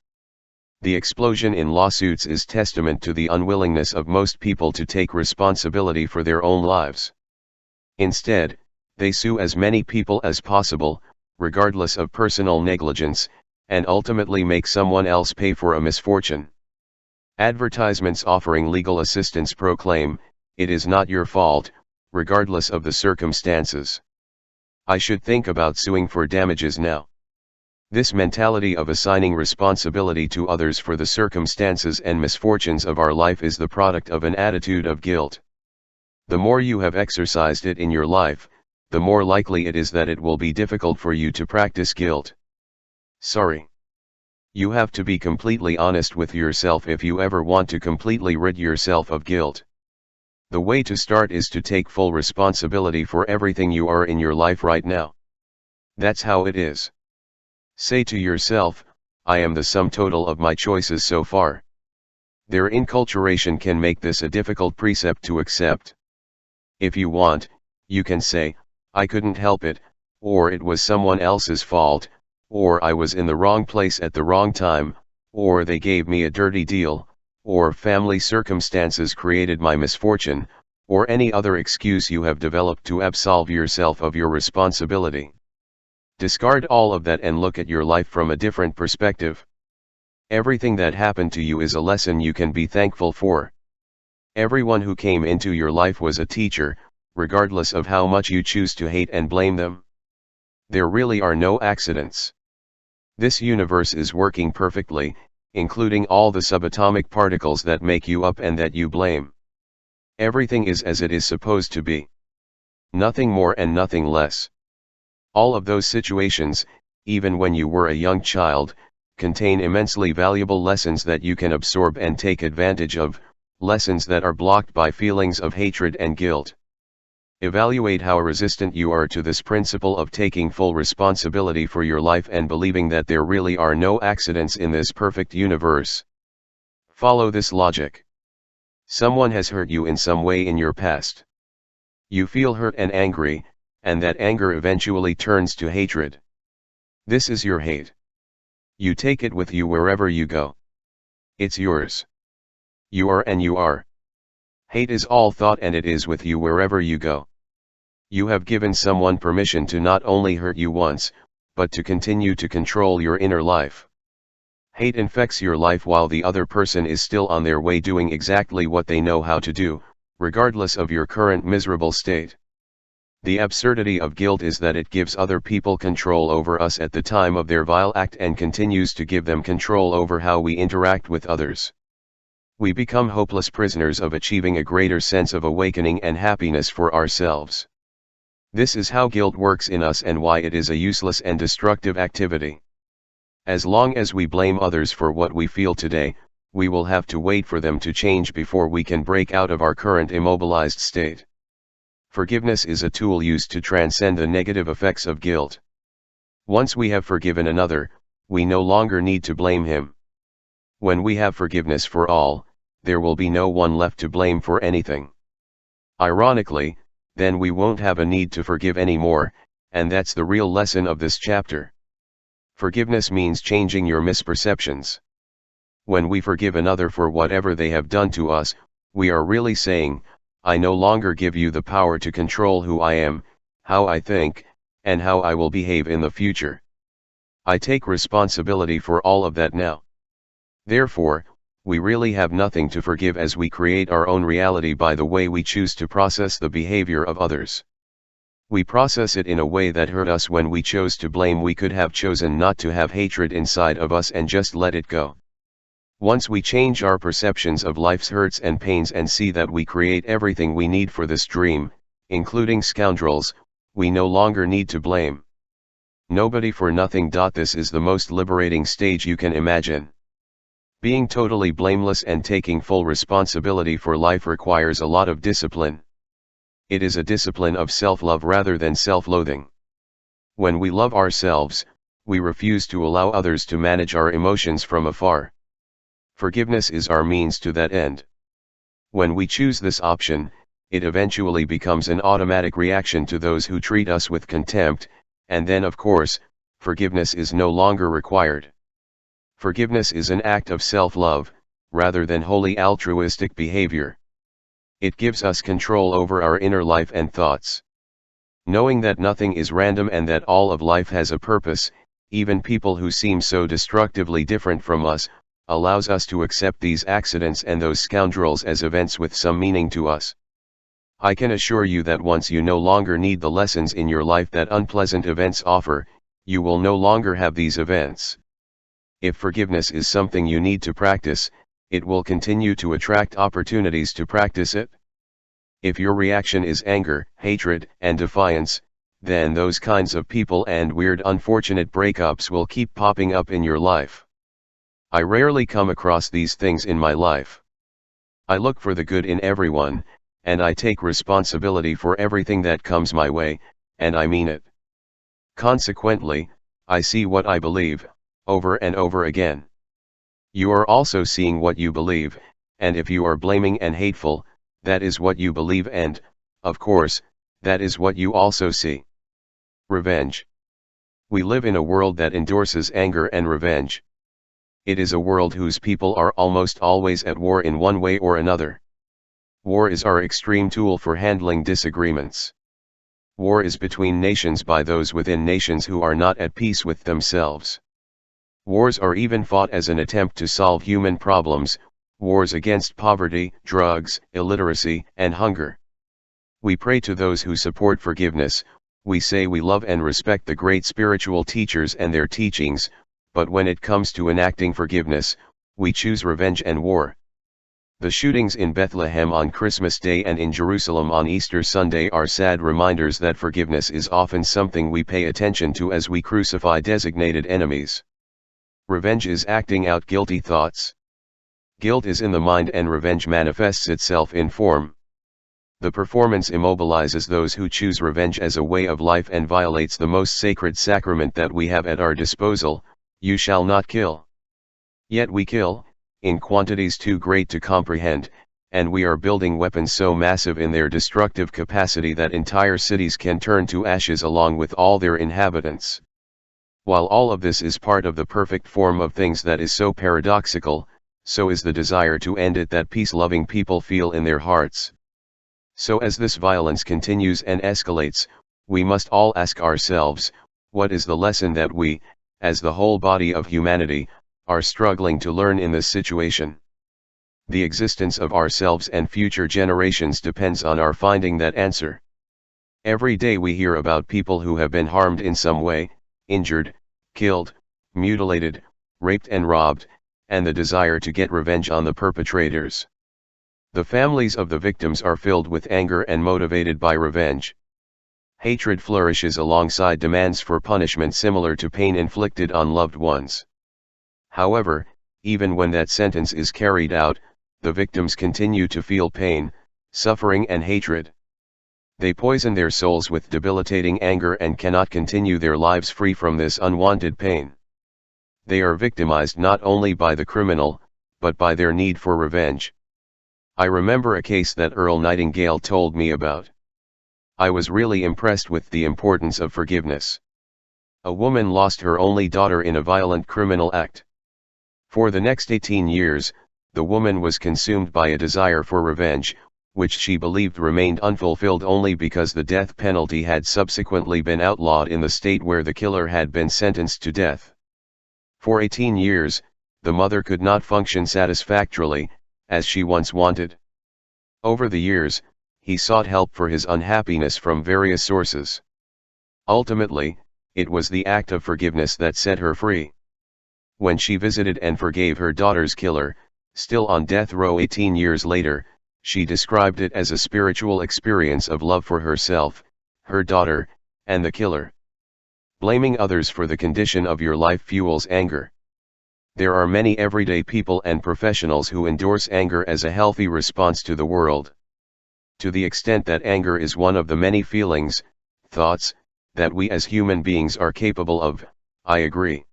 The explosion in lawsuits is testament to the unwillingness of most people to take responsibility for their own lives. Instead, they sue as many people as possible, regardless of personal negligence, and ultimately make someone else pay for a misfortune. Advertisements offering legal assistance proclaim, "It is not your fault, regardless of the circumstances. I should think about suing for damages now." This mentality of assigning responsibility to others for the circumstances and misfortunes of our life is the product of an attitude of guilt. The more you have exercised it in your life, the more likely it is that it will be difficult for you to practice guilt. Sorry. You have to be completely honest with yourself if you ever want to completely rid yourself of guilt. The way to start is to take full responsibility for everything you are in your life right now. That's how it is. Say to yourself, "I am the sum total of my choices so far." Their inculturation can make this a difficult precept to accept. If you want, you can say, "I couldn't help it," or "it was someone else's fault," or "I was in the wrong place at the wrong time," or "they gave me a dirty deal," or "family circumstances created my misfortune," or any other excuse you have developed to absolve yourself of your responsibility. Discard all of that and look at your life from a different perspective. Everything that happened to you is a lesson you can be thankful for. Everyone who came into your life was a teacher, regardless of how much you choose to hate and blame them. There really are no accidents. This universe is working perfectly, including all the subatomic particles that make you up and that you blame. Everything is as it is supposed to be. Nothing more and nothing less. All of those situations, even when you were a young child, contain immensely valuable lessons that you can absorb and take advantage of, lessons that are blocked by feelings of hatred and guilt. Evaluate how resistant you are to this principle of taking full responsibility for your life and believing that there really are no accidents in this perfect universe. Follow this logic. Someone has hurt you in some way in your past. You feel hurt and angry, and that anger eventually turns to hatred. This is your hate. You take it with you wherever you go. It's yours. You are and you are. Hate is all thought and it is with you wherever you go. You have given someone permission to not only hurt you once, but to continue to control your inner life. Hate infects your life while the other person is still on their way doing exactly what they know how to do, regardless of your current miserable state. The absurdity of guilt is that it gives other people control over us at the time of their vile act and continues to give them control over how we interact with others. We become hopeless prisoners of achieving a greater sense of awakening and happiness for ourselves. This is how guilt works in us and why it is a useless and destructive activity. As long as we blame others for what we feel today, we will have to wait for them to change before we can break out of our current immobilized state. Forgiveness is a tool used to transcend the negative effects of guilt. Once we have forgiven another, we no longer need to blame him. When we have forgiveness for all, there will be no one left to blame for anything. Ironically, then we won't have a need to forgive anymore, and that's the real lesson of this chapter. Forgiveness means changing your misperceptions. When we forgive another for whatever they have done to us, we are really saying, I no longer give you the power to control who I am, how I think, and how I will behave in the future. I take responsibility for all of that now. Therefore, we really have nothing to forgive as we create our own reality by the way we choose to process the behavior of others. We process it in a way that hurt us when we chose to blame. We could have chosen not to have hatred inside of us and just let it go. Once we change our perceptions of life's hurts and pains and see that we create everything we need for this dream, including scoundrels, we no longer need to blame nobody for nothing. This is the most liberating stage you can imagine. Being totally blameless and taking full responsibility for life requires a lot of discipline. It is a discipline of self-love rather than self-loathing. When we love ourselves, we refuse to allow others to manage our emotions from afar. Forgiveness is our means to that end. When we choose this option, it eventually becomes an automatic reaction to those who treat us with contempt, and then of course, forgiveness is no longer required. Forgiveness is an act of self-love, rather than wholly altruistic behavior. It gives us control over our inner life and thoughts. Knowing that nothing is random and that all of life has a purpose, even people who seem so destructively different from us, allows us to accept these accidents and those scoundrels as events with some meaning to us. I can assure you that once you no longer need the lessons in your life that unpleasant events offer, you will no longer have these events. If forgiveness is something you need to practice, it will continue to attract opportunities to practice it. If your reaction is anger, hatred, and defiance, then those kinds of people and weird unfortunate breakups will keep popping up in your life. I rarely come across these things in my life. I look for the good in everyone, and I take responsibility for everything that comes my way, and I mean it. Consequently, I see what I believe, over and over again. You are also seeing what you believe, and if you are blaming and hateful, that is what you believe and, of course, that is what you also see. Revenge. We live in a world that endorses anger and revenge. It is a world whose people are almost always at war in one way or another. War is our extreme tool for handling disagreements. War is between nations by those within nations who are not at peace with themselves. Wars are even fought as an attempt to solve human problems, wars against poverty, drugs, illiteracy, and hunger. We pray to those who support forgiveness, we say we love and respect the great spiritual teachers and their teachings, but when it comes to enacting forgiveness, we choose revenge and war. The shootings in Bethlehem on Christmas Day and in Jerusalem on Easter Sunday are sad reminders that forgiveness is often something we pay attention to as we crucify designated enemies. Revenge is acting out guilty thoughts. Guilt is in the mind and revenge manifests itself in form. The performance immobilizes those who choose revenge as a way of life and violates the most sacred sacrament that we have at our disposal: you shall not kill. Yet we kill, in quantities too great to comprehend, and we are building weapons so massive in their destructive capacity that entire cities can turn to ashes along with all their inhabitants. While all of this is part of the perfect form of things that is so paradoxical, so is the desire to end it that peace-loving people feel in their hearts. So as this violence continues and escalates, we must all ask ourselves, what is the lesson that we, as the whole body of humanity, are struggling to learn in this situation? The existence of ourselves and future generations depends on our finding that answer. Every day we hear about people who have been harmed in some way, injured, killed, mutilated, raped and robbed, and the desire to get revenge on the perpetrators. The families of the victims are filled with anger and motivated by revenge. Hatred flourishes alongside demands for punishment similar to pain inflicted on loved ones. However, even when that sentence is carried out, the victims continue to feel pain, suffering and hatred. They poison their souls with debilitating anger and cannot continue their lives free from this unwanted pain. They are victimized not only by the criminal, but by their need for revenge. I remember a case that Earl Nightingale told me about. I was really impressed with the importance of forgiveness. A woman lost her only daughter in a violent criminal act. For the next 18 years, the woman was consumed by a desire for revenge, which she believed remained unfulfilled only because the death penalty had subsequently been outlawed in the state where the killer had been sentenced to death. For 18 years, the mother could not function satisfactorily, as she once wanted. Over the years, he sought help for his unhappiness from various sources. Ultimately, it was the act of forgiveness that set her free. When she visited and forgave her daughter's killer, still on death row 18 years later, she described it as a spiritual experience of love for herself, her daughter, and the killer. Blaming others for the condition of your life fuels anger. There are many everyday people and professionals who endorse anger as a healthy response to the world. To the extent that anger is one of the many feelings, thoughts, that we as human beings are capable of, I agree.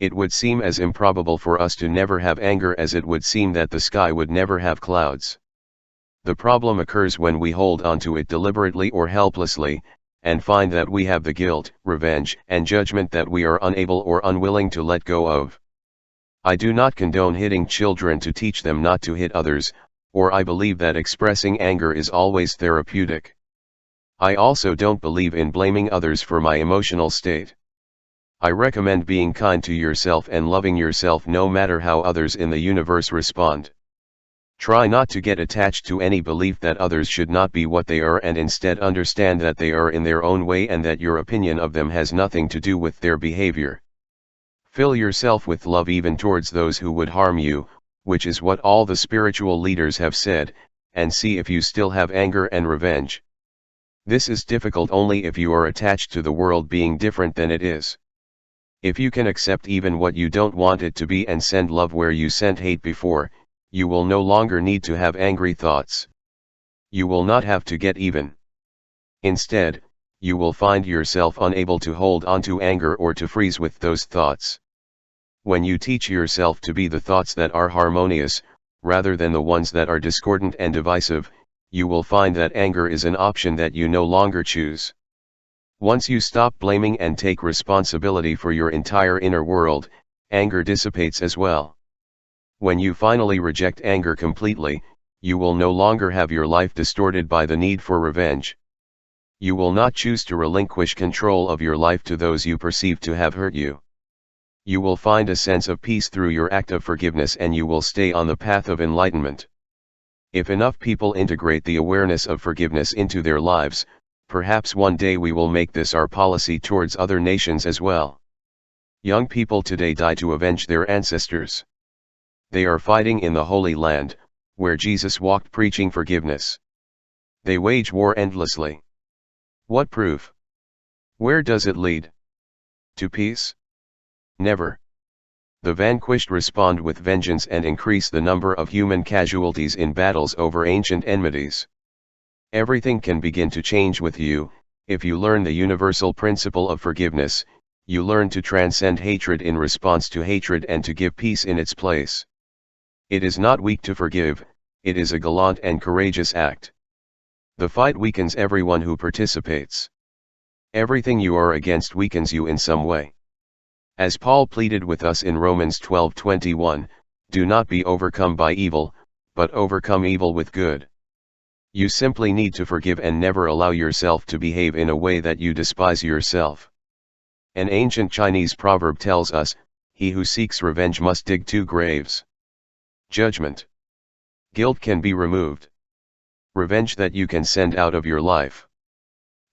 It would seem as improbable for us to never have anger as it would seem that the sky would never have clouds. The problem occurs when we hold on to it deliberately or helplessly, and find that we have the guilt, revenge, and judgment that we are unable or unwilling to let go of. I do not condone hitting children to teach them not to hit others, or I believe that expressing anger is always therapeutic. I also don't believe in blaming others for my emotional state. I recommend being kind to yourself and loving yourself no matter how others in the universe respond. Try not to get attached to any belief that others should not be what they are and instead understand that they are in their own way and that your opinion of them has nothing to do with their behavior. Fill yourself with love even towards those who would harm you, which is what all the spiritual leaders have said, and see if you still have anger and revenge. This is difficult only if you are attached to the world being different than it is. If you can accept even what you don't want it to be and send love where you sent hate before, you will no longer need to have angry thoughts. You will not have to get even. Instead, you will find yourself unable to hold on to anger or to freeze with those thoughts. When you teach yourself to be the thoughts that are harmonious, rather than the ones that are discordant and divisive, you will find that anger is an option that you no longer choose. Once you stop blaming and take responsibility for your entire inner world, anger dissipates as well. When you finally reject anger completely, you will no longer have your life distorted by the need for revenge. You will not choose to relinquish control of your life to those you perceive to have hurt you. You will find a sense of peace through your act of forgiveness and you will stay on the path of enlightenment. If enough people integrate the awareness of forgiveness into their lives, perhaps one day we will make this our policy towards other nations as well. Young people today die to avenge their ancestors. They are fighting in the Holy Land, where Jesus walked preaching forgiveness. They wage war endlessly. What proof? Where does it lead? To peace? Never. The vanquished respond with vengeance and increase the number of human casualties in battles over ancient enmities. Everything can begin to change with you, if you learn the universal principle of forgiveness. You learn to transcend hatred in response to hatred and to give peace in its place. It is not weak to forgive, it is a gallant and courageous act. The fight weakens everyone who participates. Everything you are against weakens you in some way. As Paul pleaded with us in Romans 12:21, do not be overcome by evil, but overcome evil with good. You simply need to forgive and never allow yourself to behave in a way that you despise yourself. An ancient Chinese proverb tells us, he who seeks revenge must dig 2 graves. Judgment. Guilt can be removed. Revenge that you can send out of your life.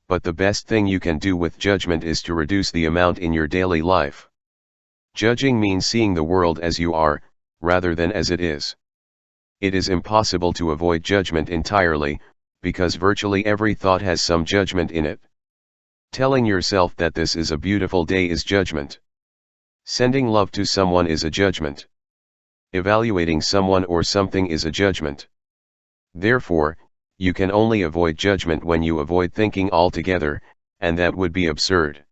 But the best thing you can do with judgment is to reduce the amount in your daily life. Judging means seeing the world as you are, rather than as it is. It is impossible to avoid judgment entirely, because virtually every thought has some judgment in it. Telling yourself that this is a beautiful day is judgment. Sending love to someone is a judgment. Evaluating someone or something is a judgment. Therefore, you can only avoid judgment when you avoid thinking altogether, and that would be absurd.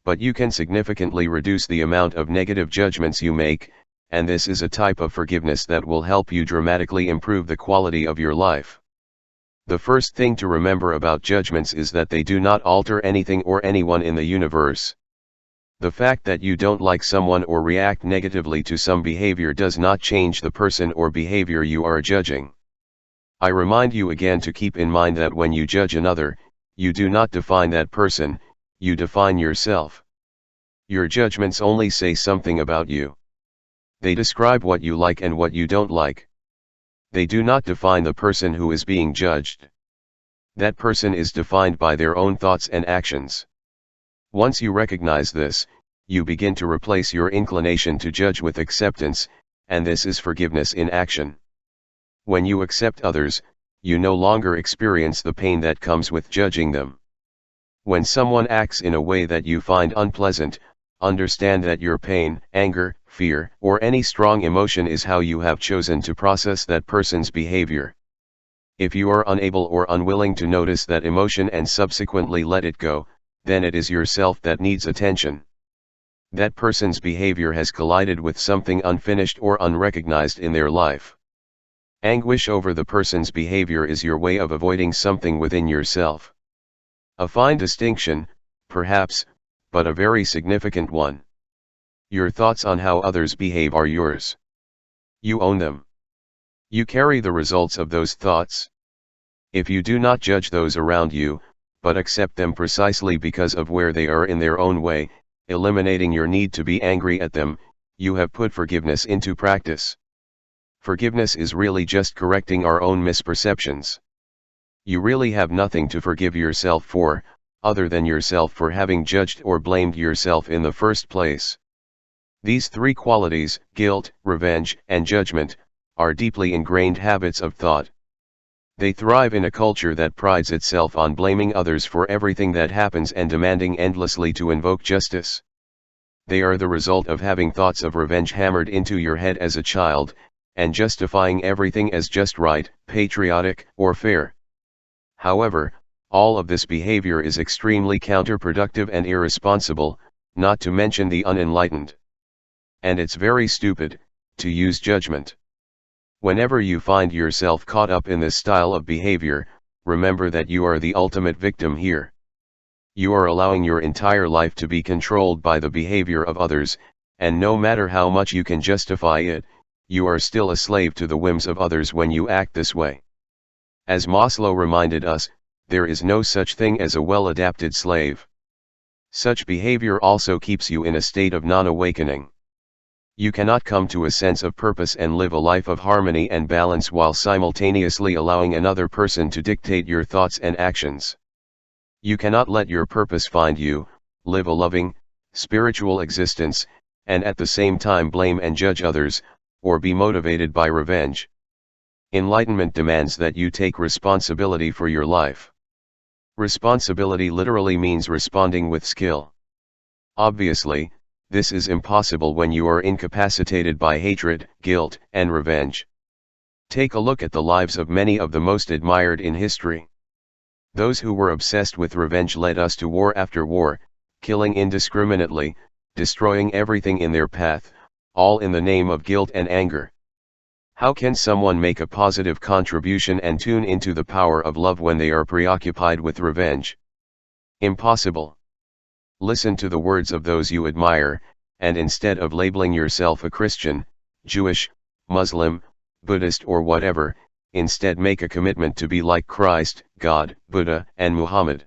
But you can significantly reduce the amount of negative judgments you make, and this is a type of forgiveness that will help you dramatically improve the quality of your life. The first thing to remember about judgments is that they do not alter anything or anyone in the universe. The fact that you don't like someone or react negatively to some behavior does not change the person or behavior you are judging. I remind you again to keep in mind that when you judge another, you do not define that person, you define yourself. Your judgments only say something about you. They describe what you like and what you don't like. They do not define the person who is being judged. That person is defined by their own thoughts and actions. Once you recognize this, you begin to replace your inclination to judge with acceptance, and this is forgiveness in action. When you accept others, you no longer experience the pain that comes with judging them. When someone acts in a way that you find unpleasant, understand that your pain, anger, fear, or any strong emotion is how you have chosen to process that person's behavior. If you are unable or unwilling to notice that emotion and subsequently let it go, then it is yourself that needs attention. That person's behavior has collided with something unfinished or unrecognized in their life. Anguish over the person's behavior is your way of avoiding something within yourself. A fine distinction, perhaps, but a very significant one. Your thoughts on how others behave are yours. You own them. You carry the results of those thoughts. If you do not judge those around you, but accept them precisely because of where they are in their own way, eliminating your need to be angry at them, you have put forgiveness into practice. Forgiveness is really just correcting our own misperceptions. You really have nothing to forgive yourself for, other than yourself for having judged or blamed yourself in the first place. These 3 qualities, guilt, revenge, and judgment, are deeply ingrained habits of thought. They thrive in a culture that prides itself on blaming others for everything that happens and demanding endlessly to invoke justice. They are the result of having thoughts of revenge hammered into your head as a child, and justifying everything as just right, patriotic, or fair. However, all of this behavior is extremely counterproductive and irresponsible, not to mention the unenlightened. And it's very stupid, to use judgment. Whenever you find yourself caught up in this style of behavior, remember that you are the ultimate victim here. You are allowing your entire life to be controlled by the behavior of others, and no matter how much you can justify it, you are still a slave to the whims of others when you act this way. As Maslow reminded us, there is no such thing as a well-adapted slave. Such behavior also keeps you in a state of non-awakening. You cannot come to a sense of purpose and live a life of harmony and balance while simultaneously allowing another person to dictate your thoughts and actions. You cannot let your purpose find you, live a loving, spiritual existence, and at the same time blame and judge others, or be motivated by revenge. Enlightenment demands that you take responsibility for your life. Responsibility literally means responding with skill. Obviously, this is impossible when you are incapacitated by hatred, guilt, and revenge. Take a look at the lives of many of the most admired in history. Those who were obsessed with revenge led us to war after war, killing indiscriminately, destroying everything in their path, all in the name of guilt and anger. How can someone make a positive contribution and tune into the power of love when they are preoccupied with revenge? Impossible. Listen to the words of those you admire, and instead of labeling yourself a Christian, Jewish, Muslim, Buddhist or whatever, instead make a commitment to be like Christ, God, Buddha, and Muhammad.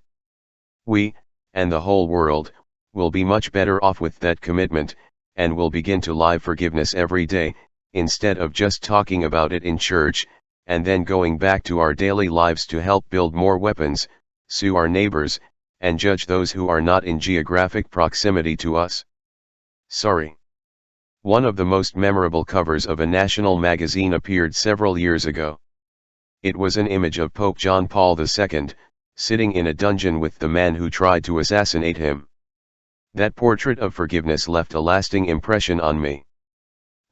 We, and the whole world, will be much better off with that commitment, and will begin to live forgiveness every day, instead of just talking about it in church, and then going back to our daily lives to help build more weapons, sue our neighbors, and judge those who are not in geographic proximity to us. Sorry. One of the most memorable covers of a national magazine appeared several years ago. It was an image of Pope John Paul II, sitting in a dungeon with the man who tried to assassinate him. That portrait of forgiveness left a lasting impression on me.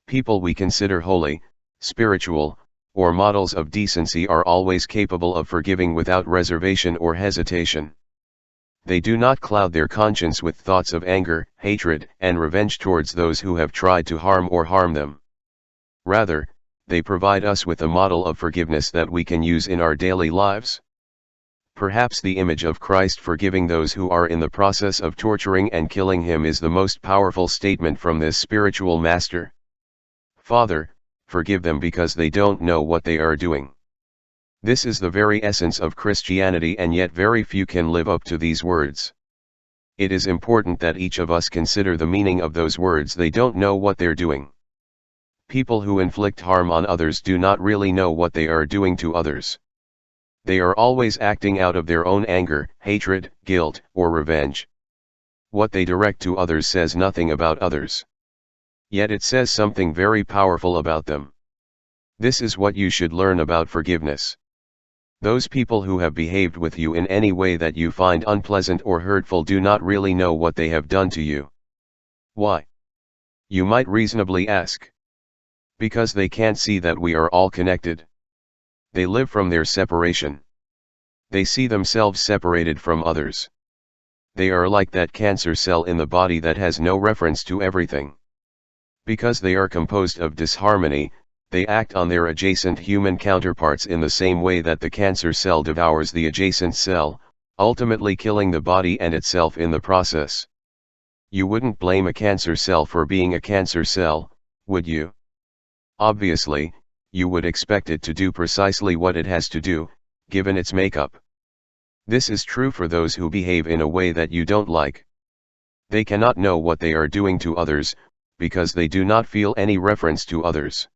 People we consider holy, spiritual, or models of decency are always capable of forgiving without reservation or hesitation. They do not cloud their conscience with thoughts of anger, hatred, and revenge towards those who have tried to harm or harm them. Rather, they provide us with a model of forgiveness that we can use in our daily lives. Perhaps the image of Christ forgiving those who are in the process of torturing and killing him is the most powerful statement from this spiritual master. Father, forgive them because they don't know what they are doing. This is the very essence of Christianity, and yet very few can live up to these words. It is important that each of us consider the meaning of those words. They don't know what they're doing. People who inflict harm on others do not really know what they are doing to others. They are always acting out of their own anger, hatred, guilt, or revenge. What they direct to others says nothing about others. Yet it says something very powerful about them. This is what you should learn about forgiveness. Those people who have behaved with you in any way that you find unpleasant or hurtful do not really know what they have done to you. Why? You might reasonably ask. Because they can't see that we are all connected. They live from their separation. They see themselves separated from others. They are like that cancer cell in the body that has no reference to everything. Because they are composed of disharmony, they act on their adjacent human counterparts in the same way that the cancer cell devours the adjacent cell, ultimately killing the body and itself in the process. You wouldn't blame a cancer cell for being a cancer cell, would you? Obviously, you would expect it to do precisely what it has to do, given its makeup. This is true for those who behave in a way that you don't like. They cannot know what they are doing to others, because they do not feel any reference to others.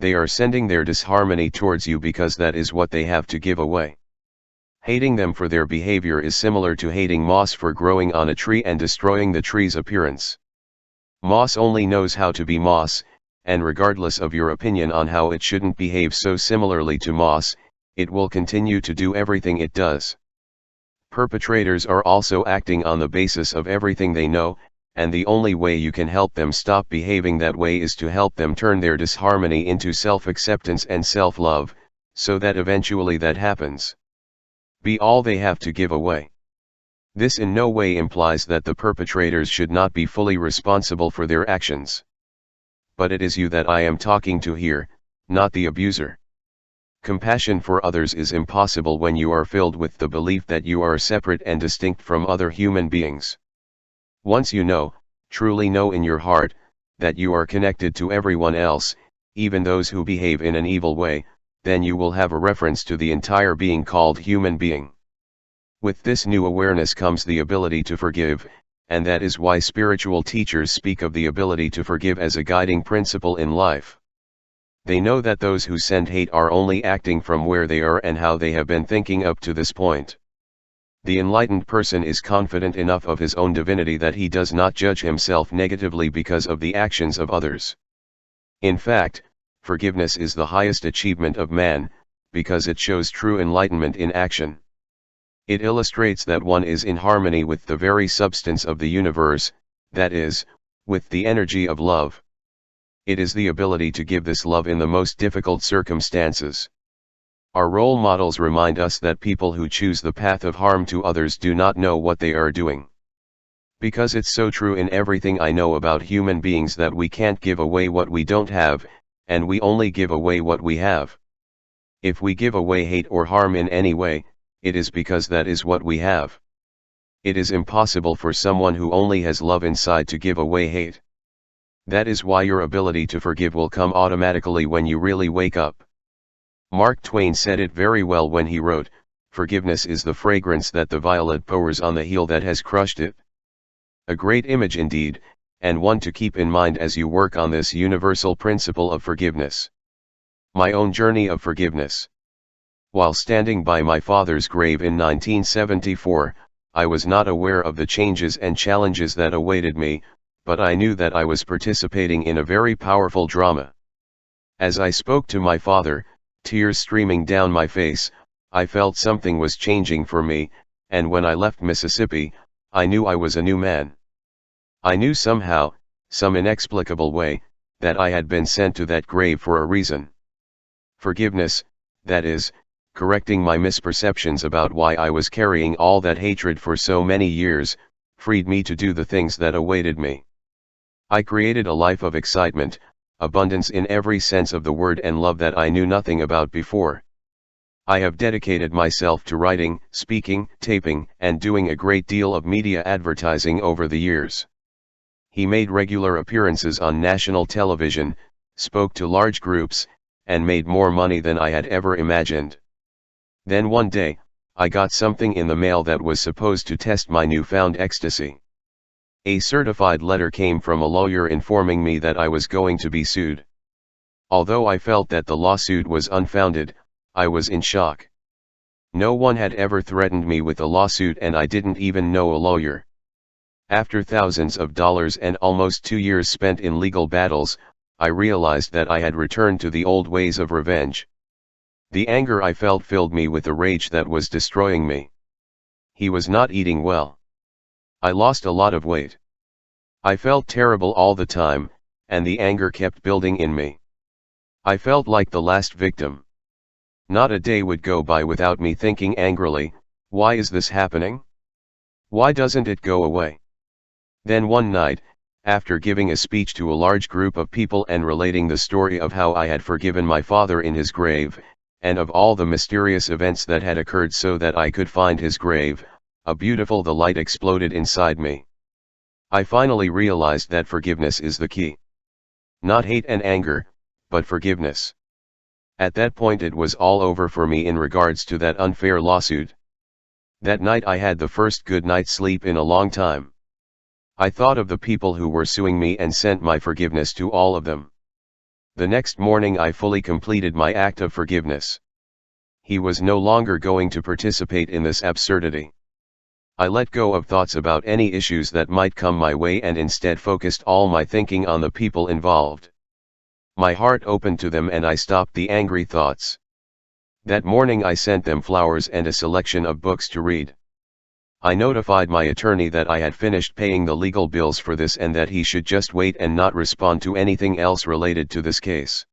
They are sending their disharmony towards you because that is what they have to give away. Hating them for their behavior is similar to hating moss for growing on a tree and destroying the tree's appearance. Moss only knows how to be moss, and regardless of your opinion on how it shouldn't behave so similarly to moss, it will continue to do everything it does. Perpetrators are also acting on the basis of everything they know, and the only way you can help them stop behaving that way is to help them turn their disharmony into self-acceptance and self-love, so that eventually that happens. Be all they have to give away. This in no way implies that the perpetrators should not be fully responsible for their actions. But it is you that I am talking to here, not the abuser. Compassion for others is impossible when you are filled with the belief that you are separate and distinct from other human beings. Once you know, truly know in your heart, that you are connected to everyone else, even those who behave in an evil way, then you will have a reference to the entire being called human being. With this new awareness comes the ability to forgive, and that is why spiritual teachers speak of the ability to forgive as a guiding principle in life. They know that those who send hate are only acting from where they are and how they have been thinking up to this point. The enlightened person is confident enough of his own divinity that he does not judge himself negatively because of the actions of others. In fact, forgiveness is the highest achievement of man, because it shows true enlightenment in action. It illustrates that one is in harmony with the very substance of the universe, that is, with the energy of love. It is the ability to give this love in the most difficult circumstances. Our role models remind us that people who choose the path of harm to others do not know what they are doing. Because it's so true in everything I know about human beings that we can't give away what we don't have, and we only give away what we have. If we give away hate or harm in any way, it is because that is what we have. It is impossible for someone who only has love inside to give away hate. That is why your ability to forgive will come automatically when you really wake up. Mark Twain said it very well when he wrote, "Forgiveness is the fragrance that the violet pours on the heel that has crushed it." A great image indeed, and one to keep in mind as you work on this universal principle of forgiveness. My own journey of forgiveness. While standing by my father's grave in 1974, I was not aware of the changes and challenges that awaited me, but I knew that I was participating in a very powerful drama. As I spoke to my father, tears streaming down my face, I felt something was changing for me, and when I left Mississippi, I knew I was a new man. I knew somehow, some inexplicable way, that I had been sent to that grave for a reason. Forgiveness, that is, correcting my misperceptions about why I was carrying all that hatred for so many years, freed me to do the things that awaited me. I created a life of excitement, abundance in every sense of the word, and love that I knew nothing about before. I have dedicated myself to writing, speaking, taping, and doing a great deal of media advertising over the years. He made regular appearances on national television, spoke to large groups, and made more money than I had ever imagined. Then one day, I got something in the mail that was supposed to test my newfound ecstasy. A certified letter came from a lawyer informing me that I was going to be sued. Although I felt that the lawsuit was unfounded, I was in shock. No one had ever threatened me with a lawsuit, and I didn't even know a lawyer. After thousands of dollars and almost 2 years spent in legal battles, I realized that I had returned to the old ways of revenge. The anger I felt filled me with a rage that was destroying me. He was not eating well. I lost a lot of weight. I felt terrible all the time, and the anger kept building in me. I felt like the last victim. Not a day would go by without me thinking angrily, why is this happening? Why doesn't it go away? Then one night, after giving a speech to a large group of people and relating the story of how I had forgiven my father in his grave, and of all the mysterious events that had occurred so that I could find his grave, the light exploded inside me. I finally realized that forgiveness is the key. Not hate and anger, but forgiveness. At that point it was all over for me in regards to that unfair lawsuit. That night I had the first good night's sleep in a long time. I thought of the people who were suing me and sent my forgiveness to all of them. The next morning I fully completed my act of forgiveness. He was no longer going to participate in this absurdity. I let go of thoughts about any issues that might come my way and instead focused all my thinking on the people involved. My heart opened to them and I stopped the angry thoughts. That morning I sent them flowers and a selection of books to read. I notified my attorney that I had finished paying the legal bills for this and that he should just wait and not respond to anything else related to this case.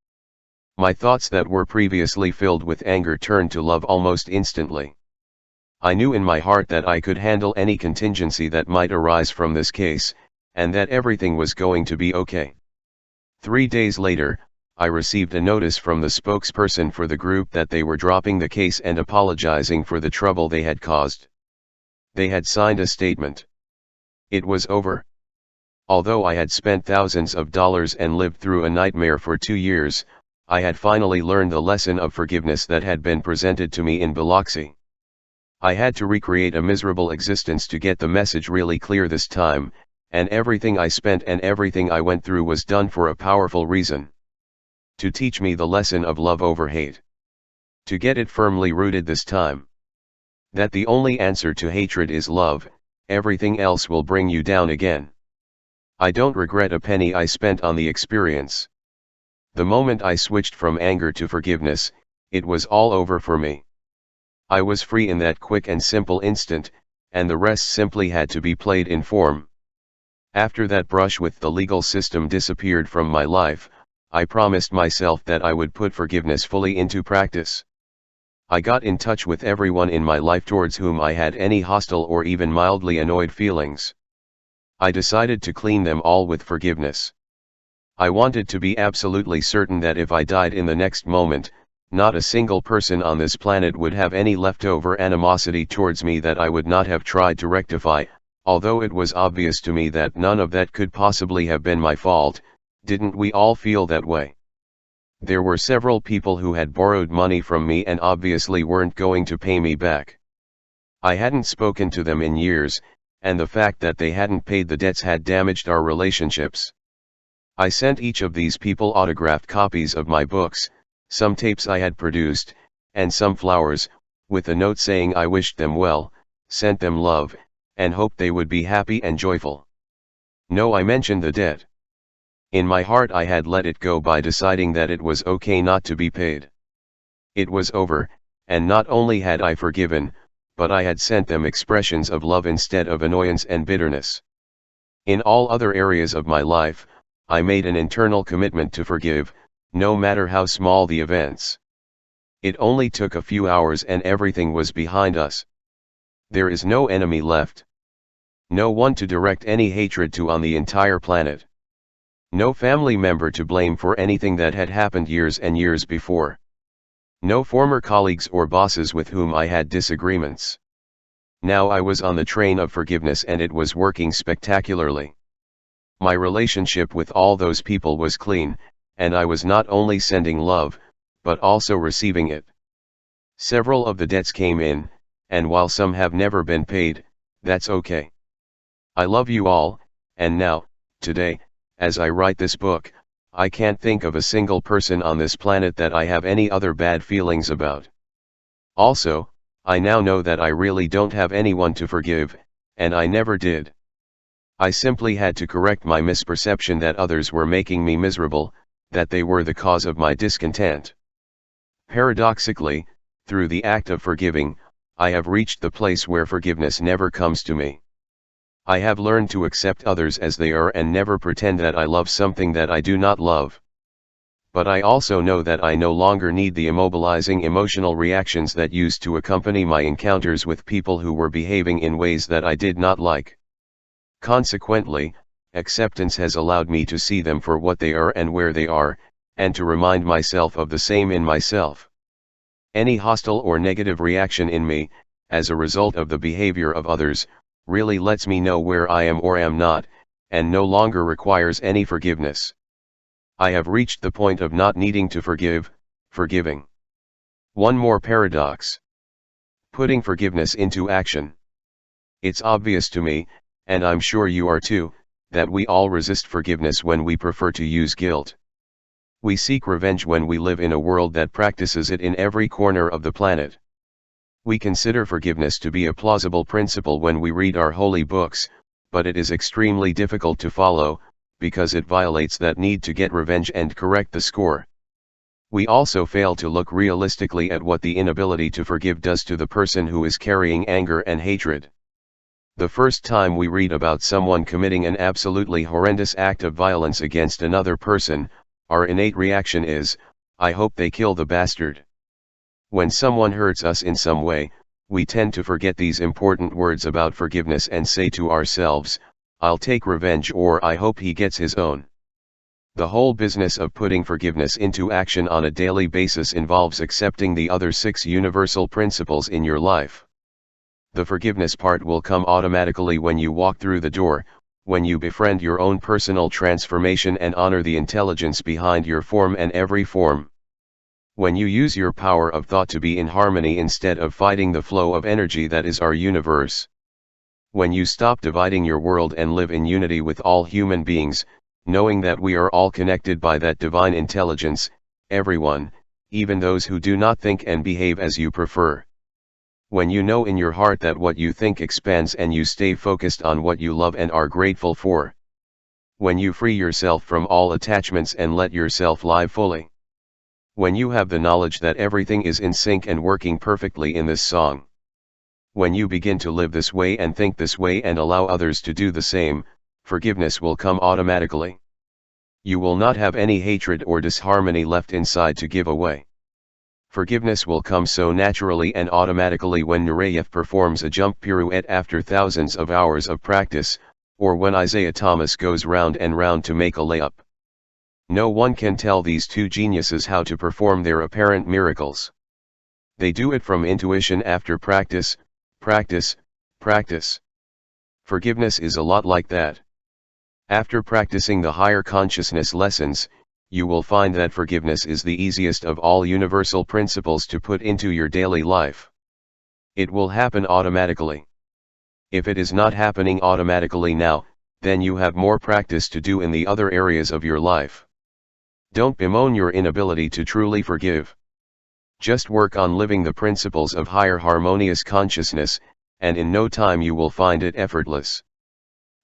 My thoughts that were previously filled with anger turned to love almost instantly. I knew in my heart that I could handle any contingency that might arise from this case, and that everything was going to be okay. 3 days later, I received a notice from the spokesperson for the group that they were dropping the case and apologizing for the trouble they had caused. They had signed a statement. It was over. Although I had spent thousands of dollars and lived through a nightmare for 2 years, I had finally learned the lesson of forgiveness that had been presented to me in Biloxi. I had to recreate a miserable existence to get the message really clear this time, and everything I spent and everything I went through was done for a powerful reason. To teach me the lesson of love over hate. To get it firmly rooted this time. That the only answer to hatred is love, everything else will bring you down again. I don't regret a penny I spent on the experience. The moment I switched from anger to forgiveness, it was all over for me. I was free in that quick and simple instant, and the rest simply had to be played in form. After that brush with the legal system disappeared from my life, I promised myself that I would put forgiveness fully into practice. I got in touch with everyone in my life towards whom I had any hostile or even mildly annoyed feelings. I decided to clean them all with forgiveness. I wanted to be absolutely certain that if I died in the next moment, not a single person on this planet would have any leftover animosity towards me that I would not have tried to rectify, although it was obvious to me that none of that could possibly have been my fault. Didn't we all feel that way? There were several people who had borrowed money from me and obviously weren't going to pay me back. I hadn't spoken to them in years, and the fact that they hadn't paid the debts had damaged our relationships. I sent each of these people autographed copies of my books, some tapes I had produced, and some flowers, with a note saying I wished them well, sent them love, and hoped they would be happy and joyful. No, I mentioned the debt. In my heart I had let it go by deciding that it was okay not to be paid. It was over, and not only had I forgiven, but I had sent them expressions of love instead of annoyance and bitterness. In all other areas of my life, I made an internal commitment to forgive, no matter how small the events. It only took a few hours and everything was behind us. There is no enemy left. No one to direct any hatred to on the entire planet. No family member to blame for anything that had happened years and years before. No former colleagues or bosses with whom I had disagreements. Now I was on the train of forgiveness and it was working spectacularly. My relationship with all those people was clean, and I was not only sending love, but also receiving it. Several of the debts came in, and while some have never been paid, that's okay. I love you all, and now, today, as I write this book, I can't think of a single person on this planet that I have any other bad feelings about. Also, I now know that I really don't have anyone to forgive, and I never did. I simply had to correct my misperception that others were making me miserable, that they were the cause of my discontent. Paradoxically, through the act of forgiving, I have reached the place where forgiveness never comes to me. I have learned to accept others as they are and never pretend that I love something that I do not love. But I also know that I no longer need the immobilizing emotional reactions that used to accompany my encounters with people who were behaving in ways that I did not like. Consequently, acceptance has allowed me to see them for what they are and where they are, and to remind myself of the same in myself. Any hostile or negative reaction in me, as a result of the behavior of others, really lets me know where I am or am not, and no longer requires any forgiveness. I have reached the point of not needing to forgive, forgiving. One more paradox. Putting forgiveness into action. It's obvious to me, and I'm sure you are too, that we all resist forgiveness when we prefer to use guilt. We seek revenge when we live in a world that practices it in every corner of the planet. We consider forgiveness to be a plausible principle when we read our holy books, but it is extremely difficult to follow, because it violates that need to get revenge and correct the score. We also fail to look realistically at what the inability to forgive does to the person who is carrying anger and hatred. The first time we read about someone committing an absolutely horrendous act of violence against another person, our innate reaction is, "I hope they kill the bastard." When someone hurts us in some way, we tend to forget these important words about forgiveness and say to ourselves, "I'll take revenge," or "I hope he gets his own." The whole business of putting forgiveness into action on a daily basis involves accepting the other 6 universal principles in your life. The forgiveness part will come automatically when you walk through the door, when you befriend your own personal transformation and honor the intelligence behind your form and every form. When you use your power of thought to be in harmony instead of fighting the flow of energy that is our universe. When you stop dividing your world and live in unity with all human beings, knowing that we are all connected by that divine intelligence, everyone, even those who do not think and behave as you prefer. When you know in your heart that what you think expands and you stay focused on what you love and are grateful for. When you free yourself from all attachments and let yourself live fully. When you have the knowledge that everything is in sync and working perfectly in this song. When you begin to live this way and think this way and allow others to do the same, forgiveness will come automatically. You will not have any hatred or disharmony left inside to give away. Forgiveness will come so naturally and automatically when Nureyev performs a jump pirouette after thousands of hours of practice, or when Isaiah Thomas goes round and round to make a layup. No one can tell these two geniuses how to perform their apparent miracles. They do it from intuition after practice, practice, practice. Forgiveness is a lot like that. After practicing the higher consciousness lessons, you will find that forgiveness is the easiest of all universal principles to put into your daily life. It will happen automatically. If it is not happening automatically now, then you have more practice to do in the other areas of your life. Don't bemoan your inability to truly forgive. Just work on living the principles of higher harmonious consciousness, and in no time you will find it effortless.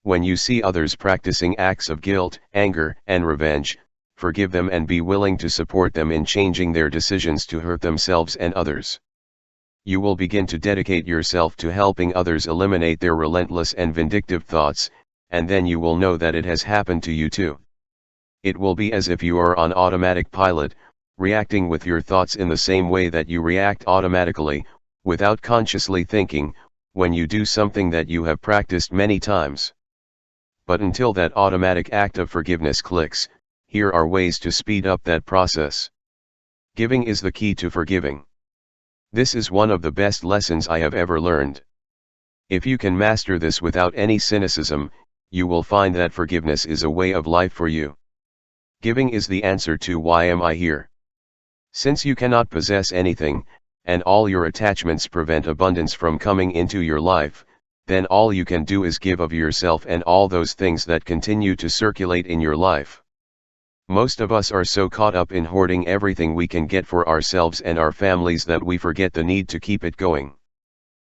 When you see others practicing acts of guilt, anger, and revenge, forgive them and be willing to support them in changing their decisions to hurt themselves and others. You will begin to dedicate yourself to helping others eliminate their relentless and vindictive thoughts, and then you will know that it has happened to you too. It will be as if you are on automatic pilot, reacting with your thoughts in the same way that you react automatically, without consciously thinking, when you do something that you have practiced many times. But until that automatic act of forgiveness clicks, here are ways to speed up that process. Giving is the key to forgiving. This is one of the best lessons I have ever learned. If you can master this without any cynicism, you will find that forgiveness is a way of life for you. Giving is the answer to why am I here? Since you cannot possess anything, and all your attachments prevent abundance from coming into your life, then all you can do is give of yourself and all those things that continue to circulate in your life. Most of us are so caught up in hoarding everything we can get for ourselves and our families that we forget the need to keep it going.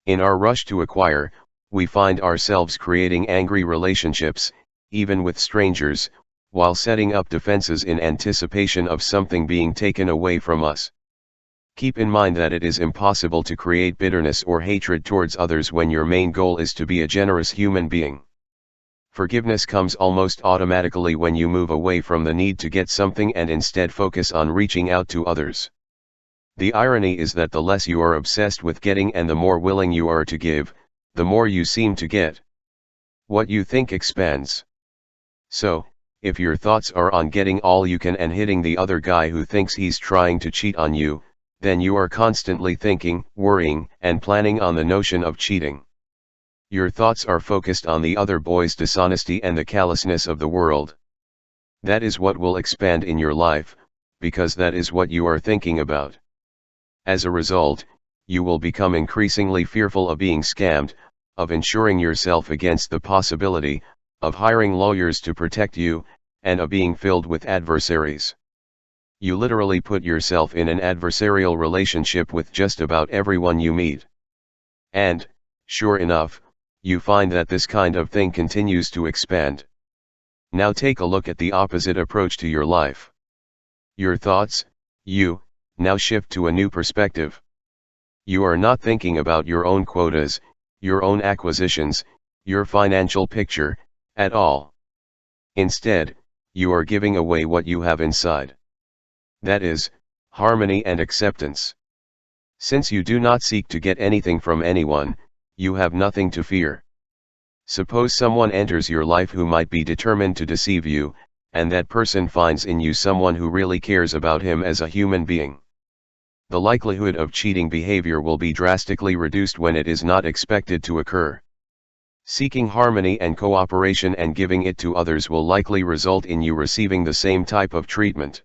In our rush to acquire, we find ourselves creating angry relationships, even with strangers, while setting up defenses in anticipation of something being taken away from us. Keep in mind that it is impossible to create bitterness or hatred towards others when your main goal is to be a generous human being. Forgiveness comes almost automatically when you move away from the need to get something and instead focus on reaching out to others. The irony is that the less you are obsessed with getting and the more willing you are to give, the more you seem to get. What you think expands. So, if your thoughts are on getting all you can and hitting the other guy who thinks he's trying to cheat on you, then you are constantly thinking, worrying, and planning on the notion of cheating. Your thoughts are focused on the other boy's dishonesty and the callousness of the world. That is what will expand in your life, because that is what you are thinking about. As a result, you will become increasingly fearful of being scammed, of insuring yourself against the possibility, of hiring lawyers to protect you, and of being filled with adversaries. You literally put yourself in an adversarial relationship with just about everyone you meet. And, sure enough, you find that this kind of thing continues to expand. Now take a look at the opposite approach to your life. Your thoughts, now shift to a new perspective. You are not thinking about your own quotas, your own acquisitions, your financial picture, at all. Instead, you are giving away what you have inside. That is, harmony and acceptance. Since you do not seek to get anything from anyone, you have nothing to fear. Suppose someone enters your life who might be determined to deceive you, and that person finds in you someone who really cares about him as a human being. The likelihood of cheating behavior will be drastically reduced when it is not expected to occur. Seeking harmony and cooperation and giving it to others will likely result in you receiving the same type of treatment.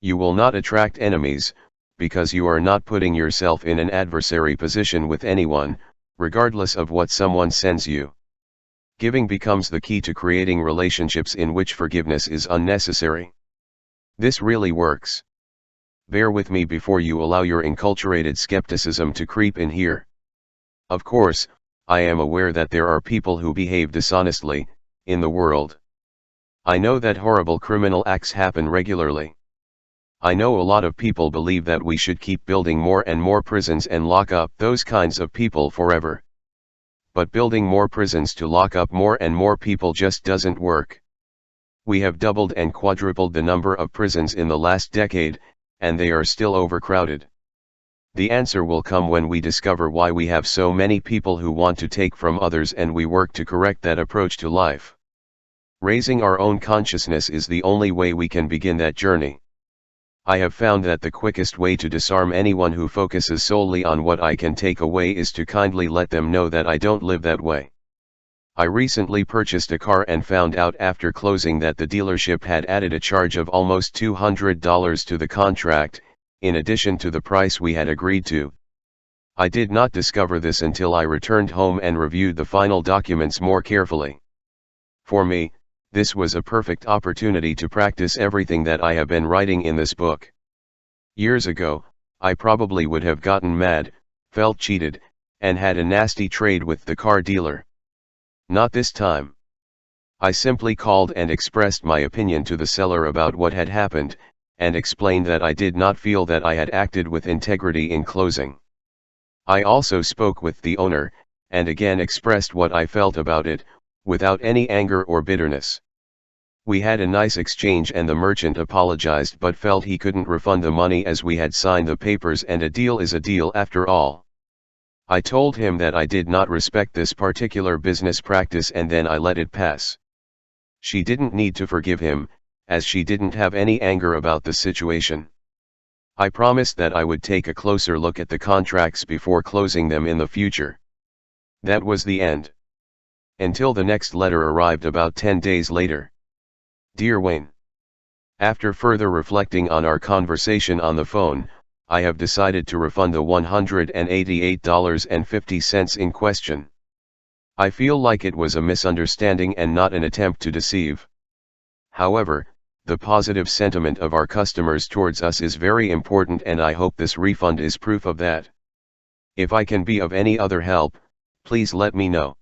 You will not attract enemies, because you are not putting yourself in an adversary position with anyone, regardless of what someone sends you. Giving becomes the key to creating relationships in which forgiveness is unnecessary. This really works. Bear with me before you allow your enculturated skepticism to creep in here. Of course, I am aware that there are people who behave dishonestly, in the world. I know that horrible criminal acts happen regularly. I know a lot of people believe that we should keep building more and more prisons and lock up those kinds of people forever. But building more prisons to lock up more and more people just doesn't work. We have doubled and quadrupled the number of prisons in the last decade, and they are still overcrowded. The answer will come when we discover why we have so many people who want to take from others and we work to correct that approach to life. Raising our own consciousness is the only way we can begin that journey. I have found that the quickest way to disarm anyone who focuses solely on what I can take away is to kindly let them know that I don't live that way. I recently purchased a car and found out after closing that the dealership had added a charge of almost $200 to the contract, in addition to the price we had agreed to. I did not discover this until I returned home and reviewed the final documents more carefully. For me, this was a perfect opportunity to practice everything that I have been writing in this book. Years ago, I probably would have gotten mad, felt cheated, and had a nasty trade with the car dealer. Not this time. I simply called and expressed my opinion to the seller about what had happened, and explained that I did not feel that I had acted with integrity in closing. I also spoke with the owner, and again expressed what I felt about it, without any anger or bitterness. We had a nice exchange and the merchant apologized but felt he couldn't refund the money as we had signed the papers and a deal is a deal after all. I told him that I did not respect this particular business practice and then I let it pass. She didn't need to forgive him, as she didn't have any anger about the situation. I promised that I would take a closer look at the contracts before closing them in the future. That was the end. Until the next letter arrived about 10 days later. Dear Wayne, after further reflecting on our conversation on the phone, I have decided to refund the $188.50 in question. I feel like it was a misunderstanding and not an attempt to deceive. However, the positive sentiment of our customers towards us is very important and I hope this refund is proof of that. If I can be of any other help, please let me know.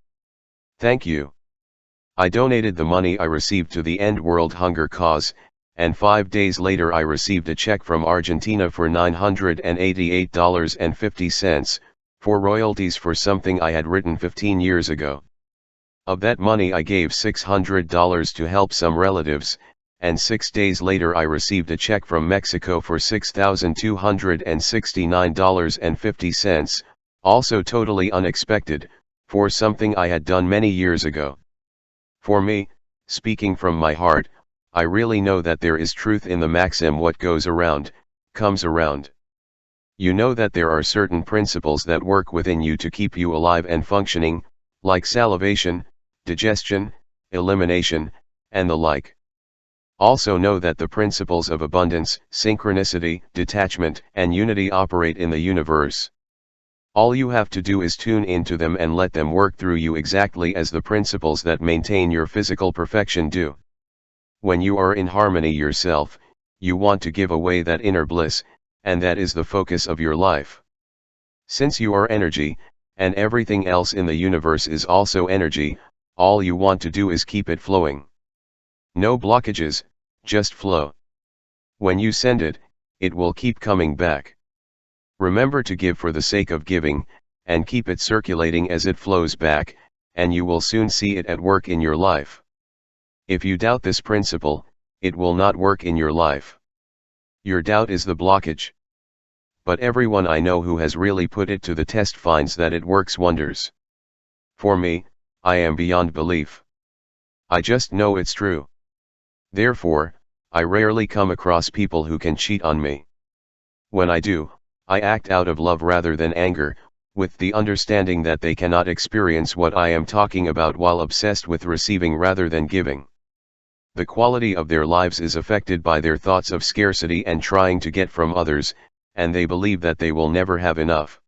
Thank you. I donated the money I received to the End World Hunger cause, and 5 days later I received a check from Argentina for $988.50, for royalties for something I had written 15 years ago. Of that money I gave $600 to help some relatives, and 6 days later I received a check from Mexico for $6,269.50, also totally unexpected, for something I had done many years ago. For me, speaking from my heart, I really know that there is truth in the maxim what goes around, comes around. You know that there are certain principles that work within you to keep you alive and functioning, like salivation, digestion, elimination, and the like. Also know that the principles of abundance, synchronicity, detachment, and unity operate in the universe. All you have to do is tune into them and let them work through you exactly as the principles that maintain your physical perfection do. When you are in harmony yourself, you want to give away that inner bliss, and that is the focus of your life. Since you are energy, and everything else in the universe is also energy, all you want to do is keep it flowing. No blockages, just flow. When you send it, it will keep coming back. Remember to give for the sake of giving, and keep it circulating as it flows back, and you will soon see it at work in your life. If you doubt this principle, it will not work in your life. Your doubt is the blockage. But everyone I know who has really put it to the test finds that it works wonders. For me, I am beyond belief. I just know it's true. Therefore, I rarely come across people who can cheat on me. When I do, I act out of love rather than anger, with the understanding that they cannot experience what I am talking about while obsessed with receiving rather than giving. The quality of their lives is affected by their thoughts of scarcity and trying to get from others, and they believe that they will never have enough.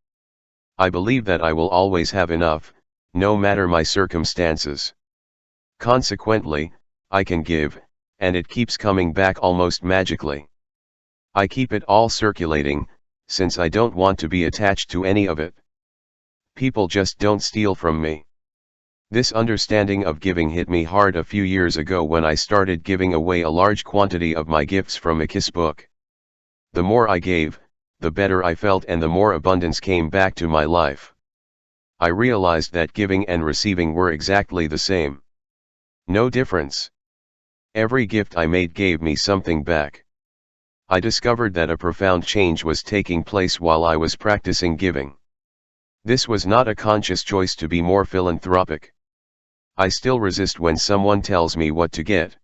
I believe that I will always have enough, no matter my circumstances. Consequently, I can give, and it keeps coming back almost magically. I keep it all circulating, since I don't want to be attached to any of it. People just don't steal from me. This understanding of giving hit me hard a few years ago when I started giving away a large quantity of my gifts from a KISS book. The more I gave, the better I felt and the more abundance came back to my life. I realized that giving and receiving were exactly the same. No difference. Every gift I made gave me something back. I discovered that a profound change was taking place while I was practicing giving. This was not a conscious choice to be more philanthropic. I still resist when someone tells me what to get.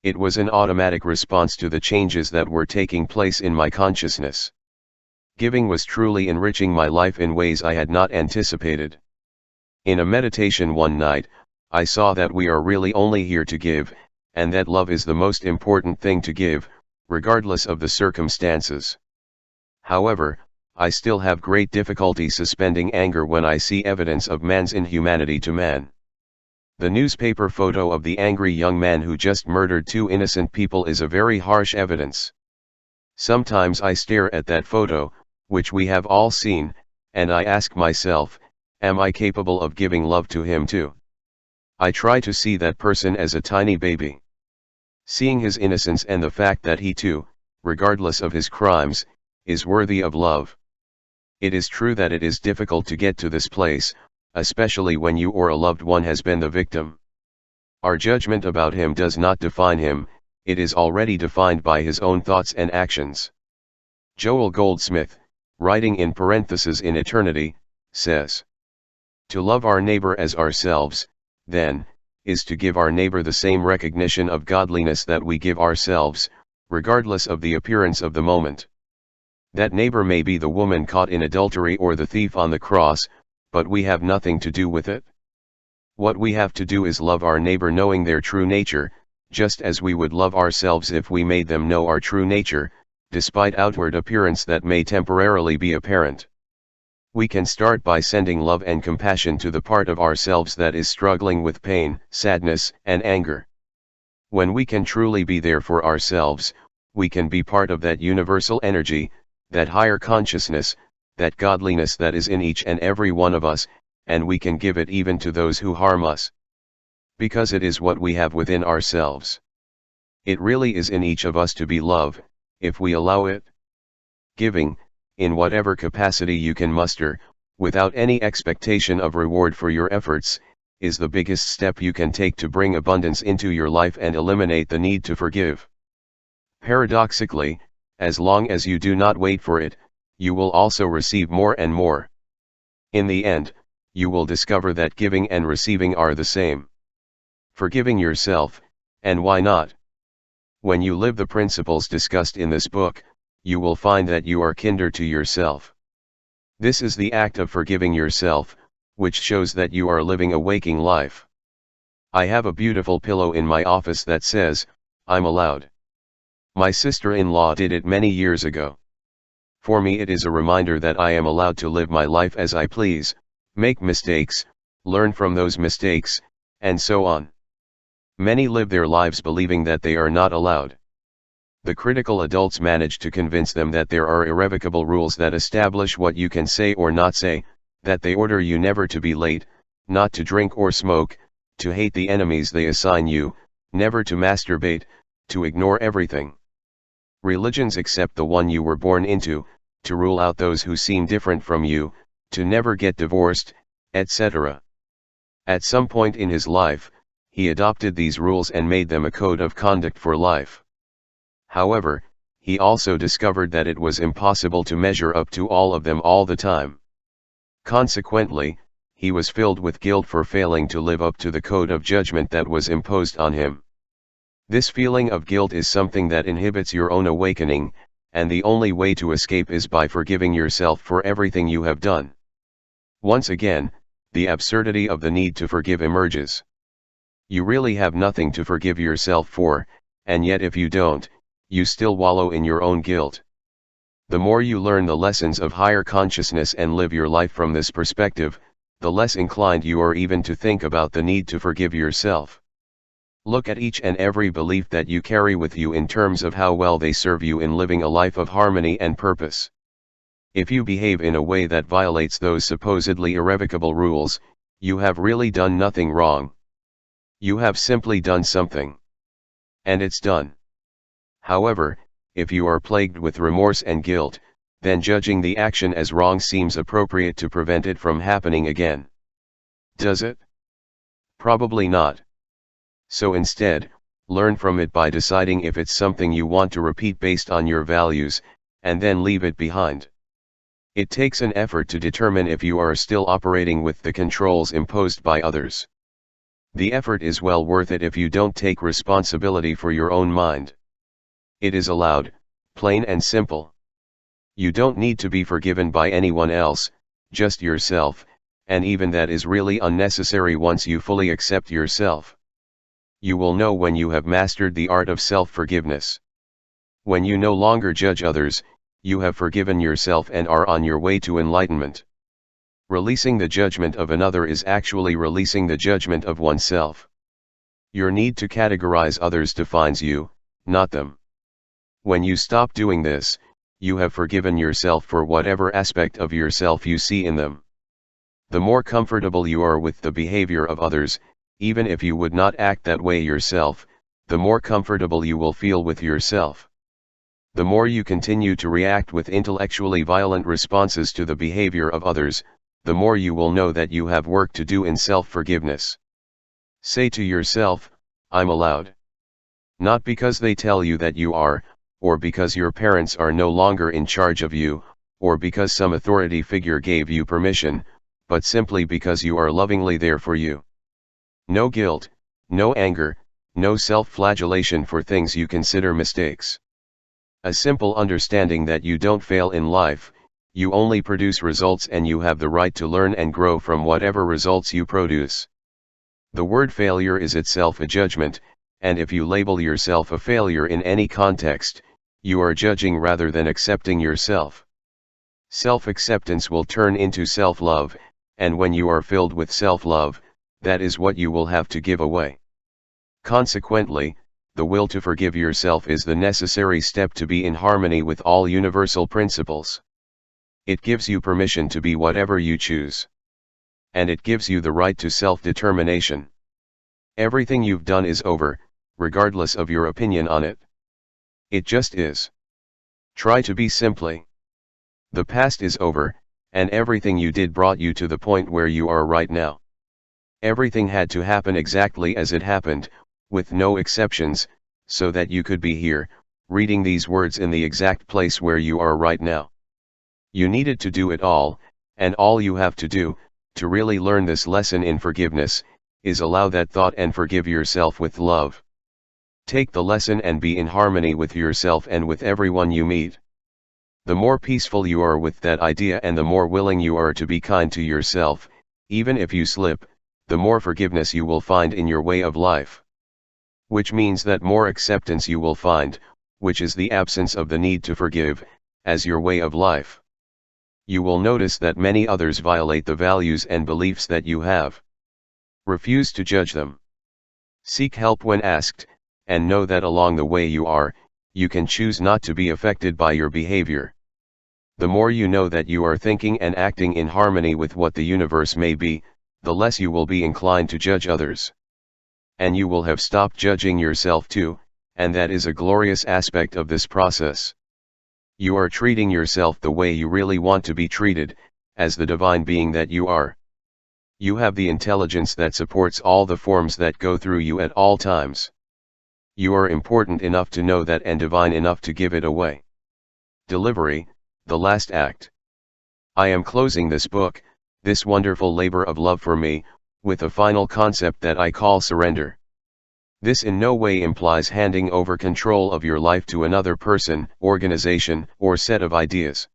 It was an automatic response to the changes that were taking place in my consciousness. Giving was truly enriching my life in ways I had not anticipated. In a meditation one night, I saw that we are really only here to give, and that love is the most important thing to give, regardless of the circumstances. However, I still have great difficulty suspending anger when I see evidence of man's inhumanity to man. The newspaper photo of the angry young man who just murdered two innocent people is a very harsh evidence. Sometimes I stare at that photo, which we have all seen, and I ask myself, am I capable of giving love to him too? I try to see that person as a tiny baby. Seeing his innocence and the fact that he too, regardless of his crimes, is worthy of love. It is true that it is difficult to get to this place, especially when you or a loved one has been the victim. Our judgment about him does not define him, it is already defined by his own thoughts and actions. Joel Goldsmith, writing in parentheses in eternity, says, "To love our neighbor as ourselves, then, is to give our neighbor the same recognition of godliness that we give ourselves, regardless of the appearance of the moment. That neighbor may be the woman caught in adultery or the thief on the cross, but we have nothing to do with it. What we have to do is love our neighbor knowing their true nature, just as we would love ourselves if we made them know our true nature, despite outward appearance that may temporarily be apparent. We can start by sending love and compassion to the part of ourselves that is struggling with pain, sadness, and anger. When we can truly be there for ourselves, we can be part of that universal energy, that higher consciousness, that godliness that is in each and every one of us, and we can give it even to those who harm us. Because it is what we have within ourselves. It really is in each of us to be love, if we allow it. Giving, in whatever capacity you can muster, without any expectation of reward for your efforts, is the biggest step you can take to bring abundance into your life and eliminate the need to forgive. Paradoxically, as long as you do not wait for it, you will also receive more and more. In the end, you will discover that giving and receiving are the same. Forgiving yourself, and why not? When you live the principles discussed in this book, you will find that you are kinder to yourself. This is the act of forgiving yourself, which shows that you are living a waking life. I have a beautiful pillow in my office that says, "I'm allowed." My sister-in-law did it many years ago. For me it is a reminder that I am allowed to live my life as I please, make mistakes, learn from those mistakes, and so on. Many live their lives believing that they are not allowed. The critical adults manage to convince them that there are irrevocable rules that establish what you can say or not say, that they order you never to be late, not to drink or smoke, to hate the enemies they assign you, never to masturbate, to ignore everything. Religions except the one you were born into, to rule out those who seem different from you, to never get divorced, etc. At some point in his life, he adopted these rules and made them a code of conduct for life. However, he also discovered that it was impossible to measure up to all of them all the time. Consequently, he was filled with guilt for failing to live up to the code of judgment that was imposed on him. This feeling of guilt is something that inhibits your own awakening, and the only way to escape is by forgiving yourself for everything you have done. Once again, the absurdity of the need to forgive emerges. You really have nothing to forgive yourself for, and yet if you don't, you still wallow in your own guilt. The more you learn the lessons of higher consciousness and live your life from this perspective, the less inclined you are even to think about the need to forgive yourself. Look at each and every belief that you carry with you in terms of how well they serve you in living a life of harmony and purpose. If you behave in a way that violates those supposedly irrevocable rules, you have really done nothing wrong. You have simply done something. And it's done. However, if you are plagued with remorse and guilt, then judging the action as wrong seems appropriate to prevent it from happening again. Does it? Probably not. So instead, learn from it by deciding if it's something you want to repeat based on your values, and then leave it behind. It takes an effort to determine if you are still operating with the controls imposed by others. The effort is well worth it if you don't take responsibility for your own mind. It is allowed, plain and simple. You don't need to be forgiven by anyone else, just yourself, and even that is really unnecessary once you fully accept yourself. You will know when you have mastered the art of self-forgiveness. When you no longer judge others, you have forgiven yourself and are on your way to enlightenment. Releasing the judgment of another is actually releasing the judgment of oneself. Your need to categorize others defines you, not them. When you stop doing this, you have forgiven yourself for whatever aspect of yourself you see in them. The more comfortable you are with the behavior of others, even if you would not act that way yourself, the more comfortable you will feel with yourself. The more you continue to react with intellectually violent responses to the behavior of others, the more you will know that you have work to do in self-forgiveness. Say to yourself, I'm allowed. Not because they tell you that you are, or because your parents are no longer in charge of you, or because some authority figure gave you permission, but simply because you are lovingly there for you. No guilt, no anger, no self-flagellation for things you consider mistakes. A simple understanding that you don't fail in life, you only produce results and you have the right to learn and grow from whatever results you produce. The word failure is itself a judgment, and if you label yourself a failure in any context, you are judging rather than accepting yourself. Self-acceptance will turn into self-love, and when you are filled with self-love, that is what you will have to give away. Consequently, the will to forgive yourself is the necessary step to be in harmony with all universal principles. It gives you permission to be whatever you choose. And it gives you the right to self-determination. Everything you've done is over, regardless of your opinion on it. It just is. Try to be simply. The past is over, and everything you did brought you to the point where you are right now. Everything had to happen exactly as it happened, with no exceptions, so that you could be here, reading these words in the exact place where you are right now. You needed to do it all, and all you have to do, to really learn this lesson in forgiveness, is allow that thought and forgive yourself with love. Take the lesson and be in harmony with yourself and with everyone you meet. The more peaceful you are with that idea and the more willing you are to be kind to yourself, even if you slip, the more forgiveness you will find in your way of life. Which means that more acceptance you will find, which is the absence of the need to forgive, as your way of life. You will notice that many others violate the values and beliefs that you have. Refuse to judge them. Seek help when asked, and know that along the way you can choose not to be affected by your behavior. The more you know that you are thinking and acting in harmony with what the universe may be, the less you will be inclined to judge others. And you will have stopped judging yourself too, and that is a glorious aspect of this process. You are treating yourself the way you really want to be treated, as the divine being that you are. You have the intelligence that supports all the forms that go through you at all times. You are important enough to know that and divine enough to give it away. Delivery, the last act. I am closing this book, this wonderful labor of love for me, with a final concept that I call surrender. This in no way implies handing over control of your life to another person, organization, or set of ideas.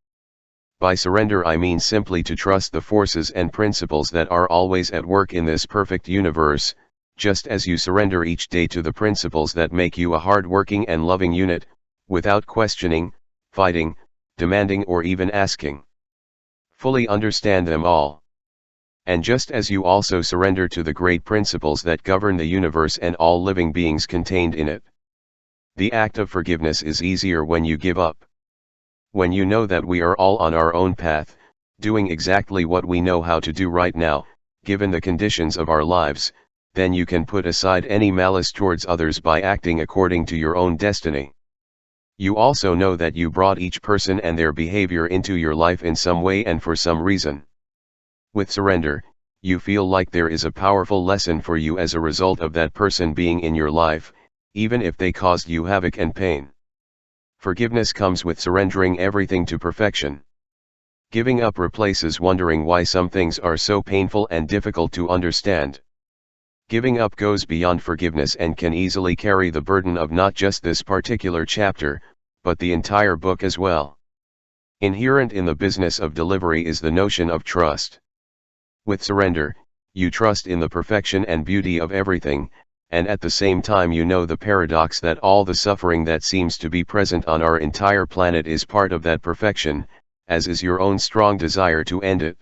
By surrender I mean simply to trust the forces and principles that are always at work in this perfect universe, just as you surrender each day to the principles that make you a hard-working and loving unit, without questioning, fighting, demanding or even asking. Fully understand them all. And just as you also surrender to the great principles that govern the universe and all living beings contained in it. The act of forgiveness is easier when you give up. When you know that we are all on our own path, doing exactly what we know how to do right now, given the conditions of our lives, then you can put aside any malice towards others by acting according to your own destiny. You also know that you brought each person and their behavior into your life in some way and for some reason. With surrender, you feel like there is a powerful lesson for you as a result of that person being in your life, even if they caused you havoc and pain. Forgiveness comes with surrendering everything to perfection. Giving up replaces wondering why some things are so painful and difficult to understand. Giving up goes beyond forgiveness and can easily carry the burden of not just this particular chapter, but the entire book as well. Inherent in the business of delivery is the notion of trust. With surrender, you trust in the perfection and beauty of everything, and at the same time you know the paradox that all the suffering that seems to be present on our entire planet is part of that perfection, as is your own strong desire to end it.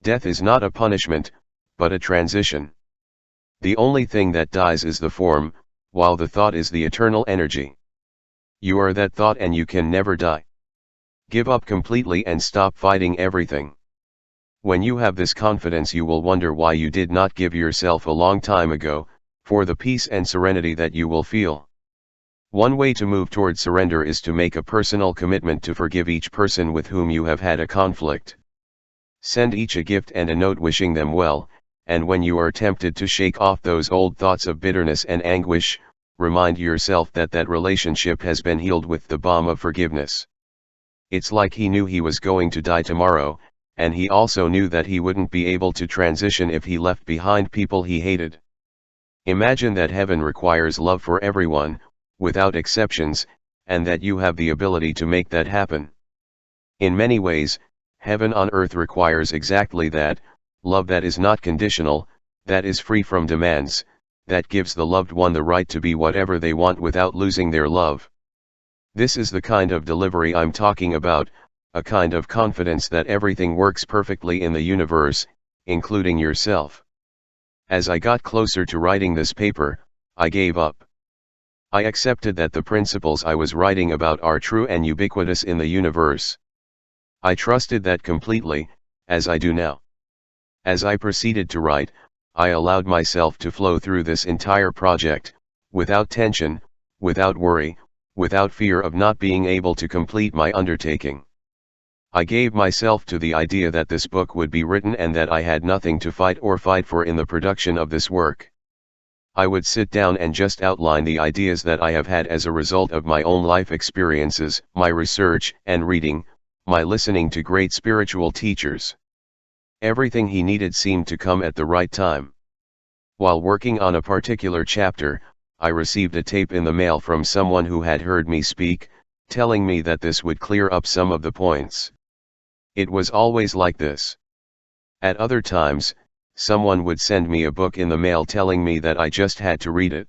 Death is not a punishment, but a transition. The only thing that dies is the form, while the thought is the eternal energy. You are that thought and you can never die. Give up completely and stop fighting everything. When you have this confidence, you will wonder why you did not give yourself a long time ago, for the peace and serenity that you will feel. One way to move toward surrender is to make a personal commitment to forgive each person with whom you have had a conflict. Send each a gift and a note wishing them well, and when you are tempted to shake off those old thoughts of bitterness and anguish, remind yourself that that relationship has been healed with the balm of forgiveness. It's like he knew he was going to die tomorrow, and he also knew that he wouldn't be able to transition if he left behind people he hated. Imagine that heaven requires love for everyone, without exceptions, and that you have the ability to make that happen. In many ways, heaven on earth requires exactly that, love that is not conditional, that is free from demands, that gives the loved one the right to be whatever they want without losing their love. This is the kind of delivery I'm talking about, a kind of confidence that everything works perfectly in the universe, including yourself. As I got closer to writing this paper, I gave up. I accepted that the principles I was writing about are true and ubiquitous in the universe. I trusted that completely, as I do now. As I proceeded to write, I allowed myself to flow through this entire project, without tension, without worry, without fear of not being able to complete my undertaking. I gave myself to the idea that this book would be written and that I had nothing to fight for in the production of this work. I would sit down and just outline the ideas that I have had as a result of my own life experiences, my research and reading, my listening to great spiritual teachers. Everything he needed seemed to come at the right time. While working on a particular chapter, I received a tape in the mail from someone who had heard me speak, telling me that this would clear up some of the points. It was always like this. At other times, someone would send me a book in the mail telling me that I just had to read it.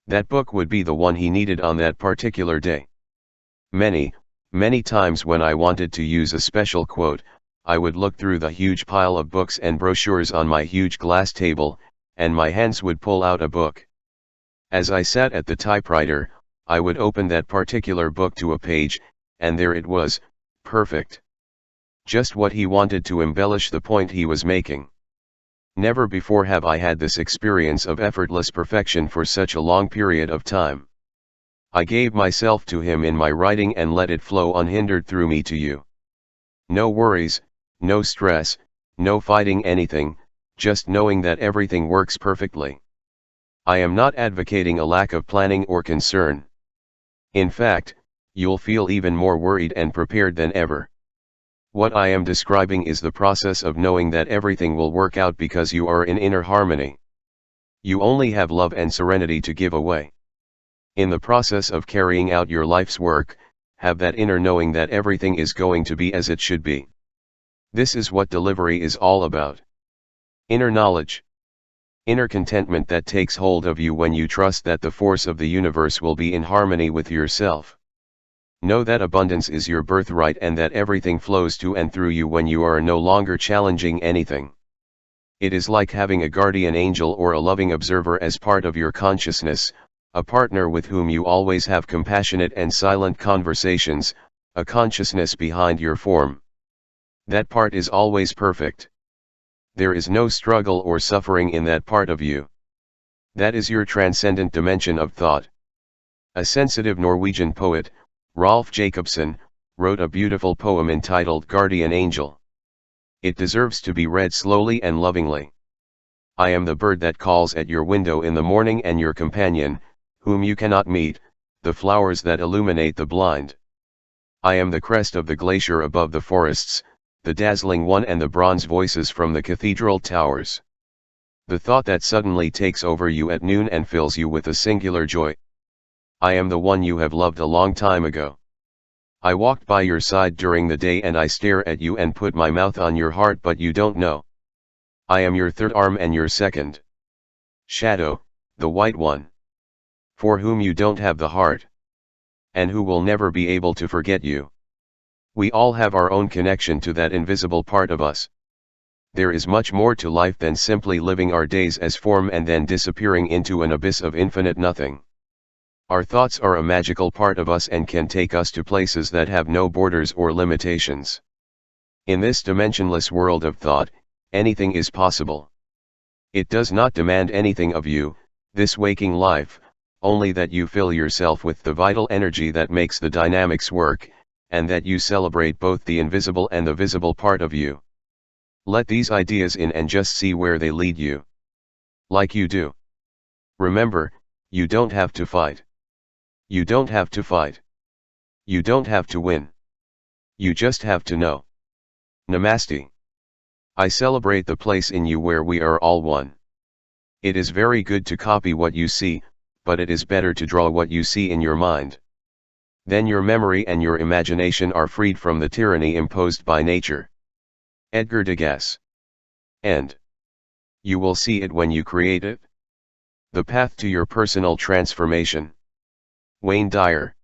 That book would be the one he needed on that particular day. Many times when I wanted to use a special quote, I would look through the huge pile of books and brochures on my huge glass table, and my hands would pull out a book. As I sat at the typewriter, I would open that particular book to a page, and there it was, perfect. Just what he wanted to embellish the point he was making. Never before have I had this experience of effortless perfection for such a long period of time. I gave myself to him in my writing and let it flow unhindered through me to you. No worries, no stress, no fighting anything, just knowing that everything works perfectly. I am not advocating a lack of planning or concern. In fact, you'll feel even more worried and prepared than ever. What I am describing is the process of knowing that everything will work out because you are in inner harmony. You only have love and serenity to give away. In the process of carrying out your life's work, have that inner knowing that everything is going to be as it should be. This is what delivery is all about. Inner knowledge. Inner contentment that takes hold of you when you trust that the force of the universe will be in harmony with yourself. Know that abundance is your birthright and that everything flows to and through you when you are no longer challenging anything. It is like having a guardian angel or a loving observer as part of your consciousness, a partner with whom you always have compassionate and silent conversations, a consciousness behind your form. That part is always perfect. There is no struggle or suffering in that part of you. That is your transcendent dimension of thought. A sensitive Norwegian poet, Rolf Jacobson, wrote a beautiful poem entitled Guardian Angel. It deserves to be read slowly and lovingly. I am the bird that calls at your window in the morning and your companion, whom you cannot meet, the flowers that illuminate the blind. I am the crest of the glacier above the forests, the dazzling one and the bronze voices from the cathedral towers. The thought that suddenly takes over you at noon and fills you with a singular joy. I am the one you have loved a long time ago. I walked by your side during the day and I stare at you and put my mouth on your heart, but you don't know. I am your third arm and your second shadow, the white one, for whom you don't have the heart, and who will never be able to forget you. We all have our own connection to that invisible part of us. There is much more to life than simply living our days as form and then disappearing into an abyss of infinite nothing. Our thoughts are a magical part of us and can take us to places that have no borders or limitations. In this dimensionless world of thought, anything is possible. It does not demand anything of you, this waking life, only that you fill yourself with the vital energy that makes the dynamics work, and that you celebrate both the invisible and the visible part of you. Let these ideas in and just see where they lead you. Like you do. Remember, you don't have to fight. You don't have to fight. You don't have to win. You just have to know. Namaste. I celebrate the place in you where we are all one. It is very good to copy what you see, but it is better to draw what you see in your mind. Then your memory and your imagination are freed from the tyranny imposed by nature. Edgar Degas. End. You will see it when you create it. The path to your personal transformation. Wayne Dyer.